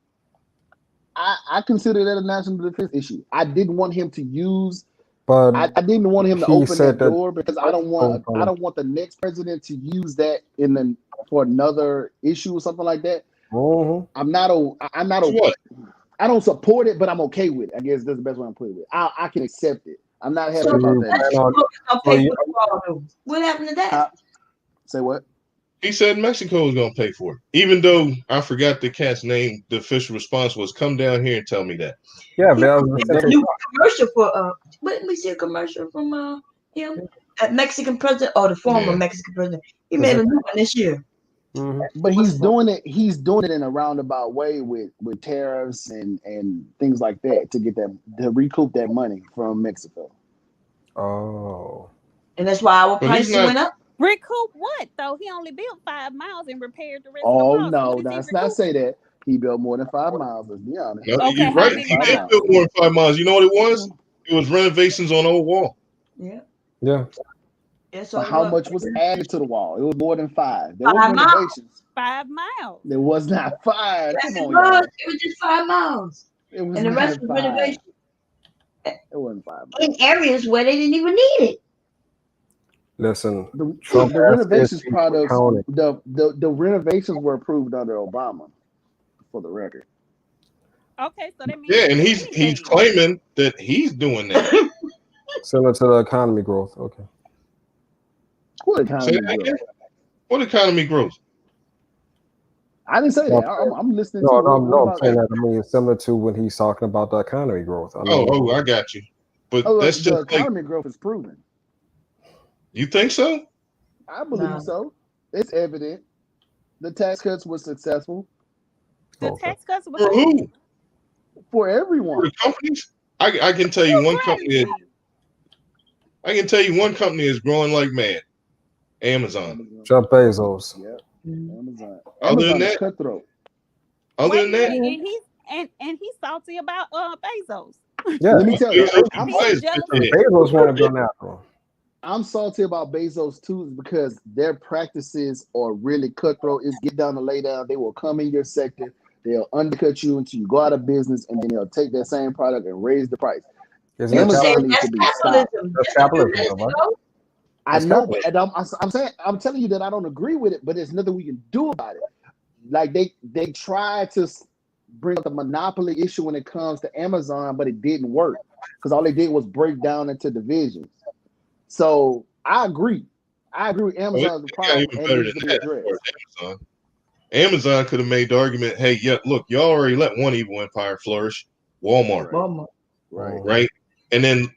N: I consider that a national defense issue. I didn't want him to use.
M: But
N: I didn't want him to
M: he
N: open
M: said
N: that door because I don't want the next president to use that for another issue or something like that. I'm not
O: What?
N: I don't support it, but I'm okay with it. I guess that's the best way I'm putting it. I can accept it. I'm not happy about that.
A: What happened to that?
N: Say what?
O: He said Mexico was going to pay for it. Even though I forgot the cat's name, the official response was, "Come down here and tell me that."
M: Yeah,
A: a new commercial for let me see a commercial from him, Mexican president or the former Mexican president. He made a new one this year.
N: But he's doing it. He's doing it in a roundabout way with tariffs and things like that to get to recoup that money from Mexico.
M: Oh,
A: and that's why our prices went up.
K: Recoup what though? He only built 5 miles and repaired the rest
N: Oh
K: of the wall.
N: no, let's not say that. He built more than 5 miles. Let's be honest.
O: No, you're right. He did build more than 5 miles. You know what it was? It was renovations on the old wall.
A: Yeah.
M: Yeah.
N: So how much was added to the wall? It was more than 5. There
K: 5
N: was renovations.
K: 5 miles.
N: There was not 5.
A: Yes,
N: Come
A: it
N: on,
A: was.
N: y'all.
A: It was just 5 miles.
N: It was
A: and the rest
N: not
A: was
N: 5.
A: renovation.
N: It wasn't 5 miles.
A: In areas where they didn't even need it.
M: Listen,
N: the renovations products, the renovations were approved under Obama, for the record.
K: Okay, so that means
O: Yeah, and he's claiming that he's doing that.
M: Similar to the economy growth. Okay.
N: What economy growth?
O: What economy growth?
N: I didn't say that. I'm listening
M: no,
N: to
M: I'm saying that. I mean, it's similar to when he's talking about the economy growth. I mean,
O: I got you. But that's
N: the
O: just
N: economy growth is proven.
O: You think so?
N: I believe so. It's evident. The tax cuts were successful.
K: The tax cuts were
O: for who?
N: For everyone.
O: For the companies? I can tell you one company. I can tell you one company is growing like mad. Amazon.
M: Jeff Bezos.
N: Yep. Amazon.
O: Other than
N: Amazon is
O: that,
N: cutthroat.
O: other than that,
K: and he's salty about Bezos.
M: Yeah.
N: Let me tell you,
M: Bezos want to go now.
N: I'm salty about Bezos too because their practices are really cutthroat. It's get down to lay down. They will come in your sector. They'll undercut you until you go out of business, and then they'll take that same product and raise the price. Amazon needs to be stopped.
M: That's capitalism, right?
N: I know, but I'm telling you that I don't agree with it, but there's nothing we can do about it. Like they tried to bring up the monopoly issue when it comes to Amazon, but it didn't work because all they did was break down into divisions. So I agree. I agree with Amazon's the problem.
O: Even better than that. Amazon could have made the argument, hey, yeah, look, y'all already let one evil empire flourish, Walmart. Right. And then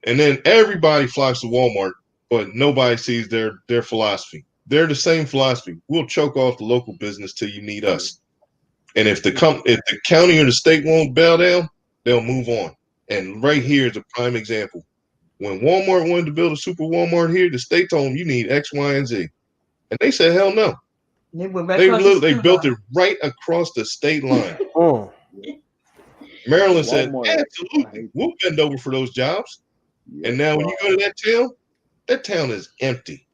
O: everybody flocks to Walmart, but nobody sees their philosophy. They're the same philosophy. We'll choke off the local business till you need us. And if the county or the state won't bow down, they'll move on. And right here is a prime example. When Walmart wanted to build a super Walmart here, the state told them you need X, Y, and Z. And they said, hell no. They built it right across the state line. Maryland said, absolutely, we'll bend over for those jobs. And now when you go to that town is empty.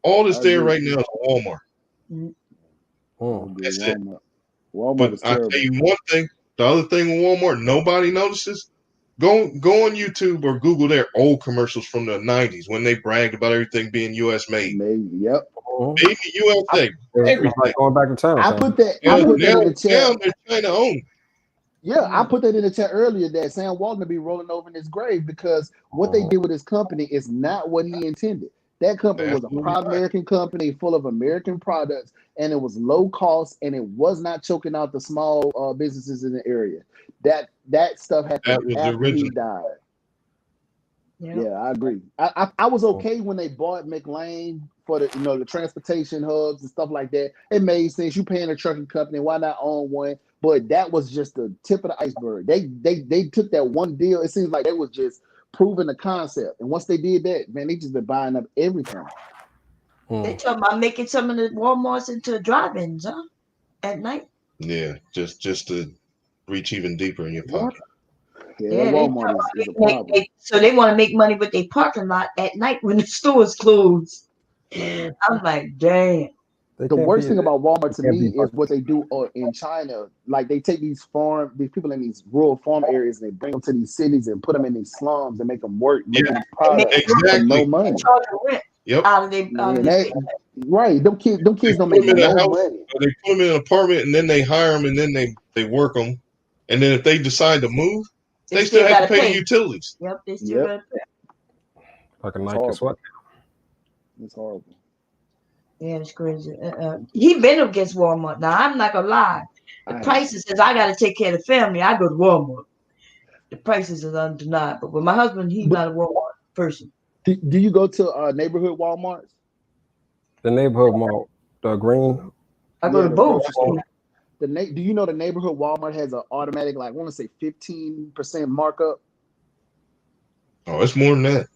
O: All that's there right now is Walmart. That's it. But I tell you one thing, the other thing with Walmart, nobody notices. Go on YouTube or Google their old commercials from the 90s when they bragged about everything being US made.
N: Yep.
O: Made in USA.
M: Like going back in time.
N: I put that in the chat.
O: Now they're China owned.
N: Yeah, I put that in the chat earlier that Sam Walton will be rolling over in his grave because what they did with his company is not what he intended. That company was a proud American company full of American products, and it was low cost, and it was not choking out the small businesses in the area. That stuff happened after he died. Yeah, I agree. I was okay when they bought McLean for the transportation hubs and stuff like that. It made sense. You paying a trucking company, why not own one? But that was just the tip of the iceberg. They took that one deal. It seems like they was just proving the concept. And once they did that, man, they just been buying up everything.
A: They talking about making some of the Walmarts into drive-ins, huh? At night.
O: Yeah, just to reach even deeper in your pocket.
N: Yeah, that Walmart is a problem.
A: So they want to make money with their parking lot at night when the stores closed.
N: Man.
A: I'm like, damn.
N: The worst thing about Walmart to me is what they do in China. Like they take these people in these rural farm areas and they bring them to these cities and put them in these slums and make them work making these products for no money.
O: Yep.
N: Right. Them kids don't make no money.
O: They put them in an apartment and then they hire them and then they work them. And then if they decide to move, they still have to pay the utilities.
A: Yep, they still got to pay.
M: Like a Nike sweat.
N: It's horrible.
A: Yeah, it's crazy. He been against Walmart. Now, I'm not going to lie. The prices says I got to take care of the family. I go to Walmart. The prices is undeniable. But my husband, he's not a Walmart person.
N: Do you go to neighborhood Walmarts?
M: The neighborhood mall, the green.
A: I go to both.
N: Do you know the neighborhood Walmart has an automatic, like, I want to say 15% markup?
O: Oh, it's more than that.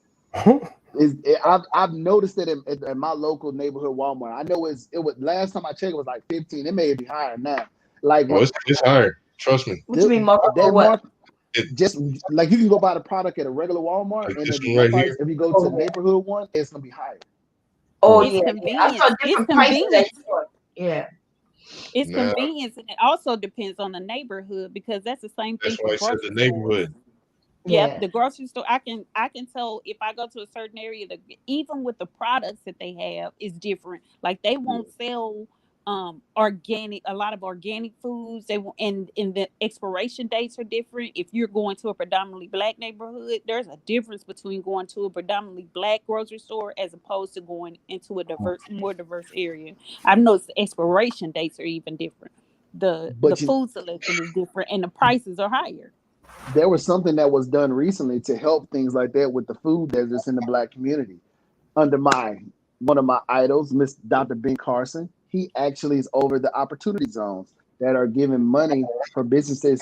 N: I've noticed it at my local neighborhood Walmart. I know it was last time I checked, it was like 15. It may be higher now. Like,
O: it's higher. Trust me.
A: What do you mean markup or what?
N: Just like you can go buy the product at a regular Walmart, and if you go to the neighborhood one, it's gonna be higher.
K: Oh, it's convenience. I saw different prices.
A: Yeah.
K: It's convenience, and it also depends on the neighborhood because that's the same thing.
O: That's why I said the neighborhood.
K: Yeah, the grocery store. I can tell if I go to a certain area that even with the products that they have is different. Like they won't sell organic, a lot of organic foods. They will, and the expiration dates are different. If you're going to a predominantly black neighborhood, there's a difference between going to a predominantly black grocery store as opposed to going into a more diverse area. I've noticed the expiration dates are even different. The food selection is different, and the prices are higher.
N: There was something that was done recently to help things like that with the food deserts in the black community. Under one of my idols, Miss Dr. Ben Carson, he actually is over the opportunity zones that are giving money for businesses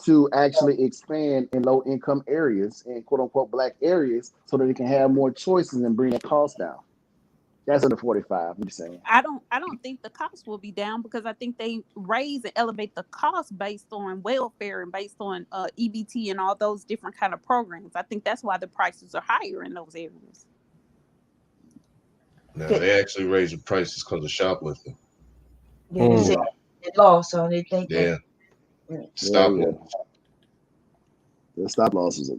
N: to actually expand in low income areas and quote unquote black areas so that they can have more choices and bring the cost down. That's under 45. I'm just saying.
K: I don't think the cost will be down because I think they raise and elevate the cost based on welfare and based on EBT and all those different kind of programs. I think that's why the prices are higher in those areas.
O: No, they actually raise the prices because of shoplifting.
A: Yeah, they say they lost, so they think.
O: Yeah.
N: Stop loss. The stop loss is a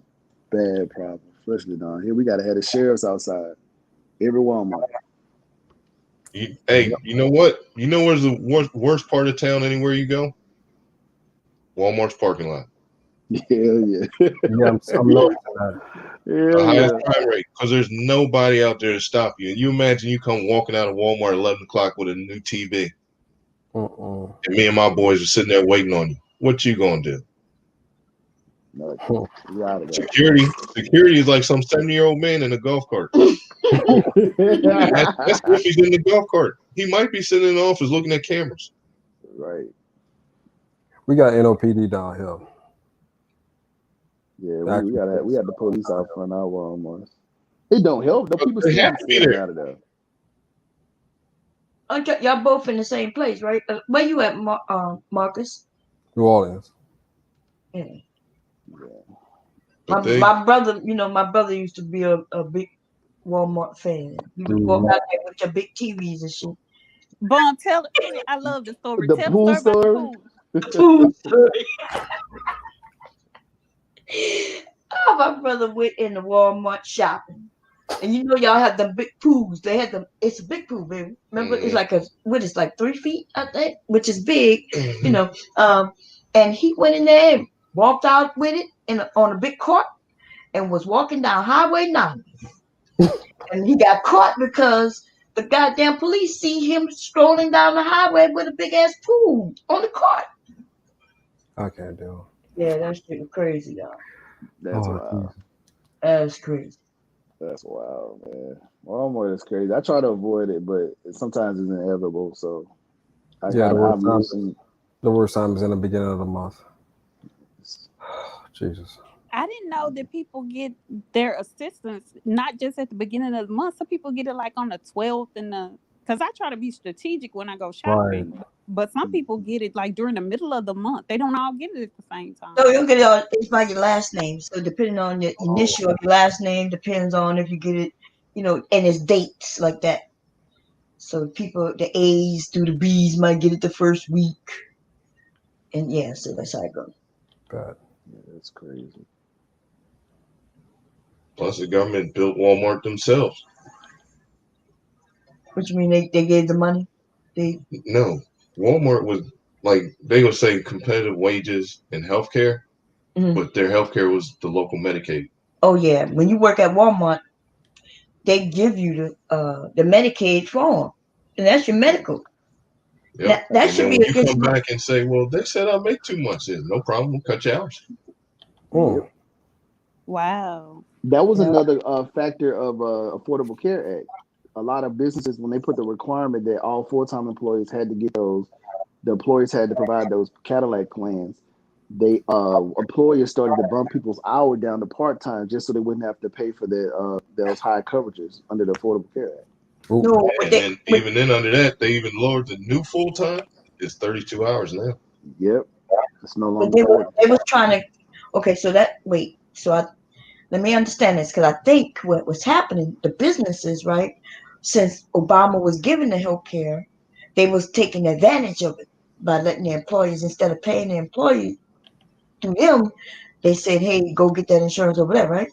N: bad problem, especially down here. We got to have the sheriffs outside every Walmart.
O: Hey, you know what? You know where's the worst part of town anywhere you go? Walmart's parking lot.
N: Yeah. Yeah,
M: I'm noticing that.
O: The highest crime rate because there's nobody out there to stop you. And you imagine you come walking out of Walmart at 11 o'clock with a new TV. And me and my boys are sitting there waiting on you. What you gonna do? Security is like some 70-year-old man in a golf cart. That's if he's in the golf cart. He might be sitting in the office looking at cameras.
N: Right.
M: We got NOPD down here.
N: Yeah, we had the police out front of our Walmart. It don't help. The people still have to be there. Out of there.
A: Y'all both in the same place, right? Where you at, Marcus?
M: New Orleans.
A: Yeah. My brother, my brother used to be a big Walmart fan. You would walk out there with your big TVs and shit.
K: Bon, tell it. I love the story.
N: The pool story.
A: The pool story. Oh, my brother went in the Walmart shopping. And y'all have the big pools. They had them. It's a big pool, baby. Remember, it's like it's like 3 feet, I think, which is big, And he went in there and walked out with it on a big cart and was walking down Highway 9. And he got caught because the goddamn police see him strolling down the highway with a big ass pool on the cart.
M: I can't do
A: it. Yeah, that's crazy, y'all.
N: That's wild.
A: That's crazy.
N: That's wild, man. Walmart is crazy. I try to avoid it, but sometimes it's inevitable. So,
M: the worst time is in the beginning of the month. Jesus.
K: I didn't know that people get their assistance not just at the beginning of the month. Some people get it like on the 12th and because I try to be strategic when I go shopping.
M: Right.
K: But some people get it like during the middle of the month. They don't all get it at the same time.
A: No, you'll get it on, it's by your last name. So depending on your initial of your last name depends on if you get it, and it's dates like that. So people, the A's through the B's might get it the first week. And yeah, so that's how it goes.
M: God.
N: Yeah, that's crazy.
O: Plus, the government built Walmart themselves.
A: What you mean they gave the money?
O: No, Walmart was like they would say competitive wages in healthcare, but their healthcare was the local Medicaid.
A: Oh yeah, when you work at Walmart, they give you the Medicaid form, and that's your medical.
O: Yep.
A: That
O: And
A: should
O: then
A: be
O: when you
A: against.
O: come back and say, "Well, they said I make too much," no problem, we'll cut you out.
N: Yep.
K: Wow.
N: That was another factor of Affordable Care Act. A lot of businesses, when they put the requirement that all full-time employees had to get those, the employees had to provide those Cadillac plans. They employers started to bump people's hour down to part-time just so they wouldn't have to pay for those high coverages under the Affordable Care Act.
A: No,
O: And then even then under that, they even lowered the new full time. It's 32 hours now.
N: Yep, it's no
A: but
N: longer
A: they
N: 40.
A: was trying to. Okay, so let me understand this, because I think what was happening, the businesses, right, since Obama was giving the health care, they was taking advantage of it by letting their employees, instead of paying the employees through them, they said, hey, go get that insurance over there, right?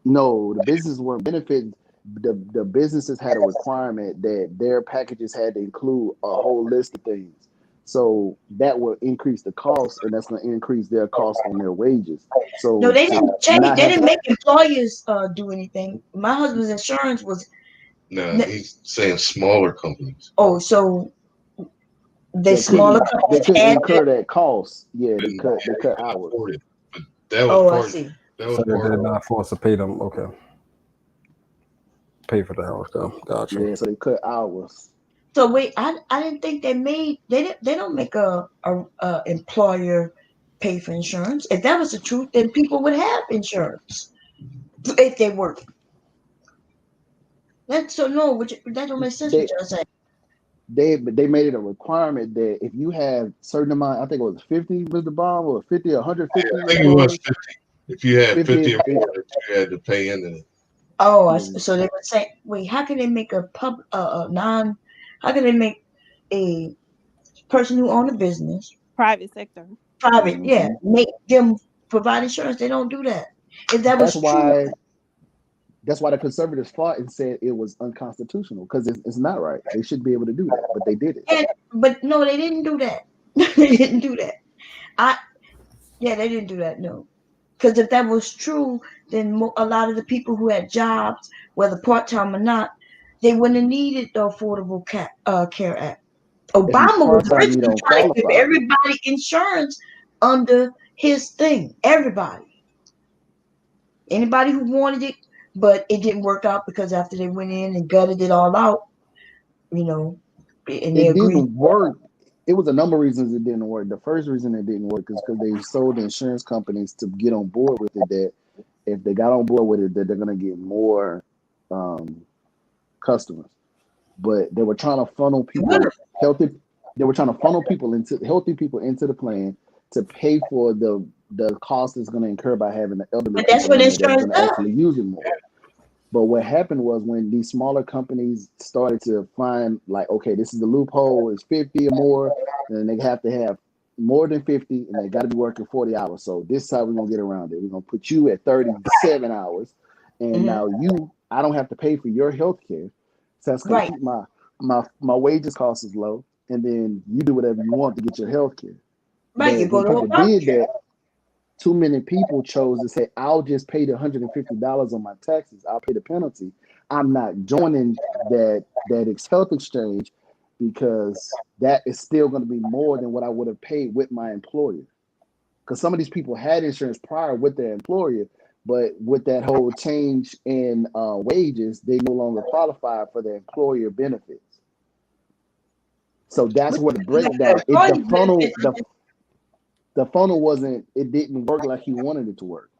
N: No, the businesses weren't benefiting. The businesses had a requirement that their packages had to include a whole list of things. So that will increase the cost, and that's going to increase their cost on their wages. So
A: No, they
N: to
A: didn't change.
N: not
A: They
N: have
A: didn't make employers do anything. My husband's insurance was.
O: No, he's saying smaller companies.
A: Oh, so the
N: they
A: smaller
N: couldn't
A: companies and.
N: incur that cost. Yeah, they
O: Couldn't
N: cut hours.
O: afford it. But that was
A: Oh, I
O: part.
A: see.
O: That was
M: So that
O: part
M: they're
O: of
M: not forced to pay them. Okay. Pay for the hours though. Gotcha.
N: Yeah, so they cut hours.
A: So wait, I didn't think they don't make a employer pay for insurance. If that was the truth, then people would have insurance if they work. That so no, that don't make sense. What
N: They
A: you're saying?
N: they made it a requirement that if you have certain amount, I think it was 50, Mr. Bomb, or 50, 150
O: I think it was
N: employees.
O: 50. If you had 50 or
N: and
O: more, you had to pay into it.
A: Oh, so they would say, wait, how can they make how can they make a person who own a business
K: Private sector.
A: private? Yeah, make them provide insurance. They don't do that. If that
N: That's
A: was true.
N: why the conservatives fought and said it was unconstitutional because it's not right. They should be able to do that, but they did it.
A: But no, they didn't do that. They didn't do that. They didn't do that. No, because if that was true, then a lot of the people who had jobs, whether part time or not, they wouldn't have needed the Affordable Care Act.
N: If you
A: Obama was
N: part time, you
A: originally
N: don't
A: trying to give
N: qualify.
A: everybody insurance under his thing. Everybody, anybody who wanted it, but it didn't work out because after they went in and gutted it all out, and they
N: It
A: agreed.
N: didn't work. It was a number of reasons it didn't work. The first reason it didn't work is because they sold the insurance companies to get on board with it. That if they got on board with it, that they're going to get more customers. But they were trying to funnel people healthy. They were trying to funnel people into healthy people into the plan to pay for the cost it's going to incur by having the elderly
A: But that's
N: people
A: what
N: in there that's
A: insurance
N: going to
A: does.
N: actually use it more. But what happened was when these smaller companies started to find like, okay, this is the loophole, it's 50 or more, and they have to have more than 50 and they got to be working 40 hours. So this is how we're going to get around it. We're going to put you at 37 hours. And now I don't have to pay for your health care. So that's going to keep my wages costs is low. And then you do whatever you want to get your health care.
A: Right, you
N: But
A: go
N: when
A: to
N: people did that, too many people chose to say, I'll just pay the $150 on my taxes. I'll pay the penalty. I'm not joining that health exchange because that is still going to be more than what I would have paid with my employer. Because some of these people had insurance prior with their employer, but with that whole change in wages, they no longer qualify for their employer benefits. So that's where the breakdown. The funnel wasn't. It didn't work like he wanted it to work.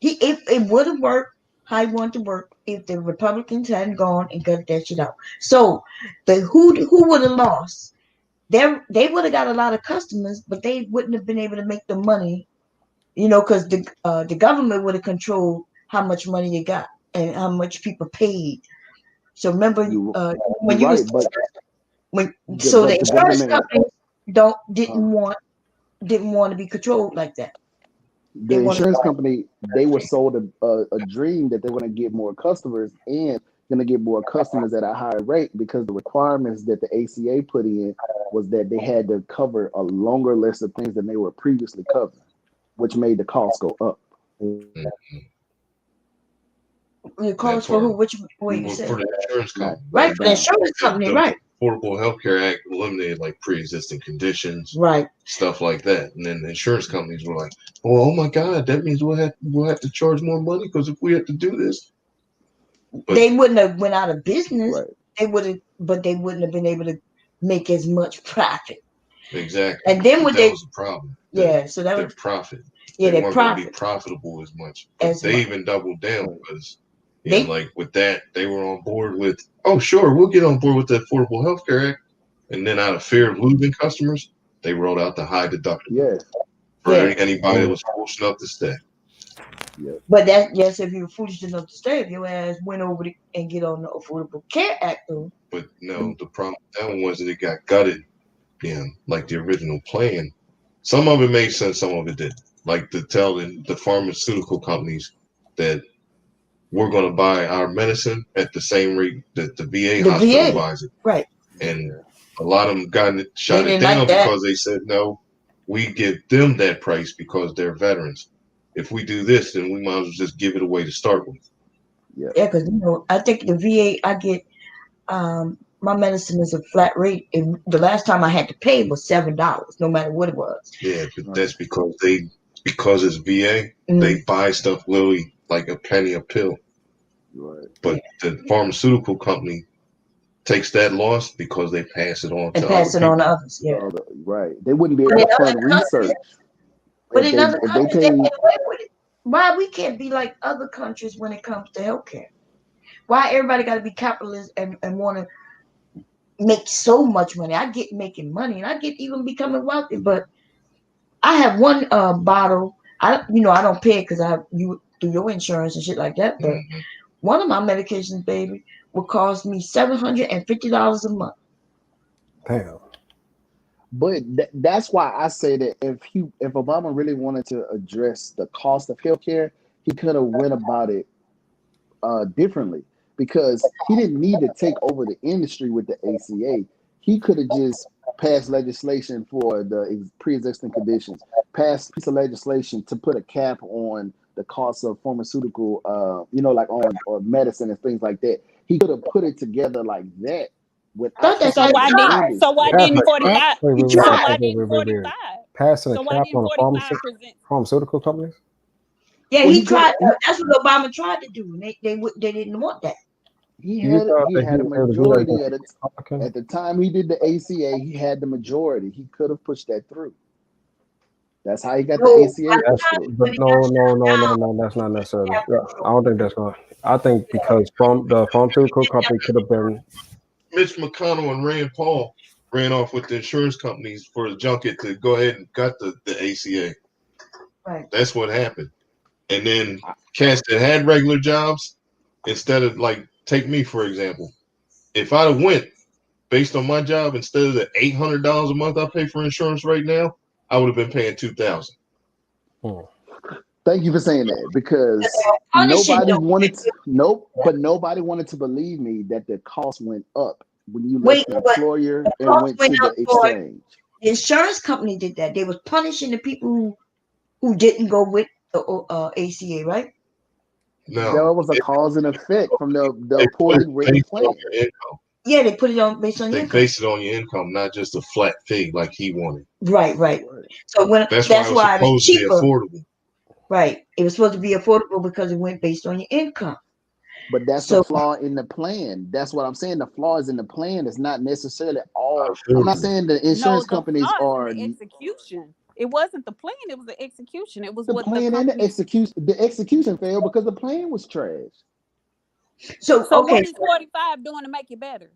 A: It would have worked how he wanted to work if the Republicans hadn't gone and got that shit out. So who would have lost? They would have got a lot of customers, but they wouldn't have been able to make the money, because the government would have controlled how much money you got and how much people paid. So remember, when you
N: right,
A: was
N: but
A: when
N: the
A: the insurance
N: government,
A: companies didn't want to be controlled like that.
N: the insurance company, they were sold a dream that they were going to get more customers and going to get more customers at a higher rate, because the requirements that the ACA put in was that they had to cover a longer list of things than they were previously covering, which made the cost go up.
A: The cost for who? Which way you say?
O: For the insurance company,
A: right? For the insurance company, right?
O: Affordable Health Care Act eliminated like pre-existing conditions,
A: right?
O: Stuff like that, and then the insurance companies were like, "Oh my God, that means we'll have to charge more money because if we have to do this."
A: But they wouldn't have went out of business.
N: Right.
A: They would have, but they wouldn't have been able to make as much profit.
O: Exactly.
A: And then
O: that was the problem.
A: So that was
O: profit.
A: Yeah,
O: they weren't going to be profitable as much. But they even doubled down because, like with that, they were on board with, oh, sure, we'll get on board with the Affordable Health Care Act. And then out of fear of losing customers, they rolled out the high deductible for anybody that was foolish enough to stay.
N: Yeah.
A: But if you were foolish enough to stay, if your ass went over and get on the Affordable Care Act, though.
O: But no, the problem with that one was that it got gutted, like the original plan. Some of it made sense, some of it didn't. Like to tell the pharmaceutical companies that we're going to buy our medicine at the same rate that the VA hospital buys it.
A: Right.
O: And a lot of them shot it down because they said, no, we give them that price because they're veterans. If we do this, then we might as well just give it away to start with.
A: Yeah, because I think the VA, I get my medicine is a flat rate. And the last time I had to pay was $7, no matter what it was.
O: Yeah, but that's because it's VA, they buy stuff literally like a penny a pill.
N: Right.
O: But the pharmaceutical company takes that loss because they pass it on
A: to others. Yeah.
N: Right. They wouldn't be able to fund research.
A: But in other countries, they get away with it. Why we can't be like other countries when it comes to healthcare? Why everybody got to be capitalist and want to make so much money? I get making money and I get even becoming wealthy, but I have one bottle. I don't pay it because I have you through your insurance and shit like that. But one of my medications, baby, will cost me $750 a month.
M: Damn.
N: But that's why I say that if Obama really wanted to address the cost of healthcare, he could have went about it differently, because he didn't need to take over the industry with the ACA. He could have just passed legislation for the pre-existing conditions, passed a piece of legislation to put a cap on the cost of pharmaceutical, like on medicine and things like that. He could have put it together like that.
K: So why didn't 45?
M: Passing a cap on the pharmaceutical companies?
A: Yeah, he tried. That's what Obama tried to do. They didn't want that.
N: He had a majority at the time he did the ACA. He had the majority. He could have pushed that through. That's how he got the ACA.
M: No, that's not necessarily. I don't think that's going. I think because the pharmaceutical company could have been.
O: Mitch McConnell and Rand Paul ran off with the insurance companies for the junket to go ahead and got the ACA.
A: Right.
O: That's what happened. And then cats that had regular jobs, instead of take me for example, if I'd have went based on my job, instead of the $800 a month I pay for insurance right now, I would have been paying $2,000.
N: Thank you for saying that, because nobody wanted to believe me that the cost went up when you left the employer and went to the exchange.
A: The insurance company did that. They was punishing the people who didn't go with the ACA, right?
O: No,
N: there was a cause and effect from the poorly written plan.
A: Yeah, they put it on based on your income.
O: They base it on your income, not just a flat fee like he wanted.
A: Right. So that's why it was cheaper.
O: Affordable.
A: Right. It was supposed to be affordable because it went based on your income.
N: But that's the flaw in the plan. That's what I'm saying. The flaw is in the plan. It's not necessarily all. I'm not saying the insurance companies are
K: execution. It wasn't the plan, it was the execution. It was
N: The
K: what the
N: plan and the
K: company.
N: execution. The execution failed because the plan was trash.
A: So
K: So
A: okay,
K: what is 45 doing to make it better?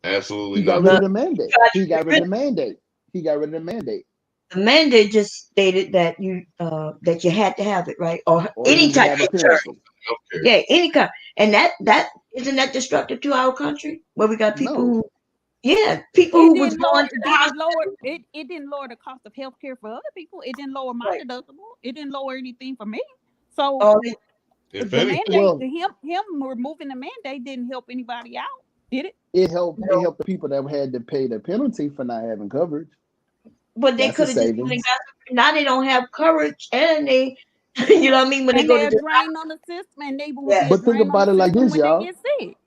O: Absolutely
N: He got rid of
O: nothing.
N: the mandate. He got rid of the mandate. He got rid of the mandate.
A: the mandate just stated that you had to have it, right? Or
N: Or you
A: any
N: need to
A: type
N: have
A: of
N: a
A: insurance.
N: penalty.
O: Okay.
A: Yeah, any kind. And that isn't that destructive to our country? Where we got people
N: No.
A: who people
K: It
A: who was
K: didn't lower.
A: going to the
K: Did it
A: hospital.
K: lower? It didn't lower the cost of health care for other people. It didn't lower my
A: Right.
K: deductible. It didn't lower anything for me. So
A: All
O: If
K: the
O: anything,
K: mandate,
N: Well,
K: him removing the mandate didn't help anybody out, did it?
N: it helped. It helped the people that had to pay the penalty for not having coverage.
A: but they
N: That's a
A: could have just went and
N: savings.
A: got. Now they don't have courage, and they, you know what I mean, when they
K: And
A: go to
K: they're
A: the
K: drained on the system, and they will be
A: yeah,
K: a
N: But think
K: drain on
N: about
K: the
N: it like
K: system
N: this,
K: when they
N: y'all.
K: get sick.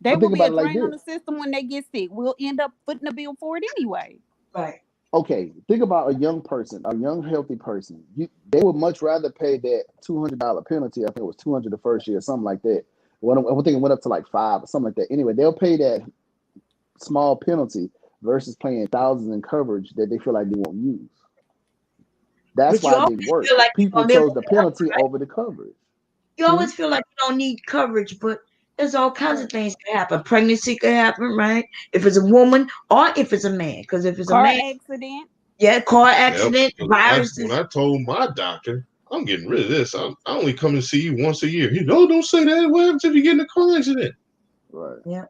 K: They
N: But
K: will
N: think
K: be a
N: about it like
K: drain on the
N: this.
K: system when they get sick. We'll end up footing the bill for it anyway.
A: right.
N: Okay, think about a young person, a young healthy person. They would much rather pay that $200 penalty. I think it was 200 the first year, something like that. I think it went up to like $5 or something like that. Anyway, they'll pay that small penalty versus paying thousands in coverage that they feel like they won't use. That's
A: But you
N: why it
A: always
N: didn't work.
A: feel like you're
N: People
A: gonna live
N: chose the
A: forever,
N: penalty
A: right?
N: over the coverage.
A: You always feel like you don't need coverage, but there's all kinds of things can happen. Pregnancy could happen, right? If it's a woman or if it's a man, because if it's a
K: Car
A: man,
K: accident.
A: yeah, car
O: yep.
A: accident,
O: When
A: viruses.
O: I told my doctor, I'm getting rid of this. I only come to see you once a year. He don't say that. What happens if you get in a car accident?
N: Right.
A: Yeah.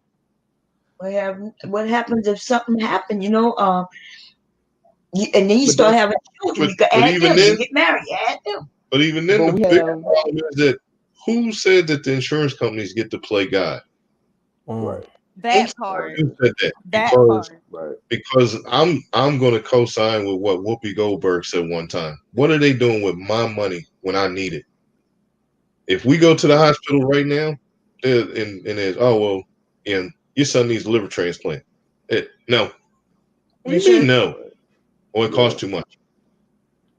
A: What happens if something happened? And then you
N: But
A: start
N: that's
A: having children. You can
O: But
A: add
O: even
A: them. You
O: then,
A: get married, you add them.
O: but even then,
N: but
O: the
N: we
O: big
N: have
O: problem is that who said that the insurance companies get to play God?
N: right,
K: That part.
O: Who said that?
K: That part.
N: right.
O: Because I'm going to co-sign with what Whoopi Goldberg said one time. What are they doing with my money when I need it? If we go to the hospital right now, and there's your son needs a liver transplant. No. What do you mean no? Or it costs too much.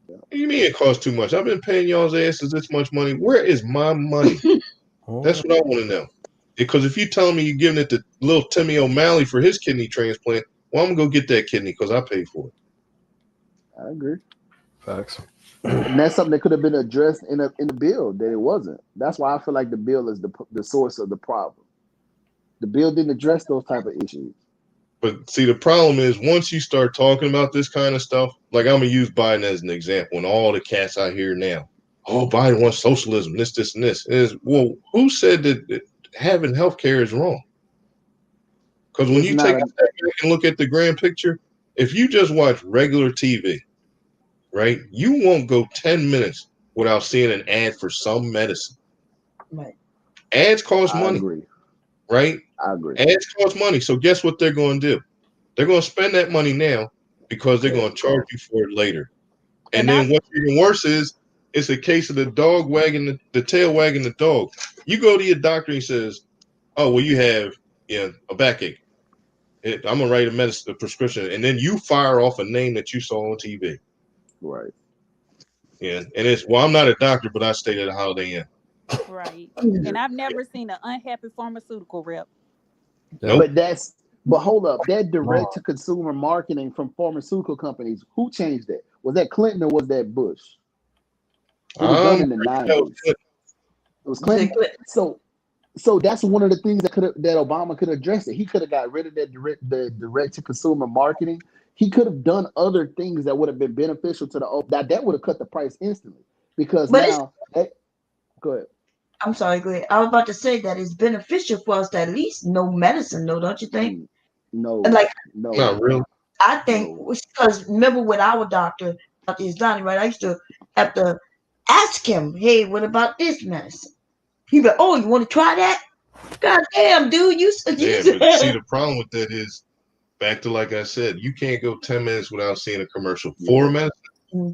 O: What do you mean it costs too much? I've been paying y'all's asses this much money. Where is my money? That's what I want to know. Because if you tell me you're giving it to little Timmy O'Malley for his kidney transplant, well, I'm gonna go get that kidney because I paid for it.
N: I agree.
M: Facts.
N: And that's something that could have been addressed in the bill that it wasn't. That's why I feel like the bill is the source of the problem. The bill didn't address those type of issues.
O: But see, the problem is once you start talking about this kind of stuff, like I'm gonna use Biden as an example, and all the cats I hear now, oh, Biden wants socialism, this, and this. Is well, who said that having health care is wrong? Because when you take a step back and look at the grand picture, if you just watch regular TV, right, you won't go 10 minutes without seeing an ad for some medicine.
A: Right.
O: Ads cost money.
N: I agree.
O: Right?
N: I agree.
O: Ads cost money. So guess what they're going to do? They're going to spend that money now because they're going to charge you for it later. And then what's even worse is it's a case of the dog wagging the tail wagging the dog. You go to your doctor and he says, "Oh, well, you have a backache. I'm gonna write a prescription," and then you fire off a name that you saw on TV.
N: Right.
O: Yeah, and it's I'm not a doctor, but I stayed at a Holiday Inn.
K: Right. And I've never seen an unhappy pharmaceutical rep.
O: Nope.
N: But hold up, that direct to consumer marketing from pharmaceutical companies, who changed that? Was that Clinton or was that Bush? It was done in the 90s. It was Clinton. So that's one of the things that Obama could address it. He could have got rid of the direct to consumer marketing. He could have done other things that would have been beneficial to that would have cut the price instantly. Because go ahead.
A: I'm sorry, go ahead. I was about to say that it's beneficial for us to at least know medicine, though, don't you think?
N: No,
O: no, not really.
A: I think because remember with our doctor, Dr. Islani, right? I used to have to ask him, "Hey, what about this medicine?" He'd be like, "Oh, you want to try that?" God damn, dude, you
O: but see, the problem with that is back to like I said, you can't go 10 minutes without seeing a commercial for medicine.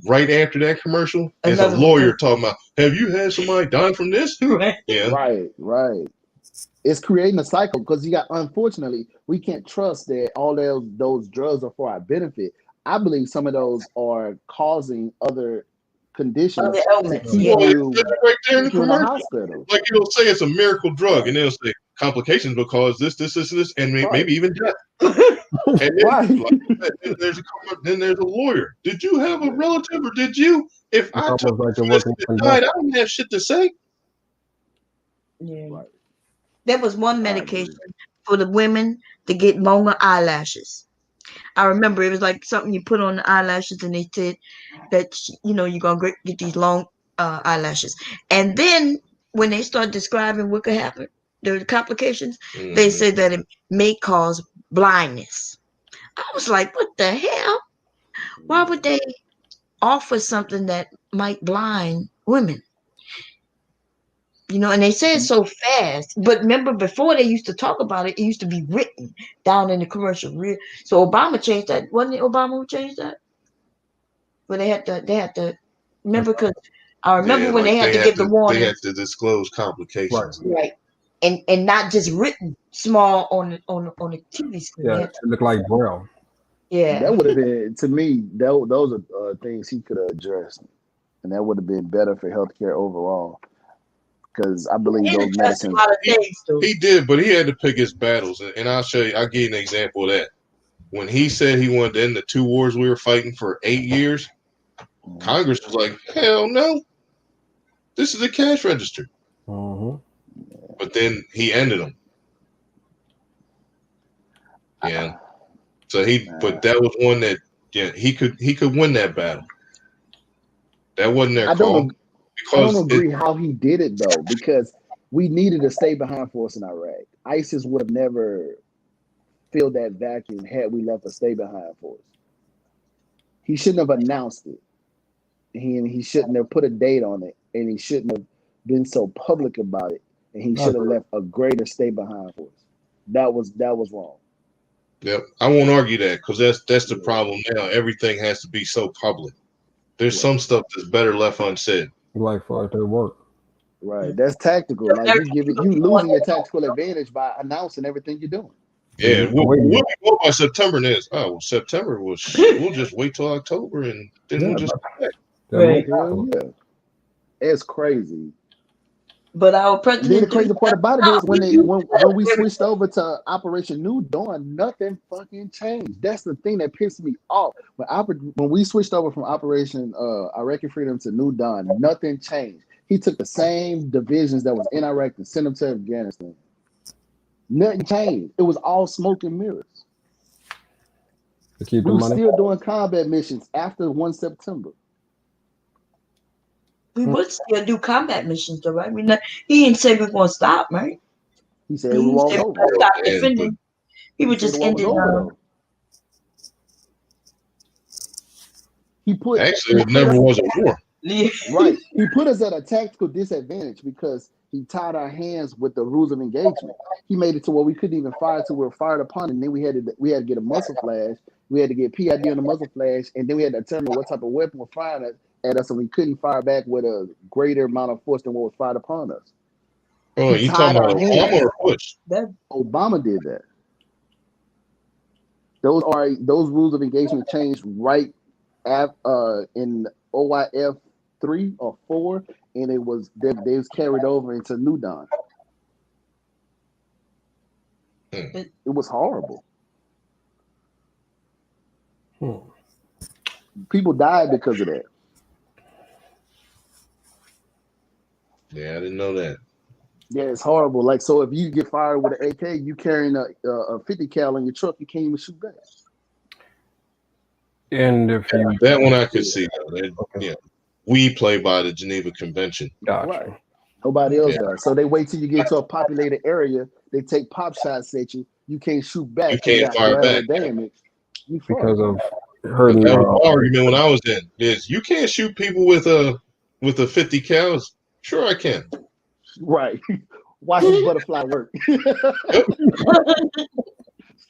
O: Right after that commercial, there's a lawyer talking about, "Have you had somebody die from this?" Yeah.
N: Right. It's creating a cycle because unfortunately, we can't trust that all those drugs are for our benefit. I believe some of those are causing other conditions to keep you
O: right there in the
N: in the
O: commercial.
N: hospital.
O: Like it'll say it's a miracle drug, and they'll say complications will cause this, and maybe even death. And then, then there's a lawyer. Did you have a relative or did you? If I told
M: like
O: you died, I don't have shit to say.
A: Yeah. Right. There was one medication for the women to get longer eyelashes. I remember it was like something you put on the eyelashes, and they said that you're gonna get these long eyelashes. And then when they start describing what could happen, the complications, they said that it may cause blindness. I was like, what the hell? Why would they offer something that might blind women? And they say it so fast. But remember, before they used to talk about it, it used to be written down in the commercial. So Obama changed that. Wasn't it Obama who changed that? When they had to remember, because I remember when they had to give the warning.
O: They had to disclose complications.
A: Right. And not just written small on the TV screen.
M: Yeah, it looked like Braille.
A: Yeah.
P: That would have been, to me, those are things he could have addressed. And that would have been better for healthcare overall. Because I believe those medicines.
O: He did, but he had to pick his battles. And I'll give you an example of that. When he said he wanted to end the 2 wars we were fighting for 8 years, Congress was like, hell no. This is a cash register. But then he ended them. Yeah. So but that was one that he could win that battle. That wasn't their call.
P: I don't agree how he did it though, because we needed a stay behind force in Iraq. ISIS would have never filled that vacuum had we left a stay behind force. He shouldn't have announced it. He shouldn't have put a date on it, and he shouldn't have been so public about it. And he should have left a greater stay behind force. That was wrong.
O: Yep, I won't argue that, because that's the problem now. Everything has to be so public. There's some stuff that's better left unsaid.
M: Like for their work.
P: Right. That's tactical. Like you losing your tactical advantage by announcing everything you're doing.
O: Yeah, we'll go by September next. Oh, well, September we'll just wait till October and then we'll just come back.
P: Right. Yeah. It's crazy.
A: But our president.
P: Then the crazy part about it is when we switched over to Operation New Dawn, nothing fucking changed. That's the thing that pissed me off. When we switched over from Operation Iraqi Freedom to New Dawn, nothing changed. He took the same divisions that was in Iraq and sent them to Afghanistan. Nothing changed. It was all smoke and mirrors. We were still doing combat missions after 1 September.
A: We would still do combat missions, though, right? He didn't say we're going to stop, right?
P: He said we won't over.
A: Stop defending. He would just end it.
O: Actually, it never was a war.
P: Right. He put us at a tactical disadvantage because he tied our hands with the rules of engagement. He made it to where we couldn't even fire till we were fired upon, and then we had to get a muzzle flash. We had to get PID on the muzzle flash, and then we had to determine what type of weapon was fired at us, and we couldn't fire back with a greater amount of force than what was fired upon us.
O: Oh, you talking about Obama or Bush?
P: Obama did that. Those rules of engagement changed right in OIF 3 or 4, and they was carried over into New Dawn. It was horrible. People died because of that.
O: Yeah, I didn't know that.
P: Yeah, it's horrible. Like, so if you get fired with an AK, you carrying a 50 cal in your truck, you can't even shoot back.
M: And if you
O: that one I could see. Yeah, we play by the Geneva Convention.
M: Gotcha.
P: Right. Nobody else does. So they wait till you get to a populated area. They take pop shots at you. You can't shoot back.
O: You can't fire back.
P: Damage.
M: Because of hurting.
O: That was my argument when I was in. Is you can't shoot people with a 50 cals. Sure, I can.
P: Right. Watch this butterfly work.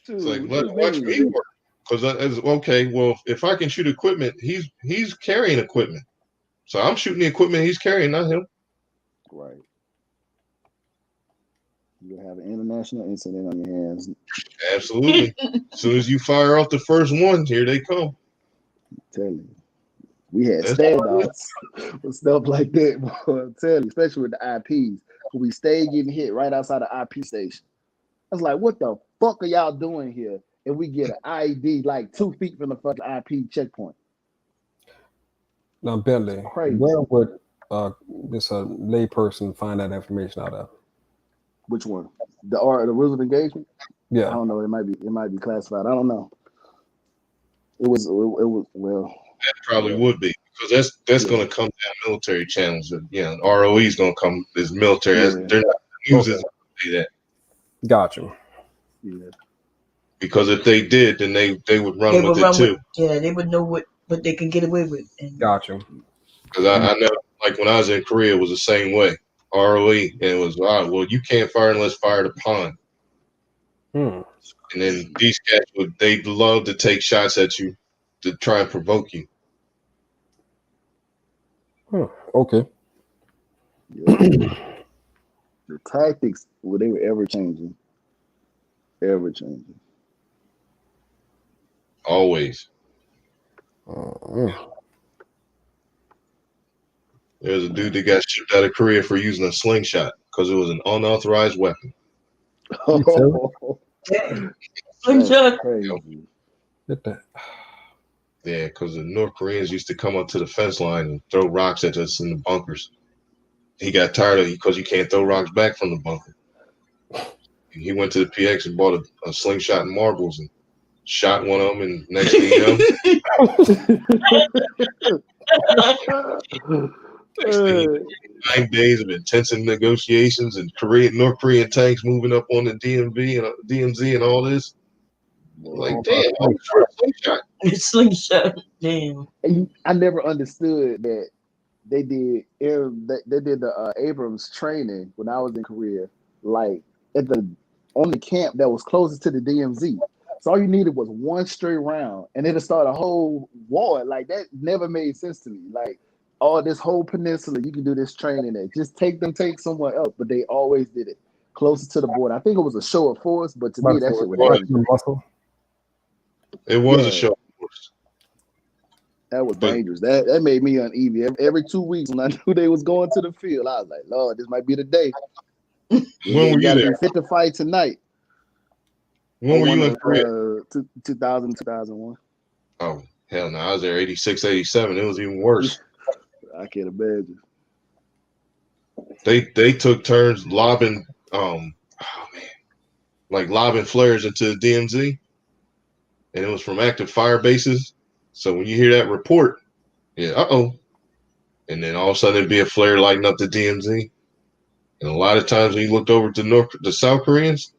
O: It's like watch me work. Because okay, well, if I can shoot equipment, he's carrying equipment. So I'm shooting the equipment he's carrying, not him.
P: Right. You have an international incident on your hands.
O: Absolutely. As soon as you fire off the first one, here they come.
P: I'm telling you. We had standouts with stuff like that. I'm telling you, especially with the IPs. We stayed getting hit right outside the IP station. I was like, what the fuck are y'all doing here? and we get an ID like 2 feet from the fucking IP checkpoint.
M: Now, Bentley,
P: Crazy.
M: where would this layperson find that information out of?
P: Which one? The rules of engagement?
M: Yeah.
P: I don't know. It might be classified. I don't know. It was well.
O: That probably would be because that's going to come down military channels. And, ROE is going to come as military.
P: Yeah.
O: They're not using that.
M: Gotcha.
P: Yeah.
O: Because if they did, then they would run with it too.
A: They would know what they can get away with.
M: Gotcha.
O: Because I know, like when I was in Korea, it was the same way. ROE, and it was well, you can't fire unless fired upon. And then these cats they'd love to take shots at you to try and provoke you.
M: Okay.
P: Yeah. The tactics, they were ever changing. Ever changing.
O: Always. There's a dude that got shipped out of Korea for using a slingshot because it was an unauthorized weapon.
A: Slingshot.
P: Crazy.
O: Yeah, because the North Koreans used to come up to the fence line and throw rocks at us in the bunkers. He got tired of it because you can't throw rocks back from the bunker. And he went to the PX and bought a slingshot and marbles and shot one of them, and next thing you know, next thing you know, 9 days of intensive negotiations and North Korean tanks moving up on the DMZ and all this. Like, damn, I'm for a slingshot.
A: Slingshot, damn.
P: And I never understood that they did the Abrams training when I was in Korea, like on the camp that was closest to the DMZ. So all you needed was one straight round, and it'll start a whole war. Like that never made sense to me. Like, this whole peninsula, you can do this training at. Just take somewhere else. But they always did it closer to the border. I think it was a show of force, but to me that shit was dangerous.
O: It was a show of force.
P: That was dangerous. That made me uneasy. Every 2 weeks when I knew they was going to the field, I was like, Lord, this might be the day.
O: When were you there?
P: Be fit to fight tonight.
O: When were you in Korea?
P: 2000, 2001.
O: Oh, hell no. I was there 86, 87. It was even worse.
P: I can't imagine.
O: They took turns lobbing, lobbing flares into the DMZ. And it was from active fire bases. So when you hear that report, and then all of a sudden it'd be a flare lighting up the DMZ. And a lot of times when you looked over to the South Koreans,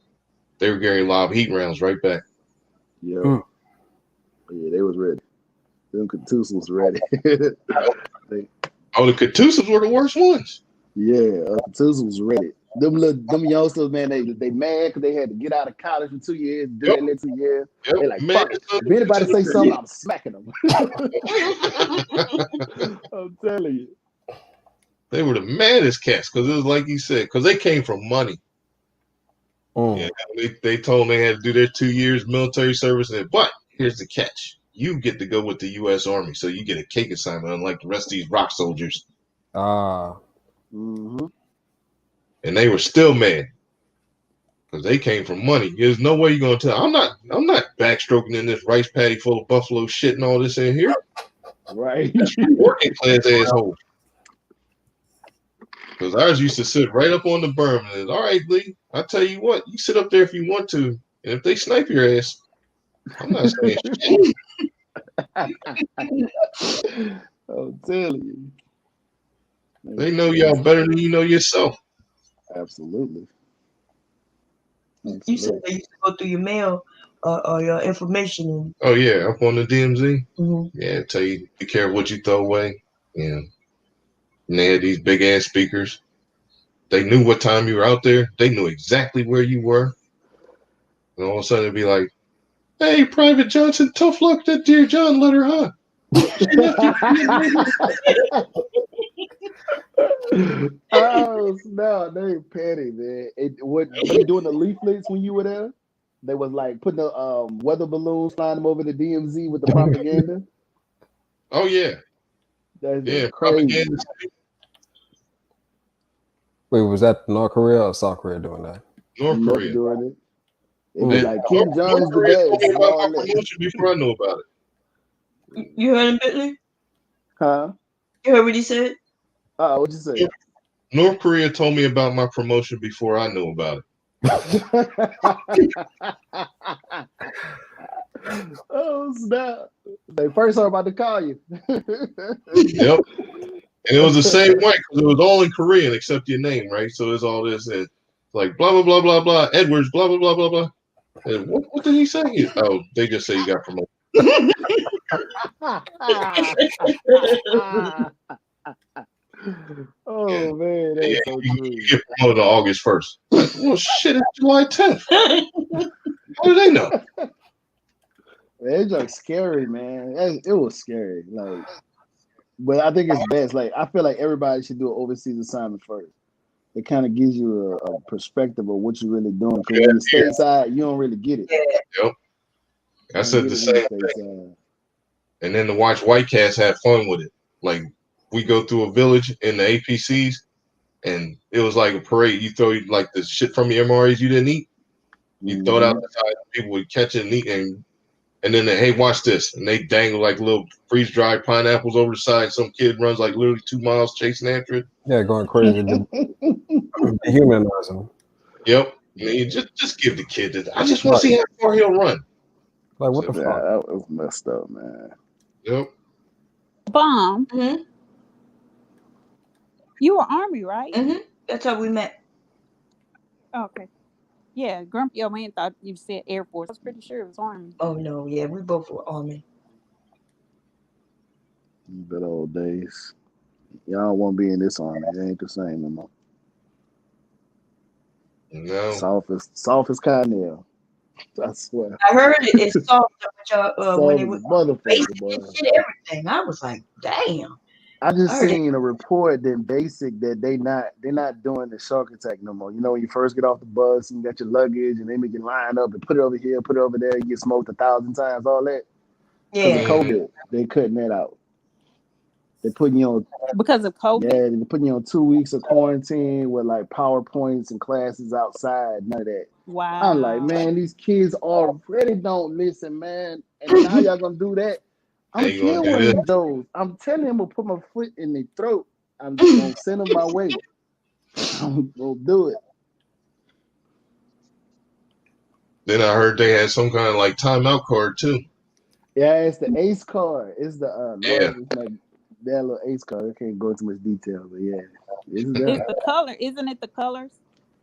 O: they were getting lob heat rounds right back.
P: Yeah. Yeah, they was ready. Them Katusas was ready.
O: The Katusas were the worst ones.
P: Yeah, Katusas was ready. Them youngsters, man, they mad because they had to get out of college for 2 years, do that in 2 years. They like, fuck it. If anybody say something, I'm smacking them. I'm telling you.
O: They were the maddest cats because it was like you said, because they came from money. Yeah, they told them they had to do their 2 years military service, but here's the catch: you get to go with the U.S. Army, so you get a cake assignment, unlike the rest of these rock soldiers.
P: Mm-hmm.
O: And they were still mad because they came from money. There's no way you're gonna tell. I'm not backstroking in this rice paddy full of buffalo shit and all this in here.
P: Right,
O: working class asshole. Because ours used to sit right up on the berm and all right, Lee, I tell you what, you sit up there if you want to, and if they snipe your ass, I'm not saying shit.
P: I'm telling you.
O: They know y'all better than you know yourself.
P: Absolutely.
A: You said they used to go through your mail or your information.
O: Oh yeah, up on the DMZ.
A: Mm-hmm.
O: Yeah, tell you be careful what you throw away. Yeah. And they had these big ass speakers. They knew what time you were out there. They knew exactly where you were. And all of a sudden it'd be like, "Hey, Private Johnson, tough luck that dear John let her hunt."
P: Oh no, they petty, man. Were they doing the leaflets when you were there? They was like putting the weather balloons, flying them over the DMZ with the propaganda.
O: Oh yeah,
P: that's crazy.
O: Propaganda.
M: Wait, was that North Korea or South Korea doing that?
O: North Korea
P: doing it. It'd be like Kim Jong's the
O: Korea told
P: best
O: me
P: and
O: about
P: all
O: my
P: that.
O: promotion before I knew about it.
A: You heard him, Bentley?
P: Huh?
A: You heard what he said?
P: What'd you say?
O: North Korea told me about my promotion before I knew about it.
P: Oh snap! They first heard about to call you.
O: Yep. And it was the same way because it was all in Korean except your name, right? So there's all this and like blah blah blah blah blah Edwards blah blah blah blah blah. And what did he say? Oh, they just say you got promoted.
P: Oh man, that's so true.
O: You get promoted on August 1st. Well, shit, it's July 10th. How do they know?
P: Man, it's like scary, man. It was scary, like. But I think it's best. Like I feel like everybody should do an overseas assignment first. It kind of gives you a perspective of what you're really doing. Because when you're stateside, you don't really get it.
O: Yep. I said the same thing. And then to watch white cats have fun with it. Like we go through a village in the APCs, and it was like a parade. You throw like the shit from your MREs you didn't eat. You throw it out the side. People would catch it and eat, and then they, hey, watch this, and they dangle like little freeze dried pineapples over the side. Some kid runs like literally 2 miles chasing after it.
M: Yeah, going crazy. Dehumanizing.
O: Yep. I mean, just give the kid this. I just want to see how far he'll run.
M: Like what the fuck?
P: That was messed up, man.
O: Yep.
K: Bomb. You were Army, right?
A: That's how we met.
K: Okay. Yeah, Grumpy old man thought you said Air Force. I was pretty sure it was Army.
A: Oh no, yeah, we both were Army.
P: Good old days. Y'all won't be in this Army. It ain't the same no more.
O: No.
P: Soft as Connell. I swear.
A: I heard it. It's soft when they were
P: motherfucker, boy.
A: shit, everything. I was like, damn.
P: I just seen a report that basic that they're not doing the shark attack no more. You know, when you first get off the bus and you got your luggage and they make you line up and put it over here, put it over there, you get smoked 1,000 times, all that.
A: Yeah.
P: Because of COVID, they cutting that out. They're putting you on
K: because of COVID.
P: Yeah, they're putting you on 2 weeks of quarantine with like PowerPoints and classes outside. None of that.
K: Wow.
P: I'm like, man, these kids already don't listen, man. And now y'all gonna do that? I'm killing one of those. I'm telling them to put my foot in their throat. I'm just gonna send them my way. I'm gonna do it.
O: Then I heard they had some kind of like timeout card too.
P: Yeah, it's the ACE card. It's the
O: yeah.
P: It's like that little ACE card. I can't go into much detail, but yeah,
K: it's the color. Isn't it the colors?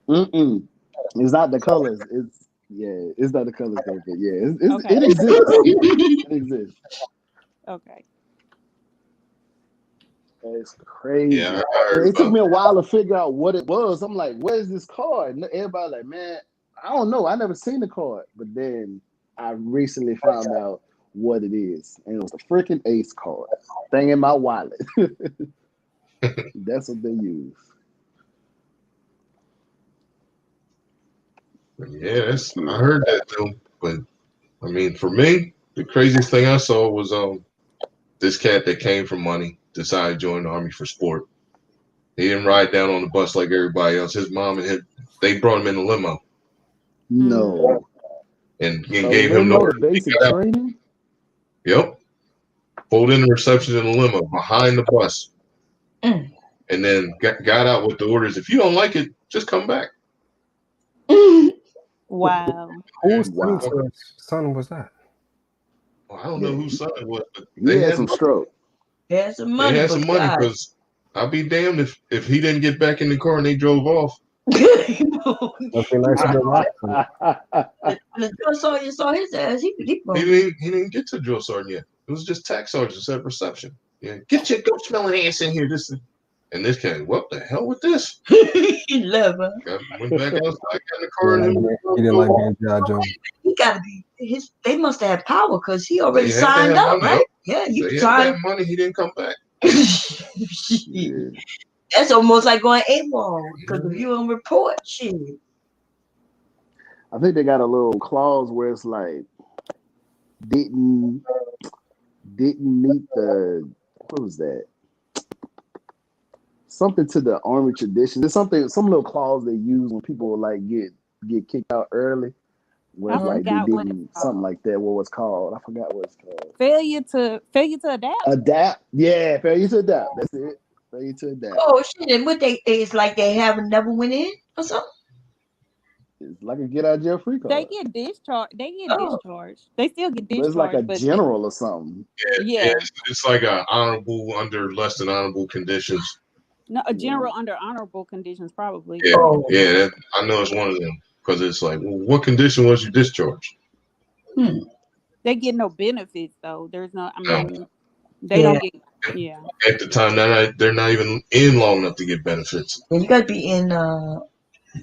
P: It's not the colors. It's not the colors though. But yeah, it exists. It exists.
K: Okay.
P: It's crazy.
O: Yeah,
P: it took me a while to figure out what it was. I'm like, what is this card? And everybody like, man, I don't know. I never seen the card. But then I recently found out what it is. And it was the freaking ACE card. Thing in my wallet. That's what they use.
O: Yeah, I heard that too. But I mean, for me, the craziest thing I saw was this cat that came from money decided to join the Army for sport. He didn't ride down on the bus like everybody else. His mom and they brought him in a limo.
P: No.
O: And gave him no
P: basic training.
O: Yep. Pulled in the reception in the limo behind the bus. And then got out with the orders. If you don't like it, just come back.
K: Wow.
M: Whose son was that?
O: Well, I don't know whose son it was, but
P: they had some stroke.
A: They had some money.
O: They had some money because I'd be damned if he didn't get back in the car and they drove off.
M: That'd be nice to
A: The drill sergeant saw his ass. He
O: didn't get to drill sergeant yet. It was just tax sergeants at reception. Yeah, get your goat smelling ass in here. And this guy, what the hell with this?
A: He left.
O: Went back outside, got in the car.
M: He didn't like being G.I. Joe.
A: He gotta be they must have power because he already signed up, right? Yeah, you signed
O: money. He didn't come back.
A: That's almost like going AWOL because if you don't report shit.
P: I think they got a little clause where it's like didn't meet the what was that? Something to the Army tradition. There's some little clause they use when people like get kicked out early. where
K: I
P: it's like they
K: forgot what it's
P: didn't something
K: called.
P: like that. What was called? I forgot what it's called.
K: Failure to adapt.
P: Adapt. Yeah, failure to adapt. That's it. Failure to adapt.
A: Oh shit! And what it's like they haven't never went in or something.
P: It's like a get out of jail free
K: They
P: card.
K: get discharged.
A: Oh,
K: They still get
P: But it's like a
K: discharged, but
P: general or something.
O: Yeah,
K: yeah,
O: it's like a honorable under less than honorable conditions.
K: no, a
P: Yeah.
K: general under honorable conditions probably.
O: Yeah,
A: oh.
O: yeah, I know it's one of them because it's like, well, what condition was you discharged?
A: Hmm.
K: They get no benefits though. There's no. I
O: No.
K: mean, they
A: Yeah.
K: don't get. Yeah.
O: At the time, they're not even in long enough to get benefits.
A: And you got to be in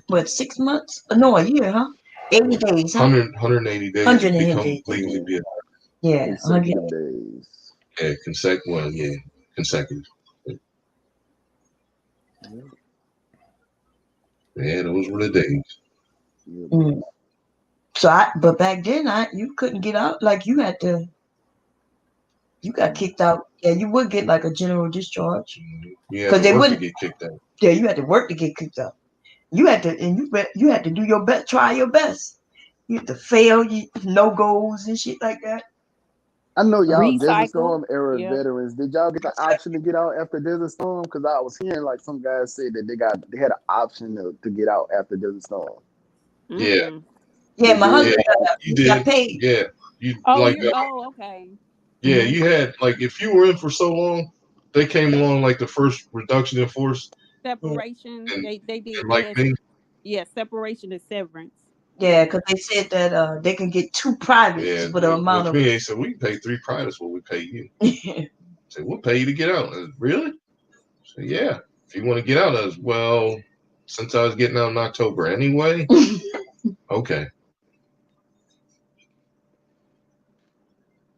A: what 6 months? No, a year, huh? 80 days, huh?
O: 180 days to
A: 180
O: become
A: days.
O: legally be
A: Yeah, 100.
P: Consecutive days.
O: consecutive. Yeah, those were the days.
P: Yeah,
A: Mm. But back then, you couldn't get out. Like you got kicked out. Yeah, you would get like a general discharge
O: You had
A: because
O: to
A: they
O: work to
A: wouldn't.
O: get kicked out.
A: Yeah, you had to work to get kicked out. You had to, and you had to do your best, try your best. You had to fail, no goals and shit like that.
P: I know y'all Desert
K: Recycle.
P: Storm era
K: Yeah.
P: veterans. Did y'all get the option to get out after Desert Storm? Because I was hearing like some guys say that they had an option to get out after Desert Storm.
O: Yeah,
K: Mm-mm.
A: Yeah,
P: They
A: my
P: did?
A: husband
O: you
A: got
O: did.
A: paid.
O: Yeah, you
K: Oh,
O: like
K: you're. Oh, okay.
O: yeah,
A: Mhm.
O: you had like if you were in for so long, they came along like the first reduction in force,
K: Separation.
O: and,
K: They did.
O: and
K: They
O: like
K: had.
O: me,
K: Separation and severance.
A: Yeah, because they said that they can get 2 privates
O: yeah,
A: for the amount
O: with
A: of.
O: me, they said we can pay 3 privates what we pay you. Say we'll pay you to get out. Really? So yeah, if you want to get out, as well, since I was getting out in October anyway, okay.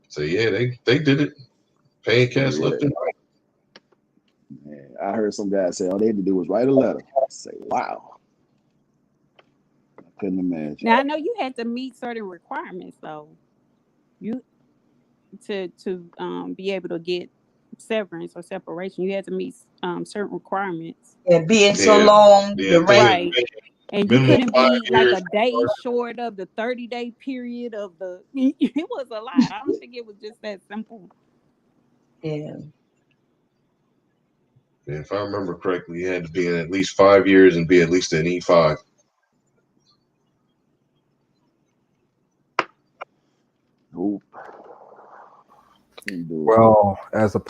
O: So yeah, they did it, paying cash left and right.
P: Man, I heard some guys say all they had to do was write a letter. I say, wow. I couldn't imagine.
K: Now I know you had to meet certain requirements though. You to be able to get severance or separation, you had to meet certain requirements.
A: Yeah, being so long,
O: Yeah,
A: the rate.
K: Right. And you
O: minimum
K: couldn't
O: 5
K: be like
O: years.
K: a day short of the 30-day period of the. It was a lot. I don't think it was just that simple.
A: Yeah.
O: If I remember correctly, you had to be in at least 5 years and be at least an E5.
P: Nope.
M: Well, as a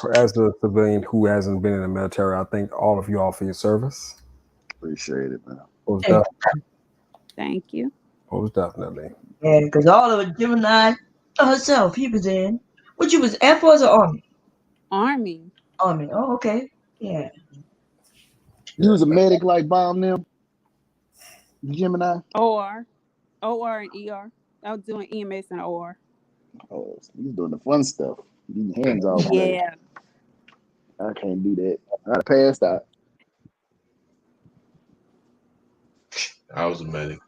M: civilian who hasn't been in the military, I thank all of you all for your service.
P: Appreciate it, man.
K: Thank you.
M: Most definitely.
A: Yeah, because all of it, Gemini herself, he was in. What you was, Air Force or Army?
K: Army.
A: Army. Oh, okay. Yeah.
P: You was a medic like Bomb them? Gemini?
K: OR and ER. I was doing EMS and OR.
P: Oh, so you doing the fun stuff. Getting hands off.
K: Yeah.
P: I can't do that. I'd have passed out.
O: I was a medic.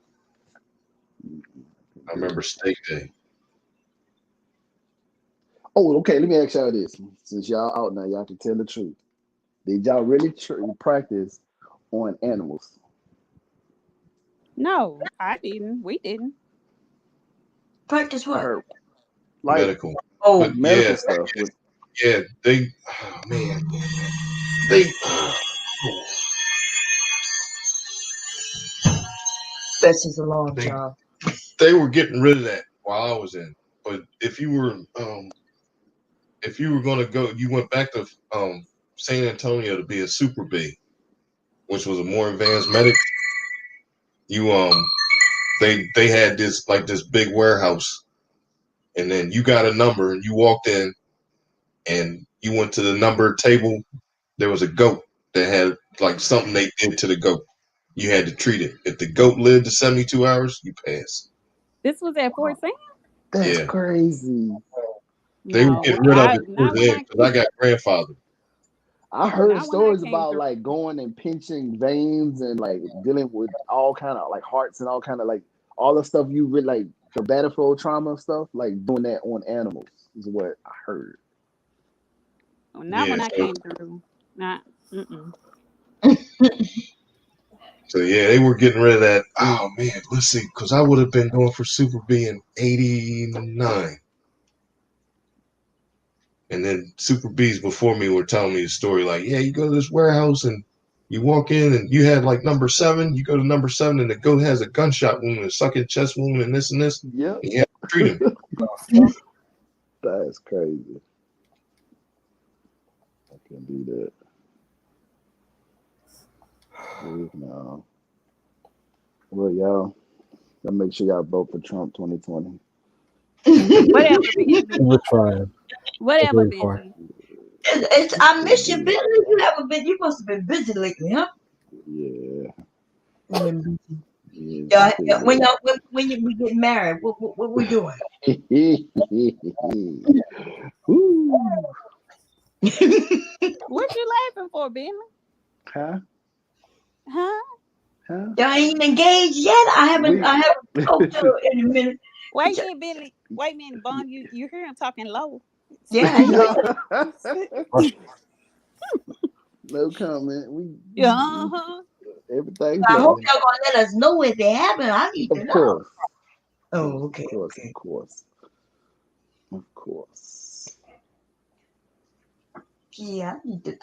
O: I remember Steak Day.
P: Oh, okay. Let me ask y'all this. Since y'all out now, y'all can tell the truth. Did y'all really practice on animals?
K: No, I didn't. We didn't.
A: Practice what?
P: I heard, like
O: medical.
A: Oh,
P: medical stuff.
O: Yeah, they. Oh, man, they.
A: This is a long job.
O: They were getting rid of that while I was in. But if you were going to go, you went back to San Antonio to be a super B, which was a more advanced medic. You they had this big warehouse, and then you got a number and you walked in, and you went to the number table. There was a goat that had like something they did to the goat. You had to treat it. If the goat lived to 72 hours, you passed.
K: This was at Fort Sam?
P: That's crazy.
O: They were getting rid of it towards the end because I got grandfathered.
P: I heard stories about like going and pinching veins and like dealing with all kind of like hearts and all kind of like all the stuff you would like for battlefield trauma stuff, like doing that on animals is what I heard.
K: Not when I came through. Not.
O: So yeah, they were getting rid of that. Oh man, let's see, because I would have been going for Super B in '89, and then Super B's before me were telling me a story like, yeah, you go to this warehouse and you walk in and you had like number 7. You go to number 7 and the goat has a gunshot wound, a sucking chest wound, and this and this.
P: Yep.
O: And you have to treat him.
P: That's crazy. I can't do that. No. Well, y'all, gotta make sure y'all vote for Trump 2020.
K: Whatever, Benji.
M: We're trying.
K: Whatever,
M: We're trying.
K: Benji.
A: I miss you, Billy. You haven't been. You must have been busy lately, huh?
P: Yeah.
A: Yeah. When we get married, what we doing?
K: What you laughing for, Benji?
P: Huh?
A: Y'all ain't engaged yet. I haven't talked to her in a minute.
K: Wait a minute, Billy. Wait a minute, Bond. You hear him talking low?
A: Yeah.
P: No comment.
K: Uh-huh.
P: Everything's
A: I hope
P: done.
A: y'all gonna let us know if they happen. I need to
P: Of
A: know.
P: course.
A: Oh, okay.
P: Of course.
A: Yeah, I need to,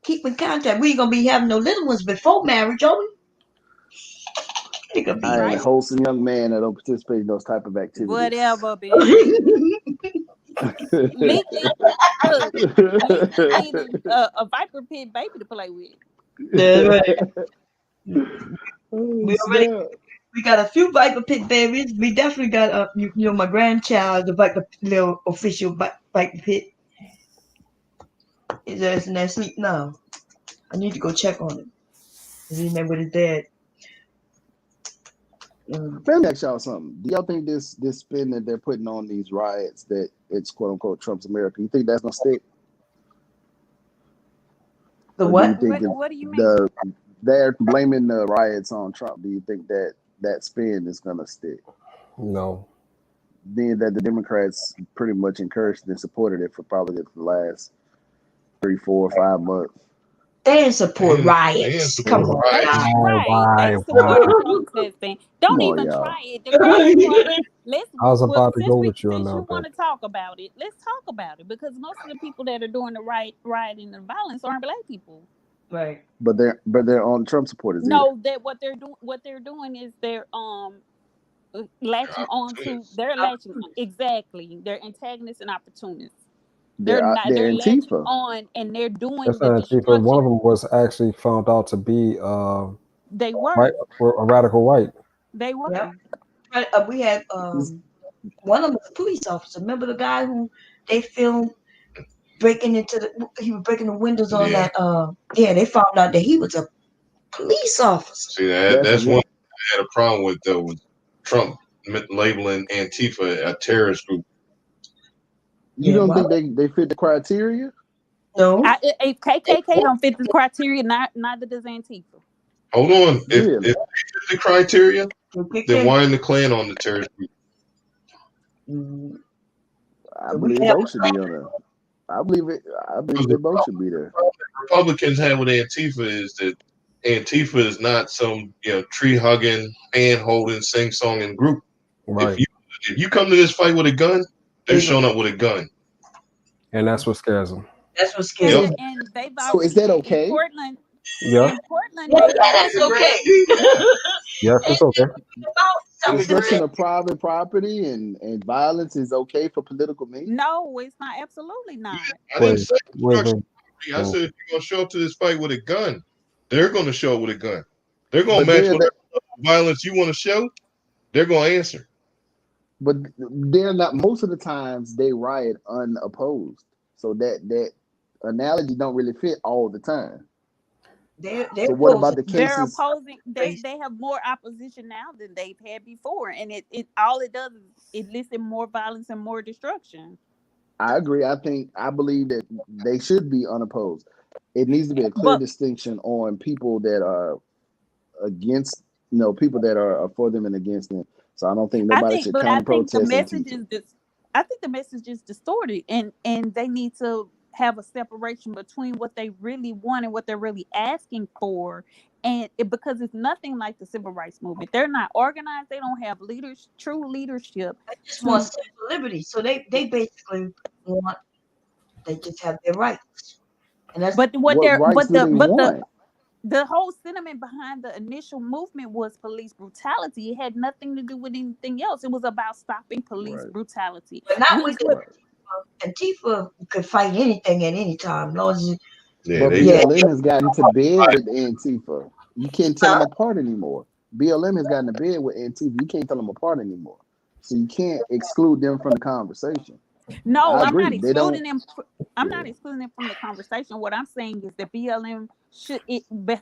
A: keep in contact. We ain't gonna be having no little ones before marriage, are we?
P: I am a wholesome young man that don't participate in those type of activities.
K: Whatever, Benji. Legally, need a Viper Pit baby to play with.
A: Yeah, right. We got a few Viper Pit babies. We definitely got my grandchild, the Viper little official Viper Pit. Isn't that sleep now? I need to go check on him. He's in there with his dad.
P: Let me ask y'all something. Do y'all think this spin that they're putting on these riots, that it's quote unquote Trump's America, you think that's gonna stick?
A: The
P: or
A: what?
P: Do you think
K: what do you mean?
P: They're blaming the riots on Trump? Do you think that spin is gonna stick?
M: No.
P: Being that the Democrats pretty much encouraged and supported it for probably the last 3, 4, 5 months.
A: They didn't support riots. Come on.
K: They supported protesting. Don't even try it. The crazy part is,
M: I was about to go with you on that.
K: Since you want to talk about it, let's talk about it, because most of the people that are doing the rioting and violence aren't black people.
A: Right.
P: But they're on Trump supporters.
K: No, that what they're doing is they're latching on to exactly. They're antagonists and opportunists. They're latching on, and they're doing the destruction.
M: One of them was actually found out to be
K: they were
M: a radical right.
K: They were.
A: Yep. We had one of them was a police officer. Remember the guy who they filmed breaking he was breaking the windows on that. They found out that he was a police officer.
O: See, that's one thing I had a problem with, though, with Trump labeling Antifa a terrorist group.
P: You don't think they fit the criteria?
A: No.
K: If KKK don't fit the criteria, neither does Antifa.
O: Hold on. If they fit the criteria, then why isn't the Klan on the terrorist group?
P: I believe they both should be on there. I believe they both should be there.
O: Republicans have with Antifa is that Antifa is not some tree hugging, hand holding, sing songing group.
M: Right.
O: If you come to this fight with a gun, they're showing up with a gun,
M: and that's what scares them.
A: That's what scares them.
K: And they've
P: so is that okay?
K: In Portland.
M: Yeah.
K: In Portland,
A: that's okay.
M: Yes, it's okay.
P: Destruction of private property and violence is okay for political means?
K: No, it's not. Absolutely not.
O: I didn't say destruction. I said if you're gonna show up to this fight with a gun, they're gonna show up with a gun. They're gonna match whatever violence you want to show. They're gonna answer.
P: But they're not. Most of the times they riot unopposed, so that analogy don't really fit all the time.
A: So
P: what about the cases?
K: They're opposing. They have more opposition now than they've had before, and it all it does is it leads in more violence and more destruction.
P: I agree. I believe that they should be unopposed. It needs to be a clear distinction on people that are against, people that are for them and against them. So I don't think nobody should come and protest.
K: I think the message is distorted, and they need to have a separation between what they really want and what they're really asking for, And because it's nothing like the civil rights movement. They're not organized. They don't have true leadership.
A: They just want civil liberty. So they basically want, they just have their rights. And that's
K: but what
P: What
K: they're
P: rights do they want?
K: the whole sentiment behind the initial movement was police brutality. It had nothing to do with anything else. It was about stopping police brutality.
A: but not with the Antifa could fight anything at any time. As long as you,
P: But BLM has gotten to bed with Antifa. You can't tell them apart anymore. BLM has gotten to bed with Antifa. You can't tell them apart anymore. So you can't exclude them from the conversation.
K: No,
P: I
K: I'm
P: agree.
K: not
P: They don't.
K: excluding them. I'm not excluding them from the conversation. What I'm saying is that BLM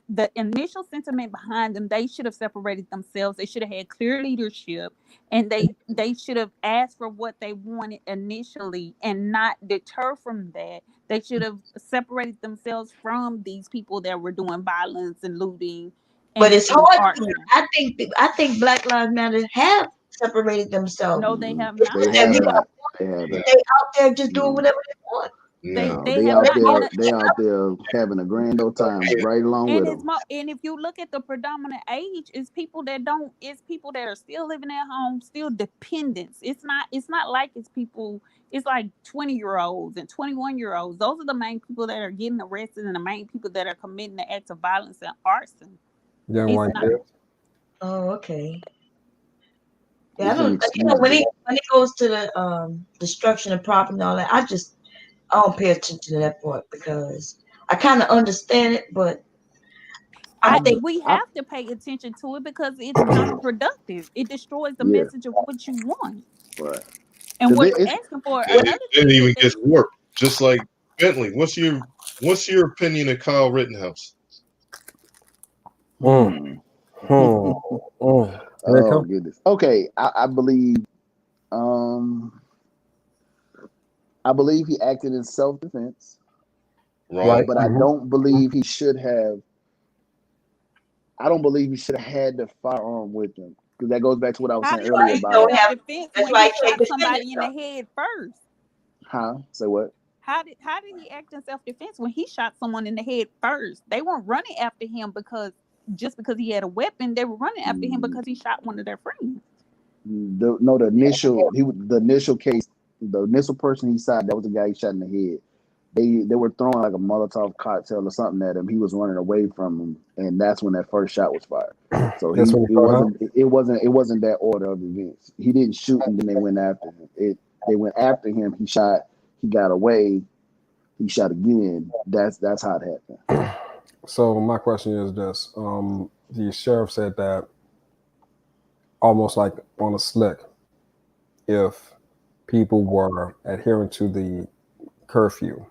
K: the initial sentiment behind them, they should have separated themselves. They should have had clear leadership, and they should have asked for what they wanted initially, and not deter from that. They should have separated themselves from these people that were doing violence and looting.
A: But it's
K: and
A: hard.
K: arguing.
A: I think Black Lives Matter have separated themselves.
K: No, they have not.
P: They have not. They have not.
A: They out there just doing whatever they want.
K: They
P: out
K: have
P: there.
K: not.
P: They out there having a grand old time right along with them.
K: And if you look at the predominant age, it's people that are still living at home, still dependents. It's not like it's people. It's like 20-year-olds and 21-year-olds. Those are the main people that are getting arrested, and the main people that are committing the acts of violence and arson.
M: Young white kids.
A: Oh, okay. Yeah, I don't. When it goes to the destruction of property and all that, I don't pay attention to that part because I kind of understand it, but
K: I think we have to pay attention to it because it's counterproductive. It destroys the message of what you want.
P: Right.
K: And what you're asking for.
O: It even gets worse. Just like Bentley, what's your opinion of Kyle Rittenhouse?
P: Oh goodness. Okay, I believe. I believe he acted in self-defense.
O: Right.
P: But I don't believe he should have. I don't believe he should have had the firearm with him because that goes back to what I was saying earlier about.
K: Self-defense when he shot somebody in the head first.
P: Huh? Say what?
K: How did he act in self-defense when he shot someone in the head first? They weren't running after him because he had a weapon. They were running after him because he shot one of their friends.
P: The initial case, the initial person he shot, that was the guy he shot in the head. They were throwing like a Molotov cocktail or something at him. He was running away from them, and that's when that first shot was fired. So it wasn't that order of events. He didn't shoot and then they went after him. They went after him. He shot. He got away. He shot again. That's how it happened.
M: So my question is this: the sheriff said that almost like on a slick, if people were adhering to the curfew,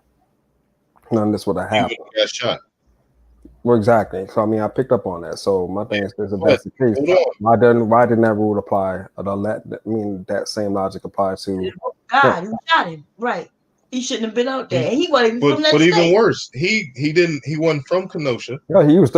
M: none of this would have happened.
O: Got shot.
M: Well, exactly. So I mean, I picked up on that. So my thing is, if that's the case, why didn't that rule apply? That same logic apply to
A: God who shot him, right? He shouldn't have been out there. And he wasn't even from that
O: state.
A: But
O: even worse, he wasn't from Kenosha.
M: Yeah, he was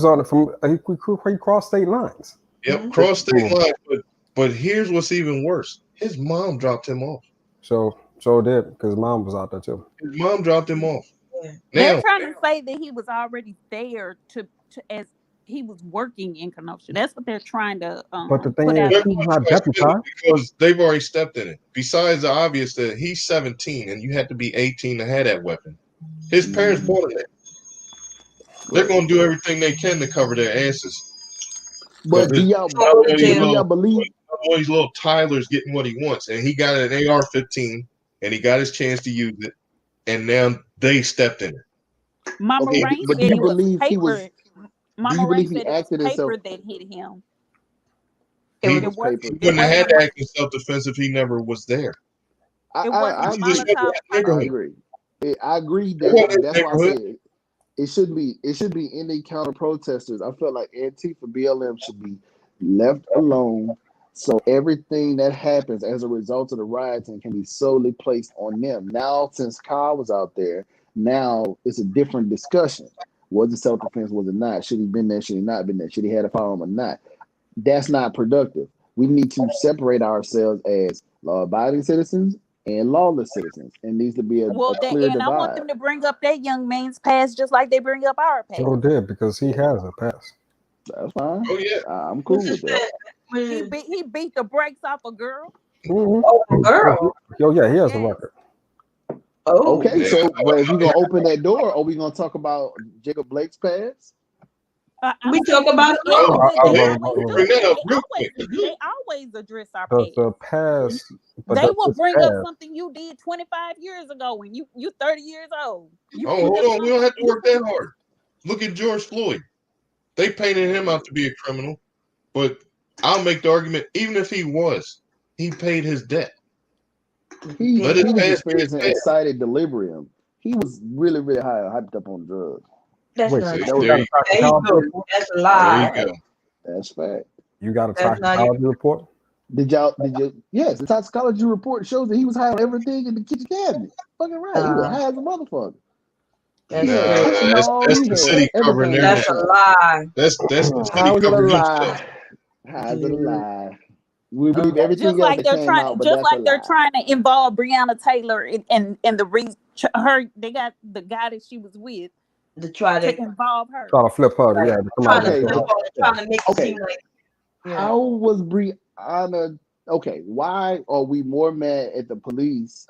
M: on it from he crossed state lines.
O: Yep, crossed state lines. But here's what's even worse: his mom dropped him off.
M: So did, because mom was out there too.
O: His mom dropped him off.
K: Yeah. They're trying to say that he was already there to as he was working in Kenosha. That's what they're trying to.
M: But the thing is, he's not deputized
O: because they've already stepped in it. Besides the obvious that he's 17 and you had to be 18 to have that weapon. His parents bought it. They're going to do everything they can to cover their asses.
P: But do y'all believe?
O: One of these little Tyler's getting what he wants, and he got an AR-15, and he got his chance to use it, and now they stepped in it.
K: Mama Rain said it was paper. Mama Rain said it was paper that hit him.
O: He wouldn't have had to act in self-defense if he never was there.
P: I agree. I agree that's why I said it should be any counter protesters. I felt like Antifa BLM should be left alone. So everything that happens as a result of the rioting can be solely placed on them. Now, since Kyle was out there, now it's a different discussion. Was it self-defense? Was it not? Should he been there? Should he not been there? Should he had a firearm or not? That's not productive. We need to separate ourselves as law-abiding citizens and lawless citizens. It needs to be a clear divide.
K: I want them to bring up that young man's past just like they bring up our past.
M: So did, because he has a past.
P: That's fine.
O: Oh yeah.
P: I'm cool with that.
K: He beat the brakes off a girl.
A: Oh, girl.
M: Yo, yeah, he has a record.
A: Oh.
P: Okay, so but if we're gonna open that door, are we gonna talk about Jacob Blake's past?
A: We talk about
K: they always
O: Bring that up real quick.
K: they always address our
M: The
K: past.
M: past. But
K: They will
M: this
K: bring up
M: past.
K: something you did 25 years ago when you 30 years old.
O: Oh, hold on. We don't have to work that hard. Look at George Floyd. They painted him out to be a criminal, but I'll make the argument, even if he was, he paid his debt.
P: He
O: Let his
P: was
O: past be his
P: experiencing
O: past.
P: excited delirium. He was really, really hyped up on drugs.
A: That's
M: Wait,
A: not
M: so
A: true.
M: you got a toxicology report?
A: That's a lie.
O: There you go.
P: That's fact.
M: You got a
A: That's not
M: toxicology report?
P: Did you? Yes, the toxicology report shows that he was high on everything in the kitchen cabinet. Fucking right. He was high as a motherfucker.
A: That's
P: He had
A: true.
P: ethanol,
O: That's
P: he
O: the
P: had
O: city covering
P: everything.
O: their
A: That's
O: shit.
A: a lie.
O: That's the city
P: How is it a
O: covering their
P: lie?
O: stuff.
P: How is it a lie? We believe
K: Just
P: everything else
K: like
P: that
K: they're
P: came
K: trying,
P: out, but
K: just
P: that's a
K: like they're
P: lie.
K: trying to involve Breonna Taylor in the her. They got the guy that she was with
A: To try
K: to involve her.
M: Try to flip her. Yeah, to come out
P: Okay,
M: with
A: trying to make it
P: okay.
A: seem like.
P: How was Breonna? Okay, why are we more mad at the police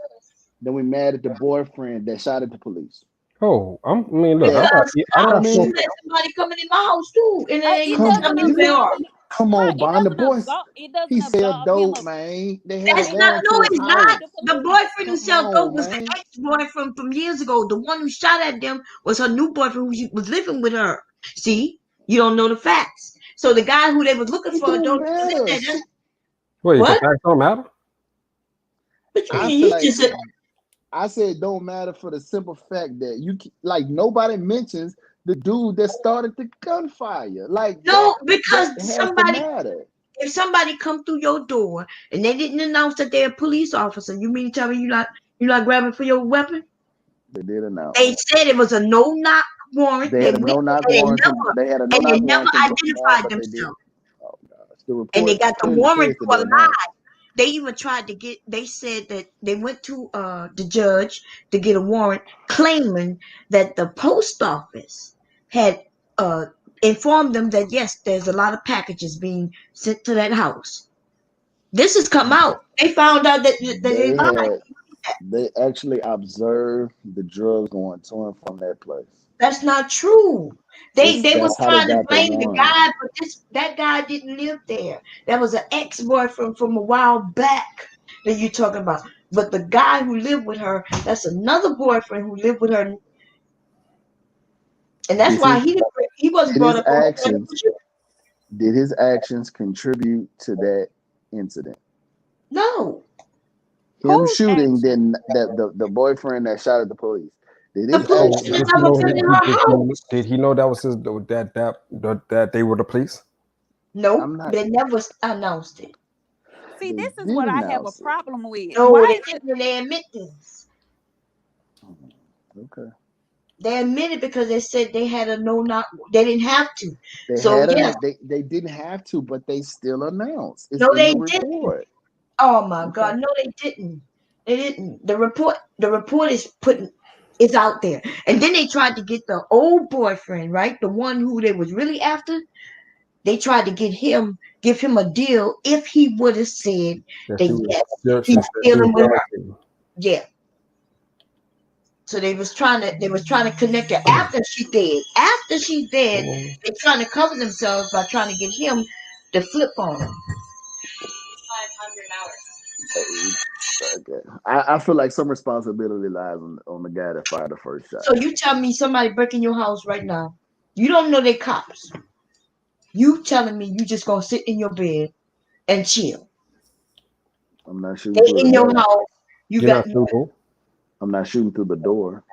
P: than we mad at the boyfriend that shot at the police?
M: Oh, I mean, look,
A: Because
M: I'm not
A: she
M: sure.
A: said somebody coming in my house too, and they
K: It
A: tell
K: doesn't
A: me who they are.
K: absolve.
P: Come on,
K: Right,
P: Bond. The boy,
K: it doesn't
P: he sell
K: absolve him
P: dope,
K: of.
P: man. They had a
A: That's not.
P: warrant
A: No,
P: to his
A: it's not.
P: house.
A: The boyfriend who
P: Come
A: sells dope
P: on,
A: was the
P: man.
A: ex-boyfriend from years ago. The one who shot at them was her new boyfriend who was living with her. See, you don't know the facts. So the guy who they was looking
P: It
A: for
P: don't
A: don't
P: matter.
A: live there.
M: Wait,
A: What?
M: the facts don't matter?
A: What you
P: I
A: mean?
P: feel
A: He
P: like
A: just said.
P: I said it don't matter for the simple fact that like nobody mentions the dude that started the gunfire. Like
A: No,
P: that
A: because
P: has to
A: somebody,
P: matter.
A: if somebody come through your door and they didn't announce that they're a police officer, you mean to tell me you not grabbing for your weapon?
P: They did announce.
A: They said it was a no-knock warrant.
P: They had a no-knock warrant. They had a no-knock warrant to
A: identified
P: but they did.
A: themselves.
P: Oh gosh, the report
A: And they got the
P: clearly
A: warrant
P: says that
A: for
P: they
A: a
P: announced.
A: lie. They even tried to get. They said that they went to the judge to get a warrant, claiming that the post office had informed them that yes, there's a lot of packages being sent to that house. This has come out. They found out that they lied.
P: They actually observed the drugs going to and from that place.
A: That's not true. They was
P: That's how they
A: trying to
P: got the
A: blame the
P: warrant.
A: guy, but that guy didn't live there. That was an ex-boyfriend from a while back that you talking about. But the guy who lived with her, that's another boyfriend who lived with her, and that's why he wasn't brought up on the.
P: Did his actions contribute to that incident?
A: No.
P: Him shooting, then the boyfriend that shot at the police. Did his
M: Did he know that was his that they were the police?
A: No, they never announced it.
K: See, this is what I have a problem with.
A: No,
K: Why is it?
A: they admit this.
P: Okay.
A: They admitted because they said they had a no-knock. They didn't have to.
P: They didn't have to, but they still announced. It's
A: no,
P: in
A: they
P: the
A: didn't.
P: report.
A: Oh my God, no, they didn't. They didn't. The report is out there. And then they tried to get the old boyfriend, right? The one who they was really after. They tried to give him a deal if he would have said that yes, he's dealing with her. Yeah. So they was trying to connect her after she dead. After she's dead, they're trying to cover themselves by trying to get him to flip on her.
P: Okay. I feel like some responsibility lies on the guy that fired the first shot.
A: So you tell me somebody breaking your house right now. You don't know they cops. You telling me you just gonna sit in your bed and chill.
P: I'm not shooting
A: they
P: through
A: in
P: the
A: your
P: door.
A: house.
P: I'm not shooting through the door.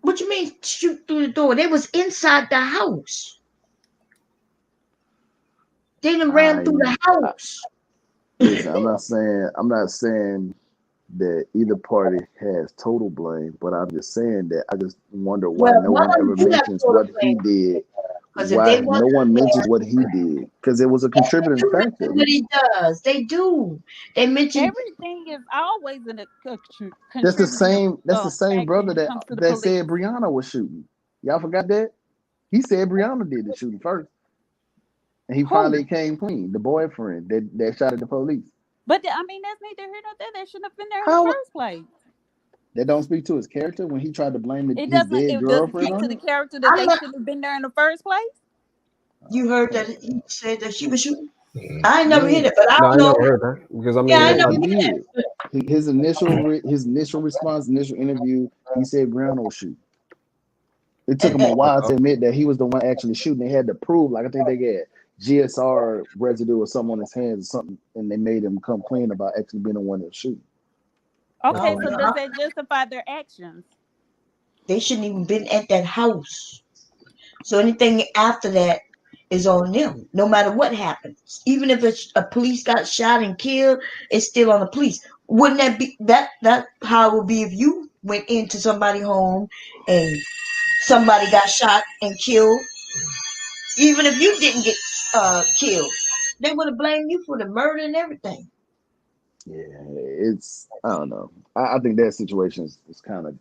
A: What you mean shoot through the door? They was inside the house. They done ran through the house.
P: Listen, I'm not saying that either party has total blame, but I'm just saying that I just wonder why no one ever mentions what he did. Why no one mentions what he did? Because it was a contributing factor.
A: What he does, they do. They mention
K: everything is always in a
P: That's the same. That's the same brother that said Brianna was shooting. Y'all forgot that? He said Brianna did the shooting first, and he finally came clean. The boyfriend that shot at the police.
K: But I mean, that's neither here nor there. They shouldn't have been there in
P: How
K: the first place.
P: that don't speak to his character when he tried to blame
K: It
P: his
K: doesn't.
P: dead
K: It doesn't
P: girlfriend
K: speak to
P: on
K: the
P: it.
K: character that they shouldn't have been there in the first place.
A: You heard that he said that she was shooting? I ain't never
P: Yeah,
A: hear that, but I
M: No,
A: don't
M: I
A: know.
M: never heard that because I
A: Yeah, I
M: mean,
A: ain't
P: yeah,
A: never
P: he
A: hear
P: did.
A: that.
P: His initial response, initial interview, he said Brianna was shooting. It took him a while to admit that he was the one actually shooting. They had to prove, like I think they get GSR residue or something on his hands or something, and they made him come clean about actually being the one that was shooting.
K: Okay, so does that justify their actions?
A: They shouldn't even been at that house. So anything after that is on them, no matter what happens. Even if a police got shot and killed, it's still on the police. Wouldn't that be that how it would be if you went into somebody's home and somebody got shot and killed? Even if you didn't get killed, they would have blamed you for the murder and everything.
P: Yeah, it's I don't know. I think that situation is kind of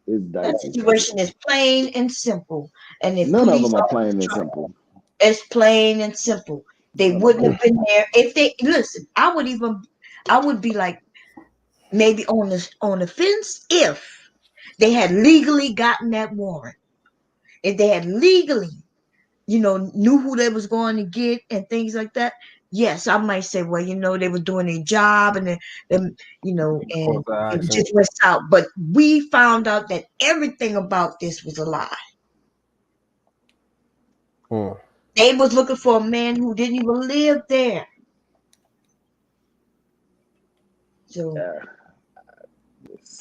P: it's
A: That
P: dicey.
A: situation is plain and simple. And if
P: None of
A: police
P: them are plain and
A: officers,
P: simple.
A: it's plain and simple. They wouldn't have been there if they listen. I would be like maybe on the fence if they had legally gotten that warrant. If they had legally, knew who they was going to get and things like that. Yes, I might say, well, they were doing their job and and it just went south. But we found out that everything about this was a lie. They was looking for a man who didn't even live there. So,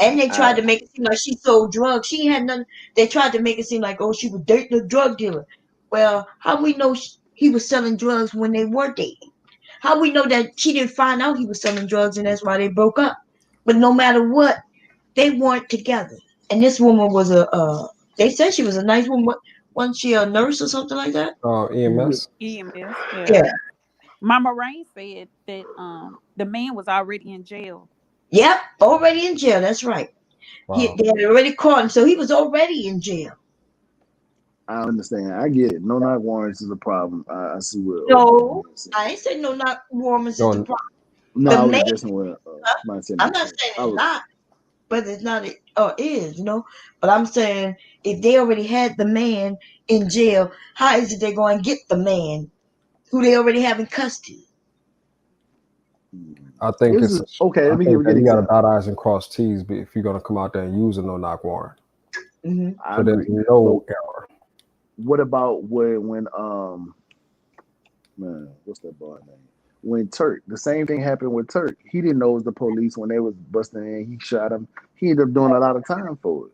A: and they tried to make it seem like she sold drugs. She had nothing. They tried to make it seem like, oh, she was dating a drug dealer. Well, how we know he was selling drugs when they were dating? How we know that she didn't find out he was selling drugs and that's why they broke up? But no matter what, they weren't together. And this woman was they said she was a nice woman. Wasn't she a nurse or something like that?
M: EMS.
K: EMS, yeah.
A: Yeah.
K: Mama Rain said that the man was already in jail.
A: Yep, already in jail. That's right.
M: Wow.
A: They had already caught him, so he was already in jail.
P: I understand. I get it. No knock warrants is a problem. I see where.
A: No, I ain't saying no knock warrants is the problem.
P: No,
A: The
P: I was
A: man,
P: just with
A: I'm not saying it's not, but it's not or is, But I'm saying if they already had the man in jail, how is it they're going to get the man who they already have in custody?
M: I think
P: This
M: it's
P: is okay. Let me give
M: think
P: a
M: that
P: good
M: you got to
P: example.
M: dot I's and cross T's if you're going to come out there and use a no knock warrant.
P: I
M: So there's
P: agree.
M: no
P: But
M: error.
P: what about when man, what's that boy name? When Turk, the same thing happened with Turk. He didn't know it was the police when they was busting in. He shot him. He ended up doing a lot of time for it.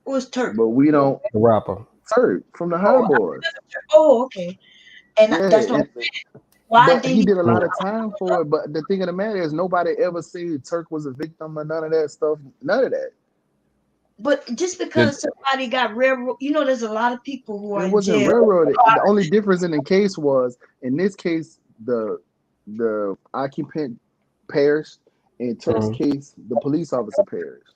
A: Who was Turk?
P: But we don't.
M: The rapper.
P: Turk from the High Boys.
A: Oh, okay. And
P: Yeah,
A: that's what I'm saying. Why
P: but
A: did
P: he
A: he?
P: did a lot of time for it. But the thing of the matter is, nobody ever said Turk was a victim or none of that stuff. None of that.
A: But just because somebody got railroad, there's a lot of people who are
P: It
A: in
P: wasn't
A: jail.
P: railroaded. The only difference in the case was, in this case, the occupant perished. In Turk's case, the police officer perished.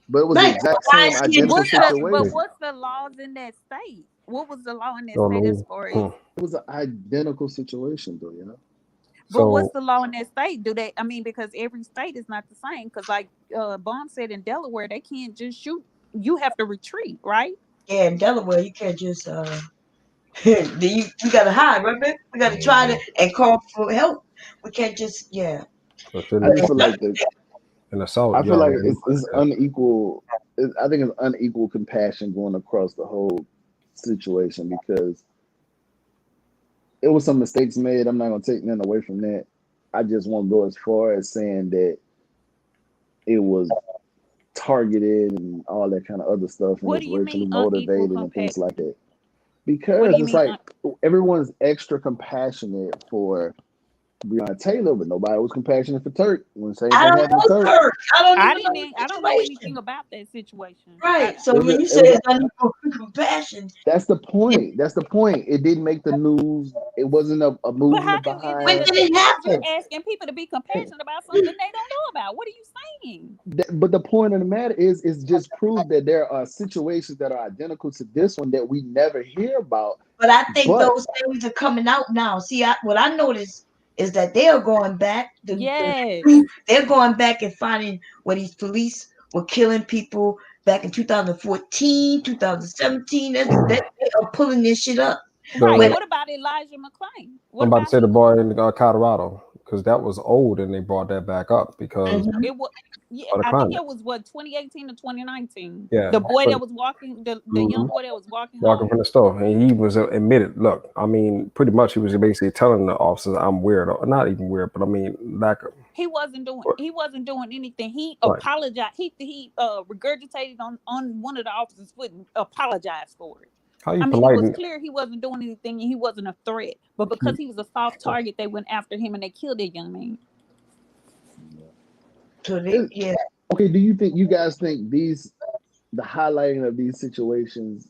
P: But it was the exact same identical situation.
K: But what's the laws in that state? What was the law in that state as far as?
P: It was an identical situation, though.
K: But what's the law in that state? Do they? I mean, because every state is not the same. Because like Bomb said, in Delaware, they can't just shoot. You have to retreat, right?
A: Yeah, in Delaware, you can't just you got to hide, right? We got to try to and call for help. We can't just
P: I just feel like
M: an assault.
P: I feel like it's unequal. I think it's unequal compassion going across the whole situation because it was some mistakes made. I'm not gonna take nothing away from that. I just won't go as far as saying that it was targeted and all that kind of other stuff and it's racially motivated and things like that. Because it's like everyone's extra compassionate for Breonna Taylor, but nobody was compassionate for Turk when same thing happened to Turk.
K: I don't know anything about that situation.
A: Right. So when you say it's unequal compassion,
P: that's the point. That's the point. It didn't make the news It wasn't a
K: But
P: movement
K: how
P: behind.
A: When did it happen?
K: you're asking people to be compassionate about something they don't know about? What are you saying?
P: But the point of the matter is just prove that there are situations that are identical to this one that we never hear about.
A: But I think
P: But
A: those things are coming out now. See, what I noticed is that they are going back.
K: Yes.
A: They're going back and finding where these police were killing people back in 2014, 2017. They are pulling this shit up.
K: Right.
A: But
K: What about Elijah McClain? What
M: I'm about to
K: about
M: say the
K: him?
M: boy in Colorado, because that was old and they brought that back up because
K: It was. Yeah,
M: of the
K: I think
M: climate.
K: it was what 2018 to 2019.
M: Yeah,
K: The boy
M: but
K: that was walking, the young boy that was walking
M: walking
K: home.
M: from the store, and he was admitted. Look, I mean, pretty much he was basically telling the officers, "I'm weird," or not even weird, but I mean, lack of.
K: He wasn't doing anything. He
M: Right.
K: apologized. He regurgitated on one of the officers' foot and apologized for it.
M: How you
K: I mean,
M: polite?
K: it was clear he wasn't doing anything and he wasn't a threat. But because he was a soft target, they went after him and they killed that young man.
A: yeah.
P: Okay, do you guys think the highlighting of these situations,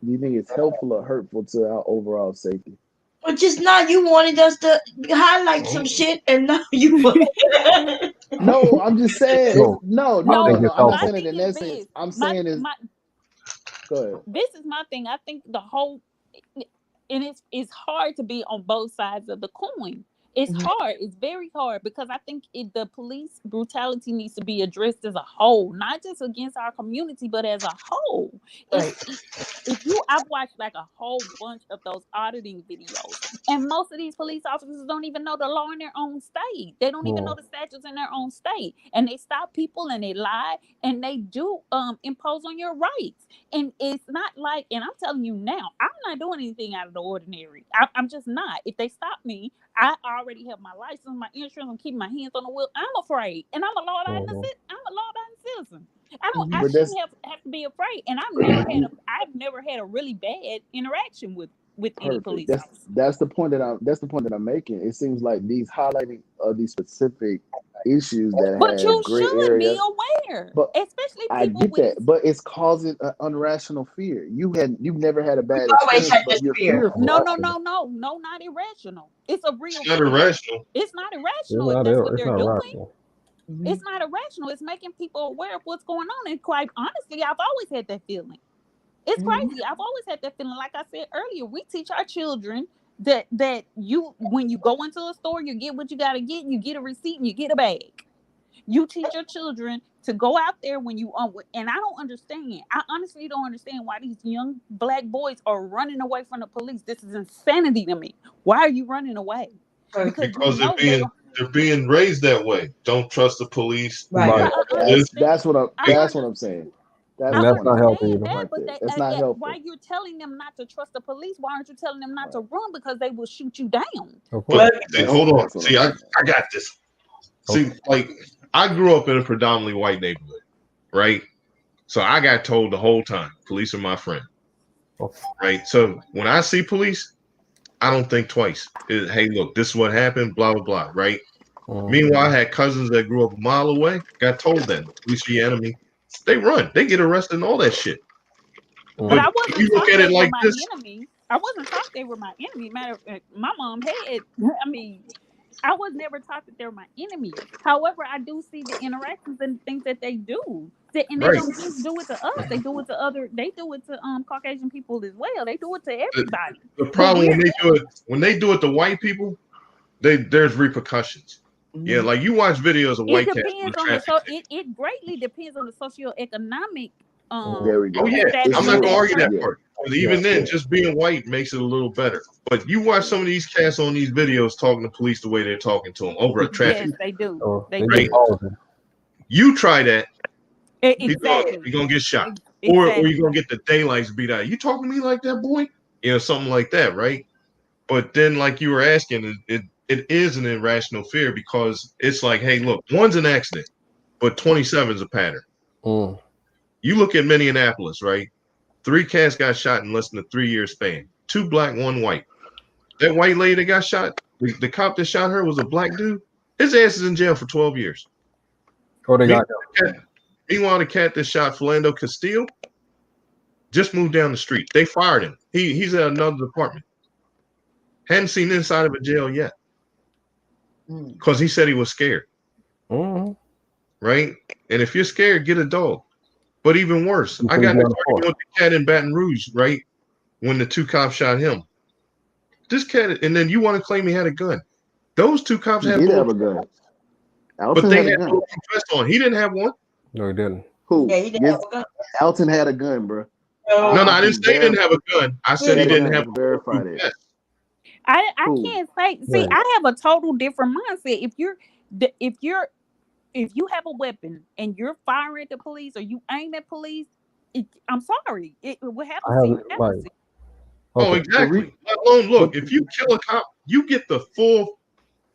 P: do you think it's helpful or hurtful to our overall safety?
A: But just now you wanted us to highlight some shit, and now you.
P: No, I'm just saying. No, I'm not saying it in that sense. I'm saying is. Go ahead.
K: This is my thing. I think the whole, and it's hard to be on both sides of the coin. It's hard. It's very hard because I think the police brutality needs to be addressed as a whole, not just against our community, but as a whole.
A: Right.
K: I've watched like a whole bunch of those auditing videos, and most of these police officers don't even know the law in their own state. They don't even know the statutes in their own state, and they stop people and they lie and they do impose on your rights. And it's not like, and I'm telling you now, I'm not doing anything out of the ordinary. I'm just not. If they stop me, I already have my license, my insurance. I'm keeping my hands on the wheel. I'm afraid, and I'm a law-abiding citizen. I shouldn't have to be afraid. And I've never had a really bad interaction with any police officer.
P: That's the point that I'm making. It seems like these highlighting of these specific issues that
K: but
P: have
K: you
P: gray
K: should
P: area.
K: be aware,
P: But
K: especially people
P: I get that, but it's causing an unrational fear. You've never had a bad
A: always
P: experience,
A: had
P: but
A: this
P: you're
A: fear.
P: fearful.
K: No, not irrational. It's a real.
O: It's not irrational.
K: It's not irrational if that's what they're doing.
M: Irrational.
K: It's not irrational. It's making people aware of what's going on. And quite honestly, I've always had that feeling. It's crazy. I've always had that feeling. Like I said earlier, we teach our children that when you go into a store, you get what you got to get. You get a receipt and you get a bag. You teach your children to go out there when you and I don't understand. I honestly don't understand why these young black boys are running away from the police. This is insanity to me. Why are you running away?
O: Because they're being raised that way. Don't trust the police.
A: Right.
P: That's what I'm saying. That's
M: not healthy.
P: That's not helpful.
K: Why you're telling them not to trust the police? Why aren't you telling them not to run? Because they will shoot you down.
O: But hold on. See, I got this. See, like I grew up in a predominantly white neighborhood, right? So I got told the whole time, police are my friend. Right. So when I see police, I don't think twice. Hey, look, this is what happened, blah, blah, blah, right? Meanwhile, I had cousins that grew up a mile away, got told that police are your enemy. They run, they get arrested and all that shit.
K: But I wasn't
O: you look at it like this.
K: I wasn't taught they were my enemy. Matter of fact, my mom had, I was never taught that they're my enemy. However, I do see the interactions and things that they do. And they don't just do it to us. They do it to Caucasian people as well. They do it to everybody.
O: The problem when they do it to white people, there's repercussions. Yeah, like you watch videos of white cats.
K: It greatly depends on the socioeconomic.
P: There we go.
O: Oh yeah, I'm not gonna argue that part. Even then, just being white makes it a little better. But you watch some of these cats on these videos talking to police the way they're talking to them over a traffic.
K: Yes, they do.
O: You try that,
K: exactly.
O: you're gonna get shot, or you're gonna get the daylights beat out. You talking to me like that, boy? Something like that, right? But then, like you were asking, it is an irrational fear because it's like, hey, look, one's an accident, but 27 is a pattern. You look at Minneapolis, right? 3 cats got shot in less than a 3-year span. 2 black, 1 white. That white lady that got shot, the cop that shot her was a black dude. His ass is in jail for 12 years. Meanwhile, the cat that shot Philando Castile just moved down the street. They fired him. He's at another department. Hadn't seen inside of a jail yet. Because he said he was scared. Right? And if you're scared, get a dog. But even worse, I got this argument with the cat in Baton Rouge, right? When the 2 cops shot him. This cat, and then you want to claim he had a gun. Those 2 cops
P: He
O: had
P: did have a gun.
O: but they had bulletproof vests on. He didn't have one.
M: No, he didn't.
P: Who?
A: Yeah, he didn't have a gun.
P: Alton had a gun, bro.
O: No, I didn't say he didn't have a gun. I said he didn't have a
P: verify
O: bulletproof
P: that.
O: vest.
K: I can't say. See, I have a total different mindset. If you have a weapon and you're firing at the police or you aim at police, I'm sorry, it will happen to you.
M: Right.
O: Oh, exactly. Look, if you kill a cop, you get the full,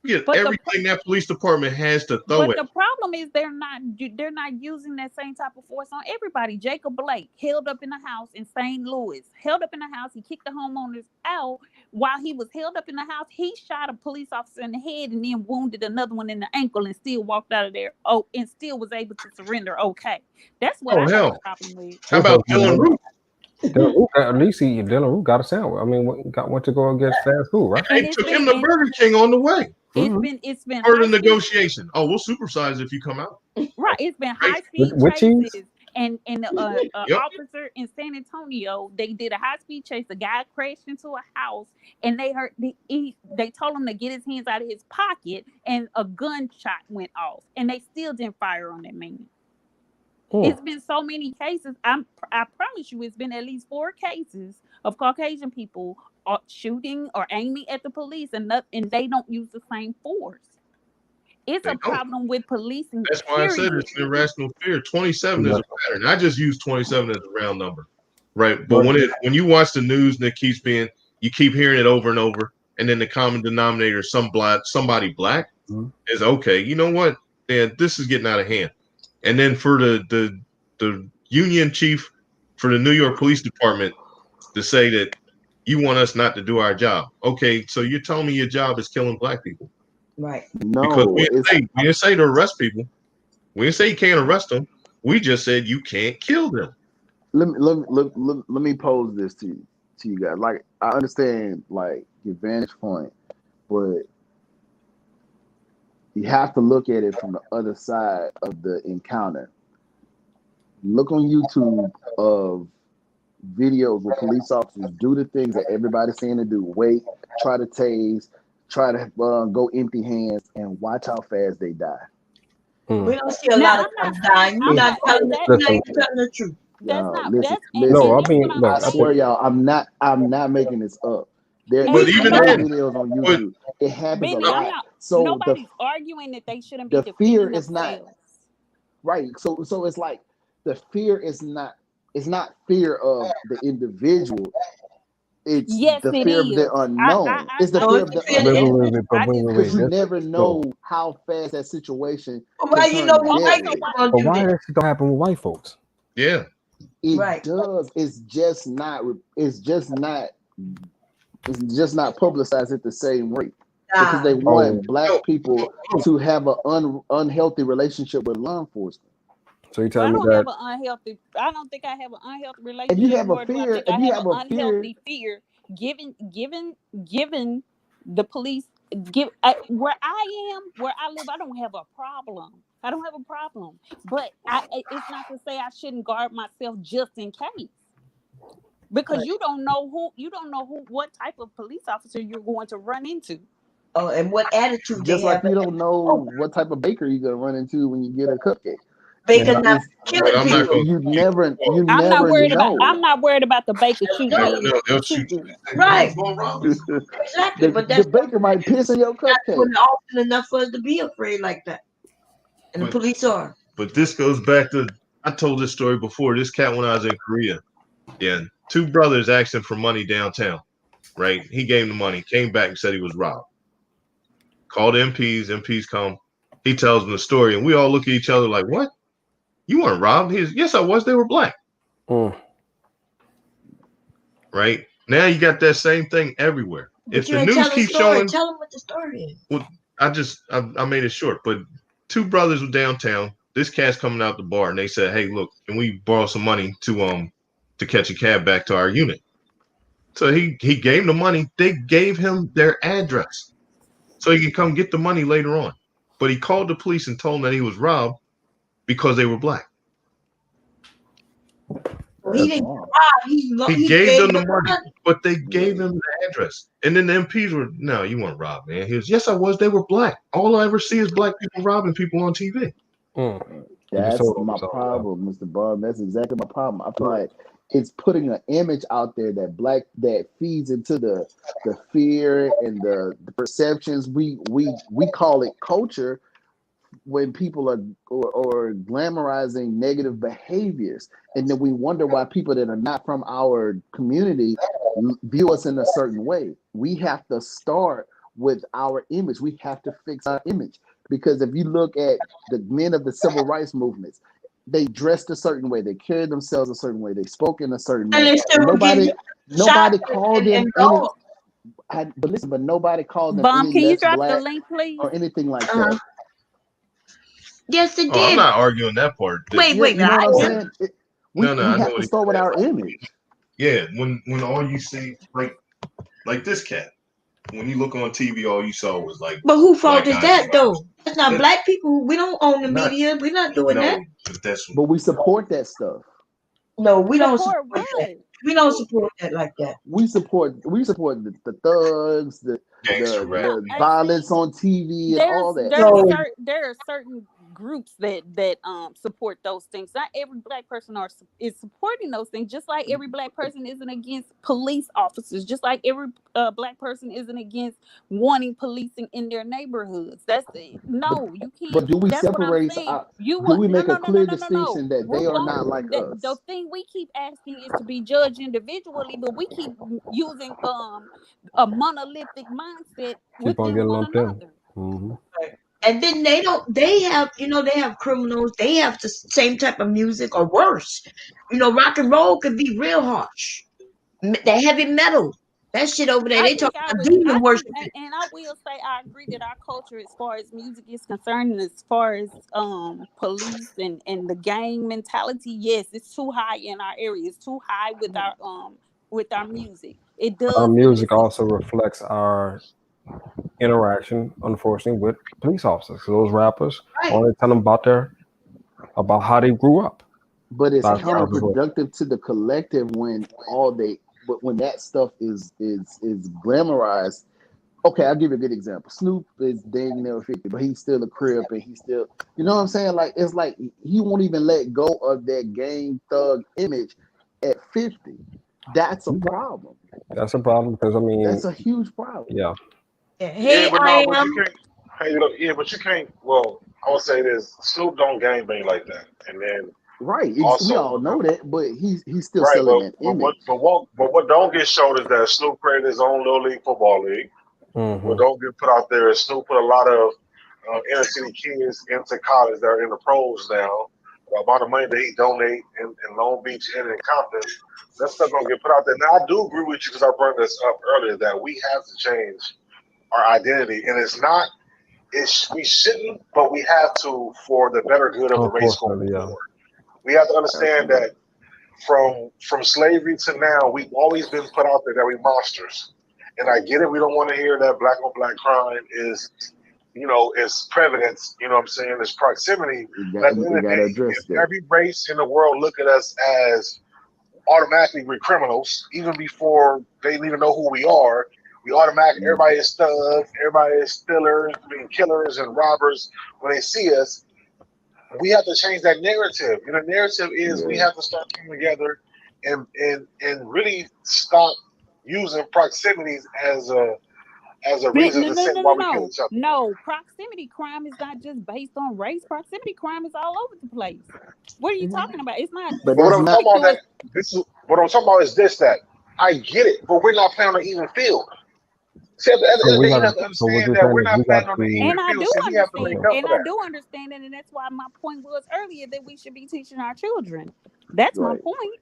O: you get everything that police department has to throw
K: But
O: at.
K: the problem is they're not using that same type of force on everybody. Jacob Blake held up in the house in St. Louis. Held up in the house. He kicked the homeowners out. While he was held up in the house, he shot a police officer in the head and then wounded another one in the ankle and still walked out of there. Oh, and still was able to surrender. Okay, that's what I have a problem with.
O: How about Dylan Root?
M: At least Dylan Root got a sandwich. I mean, went to go get fast food, right?
O: They took him to Burger King on the way.
K: It's been
O: part of the negotiation. Oh, we'll supersize if you come out.
K: Right. It's been high speed chases. And the officer in San Antonio, they did a high speed chase. The guy crashed into a house, and they told him to get his hands out of his pocket, and a gunshot went off, and they still didn't fire on that man. It's been so many cases. I promise you, it's been at least 4 cases of Caucasian people shooting or aiming at the police, and they don't use the same force. It's a problem with policing.
O: That's why I said it's an irrational fear. 27 is a pattern. I just use 27 as a round number, right? But when you watch the news and it keeps being, you keep hearing it over and over, and then the common denominator, somebody black, is okay. You know what? Man, this is getting out of hand. And then for the union chief for the New York Police Department to say that you want us not to do our job. Okay, so you're telling me your job is killing black people.
A: Right.
O: No, because we didn't say to arrest people. We didn't say you can't arrest them. We just said you can't kill them.
P: Let me pose this to you guys. Like, I understand like your vantage point, but you have to look at it from the other side of the encounter. Look on YouTube of videos where police officers do the things that everybody's saying to do. Wait, try to tase, try to go empty hands, and watch how fast they die.
A: We don't see a lot of cops dying. You're not telling the truth.
P: I swear, y'all, I'm not making this up. There's videos on YouTube. It happens a lot. So
K: nobody's arguing that they shouldn't be
P: the fear is not right. So it's like the fear is not. It's not fear of the individual. It's the fear of the unknown. It's the fear of the unknown. Because you never know how fast that situation.
A: Well, you know
M: why that shit don't happen with white folks?
O: Yeah,
P: it does. It's just not publicized at the same rate because they want black people to have an unhealthy relationship with law enforcement.
M: So you telling me
K: that I don't think I have an unhealthy relationship.
P: If you have a fear,
K: if you have an unhealthy fear, given the police, where I live, I don't have a problem. But it's not to say I shouldn't guard myself just in case. Because you don't know what type of police officer you're going to run into.
A: Oh, and what attitude
P: just
A: they
P: like
A: have.
P: You don't know what type of baker you're gonna run into when you get a cupcake.
A: Baker not killing people.
P: You never know.
K: I'm not worried about the baker shooting.
A: Right. Exactly. But
P: the baker might piss in your cupcake.
A: That's often enough for us to be afraid like that. And the police are.
O: But this goes back to, I told this story before. This cat when I was in Korea. Yeah. 2 brothers asked him for money downtown. Right? He gave him the money, came back and said he was robbed. Called MPs come. He tells them the story, and we all look at each other like, what? You weren't robbed? Yes, I was. They were black. Right? Now you got that same thing everywhere.
A: But
O: if the news keeps showing,
A: tell them what the story is.
O: Well, I made it short, but 2 brothers were downtown. This cat's coming out the bar, and they said, hey, look, can we borrow some money to catch a cab back to our unit? So he gave him the money. They gave him their address so he could come get the money later on. But he called the police and told them that he was robbed because they were black.
A: He didn't rob.
O: He gave them the money, but they gave him the address. And then the MPs were, no, you weren't robbed, man. He was, yes, I was. They were black. All I ever see is black people robbing people on TV.
P: That's my problem, Mr. Bob. That's exactly my problem. I feel like it's putting an image out there that feeds into the fear and the perceptions. We call it culture when people are or glamorizing negative behaviors, and then we wonder why people that are not from our community view us in a certain way. We have to start with our image. We have to fix our image, because if you look at the men of the civil rights movements, they dressed a certain way, they carried themselves a certain way, they spoke in a certain way. Nobody called them any. But listen, but nobody called them
K: Bomb,
P: any
K: can you
P: less
K: drop the
P: black
K: link, please?
P: or anything like that.
A: Yes, it did.
O: I'm not arguing that part.
A: Wait,
P: you know what I'm saying? We have to start with our image.
O: Yeah, when all you see, like this cat, when you look on TV, all you saw was like.
A: But who fault is that though? That's not black people. We don't own the media. We're not doing that.
P: But we support that stuff.
A: No, we don't
K: Support
A: support
K: what?
A: that. We don't support that like that.
P: We support the thugs, the violence on TV and all that.
K: There are certain groups that support those things. Not every black person is supporting those things. Just like every black person isn't against police officers. Just like every black person isn't against wanting policing in their neighborhoods. No, you can't.
P: But do we
K: that's
P: separate? Do we make a clear distinction that they are not like us?
K: The thing we keep asking is to be judged individually, but we keep using a monolithic mindset within one another.
A: And then they have criminals, they have the same type of music or worse. Rock and roll could be real harsh. The heavy metal, that shit over there, they talk about demon worship.
K: And I will say I agree that our culture, as far as music is concerned, and as far as police and the gang mentality, yes, it's too high in our area. It's too high with our music. It does.
M: Our music also reflects our interaction, unfortunately, with police officers. Those rappers only tell them about how they grew up.
P: But it's counterproductive to the collective when when that stuff is glamorized. Okay, I'll give you a good example. Snoop is dang near 50, but he's still a crip, and he's still, you know what I'm saying? Like, it's like he won't even let go of that gang thug image at 50. That's a problem.
M: That's a problem because
P: that's a huge problem.
M: Yeah.
G: But you can't. Well, I would say this: Snoop don't gangbang like that, and then
P: we all know that, but he's still selling that image.
G: But what don't get showed is that Snoop created his own little league football league. What don't get put out there is Snoop put a lot of inner city kids into college that are in the pros now. The amount of money that he donate in Long Beach and in Compton, that stuff don't get put out there. Now I do agree with you because I brought this up earlier that we have to change our identity, and we shouldn't, but we have to for the better good of the race going forward. We have to understand that from slavery to now, we've always been put out there that we're monsters. And I get it. We don't want to hear that black on black crime is prevalence. You know what I'm saying? It's proximity. If every race in the world look at us as automatically we're criminals, even before they even know who we are, everybody is thugs, everybody is stealers, killers and robbers when they see us. We have to change that narrative. And the narrative is we have to start coming together and really stop using proximities as a reason to say why we kill each other.
K: No, proximity crime is not just based on race. Proximity crime is all over the place. What are you talking about? It's not.
G: But what I'm talking about is this: that I get it, but we're not playing on an even field. See, at the end of the day, you have to understand that we're not playing on the even field, so we have to make up for that.
K: I do understand it, and that's why my point was earlier that we should be teaching our children. That's my point.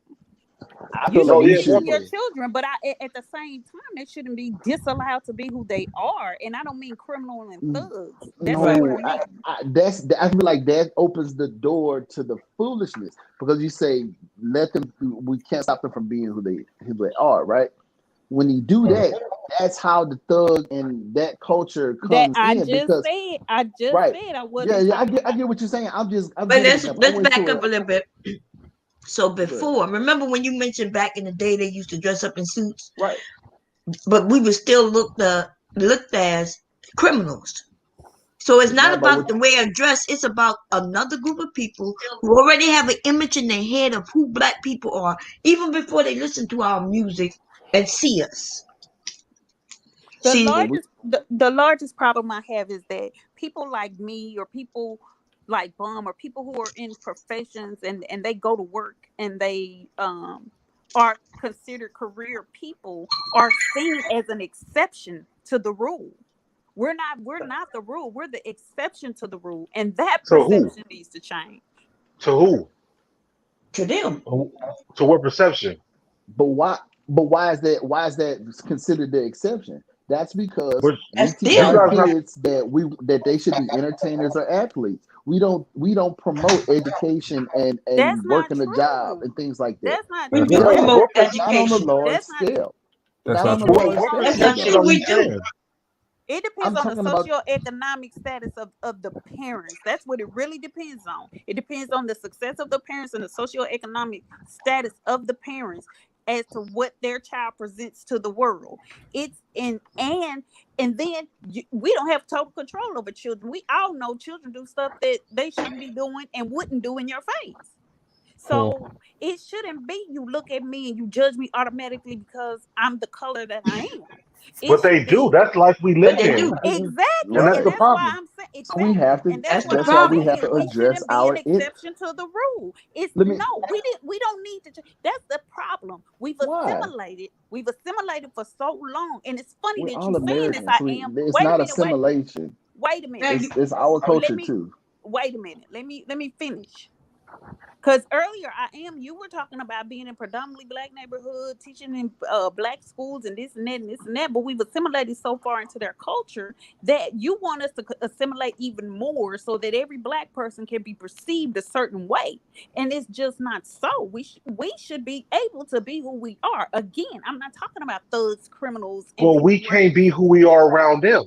K: You should be teaching your children, but at the same time, they shouldn't be disallowed to be who they are. And I don't mean criminal and thugs. That's what I mean.
P: I feel like that opens the door to the foolishness because you say let them. We can't stop them from being who they are, right? when you do that, that's how the thug and that culture
K: That
P: comes
K: I
P: in
K: just
P: because
K: said. I just
P: right.
K: said I
P: Yeah,
K: wasn't
P: yeah,
K: talking
P: I
K: about.
P: get what you're saying. I'm
A: But
P: giving an example. I
A: let's
P: went
A: back
P: to
A: up a little bit. So
P: but
A: before, remember when you mentioned back in the day they used to dress up in suits,
P: right.
A: but we were still looked as criminals. So it's
P: It's not
A: not
P: about
A: about
P: what
A: the way of dress, it's about another group of people who already have an image in their head of who black people are, even before they listen to our music and see us.
K: The
A: See,
P: and we
K: largest problem I have is that people like me or people like Bum or people who are in professions and they go to work and they are considered career people are seen as an exception to the rule. We're not the rule. We're the exception to the rule. And that
G: To who?
K: perception needs to change.
G: To who?
A: to them.
G: To what perception?
P: but why is that considered the exception? That's because
G: But
P: we
A: That's
P: teach
G: you
P: our
A: them.
G: guys not.
P: kids that they should be entertainers or athletes. We don't promote education
K: That's
P: and
K: not
P: working a job
K: true.
P: and things like that.
K: That's not
A: We
M: That's
P: We
A: do
M: not
K: true.
P: don't.
A: promote
G: What
P: Not on the
A: education.
P: large
K: That's not
P: scale.
M: that's
P: Not
M: not
P: on the
M: true.
P: large
K: because
G: what
A: That's
P: scale, we
A: not
G: perception
P: don't.
A: true.
G: are you
A: We do.
G: saying?
K: it depends
P: I'm
K: on the
P: talking about
K: socioeconomic status of the parents. That's what it really depends on. It depends on the success of the parents and the socioeconomic status of the parents as to what their child presents to the world. It's and then we don't have total control over children. We all know children do stuff that they shouldn't be doing and wouldn't do in your face. So it shouldn't be you look at me and you judge me automatically because I'm the color that I am. It
G: But they
K: should
G: do.
K: be
G: That's life we
A: But
G: live
A: they
G: in,
A: do.
G: and
K: exactly,
G: that's
K: and
P: right.
G: the
K: that's why
G: problem.
K: I'm saying
P: So we have
K: exactly,
P: to.
K: and that's
A: That's
K: what
A: the
P: That's
K: I'm
P: why we
A: problem.
P: have
K: saying.
P: to
K: We
P: address
K: shouldn't be an
P: our it.
K: exception to the rule. It's
P: Let me.
K: no, we didn't. We don't need to. That's the problem. We've
P: Why?
K: assimilated. We've assimilated for so long, and it's funny
P: We're
K: that you
P: all
K: saying this.
P: Americans.
K: I
P: We.
K: am.
P: It's
K: Wait a
P: not
K: minute. Wait a minute.
P: assimilation.
K: Wait a
A: Now
K: minute.
A: you,
P: It's our
K: Let
P: culture
K: me.
P: too.
K: Wait a minute. Let me finish. Because earlier you were talking about being in predominantly black neighborhood, teaching in black schools and this and that and this and that. But we've assimilated so far into their culture that you want us to assimilate even more so that every black person can be perceived a certain way. And it's just not so. We should be able to be who we are. Again, I'm not talking about thugs, criminals, and
G: Well, we
K: people running.
G: can't be who we are around them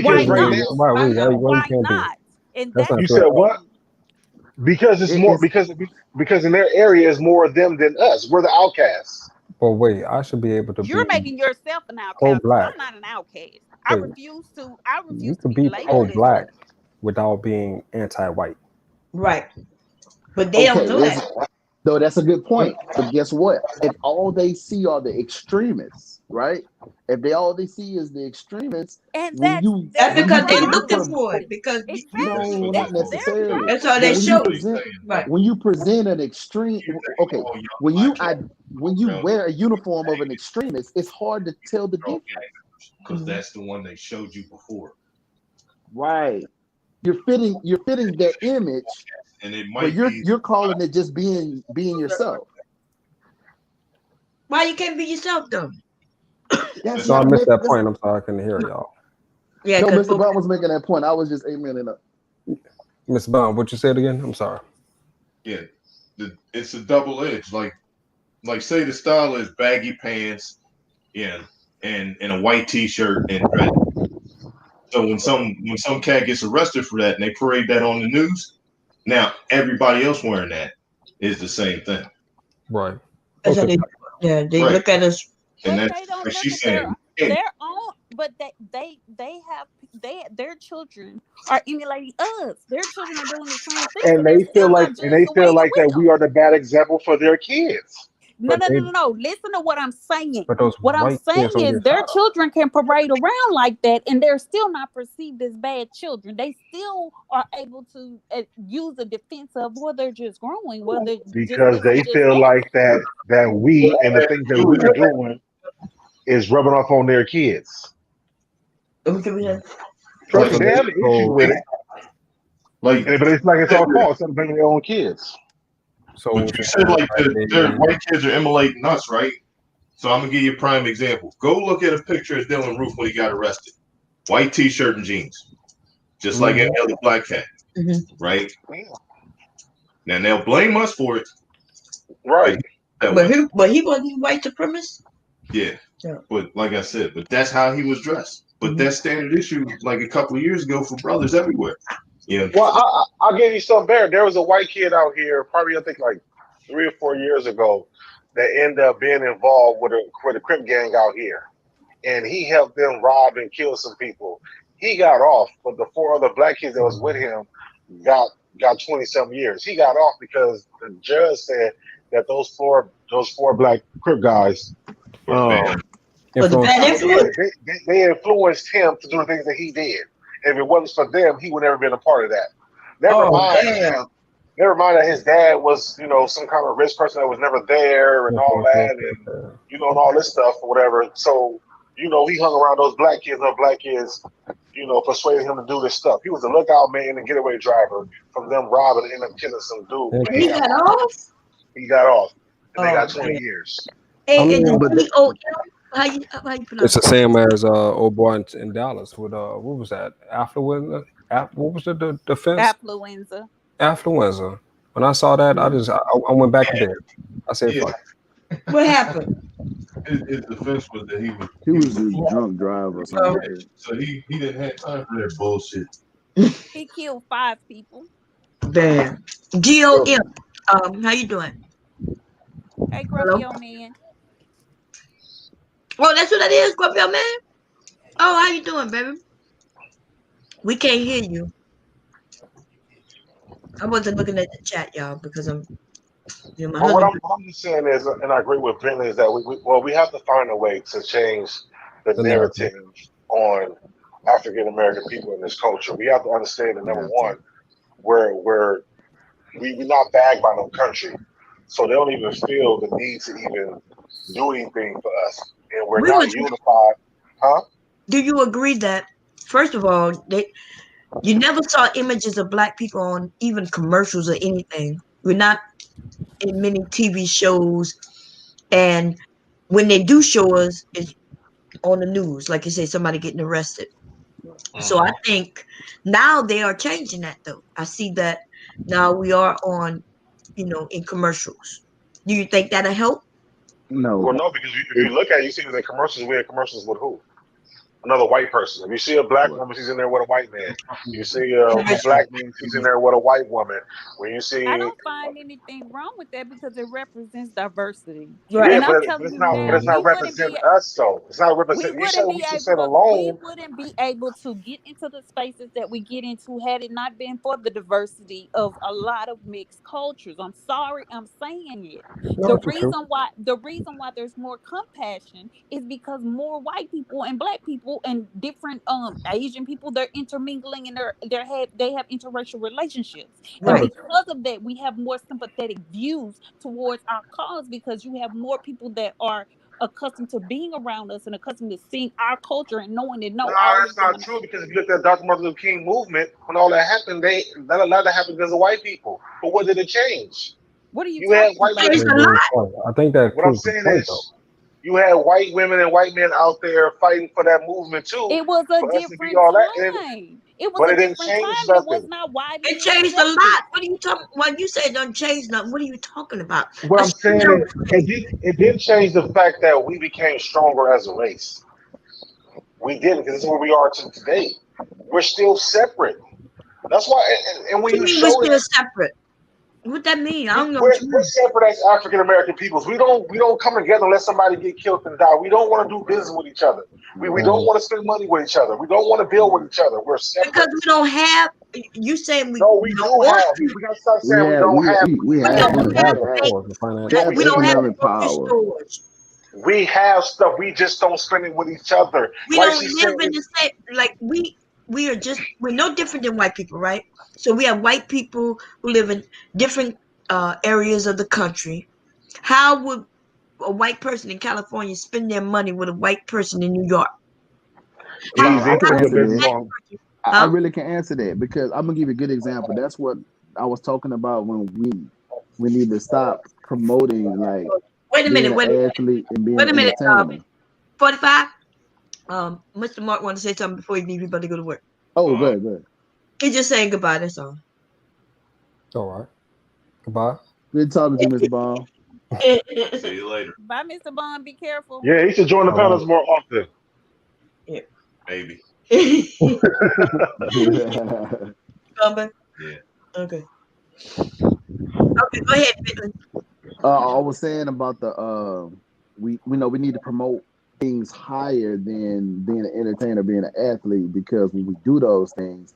K: Why
G: because right
K: not?
G: now,
M: Why you
K: Why
M: can't be?
K: not? And
M: That's
K: that's
M: not
G: you
K: the
G: said
M: true.
G: what?
K: thing.
G: Because it's more
P: It's
G: because in their area is more of them than us. We're the outcasts.
M: But wait, I should be able to
K: You're
M: be
K: making yourself an outcast because
M: pro-black.
K: I'm not an outcast. I
M: Wait,
K: refuse to. I
M: you
K: refuse to
M: could
K: be
M: be
K: labeled as
M: pro-black
K: such.
M: without being anti-white.
A: right. But they don't
P: okay.
A: know that.
P: Though that's a good point. But guess what? If all they see are the extremists, right? If all they see is the extremists,
K: And
P: when you
A: That's
K: their
P: when you
A: because they're
P: when you put
A: looking
K: problem.
P: them,
A: for it. Because
K: Exactly.
P: no,
K: That's
P: not
K: their
P: necessarily.
A: that's all
P: But
A: they
K: problem.
P: when you
A: show you.
P: present
A: Right.
P: an extreme, okay, when you wear a uniform of an extremist, it's hard to tell the difference.
O: Because that's the one they showed you before.
P: Right. You're fitting their image,
O: And it
P: but
O: might
P: you're
O: be
P: you're calling it just being yourself.
A: Why you can't be yourself though?
P: That's
M: So I
P: not
M: missed that
P: that's
M: point. I'm sorry, I couldn't hear y'all.
A: Yeah,
P: no.
A: because
P: Mr. Brown was making that point. I was just amening up.
M: Miss Bond, what you said again? I'm sorry.
O: yeah, it's a double edge. Like say the style is baggy pants, yeah, and a white t-shirt and dress. So when some cat gets arrested for that and they parade that on the news, now everybody else wearing that is the same thing.
M: Right.
A: that's how
M: Okay.
A: they
O: Right.
A: look at us.
O: And
K: But
O: that's
K: they don't
O: like
K: look
O: she's
K: at their
O: saying. Hey,
K: own. But their children are emulating us. Their children are doing the same thing,
G: And
K: but they're
G: they feel
K: still
G: like
K: not judged the way that
G: that
K: we
G: we
K: are.
G: are the bad example for their kids.
K: No,
M: But
K: no, no,
M: they
K: no, no. Listen to what I'm saying.
M: but those
K: What I'm
M: white
K: saying
M: kids don't
K: is
M: get
K: their
M: shot up.
K: children can parade around like that and they're still not perceived as bad children. They still are able to use a defense of well, they're just growing. Well, they're just
G: Because
K: this
G: they
K: and just
G: feel
K: that.
G: like that we and the things that we're doing is rubbing off on their kids.
A: What can we say?
G: Trust me,
O: like,
G: they have an issue with it,
O: like
G: but it's like it's our fault instead of bringing their own kids.
M: So
O: but
M: what
O: you
M: you're
O: said
M: saying is
O: like their white kids are emulating us, right? So I'm gonna give you a prime example. Go look at a picture of Dylan Roof when he got arrested. White t-shirt and jeans, just like any other black cat, right? Now they'll blame us for it,
G: Right.
O: that
A: But
O: way.
A: he wasn't white supremacist.
O: Yeah.
A: Yeah.
O: But like I said, but that's how he was dressed. But that's standard issue like a couple of years ago for brothers everywhere. Yeah.
G: Well, I'll give you some better. There was a white kid out here, probably I think like 3 or 4 years ago, that ended up being involved with a Crip gang out here, and he helped them rob and kill some people. He got off, but the 4 other black kids that was with him got 20-some years. He got off because the judge said that those four black Crip guys, they influenced him to do the things that he did. If it wasn't for them, he would never been a part of that. Never mind that his dad was, some kind of rich person that was never there and all that, and and all this stuff or whatever. So, he hung around those black kids, persuaded him to do this stuff. He was a lookout man and a getaway driver from them robbing and ended up killing some dude.
A: And he got off?
G: He got off. And they got 20 years.
A: Hey, and the DOM, how you pronounce
M: It's the
A: it?
M: same as old boy in Dallas with what was that? Affluenza? What was the defense?
K: Affluenza.
M: Affluenza. When I saw that, I went back to bed. I said, "Fuck."
A: What happened?
O: His defense was that
P: he was a drunk driver or something.
O: So he didn't have time for that bullshit.
K: He killed 5 people.
A: Damn. GOM. How you doing?
K: Hey, grumpy old man.
A: Oh, that's what that is, grumpy old man? Oh, how you doing, baby? We can't hear you. I wasn't looking at the chat, y'all, because I'm. My
G: What
A: husband.
G: I'm just saying is, and I agree with Bentley, is that we have to find a way to change the narrative on African American people in this culture. We have to understand that number one, we're not bagged by no country, so they don't even feel the need to even do anything for us, and we're not unified, huh?
A: Do you agree that first of all, you never saw images of black people on even commercials or anything? We're not in many TV shows, and when they do show us, it's on the news, like you say, somebody getting arrested. So I think now they are changing that, though. I see that now we are on, in commercials. Do you think that'll help?
P: No.
G: Well, no, because if you look at it, you see the commercials. We had commercials with who? Another white person. If you see a black woman, she's in there with a white man. You see a black man, she's in there with a white woman. When you see,
K: I don't find anything wrong with that because it represents diversity.
G: right?
K: And
G: Yeah,
K: I'm telling you now,
G: but it's not representing us, though. It's not representing.
K: we wouldn't be able to get into the spaces that we get into had it not been for the diversity of a lot of mixed cultures. I'm sorry, I'm saying it. The reason why there's more compassion is because more white people and black people and different Asian people, they're intermingling and they have interracial relationships. Right. And because of that, we have more sympathetic views towards our cause because you have more people that are accustomed to being around us and accustomed to seeing our culture and knowing that
G: that's not true, because if you look at the Dr. Martin Luther King movement, when all that happened, a lot of that happened because of white people. But what did it change?
K: What are you
G: had white women.
M: I think that
G: what I'm saying is, you had white women and white men out there fighting for that movement too.
K: It was a different time. It was a different time. It was not widely.
A: It changed a lot. What are you talking? When you say it don't change nothing, what are you talking about?
G: What I'm saying is, it didn't change the fact that we became stronger as a race. We didn't, because this is where we are today. We're still separate. That's why. And when you show
A: we're still separate. What that mean? I don't know.
G: We're separate as African American peoples. We don't come together unless somebody get killed and die. We don't want to do business with each other. We don't want to spend money with each other. We don't want to build with each other. We're separate.
A: Because we don't have. You saying we?
G: No, we do have. We gotta stop saying we don't have.
P: We don't have power.
G: We have stuff. We just don't spend it with each other.
A: We don't live in the same. Like we're no different than white people, right? So we have white people who live in different areas of the country. How would a white person in California spend their money with a white person in New York?
P: I really can answer that because I'm gonna give you a good example. That's what I was talking about when we need to stop promoting like
A: wait a minute,
P: athlete and being
A: 45. Mr. Mark want to say something before you leave everybody to go to work.
P: Oh, good.
A: He's just saying goodbye. That's all.
M: All right. Goodbye.
P: Good talking to you, Mr. Ball.
O: See you later.
K: Bye, Mr. Bond. Be careful.
G: Yeah, he should join the
F: All right.
G: panels more often.
O: Maybe.
A: Coming.
O: Yeah.
A: Okay. Okay, go ahead, Bentley.
P: I was saying about the we know we need to promote things higher than being an entertainer, being an athlete, because when we do those things,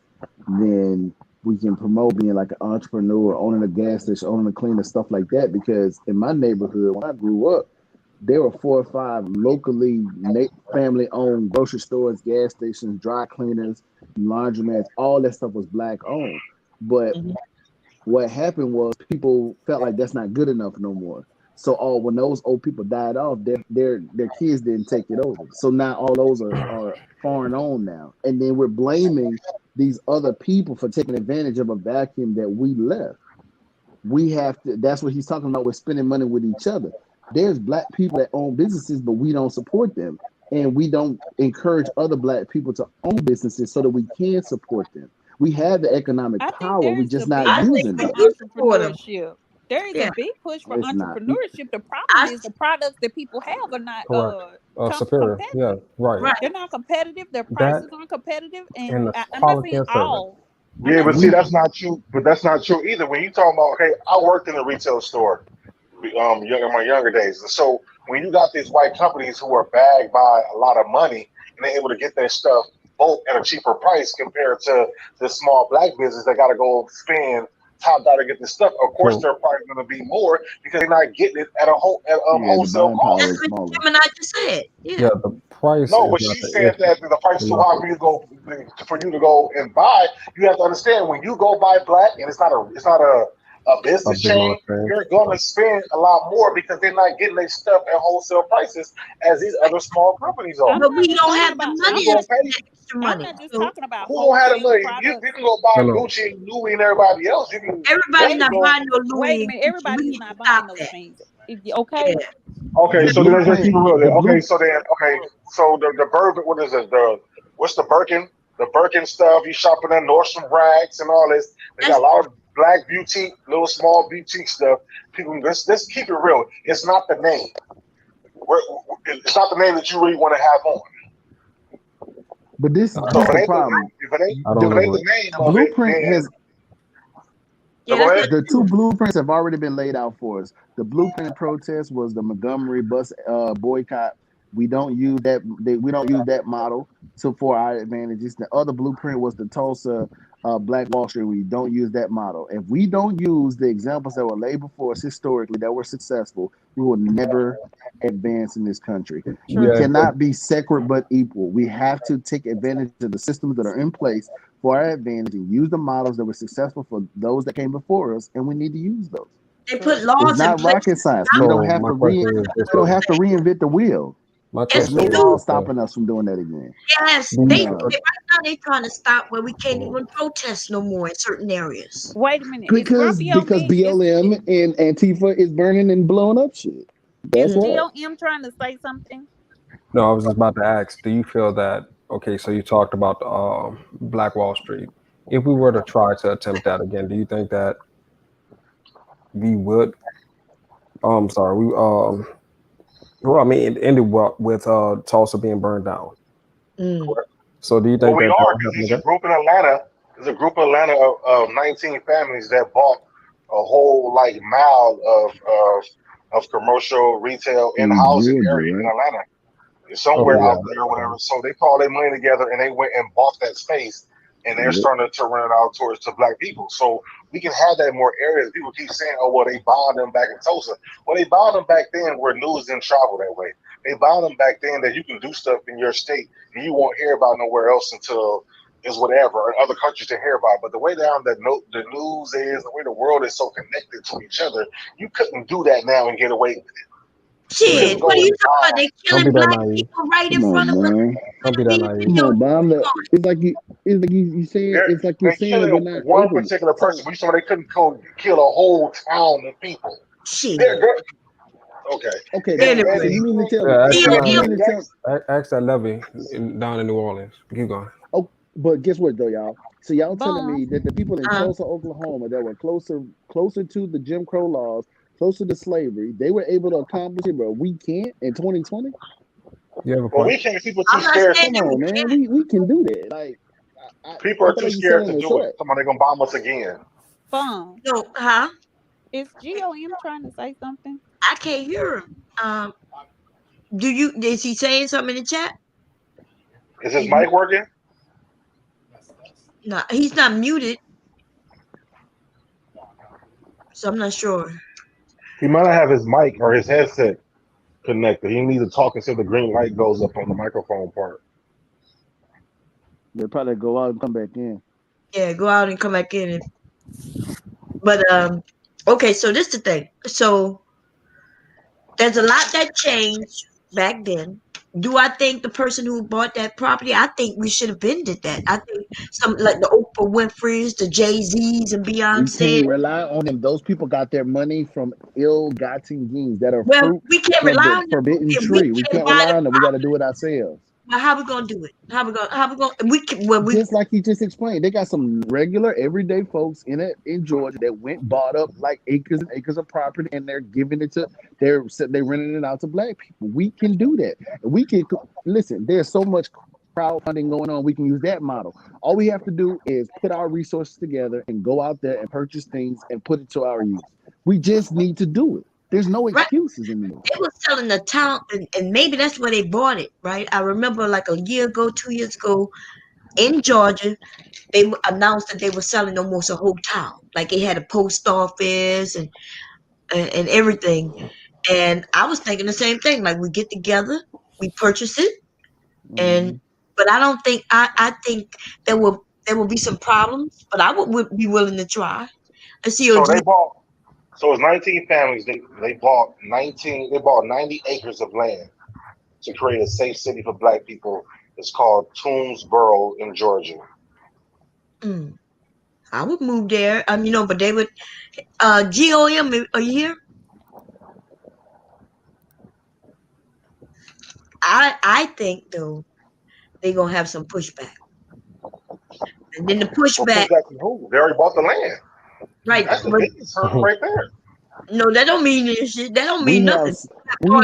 P: then we can promote being like an entrepreneur, owning a gas station, owning a cleaner, stuff like that. Because in my neighborhood, when I grew up, there were 4 or 5 locally family-owned grocery stores, gas stations, dry cleaners, laundromats. All that stuff was black-owned. But what happened was people felt like that's not good enough no more. So when those old people died off, their kids didn't take it over. So now all those are foreign owned now. And then we're blaming these other people for taking advantage of a vacuum that we left. We have to, that's what he's talking about. We're spending money with each other. There's black people that own businesses, but we don't support them. And we don't encourage other black people to own businesses so that we can support them. We have the economic
K: I think
P: power. We're
K: there's a
P: just not
K: big push
P: using
K: for
P: it.
K: entrepreneurship. There is a
A: Yeah.
K: big push for
P: It's not.
K: entrepreneurship. The problem is the products that people have are not
M: Correct. Superior.
K: competitive.
M: Yeah, right.
K: They're not competitive. Their
M: That
K: prices aren't competitive,
M: and
K: and
M: the
K: I'm not
M: quality
K: saying
M: of service.
K: all. I'm
G: Yeah,
K: not
G: but see,
K: saying
G: that's not true. But that's not true either. When you talking about, okay, I worked in a retail store, in my younger days, and so when you got these white companies who are bagged by a lot of money and they're able to get their stuff both at a cheaper price compared to the small black business that got to go spend top dollar to get this stuff. Of course,
M: So
G: their price is going to be more because they're not getting it at a
P: Yeah, the
G: wholesale
P: buying power
G: cost.
P: is
A: That's what
P: smaller.
A: Gemini just said. Yeah.
M: yeah, the price
G: No,
M: is
G: but
M: not
G: she
M: the
G: said
M: issue.
G: that the price
M: It's
G: too
M: not
G: high
M: the
G: for you to go and buy. You have to understand when you go buy black and it's not a
M: a
G: business
M: big amount
G: chain,
M: of change.
G: you're gonna spend a lot more because they're not getting their stuff at wholesale prices as these other small companies are.
K: I'm
A: But
K: not
A: we
K: just
A: don't
K: talking
A: have the
K: about.
G: So you
A: money
K: I'm
A: to
K: not.
G: gonna
A: spend
G: pay.
A: that extra
K: I'm
A: money.
K: not just
A: So
K: talking about
G: Who don't have the
K: wholesale
G: money? You
K: products.
G: can go buy
M: No, no.
G: Gucci and Louis and everybody else.
A: everybody
K: Wait
G: You
K: a
A: not
G: go.
K: minute.
A: buying no
K: Wait a
A: Louis and
K: minute.
A: Gucci. We
K: Everybody is
A: need to
K: not
A: stop
K: buying those
A: that.
K: things.
A: Yeah.
K: Okay.
G: Okay,
P: The
G: so then let's just
P: blueprint,
G: keep it real.
P: the
G: Okay,
P: blue.
G: so then so the Bourbon, what is it? What's the Birkin? The Birkin stuff. You shopping at Nordstrom Rags and all this. They got
A: That's
G: a lot of black boutique, little small boutique stuff. People, let's keep it real. It's not the name. It's not the name that you really want to have on.
P: But this
G: So
P: this
G: if
P: the
G: it ain't
P: problem.
M: I
G: if
M: don't
G: it ain't
M: agree.
G: the name
P: The
G: of it,
P: blueprint
G: then
P: has
G: no,
A: yeah,
G: go
A: that's
G: ahead.
A: not
P: the two
A: true.
P: blueprints have already been laid out for us. The blueprint protest was the Montgomery bus boycott. We don't use that. We don't use that model for our advantages. The other blueprint was the Tulsa Black Wall Street. We don't use that model. If we don't use the examples that were laid before us historically that were successful, we will never advance in this country. We
M: Yeah,
K: True.
P: cannot be separate but equal. We have to take advantage of the systems that are in place for our advantage and use the models that were successful for those that came before us, and we need to use those.
A: They put
K: True.
P: It's
A: laws in
P: not
A: place
P: rocket
A: to
P: science.
A: stop
P: We don't
M: so
P: have
M: my
P: to
M: question is this
P: we don't
M: though.
P: have to reinvent the wheel.
M: My
A: Yes,
P: There's
A: they
M: question
P: no
M: is
P: law
A: do.
M: this though.
P: stopping us from doing that again.
A: Yes,
M: Do you
A: they
P: None.
A: right now they're trying to stop where we can't even protest no more in certain areas.
K: Wait a minute. Is
P: Because
K: Grumpy on
P: because
K: me?
P: BLM and Antifa is burning and blowing up shit. That's
K: Is
P: why.
K: GOM trying to say something?
M: no, I was just about to ask, do you feel that okay, so you talked about Black Wall Street. If we were to try to attempt that again, do you think that we would sorry, we well, I mean it ended with Tulsa being burned down.
A: Mm.
M: Correct. So do you
G: Well,
M: think
G: we
M: that that
G: are
M: would
G: because
M: happen
G: there's a
M: again?
G: group in Atlanta. There's a group in Atlanta of 19 families that bought a whole like mile of commercial retail and
P: In
G: housing
P: Georgia,
G: area in
P: right?
G: Atlanta. It's
M: Okay,
G: somewhere
M: yeah.
G: out there or whatever. So they called their money together and they went and bought that space, and they're
P: Yep.
G: starting to rent it out towards to black people. So we can have that in more areas. People keep saying, "Oh, well, they bombed them back in Tulsa." Well, they bombed them back then where news didn't travel that way. They bombed them back then that you can do stuff in your state and you won't hear about nowhere else until is whatever or other countries to hear about. But the way down that the news is, the way the world is so connected to each other, you couldn't do that now and get away with it. You couldn't
A: Shit,
K: True.
A: what are
G: go
A: you
G: and
A: talking about?
G: bomb.
A: They
M: Don't be
A: killing
M: that
A: black
M: naive.
A: people right in
P: Come
A: front
P: on,
A: of us.
P: man.
M: Don't be that
A: These
M: naive.
P: Come
A: videos
P: on, Bob.
A: going.
P: It's like you're
G: They're
P: saying that we're
G: killing
P: not
G: one
P: open.
G: particular person, but you saw they couldn't kill a whole town of people.
A: Shit.
G: Okay.
P: Okay,
G: And
P: Bob. So
A: Anyway,
P: you mean to tell me?
M: Yeah,
A: see
M: ask
A: you
P: So you
A: deal.
P: mean to tell?
M: Ask that levy down in New Orleans. Keep going.
P: Oh, but guess what though, y'all? So y'all telling
K: Bomb.
P: me that the people in Tulsa, Oklahoma, that were closer to the Jim Crow laws, closer to slavery. They were able to accomplish it, but we can't in 2020.
M: You have a
G: Well, we
M: point?
G: can't. People
A: I'm
G: too
A: not
G: scared.
A: saying
P: Come
A: that
P: on,
A: we
P: man.
A: can't.
P: We can do that. Like
G: People
P: I
G: are
P: feel
G: too
P: like you're
G: scared
P: selling
G: to
P: a
G: do it.
P: short.
G: Somebody gonna bomb us again.
K: Bomb.
A: No, huh?
K: Is GOM trying to say something?
A: I can't hear him. Is he saying something in the chat?
G: Is his mic working?
A: No, he's not muted, so I'm not sure.
G: He might not have his mic or his headset connected. He needs to talk until the green light goes up on the microphone part.
P: They probably go out and come back in.
A: Yeah, go out and come back in. But okay, so this is the thing. So there's a lot that changed back then. Do I think the person who bought that property? I think we should have been did that. I think some like the Oprah Winfrey's, the Jay-Z's, and
P: We
A: Beyonce.
P: can't rely on them. Those people got their money from ill-gotten gains that are
A: Well,
P: fruit
A: we can't
P: from
A: rely
P: the
A: on them.
P: forbidden
A: Okay, we
P: tree. We
A: can
P: can't
A: buy
P: rely
A: the
P: on them. We got to do it ourselves.
A: Well, how we gonna do it? How we gonna? We can. Well, we
P: Just like he just explained, they got some regular, everyday folks in Georgia that went bought up like acres and acres of property, and they're giving it to they're renting it out to black people. We can do that. We can listen. There's so much crowdfunding going on. We can use that model. All we have to do is put our resources together and go out there and purchase things and put it to our use. We just need to do it. There's no
A: right.
P: excuses anymore.
A: They were selling the town, and maybe that's where they bought it. Right. I remember like a year ago, 2 years ago, in Georgia, they announced that they were selling almost a whole town. Like they had a post office and everything. And I was thinking the same thing. Like we get together, we purchase it, and but I don't think I think there will be some problems, but I would be willing to try. I see.
G: So they bought. So it's 19 families. They bought 19. They bought 90 acres of land to create a safe city for black people. It's called Toomsboro in Georgia.
A: I would move there. But they would. GOM, are you here? I think though they're gonna have some pushback, and then the pushback.
G: Pushback from who? They already bought the land.
A: Right.
G: That's the biggest hurdle right there.
A: No, that don't mean this shit. That don't mean nothing.
P: We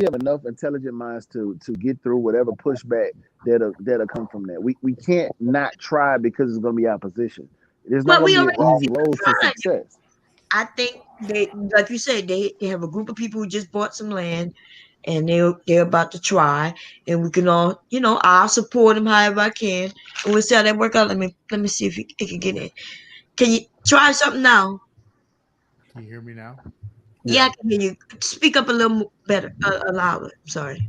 P: have enough intelligent minds to get through whatever pushback that'll come from that. We can't not try because it's going to be opposition. There's not going to be an easy road to success.
A: I think they, like you said, they have a group of people who just bought some land, and they're about to try, and we can all, I'll support them however I can, and we'll see how that work out. Let me see if it can get in. Can you try something now?
Q: Can you hear me now?
A: Yeah, I can hear you. Speak up a little better, louder. Sorry.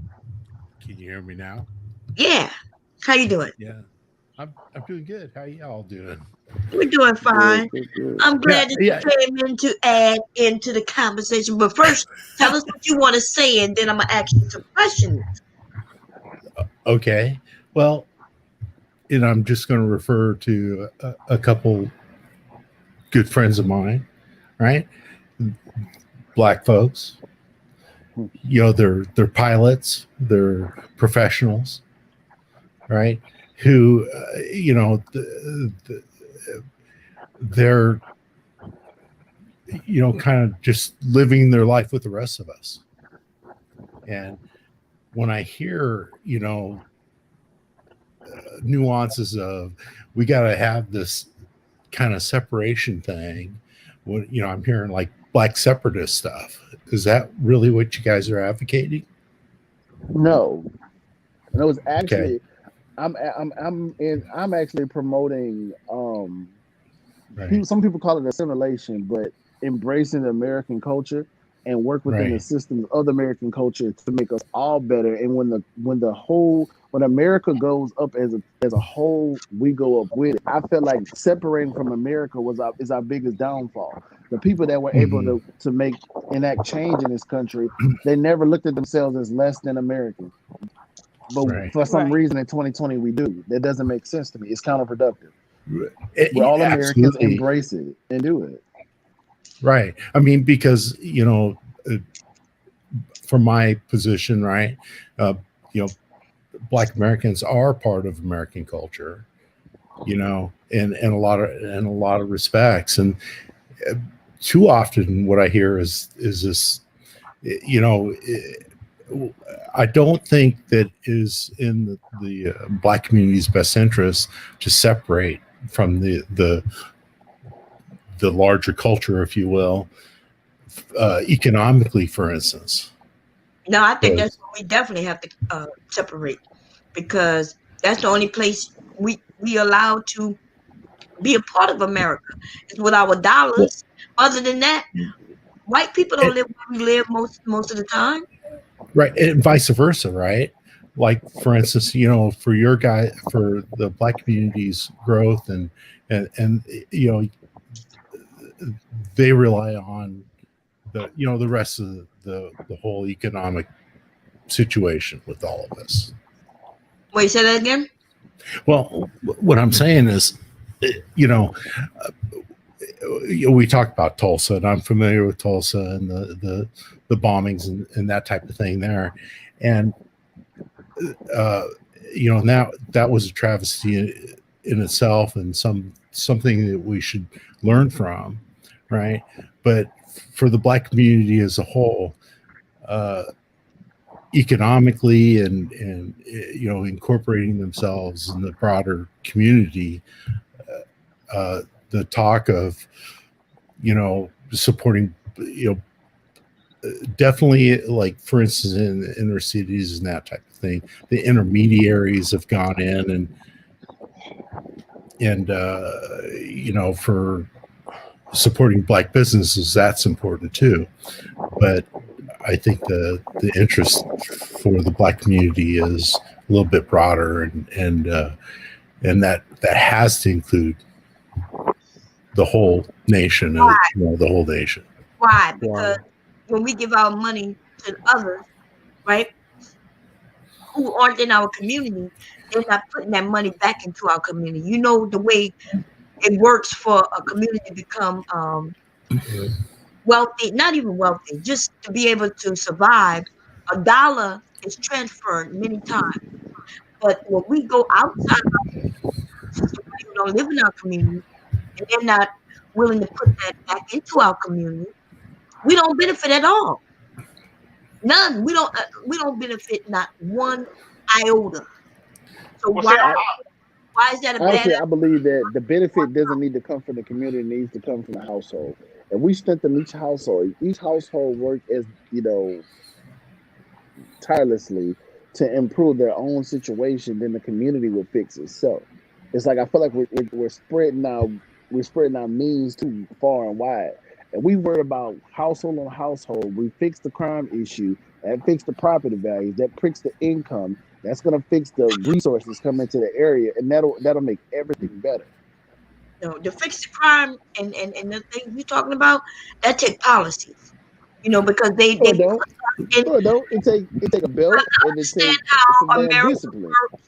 Q: Can you hear me now?
A: Yeah. How you doing?
Q: Yeah, I'm doing good. How y'all doing?
A: We're doing fine.
P: Good.
A: I'm glad that you came in to add into the conversation. But first, tell us what you want to say, and then I'm gonna ask you some questions.
Q: Okay. Well, I'm just going to refer to a couple good friends of mine, right? Black folks. They're pilots, they're professionals, right? Who, they're, kind of just living their life with the rest of us. And when I hear, nuances of we got to have this kind of separation thing, I'm hearing like black separatist stuff. Is that really what you guys are advocating?
P: No, and it was actually I'm actually promoting some people call it assimilation, but embracing the American culture and work within the systems of the American culture to make us all better. And when America goes up as a whole, we go up with it. I feel like separating from America is our biggest downfall. The people that were able to enact change in this country, they never looked at themselves as less than American. But for some reason in 2020 we do. That doesn't make sense to me. It's counterproductive. All Americans embrace it and do it.
Q: Right. I mean, because, from my position, right, Black Americans are part of American culture, in a lot of respects. And too often what I hear is this, you know, I don't think that is in the Black community's best interest to separate from the larger culture, if you will, economically, for instance.
A: No, I think that's what we definitely have to separate, because that's the only place we allowed to be a part of America is with our dollars. Other than that, white people don't live where we live most of the time.
Q: Right, and vice versa, right? Like, for instance, you know, for your guy, for the Black community's growth, and you know, they rely on the rest of the whole economic situation with all of us.
A: Wait, say that again?
Q: Well, what I'm saying is, you know, we talked about Tulsa, and I'm familiar with Tulsa and the bombings and that type of thing there, and you know, now that was a travesty in itself, and something that we should learn from, right? But for the Black community as a whole, economically and you know, incorporating themselves in the broader community, the talk of, you know, supporting, you know, definitely, like, for instance, in the inner cities and that type of thing, the intermediaries have gone in and you know, for supporting Black businesses, that's important too. But I think the interest for the Black community is a little bit broader, and that has to include the whole nation.
A: Why?
Q: You know, the whole nation.
A: Why? Because when we give our money to others, right, who aren't in our community, they're not putting that money back into our community. You know the way it works for a community to become wealthy, not even wealthy, just to be able to survive. A dollar is transferred many times. But when we go outside somebody who don't live in our community, and they're not willing to put that back into our community, we don't benefit at all. None. We don't benefit not one iota. So why is that a bad?
P: Honestly, I believe that the benefit doesn't need to come from the community; it needs to come from the household. And we strengthen each household work as, you know, tirelessly to improve their own situation, then the community will fix itself. It's like I feel like we're spreading our means too far and wide, and we worry about household on household. We fix the crime issue, that fix the property values, that fix the income. That's gonna fix the resources coming to the area, and that'll make everything better.
A: No, to fix the crime and the things we're talking about, that take policies. You know, because they
P: No, it don't. No, it don't. It take a belt, and it
A: understand
P: take some
A: how
P: damn
A: America
P: discipline.
A: works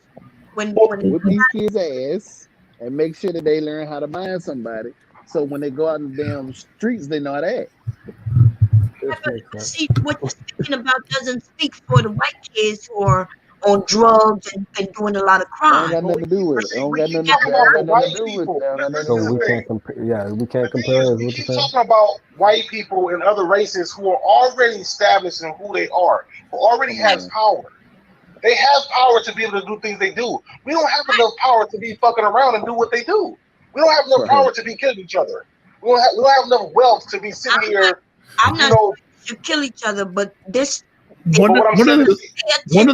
A: when
P: Whip these kids' ass and make sure that they learn how to mind somebody. So when they go out in the damn streets, they know how to act.
A: see what you're speaking about doesn't speak for the white kids who are on drugs and doing a lot of
P: That don't
A: crime.
P: got nothing to do with it. That don't got nothing.
G: Talking
P: That don't
G: about
P: got
G: the
P: nothing
G: white
P: to do with.
G: people.
P: That don't got nothing
M: So
P: to do
M: we
P: with it.
M: can't compare. Yeah, we can't
G: The thing
M: compare.
G: is,
M: Is
G: we
M: what you're
G: keep
M: saying?
G: talking about white people and other races who are already established in who they are, who already has power. They have power to be able to do things they do. We don't have enough power to be fucking around and do what they do. We don't have enough power to be killing each other. We don't have enough wealth to be sitting here.
A: I'm not saying we should kill each other, but this.
Q: One of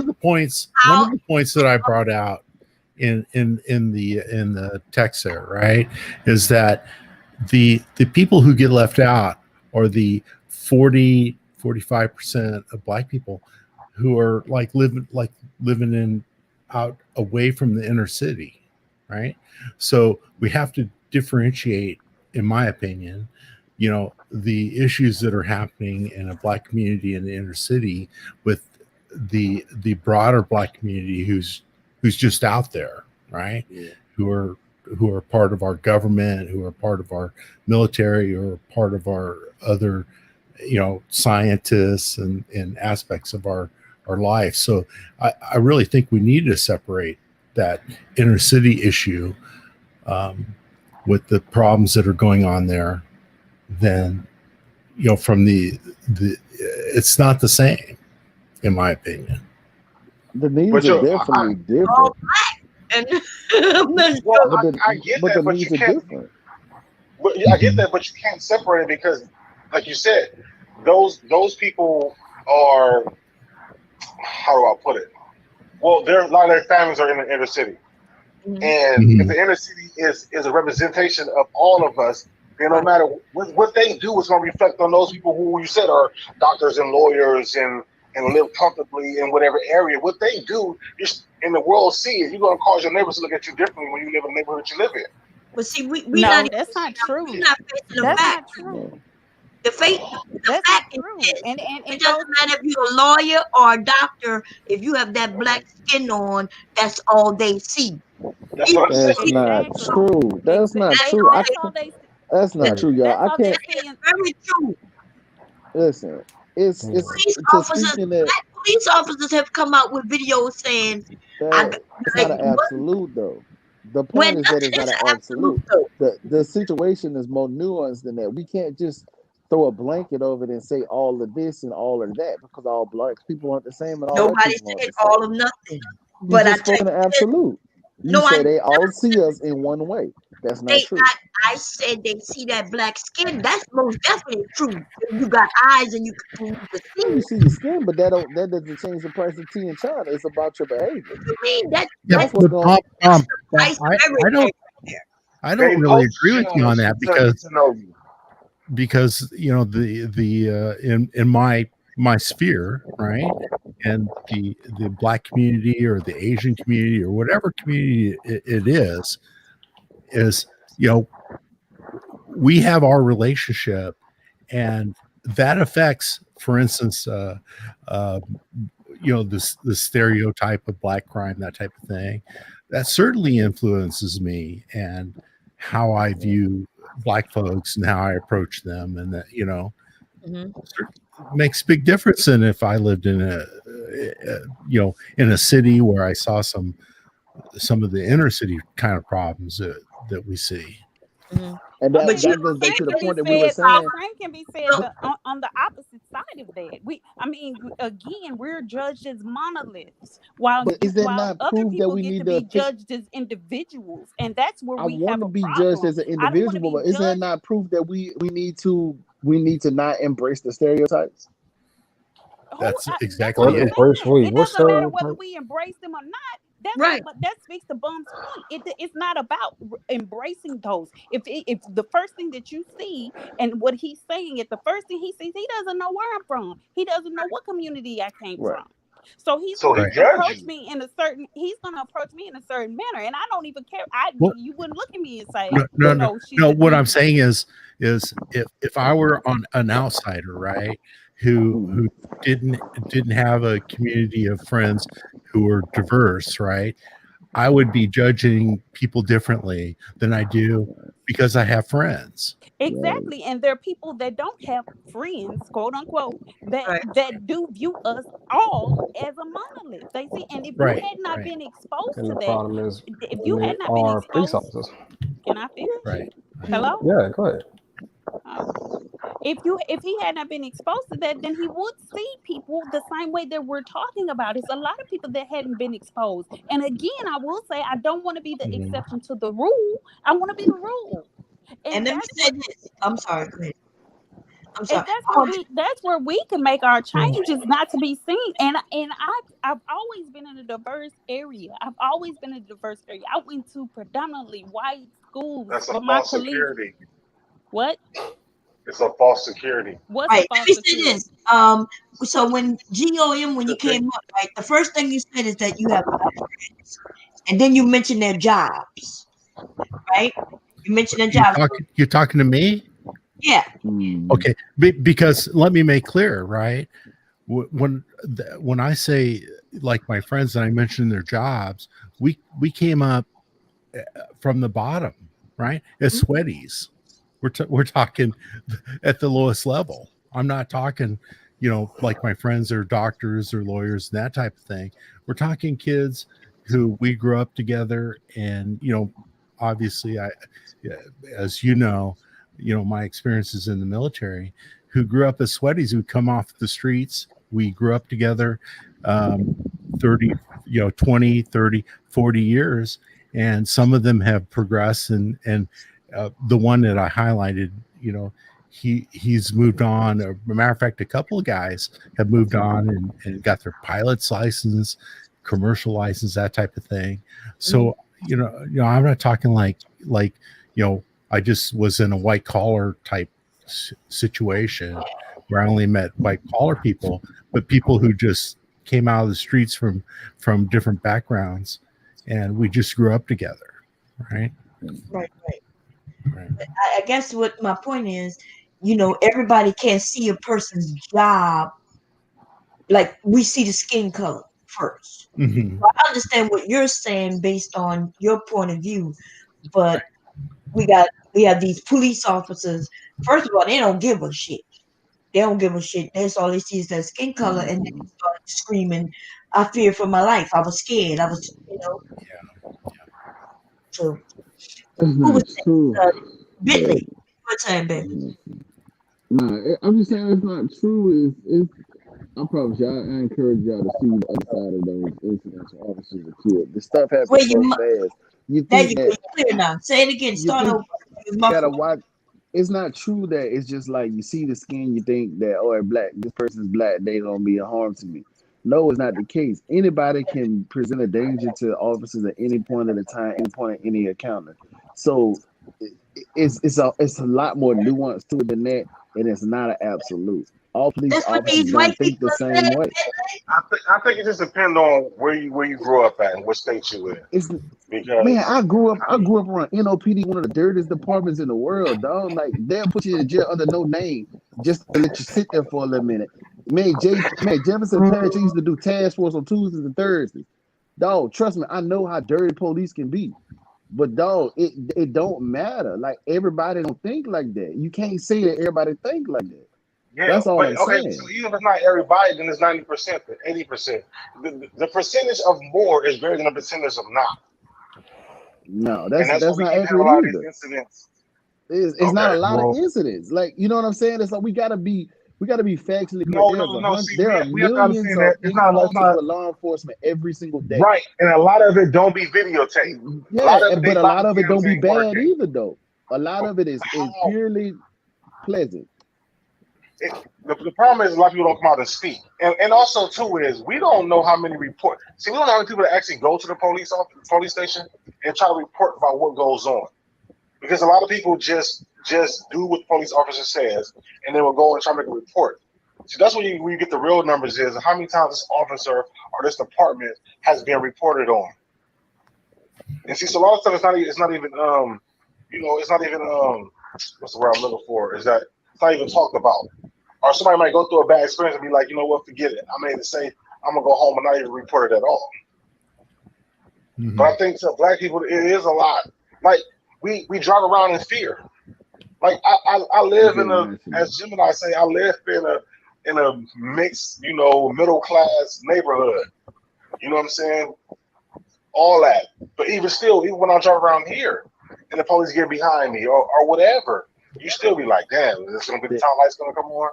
Q: the points that I brought out in the text there, right, is that the people who get left out are the 45% of Black people who are living in out away from the inner city, right? So we have to differentiate, in my opinion, you know, the issues that are happening in a Black community in the inner city with the broader Black community who's just out there, right?
P: Yeah.
Q: Who are part of our government, who are part of our military, or part of our other, you know, scientists and aspects of our life. So I really think we need to separate that inner city issue with the problems that are going on there then from the it's not the same, in my opinion.
P: The needs are definitely different.
A: And
G: I get
P: but
G: that,
P: the
G: but you
P: needs are
G: can't.
P: different.
G: But I get that, but you can't separate it because, like you said, those people are. How do I put it? Well, a lot of their families are in the inner city, and if the inner city is a representation of all of us, then no matter what they do is going to reflect on those people who you said are doctors and lawyers and live comfortably in whatever area. What they do, in the world see it. You're going to cause your neighbors to look at you differently when you live in the neighborhood you live in.
A: But see, we
K: No,
A: not
K: that's not true.
A: we're not facing the
K: That's
A: fact.
K: not true.
A: The
K: That's
A: fact
K: not true.
A: is,
K: And
A: it doesn't matter if you're a lawyer or a doctor. If you have that black skin on, that's all they see.
G: That's what I'm saying.
P: That's not true. That's not true. That's not true, y'all. I can't.
A: Very true.
P: Listen, it's
A: Police
P: to
A: officers,
P: speaking that.
A: black police officers have come out with videos saying,
P: It's not an absolute though. The point is that it's not an absolute. The situation is more nuanced than that. We can't just throw a blanket over it and say all of this and all of that because all black people aren't the same and all white
A: nobody
P: people aren't
A: said
P: the same.
A: all of nothing.
P: You
A: But
P: just spoke an absolute. You say they all see us in one way. That's not true.
A: I said they see that black skin. That's most definitely true. If you got eyes and you can see.
P: You see your skin, but that doesn't change the price of tea in China. It's about your behavior.
A: You mean that's
P: what's going on.
Q: I don't really agree with you on that because in my sphere, right, and the black community or the Asian community or whatever community it is we have our relationship, and that affects, for instance, the stereotype of black crime, that type of thing. That certainly influences me and how I view black folks and how I approach them, and that makes a big difference than if I lived in a city where I saw some of the inner city kind of problems that we see.
P: And that goes back to the point that we were saying.
K: The same can be said on the opposite side of that. Again, we're judged as monoliths, while other people get to be judged as individuals, and that's where we have a problem.
P: I want to be judged as an individual, but isn't it not proof that we need to not embrace the stereotypes?
Q: That's exactly it.
K: It doesn't matter whether we embrace them or not. That speaks to Bum's point. It's not about embracing those. If the first thing that you see and what he's saying, if the first thing he sees, he doesn't know where I'm from. He doesn't know what community I came from. So he's going to approach me in a certain. He's going to approach me in a certain manner, and I don't even care. You wouldn't look at me and say,
Q: "No." What I'm saying is if I were on an outsider, right, who didn't have a community of friends who are diverse, right, I would be judging people differently than I do because I have friends.
K: Exactly. And there are people that don't have friends, quote unquote, that do view us all as a monolith. They see, and if you had not been exposed to that, if you had not been exposed, can I finish?
Q: Right.
K: Hello?
M: Yeah, go ahead.
K: If he had not been exposed to that, then he would see people the same way that we're talking about. It's a lot of people that hadn't been exposed. And again, I will say I don't want to be the exception to the rule. I want to be the rule.
A: And let me say this. I'm sorry. Go ahead. I'm sorry.
K: That's where we can make our changes, not to be seen. And I've always been in a diverse area. I went to predominantly white schools.
G: That's a false security.
K: What?
G: It's a false security.
K: What's a false security?
A: Let me say this. So when GOM, when you came up, right, the first thing you said is that you have friends, and then you mentioned their jobs, right? You mentioned their jobs.
Q: You're talking to me?
A: Yeah.
Q: Okay. Because let me make clear, right? When I say like my friends and I mentioned their jobs, we came up from the bottom, right? As sweaties. We're talking at the lowest level. I'm not talking, like my friends are doctors or lawyers and that type of thing. We're talking kids who we grew up together, and obviously, as you know, my experiences in the military, who grew up as sweaties, who come off the streets. We grew up together 30, 20, 30, 40 years. And some of them have progressed. And the one that I highlighted, he's moved on. As a matter of fact, a couple of guys have moved on and got their pilot's license, commercial license, that type of thing. So, I'm not talking like, I just was in a white collar type situation where I only met white collar people, but people who just came out of the streets from different backgrounds, and we just grew up together, right?
A: Right. I guess what my point is, everybody can't see a person's job like we see the skin color first.
Q: Mm-hmm.
A: So I understand what you're saying based on your point of view, but we have these police officers. First of all, they don't give a shit. They don't give a shit. That's all they see is that skin color, and they start screaming, "I fear for my life. I was scared. I was, So
P: That's
A: who was
P: not true.
A: Bentley? What time, baby?
P: Nah, I'm just saying it's not true. If I promise you, I encourage y'all to see the other side of those incidents where officers are killed. This stuff happens
A: Wait,
P: so fast. You
A: there
P: think
A: you go.
P: that
A: You're clear now. Say it again.
P: you
A: Start
P: think
A: over.
P: you gotta watch. It's not true that it's just like you see the skin, you think that this person's black, they gonna be a harm to me. No, it's not the case. Anybody can present a danger to officers at any point of the time, any point of any encounter. So it's a lot more nuance to it than that, and it's not an absolute. All police
A: That's what
P: officers
A: these white
P: don't think
A: people
P: the
A: are
P: same
A: saying.
P: way.
G: I think it just depends on where you grew up at and what state you in.
P: It's
G: Because
P: Man, I grew up around NOPD, one of the dirtiest departments in the world, dog. Like they'll put you in jail under no name just to let you sit there for a little minute. Man, Jefferson Parish used to do task force on Tuesdays and Thursdays. Dog, trust me, I know how dirty police can be. But dog, it don't matter. Like everybody don't think like that. You can't say that everybody think like that.
G: yeah,
P: That's all
G: but
P: I'm
G: okay,
P: saying.
G: so even if it's not everybody, then it's 90%, 80%. The percentage of more is greater than the percentage of not.
P: No,
G: And that's why
P: that's
G: we
P: not
G: keep having a
P: accurate
G: lot of these
P: either.
G: incidents.
P: It's not a lot of incidents. Like, you know what I'm saying? It's like we gotta be factually correct.
G: No. See,
P: There are
G: we have to
P: millions
G: understand
P: of
G: that it's
P: encounters
G: not
P: with law enforcement every single day.
G: right, and a lot of it don't be videotaped. A lot of
P: Yeah,
G: it, they
P: but a
G: body
P: lot of it don't
G: cams
P: be
G: ain't
P: bad
G: working.
P: either, though. A lot of it is purely pleasant.
G: The problem is a lot of people don't come out and speak, and also too is we don't know how many report. See, we don't know how many people that actually go to the police station and try to report about what goes on, because a lot of people just do what the police officer says, and then will go and try to make a report. See, that's when you get the real numbers is how many times this officer or this department has been reported on. And see, so a lot of stuff it's not even it's not even what's the word I'm looking for? Is that it's not even talked about. Or somebody might go through a bad experience and be like, you know what, forget it. I made it say I'm gonna go home and not even report it at all.
Q: Mm-hmm.
G: But I think to black people it is a lot. Like we drive around in fear. Like I live in as Jim and I say, I live in a mixed, middle class neighborhood. You know what I'm saying? All that. But even when I drive around here and the police get behind me or whatever, you still be like, damn, is this gonna be the time light's gonna come on?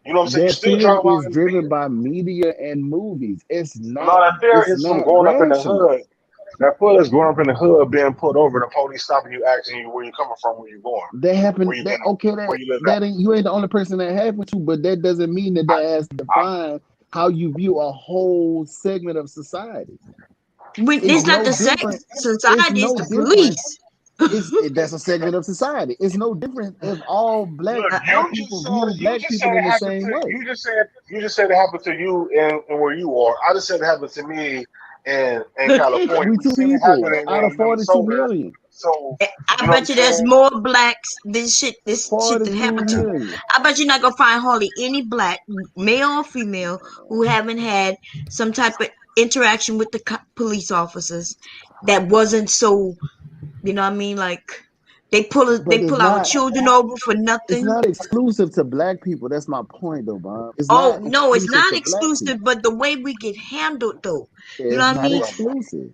G: You know what I'm saying? You
P: That
G: still
P: fear
G: drive around
P: is
G: in
P: driven
G: fear.
P: by media and movies. It's
G: No,
P: not.
G: that fear
P: It's
G: is from
P: not
G: growing up in the
P: rational.
G: hood. That fear is growing up in the hood, being pulled over, the police stopping you, asking you where you coming from, where you going,
P: That happened.
G: where you been, where you live
P: That
G: at.
P: ain't you ain't the only person that happened to, but that doesn't mean that has to define how you view a whole segment of society.
A: It's not the same
P: It's
A: society, it's
P: no
A: the
P: different.
A: police.
P: That's a segment of society. It's no different if all black
G: Look,
P: people view
G: you
P: black
G: just said
P: people
G: it
P: in the
G: happened
P: same
G: to
P: way.
G: you just said it happened to you and where you are. I just said it happened to me in California.
P: We
G: We
P: two
G: seen it
P: people
G: happen
P: out of
G: in
P: 42
G: Minnesota.
P: million.
G: So
A: I
G: you know what I'm
A: bet you there's
G: saying?
A: more blacks this shit that
P: 42
A: happened to.
P: million.
A: I bet you're not gonna find hardly any black, male or female, who haven't had some type of interaction with the police officers that wasn't so, you know what I mean? Like they
P: But
A: pull our children over for
P: it's
A: nothing.
P: not exclusive to black people. That's my point, though, Bob. It's
A: Oh
P: not
A: no, it's
P: exclusive
A: not
P: to black
A: exclusive,
P: people.
A: but the way we get handled though. You know
P: It's
A: what I
P: not
A: mean?
P: exclusive.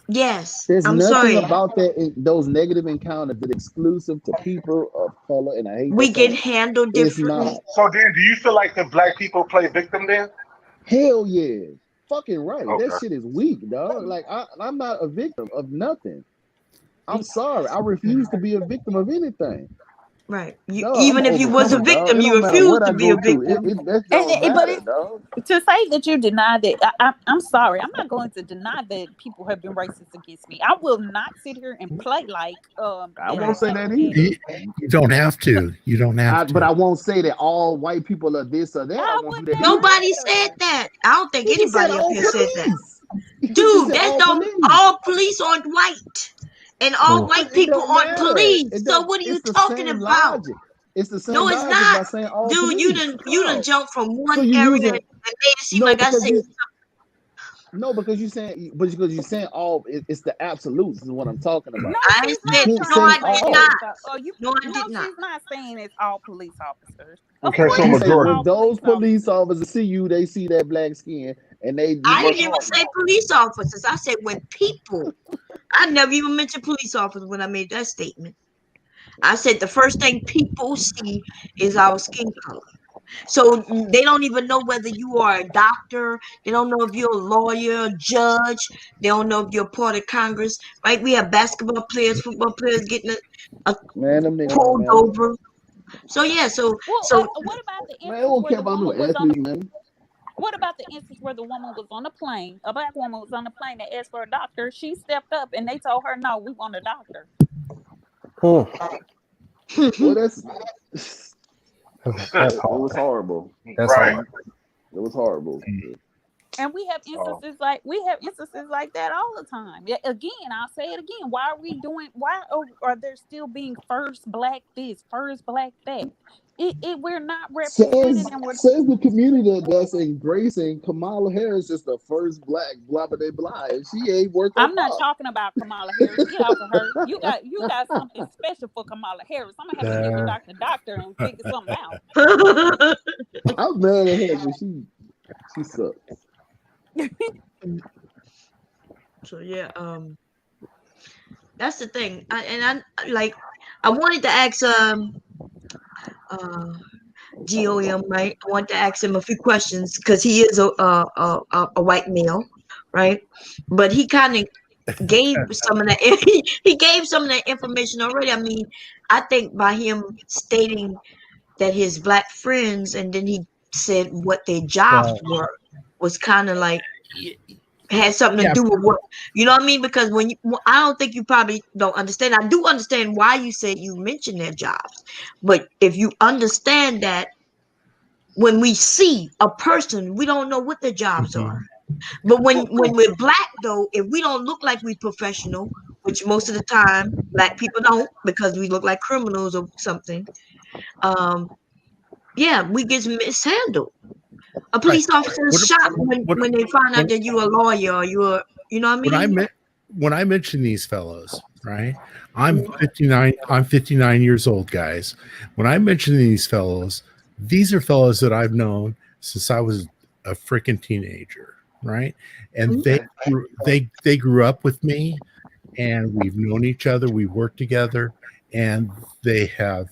A: Yes,
P: There's
A: I'm
P: nothing
A: sorry.
P: about those negative encounters that exclusive to people of color, and I hate
A: We
P: that
A: get
P: term.
A: handled
P: It's
A: differently.
P: not.
G: So then, do you feel like the black people play victim then?
P: Hell yeah. Fucking right. That
G: Okay.
P: shit is weak, dog. Like I'm not a victim of nothing. I'm sorry. I refuse to be a victim of anything.
A: Right.
P: No, I'm
A: Even
P: an
A: if you was a
P: overcomer, dog.
A: victim,
P: It
A: you
P: don't matter
A: refuse
P: what I
A: to be
P: go
A: a
P: through.
A: victim.
P: That don't
K: But
P: matter, dog.
K: to say that you deny that, I'm sorry. I'm not going to deny that people have been racist against me. I will not sit here and play like
P: I
K: that
P: won't
K: I
P: say that
K: haven't
P: either.
Q: You don't have to. You don't have
P: But
Q: to.
P: I won't say that all white people are this or that. I
K: I
P: won't
K: would
P: do that
A: Nobody
P: either.
A: said that. I don't think
P: He just said
A: anybody up
P: all
A: here said that.
P: police. He just
A: Dude,
P: said
A: that's
P: all
A: don't
P: police.
A: all police aren't white. And all white
P: But it
A: people
P: don't
A: aren't
P: matter.
A: police.
P: It
A: So
P: don't.
A: what are you
P: It's the
A: talking
P: same
A: about?
P: logic. It's the same
A: No, it's
P: logic
A: not.
P: by saying all
A: Dude,
P: police.
A: you done
P: How?
A: jumped from
P: So
A: one
P: you
A: area
P: using
A: and made it seem
P: no
A: like I
P: because
A: said
P: you no because you saying because you saying all. It's the absolutes is what I'm talking
K: No,
P: about.
A: I
K: she's
P: You
K: not
P: can't
A: no,
K: trying to
P: say
A: I
K: say
A: did
K: that
A: not.
P: all.
K: it's you.
A: No, I
K: No,
A: did not.
K: she's not saying it's all police officers. Of
G: Okay,
K: course,
G: so
P: She
K: it's
P: say
K: not
G: majority.
P: when
K: all
P: those
K: police
P: police
K: officers.
P: officers see you, they see that black skin and they
A: I
P: what's
A: didn't even
P: wrong with
A: say
P: you?
A: police officers. I said when people. I never even mentioned police officers when I made that statement. I said the first thing people see is our skin color. So they don't even know whether you are a doctor. They don't know if you're a lawyer, a judge. They don't know if you're part of Congress, right? We have basketball players, football players getting a
P: Man, them niggas,
A: pulled
P: man.
A: over. So yeah,
K: Well,
A: so
K: what about the
P: Man, I
K: instance
P: don't
K: where
P: care
K: the
P: about no
K: woman was on the?
P: athletes, man.
K: What about the instance where the woman was on a plane? A black woman was on a plane. They asked for a doctor. She stepped up and they told her, "No, we want a doctor."
P: Well,
Q: That's
P: it
Q: hard.
P: was horrible.
Q: That's
G: Right.
Q: hard.
P: It was horrible.
K: And we have instances like that all the time. Yeah, again, I'll say it again. Why are we doing? Why are there still being first black this, first black that? We're not represented,
P: Says
K: and we're.
P: the community that's embracing Kamala Harris is the first black blah blah blah blah, and she ain't worth her
K: I'm not
P: fuck.
K: talking about Kamala Harris. Get off of her. You got something special for Kamala Harris. I'm gonna have to get with
Q: Uh,
K: Doctor and figure something out.
P: I'm mad at her because she sucks.
A: so yeah, that's the thing. I wanted to ask uh GOM, right? I wanted to ask him a few questions because he is a white male, right? But he kind of gave some of that he gave some of that information already. I mean, I think by him stating that his black friends and then he said what their jobs
Q: well,
A: were was kind of like had something to
Q: yeah.
A: do with what you know what I mean? Because I don't think you probably don't understand. I do understand why you said you mentioned their jobs, but if you understand that when we see a person, we don't know what their jobs are. But when we're black though, if we don't look like we professional, which most of the time black people don't because we look like criminals or something, um, yeah, we get mishandled. A
Q: Right.
A: police officer is
Q: What
A: shocked
Q: what
A: when they find out
Q: what
A: that you're a lawyer or you're, you know what I
Q: when I
A: mean?
Q: met when I mention these fellows, right? I'm 59. I'm 59 years old, guys. When I mention these fellows, these are fellows that I've known since I was a freaking teenager, right? And they grew up with me, and we've known each other. We work together, and they have,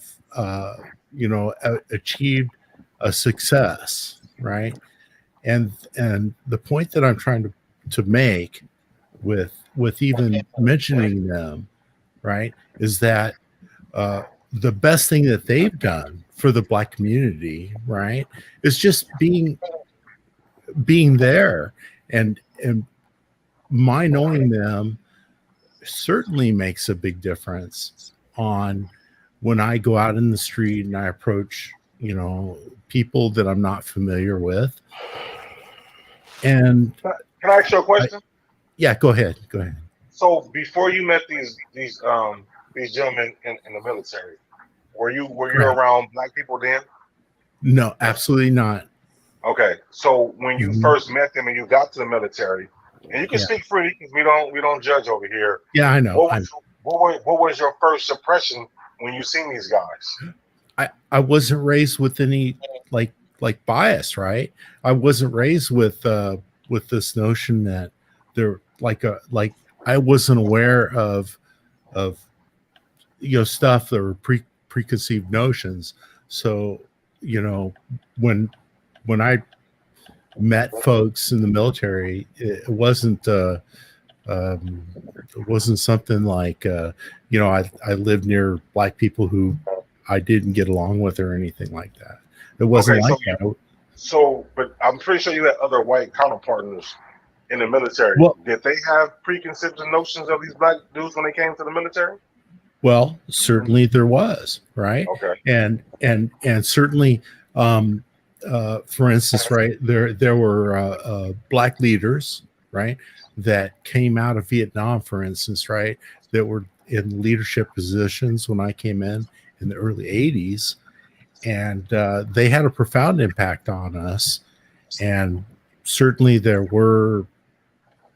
Q: achieved a success, right? And the point that I'm trying to make with even mentioning them, right, is that the best thing that they've done for the black community, right, is just being there, and my knowing them certainly makes a big difference on when I go out in the street and I approach, people that I'm not familiar with. And
G: Can I ask you a question?
Q: yeah, go ahead. Go ahead.
G: So before you met these gentlemen in the military, were you
Q: Correct.
G: around black people then?
Q: No, absolutely not.
G: Okay, so when you
Q: Mhm.
G: first met them and you got to the military, and you can
Q: Yeah.
G: speak freely because we don't judge over here.
Q: Yeah, I know.
G: What was your first impression when you seen these guys?
Q: I wasn't raised with any like bias, right? I wasn't raised with this notion that they're like I wasn't aware of stuff that were preconceived notions. So when I met folks in the military, it wasn't something like I lived near black people who I didn't get along with or anything like that. It wasn't like that.
G: So, but I'm pretty sure you had other white counterpartners in the military.
Q: Well,
G: did they have preconceived notions of these black dudes when they came to the military?
Q: Well, certainly there was, right?
G: Okay.
Q: And certainly, for instance, right, there were black leaders, right, that came out of Vietnam, for instance, right, that were in leadership positions when I came in the early 80s, and they had a profound impact on us. And certainly there were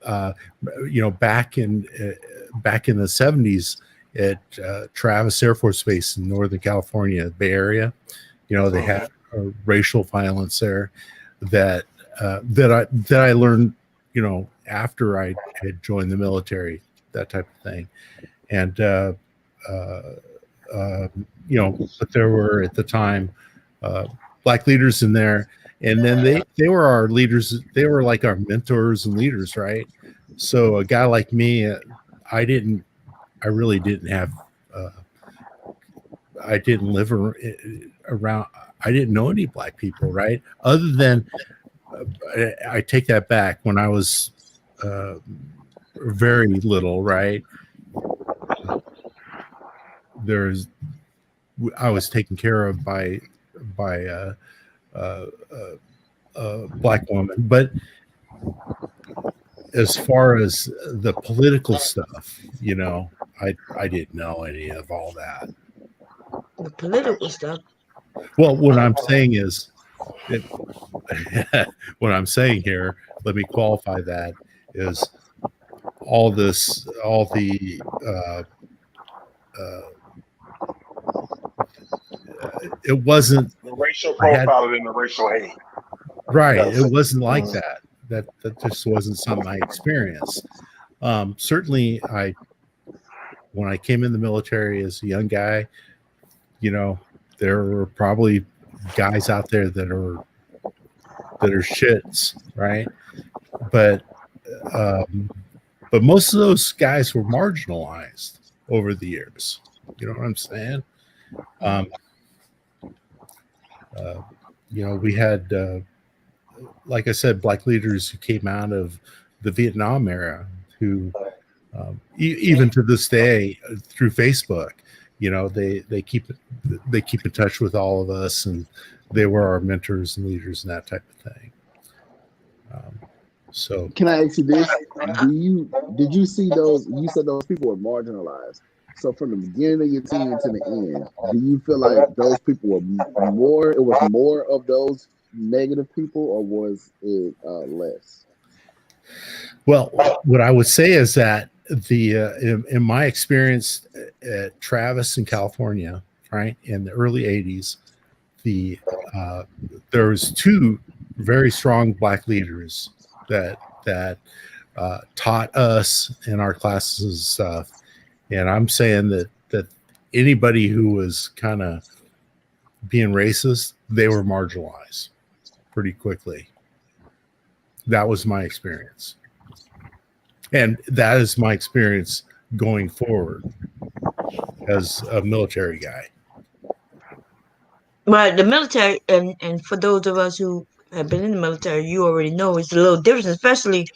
Q: back in the 70s at Travis Air Force Base in Northern California, Bay Area, they had racial violence there that I learned after I had joined the military, that type of thing. And but there were at the time black leaders in there, and then they were our leaders. They were like our mentors and leaders, right? So a guy like me, I really didn't have I didn't live around, I didn't know any black people, right? Other than I take that back, when I was very little, right? I was taken care of by a black woman, but as far as the political stuff, I didn't know any of all that.
A: The political stuff.
Q: Well, what I'm saying is, what I'm saying here, let me qualify that, is all the it wasn't
G: the racial profiling and the racial hate.
Q: Right. Yes. It wasn't like that. That just wasn't something I experienced. Certainly, when I came in the military as a young guy, there were probably guys out there that are shits, right? But most of those guys were marginalized over the years. You know what I'm saying? We had, like I said, black leaders who came out of the Vietnam era who, even to this day, through Facebook, they keep in touch with all of us, and they were our mentors and leaders and that type of thing. So,
P: can I ask you this? Did you see those? You said those people were marginalized. So from the beginning of your team to the end, do you feel like those people were more? It was more of those negative people, or was it less?
Q: Well, what I would say is that in my experience at Travis in California, right, in the early 80s, there was two very strong black leaders that taught us in our classes and stuff. And I'm saying that anybody who was kind of being racist, they were marginalized pretty quickly. That was my experience. And that is my experience going forward as a military guy.
A: But the military, and for those of us who have been in the military, you already know it's a little different, especially,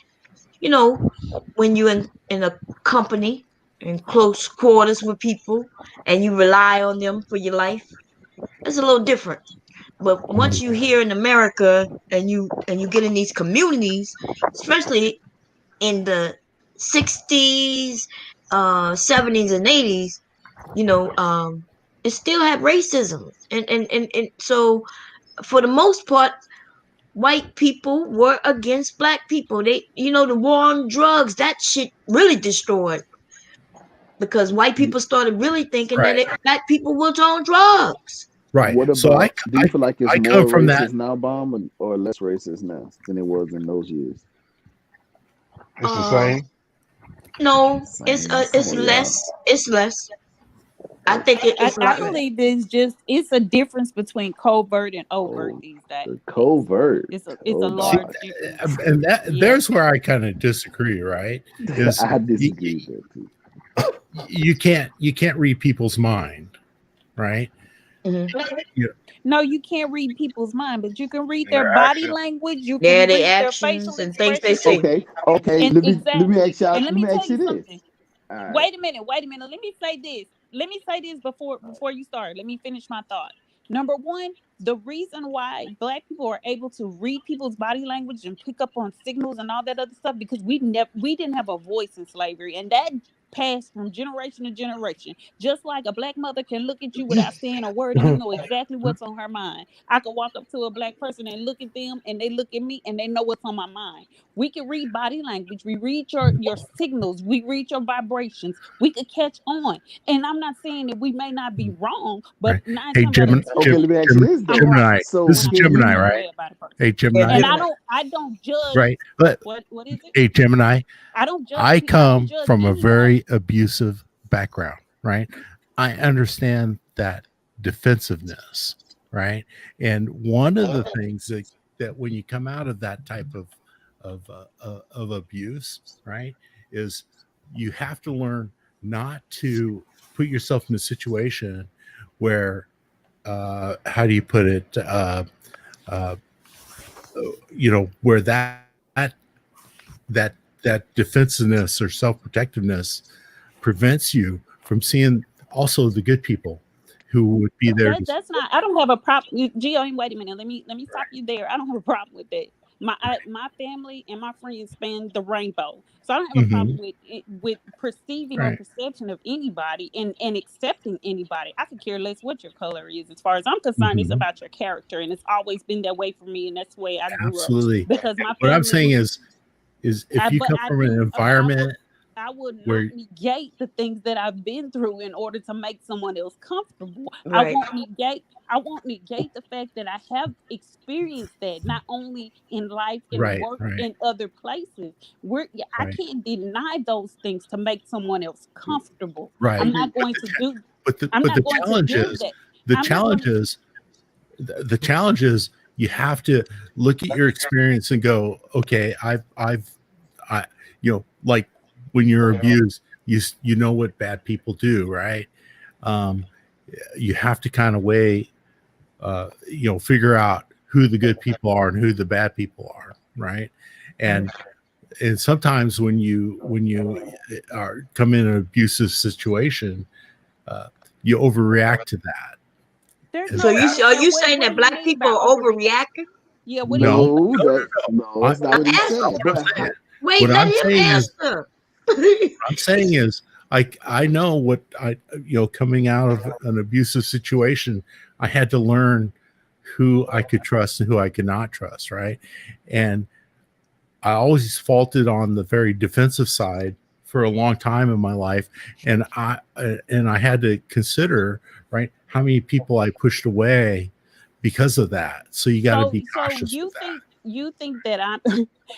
A: when you're in a company in close quarters with people and you rely on them for your life. It's a little different. But once you here in America and you get in these communities, especially in the 60s, 70s, and 80s, it still had racism. And so for the most part, white people were against black people. They, the war on drugs, that shit really destroyed, because white people started really thinking that black people was on drugs.
Q: Right.
P: What about,
Q: so
P: do you feel like it's
Q: more
P: racist
Q: that
P: now, Bomb, or less racist now than it was in those years?
G: It's the same.
A: No,
P: Same. Come
A: it's
P: on, y'all.
A: less. It's less. I think it's
K: I
A: like
K: believe it's a difference between covert and overt these days.
P: Covert.
K: It's a
P: Oh
Q: See,
K: large
P: gosh.
K: difference.
Q: and that
K: Yeah.
Q: there's where I kind of disagree, right? Is
P: I disagree with that too.
Q: you can't read people's mind, right?
K: No, you can't read people's mind, but you can read
O: And
K: their
O: their
K: body
O: action.
K: language. You
A: yeah,
K: can
A: they
K: read their facial
A: actions and things they
K: expressions.
A: say.
P: Okay.
K: And
P: Let me
K: exactly.
P: ask y'all.
K: And let
P: Let
K: me
P: me
K: tell
P: ask you
K: you
P: this.
K: something.
P: All right.
K: Wait a minute. Let me say this. Before you start. Let me finish my thought. Number one, the reason why Black people are able to read people's body language and pick up on signals and all that other stuff because we didn't have a voice in slavery, and that passed from generation to generation. Just like a Black mother can look at you without saying a word and you know exactly what's on her mind. I could walk up to a Black person and look at them and they look at me and they know what's on my mind. We can read body language. We read your signals. We read your vibrations. We could catch on. And I'm not saying that we may not be wrong, but
Q: Right.
K: 9
Q: Hey,
K: times out of 10,
P: Okay. Let me ask you this
K: I'm
P: though.
K: wrong
Q: Gemini.
P: So
Q: This is
K: when I'm
P: can
K: feeling
Q: Gemini,
K: some
P: you?
Q: right?
K: way about a person.
Q: Hey,
A: Yeah,
Q: Gemini.
K: And
A: Gemini.
K: I don't judge
Q: Right. But
K: what is it?
Q: hey, Gemini.
K: I don't judge
Q: I
K: I don't
Q: come
K: judge
Q: from a
K: anybody.
Q: very abusive background, right? I understand that defensiveness, right? And one of the things that when you come out of that type of abuse, right, is you have to learn not to put yourself in a situation where how do you put it? Uh, where that defensiveness or self-protectiveness prevents you from seeing also the good people who would be there to
K: That's not. I don't have a problem. Gio, wait a minute. Let me stop you there. I don't have a problem with that. My family and my friends span the rainbow, so I don't have a problem
Q: Mhm.
K: with with perceiving or
Q: Right.
K: perception of anybody and accepting anybody. I could care less what your color is. As far as I'm concerned, it's
Q: Mhm.
K: about your character, and it's always been that way for me, and that's the way I grew up.
Q: Absolutely.
K: Because my
Q: What I'm
K: family
Q: saying
K: was
Q: is if you
K: but
Q: come
K: I
Q: from an
K: do.
Q: environment
K: I would not
Q: where
K: negate the things that I've been through in order to make someone else comfortable.
A: Right.
K: I won't negate the fact that I have experienced that not only in life, in
Q: right,
K: work,
Q: right,
K: in other places. I
Q: right,
K: can't deny those things to make someone else comfortable.
Q: right.
K: I'm not going to do. I'm
Q: But
K: not
Q: the
K: going to
Q: challenge
K: do
Q: is
K: that.
Q: the
K: I'm not going
Q: challenge
K: to.
Q: is the challenge is you have to look at your experience and go, okay, I like when you're abused, you know what bad people do, right? Um, you have to kind of weigh, figure out who the good people are and who the bad people are, right? And sometimes when you are come in an abusive situation, uh, you overreact to that.
K: There's
Q: And
A: So
K: no.
A: are
K: And
A: you
K: what
A: saying
K: What
A: that
K: do you
A: Black
K: mean
A: people
K: by
A: are
K: overreact?
A: overreacting?
K: Yeah. What do you
Q: no,
K: mean by
P: No,
K: overreact?
P: that's not what he's
Q: that's not
P: saying.
Q: what I'm
P: But
Q: saying.
A: Wait,
Q: What
A: let
Q: I'm
A: him
Q: saying is
A: answer.
Q: I'm saying is I know what coming out of an abusive situation, I had to learn who I could trust and who I could not trust, right? And I always faulted on the very defensive side for a long time in my life, and I had to consider, right, how many people I pushed away because of that. So you got to be
K: So
Q: cautious with that.
K: you think that I'm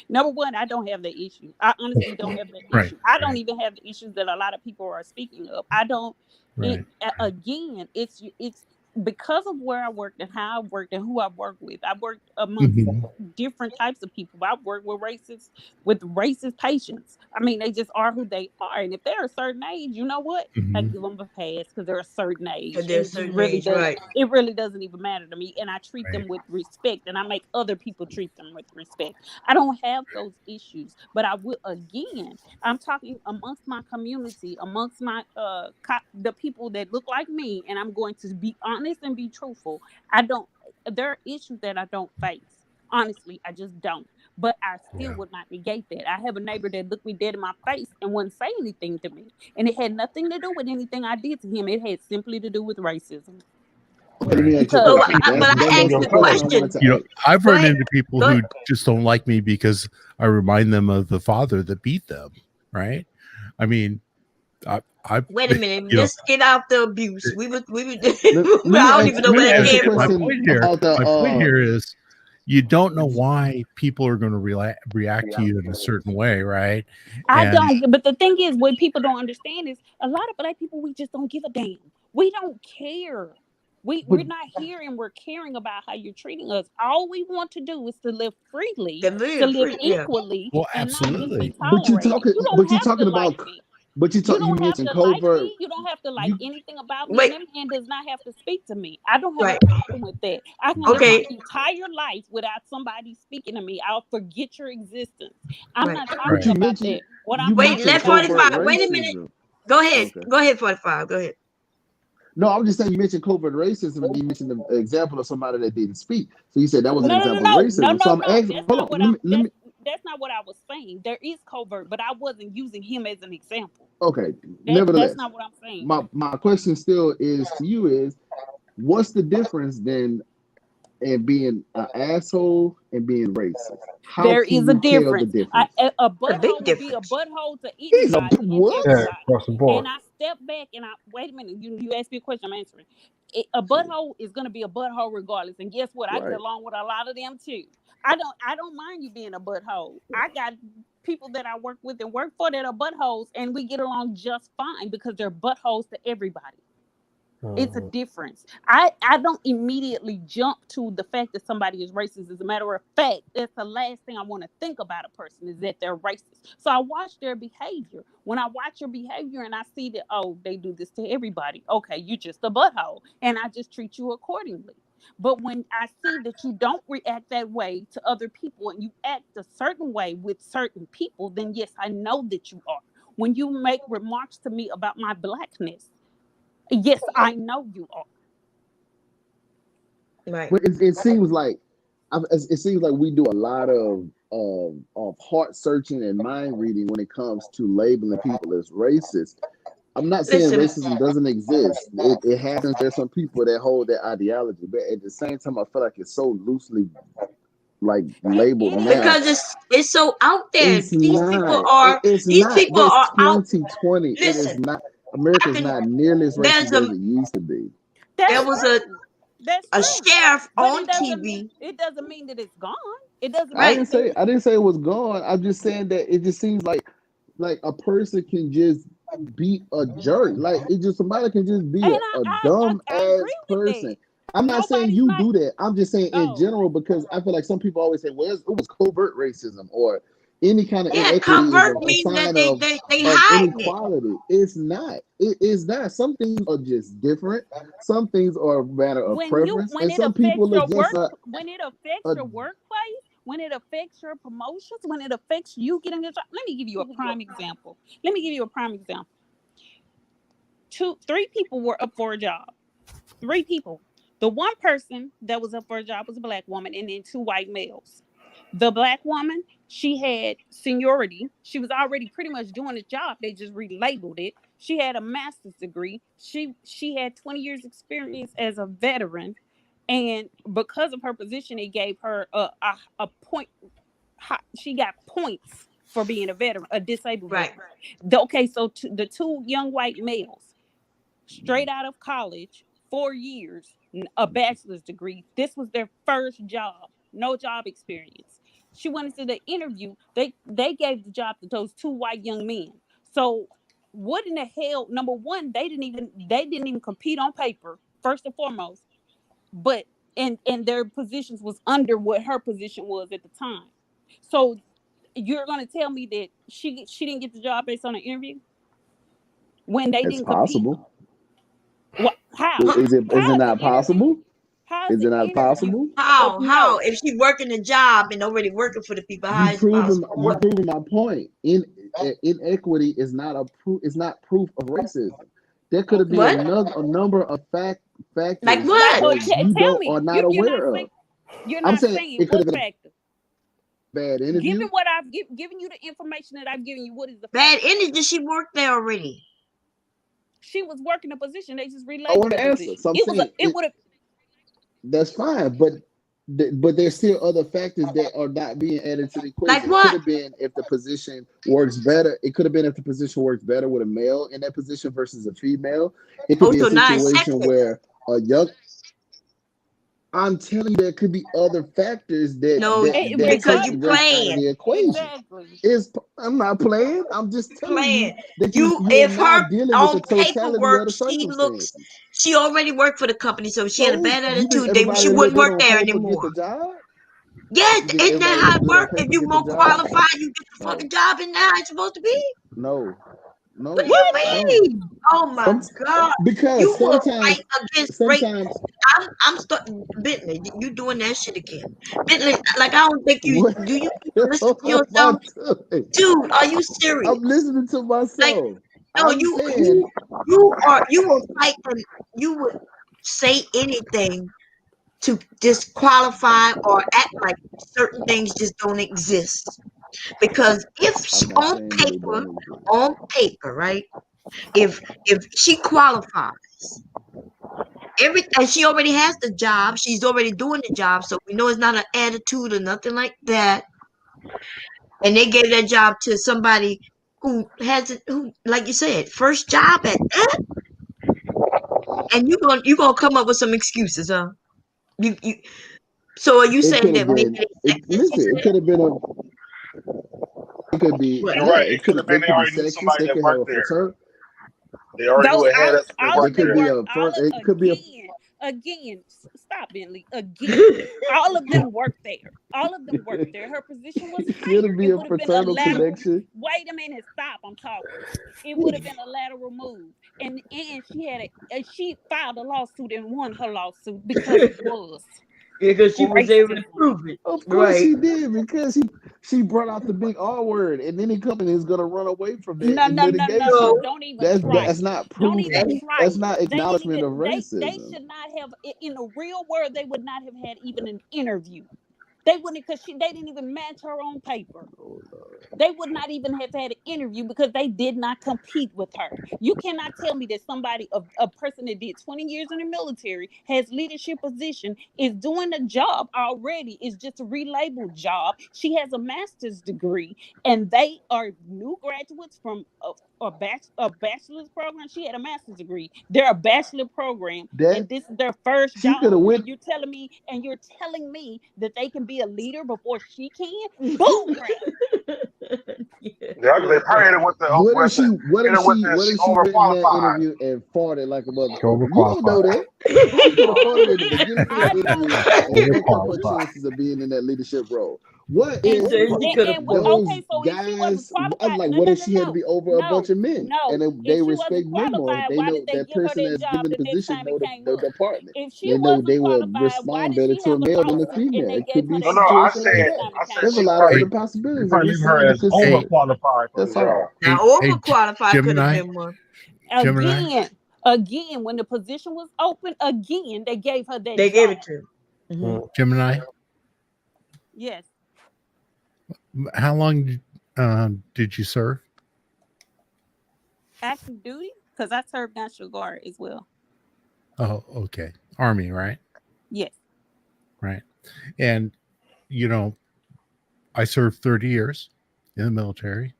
K: number one, I don't have the issue. I honestly don't have the
Q: Right,
K: issue. I don't
Q: right,
K: even have the issues that a lot of people are speaking of. I don't it
Q: right.
K: again, it's because of where I worked and how I worked and who I work with. I worked amongst
Q: Mhm,
K: different types of people. I work with racist patients. I mean, they just are who they are. And if they're a certain age, you know what? I
Q: mhm.
K: give them a pass because they're a certain age,
A: At
K: and
A: their
K: it just
A: certain
K: really
A: age,
K: does.
A: right?
K: It really doesn't even matter to me, and I treat
Q: Right.
K: them with respect, and I make other people treat them with respect. I don't have those issues, but I will. Again, I'm talking amongst my community, amongst my the people that look like me, and I'm going to be honest and be truthful. I don't. There are issues that I don't face. Honestly, I just don't. But I still
Q: Yeah.
K: would not negate that. I have a neighbor that looked me dead in my face and wouldn't say anything to me. And it had nothing to do with anything I did to him. It had simply to do with racism.
P: okay, let me
Q: Right.
P: ask you a
K: Because
A: So,
P: question.
A: but I
P: That's
A: asked
P: the
A: the
P: question I wanted
A: question.
P: to ask.
Q: I've
A: Go
Q: run
A: ahead.
Q: into people
A: Go
Q: who
A: ahead.
Q: just don't like me because I remind them of the father that beat them. Right. I mean, I
A: Wait a minute.
Q: you know,
A: Let's get out the abuse. We were.
P: Let
A: I
P: me
A: don't
P: ask
A: even know
P: let
A: where
P: me
A: that
P: ask
Q: and
P: a
A: came
Q: my
A: from.
P: question
Q: point here,
P: about the
Q: my point here you don't know why people are going to react to you in a certain way, right?
K: I don't. But the thing is, what people don't understand is a lot of black people, we just don't give a damn. We don't care. We're not here and we're caring about how you're treating us. All we want to do is to live freely, to live equally,
Q: Well,
K: and not just be
Q: absolutely.
K: tolerated. You don't have to like me. You
N: You
K: don't have
N: mentioned
K: to like
N: covert.
K: me. You don't have to like
N: You
K: anything about me. And that man does not have to speak to me. I don't have a problem with that. I can live my entire life without somebody speaking to me. I'll forget your existence. I'm not talking about that. What I'm
A: Wait,
K: talking
A: let
K: about is
A: 45. Wait a minute. Go ahead.
N: Okay.
A: Go ahead, 45. Go ahead.
N: No, I'm just saying you mentioned covert racism and you mentioned the example of somebody that didn't speak. So you said that was an example of racism. So I'm asking,
K: That's
N: hold
K: not
N: on,
K: what
N: let me
K: that's not what I was saying. There is covert, but I wasn't using him as an example.
N: okay.
K: That's
N: Nevertheless,
K: not what I'm saying.
N: my question still is to you is what's the difference then in being an asshole and being racist? How
K: There
N: can
K: is a
N: you tell the
K: difference.
N: difference?
K: A butthole would be a butthole to
N: He's a
K: anybody and
N: what?
K: everybody.
M: across the board.
K: And I step back and wait a minute. You asked me a question. I'm answering. A butthole is going to be a butthole regardless. And guess what? I get along with a lot of them too. I don't mind you being a butthole. I got people that I work with and work for that are buttholes, and we get along just fine because they're buttholes to everybody. It's a difference. I don't immediately jump to the fact that somebody is racist. As a matter of fact, that's the last thing I want to think about a person is that they're racist. So I watch their behavior. When I watch your behavior and I see that, oh, they do this to everybody. Okay, you're just a butthole. And I just treat you accordingly. But when I see that you don't react that way to other people and you act a certain way with certain people, then yes, I know that you are. When you make remarks to me about my blackness, yes, I know you are.
A: Right.
N: But it seems like we do a lot of heart searching and mind reading when it comes to labeling people as racist. I'm not saying racism doesn't exist. It happens. There's some people that hold that ideology, but at the same time, I feel like it's so loosely like labeled now.
A: Because it's so out there.
N: It's not. It's
A: these
N: not.
A: people
N: This
A: are out.
N: 2020. It is
A: Listen,
N: not. America's not nearly as racist as it used to be.
A: There was
K: That's
A: a
K: true.
A: sheriff
K: But
A: on TV.
K: it doesn't mean that it's gone. It doesn't
N: I
K: mean
N: didn't say it was gone. I'm just saying that it just seems like a person can just be a jerk. Like it just somebody can just be a dumb ass person. I'm not saying you do that. I'm just saying in general because I feel like some people always say, "Well, it was covert racism," or any kind of inequity
A: Covert
N: is a
A: means that
N: sign
A: they
N: of
A: hide it.
N: inequality. It's not. It is not. Some things are just different. Some things are a matter of preference, and some people are just
K: when it affects your workplace, when it affects your promotions, when it affects you getting a job. Let me give you a prime example. 3 people were up for a job. 3 people. The one person that was up for a job was a black woman, and then 2 white males. The black woman, she had seniority. She was already pretty much doing the job. They just relabeled it. She had a master's degree. She had 20 years experience as a veteran. And because of her position, it gave her a point. She got points for being a veteran, a disabled veteran. Okay, so the 2 young white males, straight out of college, 4 years, a bachelor's degree. This was their first job, no job experience. She went into the interview. They gave the job to those 2 white young men. So what in the hell? Number one, they didn't even compete on paper, first and foremost. But and their positions was under what her position was at the time. So you're gonna tell me that she didn't get the job based on an interview when they
N: it's
K: didn't compete?
N: possible.
K: What? How?
N: Is it not possible? Is it not possible?
A: How? If she's working a job and already working for the people, how is it possible?
N: You proving my point. Inequity is not It's not proof of racism. There could have been a number of factors
A: like what?
N: that you are not aware of.
K: You're not saying
N: it could have
K: what
N: been
K: factor?
N: Bad interview.
K: Given what I've given you, the information that I've given you, what is the
A: bad energy? She worked there already.
K: She was working a position. They just relayed.
N: I want to answer. So it would have. That's fine, but there's still other factors that are not being added to the equation.
A: Like what?
N: It could have been if the position works better. It could have been if the position works better with a male in that position versus a female. It could be a situation where a young.
P: I'm telling you, there could be other factors that
A: No,
P: that
A: because
P: take
A: you
P: race out of
A: playing.
P: the equation.
K: Exactly.
P: I'm not playing. I'm just telling you
A: Playing.
P: that
A: You
P: you are
A: if her
P: not dealing with
A: on
P: the totality
A: paperwork
P: of the circumstances.
A: she already worked for the company, so if she had a
P: So
A: bad
P: you think
A: attitude,
P: everybody
A: she
P: that look
A: wouldn't
P: good
A: work
P: on
A: there
P: paper get
A: anymore.
P: the job?
A: Yes,
P: You think
A: isn't that
P: everybody
A: how
P: look
A: it
P: good on
A: works? If
P: paper
A: you
P: get the
A: more
P: job?
A: qualified, you get the fucking
P: No,
A: job, and how it's supposed to be.
P: no,
A: What do
P: no,
A: you
P: no.
A: mean? Oh my God! You
P: Because
A: will fight against rape.
P: sometimes
A: I'm starting Bentley. You doing that shit again, Bentley? Like I don't think you
P: what,
A: do. You listen to
P: what am I
A: yourself,
P: doing?
A: dude? Are you serious?
P: I'm listening to
A: Like
P: myself.
A: no,
P: I'm saying
A: you will fight and you would say anything to disqualify or act like certain things just don't exist. Because if she,
P: I'm not saying that they don't exist.
A: on paper, right? If she qualifies, and she already has the job, she's already doing the job, so we know it's not an attitude or nothing like that. And they gave that job to somebody who hasn't, who, like you said, first job at that, and you gonna come up with some excuses, huh? You. So are you
P: It
A: saying
P: could have
A: that maybe
P: been.
A: they sexist? You
P: Listen, it
A: said
P: could have been a. It could be.
A: what?
G: You're
P: Yeah,
G: right.
P: it
G: It could
P: could.
G: have
P: They
G: been they
P: could be
G: already knew
P: sexist.
G: somebody
P: They
G: that
P: could have a
G: worked there.
P: fraternal.
G: They already
K: Those
G: knew it had that
K: all
P: They
K: of
G: worked
K: them
P: could
G: there.
P: be
K: work.
P: a
K: All
P: front.
K: of,
P: It could be a.
K: again. Stop, Bentley. Again, all of them work there. All of them work there. Her position was
P: It
K: higher.
P: could be
K: It
P: a
K: would have been a
P: fraternal
K: lateral.
P: connection.
K: Wait a minute. Stop. I'm talking. It would have been a lateral move, and she had she filed a lawsuit and won her lawsuit because it was
A: Because she was able to
K: racism.
A: prove it,
P: Of course
A: right?
P: she did because she brought out the big R word, and any company is gonna run away from that
K: No,
P: in
K: no, no, no, no.
P: litigation.
K: Don't even try
P: That's
K: it.
P: not
K: Don't
P: proof.
K: even try
P: That's
K: it.
P: not
K: They didn't
P: acknowledgement
K: even
P: of
K: they
P: racism.
K: should not have in the real world they would not have had even an interview. They wouldn't because they didn't even match her on paper.
P: Oh, Lord.
K: They would not even have had an interview because they did not compete with her. You cannot tell me that somebody, a person that did 20 years in the military, has leadership position, is doing a job already. It's just a relabeled job. She has a master's degree, and they are new graduates from a bachelor's program. She had a master's degree. They're a bachelor program,
P: That
K: and this is their first
P: she could have
K: job.
P: went.
K: You're telling me that they can be a leader before she can? Bull crap.
G: Yeah, they probably
P: What
G: hit
P: if
G: her with
P: she
G: this.
P: what
G: She
P: if she went in that
G: overqualified.
P: interview and farted like a
M: She
P: motherfucker? You don't know
M: overqualified.
P: that. She could have farted in the beginning of
K: I
P: that
K: don't.
P: interview and fucked up her
M: Overqualified.
P: chances of being in that leadership role. What
A: He
P: if
A: said she could have fought.
P: those
K: Okay, so if she wasn't
P: guys
K: qualified,
P: like
K: no,
P: what
K: no,
P: if
K: no,
P: she had to
K: no,
P: be over a bunch
K: no,
P: of men and
K: no.
P: they
K: If she wasn't
P: respect men more?
K: qualified,
P: They
K: why
P: know
K: did they
P: that
K: give her
P: person
K: that
P: that's
K: job
P: given the
K: the next
P: position
K: time
P: know
K: it came
P: the
K: up?
P: department.
K: If she
P: They know
K: wasn't
P: they will
K: qualified, why
P: respond
K: did
P: better
K: she
P: to a
K: have a
P: male than a
K: lawsuit and
P: female.
K: they
P: It could
K: gave her
P: be a
G: No,
K: that
G: no, I
K: job
P: situation
K: the
P: like
G: said,
K: next
P: that.
K: time it
G: I said
K: came
P: There's a
G: she
K: up?
P: lot of
Q: Hey,
P: other
G: probably,
P: possibilities.
G: they
P: I'm
G: probably
P: just
G: leave
P: saying
G: her
P: the
G: as
Q: hey,
P: concern.
G: overqualified for
P: That's
G: the job.
P: all.
A: Now,
Q: hey,
A: overqualified could have
Q: Gemini,
A: been one.
Q: Gemini,
K: Again, when the position was open, again they gave her that
A: They gave
K: job.
A: it to her. Mm-hmm.
Q: Gemini.
K: Yes,
Q: How long did you serve?
K: active duty because I served National Guard as well.
Q: Oh, okay. Army, right?
K: Yes.
Q: Right. And you know, I served 30 years in the military,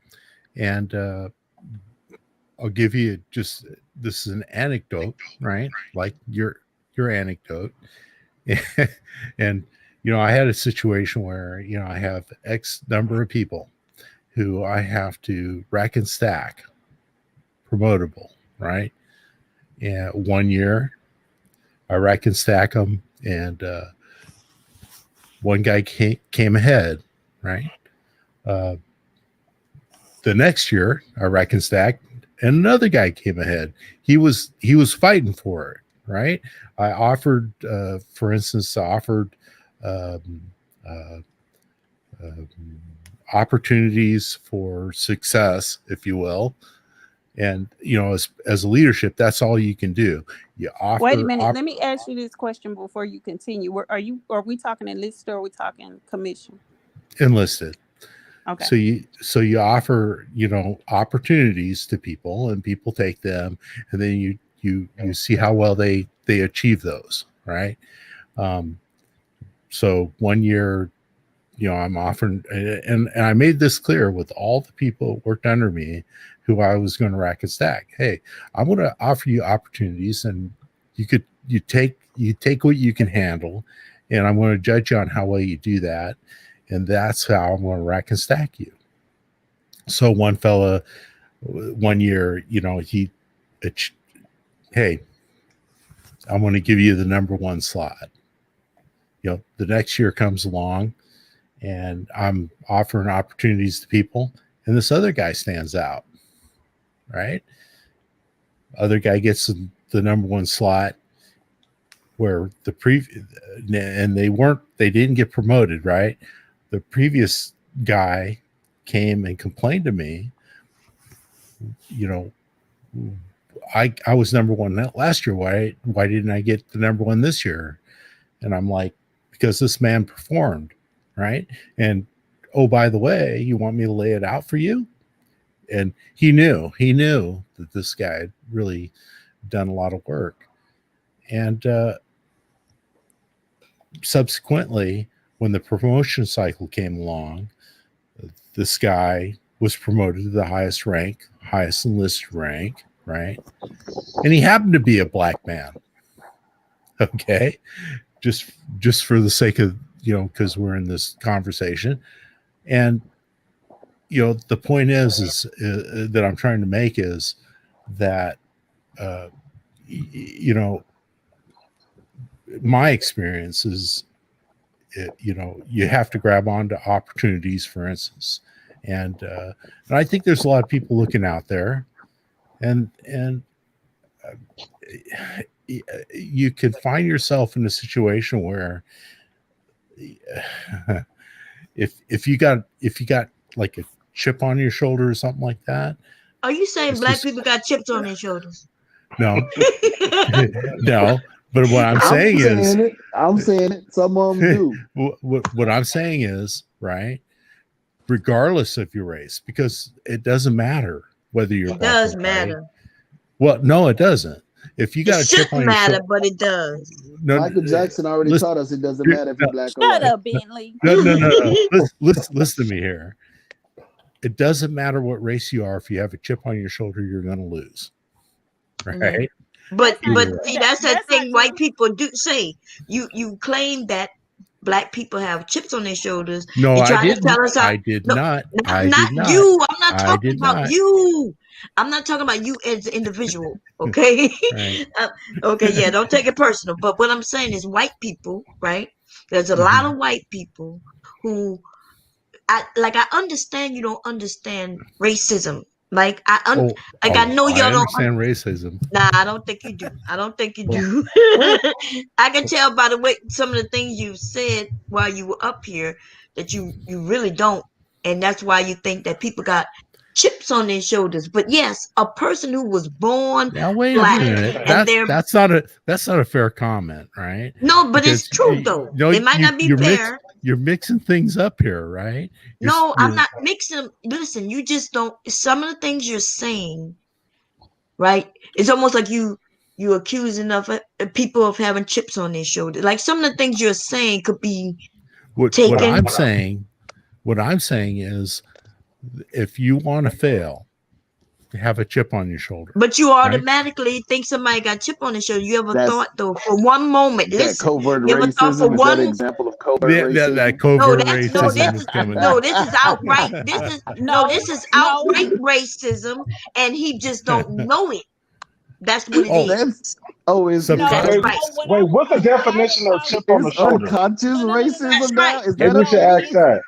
Q: and I'll give you just this is an anecdote, right? Like your anecdote, and I had a situation where I have X number of people who I have to rack and stack, promotable, right? And 1 year I rack and stack them, and one guy came ahead, right? The next year I rack and stack, and another guy came ahead. He was fighting for it, right? I offered, for instance, um, uh, um, opportunities for success, if you will. And as a leadership, that's all you can do. You
K: Wait a
Q: offer
K: minute. Let me ask you this question before you continue. Are we talking enlisted or are we talking commission?
Q: enlisted.
K: Okay.
Q: So you offer opportunities to people, and people take them, and then you see how well they achieve those, right? So 1 year, I'm offering, and I made this clear with all the people that worked under me who I was going to rack and stack. Hey, I'm going to offer you opportunities, and you take you take what you can handle, and I'm going to judge you on how well you do that, and that's how I'm going to rack and stack you. So one fella, one year, hey, I'm going to give you the number one slot. The next year comes along, and I'm offering opportunities to people, and this other guy stands out, right? Other guy gets the number one slot, where and they didn't get promoted, right? The previous guy came and complained to me, I was number one last year. Why didn't I get the number one this year? And I'm like, because this man performed, right? And oh, by the way, you want me to lay it out for you? And he knew that this guy had really done a lot of work. And subsequently, when the promotion cycle came along, this guy was promoted to the highest enlisted rank, right? And he happened to be a black man. Okay. Just for the sake of, because we're in this conversation. And, the point is that I'm trying to make is that, my experience is, you have to grab onto opportunities, for instance. And I think there's a lot of people looking out there, and you can find yourself in a situation where if you got like a chip on your shoulder or something like that.
A: Are you saying black people got chips on their shoulders?
Q: No. No. But what I'm saying is,
P: I'm saying it. Some of them do.
Q: What I'm saying is, right, regardless of your race, because it doesn't matter whether you're.
A: It does matter.
Q: Well, no, it doesn't. If you got a chip on your shoulder,
A: but it does.
Q: No,
P: Michael Jackson already taught us it doesn't matter if you're black or white.
K: Shut up, Bentley.
Q: No. Listen to me here. It doesn't matter what race you are. If you have a chip on your shoulder, you're going to lose. Right?
A: Mm-hmm. But see, that's the thing white people do say. You claim that black people have chips on their shoulders.
Q: No,
A: I
Q: didn't. I did not.
A: Not you. I'm not talking about you. I'm not talking about you as an individual. Okay.
Q: Right.
A: Okay. Yeah. Don't take it personal. But what I'm saying is white people, right? There's a lot of white people who I understand you don't understand racism. Like I know y'all don't
Q: understand racism.
A: Nah, I don't think you do. I don't think you do. I can tell by the way some of the things you said while you were up here that you really don't, and that's why you think that people got chips on their shoulders. But yes, a person who was born
Q: now wait
A: black,
Q: a minute. That's not a fair comment, right?
A: No, but it's true though. It might not be fair.
Q: You're mixing things up here, right?
A: I'm not mixing them. Listen, you just don't. Some of the things you're saying, right? It's almost like you accusing of people of having chips on their shoulder. Like some of the things you're saying could be taken.
Q: What I'm saying is, if you want to fail, have a chip on your shoulder.
A: But you automatically think somebody got chip on their shoulder. You ever thought though for one moment? Listen,
P: covert racism is that an example of covert racism?
Q: That covert racism is coming.
A: No, this is outright. This is outright racism, and he just don't know it. That's what it is.
G: Wait, what's the definition of chip on the shoulder?
P: Unconscious racism now? Is
G: that we should ask that.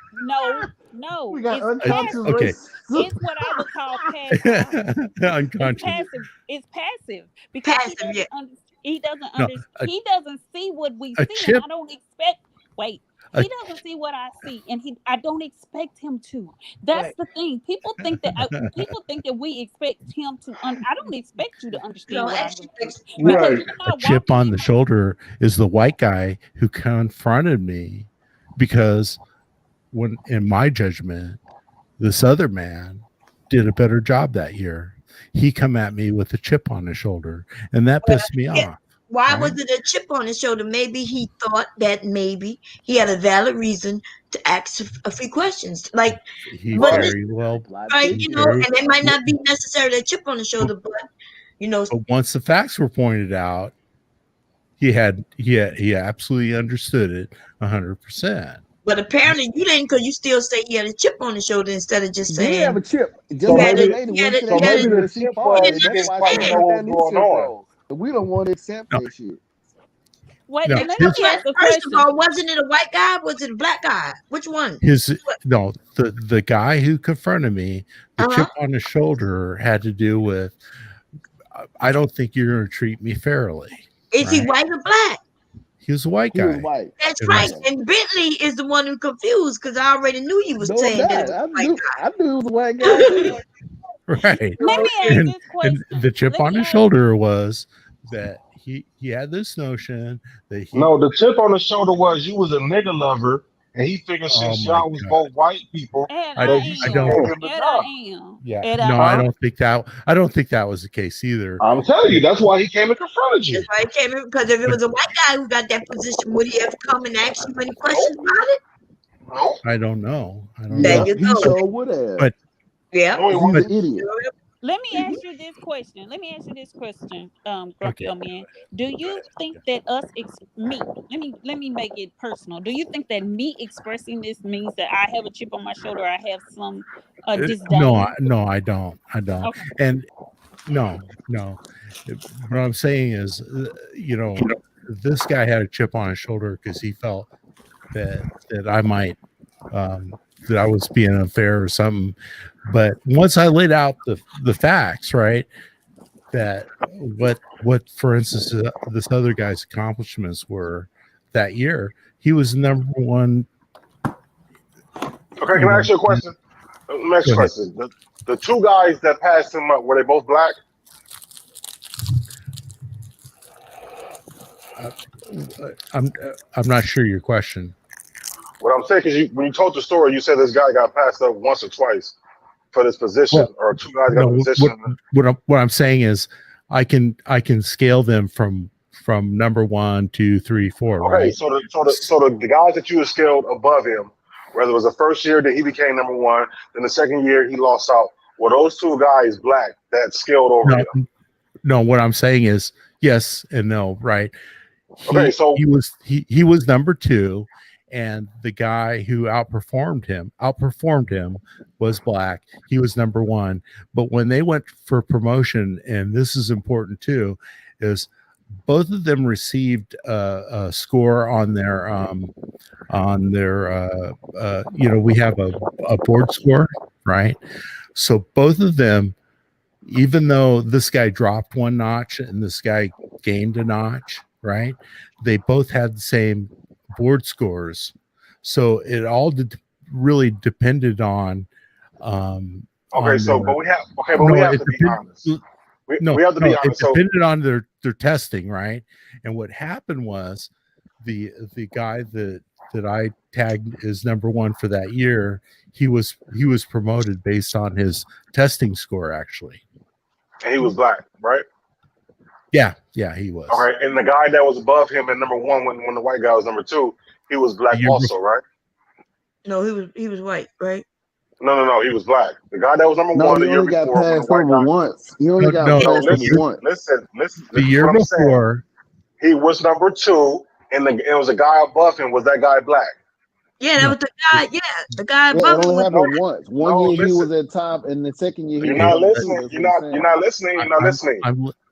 K: No.
P: We got unconscious
K: racism.
P: racism.
K: It's what I would call passive.
Q: Unconscious.
K: It's passive because he doesn't see what we see. And I don't expect. He doesn't see what I see, and I don't expect him to. That's the thing. People think that we expect him to. I don't expect you to understand what I'm doing.
Q: Right. A chip on the shoulder is the white guy who confronted me because, when in my judgment, this other man did a better job that year. He come at me with a chip on his shoulder, and that pissed me off.
A: Why was it a chip on his shoulder? Maybe he thought that maybe he had a valid reason to ask a few questions. Like, right? And it might not be necessarily a chip on the shoulder, but
Q: But once the facts were pointed out, he absolutely understood it 100%.
A: But apparently you didn't, because you still say he had a chip on his shoulder instead of just
P: He did have
A: saying
P: a chip, just
G: So
P: like the
G: maybe,
P: lady went to
G: so
P: that
G: maybe
P: interview
G: the
P: and she
G: tip
P: fought
G: was
P: it.
G: he
P: That's
G: didn't
P: why
G: quite
P: she
G: know
P: took
G: what
P: that
G: was going
P: leadership
G: on.
P: role. And we don't want to accept
Q: No,
P: that shit.
K: Wait,
Q: no,
K: let me
Q: his,
K: ask a
A: First of
K: question.
A: all, wasn't it a white guy? Was it a black guy? Which one?
Q: the guy who confronted me, the
A: Uh-huh.
Q: chip on his shoulder had to do with, I don't think you're going to treat me fairly.
A: Is he white or black?
Q: He was a white
P: He was
Q: guy.
P: white.
A: That's
Q: And
A: right. And Bentley is the one who confused, because I already knew you was
P: No, I'm
A: saying that it
P: not.
A: was a white
P: I knew it was a white guy too.
Q: right.
K: Let me ask
Q: And,
K: this question.
Q: and the chip
K: Let
Q: on
K: me
Q: his
K: ask.
Q: shoulder was that he had this notion that he,
G: No, the chip on the shoulder was you was a nigga lover, and he figured
Q: oh
G: since
Q: my
G: y'all was
Q: God.
G: both white people
K: And
Q: I
G: that
K: I
G: you should
Q: don't,
G: give
K: am.
G: him the
K: And
G: job.
K: I am.
Q: yeah,
K: And
Q: no,
K: I
Q: I
K: am.
Q: don't think that was the case either.
G: I'm telling you, that's why he came and confronted you.
A: That's why he came in, because if it was a white guy who got that position, would he have come and asked you any questions about it?
G: No,
Q: I don't know.
A: There
P: Yeah,
A: you
P: he
A: go.
P: sure would have.
Q: But
A: Yeah.
G: no, he
P: He's an
G: wasn't.
P: idiot.
K: let me ask you this question. Grumpy
Q: okay.
K: old man. Do you think that me? Let me make it personal. Do you think that me expressing this means that I have a chip on my shoulder? I have some disdain.
Q: No, I don't.
K: Okay.
Q: And no. What I'm saying is, this guy had a chip on his shoulder because he felt that I might, that I was being unfair or something. But once I laid out the facts, right, that what for instance this other guy's accomplishments were that year, he was number one.
G: Okay, can I ask you a question? Next
Q: Go ahead.
G: question. The two guys that passed him up, were they both black?
Q: I'm not sure your question.
G: What I'm saying is, when you told the story, you said this guy got passed up once or twice for this position, or two guys got the position.
Q: What I'm saying is, I can scale them from number 1, 2, 3, 4.
G: Okay,
Q: right?
G: so the guys that you had scaled above him, whether it was the first year that he became number one, then the second year he lost out. Were those two guys black that scaled over him?
Q: No, what I'm saying is yes and no, right?
G: Okay, so
Q: he was number 2, and the guy who outperformed him was black. He was number 1. But when they went for promotion, and this is important too, is both of them received a score on their we have a board score, right? So both of them, even though this guy dropped one notch and this guy gained a notch, right? They both had the same board scores. So it all really depended on.
G: Okay, so but we have to be honest. We have to be honest.
Q: It depended on their testing, right? And what happened was the guy that I tagged as number 1 for that year, he was promoted based on his testing score, actually.
G: And he was black, right?
Q: Yeah, he was.
G: All right, and the guy that was above him at number 1 when the white guy was number 2, he was black also, right?
A: No, he was white, right?
G: No, he was black. The guy that was number 1 the year
P: got
G: before, when the
P: passed
G: white
P: over
G: guy.
P: once. He only got passed over once.
G: Listen.
Q: The year before,
G: he was number 2, and it was a guy above him. Was that guy black?
A: Yeah, that was the guy. Yeah, the guy
P: Yeah,
A: above
P: it
A: him.
P: only happened once. One year he
G: listen.
P: was at top, and the second year he
G: You're
P: was
G: not
P: number
G: listening.
P: 2.
G: You're not listening. You're not listening.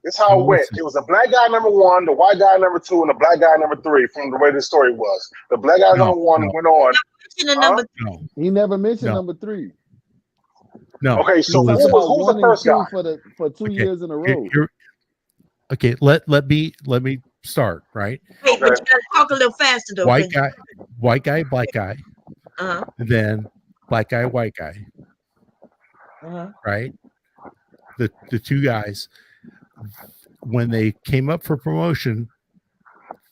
G: This is how
Q: I'm
G: it went.
Q: listening.
G: It was a black guy number 1, the white guy number 2, and the black guy number 3. From the way the story was, the black guy number 1 went on.
P: He never mentioned number 3.
Q: No.
G: Okay, so
P: he
G: who was the first guy?
P: for 2 years in a row?
Q: Okay, let me start, right?
A: Wait, but you gotta talk a little faster though.
Q: White guy, black guy.
A: Uh-huh.
Q: Then black guy, white guy.
A: Uh-huh.
Q: Right? The two guys, when they came up for promotion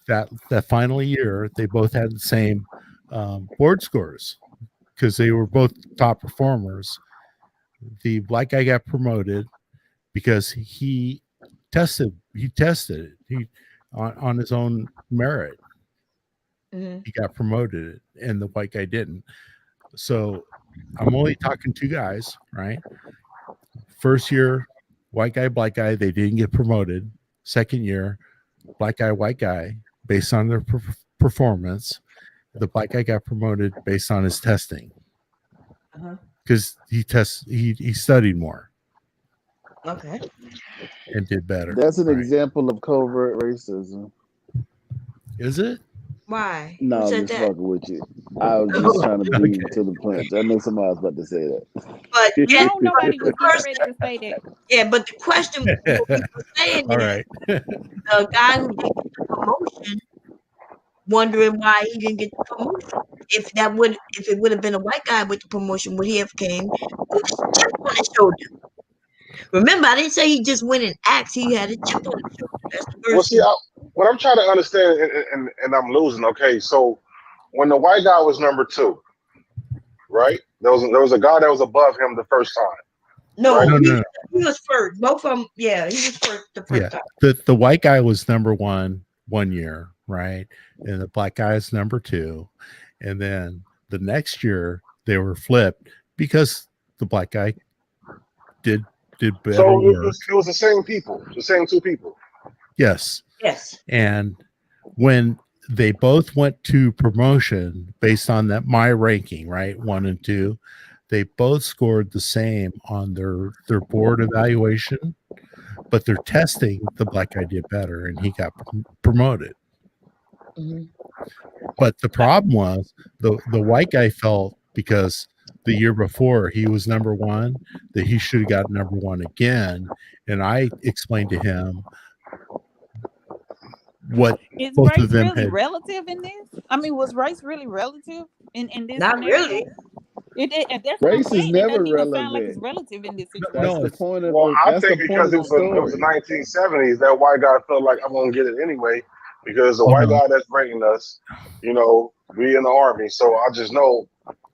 Q: that final year, they both had the same board scores because they were both top performers. The black guy got promoted because he tested it on his own merit.
A: Mm-hmm.
Q: He got promoted, and the white guy didn't. So I'm only talking 2 guys, right? First year, white guy, black guy, they didn't get promoted. Second year, black guy, white guy, based on their performance. The black guy got promoted based on his testing because he studied more.
A: Okay.
Q: And did better.
P: That's an example of covert racism.
Q: Is it?
A: Why?
P: No,
A: Who
P: I'm
A: said
P: just
A: that?
P: fucking with you. I was just trying to be to the punch. I know somebody was about to say that.
A: But
K: no, nobody was getting ready to say that.
A: Yeah, but the question what we were saying
Q: All
A: is
Q: right.
A: the guy who didn't get the promotion, wondering why he didn't get the promotion. If it would have been a white guy with the promotion, would he have came with a chip on his shoulder? Remember, I didn't say he just went and asked. He had a chip on his shoulder. That's the
G: Well,
A: first
G: see,
A: thing.
G: what I'm trying to understand, and I'm losing. Okay, so when the white guy was number 2, right? There was a guy that was above him the first time.
A: No,
G: right?
A: he was first. Both of them, yeah, he was first the first time.
Q: The white guy was number 1 year, right? And the black guy is number 2. And then the next year they were flipped because the black guy did better
G: So
Q: work.
G: it was the same people, the same 2 people.
Q: Yes.
A: Yes.
Q: And when they both went to promotion based on that my ranking, right? 1 and 2, they both scored the same on their board evaluation, but their testing, the black guy did better and he got promoted.
A: Mm-hmm.
Q: But the problem was the white guy felt because the year before he was number 1 that he should have got number 1 again. And I explained to him what
K: is
Q: both
K: race
Q: of them
K: really
Q: had.
K: relative in this? I mean, was race really relative in this
A: Not
K: scenario?
A: really.
K: That's what I'm
P: Race is
K: saying. It
P: never
K: doesn't even sound like
P: relevant.
K: it's relative in this situation.
P: That's the point of
G: Well, I
P: that's the
G: think
P: point
G: because
P: of the
G: it was
P: story.
G: the 1970s, that white guy felt like I'm gonna get it anyway because the
Q: Oh,
G: white
Q: no.
G: guy that's bringing us, we in the army, so I just know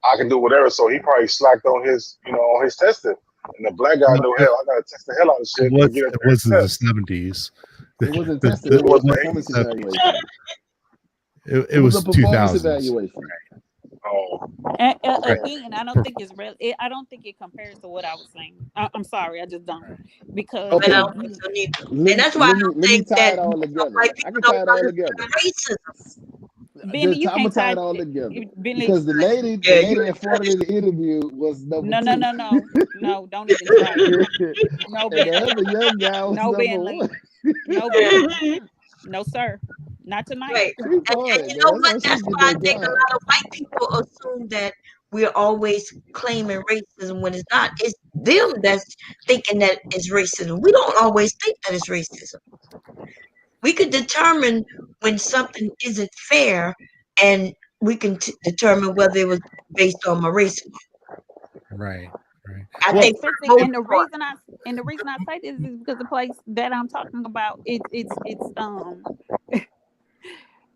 G: I can do whatever. So he probably slacked on his, on his testing, and the black guy knew, hell, I gotta test the hell out of shit to get
Q: It
G: at the
Q: was in the
G: test.
Q: 70s.
P: It wasn't testing. It was a performance evaluation.
Q: It was
P: a performance
Q: 2000s.
P: evaluation.
G: Oh.
K: And,
Q: Right.
K: again, I don't think it's real. I don't think it compares to what I was saying. I'm sorry, I just don't, because
P: Okay.
A: I don't think so neither.
P: Let
A: And that's why I don't
P: me
A: think
P: tie
A: that
P: it all together.
A: white
P: I
A: people
P: can tie
A: don't
P: it all
A: understand
P: together.
A: racism.
K: Benny, you
P: I'm gonna
K: can't
P: tie
K: tie
P: it all together
K: Benny.
P: because the lady in front of the interview was number 2.
K: No, don't even try it. No,
P: And the
K: Bentley.
P: other young guy was
K: No,
P: number
K: Bentley.
P: 1.
K: No, Bentley. No, sir. Not tonight.
A: Right.
P: She
A: And
P: farted,
A: you
P: man.
A: know
P: That's
A: what?
P: why she
A: That's
P: get
A: why I
P: that
A: think a
P: job.
A: lot of white people assume that we're always claiming racism when it's not. It's them that's thinking that it's racism. We don't always think that it's racism. We could determine when something isn't fair, and we can determine whether it was based on my race.
Q: Right.
A: I
K: Well,
A: think for the most
K: and the
A: part,
K: reason I say this is because the place that I'm talking about it's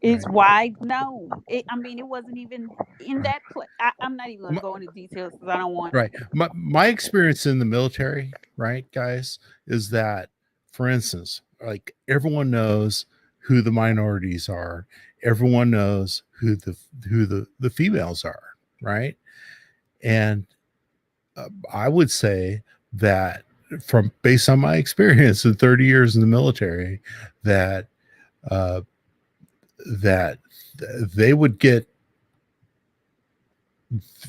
K: it's wide known. I mean, it wasn't even in that place. I'm not even gonna go into details because I don't want.
Q: Right. My experience in the military, right, guys, is that, for instance, like everyone knows who the minorities are. Everyone knows who the females are, right? And I would say that from based on my experience in 30 years in the military, that that they would get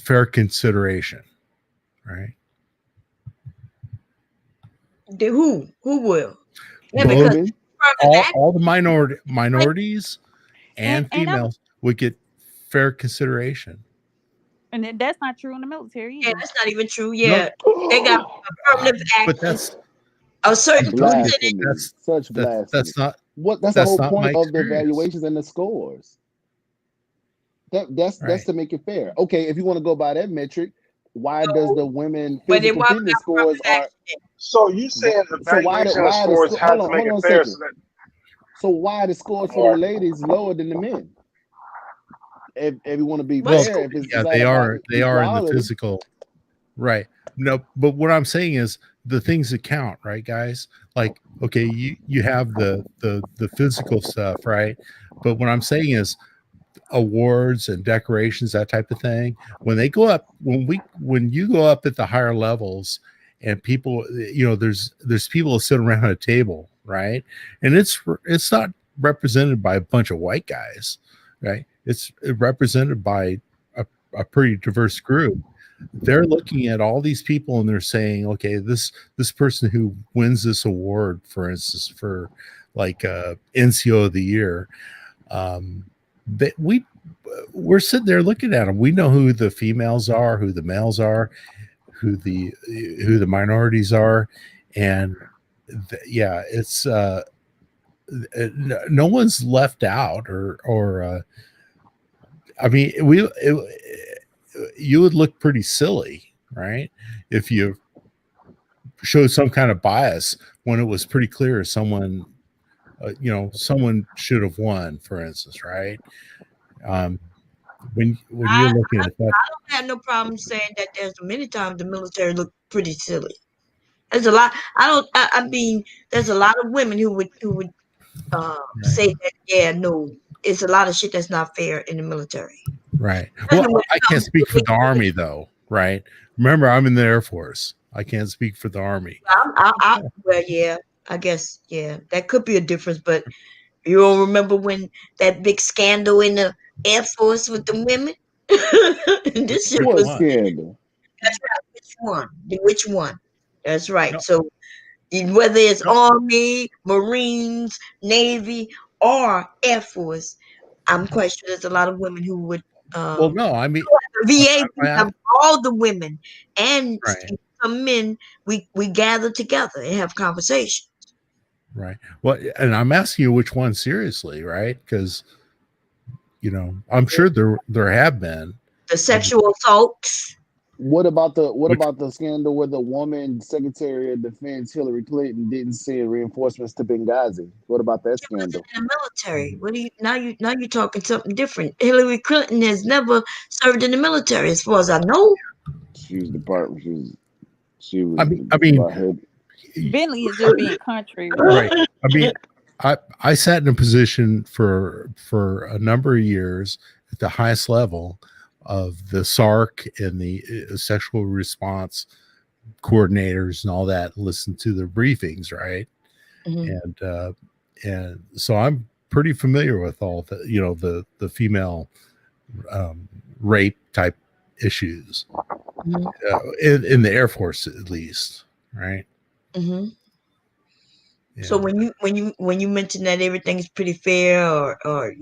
Q: fair consideration, right?
A: who will? Yeah,
Q: Both,
A: because
Q: all the minorities and females would get fair consideration.
K: And that's not true in the military either.
A: Yeah, that's not even true. Yeah, they got affirmative action.
Q: But that's
A: a certain
P: blasphemy.
Q: That's
P: Such blasphemy.
Q: That's not
P: what. That's the whole point of the evaluations and the scores. That's to make it fair. Okay, if you want to go by that metric, why does the women physical fitness scores are?
G: So you saying evaluation scores have to make it fair?
P: So why are the scores for the ladies lower than the men? If you want to be fair, if it's
Q: they are in the physical, right? No, but what I'm saying is the things that count, right, guys? Like, okay, you have the physical stuff, right? But what I'm saying is awards and decorations, that type of thing. When they go up, when you go up at the higher levels, and people, there's people that sit around a table, right? And it's not represented by a bunch of white guys, right? It's represented by a pretty diverse group. They're looking at all these people and they're saying, okay, this person who wins this award, for instance, for like NCO of the year, that we're sitting there looking at them. We know who the females are, who the males are, who the minorities are, and yeah, it's no one's left out, or I mean, you would look pretty silly, right, if you showed some kind of bias when it was pretty clear someone someone should have won, for instance, right? When you're looking at that,
A: I don't have no problem saying that there's many times the military look pretty silly. There's a lot. I mean, there's a lot of women who would say that. Yeah, no, it's a lot of shit that's not fair in the military.
Q: right. Well, I can't speak for the Army though, right? Remember, I'm in the Air Force. I can't speak for the Army.
A: Well, yeah, I guess, yeah, that could be a difference. But you don't remember when that big scandal in the Air Force with the women? This shit
P: What
A: was
P: scandal?
A: That's right. Which one? That's right. So whether it's Army, Marines, Navy, or Air Force, I'm quite sure there's a lot of women who would.
Q: Well, no, I mean,
A: VA, we have all the women and
Q: right.
A: some men. We gather together and have conversations.
Q: Right. Well, and I'm asking you which one seriously, right? Because I'm sure there have been
A: the sexual assaults.
P: What about the scandal where the woman Secretary of Defense Hillary Clinton didn't send reinforcements to Benghazi? What about that scandal?
A: In the military. What do you now? You're talking something different. Hillary Clinton has never served in the military, as far as I know.
P: She was department. She was.
Q: I mean,
K: Bentley is just being country,
Q: right? I mean, I sat in a position for a number of years at the highest level of the SARC and the sexual response coordinators and all that. Listen to the briefings, right? Mm-hmm. And so I'm pretty familiar with all the the female rape type issues, mm-hmm. in the Air Force at least, right?
A: Mm-hmm. Yeah. So when you mention that everything is pretty fair, or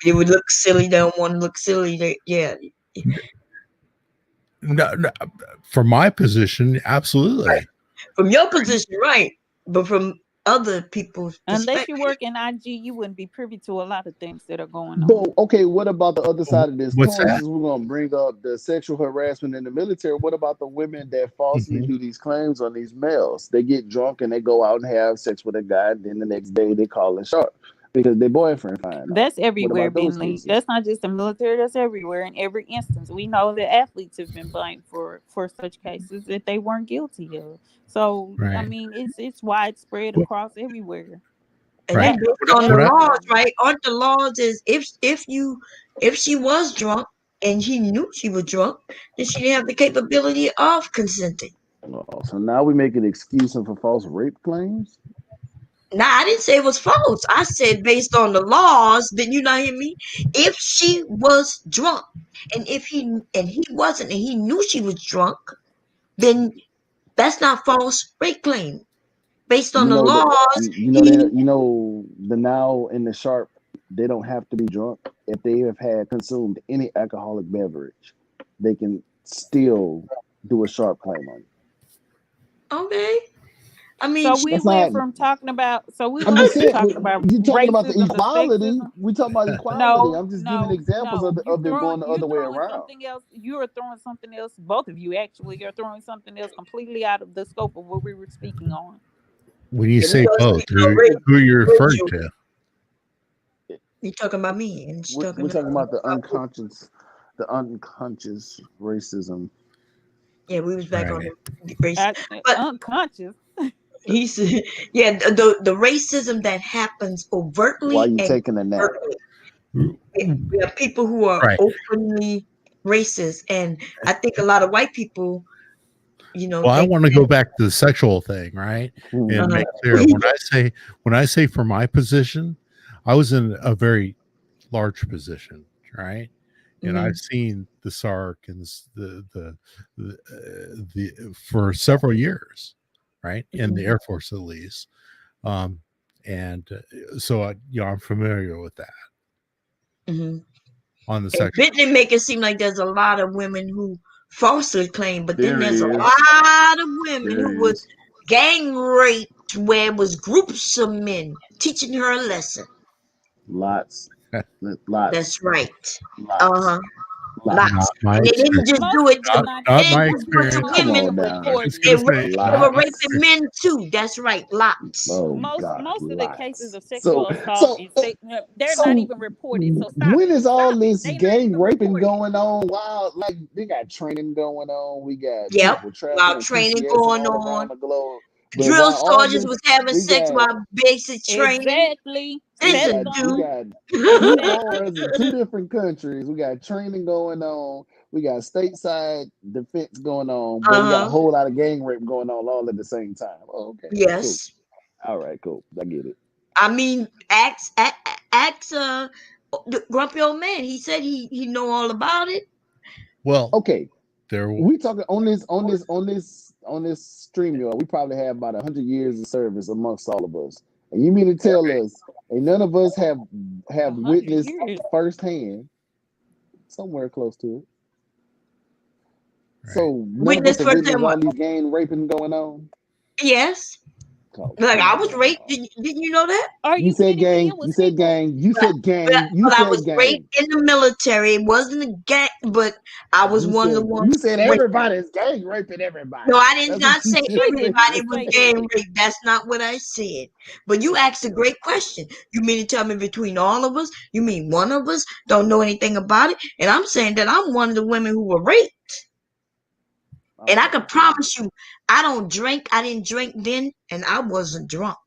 A: it would look silly, they don't want to look silly. Yeah.
Q: No, from my position, absolutely.
A: Right. From your position, right? But from other people's
K: unless you work in IG, you wouldn't be privy to a lot of things that are going on.
P: But okay, what about the other side of this
Q: coin?
P: Since we're gonna bring up the sexual harassment in the military, what about the women that falsely do these claims on these males? They get drunk and they go out and have sex with a guy, and then the next day they call it sharp because their boyfriend find out.
K: That's everywhere, Bentley. That's not just the military. That's everywhere. In every instance, we know that athletes have been blamed for such cases that they weren't guilty of. So right. I mean, it's widespread across everywhere.
A: And right. On the laws, right? Aren't the laws is if she was drunk and he knew she was drunk, then she didn't have the capability of consenting.
P: Oh, so now we make an excuse for false rape claims?
A: Nah, I didn't say it was false. I said based on the laws. Did you not hear me? If she was drunk, and he wasn't, and he knew she was drunk, then that's not false rape claim. Based on the laws,
P: the now in the sharp, they don't have to be drunk. If they have had consumed any alcoholic beverage, they can still do a sharp claim on it.
A: Okay. I mean,
K: so we went from talking about. So we were talking about.
P: You talking about the equality? We talking about equality. No, I'm just giving examples of it going the other way around.
K: Something else. You are throwing something else. Both of you actually are throwing something else completely out of the scope of what we were speaking on.
Q: When you say both, who you're referring to?
A: You're talking about me, and
P: we're talking about the unconscious racism.
A: Yeah, we was back on the racism,
K: but unconscious.
A: He said, "Yeah, the racism that happens overtly."
P: Why are you taking a nap?
A: We have people who are openly racist, and I think a lot of white people,
Q: Well, I want to go back to the sexual thing, right? And make clear when I say for my position, I was in a very large position, right? And I've seen the SARC and the for several years, right? In the Air Force at least. So I'm familiar with that. On the section.
A: Bentley make it seem like there's a lot of women who falsely claim, but then there's a lot of women who was gang raped where it was groups of men teaching her a lesson.
P: Lots.
A: That's right.
P: Lots.
A: Lots. And they didn't just do it to women. They were raping men too. That's right. Lots.
K: Most of the cases of sexual assault they're not even reported. So stop.
P: When is all this gang raping going on? Wow, like they got training going on. We got people traveling
A: training
P: PCS
A: going
P: all
A: on.
P: around the globe.
A: Drill sergeants was having sex while basic training.
K: Exactly.
A: Listen,
P: we got two wars in 2 different countries. We got training going on. We got stateside defense going on. But we got a whole lot of gang rape going on all at the same time. Oh, okay.
A: Yes.
P: Cool. All right, cool. I get it.
A: I mean, ask the grumpy old man. He said he know all about it.
Q: Well,
P: okay. We talking on this stream, y'all. We probably have about 100 years of service amongst all of us. And you mean to tell us, and none of us have witnessed firsthand, somewhere close to it. Right. So none of us have witnessed all these gang raping going on.
A: Yes. Like I was raped. Didn't you know that?
P: You said gang. You said gang. You said gang. You said
A: I was raped in the military. It wasn't a gang, but I was one of the ones.
P: You said everybody's gang raping everybody.
A: No, I did not say everybody was gang raped. That's not what I said. But you asked a great question. You mean to tell me between all of us? You mean one of us don't know anything about it? And I'm saying that I'm one of the women who were raped. And I can promise you, I don't drink. I didn't drink then, and I wasn't drunk.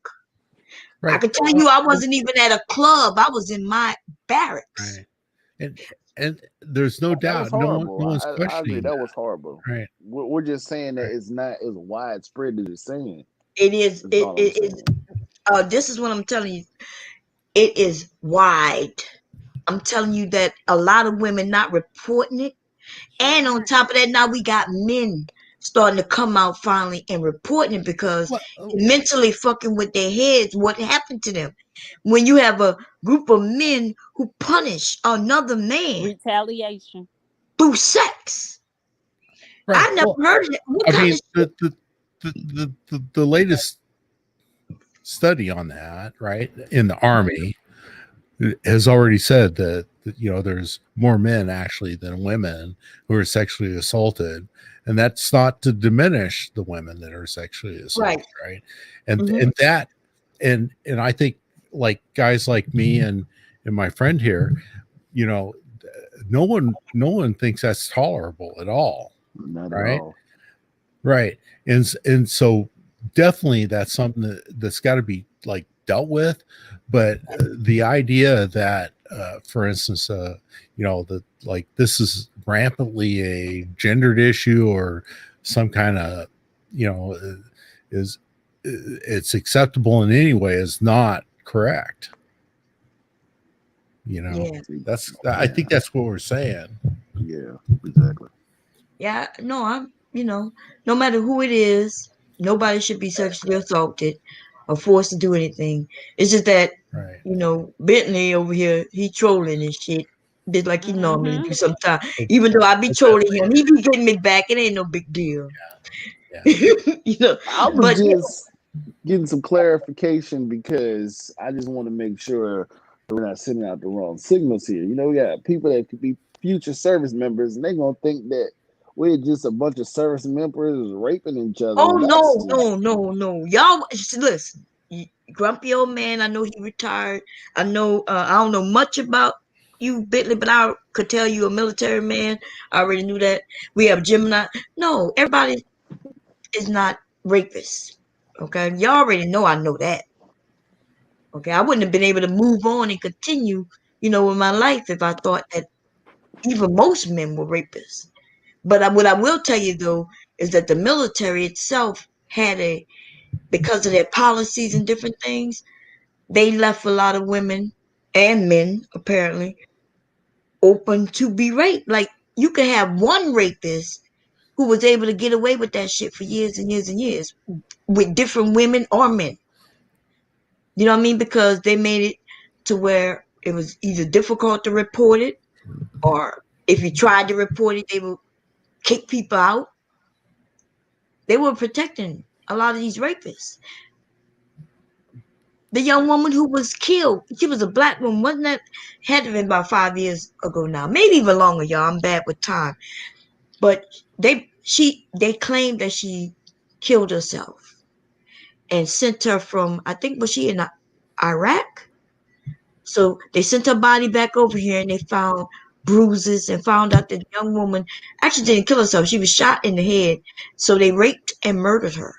A: Right. I can tell you, I wasn't even at a club. I was in my barracks.
Q: Right. And there's no doubt, no one's questioning.
P: I agree, that was horrible.
Q: Right.
P: We're just saying that it's not as widespread as you're saying.
A: It is. It is. This is what I'm telling you. It is wide. I'm telling you that a lot of women not reporting it. And on top of that, now we got men starting to come out finally and reporting it because mentally fucking with their heads. What happened to them? When you have a group of men who punish another man.
K: Retaliation.
A: Through sex. Right. I never heard of it.
Q: The latest study on that, right, in the Army has already said that there's more men actually than women who are sexually assaulted, and that's not to diminish the women that are sexually assaulted, right? And and I think like guys like me and my friend here, no one thinks that's tolerable at all,
P: not
Q: right?
P: at all.
Q: Right, and so definitely that's something that's got to be like dealt with. But the idea that, for instance, that like this is rampantly a gendered issue or some kind of, is it's acceptable in any way is not correct. I think that's what we're saying.
P: Yeah, exactly.
A: Yeah, no, I'm, no matter who it is, nobody should be sexually assaulted or forced to do anything. It's just that, Bentley over here, he trolling and shit, just like he normally do sometimes. Even though I be trolling him, he be getting me back. It ain't no big deal.
P: Yeah. I was just getting some clarification because I just want to make sure we're not sending out the wrong signals here. We got people that could be future service members, and they're gonna think that we're just a bunch of service members raping each other.
A: Oh, no. Y'all, listen, grumpy old man, I know he retired. I know, I don't know much about you, Bentley, but I could tell you a military man. I already knew that. We have Gemini. No, everybody is not rapists. Okay? Y'all already know I know that. Okay? I wouldn't have been able to move on and continue, with my life if I thought that even most men were rapists. But what I will tell you, though, is that the military itself had because of their policies and different things, they left a lot of women and men apparently open to be raped. Like you could have one rapist who was able to get away with that shit for years and years and years with different women or men. You know what I mean? Because they made it to where it was either difficult to report it, or if you tried to report it, they would kick people out. They were protecting a lot of these rapists. The young woman who was killed, she was a black woman, wasn't that? Had to have been about 5 years ago now, maybe even longer, y'all. I'm bad with time, but they claimed that she killed herself and sent her from, I think, was she in Iraq? So they sent her body back over here, and they found bruises and found out that the young woman actually didn't kill herself. She was shot in the head. So they raped and murdered her.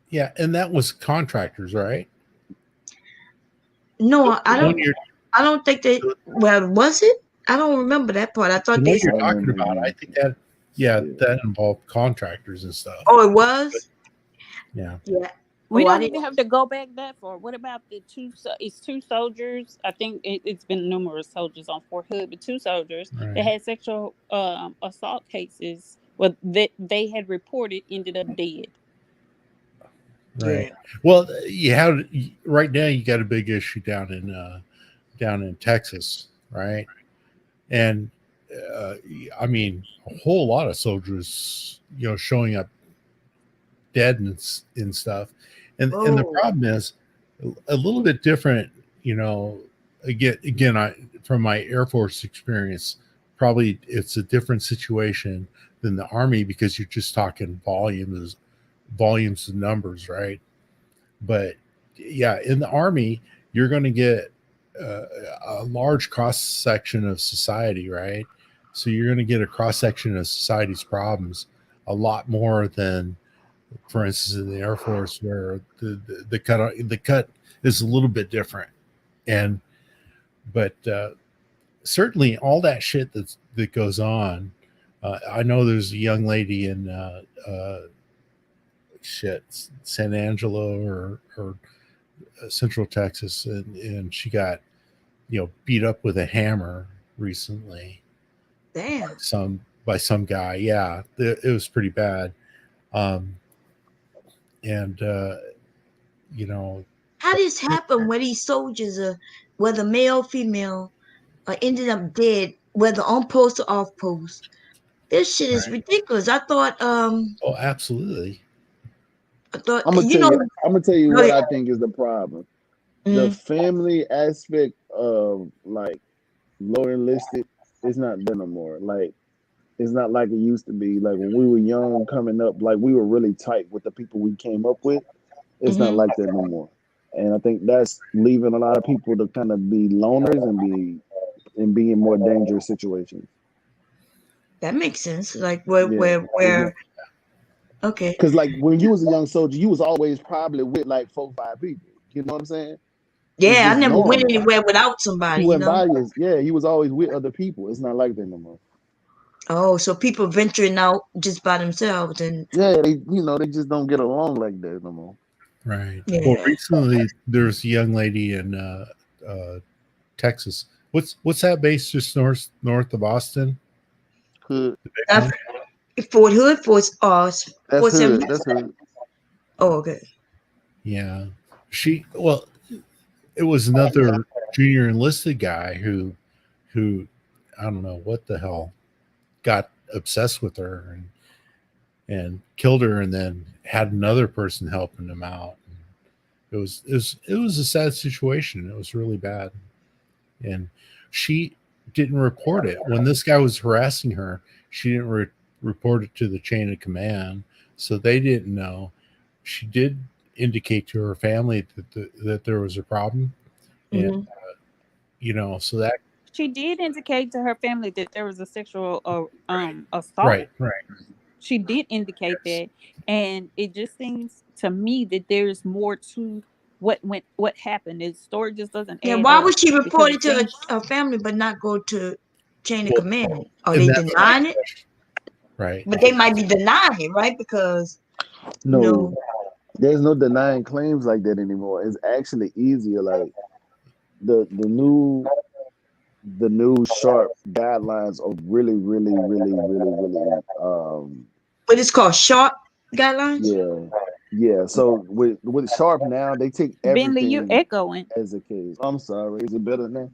Q: Yeah, and that was contractors, right?
A: No, I don't think they. Well, was it? I don't remember that part. I thought
Q: The
A: they
Q: one
A: said.
Q: you're talking about, I think that, that involved contractors and stuff.
A: Oh, it was.
Q: Yeah.
A: Yeah.
K: We
A: Oh, I
K: don't
A: didn't.
K: even have to go back that far. What about the it's two soldiers? I think it's been numerous soldiers on Fort Hood, but two soldiers that
Q: Right.
K: had sexual assault cases. Well, that they had reported ended up dead.
Q: Right. Well, you have right now. You got a big issue down in Texas, right? And I mean, a whole lot of soldiers, showing up dead and stuff. And the problem is a little bit different. Again, from my Air Force experience, probably it's a different situation than the Army because you're just talking volumes of numbers, right? But yeah, in the Army, you're going to get a large cross section of society, right? So you're going to get a cross section of society's problems a lot more than, for instance, in the Air Force, where the cut is a little bit different. But certainly all that shit that goes on. I know there's a young lady in San Angelo or Central Texas, and she got beat up with a hammer recently.
A: Damn.
Q: By some guy. Yeah, it was pretty bad. And
A: How does this happen where these soldiers are, whether male, female, ended up dead, whether on post or off post? This shit is ridiculous. I thought.
Q: Oh, absolutely.
A: I thought.
P: I'm gonna tell you what I think is the problem. The family aspect of like low enlisted is not there no more. Like it's not like it used to be. Like when we were young coming up, like we were really tight with the people we came up with. It's not like that no more. And I think that's leaving a lot of people to kind of be loners and be in more dangerous situations.
A: That makes sense. Like where okay.
P: Because like when you was a young soldier, you was always probably with like 4-5 people. You know what I'm saying?
A: Yeah, I never went anywhere without somebody.
P: He went by his, he was always with other people. It's not like that no more.
A: Oh, so people venturing out just by themselves and
P: they just don't get along like that no more.
Q: Right.
A: Yeah.
Q: Well, recently there's a young lady in Texas. What's that base just north of Austin?
P: Hood.
A: Fort Hood, Fort
P: Hood. That's Hood.
A: Oh, okay.
Q: Yeah. It was another junior enlisted guy who I don't know what the hell got obsessed with her and killed her, and then had another person helping him out. It was a sad situation. It was really bad, and she didn't report it when this guy was harassing her. She didn't report it to the chain of command, so they didn't know. She did indicate to her family that there was a problem, and so that
K: she did indicate to her family that there was a sexual assault.
Q: Right.
K: She did indicate that, and it just seems to me that there's more to what happened. The story just doesn't add up.
A: Why would she report it to her family but not go to chain of command? Are they denying it?
Q: Right.
A: But they might be denying it, right? Because
P: No, there's no denying claims like that anymore. It's actually easier. Like the new sharp guidelines are really
A: but it's called sharp guidelines.
P: yeah. So with sharp now they take
K: Bentley, you're
P: everything
K: echoing.
P: as a case. I'm sorry, is it better now?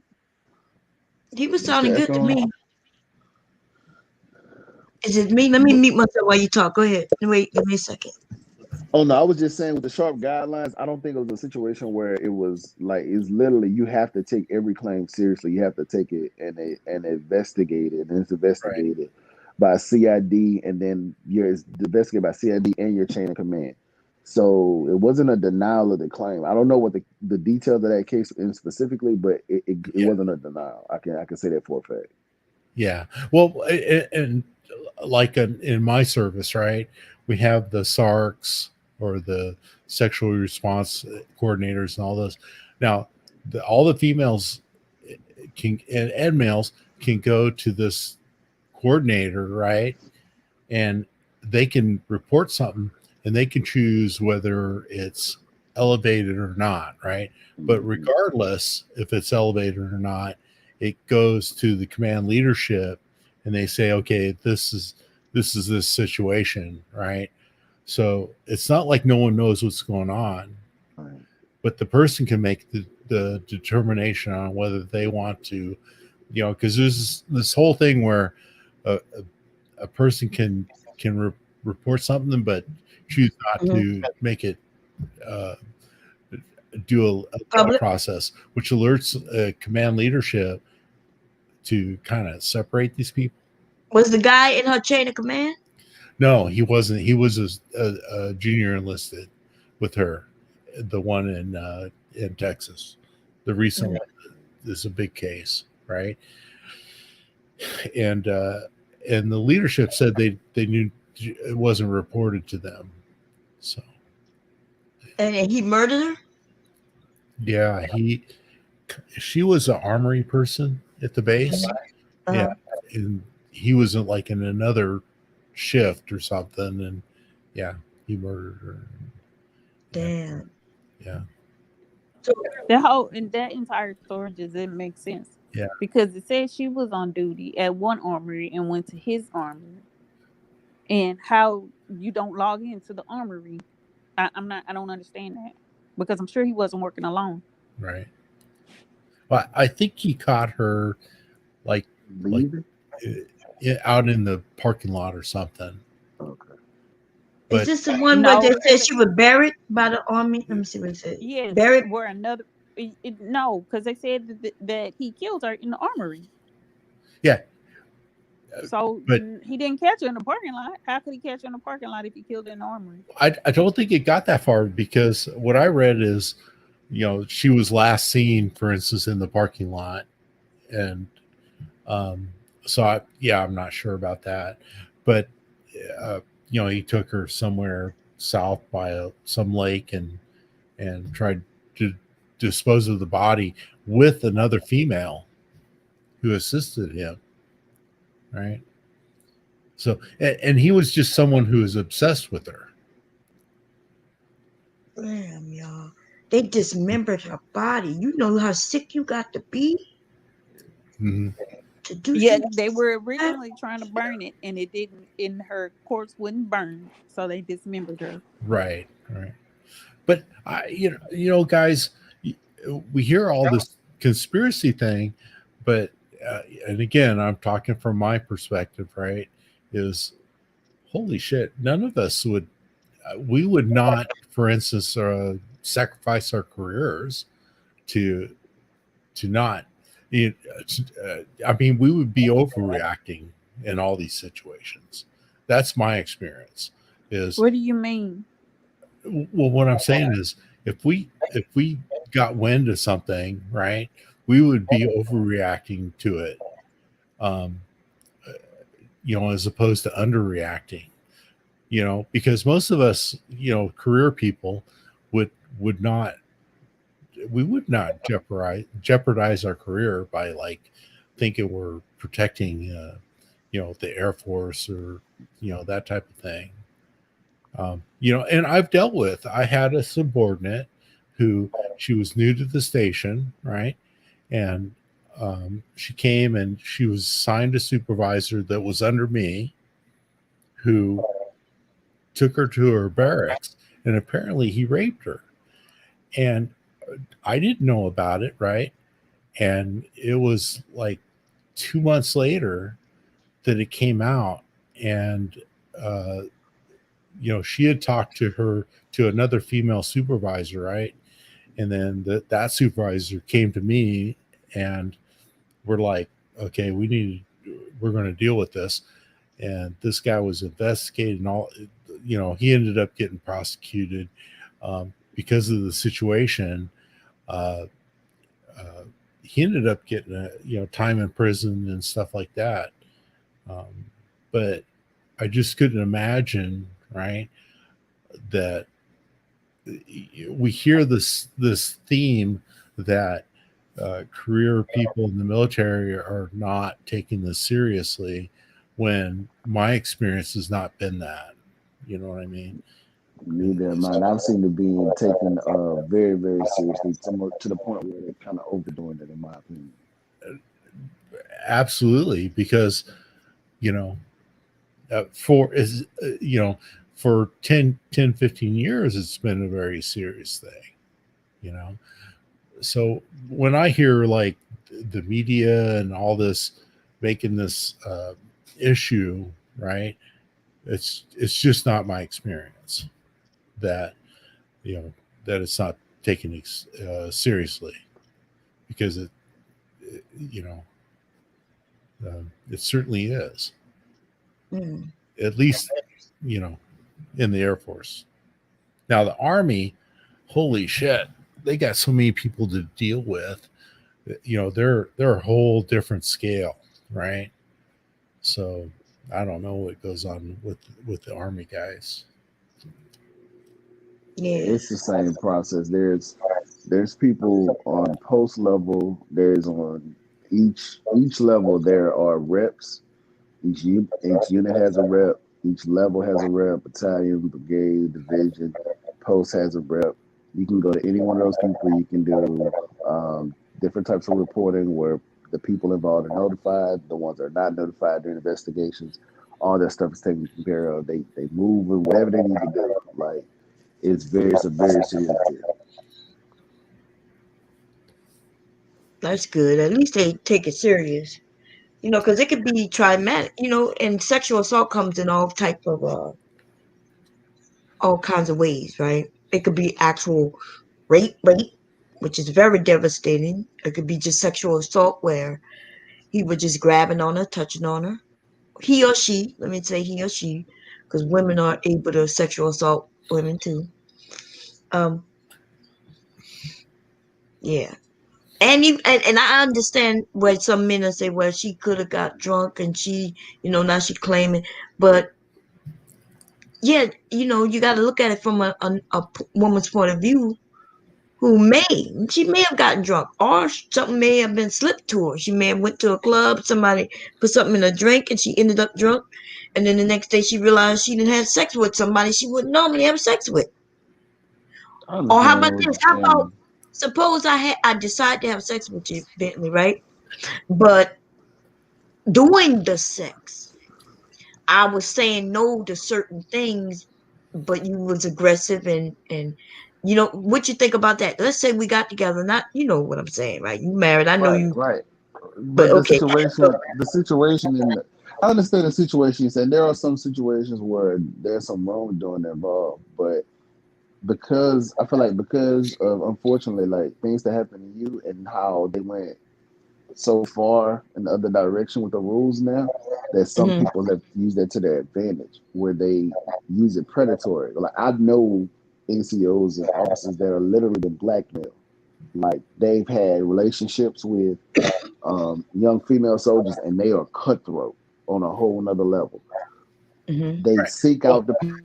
A: He was
P: You still
A: sounding good to
P: echoing?
A: me. Is it me? Let me mute myself while you talk. Go ahead. Wait, give me a second.
P: Oh no, I was just saying with the sharp guidelines, I don't think it was a situation where it was like it's literally you have to take every claim seriously. You have to take it and investigate it, and it's
Q: Right.
P: investigated by CID, and then you're investigated by CID and your chain of command. So it wasn't a denial of the claim. I don't know what the details of that case in specifically, but it wasn't a denial. I can say that for a fact.
Q: Yeah. Well, and like in my service, right, we have the SARCs or the sexual response coordinators and all those. Now, all the females can and males can go to this coordinator, right, and they can report something and they can choose whether it's elevated or not, right? But regardless if it's elevated or not, it goes to the command leadership and they say, okay, this is this situation, right? So it's not like no one knows what's going on, but the person can make the determination on whether they want to, because there's this whole thing where a person can report something but choose not to make it uh, do a thought process, which alerts command leadership to kind of separate these people.
A: Was the guy in her chain of command?
Q: No, he wasn't. He was a junior enlisted with her, the one in Texas. The recent one is a big case, right? And the leadership said they knew it wasn't reported to them. So
A: And he murdered her?
Q: yeah, she was an armory person at the base. Yeah, and he was like in another shift or something, and yeah, he murdered her.
A: Damn.
Q: Yeah.
K: That entire story just didn't make sense.
Q: Yeah.
K: Because it said she was on duty at one armory and went to his armory. And how you don't log into the armory. I don't understand that. Because I'm sure he wasn't working alone.
Q: Right. Well, I think he caught her like out in the parking lot or something.
P: Okay.
A: Is this the one where they said she was buried by the army? Let me see what it said.
K: Yes,
A: buried.
K: Where another no, because they said that he killed her in the armory.
Q: Yeah.
K: So
Q: but
K: he didn't catch her in the parking lot. How could he catch her in the parking lot if he killed her in the armory?
Q: I don't think it got that far, because what I read is, she was last seen, for instance, in the parking lot, and so I'm not sure about that, but he took her somewhere south by some lake and tried to dispose of the body with another female who assisted him, right? So, and he was just someone who was obsessed with her.
A: Damn, y'all. They dismembered her body. You know how sick you got to be to do
K: they were originally trying to burn it, and it didn't. And her corpse wouldn't burn, so they dismembered her.
Q: Right. But guys, we hear all this conspiracy thing, but and again, I'm talking from my perspective, right? Is holy shit, none of us would. We would not, for instance, sacrifice our careers to not. I mean, we would be overreacting in all these situations. That's my experience.
K: What do you mean?
Q: Well, what I'm saying is, if we got wind of something, right, we would be overreacting to it, as opposed to underreacting. Because most of us, career people would not jeopardize our career by like thinking we're protecting, the Air Force or that type of thing. And I had a subordinate who, she was new to the station, right? And she came and she was assigned a supervisor that was under me, who took her to her barracks, and apparently he raped her. And I didn't know about it, right? And it was like 2 months later that it came out, and she had talked to another female supervisor, right? And then that supervisor came to me, and we're like, okay, we're going to deal with this. And this guy was investigated, and all, he ended up getting prosecuted because of the situation. He ended up getting time in prison and stuff like that. But I just couldn't imagine, right, that we hear this theme that career people in the military are not taking this seriously, when my experience has not been that. You know what I mean?
P: Neither am I. And I've seen it being taken very, very seriously to the point where they're kind of overdoing it, in my opinion.
Q: Absolutely, because for 10, 15 years, it's been a very serious thing. So when I hear like the media and all this making this issue, right, it's just not my experience that that it's not taken seriously, because it certainly is. At least in the Air Force. Now the Army, holy shit, they got so many people to deal with. They're a whole different scale, right? So I don't know what goes on with the Army guys.
A: Yeah.
P: It's the same process. There's people on post level. There's on each level. There are reps. Each unit has a rep. Each level has a rep. Battalion, brigade, division, post has a rep. You can go to any one of those people. You can do different types of reporting where the people involved are notified. The ones that are not notified during investigations, all that stuff is taken care of. They move and whatever they need to do. Like it's a very serious deal.
A: That's good. At least they take it serious. Because it could be traumatic. And sexual assault comes in all type of all kinds of ways, right? It could be actual rape, which is very devastating. It could be just sexual assault where he was just grabbing on her, touching on her. He or she, let me say he or she, because women are able to sexual assault women too. Yeah. And I understand where some men say, well, she could have got drunk and she, now she claiming, but yeah, you got to look at it from a woman's point of view, she may have gotten drunk, or something may have been slipped to her. She may have went to a club, somebody put something in a drink and she ended up drunk, and then the next day she realized she didn't have sex with somebody she wouldn't normally have sex with. Or how about this? How about, suppose I decide to have sex with you, Bentley, right? But doing the sex, I was saying no to certain things, but you was aggressive and what you think about that? Let's say we got together, not what I'm saying, right? You married, I know you.
P: Right.
A: But
P: But
A: okay.
P: I understand the situation you said. There are some situations where there's some wrongdoing involved, but because I feel like because of unfortunately like things that happened to you and how they went so far in the other direction with the rules now, that some people have used that to their advantage where they use it predatory. Like I know NCOs and officers that are literally been blackmailed. Like they've had relationships with young female soldiers and they are cutthroat on a whole nother level. They seek out the people.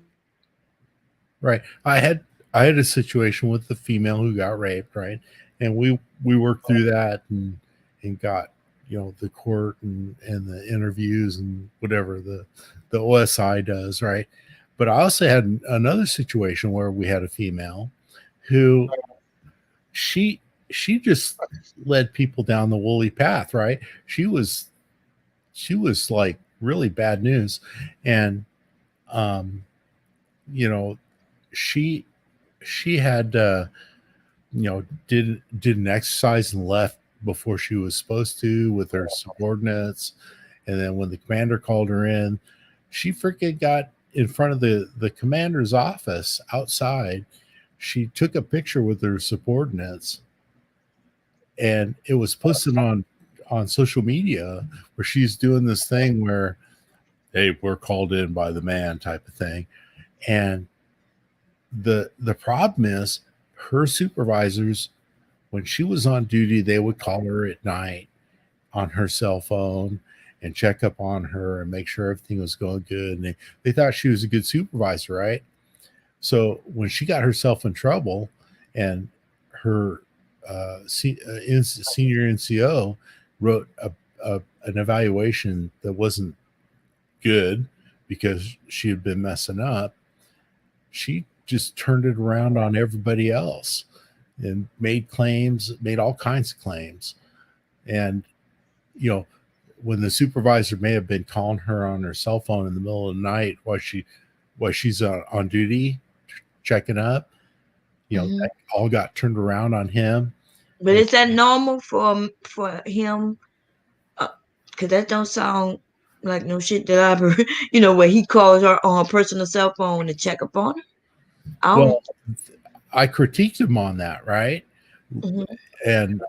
Q: Right. I had a situation with the female who got raped, right? And we worked through that and got the court and the interviews and whatever the OSI does, right? But I also had another situation where we had a female who she just led people down the woolly path, right? She was like really bad news, and you know, she had did an exercise and left before she was supposed to with her subordinates, and then when the commander called her in, she freaking got in front of the commander's office outside. She took a picture with her subordinates, and it was posted on social media where she's doing this thing where, hey, we're called in by the man type of thing. And the problem is her supervisors, when she was on duty, they would call her at night on her cell phone and check up on her and make sure everything was going good. And they thought she was a good supervisor, right? So when she got herself in trouble and her senior NCO wrote an evaluation that wasn't good because she had been messing up, she just turned it around on everybody else and made all kinds of claims. And when the supervisor may have been calling her on her cell phone in the middle of the night while she's on duty checking up, that all got turned around on him.
A: But is that normal for him? Because that don't sound like no shit that I've heard. Where he calls her on her personal cell phone to check up on her.
Q: Well, I critiqued him on that, right? And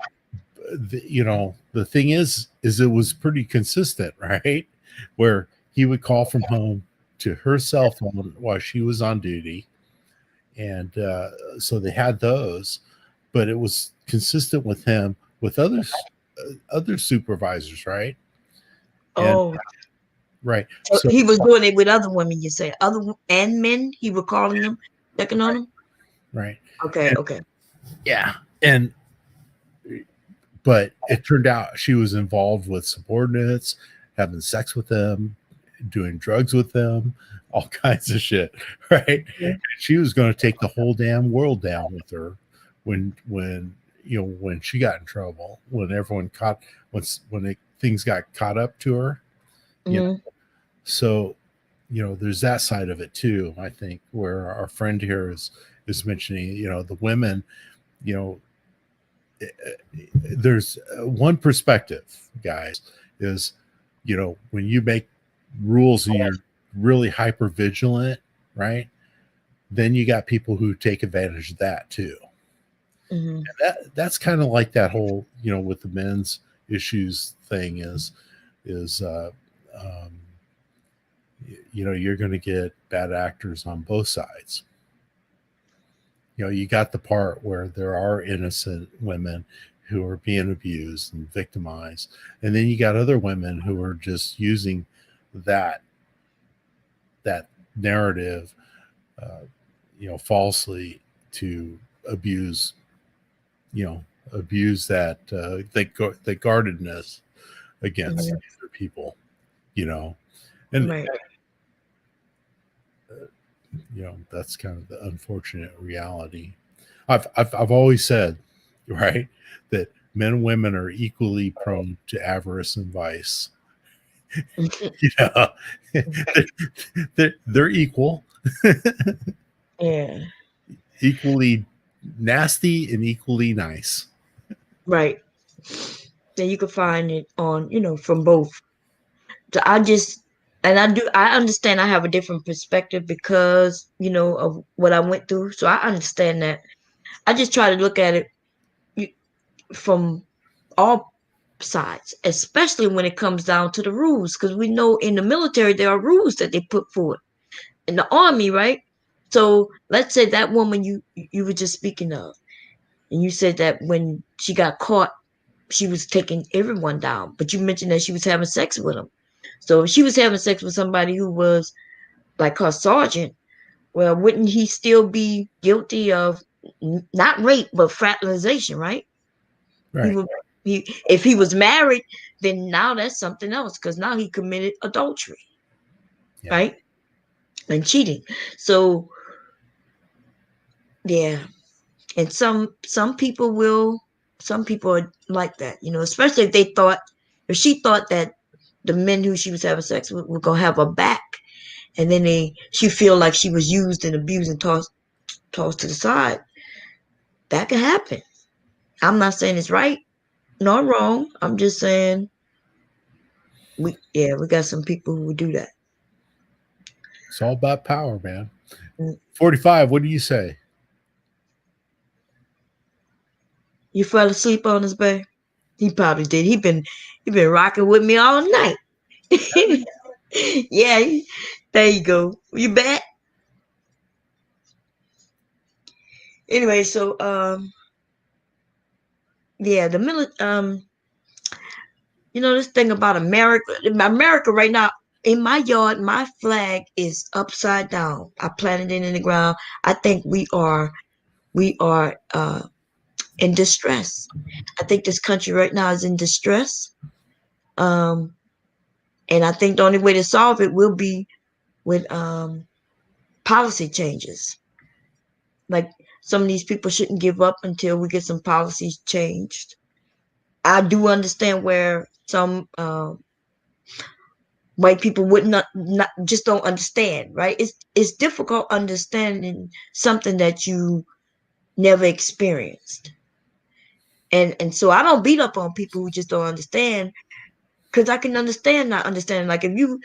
Q: the thing is it was pretty consistent, right? Where he would call from home to her cell phone while she was on duty. And so they had those, but it was consistent with him with other supervisors, right?
A: And,
Q: right.
A: So he was doing it with other women, you say, and men. He was calling them, checking on them.
Q: Right.
A: Okay.
Q: Yeah. But it turned out she was involved with subordinates, having sex with them, doing drugs with them, all kinds of shit, right? Yeah. She was going to take the whole damn world down with her when she got in trouble, when things got caught up to her. So there's that side of it too, I think, where our friend here is mentioning, the women, there's one perspective, guys, is when you make rules and you're really hyper vigilant, right? Then you got people who take advantage of that too. And that's kind of like that whole, with the men's issues thing is you're going to get bad actors on both sides. You got the part where there are innocent women who are being abused and victimized. And then you got other women who are just using that narrative, falsely to abuse that, the guardedness against other people, and
A: right.
Q: That's kind of the unfortunate reality. I've always said, right, that men and women are equally prone to avarice and vice. They're equal.
A: Yeah.
Q: Equally nasty and equally nice.
A: Right. Then you can find it on, from both. So I understand I have a different perspective because, of what I went through. So I understand that. I just try to look at it from all sides, especially when it comes down to the rules. Because we know in the military, there are rules that they put forward. In the army, right? So let's say that woman you were just speaking of, and you said that when she got caught, she was taking everyone down. But you mentioned that she was having sex with him. So if she was having sex with somebody who was like her sergeant, well, wouldn't he still be guilty of not rape, but fraternization, right?
Q: Right.
A: If he was married, then now that's something else because now he committed adultery, right? And cheating. So yeah, and some people are like that, especially if she thought that the men who she was having sex with were gonna have her back, and then she feel like she was used and abused and tossed to the side. That can happen. I'm not saying it's right nor wrong. I'm just saying we got some people who would do that.
Q: It's all about power, man.
A: Mm.
Q: 45, what do you say?
A: You fell asleep on us, babe? He probably did. He been rocking with me all night. Yeah, there you go. You back? Anyway, so yeah, this thing about America right now, in my yard, my flag is upside down. I planted it in the ground. I think we are in distress. I think this country right now is in distress. And I think the only way to solve it will be with policy changes. Like, some of these people shouldn't give up until we get some policies changed. I do understand where some white people would not just don't understand, right? It's difficult understanding something that you never experienced. And so I don't beat up on people who just don't understand, because I can understand not understanding. Like, if you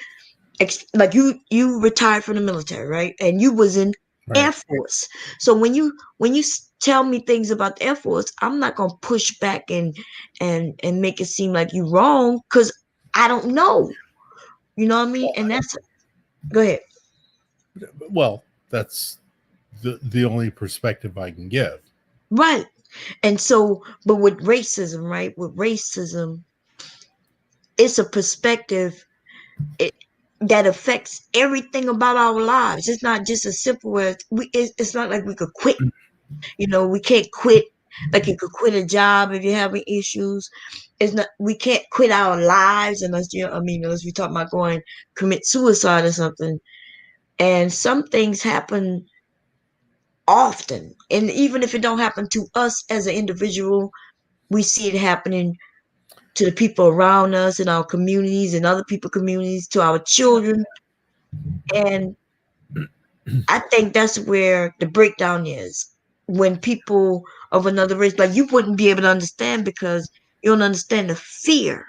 A: retired from the military, right? And you was in Air Force. So when you tell me things about the Air Force, I'm not gonna push back and make it seem like you wrong, because I don't know. You know what I mean? And that's go ahead.
Q: Well, that's the only perspective I can give.
A: Right. And so, but with racism, right? With racism, it's a perspective that affects everything about our lives. It's not just as simple as it's not like we could quit. We can't quit. Like, you could quit a job if you're having issues. It's not. We can't quit our lives unless unless we talk about going commit suicide or something. And some things happen often, and even if it don't happen to us as an individual, we see it happening to the people around us in our communities and other people communities, to our children. And I think that's where the breakdown is, when people of another race, like, you wouldn't be able to understand because you don't understand the fear,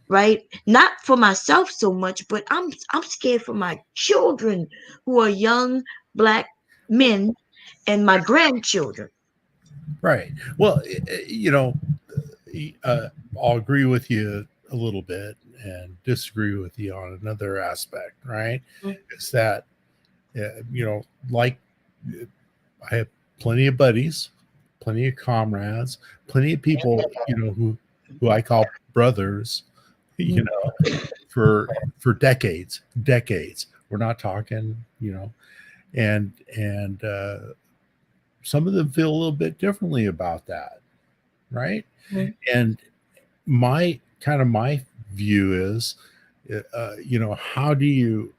A: right? Not for myself so much, but I'm scared for my children, who are young Black men, and my grandchildren.
Q: Right. Well, I'll agree with you a little bit and disagree with you on another aspect, right? Is that, like, I have plenty of buddies, plenty of comrades, plenty of people, who I call brothers, for decades. We're not talking, and some of them feel a little bit differently about that, right?
A: Mm-hmm.
Q: And my view is, how do you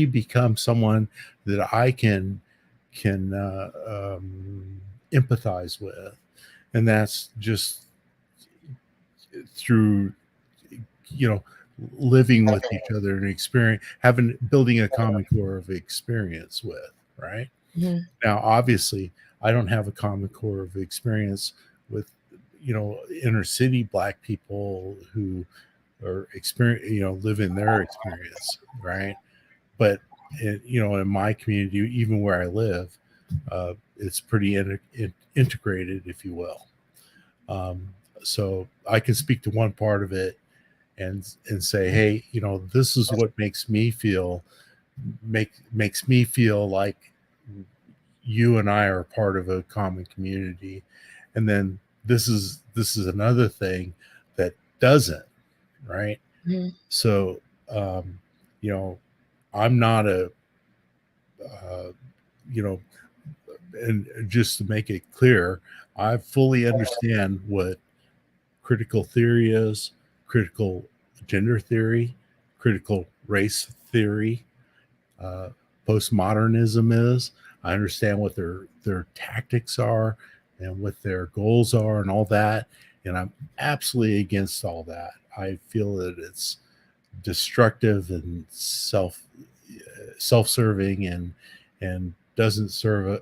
Q: become someone that I can empathize with, and that's just through living with each other and building a common core of experience with, right?
A: Mm-hmm.
Q: Now, obviously, I don't have a common core of experience with, inner city Black people who are living their experience, right? But in my community, even where I live, it's pretty integrated, if you will. So I can speak to one part of it and say, hey, this is what makes me feel like you and I are part of a common community. And then this is another thing that doesn't, right?
A: Mm-hmm.
Q: So, I'm not and just to make it clear, I fully understand what critical theory is, critical gender theory, critical race theory, postmodernism is. I understand what their tactics are and what their goals are and all that. And I'm absolutely against all that. I feel that it's destructive and self-serving and doesn't serve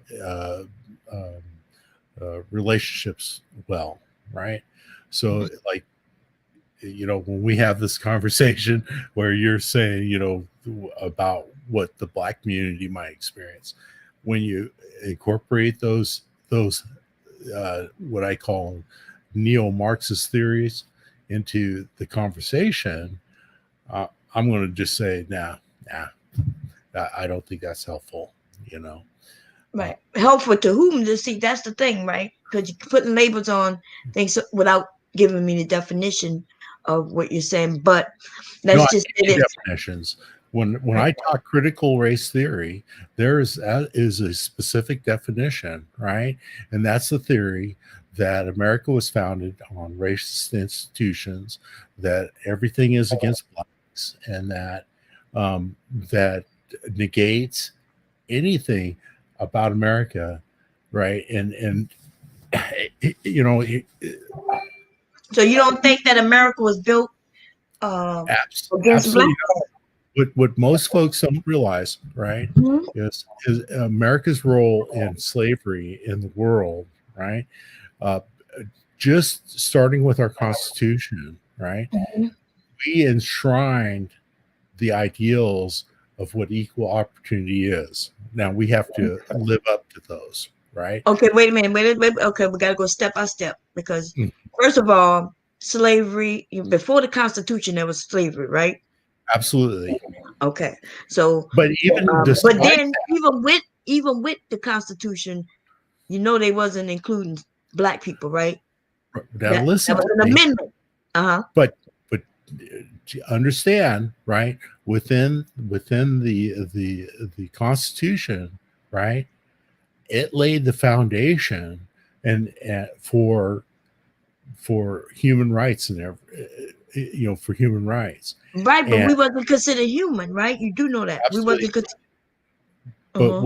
Q: relationships well, right? So, like, when we have this conversation where you're saying, about what the Black community might experience, when you incorporate those what I call neo-Marxist theories into the conversation, I'm going to just say, nah, I don't think that's helpful.
A: Right. Helpful to whom? To see, that's the thing, right? Because you're putting labels on things without giving me the definition of what you're saying. But let's just say that
Q: definitions. When I talk critical race theory, there is a specific definition, right? And that's the theory that America was founded on racist institutions, that everything is against blacks, and that that negates anything about America, right? And
A: so you don't think that America was built against
Q: absolutely
A: black?
Q: What most folks don't realize, right, is America's role in slavery in the world, right? Just starting with our Constitution, right? We enshrined the ideals of what equal opportunity is. Now we have to live up to those, right?
A: Okay, wait a minute. Wait. Okay, we got to go step by step because first of all, slavery, before the Constitution, there was slavery, right?
Q: Absolutely.
A: Okay, so
Q: but
A: then even with the Constitution, they wasn't including black people, right?
Q: Now listen,
A: that was an amendment.
Q: But understand, right? Within the Constitution, right? It laid the foundation and for human rights and for human rights.
A: Right, but we wasn't considered human, right? You do know that.
Q: Absolutely.
A: We wasn't
Q: But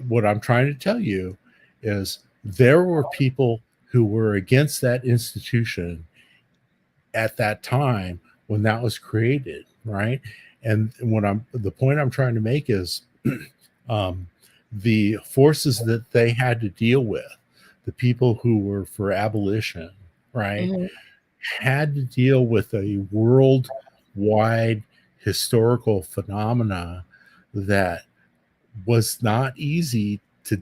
Q: what I'm trying to tell you is there were people who were against that institution at that time when that was created, right? And the point I'm trying to make is the forces that they had to deal with, the people who were for abolition, right, had to deal with a worldwide historical phenomena that was not easy to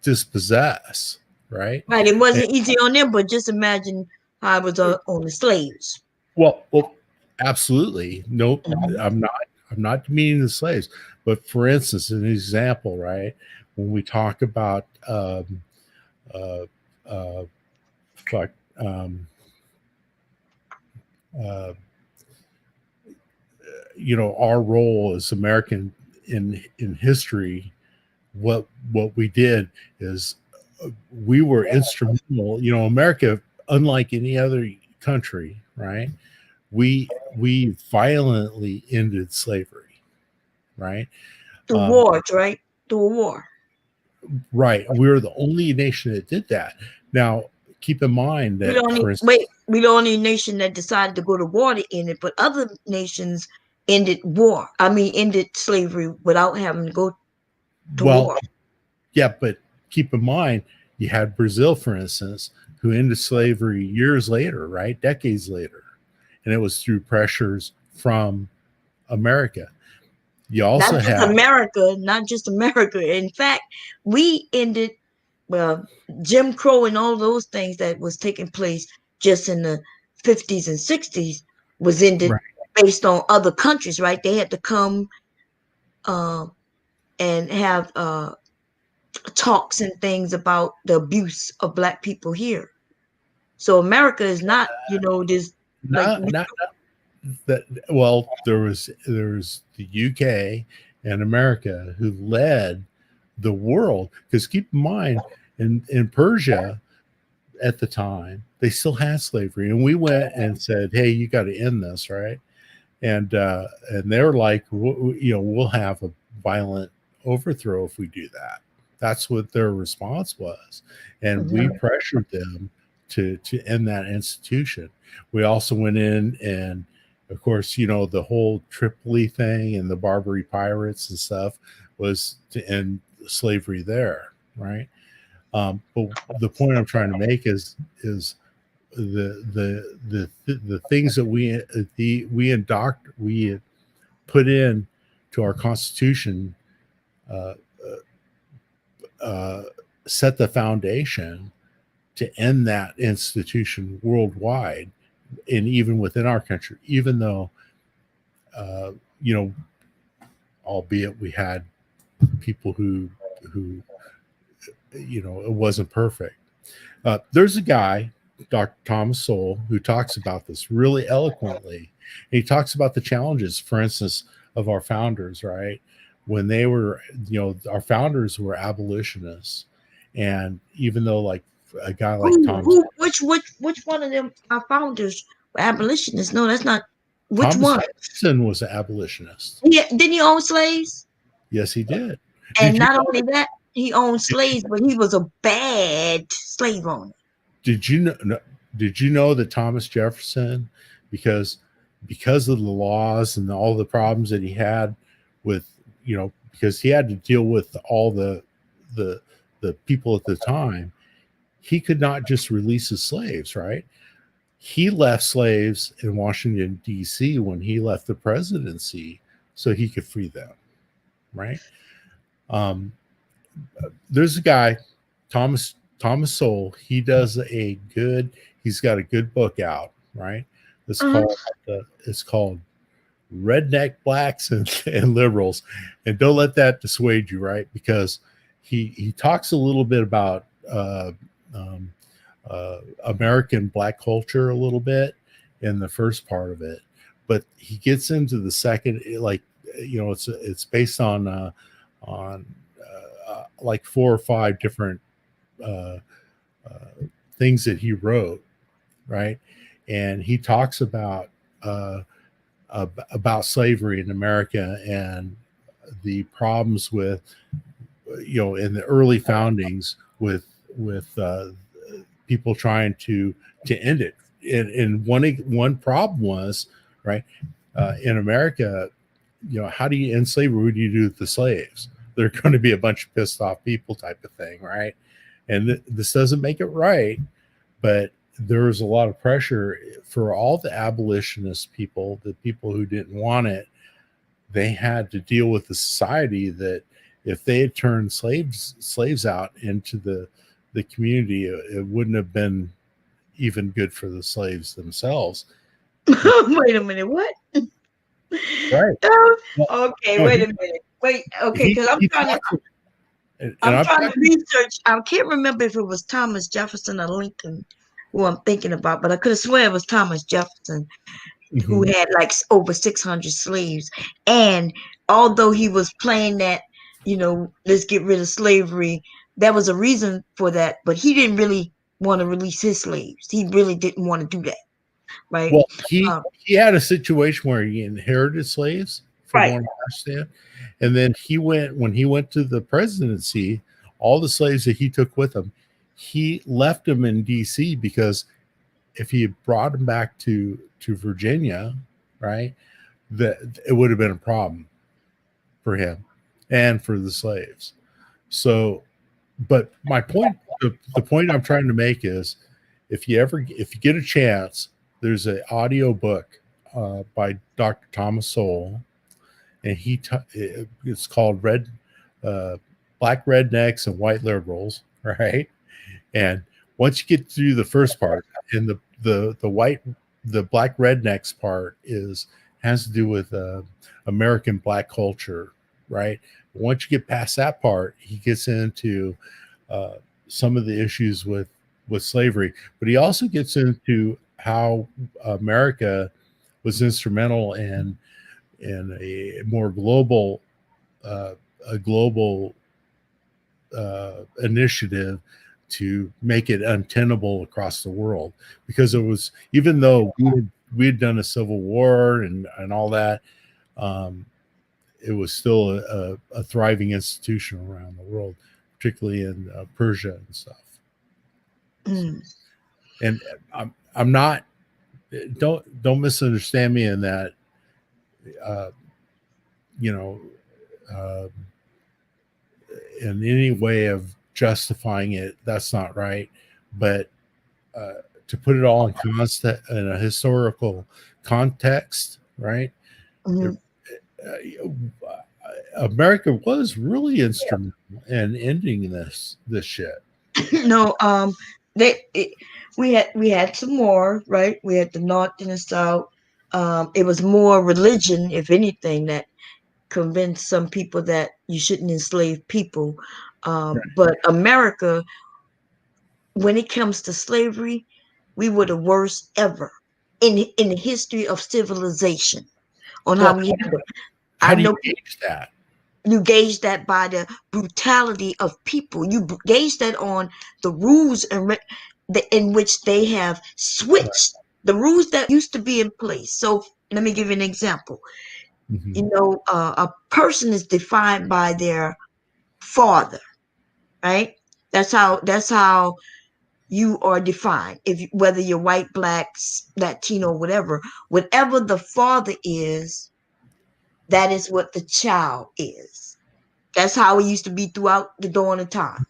Q: dispossess, right?
A: Right, it wasn't easy on them, but just imagine how it was on the slaves.
Q: Well, absolutely. Nope, I'm not demeaning the slaves, but for instance, an example, right? When we talk about our role as American in history, what we did is we were instrumental. America, unlike any other country, right? We violently ended slavery, right?
A: Through wars, right? Through a war.
Q: Right. We're the only nation that did that. Now, keep in mind that
A: we're the only nation that decided to go to war to end it, but other nations ended slavery without having to go to war.
Q: Yeah, but keep in mind, you had Brazil, for instance, who ended slavery years later, right? Decades later. And it was through pressures from America. You also
A: not just America. In fact, we ended Jim Crow and all those things that was taking place just in the 50s and 60s was ended based on other countries, right? They had to come and have talks and things about the abuse of black people here. So America is not, this
Q: well, there was the UK and America who led the world. Because keep in mind, in Persia at the time, they still had slavery, and we went and said, "Hey, you got to end this, right?" And they're like, we'll have a violent overthrow if we do that. That's what their response was, and we pressured them to end that institution. We also went in and, of course, the whole Tripoli thing and the Barbary pirates and stuff was to end slavery there, right? But the point I'm trying to make is the things that we put in to our Constitution set the foundation to end that institution worldwide, and even within our country, even though albeit we had people who it wasn't perfect. There's a guy, Dr. Thomas Sowell, who talks about this really eloquently. He talks about the challenges, for instance, of our founders, right? When they were, our founders were abolitionists. And even though, like, a guy like Thomas,
A: which one of them, our founders, were abolitionists? No, that's not. Which
Q: Thomas
A: one?
Q: Jefferson was an abolitionist.
A: Yeah, didn't he own slaves?
Q: Yes, he did.
A: And not only that, he owned slaves, but he was a bad slave owner.
Q: Did you know that Thomas Jefferson, because of the laws and all the problems that he had with, because he had to deal with all the people at the time, he could not just release his slaves, right? He left slaves in Washington, D.C. when he left the presidency so he could free them, right? There's a guy, Thomas Sowell. He's got a good book out, right? It's called Redneck Blacks and Liberals. And don't let that dissuade you, right? Because he talks a little bit about American Black culture a little bit in the first part of it, but he gets into the second, it's based on like 4 or 5 different things that he wrote, right? And he talks about slavery in America and the problems with, in the early foundings with people trying to end it. And one problem was, right, in America, how do you end slavery? What do you do with the slaves? They're going to be a bunch of pissed off people type of thing, right? And this doesn't make it right, but there was a lot of pressure for all the abolitionist people, the people who didn't want it. They had to deal with the society that if they had turned slaves out into the community, it wouldn't have been even good for the slaves themselves.
A: Wait a minute, what?
Q: Right.
A: Okay, wait a minute. Wait, okay, because I'm trying to research. I can't remember if it was Thomas Jefferson or Lincoln who I'm thinking about, but I could have swear it was Thomas Jefferson who had like over 600 slaves. And although he was playing that, let's get rid of slavery, there was a reason for that, but he didn't really want to release his slaves. He really didn't want to do that. Right.
Q: Well, he had a situation where he inherited slaves, from what I understand. And then when he went to the presidency, all the slaves that he took with him, he left them in DC, because if he had brought them back to Virginia, right, that it would have been a problem for him and for the slaves. So, but my point, the point I'm trying to make is, if you get a chance, there's an audio book by Dr. Thomas Sowell, and it's called Black Rednecks and White Liberals, right? And once you get through the first part, and the Black Rednecks part has to do with American Black culture, right? Once you get past that part, he gets into some of the issues with slavery, but he also gets into how America was instrumental in a more global initiative to make it untenable across the world, because it was, even though we had done a civil war and all that, it was still a thriving institution around the world, particularly in Persia and stuff.
A: Mm.
Q: And I'm not, don't misunderstand me in that, you know, in any way of justifying it, that's not right. But to put it all in a historical context, right?
A: Mhm.
Q: America was really instrumental in ending this shit.
A: No, we had some more, right? We had the North and the South. It was more religion, if anything, that convinced some people that you shouldn't enslave people. But America, when it comes to slavery, we were the worst ever in the history of civilization on how we handle.
Q: How
A: I
Q: do you
A: know
Q: gauge that?
A: you gauge that by the brutality of people. You gauge that on the rules in which they have switched the rules that used to be in place. So let me give you an example. You know, a person is defined by their father, right? That's how you are defined. Whether you're white, black, Latino, whatever the father is, that is what the child is. That's how it used to be throughout the dawn of time.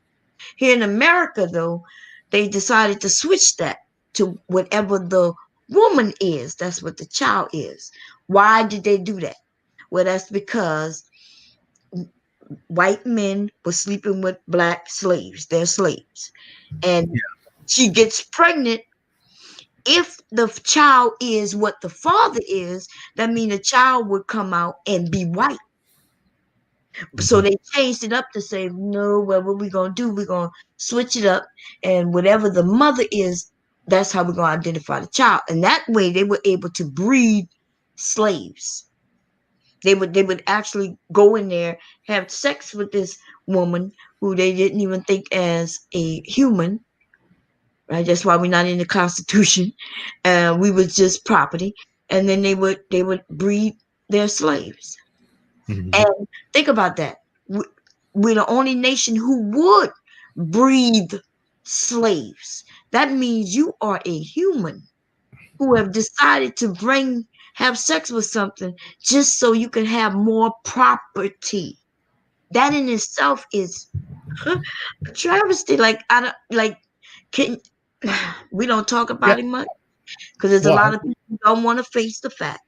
A: Here in America, though, they decided to switch that to whatever the woman is. That's what the child is. Why did they do that? Well, that's because white men were sleeping with black slaves. They're slaves. And she gets pregnant. If the child is what the father is, that means the child would come out and be white. So they changed it up to say, no, well, what we're going to do, we're going to switch it up. And whatever the mother is, that's how we're going to identify the child. And that way they were able to breed slaves. They would actually go in there, have sex with this woman who they didn't even think as a human. Right? That's why we're not in the Constitution. We was just property. And then they would breed their slaves. And think about that. We're the only nation who would breed slaves. That means you are a human who have decided to have sex with something just so you can have more property. That in itself is a travesty. Like I don't can we don't talk about it much because there's a lot of people who don't want to face the fact.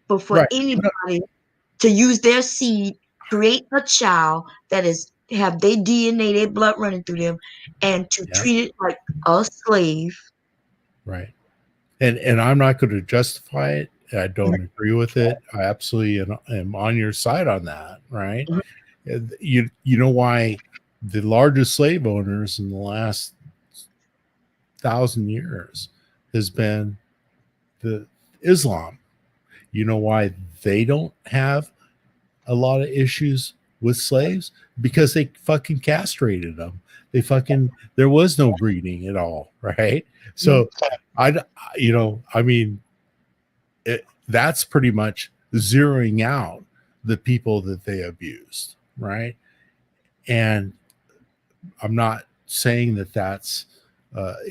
A: But for anybody to use their seed, create a child that have their DNA, their blood running through them, and to treat it like a slave.
Q: Right. And I'm not going to justify it. I don't agree with it. I absolutely am on your side on that. Right. You know why the largest slave owners in the last 1,000 years has been the Islam. You know why they don't have a lot of issues with slaves? Because they fucking castrated them. There was no breeding at all, right? So that's pretty much zeroing out the people that they abused, right? And I'm not saying that that's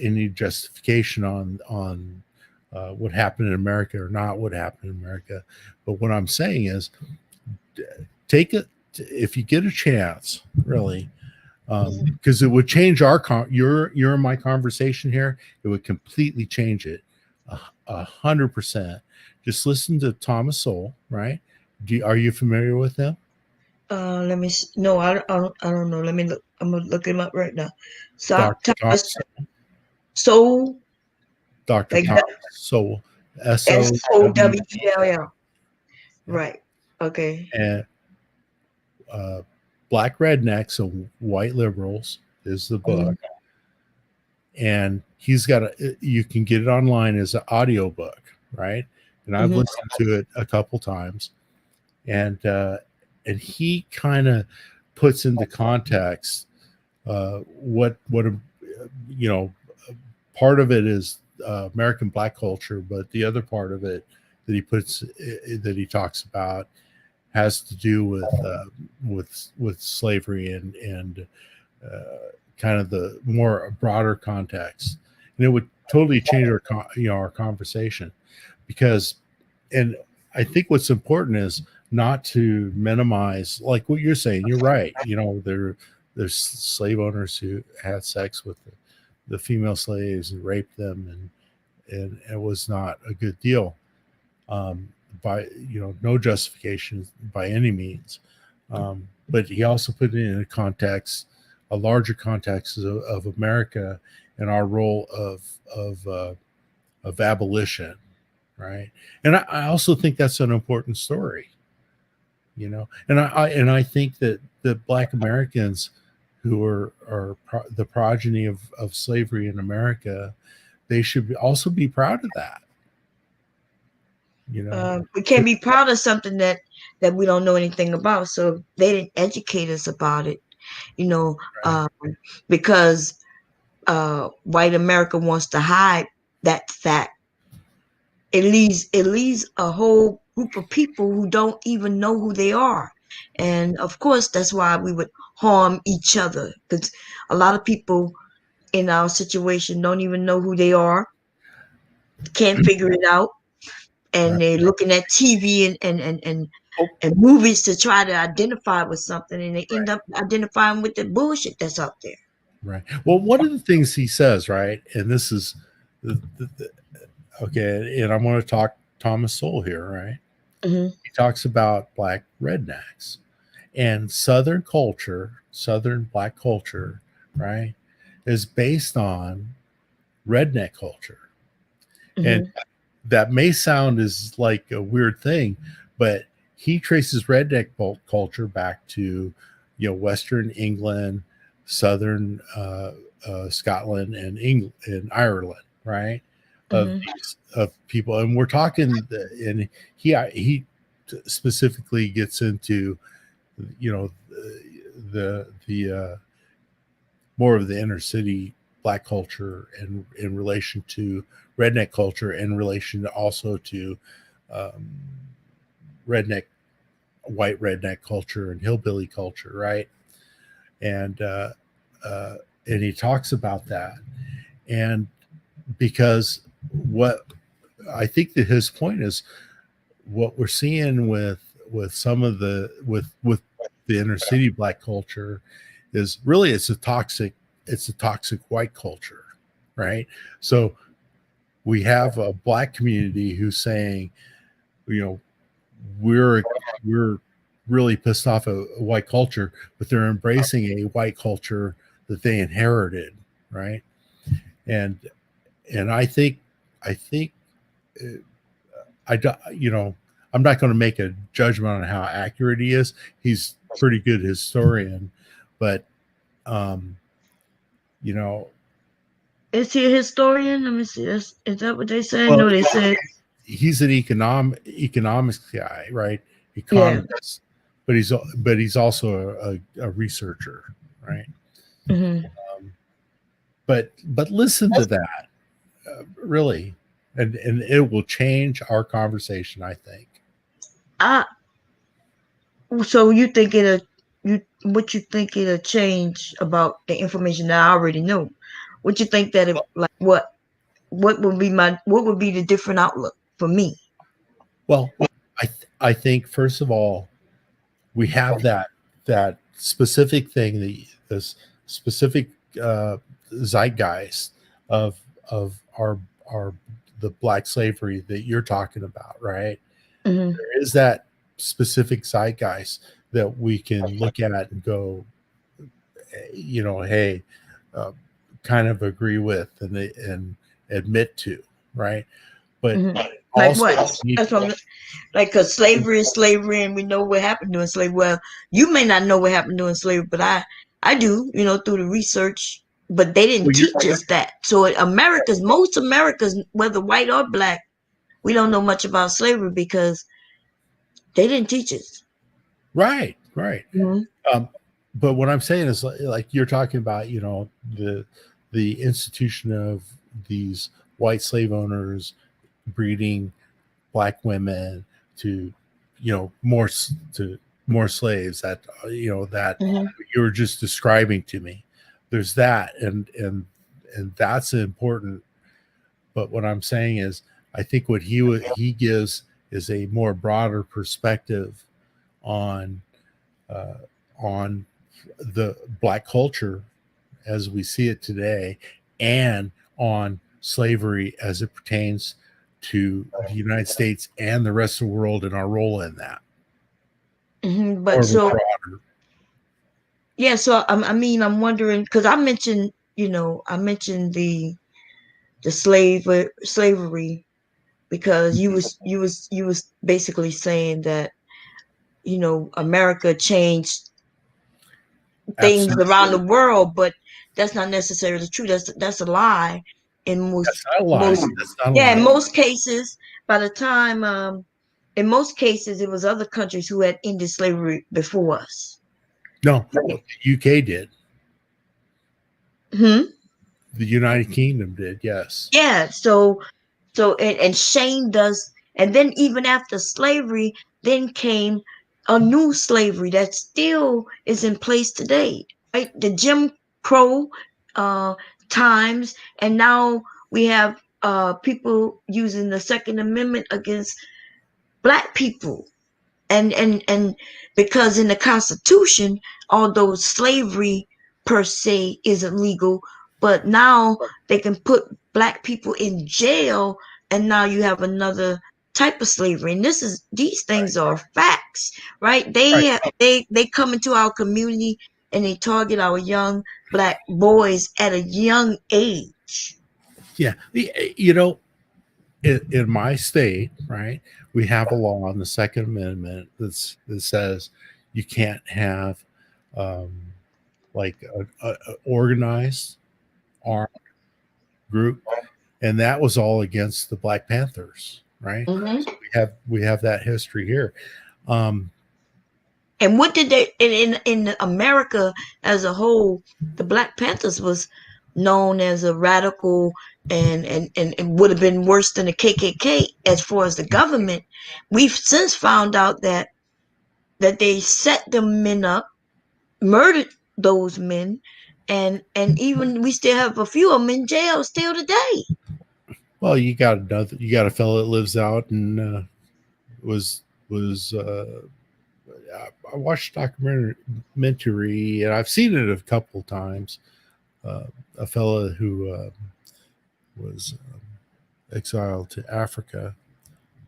Q: any justification on what happened in America or not what happened in America. But what I'm saying is, take it if you get a chance, really, because it would change your and my conversation here. It would completely change it 100%. Just listen to Thomas Sowell, right? Are you familiar with him?
A: Let me see. No, I don't know. Let me look. I'm gonna look him up right now.
Q: Dr.
A: Thomas Sowell.
Q: Dr.
A: Like
Q: Thomas Sowell.
A: SOWELL. Right. Okay.
Q: And Black Rednecks and White Liberals is the book. And he's got you can get it online as an audio book, right? And I've listened to it a couple times. And he kind of puts into context what you know, part of it is American black culture, but the other part of it that he talks about has to do with slavery and kind of the more broader context, and it would totally change our conversation, because, and I think what's important is not to minimize, like what you're saying. You're right. There's slave owners who had sex with the female slaves and raped them, and it was not a good deal. By no justification by any means, but he also put it in a larger context of America and our role of abolition, right? And I also think that's an important story, and I think that Black Americans who are the progeny of slavery in America, they should also be proud of that.
A: We can't be proud of something that we don't know anything about. So they didn't educate us about it, because white America wants to hide that fact. It leaves a whole group of people who don't even know who they are. And of course, that's why we would harm each other, because a lot of people in our situation don't even know who they are, can't figure it out, and they're looking at TV and movies to try to identify with something, and they end up identifying with the bullshit that's out there.
Q: Right. Well, one of the things he says, right, and this is okay, and I'm going to talk Thomas Sowell here, right?
A: Mm-hmm.
Q: He talks about Black rednecks and Southern Black culture, right, is based on redneck culture. Mm-hmm. And that may sound as like a weird thing, but he traces redneck culture back to, Western England, Southern Scotland, and Ireland, right? Of people, and we're talking, and he specifically gets into, the more of the inner city Black culture, and in relation to redneck culture, in relation also to white redneck culture and hillbilly culture, right? And he talks about that, and because what I think that his point is, what we're seeing with some of with the inner city Black culture is really it's a toxic white culture, right? So we have a Black community who's saying, we're really pissed off at white culture, but they're embracing a white culture that they inherited, right? And I think I'm not going to make a judgment on how accurate he is. He's a pretty good historian, but
A: is he a historian? Let me see. Is that what they said? No, they said
Q: he's an economics guy, right? Economist, yeah. but he's also a researcher, right?
A: Mm-hmm.
Q: But listen to that, really, and it will change our conversation, I think.
A: So you think what you think it'll change about the information that I already know? What you think that what would be the different outlook for me?
Q: Well, I think first of all, we have that specific thing, this specific zeitgeist of the Black slavery that you're talking about, right?
A: Mm-hmm.
Q: There is that specific zeitgeist that we can look at and go, hey, kind of agree with and admit to, right? But
A: like what? That's what like, because slavery is slavery, and we know what happened during slavery. Well, you may not know what happened during slavery, but I do, through the research. But they didn't teach us that. So most Americans, whether white or Black, we don't know much about slavery because they didn't teach us.
Q: Right. Mm-hmm. but what I'm saying is like you're talking about, the institution of these white slave owners breeding black women to, more slaves that, that
A: Mm-hmm.
Q: you were just describing to me. There's that, and that's important. But what I'm saying is, I think what he gives is a more broader perspective on uh, on the black culture as we see it today, and on slavery as it pertains to the United States and the rest of the world and our role in that.
A: Mm-hmm.
Q: Or
A: But so
Q: broader.
A: yeah, so I mean, I'm wondering because I mentioned, I mentioned the slavery because you was basically saying that America changed things
Q: Absolutely.
A: around the world, but that's not necessarily true. That's a lie in
Q: That's not a lie. That's not a
A: yeah, in
Q: lie.
A: most cases. By the time in most cases it was other countries who had ended slavery before us.
Q: No, the UK did.
A: Hmm?
Q: The United Kingdom did. Yes.
A: Yeah, so and Shane does, and then even after slavery, then came a new slavery that still is in place today, right? The Jim Crow uh, times, and now we have people using the Second Amendment against black people, and because in the Constitution, although slavery per se isn't legal, but now they can put black people in jail, and now you have another type of slavery. And these things are facts, right? They come into our community and they target our young black boys at a young age.
Q: Yeah. In my state, right, we have a law on the Second Amendment that says you can't have um, like a organized armed group, and that was all against the Black Panthers, right?
A: Mm-hmm.
Q: So we have that history here. Um,
A: And what did they in America as a whole? The Black Panthers was known as a radical and would have been worse than the KKK as far as the government. We've since found out that they set the men up, murdered those men, and even we still have a few of them in jail still today.
Q: well, you got a fellow that lives out and was I watched a documentary, and I've seen it a couple times. A fellow who was exiled to Africa.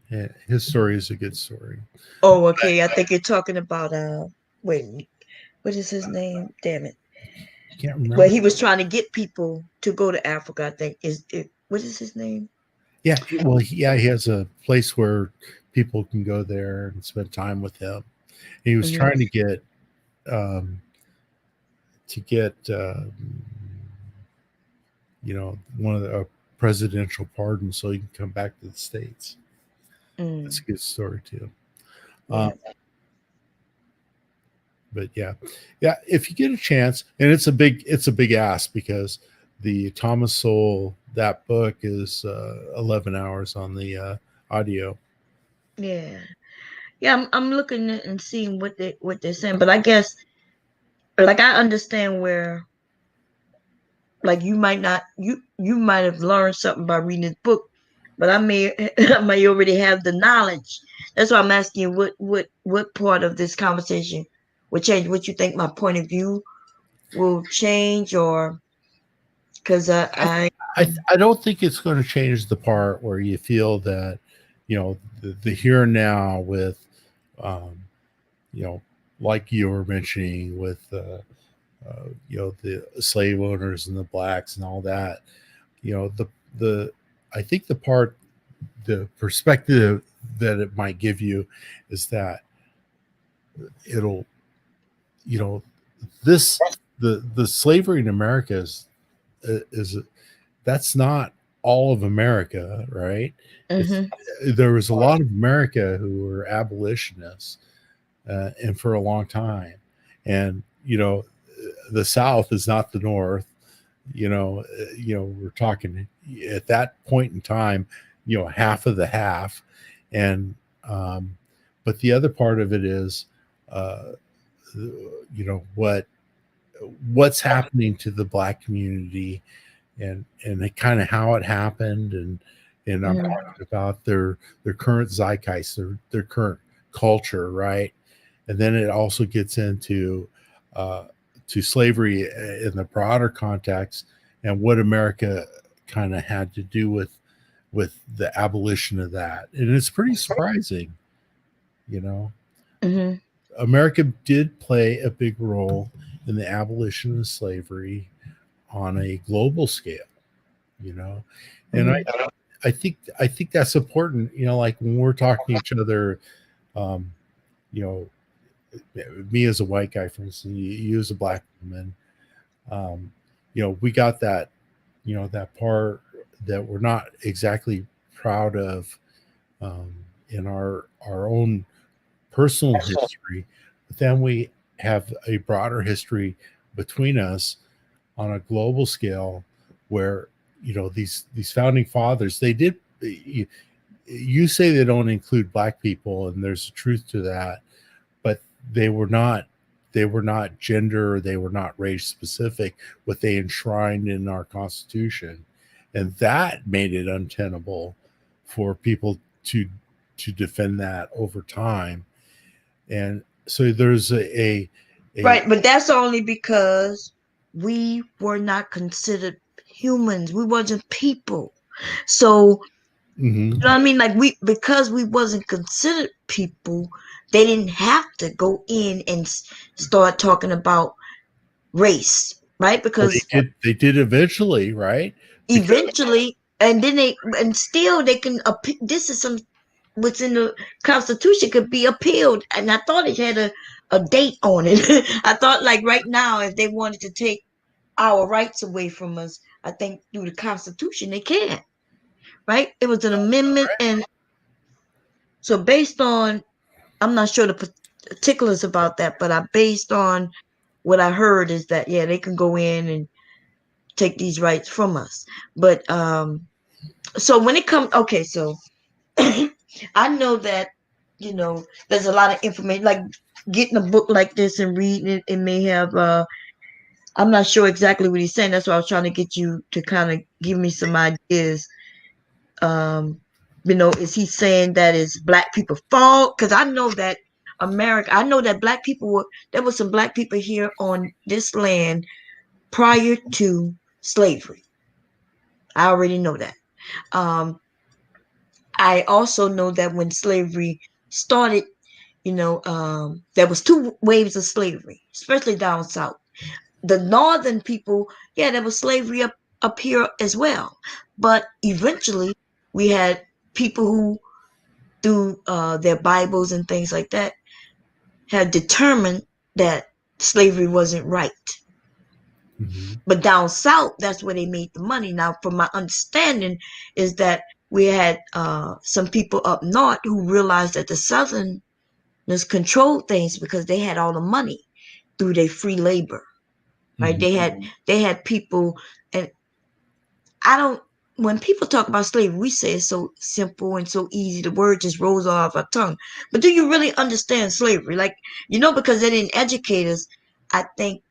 Q: And his story is a good story.
A: Oh, okay. I think you're talking about wait, what is his name? Damn it.
Q: Can't remember.
A: Well, he was trying to get people to go to Africa. I think is it. What is his name?
Q: Yeah, well, he has a place where people can go there and spend time with him. And he was trying to get one of the presidential pardon so he can come back to the States. That's a good story too.
A: Yeah.
Q: But yeah, if you get a chance, and it's a big ask because the Thomas Sowell, that book is 11 hours on the audio.
A: Yeah. I'm looking at and seeing what they're saying, but I guess like I understand where like you might not you might have learned something by reading this book, but I may I may already have the knowledge. That's why I'm asking you what part of this conversation will change. What you think my point of view will change, or because
Q: I don't think it's going to change the part where you feel that the here and now with like you were mentioning with the slave owners and the blacks and all that. The I think the perspective that it might give you is that it'll the slavery in America is that's not all of America, right? There was a lot of America who were abolitionists, and for a long time, and the South is not the North. We're talking at that point in time, half of the half, and but the other part of it is, what's happening to the Black community, and kind of how it happened, and I'm talking about their current zeitgeist, their current culture, right? And then it also gets into to slavery in the broader context, and what America kind of had to do with the abolition of that. And it's pretty surprising,
A: Mm-hmm.
Q: America did play a big role in the abolition of slavery on a global scale, and I think that's important, like when we're talking to each other, you know me as a white guy, for instance, you as a Black woman, we got that, that part that we're not exactly proud of, in our own personal history, but then we have a broader history between us on a global scale, where these founding fathers, they did, you say they don't include Black people, and there's a truth to that, but they were not gender, they were not race specific, what they enshrined in our Constitution, and that made it untenable for people to defend that over time. And so there's a
A: Right, but that's only because we were not considered humans. We wasn't people. So you know what I mean? Like, because we wasn't considered people, they didn't have to go in and start talking about race, right?
Q: Well,
A: Because
Q: they did eventually, right?
A: eventually, and then still they can appeal. This is what's in the Constitution could be appealed, and I thought it had a date on it. I thought, like, right now, if they wanted to take our rights away from us, I think through the Constitution they can. Right? It was an amendment, and so based on, I'm not sure the particulars about that, but based on what I heard is that, yeah, they can go in and take these rights from us. But so when it comes, okay, so I know that, there's a lot of information, like getting a book like this and reading it. It may have, I'm not sure exactly what he's saying. That's why I was trying to get you to kind of give me some ideas. Is he saying that it's Black people's fault? Because I know that I know that there were some Black people here on this land prior to slavery. I already know that. I also know that when slavery started, there was two waves of slavery, especially down south. The northern people, yeah, there was slavery up here as well. But eventually we had people who, through their Bibles and things like that, had determined that slavery wasn't right. But down south, that's where they made the money. Now, from my understanding, is that we had some people up north who realized that the southerners controlled things because they had all the money through their free labor. Right? They had people, and when people talk about slavery, we say it's so simple and so easy. The word just rolls off our tongue. But do you really understand slavery? Like, because they didn't educate us, I think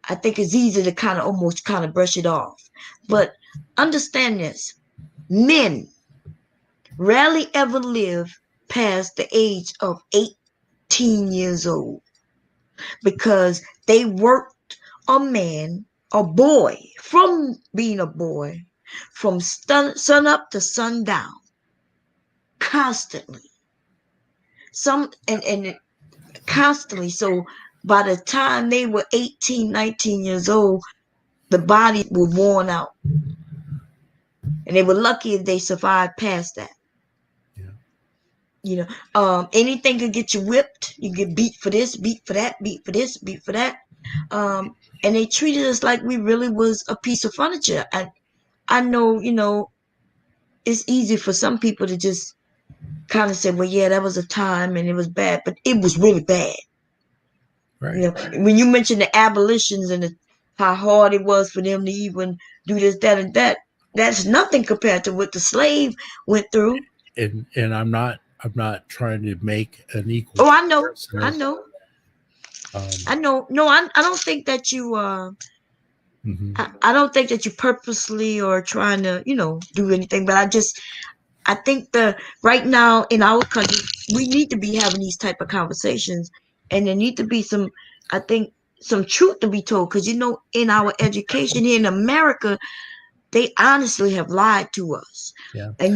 A: it's easy to almost brush it off. But understand this. Men rarely ever live past the age of 18 years old, because they worked a boy, from being a boy, from sun up to sundown, constantly. And constantly. So by the time they were 18, 19 years old, the bodies were worn out. And they were lucky if they survived past that. Anything could get you whipped. You get beat for this, beat for that, beat for this, beat for that. And they treated us like we really was a piece of furniture. And I know, it's easy for some people to just kind of say, well, yeah, that was a time and it was bad, but it was really bad.
Q: Right.
A: You know, when you mentioned the abolitions and how hard it was for them to even do this, that, and that, that's nothing compared to what the slave went through.
Q: And I'm not trying to make an equal
A: Oh, I know,
Q: comparison
A: I
Q: of,
A: know,
Q: um,
A: I know. No, I don't think that you
Q: mhm.
A: I don't think that you purposely or trying to, do anything, but I think the right now in our country, we need to be having these type of conversations, and there need to be I think, some truth to be told, because in our education here in America, they honestly have lied to us,
Q: Yeah.
A: and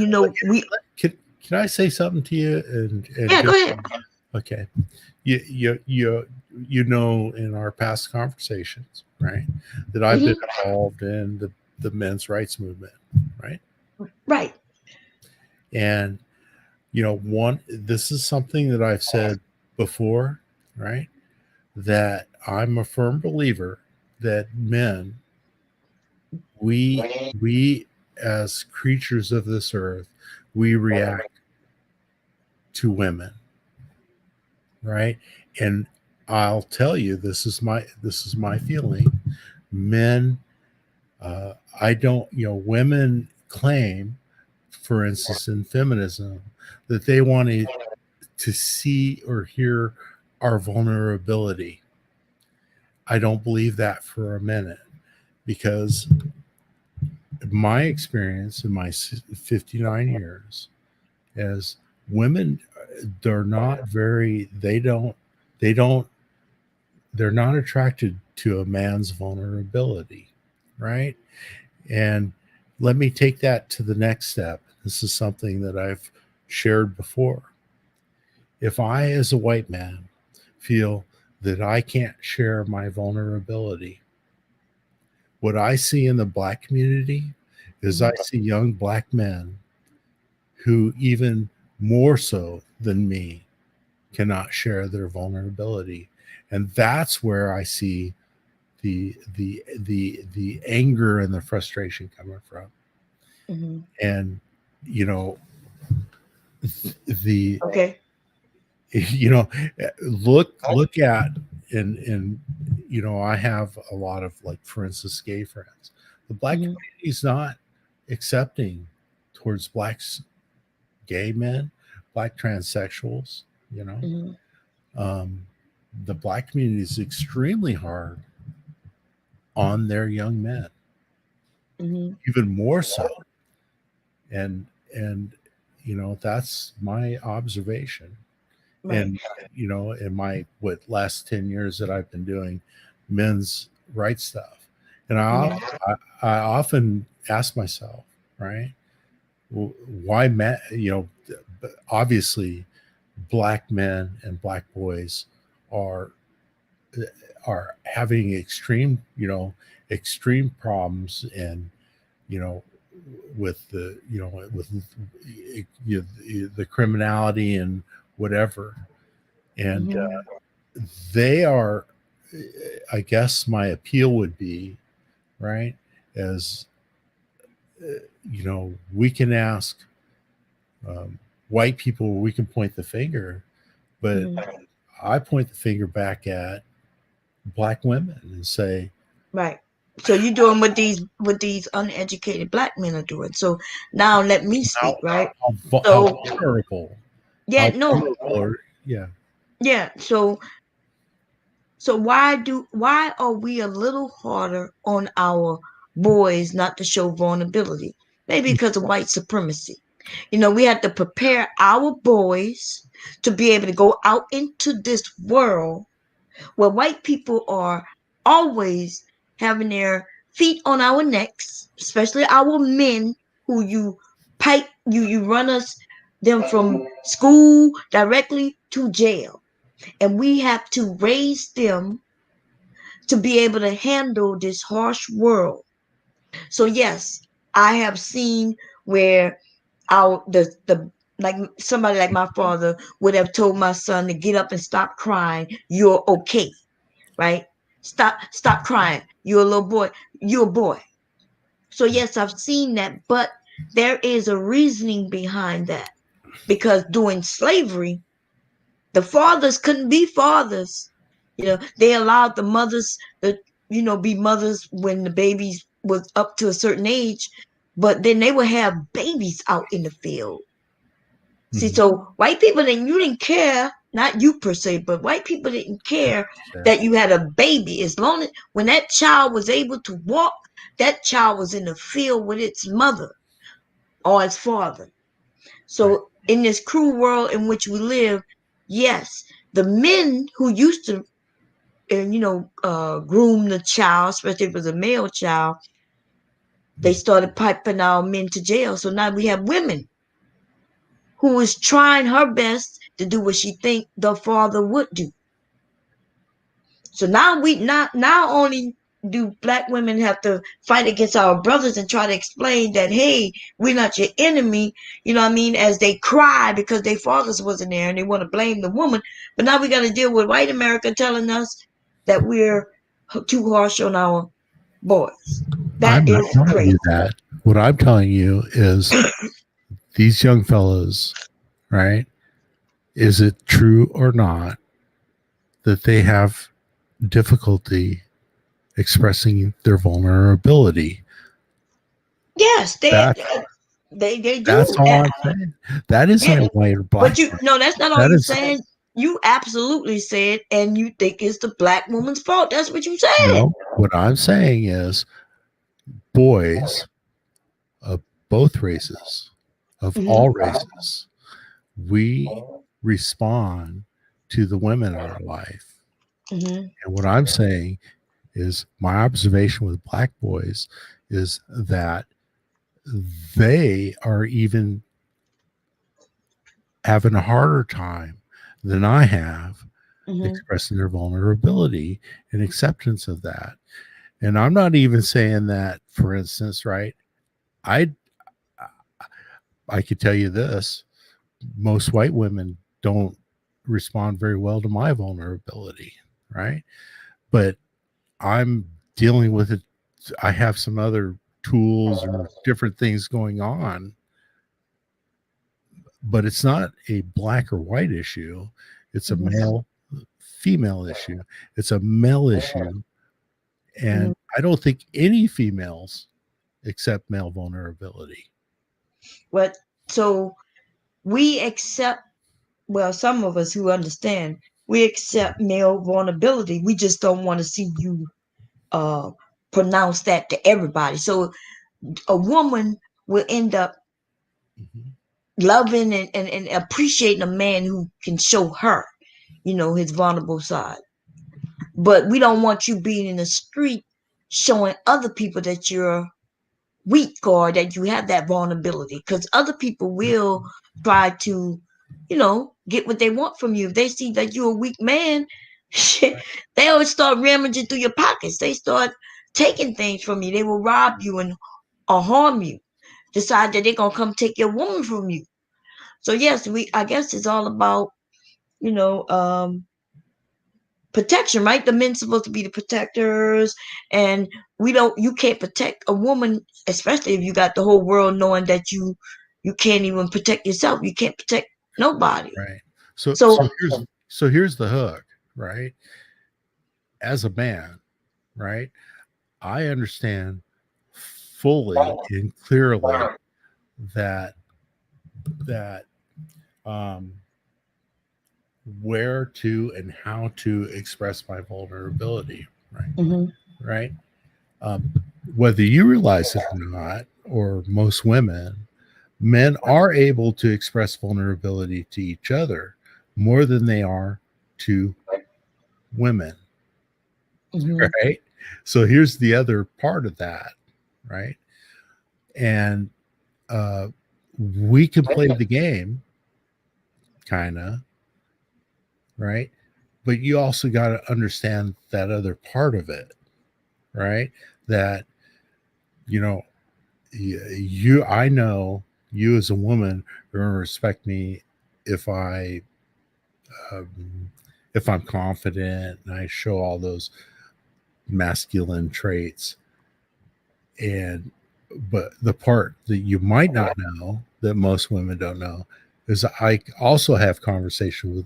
A: we.
Q: Can I say something to you? And
A: Yeah,
Q: go,
A: go ahead.
Q: okay. You know, in our past conversations, right, that I've been involved in the men's rights movement, right?
A: Right.
Q: And this is something that I've said before, right? That I'm a firm believer that men, we as creatures of this earth, we react to women, right? And I'll tell you, this is my feeling. Men, I don't, women claim, for instance, in feminism, that they want to see or hear our vulnerability. I don't believe that for a minute, because my experience in my 59 years as women, they're not very, they don't, they're not attracted to a man's vulnerability, right? And let me take that to the next step. This is something that I've shared before. If I, as a white man, feel that I can't share my vulnerability, what I see in the Black community is I see young Black men who, even more so than me, cannot share their vulnerability. And that's where I see the anger and the frustration coming from.
A: Mm-hmm.
Q: And the
A: Okay.
Q: Look at, and I have a lot of, like, for instance, gay friends. The Black community is not accepting towards Blacks, gay men, Black transsexuals. The Black community is extremely hard on their young men, even more so. And that's my observation.
A: Right.
Q: And in my last 10 years that I've been doing men's rights stuff, and I often ask myself, right, why men, obviously Black men and Black boys are having extreme problems, and with the criminality and whatever. And they are, I guess my appeal would be, right, as we can ask white people, we can point the finger, but I point the finger back at Black women and say,
A: right. So you're doing what these uneducated Black men are doing. So now let me speak, right?
Q: how vulnerable,
A: yeah, no,
Q: yeah.
A: Yeah. So why are we a little harder on our boys not to show vulnerability? Maybe because of white supremacy. We have to prepare our boys to be able to go out into this world where white people are always having their feet on our necks, especially our men who you run them from school directly to jail. And we have to raise them to be able to handle this harsh world. So yes, I have seen where the like somebody like my father would have told my son to get up and stop crying. You're okay, right? Stop crying. You're a little boy. You're a boy. So yes, I've seen that, but there is a reasoning behind that, because during slavery, the fathers couldn't be fathers You know, they allowed the mothers to, be mothers when the babies was up to a certain age, but then they would have babies out in the field. See, so white people you didn't care, not you per se, but white people didn't care that you had a baby. As long as when that child was able to walk, that child was in the field with its mother or its father. So in this cruel world in which we live, yes, the men who used to, groom the child, especially if it was a male child, they started piping our men to jail. So now we have women who is trying her best to do what she think the father would do. So now not only do black women have to fight against our brothers and try to explain that, hey, we're not your enemy, you know what I mean, as they cry because their fathers wasn't there and they want to blame the woman. But now we got to deal with white America telling us that we're too harsh on our boys. That
Q: I'm not
A: is
Q: telling
A: crazy.
Q: you that. What I'm telling you is these young fellows, right? Is it true or not that they have difficulty expressing their vulnerability?
A: Yes, they do.
Q: That's all I'm saying. That isn't a white or black.
A: But that's not all
Q: That
A: you
Q: is
A: saying. You absolutely said, and you think it's the black woman's fault. That's what you said.
Q: no. What I'm saying is, boys of both races, of all races, we respond to the women in our life. And what I'm saying is, my observation with black boys is that they are even having a harder time than I have expressing their vulnerability and acceptance of that. And I'm not even saying that, for instance, right? I could tell you this: most white women don't respond very well to my vulnerability, right? But I'm dealing with it. I have some other tools or different things going on, but it's not a black or white issue. It's a male female issue. It's a male issue. And I don't think any females accept male vulnerability.
A: But so we accept, well, some of us who understand, we accept male vulnerability. We just don't want to see you pronounce that to everybody. So a woman will end up loving and appreciating a man who can show her, his vulnerable side. But we don't want you being in the street showing other people that you're weak or that you have that vulnerability, because other people will try to, get what they want from you. If they see that you're a weak man, they always start rummaging through your pockets. They start taking things from you. They will rob you or harm you. Decide that they're gonna come take your woman from you. So yes, I guess it's all about, protection, right? The men's supposed to be the protectors, and you can't protect a woman, especially if you got the whole world knowing that you can't even protect yourself. You can't protect nobody.
Q: Right. So here's the hook, right? As a man, right? I understand fully and clearly that where to and how to express my vulnerability, right? Right. Whether you realize it or not, or most men are able to express vulnerability to each other more than they are to women. Right. So here's the other part of that, right? And we can play the game, kind of, right? But you also got to understand that other part of it, right? That, I know you as a woman are going to respect me if I'm confident and I show all those masculine traits. But the part that you might not know, that most women don't know, is I also have conversation with,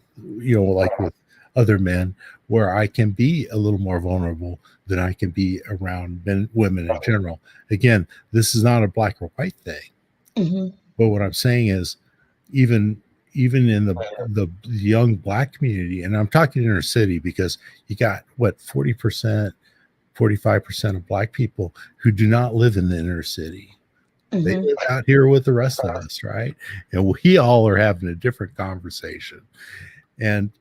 Q: like with other men where I can be a little more vulnerable than I can be around women in general. Again, this is not a black or white thing.
A: Mm-hmm.
Q: But what I'm saying is, even in the young black community, and I'm talking inner city because you got what 40%, 45% of black people who do not live in the inner city.
A: Mm-hmm.
Q: They live out here with the rest of us, right? And we all are having a different conversation, and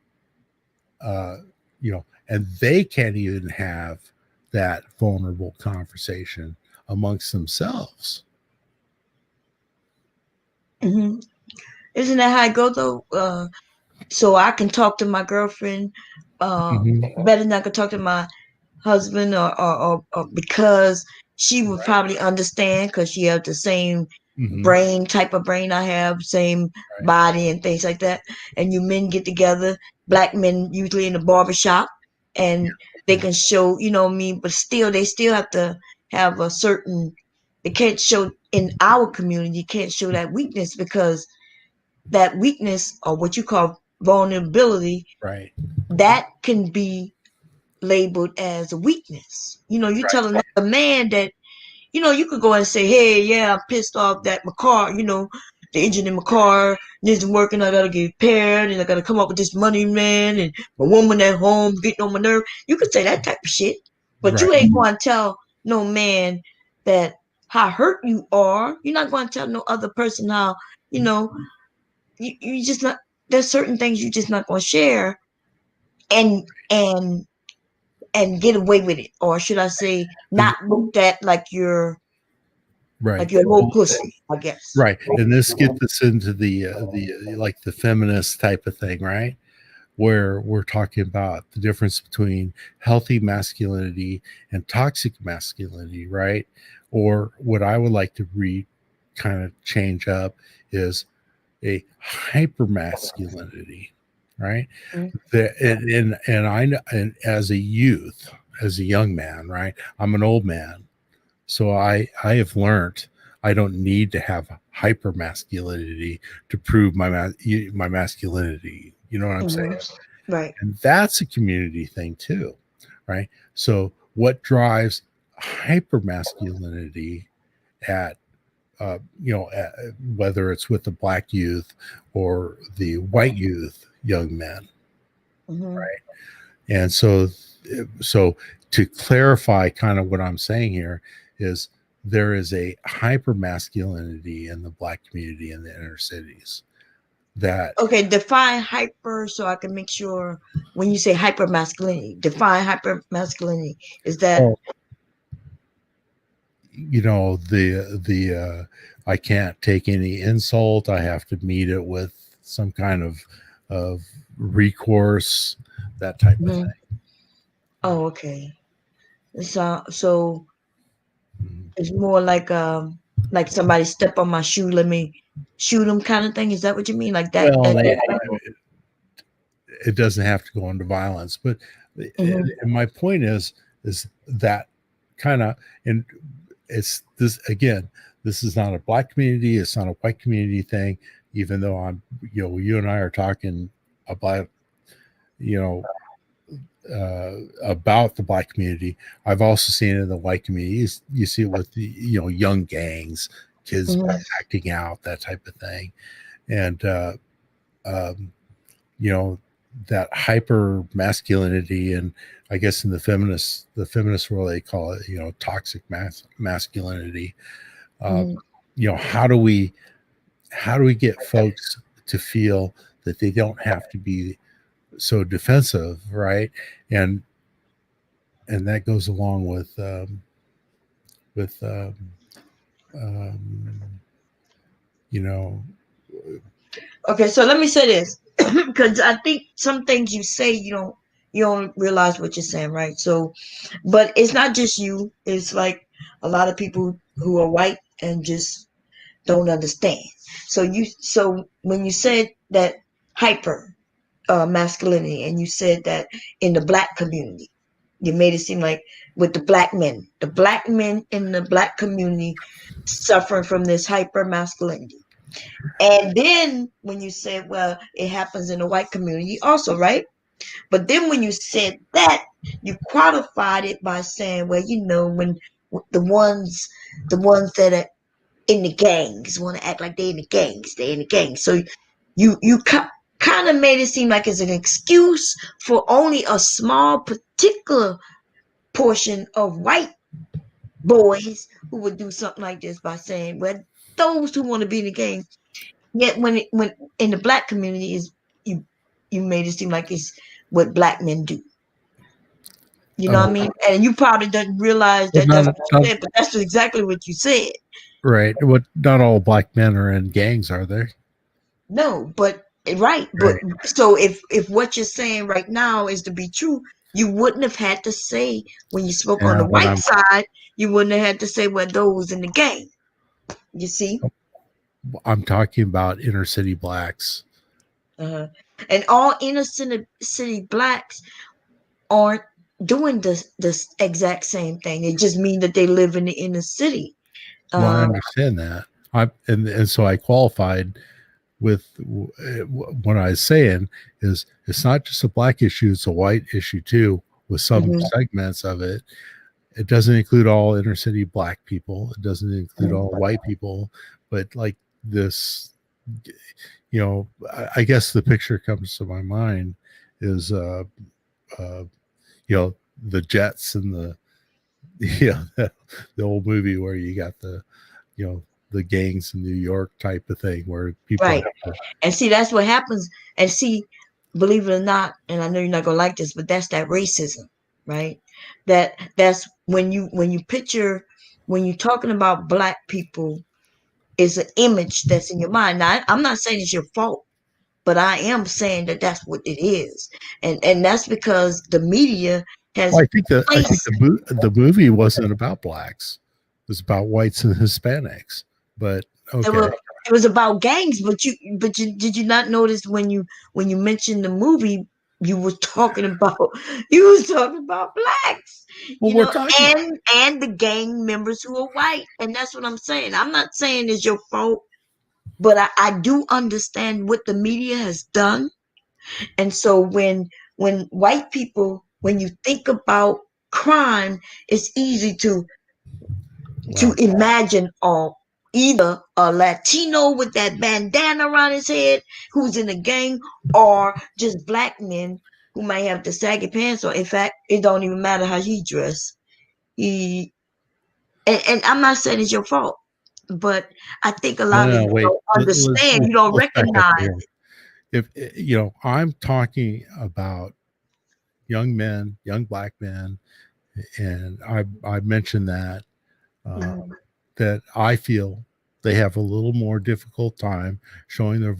Q: and they can't even have that vulnerable conversation amongst themselves.
A: Mm-hmm. Isn't that how I go though? So I can talk to my girlfriend better than I could talk to my husband, or because she would probably understand because she has the same type of brain I have, same body and things like that. And you men get together, black men usually in the barbershop, and they can show, but still they still have to have a certain. They can't show in our community. You can't show that weakness because that weakness or what you call vulnerability,
Q: right?
A: That can be labeled as a weakness. You tell another man that, you could go and say, hey, yeah, I'm pissed off that my car, the engine in my car isn't working. I gotta get repaired and I gotta come up with this money, man. And my woman at home getting on my nerve. You could say that type of shit, but you ain't going to tell no man that how hurt you are. You're not going to tell no other person how, you just not. There's certain things you just not going to share, and get away with it, or should I say, not looked at like you're
Q: right,
A: a low pussy, I guess.
Q: Right, and this gets us into the like the feminist type of thing, right? Where we're talking about the difference between healthy masculinity and toxic masculinity, right? Or what I would like to kind of change up is a hyper masculinity, right? And I know, and as a youth, as a young man, right? I'm an old man, so I have learned I don't need to have hyper masculinity to prove my masculinity. You know what I'm saying?
A: Right.
Q: And that's a community thing too, right? So what drives hyper masculinity at whether it's with the black youth or the white youth, young men, right? And so to clarify kind of what I'm saying here is there is a hyper masculinity in the black community in the inner cities.
A: Okay, define hyper so I can make sure when you say hyper masculinity, define hyper masculinity. Is that
Q: the I can't take any insult. I have to meet it with some kind of recourse, that type of thing.
A: Oh, okay. So it's more like somebody step on my shoe, let me shoot them kind of thing. Is that what you mean? Like that?
Q: Well, it doesn't have to go into violence, but and my point is that kind of, and it's this again. This is not a black community. It's not a white community thing. Even though I'm, you and I are talking about, about the black community. I've also seen it in the white community. You see it with the young gangs, kids acting out, that type of thing, and that hyper masculinity, and I guess in the feminist world they call it toxic masculinity. How do we get folks to feel that they don't have to be so defensive, right? And that goes along with
A: Okay, so let me say this because I think some things you say you don't realize what you're saying, right? So, but it's not just you. It's like a lot of people who are white and just don't understand. So when you said that hyper masculinity, and you said that in the black community, you made it seem like with the black men in the black community suffering from this hyper masculinity. And then when you said, well, it happens in the white community also, right? But then when you said that, you qualified it by saying, well, when the ones that are in the gangs want to act like they're in the gangs. So you kind of made it seem like it's an excuse for only a small particular portion of white boys who would do something like this by saying, well, those who want to be in the gang. Yet when in the black community is you made it seem like it's what black men do. You know what I mean? And you probably didn't realize that that's what you said, but that's exactly what you said.
Q: Right. What? Not all black men are in gangs, are they?
A: No, but right. But so if what you're saying right now is to be true, you wouldn't have had to say when you spoke on the white side, you wouldn't have had to say well those in the gang. You see?
Q: I'm talking about inner city blacks.
A: And all inner city blacks aren't doing this exact same thing. It just means that they live in the inner city.
Q: Well, I understand that. And so I qualified with what I was saying is it's not just a black issue, it's a white issue too, with some segments of it. It doesn't include all inner city black people. It doesn't include all white people, but like this, I guess the picture comes to my mind is, the Jets and the old movie where you got the gangs in New York type of thing where people
A: right. And see, that's what happens. And see, believe it or not, and I know you're not gonna like this, but that's that racism, right? That's when you picture when you're talking about black people, is an image that's in your mind. Now, I'm not saying it's your fault, but I am saying that that's what it is, and that's because the media has.
Q: Well, I think the movie wasn't about blacks; it was about whites and Hispanics. But okay,
A: it was about gangs. But did you not notice when you mentioned the movie, you was talking about blacks,
Q: well,
A: and the gang members who are white, and that's what I'm saying. I'm not saying it's your fault, but I do understand what the media has done. And so when white people, when you think about crime, it's easy to imagine either a Latino with that bandana around his head who's in a gang, or just black men who may have the saggy pants, or in fact, it don't even matter how he dress. And I'm not saying it's your fault, but I think a lot of you don't understand. You don't recognize it.
Q: If I'm talking about young men, young black men, and I mentioned that that I feel they have a little more difficult time showing their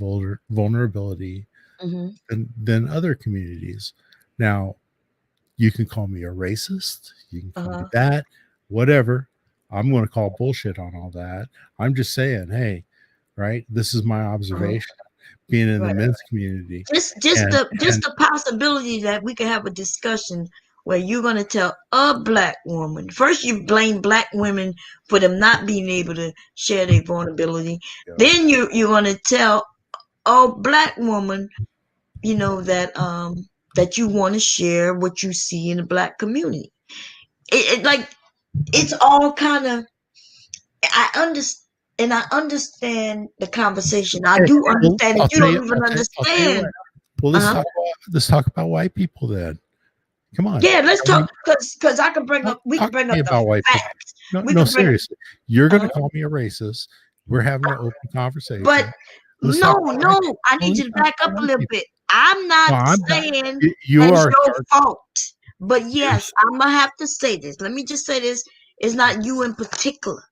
Q: vulnerability than other communities. Now, you can call me a racist, you can call me that, whatever. I'm going to call bullshit on all that. I'm just saying, hey, right? This is my observation. Being in the men's community,
A: just the possibility that we can have a discussion where you're going to tell a black woman, first you blame black women for them not being able to share their vulnerability, then you're going to tell a black woman, that you want to share what you see in the black community. It's all kind of, I understand the conversation. I do understand it. You don't even understand.
Q: Well, let's talk about white people then. Come on.
A: Yeah, let's talk because I can bring up. We can bring up the facts.
Q: No, seriously. You're going to call me a racist. We're having an open conversation.
A: But no, I need you to back up a little bit. I'm not saying it's your fault. But yes, I'm gonna have to say this. Let me just say this. It's not you in particular.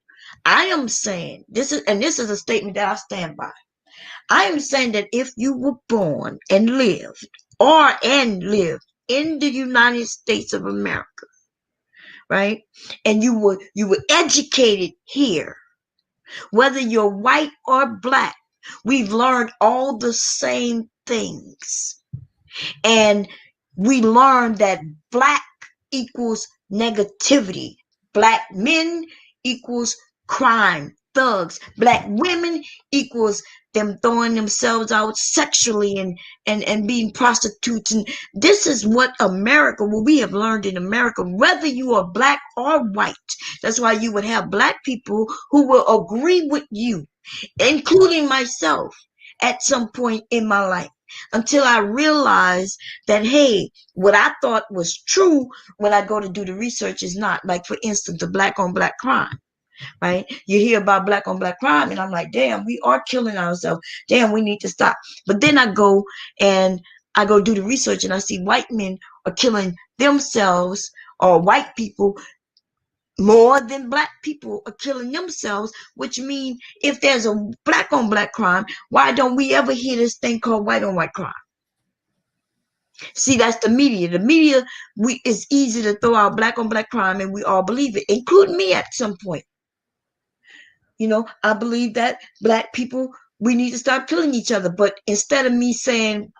A: I am saying this is a statement that I stand by. I am saying that if you were born and lived in the United States of America, right, and you were educated here, whether you're white or black, we've learned all the same things, and we learned that black equals negativity, black men equals crime, thugs, black women equals them throwing themselves out sexually and being prostitutes. And this is what we have learned in America, whether you are black or white. That's why you would have black people who will agree with you, including myself, at some point in my life, until I realized that, hey, what I thought was true when I go to do the research is not. Like, for instance, the black on black crime, right? You hear about black on black crime, and I'm like, damn, we are killing ourselves. Damn, we need to stop. But then I go do the research, and I see white men are killing themselves, or white people more than black people are killing themselves, which means if there's a black on black crime, why don't we ever hear this thing called white on white crime? See, that's the media. The media, it's easy to throw out black on black crime, and we all believe it, including me at some point. I believe that black people, we need to stop killing each other. But instead of me saying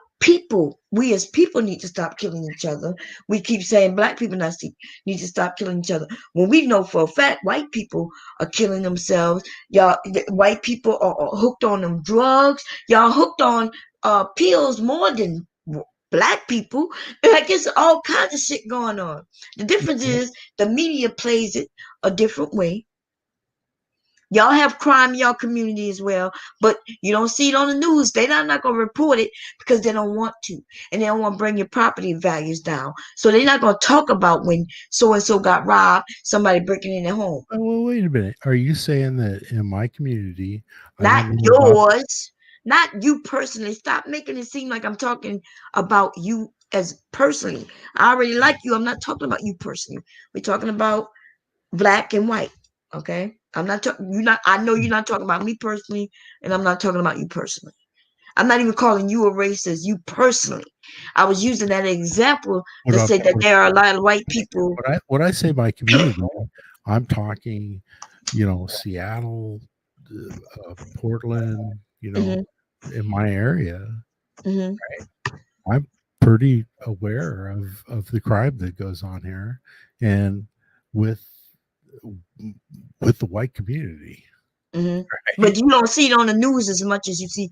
A: we as people need to stop killing each other, we keep saying black people need to stop killing each other. When we know for a fact white people are killing themselves. Y'all, white people are hooked on them drugs. Y'all hooked on pills more than black people. Like, it's all kinds of shit going on. The difference is the media plays it a different way. Y'all have crime in y'all community as well, but you don't see it on the news. They're not going to report it because they don't want to, and they don't want to bring your property values down. So they're not going to talk about when so-and-so got robbed, somebody breaking in their home.
Q: Oh, well, wait a minute. Are you saying that in my community,
A: not yours, not you personally? Stop making it seem like I'm talking about you as personally. I already like you. I'm not talking about you personally. We're talking about black and white. Okay, I'm not talking. I know you're not talking about me personally, and I'm not talking about you personally. I'm not even calling you a racist. You personally, I was using that example to say that there are a lot of white people.
Q: When I say my community, I'm talking, Seattle, Portland, in my area.
A: Mm-hmm.
Q: Right? I'm pretty aware of the crime that goes on here, and with the white community.
A: Mm-hmm. Right? But you don't see it on the news as much as you see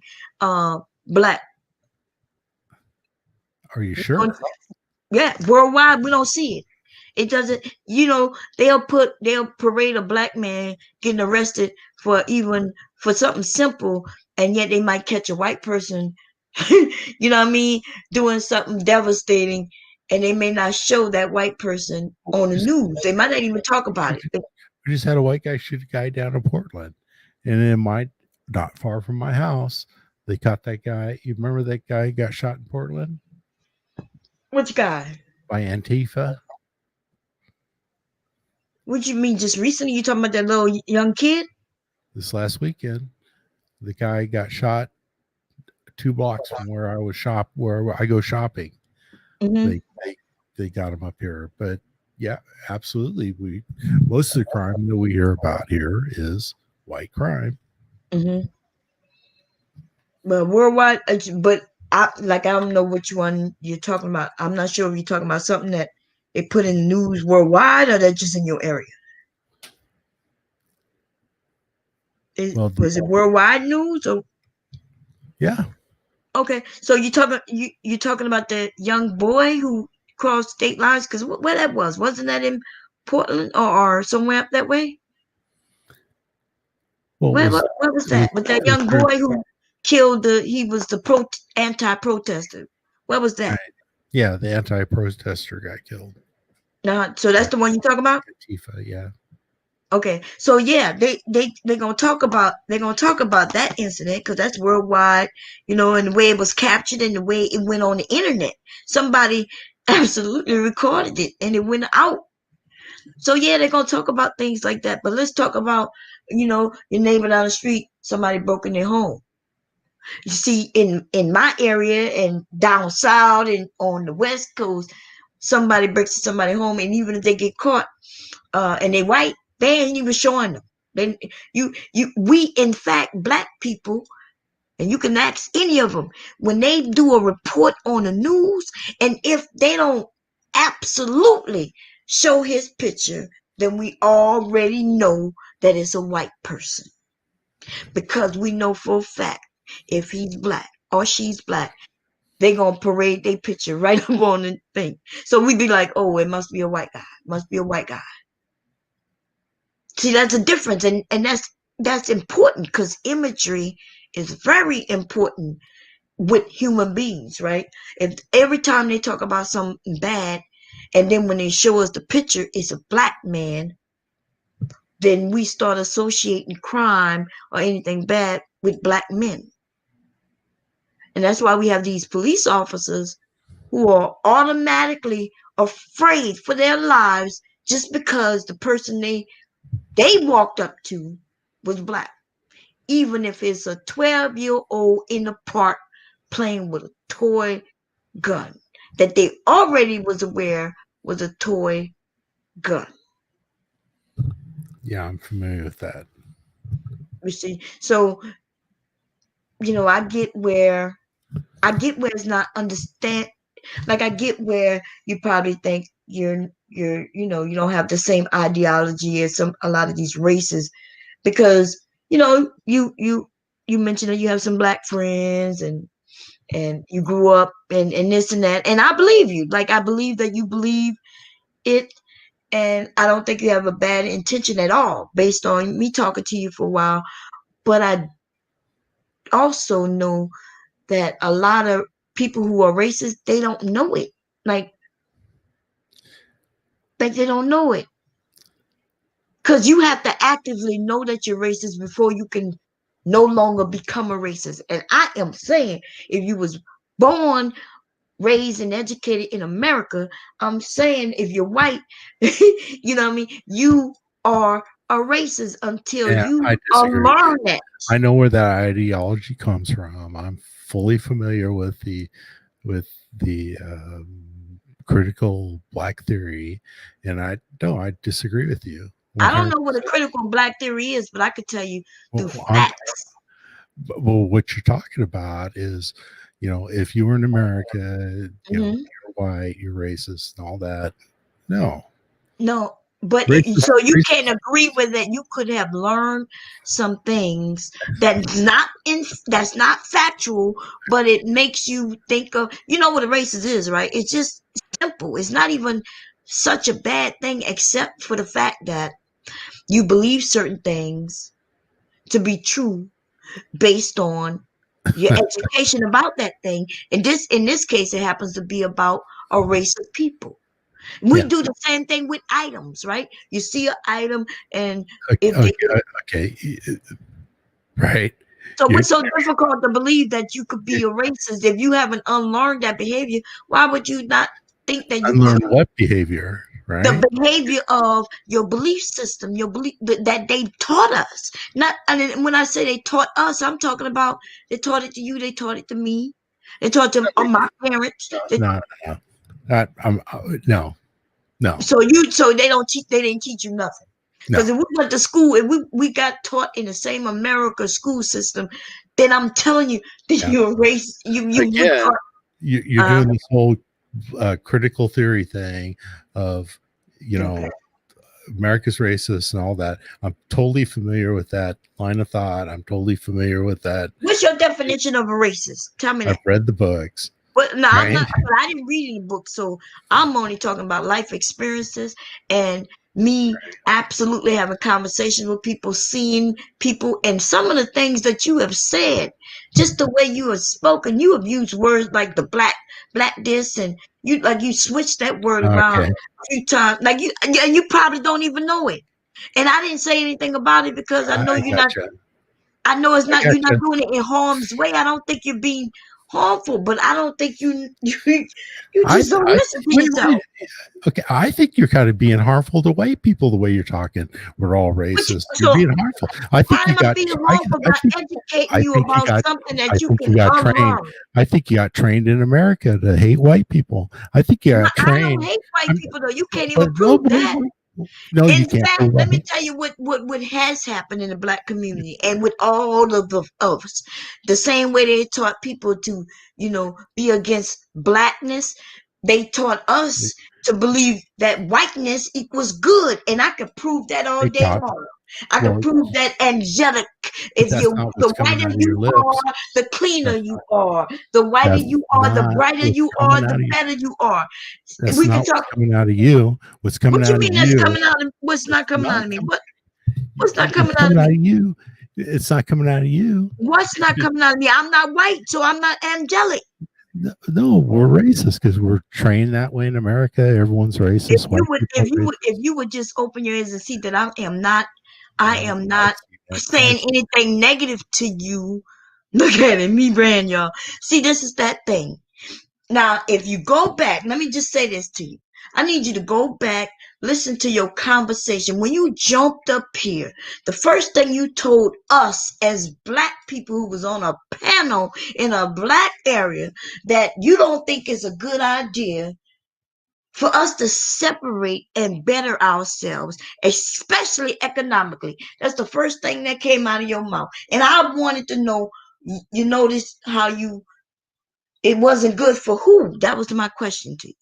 A: black.
Q: Are you sure?
A: Yeah, worldwide we don't see it. It doesn't. They'll parade a black man getting arrested for something simple, and yet they might catch a white person, you know what I mean, doing something devastating, and they may not show that white person on the news. They might not even talk about it.
Q: We just had a white guy shoot a guy down in Portland, and not far from my house, they caught that guy. You remember that guy who got shot in Portland?
A: Which guy?
Q: By Antifa.
A: What you mean, just recently? You talking about that little young kid?
Q: This last weekend, the guy got shot 2 blocks from where I go shopping.
A: Mm-hmm.
Q: They got him up here, but yeah, absolutely. Most of the crime that we hear about here is white crime.
A: Mm-hmm. But worldwide, but I don't know which one you're talking about. I'm not sure if you're talking about something that they put in the news worldwide, or that's just in your area. Was it worldwide news or?
Q: Yeah.
A: Okay, so you're talking about the young boy who crossed state lines? Because where that wasn't that in Portland or somewhere up that way? Where was that? But that young boy who killed he was the anti-protester. Where was that?
Q: Right. Yeah, the anti-protester got killed.
A: So that's the one you talking about?
Q: Antifa, yeah.
A: Okay, so yeah, they're gonna talk about that incident because that's worldwide, and the way it was captured and the way it went on the internet. Somebody absolutely recorded it and it went out. So yeah, they're gonna talk about things like that. But let's talk about, your neighbor down the street, somebody broke in their home. You see, in my area and down south and on the West Coast, somebody breaks in somebody's home, and even if they get caught, and they white, they ain't even showing them. We in fact, black people, and you can ask any of them, when they do a report on the news, and if they don't absolutely show his picture, then we already know that it's a white person, because we know for a fact if he's black or she's black, they gonna parade their picture right up on the thing. So we be like, oh, it must be a white guy. Must be a white guy. See, that's a difference, and that's important because imagery is very important with human beings, right? If every time they talk about something bad, and then when they show us the picture, it's a black man, then we start associating crime or anything bad with black men. And that's why we have these police officers who are automatically afraid for their lives just because the person they walked up to was black. Even if it's a 12-year-old in the park playing with a toy gun that they already was aware was a toy gun.
Q: Yeah, I'm familiar with that.
A: You see, so I get where it's not understand. Like I get where you probably think you don't have the same ideology as a lot of these races because you mentioned that you have some black friends and you grew up and this and that, and I believe you. Like I believe that you believe it, and I don't think you have a bad intention at all based on me talking to you for a while. But I also know that a lot of people who are racist, they don't know it. Like they don't know it. Because you have to actively know that you're racist before you can no longer become a racist. And I am saying, if you was born, raised, and educated in America, I'm saying if you're white, you know what I mean, you are a racist until
Q: Yeah,
A: you
Q: I disagree.
A: unlearn that.
Q: I know where that ideology comes from. I'm fully familiar with the critical black theory, and I disagree with you.
A: I don't know what a critical black theory is, but I could tell you through facts.
Q: Well, what you're talking about is, if you were in America, you're white, you're racist, and all that. No,
A: but
Q: racist,
A: so you can agree with it. You could have learned some things that's not factual, but it makes you think of what a racist is, right? It's just simple. It's not even such a bad thing, except for the fact that you believe certain things to be true based on your education about that thing. And in this case, it happens to be about a race of people. We do the same thing with items, right? You see an item, and
Q: okay, right.
A: So what's so difficult to believe that you could be a racist if you haven't unlearned that behavior? Why would you not think that you
Q: unlearn
A: could?
Q: What behavior? Right.
A: The behavior of your belief system, your belief that they taught us. Not, and when I say they taught us, I'm talking about they taught it to you, they taught it to me, they taught it to my parents.
Q: No.
A: So they didn't teach you nothing. Because if we went to school and we got taught in the same America school system, then I'm telling you that you're a race. You're
Q: doing this whole critical theory thing of America's racist and all that. I'm totally familiar with that line of thought. I'm totally familiar with that.
A: What's your definition of a racist? Tell me that.
Q: I've read the books.
A: But no, I'm not. I didn't read any books, so I'm only talking about life experiences and me absolutely having conversations with people, seeing people, and some of the things that you have said, just the way you have spoken. You have used words like the black this, and you switched that word around a few times. Like you probably don't even know it. And I didn't say anything about it because I know you're not. I know it's not. You're not doing it in harm's way. I don't think you're being harmful, but I don't think you just don't listen to yourself.
Q: Okay, I think you're kind of being harmful to white people the way you're talking. We're all racist. You're being harmful. I think you got. I think you got trained in America to hate white people. I think you got trained.
A: I don't hate white people though. You can't even prove that.
Q: No,
A: in
Q: you can't.
A: fact, let me tell you what has happened in the black community and with all of us. The same way they taught people to, be against blackness, they taught us to believe that whiteness equals good, and I could prove that all
Q: Hey,
A: day
Q: Doc.
A: long. I
Q: Well,
A: could prove that angelic.
Q: but
A: If
Q: that's
A: you,
Q: not
A: the
Q: what's coming
A: whiter
Q: out of your
A: you
Q: lips.
A: are, the cleaner
Q: That's
A: you
Q: not,
A: are. The whiter
Q: that's
A: you are, the
Q: not
A: brighter
Q: what's
A: you are,
Q: coming
A: the
Q: out of you.
A: better you are.
Q: That's
A: We can
Q: not
A: talk.
Q: what's coming out of you. What's coming
A: What you
Q: out of
A: mean that's
Q: you?
A: coming out of? What's not coming out
Q: Not
A: of me?
Q: com-
A: What's not coming
Q: It's
A: out of
Q: coming out
A: me?
Q: of you. It's not coming out of you.
A: What's not coming out of me? I'm not white, so I'm not angelic.
Q: No, we're racist because we're trained that way in America. Everyone's racist. White people are racist.
A: If you would just open your ears and see that I am not
Q: I see that.
A: saying anything negative to you. Look at it, me brand y'all. See, this is that thing. Now, if you go back, let me just say this to you. I need you to go back, listen to your conversation. When you jumped up here, the first thing you told us as black people who was on a panel in a black area that you don't think is a good idea for us to separate and better ourselves, especially economically. That's the first thing that came out of your mouth. And I wanted to know, you noticed how it wasn't good for who? That was my question to you.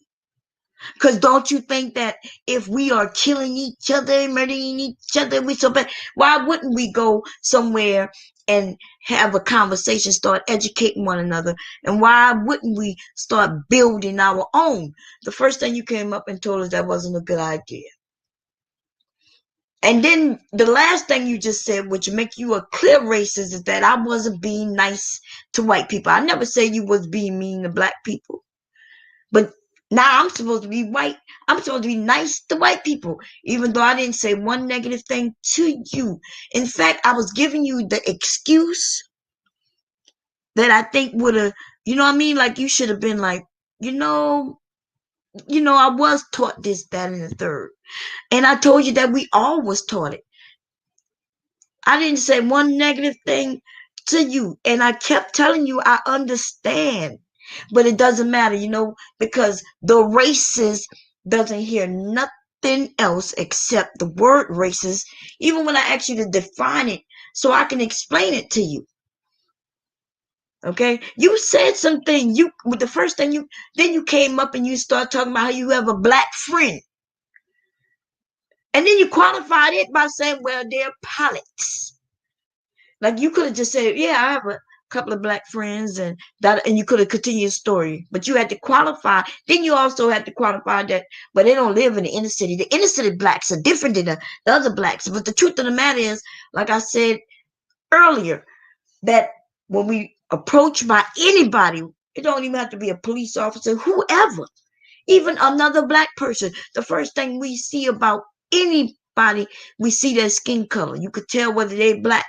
A: Because don't you think that if we are killing each other, murdering each other, we so bad, why wouldn't we go somewhere and have a conversation, start educating one another? And why wouldn't we start building our own? The first thing you came up and told us that wasn't a good idea. And then the last thing you just said, which make you a clear racist, is that I wasn't being nice to white people. I never said you was being mean to black people. But now I'm supposed to be white. I'm supposed to be nice to white people, even though I didn't say one negative thing to you. In fact, I was giving you the excuse that I think would have, you know what I mean? Like you should have been like, you know, I was taught this, that, and the third. And I told you that we all was taught it. I didn't say one negative thing to you. And I kept telling you I understand. But it doesn't matter, because the racist doesn't hear nothing else except the word racist, even when I ask you to define it so I can explain it to you. Okay? You said something. The first thing then you came up and you start talking about how you have a black friend. And then you qualified it by saying, well, they're pilots. Like you could have just said, yeah, I have a couple of black friends and you could have continued the story, but you had to qualify. Then you also had to qualify that, but they don't live in the inner city. The inner city blacks are different than the other blacks. But the truth of the matter is, like I said earlier, that when we approach by anybody, it don't even have to be a police officer, whoever, even another black person, the first thing we see about anybody, we see their skin color. You could tell whether they're black.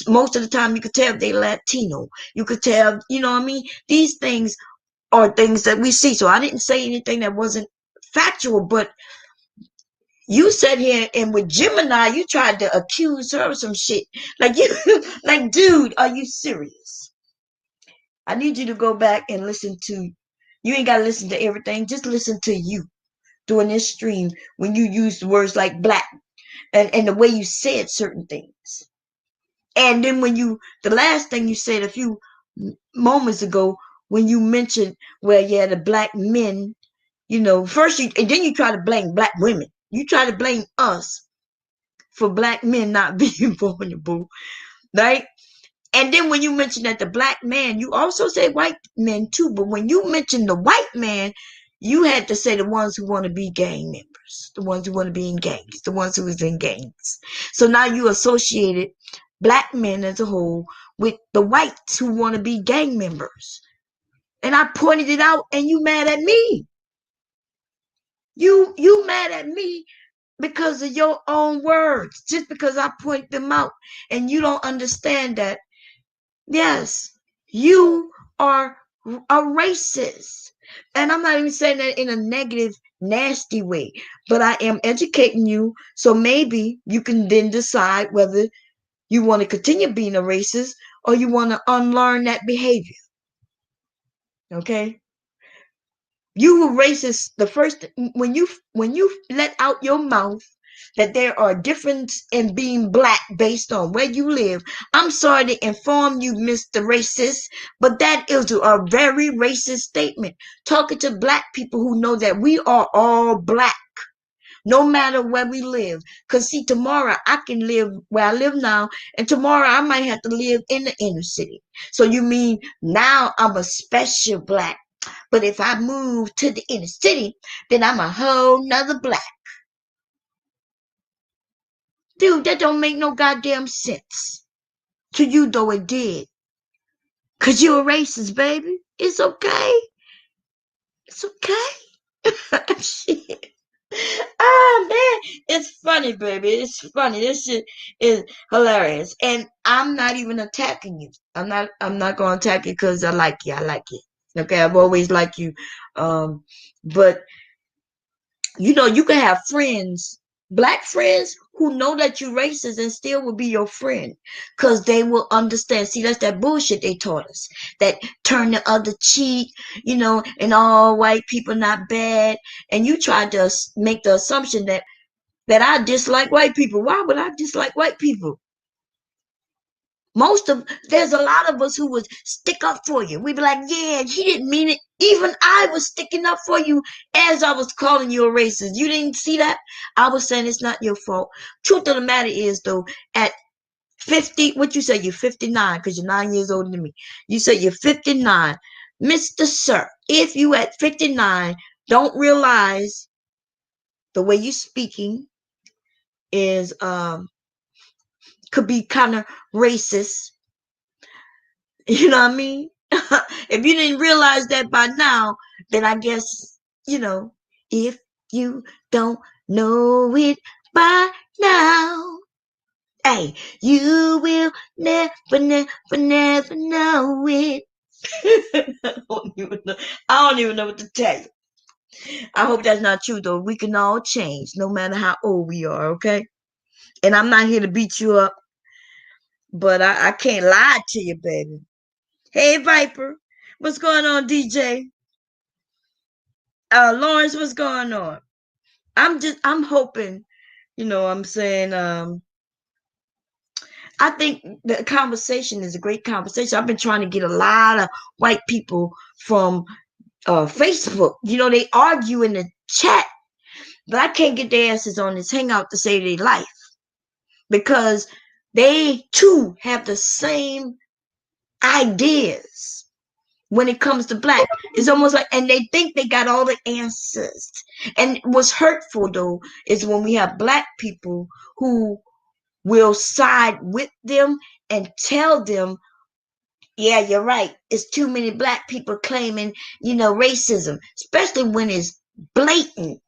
A: Most of the time, you could tell if they're Latino. You could tell, you know what I mean? These things are things that we see. So I didn't say anything that wasn't factual, but you sat here and with Gemini, you tried to accuse her of some shit. Like like, dude, are you serious? I need you to go back and listen to, you ain't got to listen to everything. Just listen to you during this stream when you used words like black and the way you said certain things. And then the last thing you said a few moments ago, when you mentioned, well, yeah, the black men, first and then you try to blame black women. You try to blame us for black men not being vulnerable, right? And then when you mention that the black man, you also say white men too. But when you mention the white man, you had to say the ones who want to be gang members, the ones who want to be in gangs, the ones who is in gangs. So now you associated black men as a whole with the whites who want to be gang members. And I pointed it out and you mad at me. You mad at me because of your own words, just because I point them out. And you don't understand that, yes, you are a racist. And I'm not even saying that in a negative, nasty way, but I am educating you. So maybe you can then decide whether you want to continue being a racist or you want to unlearn that behavior. Okay? You were racist the first when you let out your mouth that there are differences in being black based on where you live. I'm sorry to inform you, Mr. Racist, but that is a very racist statement. Talking to black people who know that we are all black, no matter where we live. Because, see, tomorrow I can live where I live now, and tomorrow I might have to live in the inner city. So you mean now I'm a special black, but if I move to the inner city, then I'm a whole nother black. Dude, that don't make no goddamn sense. To you, though, it did. Because you're a racist, baby. It's okay. It's okay. Shit. Ah, man. It's funny, baby. It's funny. This shit is hilarious. And I'm not even attacking you. I'm not going to attack you because I like you. I like you. Okay, I've always liked you. But you can have friends, black friends, who know that you're racist and still will be your friend because they will understand. See, that's that bullshit they taught us. That turn the other cheek, and all white people not bad. And you tried to make the assumption that I dislike white people. Why would I dislike white people? There's a lot of us who would stick up for you. We'd be like, yeah, he didn't mean it. Even I was sticking up for you as I was calling you a racist. You didn't see that? I was saying it's not your fault. Truth of the matter is, though, at 50, what you say, you're 59, because you're 9 years older than me. You say you're 59. Mr. Sir, if you at 59 don't realize the way you're speaking is could be kind of racist. You know what I mean? If you didn't realize that by now, then I guess, if you don't know it by now, hey, you will never, never, never know it. I don't even know what to tell you. I hope that's not true, though. We can all change, no matter how old we are, okay? And I'm not here to beat you up, but I can't lie to you, baby. Hey, Viper. What's going on, DJ? Lawrence, what's going on? I'm hoping, I'm saying, I think the conversation is a great conversation. I've been trying to get a lot of white people from Facebook. They argue in the chat, but I can't get their asses on this hangout to save their life because they too have the same ideas when it comes to black. It's almost like, and they think they got all the answers. And what's hurtful, though, is when we have black people who will side with them and tell them, yeah, you're right, it's too many black people claiming, racism, especially when it's blatant.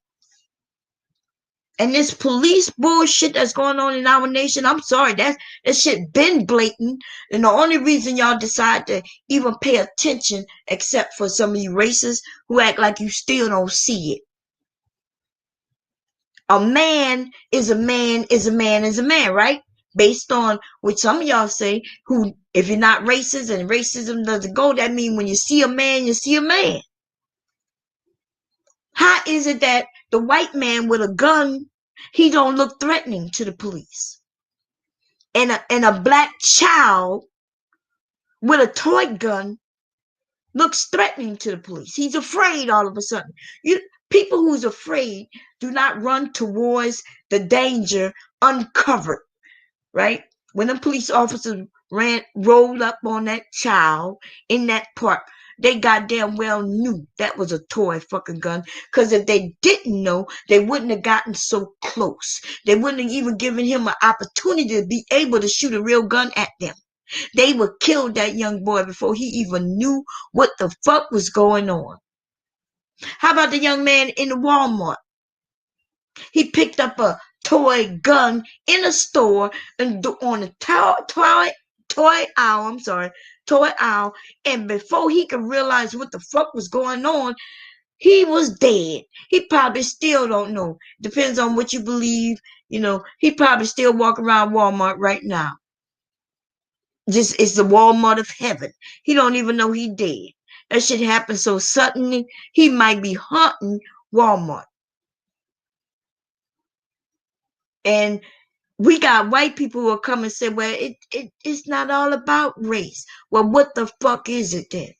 A: And this police bullshit that's going on in our nation, I'm sorry, that shit been blatant. And the only reason y'all decide to even pay attention, except for some of you racists who act like you still don't see it. A man is a man is a man is a man, right? Based on what some of y'all say, who, if you're not racist and racism doesn't go, that means when you see a man, you see a man. How is it that the white man with a gun, he don't look threatening to the police? And a black child with a toy gun looks threatening to the police. He's afraid all of a sudden. People who's afraid do not run towards the danger uncovered, right? When the police officers rolled up on that child in that park, they goddamn well knew that was a toy fucking gun. Because if they didn't know, they wouldn't have gotten so close. They wouldn't have even given him an opportunity to be able to shoot a real gun at them. They would kill that young boy before he even knew what the fuck was going on. How about the young man in the Walmart? He picked up a toy gun in a store and on a toy aisle, and before he could realize what the fuck was going on, he was dead. He probably still don't know. Depends on what you believe. He probably still walk around Walmart right now. Just it's the Walmart of heaven. He don't even know he dead. That shit happened so suddenly. He might be haunting Walmart. And we got white people who will come and say, well, it's not all about race. Well, what the fuck is it then?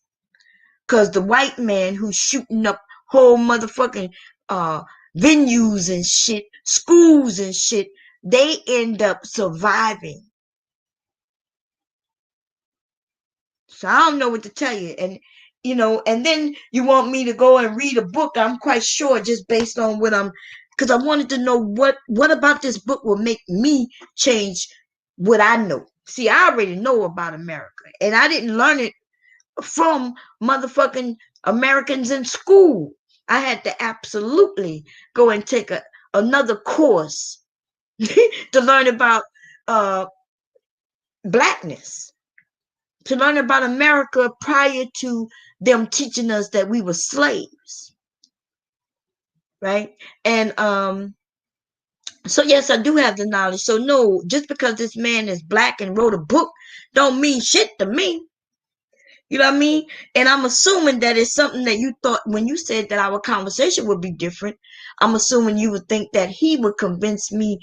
A: Because the white man who's shooting up whole motherfucking venues and shit, schools and shit, they end up surviving. So I don't know what to tell you. And, you know, and then you want me to go and read a book, I'm quite sure, just based on what because I wanted to know what about this book will make me change what I know. See, I already know about America, and I didn't learn it from motherfucking Americans in school. I had to absolutely go and take another course to learn about blackness, to learn about America prior to them teaching us that we were slaves, right? And so yes, I do have the knowledge. So no, just because this man is black and wrote a book don't mean shit to me. You know what I mean? And I'm assuming that it's something that you thought when you said that our conversation would be different. I'm assuming you would think that he would convince me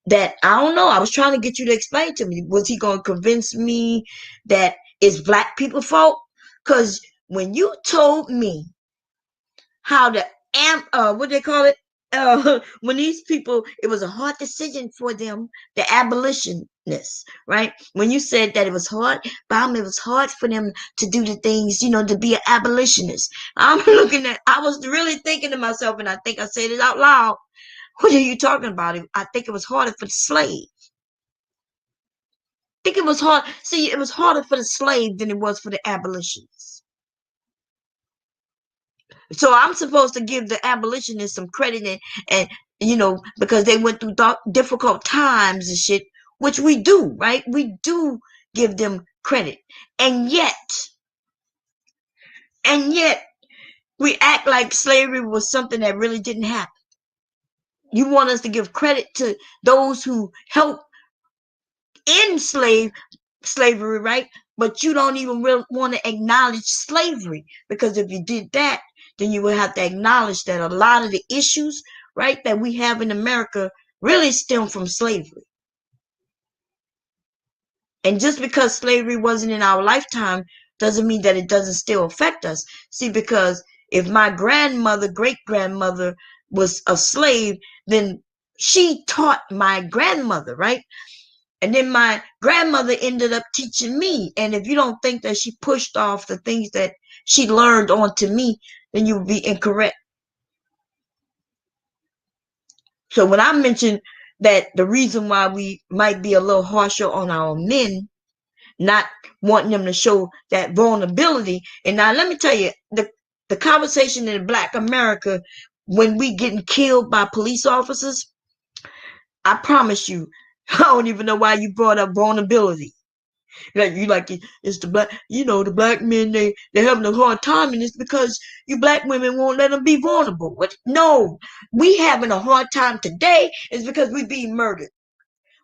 A: that, I don't know, I was trying to get you to explain to me. Was he going to convince me that it's black people's fault? Because when you told me how to what they call it, when these people, it was a hard decision for them, the abolitionists, right? When you said that it was hard, it was hard for them to do the things, you know, to be an abolitionist. I'm looking at, I was really thinking to myself, and I think I said it out loud. What are you talking about? I think it was harder for the slave. I think it was hard. See, it was harder for the slave than it was for the abolitionists. So I'm supposed to give the abolitionists some credit and you know, because they went through difficult times and shit, which we do, right? We do give them credit. And yet we act like slavery was something that really didn't happen. You want us to give credit to those who helped enslave slavery, right? But you don't even really want to acknowledge slavery, because if you did that, then you would have to acknowledge that a lot of the issues, right, that we have in America really stem from slavery. And just because slavery wasn't in our lifetime doesn't mean that it doesn't still affect us. See, because if my grandmother, great grandmother was a slave, then she taught my grandmother, right? And then my grandmother ended up teaching me. And if you don't think that she pushed off the things that she learned onto me, then you would be incorrect. So when I mentioned that the reason why we might be a little harsher on our men, not wanting them to show that vulnerability. And now let me tell you, the conversation in Black America, when we getting killed by police officers, I promise you, I don't even know why you brought up vulnerability. Like you like it's the black, you know, the black men, they're having a hard time, and it's because you black women won't let them be vulnerable. What? No, we having a hard time today is because we being murdered.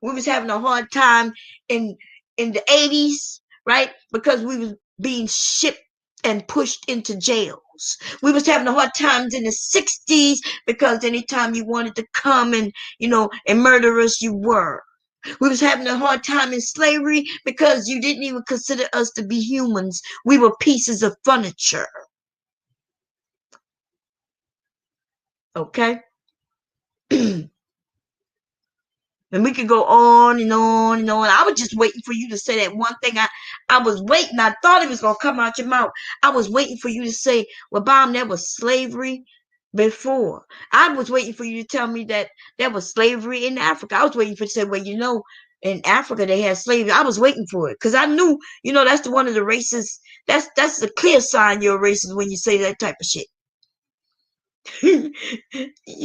A: We was having a hard time in the 80s, right? Because we was being shipped and pushed into jails. We was having a hard times in the 60s because anytime you wanted to come and, you know, and murder us, you were. We was having a hard time in slavery because you didn't even consider us to be humans. We were pieces of furniture. Okay? And we could go on and on and on. I was just waiting for you to say that one thing. I was waiting. I thought it was going to come out your mouth. I was waiting for you to say, well, Bob, there was slavery before. I was waiting for you to tell me that there was slavery in Africa. I was waiting for you to say, well, you know, in Africa they had slavery. I was waiting for it because I knew, you know, that's one of the races. That's the clear sign you're a racist when you say that type of shit. You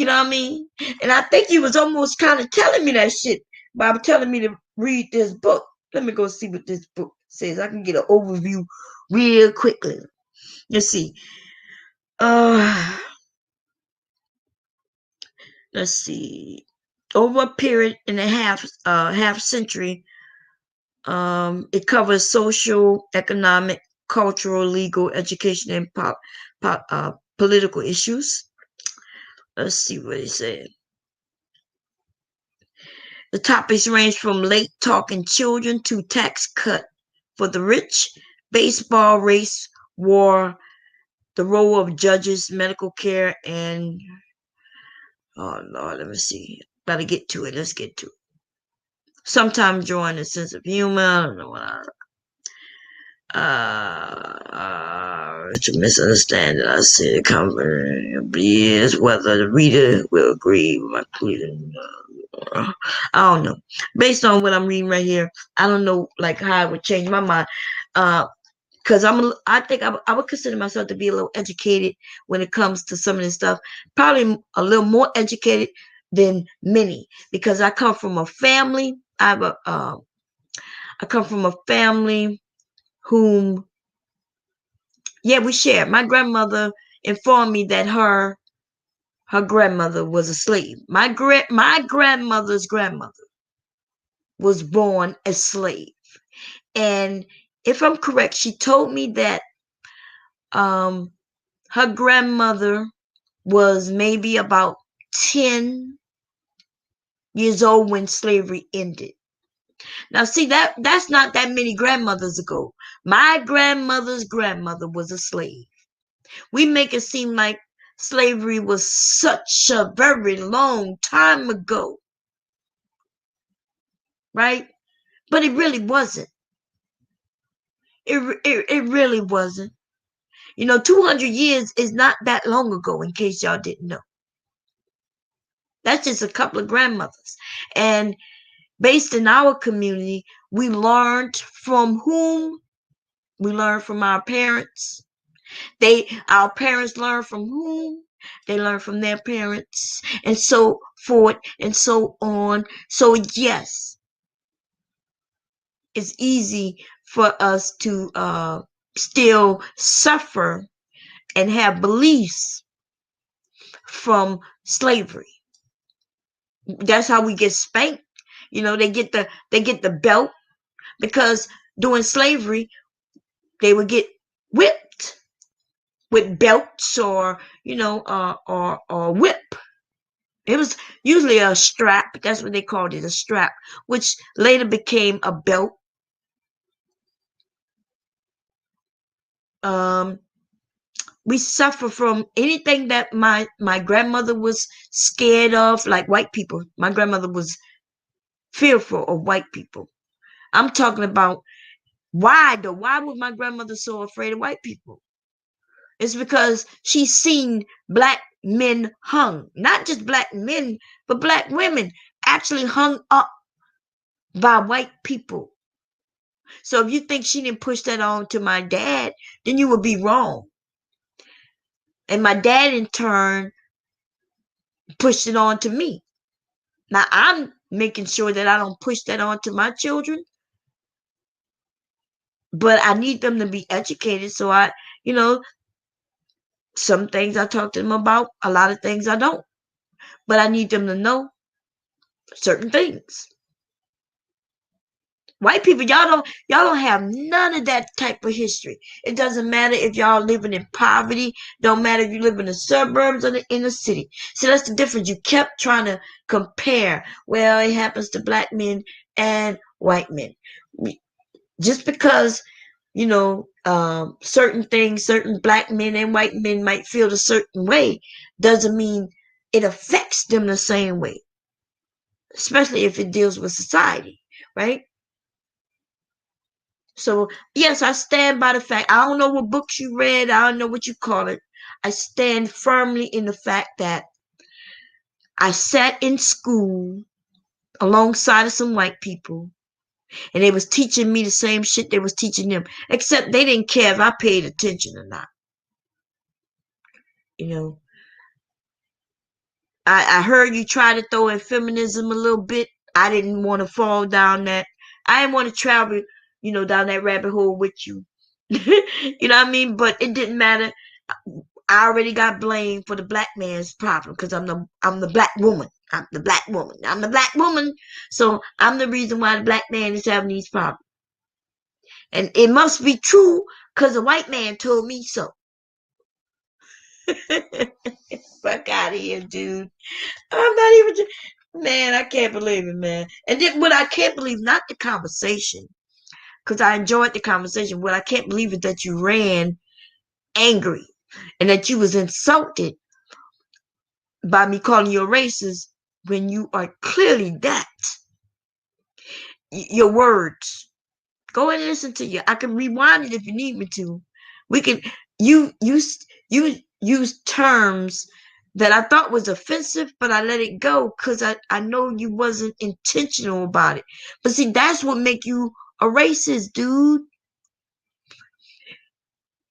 A: know what I mean? And I think you was almost kind of telling me that shit by telling me to read this book. Let me go see what this book says. I can get an overview real quickly. Let's see. Let's see. Over a period and a half century, it covers social, economic, cultural, legal, education, and political issues. Let's see what it said. The topics range from late talking children to tax cut for the rich, baseball, race, war, the role of judges, medical care, and oh Lord, let me see. Gotta get to it. Let's get to it. Sometimes drawing a sense of humor. I don't know what to misunderstand that I said comfort is whether the reader will agree with my conclusion. I don't know. Based on what I'm reading right here, I don't know like how it would change my mind. Because I think I would consider myself to be a little educated when it comes to some of this stuff. Probably a little more educated than many, because I come from a family. I come from a family whom, yeah, we share. My grandmother informed me that her grandmother was a slave. My grandmother's grandmother was born a slave, and if I'm correct, she told me that her grandmother was maybe about 10 years old when slavery ended. Now, see, that's not that many grandmothers ago. My grandmother's grandmother was a slave. We make it seem like slavery was such a very long time ago, right? But it really wasn't. It really wasn't. 200 years is not that long ago, in case y'all didn't know. That's just a couple of grandmothers. And based in our community, we learned from whom? We learned from our parents. Our parents learned from whom? They learned from their parents, and so forth and so on. So yes, it's easy for us to still suffer and have beliefs from slavery. That's how we get spanked. They get the belt, because during slavery they would get whipped with belts or whip. It was usually a strap. That's what they called it, a strap, which later became a belt. We suffer from anything that my grandmother was scared of, like white people. My grandmother was fearful of white people. I'm talking about why though? Why was my grandmother so afraid of white people? It's because she's seen black men hung. Not just black men, but black women actually hung up by white people. So if you think she didn't push that on to my dad, then you would be wrong. And my dad in turn pushed it on to me. Now I'm making sure that I don't push that on to my children, but I need them to be educated. So some things I talk to them about, a lot of things I don't. But I need them to know certain things. White people, y'all don't have none of that type of history. It doesn't matter if y'all living in poverty. Don't matter if you live in the suburbs or the inner city. So that's the difference. You kept trying to compare. Well, it happens to black men and white men. Just because certain things, certain black men and white men might feel a certain way, doesn't mean it affects them the same way. Especially if it deals with society, right? So, yes, I stand by the fact. I don't know what books you read. I don't know what you call it. I stand firmly in the fact that I sat in school alongside of some white people, and they was teaching me the same shit they was teaching them, except they didn't care if I paid attention or not. I heard you try to throw in feminism a little bit. I didn't want to fall down that. I didn't want to travel, down that rabbit hole with you. You know what I mean? But it didn't matter. I already got blamed for the black man's problem because I'm the black woman. I'm the black woman. I'm the black woman. So I'm the reason why the black man is having these problems. And it must be true because a white man told me so. Fuck out of here, dude. I'm not even. Man, I can't believe it, man. And then what I can't believe, not the conversation, because I enjoyed the conversation. What I can't believe is that you ran angry and that you was insulted by me calling you a racist when you are clearly that. Your words. Go and listen to you. I can rewind it if you need me to. We can. You use terms that I thought was offensive, but I let it go because I know you wasn't intentional about it. But see, that's what make you a racist, dude.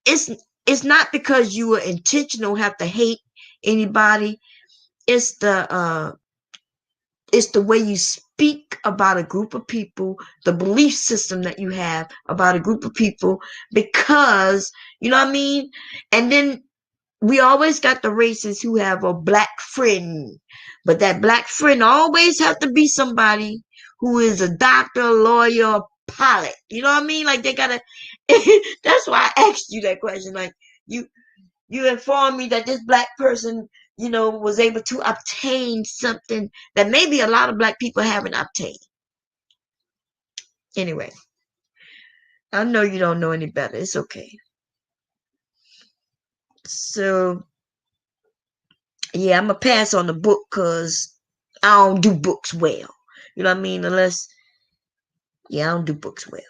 A: It's it's not because you were intentional have to hate anybody. It's the way you speak about a group of people, the belief system that you have about a group of people, because you know what I mean. And then we always got the racists who have a black friend, but that black friend always have to be somebody who is a doctor, lawyer, pilot. You know what I mean? Like they gotta. That's why I asked you that question. Like you you informed me that this black person, was able to obtain something that maybe a lot of black people haven't obtained. Anyway, I know you don't know any better. It's okay. So, yeah, I'm going to pass on the book because I don't do books well. You know what I mean? I don't do books well.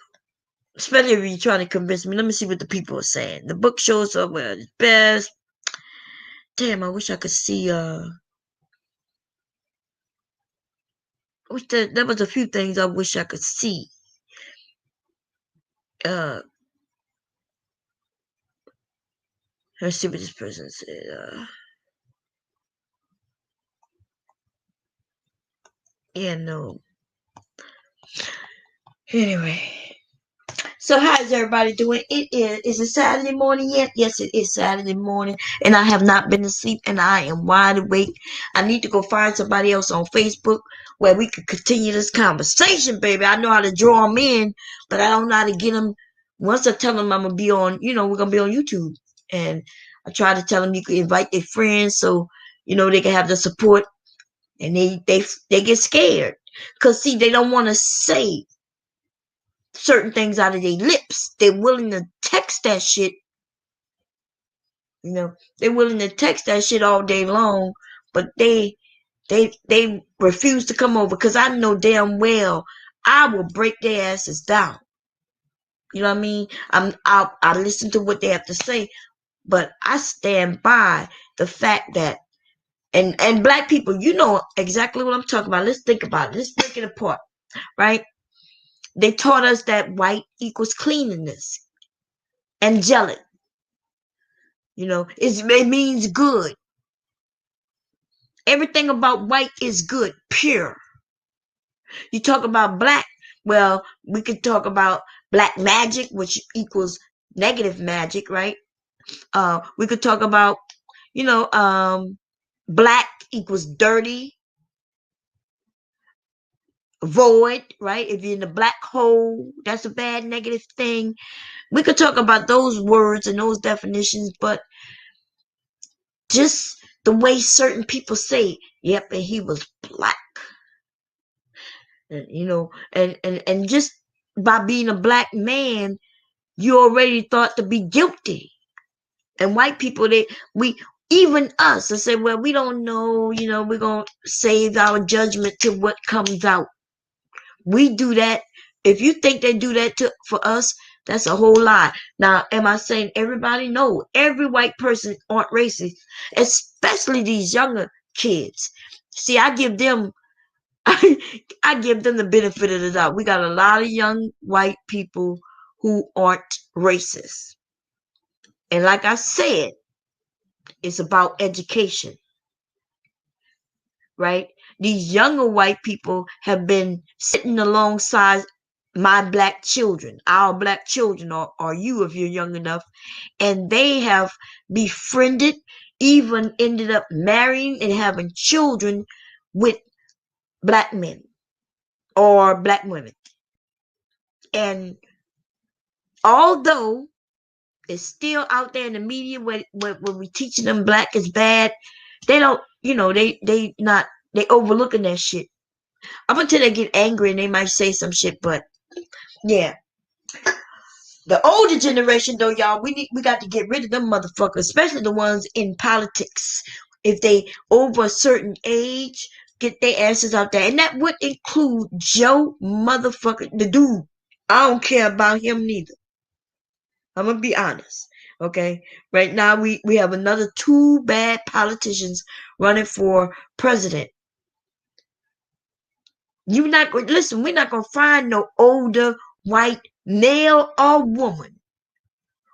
A: Especially if you're trying to convince me. Let me see what the people are saying. The book shows up well. It's best. Damn, I wish I could see, there was a few things I wish I could see. Let's see what this person said. Yeah, no. Anyway. So how is everybody doing? Is it Saturday morning yet? Yes, it is Saturday morning. And I have not been to sleep and I am wide awake. I need to go find somebody else on Facebook where we could continue this conversation, baby. I know how to draw them in, but I don't know how to get them. Once I tell them I'm going to be on, we're going to be on YouTube. And I try to tell them you can invite their friends so, they can have the support. And they get scared. Because, see, they don't want to say certain things out of their lips. They're willing to text that shit. They're willing to text that shit all day long, but they refuse to come over because I know damn well I will break their asses down. You know what I mean? I listen to what they have to say, but I stand by the fact that and black people, you know exactly what I'm talking about. Let's think about it. Let's break it apart, right? They taught us that white equals cleanliness, angelic. It means good. Everything about white is good, pure. You talk about black, well, we could talk about black magic, which equals negative magic, right? We could talk about, black equals dirty, void, right? If you're in the black hole, that's a bad negative thing. We could talk about those words and those definitions, but just the way certain people say, yep, and he was black. And just by being a black man, you already thought to be guilty. And white people, even us, they say, well, we don't know, we're going to save our judgment to what comes out. We do that. If you think they do that for us, that's a whole lie. Now, am I saying everybody? No. Every white person aren't racist, especially these younger kids. See, I give them the benefit of the doubt. We got a lot of young white people who aren't racist. And like I said, it's about education, right? These younger white people have been sitting alongside my black children, our black children, or you if you're young enough, and they have befriended, even ended up marrying and having children with black men or black women. And although it's still out there in the media when we teaching them black is bad, they don't, they're They overlooking that shit. Up until they get angry and they might say some shit, but yeah. The older generation though, y'all, we got to get rid of them motherfuckers, especially the ones in politics. If they over a certain age, get their asses out there. And that would include Joe motherfucker, the dude. I don't care about him neither. I'm gonna be honest. Okay. Right now we have another two bad politicians running for president. You not gonna listen, we're not gonna find no older white male or woman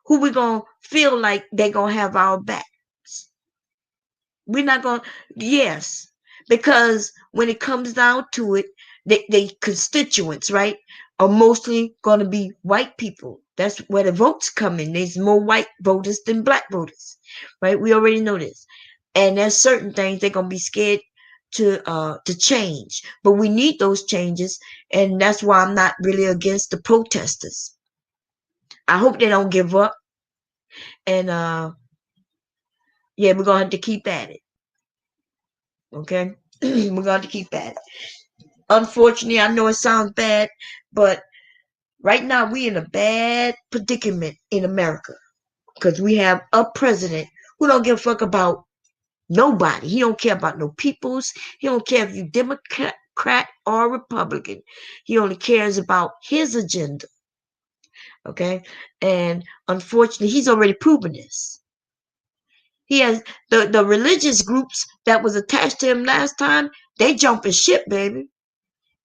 A: who we gonna feel like they gonna have our backs. We're not gonna, yes, because when it comes down to it, they constituents, right, are mostly gonna be white people. That's where the votes come in. There's more white voters than black voters, right? We already know this, and there's certain things they're gonna be scared to change, but we need those changes, and that's why I'm not really against the protesters. I hope they don't give up, and yeah, we're gonna have to keep at it. Okay, we're gonna have to keep at it. Unfortunately, I know it sounds bad, but right now we in a bad predicament in America because we have a president who don't give a fuck about nobody. He don't care about no peoples. He don't care if you Democrat or Republican. He only cares about his agenda. Okay, and unfortunately, he's already proven this. He has the religious groups that was attached to him last time. They jumping ship, baby.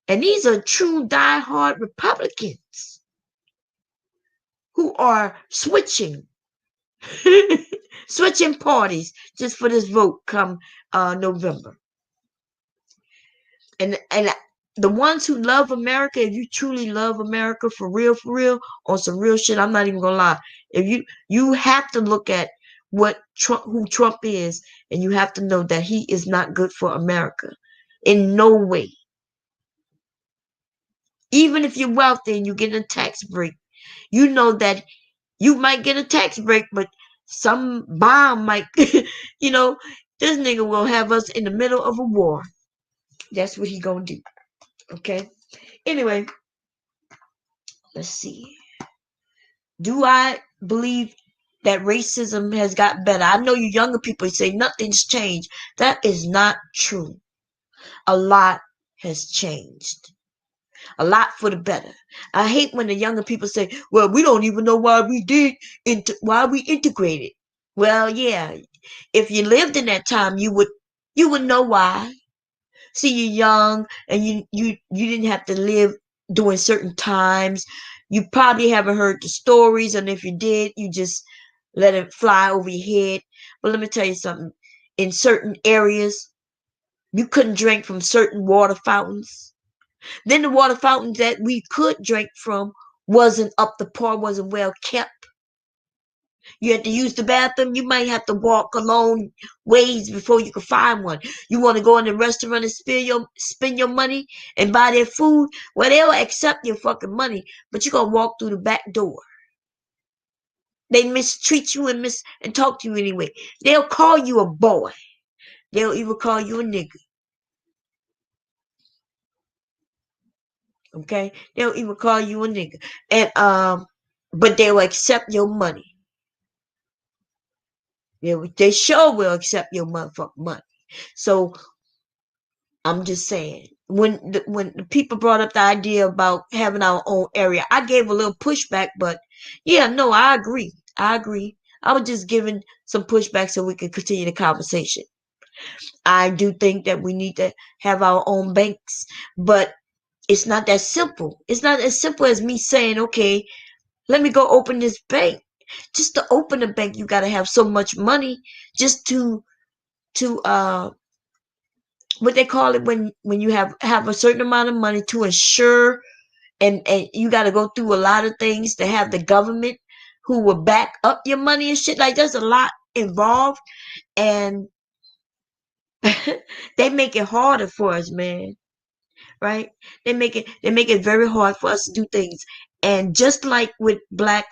A: And these are true diehard Republicans who are switching switching parties just for this vote come November. And the ones who love America, if you truly love America for real, on some real shit, I'm not even gonna lie. If you have to look at who Trump is, and you have to know that he is not good for America in no way. Even if you're wealthy and you get a tax break, you know that you might get a tax break, but some bomb might, you know, this nigga will have us in the middle of a war. That's what he gonna do. Okay. Anyway, let's see. Do I believe that racism has got better? I know you younger people say nothing's changed. That is not true. A lot has changed. A lot for the better. I hate when the younger people say, "Well, we don't even know why we integrated." Well, yeah, if you lived in that time, you would know why. See, you're young and you didn't have to live during certain times. You probably haven't heard the stories, and if you did, you just let it fly over your head. But let me tell you something. In certain areas, you couldn't drink from certain water fountains. Then the water fountains that we could drink from wasn't up to par, wasn't well kept. You had to use the bathroom. You might have to walk a long ways before you could find one. You want to go in the restaurant and spend your money and buy their food. Well, they'll accept your fucking money, but you're gonna walk through the back door. They mistreat you and talk to you anyway. They'll call you a boy. They'll even call you a nigga. Okay? They'll even call you a nigga. And but they'll accept your money. They sure will accept your motherfucking money. So I'm just saying, when the people brought up the idea about having our own area, I gave a little pushback, but yeah, no, I agree. I was just giving some pushback so we can continue the conversation. I do think that we need to have our own banks, but it's not that simple. It's not as simple as me saying, okay, let me go open this bank. Just to open a bank, you got to have so much money just to what they call it when you have a certain amount of money to insure, and you got to go through a lot of things to have the government who will back up your money and shit. Like, there's a lot involved, and they make it harder for us, man. Right? They make it very hard for us to do things. And just like with black